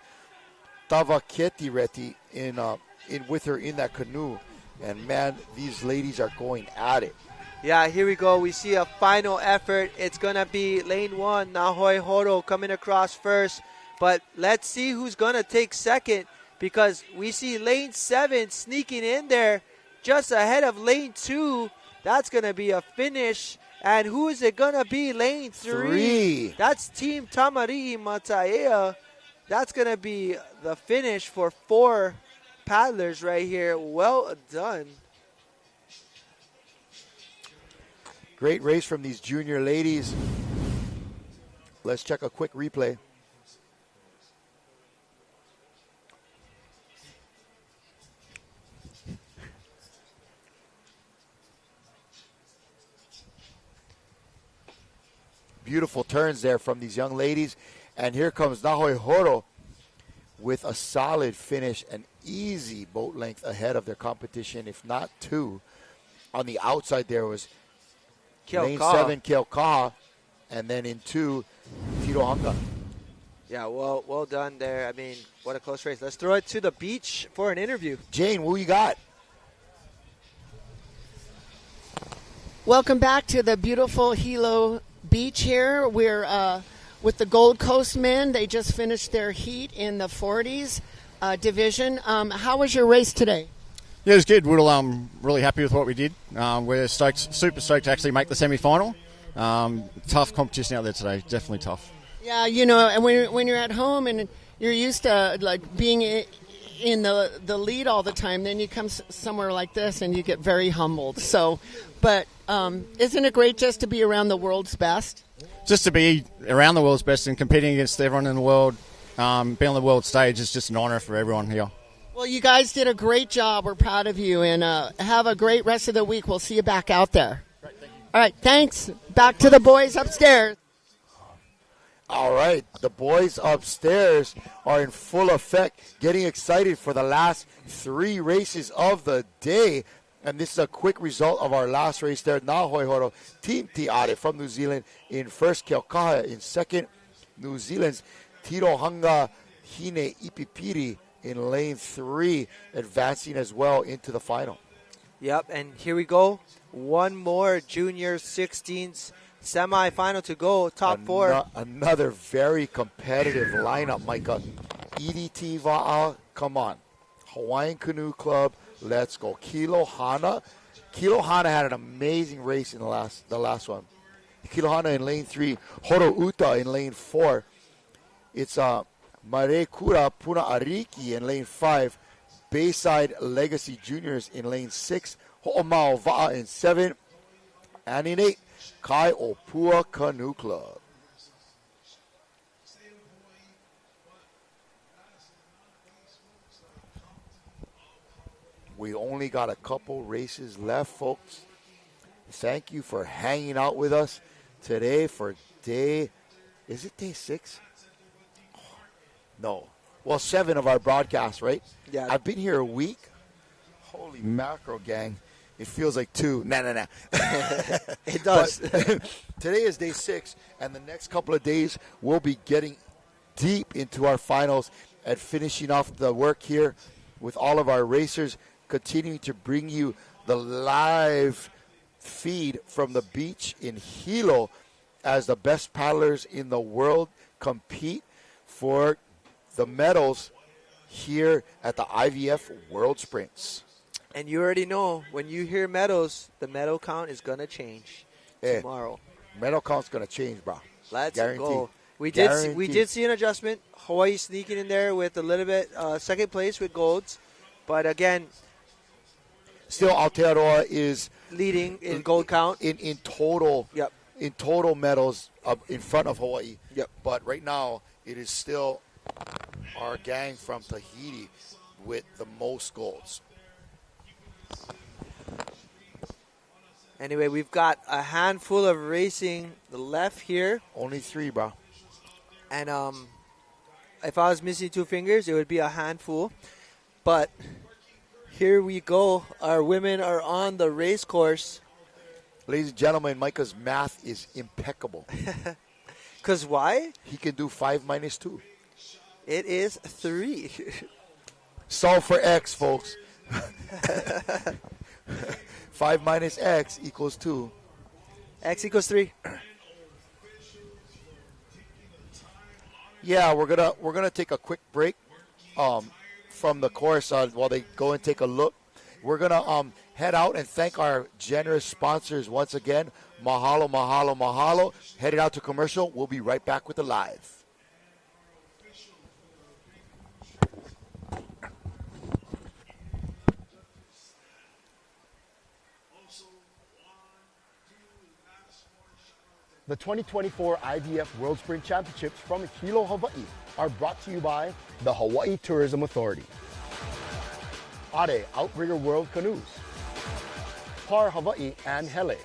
A: Tavaketi Reti, in with her in that canoe. And, man, these ladies are going at it.
O: Yeah, here we go. We see a final effort. It's going to be lane 1, Nahoe Horo coming across first. But let's see who's going to take second, because we see lane 7 sneaking in there just ahead of lane 2. That's going to be a finish. And who is it going to be? Lane 3. That's Team Tamari'i Mataea. That's going to be the finish for 4 paddlers right here. Well done.
A: Great race from these junior ladies. Let's check a quick replay. Beautiful turns there from these young ladies. And here comes Nahoe Horo with a solid finish, an easy boat length ahead of their competition, if not 2. On the outside there was lane 7, Keaukaha, and then in 2, Tirohanga.
O: Yeah, well done there. I mean, what a close race. Let's throw it to the beach for an interview.
A: Jane, what you got?
E: Welcome back to the beautiful Hilo Beach here. We're with the Gold Coast men. They just finished their heat in the 40s division. How was your race today?
F: Yeah, it was good. We're really happy with what we did. We're super stoked to actually make the semi-final. Tough competition out there today, definitely tough.
E: Yeah, you know, and when you're at home and you're used to like being in the lead all the time, then you come somewhere like this and you get very humbled. So, but isn't it great just to be around the world's best?
F: Just to be around the world's best and competing against everyone in the world, being on the world stage is just an honor for everyone here.
E: Well, you guys did a great job. We're proud of you, and have a great rest of the week. We'll see you back out there. Great, thank you. All right, thanks. Back to the boys upstairs.
A: All right, the boys upstairs are in full effect, getting excited for the last 3 races of the day. And this is a quick result of our last race there. Nahoe Horo, Team Tiare from New Zealand in first, Keaukaha in second. New Zealand's Tirohanga Hine Ipipiri in lane 3, advancing as well into the final.
O: Yep, and here we go. One more junior 16s semi-final to go, top 4.
A: Another very competitive lineup, Micah. EDT Va'a, come on. Hawaiian Canoe Club, let's go. Kilohana had an amazing race in the last one. Kilohana in lane 3, Horo Uta in lane 4. It's Mare Kura Puna Ariki in lane 5, Bayside Legacy Juniors in lane 6, Ho'omao Va'a in 7, and in 8, Kai Opua Canoe Club. We only got a couple races left, folks. Thank you for hanging out with us today for day 6? No. Well, 7 of our broadcasts, right?
O: Yeah.
A: I've been here a week. Holy mackerel, gang. It feels like 2. Nah.
O: It does.
A: Today is day 6, and the next couple of days we'll be getting deep into our finals and finishing off the work here with all of our racers, continuing to bring you the live feed from the beach in Hilo as the best paddlers in the world compete for the medals here at the IVF World Sprints.
O: And you already know, when you hear medals, the medal count is going to change tomorrow.
A: Medal count's going to change, bro.
O: Let's
A: Guaranteed.
O: go. We did see an adjustment. Hawaii sneaking in there with a little bit second place with golds. But again,
A: still Aotearoa is
O: leading in gold count.
A: In total.
O: Yep.
A: In total medals in front of Hawaii.
O: Yep.
A: But right now, it is still our gang from Tahiti with the most golds.
O: Anyway, we've got a handful of racing left here.
A: Only 3, bro.
O: And if I was missing 2 fingers, it would be a handful. But here we go. Our women are on the race course.
A: Ladies and gentlemen, Micah's math is impeccable.
O: Because why?
A: He can do 5 minus 2.
O: It is 3.
A: Solve for X, folks. 5 minus X equals 2.
O: X equals 3.
A: Yeah, we're gonna take a quick break from the course while they go and take a look. We're gonna head out and thank our generous sponsors once again. Mahalo, mahalo, mahalo. Headed out to commercial. We'll be right back with the live.
D: The 2024 IVF World Sprint Championships from Hilo, Hawaii are brought to you by the Hawaii Tourism Authority, Are Outrigger World Canoes, Par Hawaii and Hele,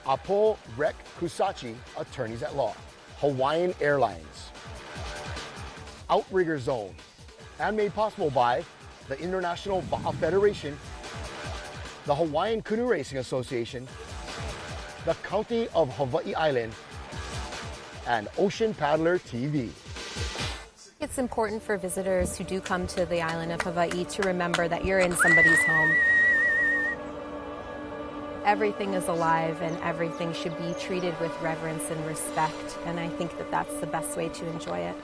D: Apo Rek Kusachi Attorneys at Law, Hawaiian Airlines, Outrigger Zone, and made possible by the International Va'a Federation, the Hawaiian Canoe Racing Association, the County of Hawaii Island, and Ocean Paddler TV.
H: It's important for visitors who do come to the island of Hawaii to remember that you're in somebody's home. Everything is alive and everything should be treated with reverence and respect, and I think that that's the best way to enjoy it.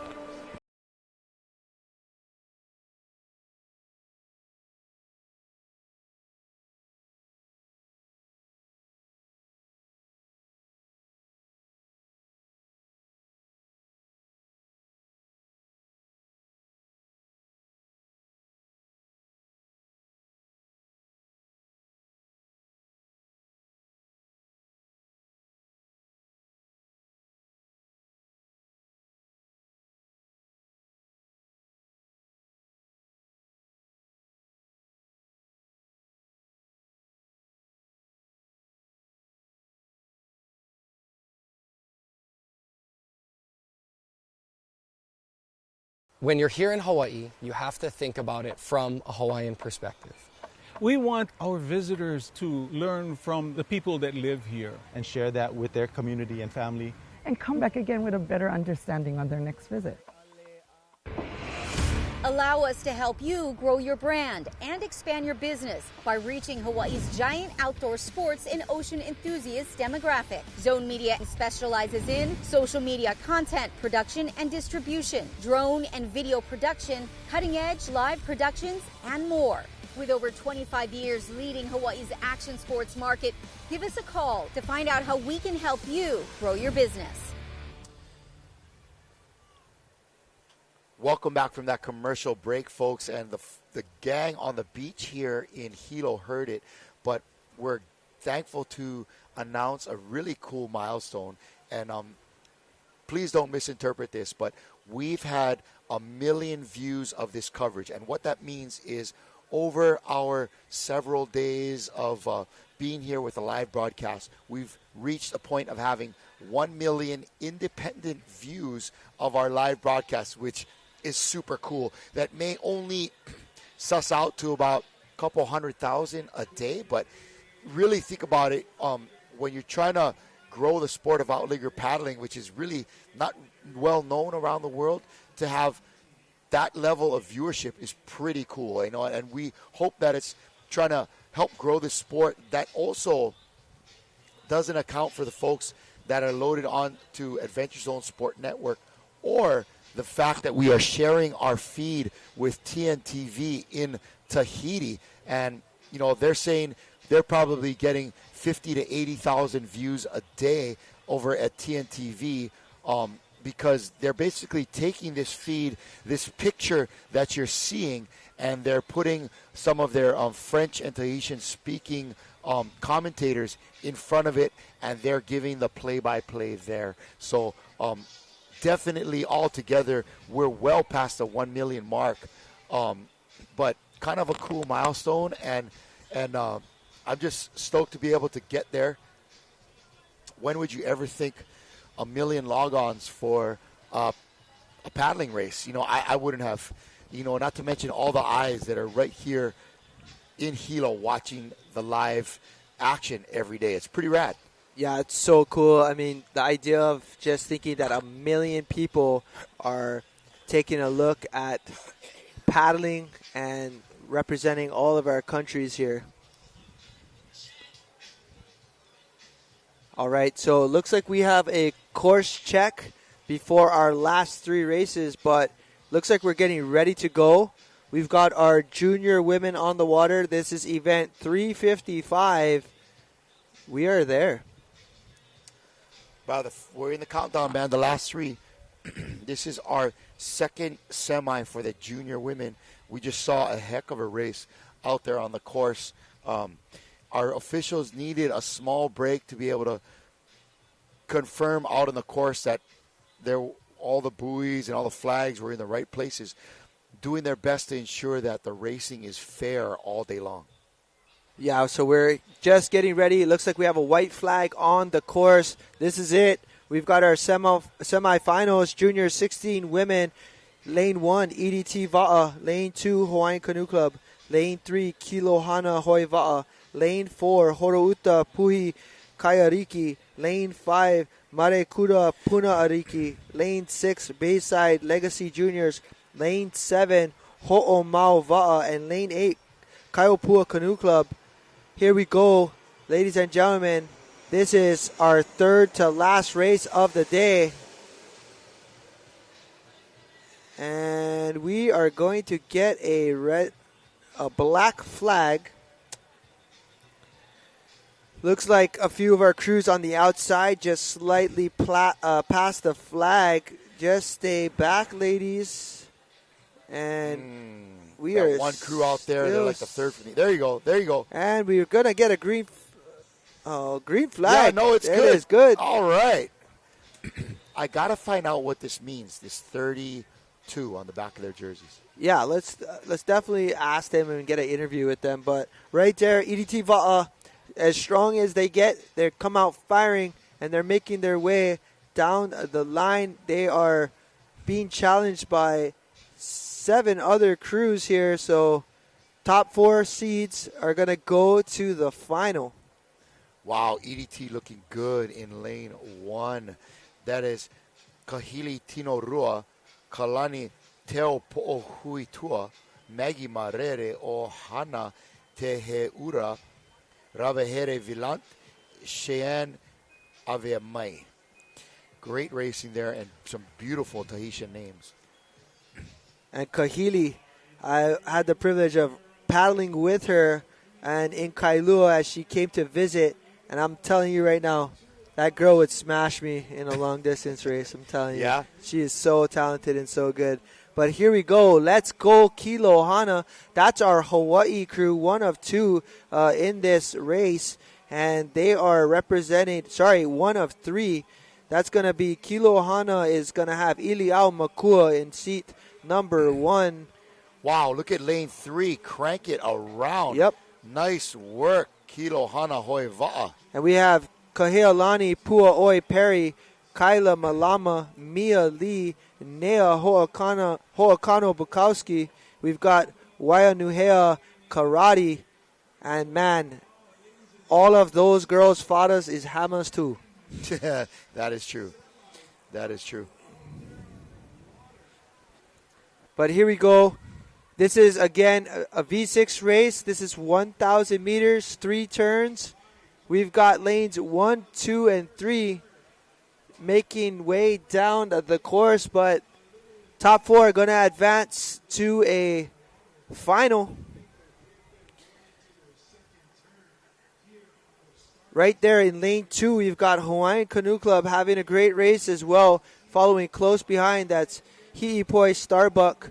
I: When you're here in Hawaii, you have to think about it from a Hawaiian perspective.
J: We want our visitors to learn from the people that live here and share that with their community and family.
L: And come back again with a better understanding on their next visit.
M: Allow us to help you grow your brand and expand your business by reaching Hawaii's giant outdoor sports and ocean enthusiast demographic. Zone Media specializes in social media content production and distribution, drone and video production, cutting-edge live productions, and more. With over 25 years leading Hawaii's action sports market, give us a call to find out how we can help you grow your business.
A: Welcome back from that commercial break, folks, and the gang on the beach here in Hilo heard it, but we're thankful to announce a really cool milestone, and please don't misinterpret this, but we've had 1 million views of this coverage, and what that means is over our several days of being here with a live broadcast, we've reached a point of having 1 million independent views of our live broadcast, which is super cool. That may only suss out to about couple 100,000 a day. But really think about it, when you're trying to grow the sport of outrigger paddling, which is really not well known around the world, to have that level of viewership is pretty cool, and we hope that it's trying to help grow this sport that also doesn't account for the folks that are loaded on to Adventure Zone Sport Network, or the fact that we are sharing our feed with TNTV in Tahiti. And, they're saying they're probably getting 50 to 80,000 views a day over at TNTV, because they're basically taking this feed, this picture that you're seeing, and they're putting some of their French and Tahitian speaking commentators in front of it, and they're giving the play-by-play there. So definitely altogether, we're well past the 1 million mark, but kind of a cool milestone, and I'm just stoked to be able to get there. When would you ever think 1 million log-ons for a paddling race? I wouldn't have, not to mention all the eyes that are right here in Hilo watching the live action every day. It's pretty rad.
O: Yeah, it's so cool. I mean, the idea of just thinking that 1 million people are taking a look at paddling and representing all of our countries here. All right, so it looks like we have a course check before our last 3 races, but looks like we're getting ready to go. We've got our junior women on the water. This is event 355. We are there.
A: Wow, we're in the countdown, man, the last 3. This is our second semi for the junior women. We just saw a heck of a race out there on the course. Our officials needed a small break to be able to confirm out on the course that all the buoys and all the flags were in the right places, doing their best to ensure that the racing is fair all day long.
O: Yeah, so we're just getting ready. It looks like we have a white flag on the course. This is it. We've got our semifinals, junior 16 women. Lane 1, EDT Va'a. Lane 2, Hawaiian Canoe Club. Lane 3, Kilohana Hoi Va'a. Lane 4, Horouta Puhi Kaiariki. Lane 5, Marekuda Puna Ariki. Lane 6, Bayside Legacy Juniors. Lane 7, Ho'omau Va'a. And Lane 8, Kaiopua Canoe Club. Here we go, ladies and gentlemen. This is our third to last race of the day. And we are going to get a black flag. Looks like a few of our crews on the outside just slightly past the flag. Just stay back, ladies. And we are
A: one crew out there. They're like the third from me. There you go. There you go.
O: And we're going to get a green flag.
A: Yeah, no, it's
O: there
A: good.
O: It is good.
A: All right. I got to find out what this means, this 32 on the back of their jerseys.
O: Yeah, let's definitely ask them and get an interview with them. But right there, EDT Va'a, as strong as they get, they come out firing, and they're making their way down the line. They are being challenged by 7 other crews here, so top 4 seeds are going to go to the final.
A: Wow, EDT looking good in lane 1. That is Kahili Tino Rua, Kalani Teo Po'ohuitua, Magi Marere o Hana Teheura, Ravehere Vilant, Cheyenne Aveamai. Great racing there and some beautiful Tahitian names.
O: And Kahili, I had the privilege of paddling with her and in Kailua as she came to visit. And I'm telling you right now, that girl would smash me in a long-distance race. I'm telling you.
A: Yeah?
O: She is so talented and so good. But here we go. Let's go Kilohana. That's our Hawaii crew, one of 2 in this race. And they are representing, one of 3. That's going to be Kilohana is going to have Iliao Makua in seat number 1.
A: Wow, look at lane 3. Crank it around.
O: Yep.
A: Nice work, Kilohana Hoi Va'a.
O: And we have Kahealani Pua Oi Perry, Kyla Malama, Mia Lee, Nea Ho'akano Bukowski. We've got Waianuhea karate. And man, all of those girls fought us is hammers too.
A: That is true. That is true.
O: But here we go. This is, again, a V6 race. This is 1,000 meters, 3 turns. We've got lanes 1, 2, and 3 making way down the course, but top 4 are going to advance to a final. Right there in lane 2, we've got Hawaiian Canoe Club having a great race as well. Following close behind, that's Hi'ipoi Starbuck,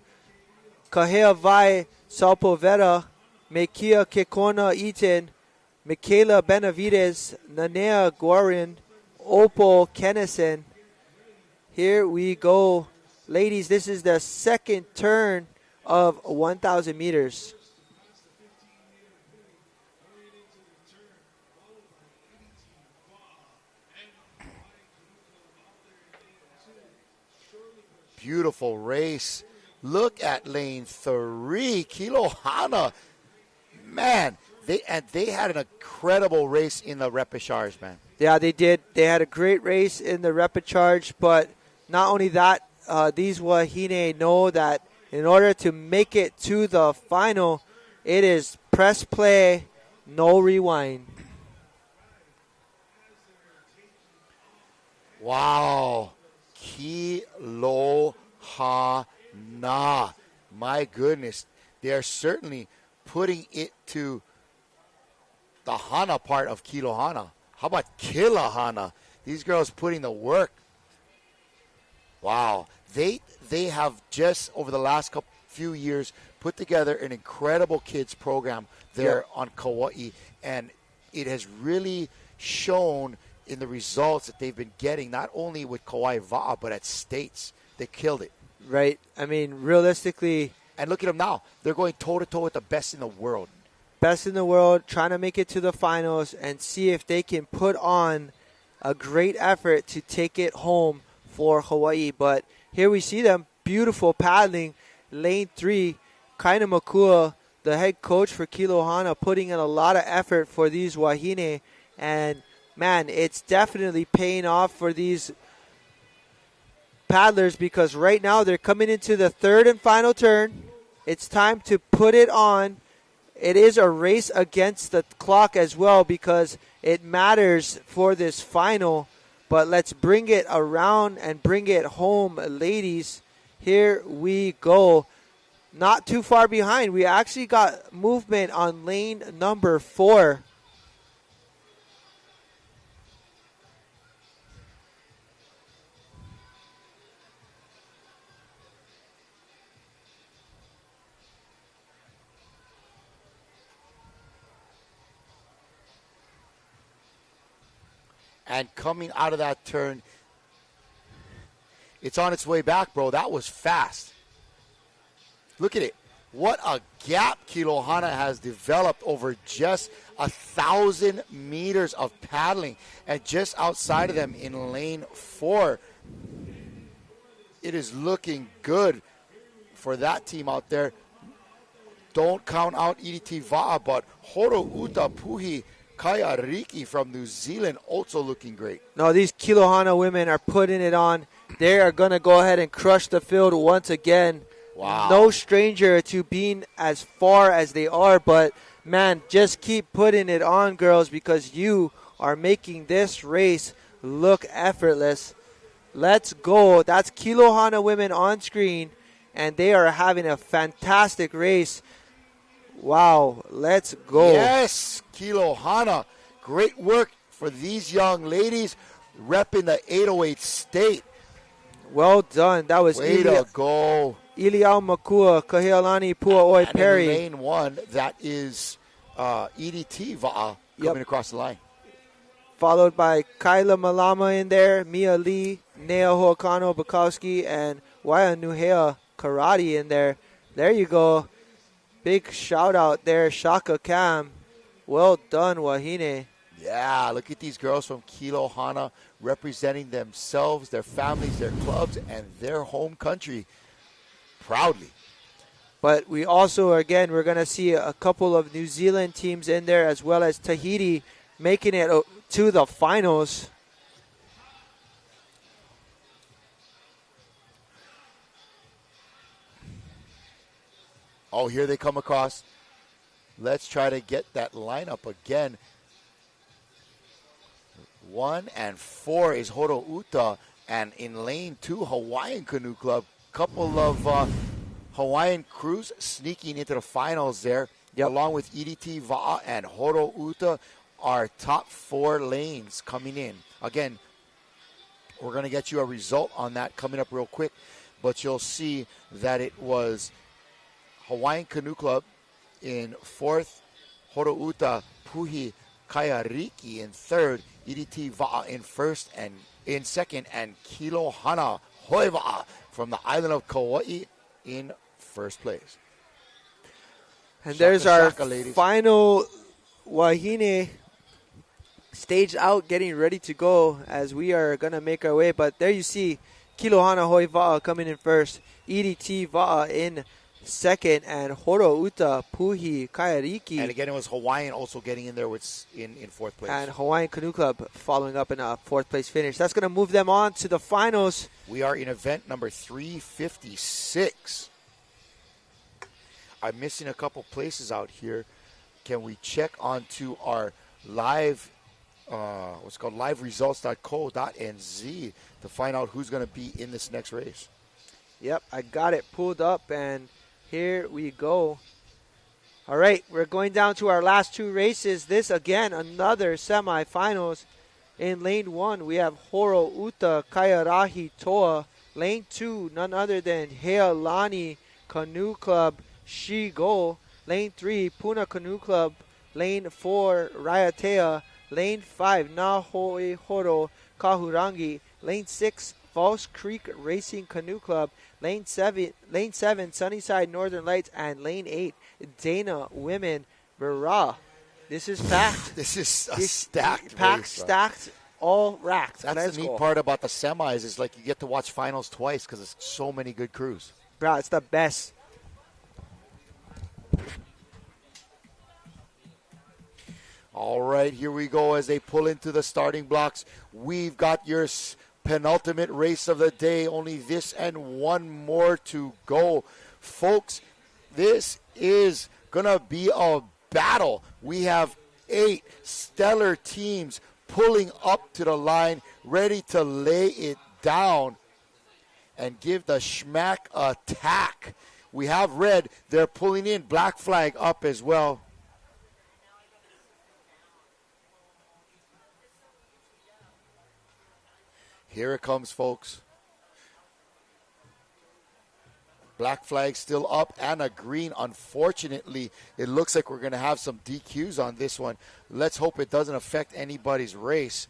O: Kahea Vai Salpovera, Mekia Kekona Eaton, Michaela Benavides, Nanea Guarin, Opal Kennison. Here we go. Ladies, this is the second turn of 1,000 meters.
A: Beautiful race. Look at lane 3, Kilo Hana. Man, they had an incredible race in the repechage, man.
O: Yeah, they did. They had a great race in the repechage, but not only that, these Wahine know that in order to make it to the final, it is press play, no rewind.
A: Wow. Kilo Hana. My goodness. They are certainly putting it to the Hana part of Kilo Hana. How about Kila Hana? These girls putting the work. Wow. They have just over the last few years put together an incredible kids program there on Kauai, and it has really shown in the results that they've been getting, not only with Kauai Va'a, but at states. They killed it.
O: Right. I mean, realistically.
A: And look at them now. They're going toe-to-toe with the best in the world.
O: Best in the world, trying to make it to the finals and see if they can put on a great effort to take it home for Hawaii. But here we see them, beautiful paddling. Lane 3, Kaina Makua, the head coach for Kilo Hana, putting in a lot of effort for these Wahine. And man, it's definitely paying off for these paddlers because right now they're coming into the third and final turn. It's time to put it on. It is a race against the clock as well because it matters for this final. But let's bring it around and bring it home, ladies. Here we go. Not too far behind. We actually got movement on lane number 4.
A: And coming out of that turn, it's on its way back, bro. That was fast. Look at it. What a gap Kilo Hana has developed over just 1,000 meters of paddling. And just outside of them in lane 4, it is looking good for that team out there. Don't count out EDT Va'a, but Horo Uta Puhi Kaya Riki from New Zealand also looking great.
O: No, these Kilo Hana women are putting it on. They are going to go ahead and crush the field once again.
A: Wow.
O: No stranger to being as far as they are, but man, just keep putting it on, girls, because you are making this race look effortless. Let's go. That's Kilo Hana women on screen, and they are having a fantastic race. Wow, let's go.
A: Yes, Kilo Hana. Great work for these young ladies repping the 808 state.
O: Well done. That was
A: way to go.
O: Iliao Makua, Kahealani Puaoi Perry.
A: And in lane 1, that is EDT Va'a coming across the line.
O: Followed by Kyla Malama in there, Mia Lee, Nea Hoakano Bukowski, and Waya Nuhea Karate in there. There you go. Big shout out there, Shaka Cam. Well done, Wahine.
A: Yeah, look at these girls from Kilo Hana representing themselves, their families, their clubs, and their home country proudly.
O: But we also, again, we're going to see a couple of New Zealand teams in there, as well as Tahiti making it to the finals.
A: Oh, here they come across. Let's try to get that lineup again. 1 and 4 is Horo Uta, and in lane 2, Hawaiian Canoe Club. Couple of Hawaiian crews sneaking into the finals there, along with EDT Va'a and Horo Uta, our top 4 lanes coming in. Again, we're going to get you a result on that coming up real quick, but you'll see that it was Hawaiian Canoe Club in 4th, Horo Uta Puhi Kaiariki in 3rd, EDT Va'a in 1st and in 2nd, and Kilohana Hoiva'a from the island of Kauai in 1st place.
O: And there's our
A: ladies.
O: final Wahine stage out, getting ready to go as we are going to make our way. But there you see Kilohana Hoiva'a coming in 1st, EDT Va'a in 2nd, and Horo Uta Puhi Kaiariki.
A: And again, it was Hawaiian also getting in there in 4th place.
O: And Hawaiian Canoe Club following up in a 4th place finish. That's going to move them on to the finals.
A: We are in event number 356. I'm missing a couple places out here. Can we check onto our live, what's called liveresults.co.nz to find out who's going to be in this next race?
O: Yep, I got it pulled up, and here we go. All right, we're going down to our last 2 races. This, again, another semifinals. In lane 1, we have Horo Uta Kaiarahi Toa. Lane 2, none other than Healani Canoe Club Shigo. Lane 3, Puna Canoe Club. Lane 4, Raiatea. Lane 5, Nahoi Horo Kahurangi. Lane 6, False Creek Racing Canoe Club. Lane 7, Sunnyside Northern Lights. And Lane 8, Dana Women Barra. This is packed.
A: This is a stacked
O: packed,
A: race,
O: stacked, all racked.
A: That's the neat part about the semis is like you get to watch finals twice because there's so many good crews.
O: Bro, it's the best.
A: All right, here we go as they pull into the starting blocks. We've got your penultimate race of the day. Only this and one more to go. Folks, this is going to be a battle. We have 8 stellar teams pulling up to the line, ready to lay it down and give the schmack attack. We have red. They're pulling in. Black flag up as well. Here it comes, folks. Black flag still up and a green. Unfortunately, it looks like we're going to have some DQs on this one. Let's hope it doesn't affect anybody's race.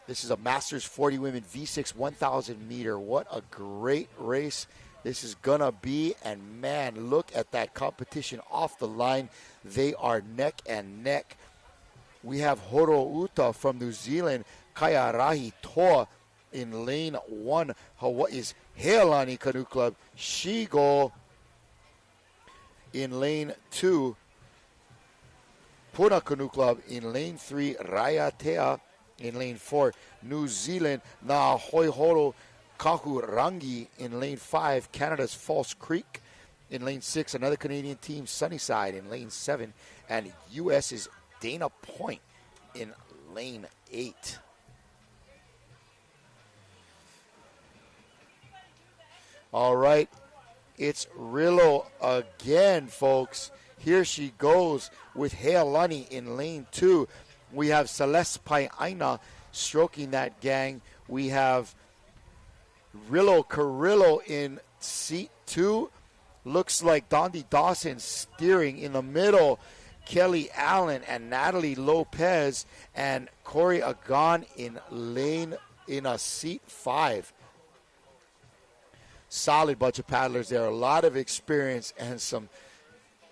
A: This is a Masters 40 Women V6 1,000 meter. What a great race this is going to be. And, man, look at that competition off the line. They are neck and neck. We have Horo Uta from New Zealand, Kaiarahi Toa in lane 1. Hawaii's Healani Canoe Club, Shigo in lane 2. Puna Canoe Club in lane 3. Raiatea in lane 4. New Zealand, Nahoihoro Kahurangi in lane 5. Canada's False Creek in lane 6. Another Canadian team, Sunnyside in lane 7. And U.S.'s Dana Point in lane 8. All right, it's Rillo again, folks. Here she goes with Healani in lane 2. We have Celeste Paiaina stroking that gang. We have Rillo Carrillo in seat 2. Looks like Dondi Dawson steering in the middle. Kelly Allen and Natalie Lopez and Corey Agon in a seat 5. Solid bunch of paddlers there. A lot of experience and some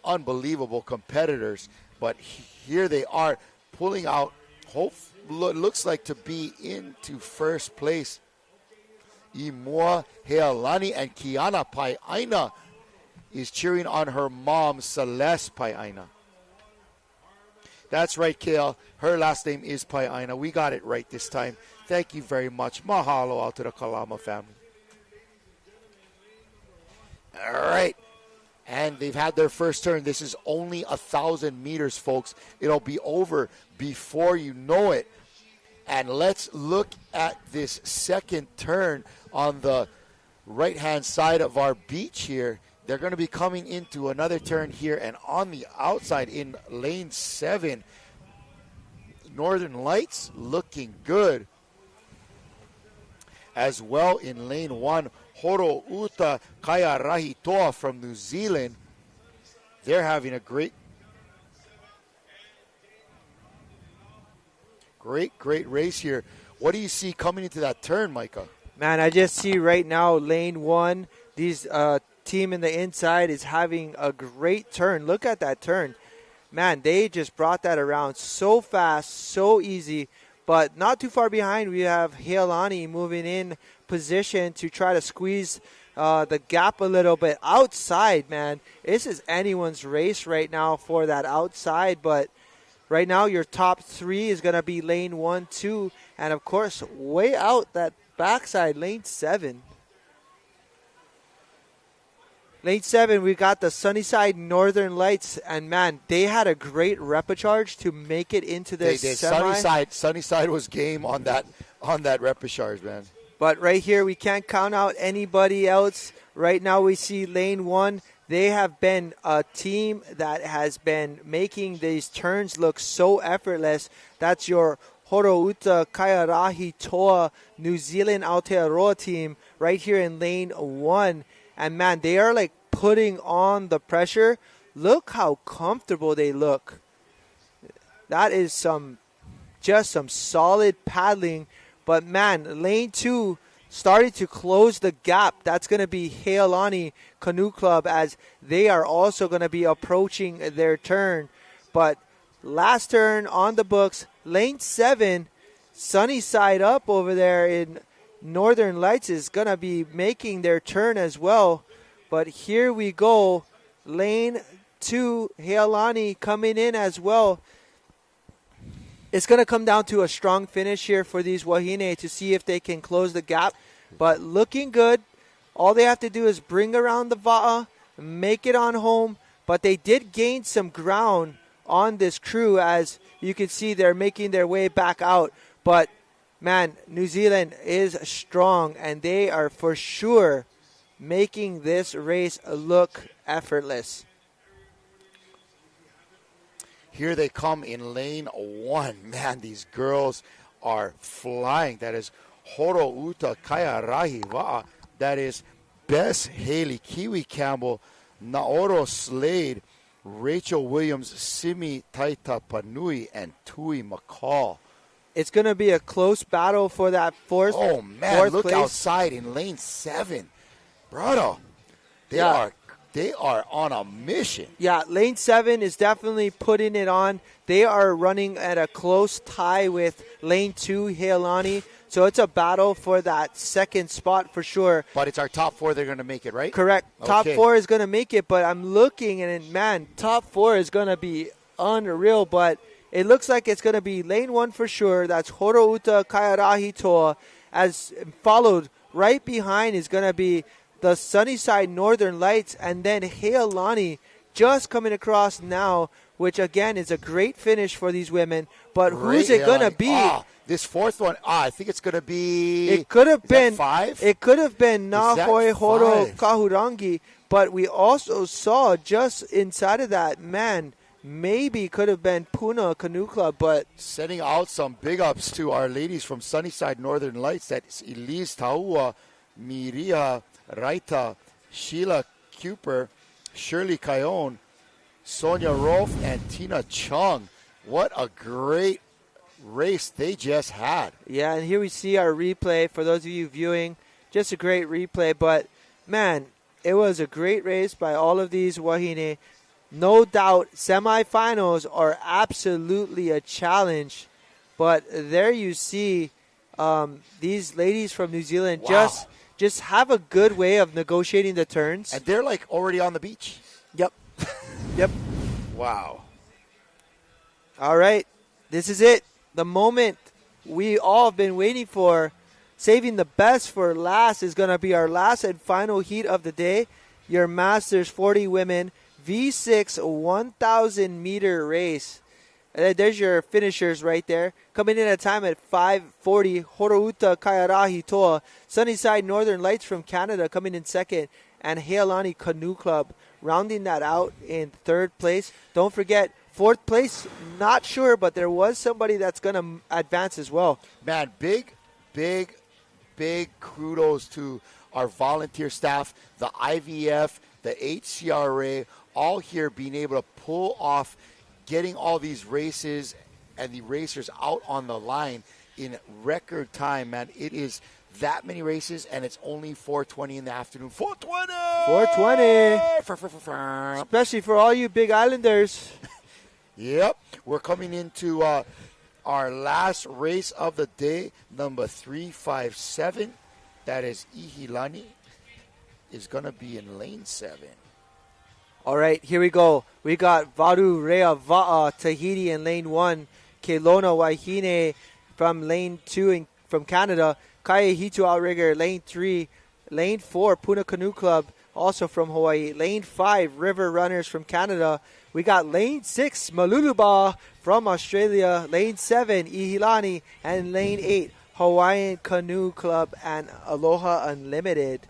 A: unbelievable competitors. But here they are pulling out, looks like to be into first place Imua Healani, and Kiana Pai'aina is cheering on her mom, Celeste Pai'aina. That's right, Kale. Her last name is Pai'aina. We got it right this time. Thank you very much. Mahalo out to the Kalama family. All right. And they've had their first turn. This is only 1,000 meters, folks. It'll be over before you know it. And let's look at this second turn on the right-hand side of our beach here. They're going to be coming into another turn here. And on the outside in lane 7, Northern Lights looking good. As well in lane 1, Horo Uta Kaya Rahitoa from New Zealand. They're having a great race here. What do you see coming into that turn, Micah?
O: Man, I just see right now lane 1, these team in the inside is having a great turn. Look at that turn. Man, they just brought that around so fast, so easy. But not too far behind, we have Heilani moving in position to try to squeeze the gap a little bit. Outside, man, this is anyone's race right now for that outside. But right now, your top 3 is going to be lane 1, 2, and, of course, way out that backside, lane 7. Lane 7, we got the Sunnyside Northern Lights, and man, they had a great repecharge to make it into the semi.
A: Sunnyside was game on that repecharge, man.
O: But right here, we can't count out anybody else. Right now, we see lane 1. They have been a team that has been making these turns look so effortless. That's your Horouta Kaiarahi Toa New Zealand Aotearoa team right here in lane 1. And, man, they are, like, putting on the pressure. Look how comfortable they look. That is some solid paddling. But, man, lane 2 starting to close the gap. That's going to be Heilani Canoe Club as they are also going to be approaching their turn. But last turn on the books, lane 7, sunny side up over there in Northern Lights is going to be making their turn as well. But here we go. Lane 2, Heilani coming in as well. It's going to come down to a strong finish here for these Wahine to see if they can close the gap. But looking good. All they have to do is bring around the Va'a, make it on home. But they did gain some ground on this crew. As you can see, they're making their way back out. But man, New Zealand is strong, and they are for sure making this race look effortless.
A: Here they come in lane 1. Man, these girls are flying. That is Horo Uta Kaya Rahi Wa'a. That is Bess Haley, Kiwi Campbell, Naoro Slade, Rachel Williams, Simi Taita Panui, and Tui McCall.
O: It's going to be a close battle for that fourth.
A: Oh, man, look place. Outside in lane 7. Brother, they are on a mission.
O: Yeah, lane 7 is definitely putting it on. They are running at a close tie with lane 2, Heilani. So it's a battle for that second spot for sure.
A: But it's our top 4 they're going to make it, right?
O: Correct.
A: Okay.
O: Top 4 is going to make it, but I'm looking, and man, top 4 is going to be unreal. But it looks like it's going to be lane 1 for sure. That's Horouta Kaiarahi Toa. As followed right behind is going to be the Sunnyside Northern Lights, and then Heilani just coming across now, which again is a great finish for these women. But who's it going to be?
A: This fourth one, I think it's going to be.
O: It could have been
A: 5.
O: It could have been Nahoi Horo Kahurangi, but we also saw just inside of that, man, maybe could have been Puna Canoe Club. But
A: sending out some big ups to our ladies from Sunnyside Northern Lights. That's Elise Taua, Miria Raita, Sheila Cooper, Shirley Cayone, Sonia Rolf, and Tina Chung. What a great race they just had.
O: Yeah, and here we see our replay for those of you viewing. Just a great replay, but man, it was a great race by all of these Wahine. No doubt semifinals are absolutely a challenge, but there you see these ladies from New Zealand
A: Wow.
O: just have a good way of negotiating the turns.
A: And they're like already on the beach.
O: Yep. Yep.
A: Wow.
O: All right. This is it. The moment we all have been waiting for. Saving the best for last is going to be our last and final heat of the day. Your Masters 40 Women V6 1,000 meter race. There's your finishers right there. Coming in at time at 5:40, Horouta Kaiarahi Toa. Sunnyside Northern Lights from Canada coming in second. And Heilani Canoe Club rounding that out in third place. Don't forget, fourth place, not sure, but there was somebody that's going to advance as well.
A: Man, big kudos to our volunteer staff, the IVF, the HCRA, all here being able to pull off getting all these races and the racers out on the line in record time, man. It is that many races, and it's only 4:20 in the afternoon. 4:20!
O: Especially for all you Big Islanders.
A: Yep. We're coming into our last race of the day, number 357. That is Ihilani. Is going to be in lane 7.
O: All right, here we go. We got Varu Rea Va'a Tahiti in lane 1. Kelowna Waihine from lane 2 from Canada. Kaya Hitu Outrigger, lane 3. Lane 4, Puna Canoe Club, also from Hawaii. Lane 5, River Runners from Canada. We got lane 6, Maluluba from Australia. Lane 7, Ihilani. And lane 8, Hawaiian Canoe Club and Aloha Unlimited.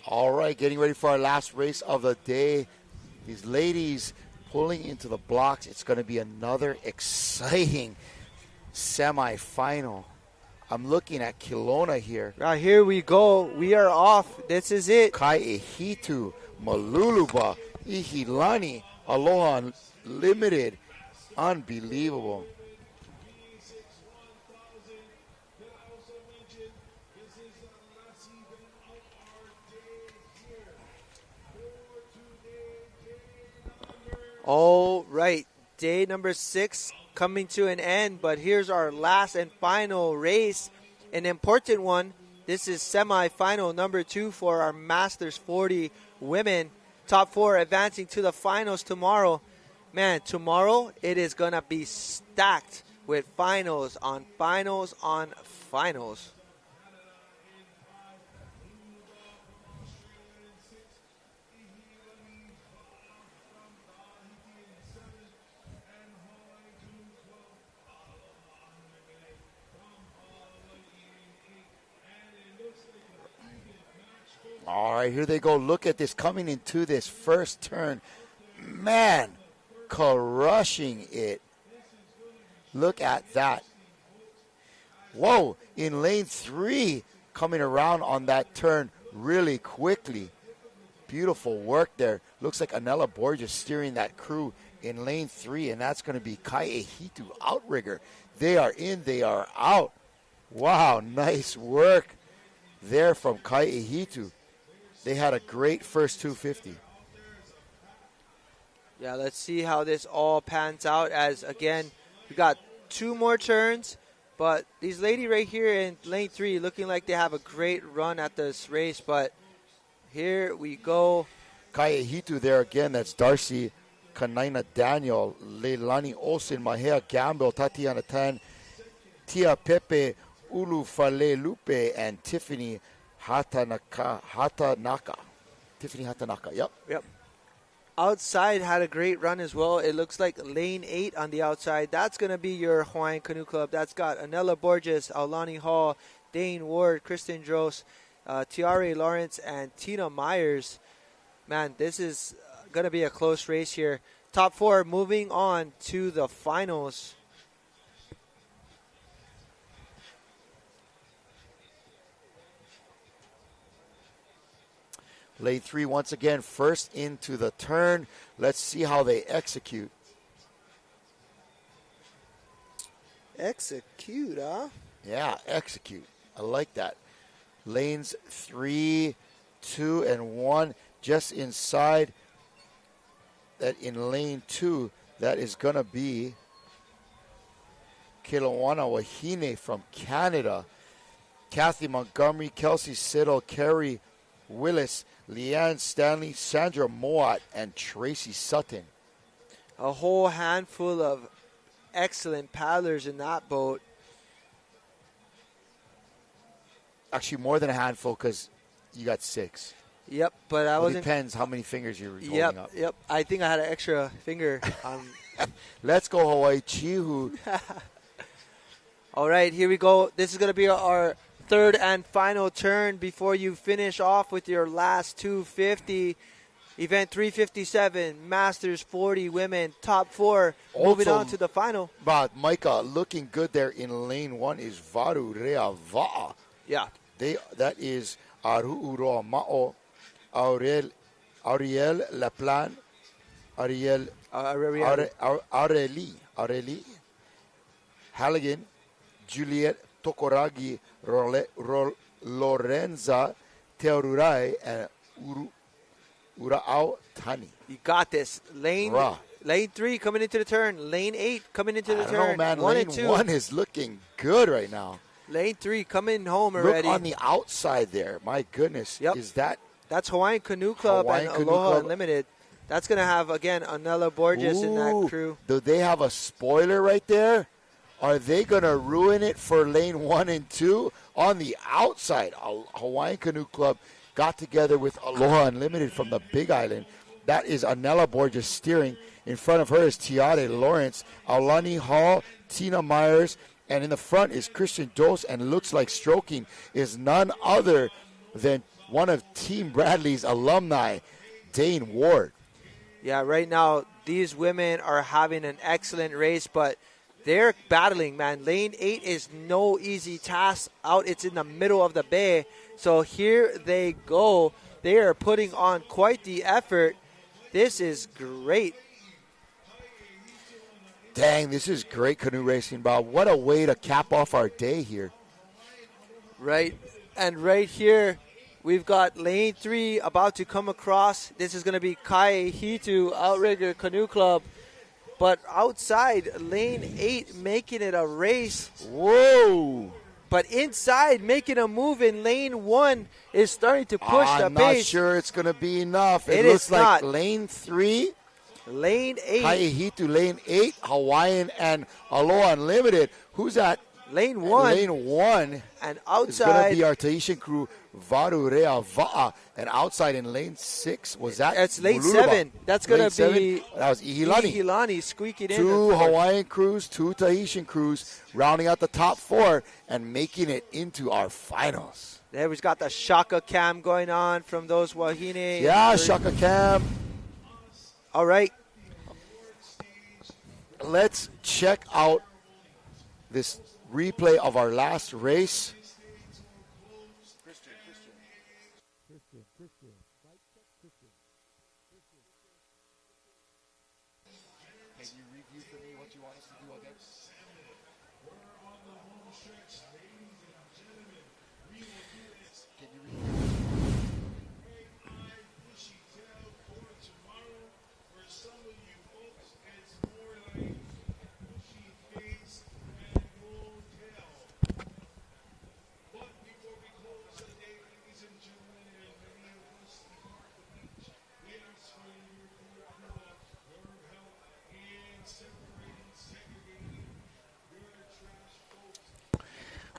A: All right, getting ready for our last race of the day. These ladies pulling into the blocks. It's going to be another exciting semifinal. I'm looking at Kelowna here.
O: Right, here we go. We are off. This is it.
A: Kaihitu, Maluluba, Ihilani, Aloha Unlimited. Unbelievable.
O: All right, day number 6 coming to an end, but here's our last and final race, an important one. This is semi-final number 2 for our Masters 40 women. Top 4 advancing to the finals tomorrow. Man, tomorrow it is going to be stacked with finals on finals on finals.
A: All right, here they go. Look at this coming into this first turn. Man, crushing it. Look at that. Whoa, in lane 3, coming around on that turn really quickly. Beautiful work there. Looks like Anela Borges steering that crew in lane 3, and that's going to be Kaihitu Outrigger. They are in, they are out. Wow, nice work there from Kaihitu. They had a great first 250.
O: Yeah, let's see how this all pans out as, again, we got 2 more turns, but these ladies right here in lane 3 looking like they have a great run at this race, but here we go.
A: Kaihitu there again, that's Darcy, Kanaina Daniel, Leilani Olsen, Mahea Gamble, Tatiana Tan, Tia Pepe, Ulu Fale Lupe, and Tiffany Hatanaka. Tiffany Hatanaka, yep.
O: Outside had a great run as well. It looks like lane 8 on the outside. That's going to be your Hawaiian Canoe Club. That's got Anela Borges, Aulani Hall, Dane Ward, Kristen Drost, Tiare Lawrence, and Tina Myers. Man, this is going to be a close race here. Top 4 moving on to the finals.
A: Lane 3 once again, first into the turn. Let's see how they execute.
O: Execute, huh?
A: Yeah, execute. I like that. Lanes 3, 2, and 1 just inside. That in lane 2, that is going to be Kelowna Wahine from Canada. Kathy Montgomery, Kelsey Siddle, Carrie Willis, Leanne Stanley, Sandra Moat, and Tracy Sutton.
O: A whole handful of excellent paddlers in that boat.
A: Actually, more than a handful because you got 6.
O: Yep, but I
A: It
O: wasn't.
A: depends how many fingers you're holding up.
O: Yep. I think I had an extra finger on.
A: Let's go, Hawaii. Chihu.
O: All right, here we go. This is going to be our third and final turn before you finish off with your last 250. Event 357, Masters 40 women, top 4. Moving on to the final.
A: But Micah, looking good there in lane 1 is Varu Rea Va'a.
O: Yeah.
A: That is Aru Uroa Ma'o, Aurel Laplan, Ariel Areli, Halligan, Juliet Tokoragi, Lorenza Teorurai, and Urao Tani.
O: You got this. Lane 3 coming into the turn. Lane 8 coming into the turn.
A: I don't know, man.
O: 1
A: Lane
O: and 2.
A: 1 is looking good right now.
O: Lane 3 coming home already.
A: Look on the outside there. My goodness.
O: Yep.
A: That's
O: Hawaiian Canoe Club
A: Hawaiian
O: and
A: Canoe
O: Aloha
A: Club.
O: Unlimited. That's going to have, again, Anela Borges in that crew.
A: Do they have a spoiler right there? Are they going to ruin it for lane 1 and 2? On the outside, Hawaiian Canoe Club got together with Aloha Unlimited from the Big Island. That is Anela Borges steering. In front of her is Tiare Lawrence, Aulani Hall, Tina Myers, and in the front is Christian Dose, and looks like stroking is none other than one of Team Bradley's alumni, Dane Ward.
O: Yeah, right now, these women are having an excellent race, but they're battling, man. Lane 8 is no easy task out. It's in the middle of the bay. So here they go. They are putting on quite the effort. This is great.
A: Dang, this is great canoe racing, Bob. What a way to cap off our day here.
O: Right. And right here, we've got lane 3 about to come across. This is going to be Kai Hitu Outrigger Canoe Club. But outside, lane 8 making it a race.
A: Whoa.
O: But inside, making a move in lane 1 is starting to push the
A: I'm
O: pace.
A: not sure it's going to be enough.
O: It
A: looks
O: is
A: like
O: not.
A: lane 3.
O: Lane 8.
A: Kaihitu, lane 8. Hawaiian and Aloha Unlimited. Who's that?
O: Lane 1.
A: Lane 1.
O: And
A: It's going
O: outside.
A: to be our Tahitian crew, Varu Rea Va'a. And outside in lane 6, was that?
O: That's lane
A: Mululuba?
O: 7. That's going
A: Lane
O: to
A: 7?
O: be
A: That was Ihilani.
O: Ihilani squeaking in.
A: 2 Hawaiian crews, 2 Tahitian crews, rounding out the top 4 and making it into our finals.
O: There we've got the Shaka Cam going on from those Wahine.
A: Yeah, Shaka Cam.
O: All right.
A: Let's check out this replay of our last race. Can you review for me what you want us to do again? Can you review?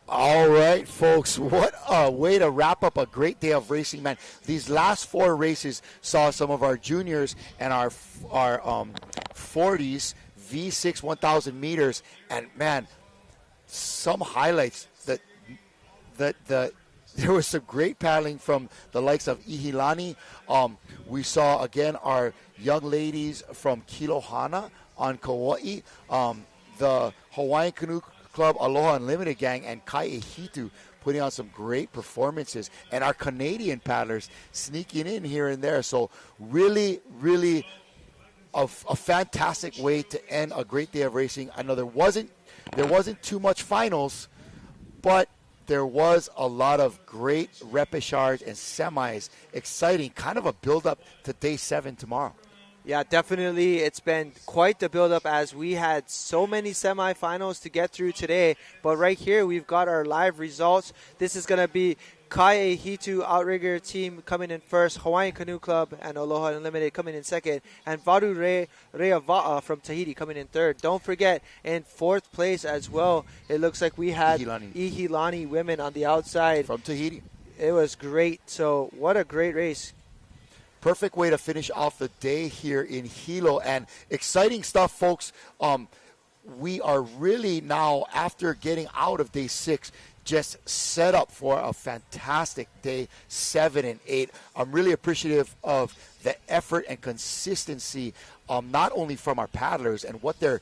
A: All right, folks, what a way to wrap up a great day of racing, man. These last 4 races saw some of our juniors and our 40s, V6 1,000 meters, and, man, some highlights that there was some great paddling from the likes of Ihilani. We saw, again, our young ladies from Kilohana on Kauai, the Hawaiian Canoe Club Aloha Unlimited gang, and Kaihitu putting on some great performances, and our Canadian paddlers sneaking in here and there. So really, really a fantastic way to end a great day of racing. I know there wasn't too much finals, but there was a lot of great repechage and semis. Exciting, kind of a build-up to day 7 tomorrow.
O: Yeah, definitely. It's been quite the build-up as we had so many semifinals to get through today. But right here, we've got our live results. This is going to be Kai Hitu Outrigger team coming in first, Hawaiian Canoe Club and Aloha Unlimited coming in second, and Varu Reava'a from Tahiti coming in third. Don't forget, in fourth place as well, it looks like we had Ihilani women on the outside.
A: From Tahiti.
O: It was great. So what a great race.
A: Perfect way to finish off the day here in Hilo, and exciting stuff, folks. We are really now, after getting out of day 6, just set up for a fantastic day 7 and 8. I'm really appreciative of the effort and consistency, not only from our paddlers and what they're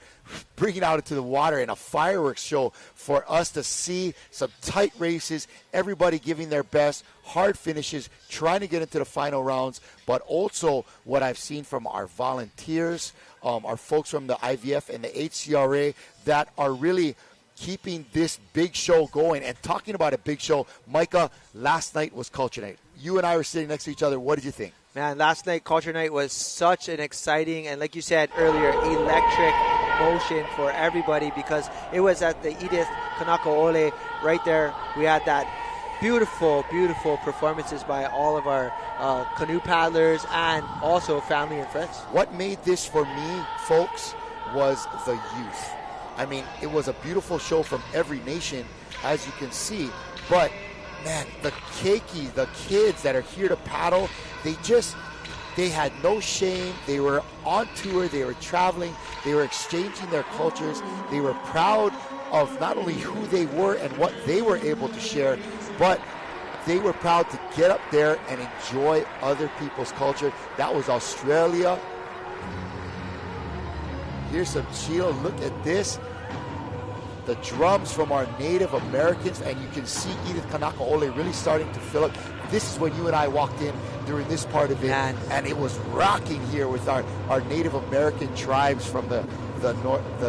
A: bringing out into the water in a fireworks show for us to see some tight races, everybody giving their best, hard finishes, trying to get into the final rounds, but also what I've seen from our volunteers, our folks from the IVF and the HCRA that are really keeping this big show going. And talking about a big show, Micah, last night was Culture Night. You and I were sitting next to each other. What did you think?
O: Man, last night, Culture Night was such an exciting and, like you said earlier, electric motion for everybody because it was at the Edith Kanakaole right there. We had that beautiful, beautiful performances by all of our canoe paddlers and also family and friends.
A: What made this for me, folks, was the youth. I mean, it was a beautiful show from every nation, as you can see. But, man, the keiki, the kids that are here to paddle, they had no shame. They were on tour. They were traveling. They were exchanging their cultures. They were proud of not only who they were and what they were able to share, but they were proud to get up there and enjoy other people's culture. That was Australia. Here's some Chile. Look at this. The drums from our Native Americans, and you can see Edith Kanakaole really starting to fill up. This is when you and I walked in during this part of it, and it was rocking here with our Native American tribes from the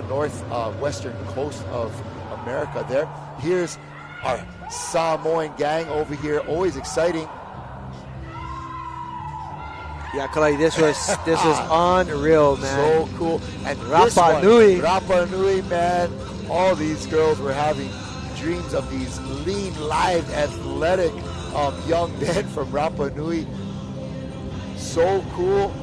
A: northwestern coast of America there. Here's our Samoan gang over here, always exciting.
O: Yeah, Kalai, this was unreal, man.
A: So cool. And
O: Rapa
A: Nui, man. All these girls were having dreams of these lean, lithe, athletic young men from Rapa Nui. So cool.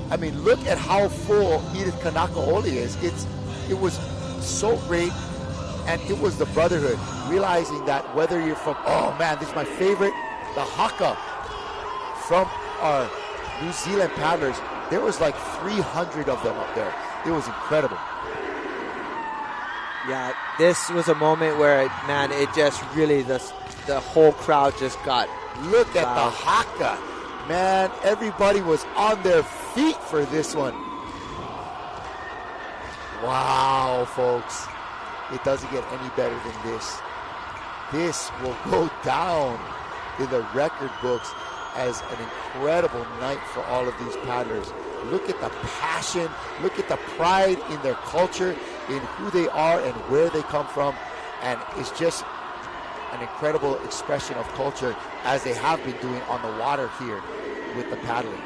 A: I mean, look at how full Edith Kanakaole is. It was so great, and it was the brotherhood. Realizing that whether you're from, oh man, this is my favorite, the haka from our New Zealand paddlers. There was like 300 of them up there. It was incredible.
O: Yeah, this was a moment where, man, it just really, the whole crowd just got
A: Look at the haka. Man, everybody was on their feet for this one. Wow, folks. It doesn't get any better than this. This will go down in the record books as an incredible night for all of these paddlers. Look at the passion, look at the pride in their culture, in who they are and where they come from, and it's just an incredible expression of culture as they have been doing on the water here with the paddling.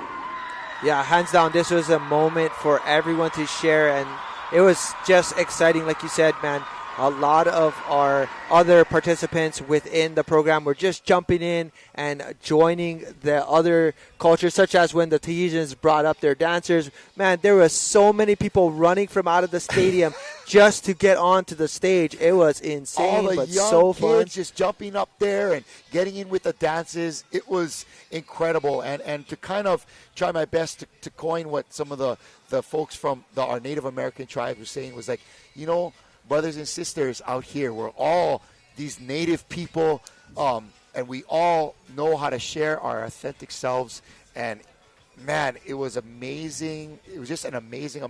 O: Yeah, hands down, this was a moment for everyone to share, and it was just exciting, like you said, man. A lot of our other participants within the program were just jumping in and joining the other cultures, such as when the Tahitians brought up their dancers. Man, there were so many people running from out of the stadium just to get onto the stage. It was insane,
A: all the
O: but
A: young
O: so
A: kids
O: fun.
A: just jumping up there and getting in with the dances. It was incredible. And to kind of try my best to coin what some of the folks from our Native American tribes were saying was like, you know, brothers and sisters out here, we're all these native people, and we all know how to share our authentic selves. And man, it was amazing. It was just an amazing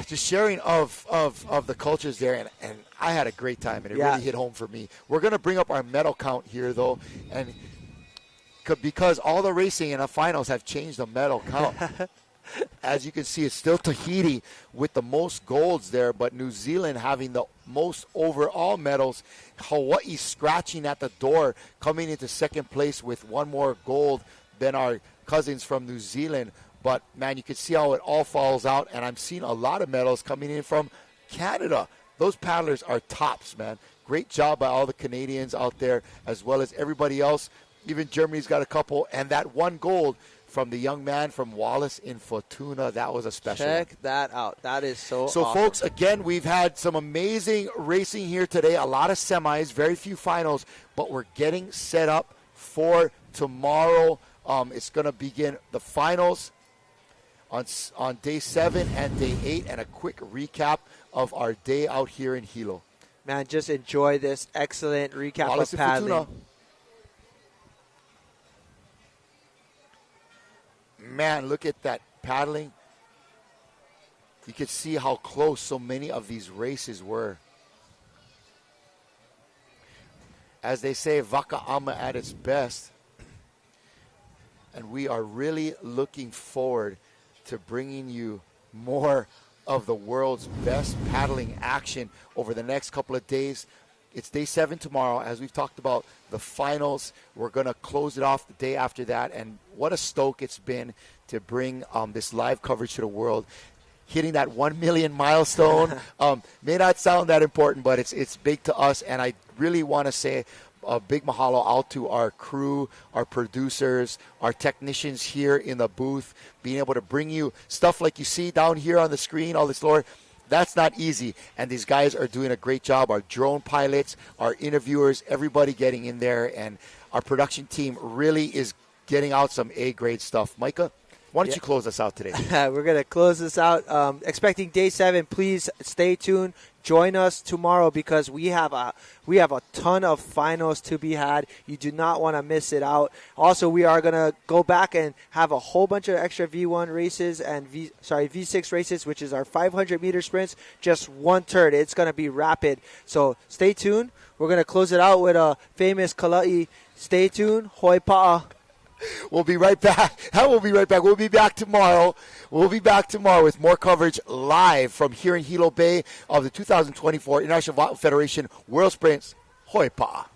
A: Just sharing of the cultures there, and I had a great time, and it really hit home for me. We're going to bring up our medal count here, though, and because all the racing in the finals have changed the medal count. As you can see, it's still Tahiti with the most golds there, but New Zealand having the most overall medals. Hawaii scratching at the door, coming into second place with one more gold than our cousins from New Zealand. But, man, you can see how it all falls out, and I'm seeing a lot of medals coming in from Canada. Those paddlers are tops, man. Great job by all the Canadians out there, as well as everybody else. Even Germany's got a couple, and that one gold from the young man from Wallace in Fortuna, that was a special one.
O: Check that out. That is so
A: So,
O: awesome.
A: folks, again, we've had some amazing racing here today. A lot of semis, very few finals, but we're getting set up for tomorrow. It's going to begin the finals on day 7 and day 8, and a quick recap of our day out here in Hilo.
O: Man, just enjoy this excellent recap
A: Wallace
O: of
A: and
O: paddling.
A: Fortuna. Man, look at that paddling. You can see how close so many of these races were. As they say, Vaka'ama at its best. And we are really looking forward to bringing you more of the world's best paddling action over the next couple of days. It's day 7 tomorrow. As we've talked about the finals, we're going to close it off the day after that. And what a stoke it's been to bring this live coverage to the world. Hitting that 1 million milestone may not sound that important, but it's big to us. And I really want to say a big mahalo out to our crew, our producers, our technicians here in the booth, being able to bring you stuff like you see down here on the screen, all this lore. That's not easy, and these guys are doing a great job. Our drone pilots, our interviewers, everybody getting in there, and our production team really is getting out some A-grade stuff. Micah, why don't you close us out today?
O: We're going to close this out. Expecting day 7. Please stay tuned. Join us tomorrow because we have a ton of finals to be had. You do not want to miss it out. Also, we are going to go back and have a whole bunch of extra V1 races and V6 races, which is our 500-meter sprints. Just one turn. It's going to be rapid. So stay tuned. We're going to close it out with a famous Kala'i. Stay tuned. Hoi pa'a.
A: We'll be right back. We'll be right back. We'll be back tomorrow. We'll be back tomorrow with more coverage live from here in Hilo Bay of the 2024 International Federation World Sprints. Hoi pa'a.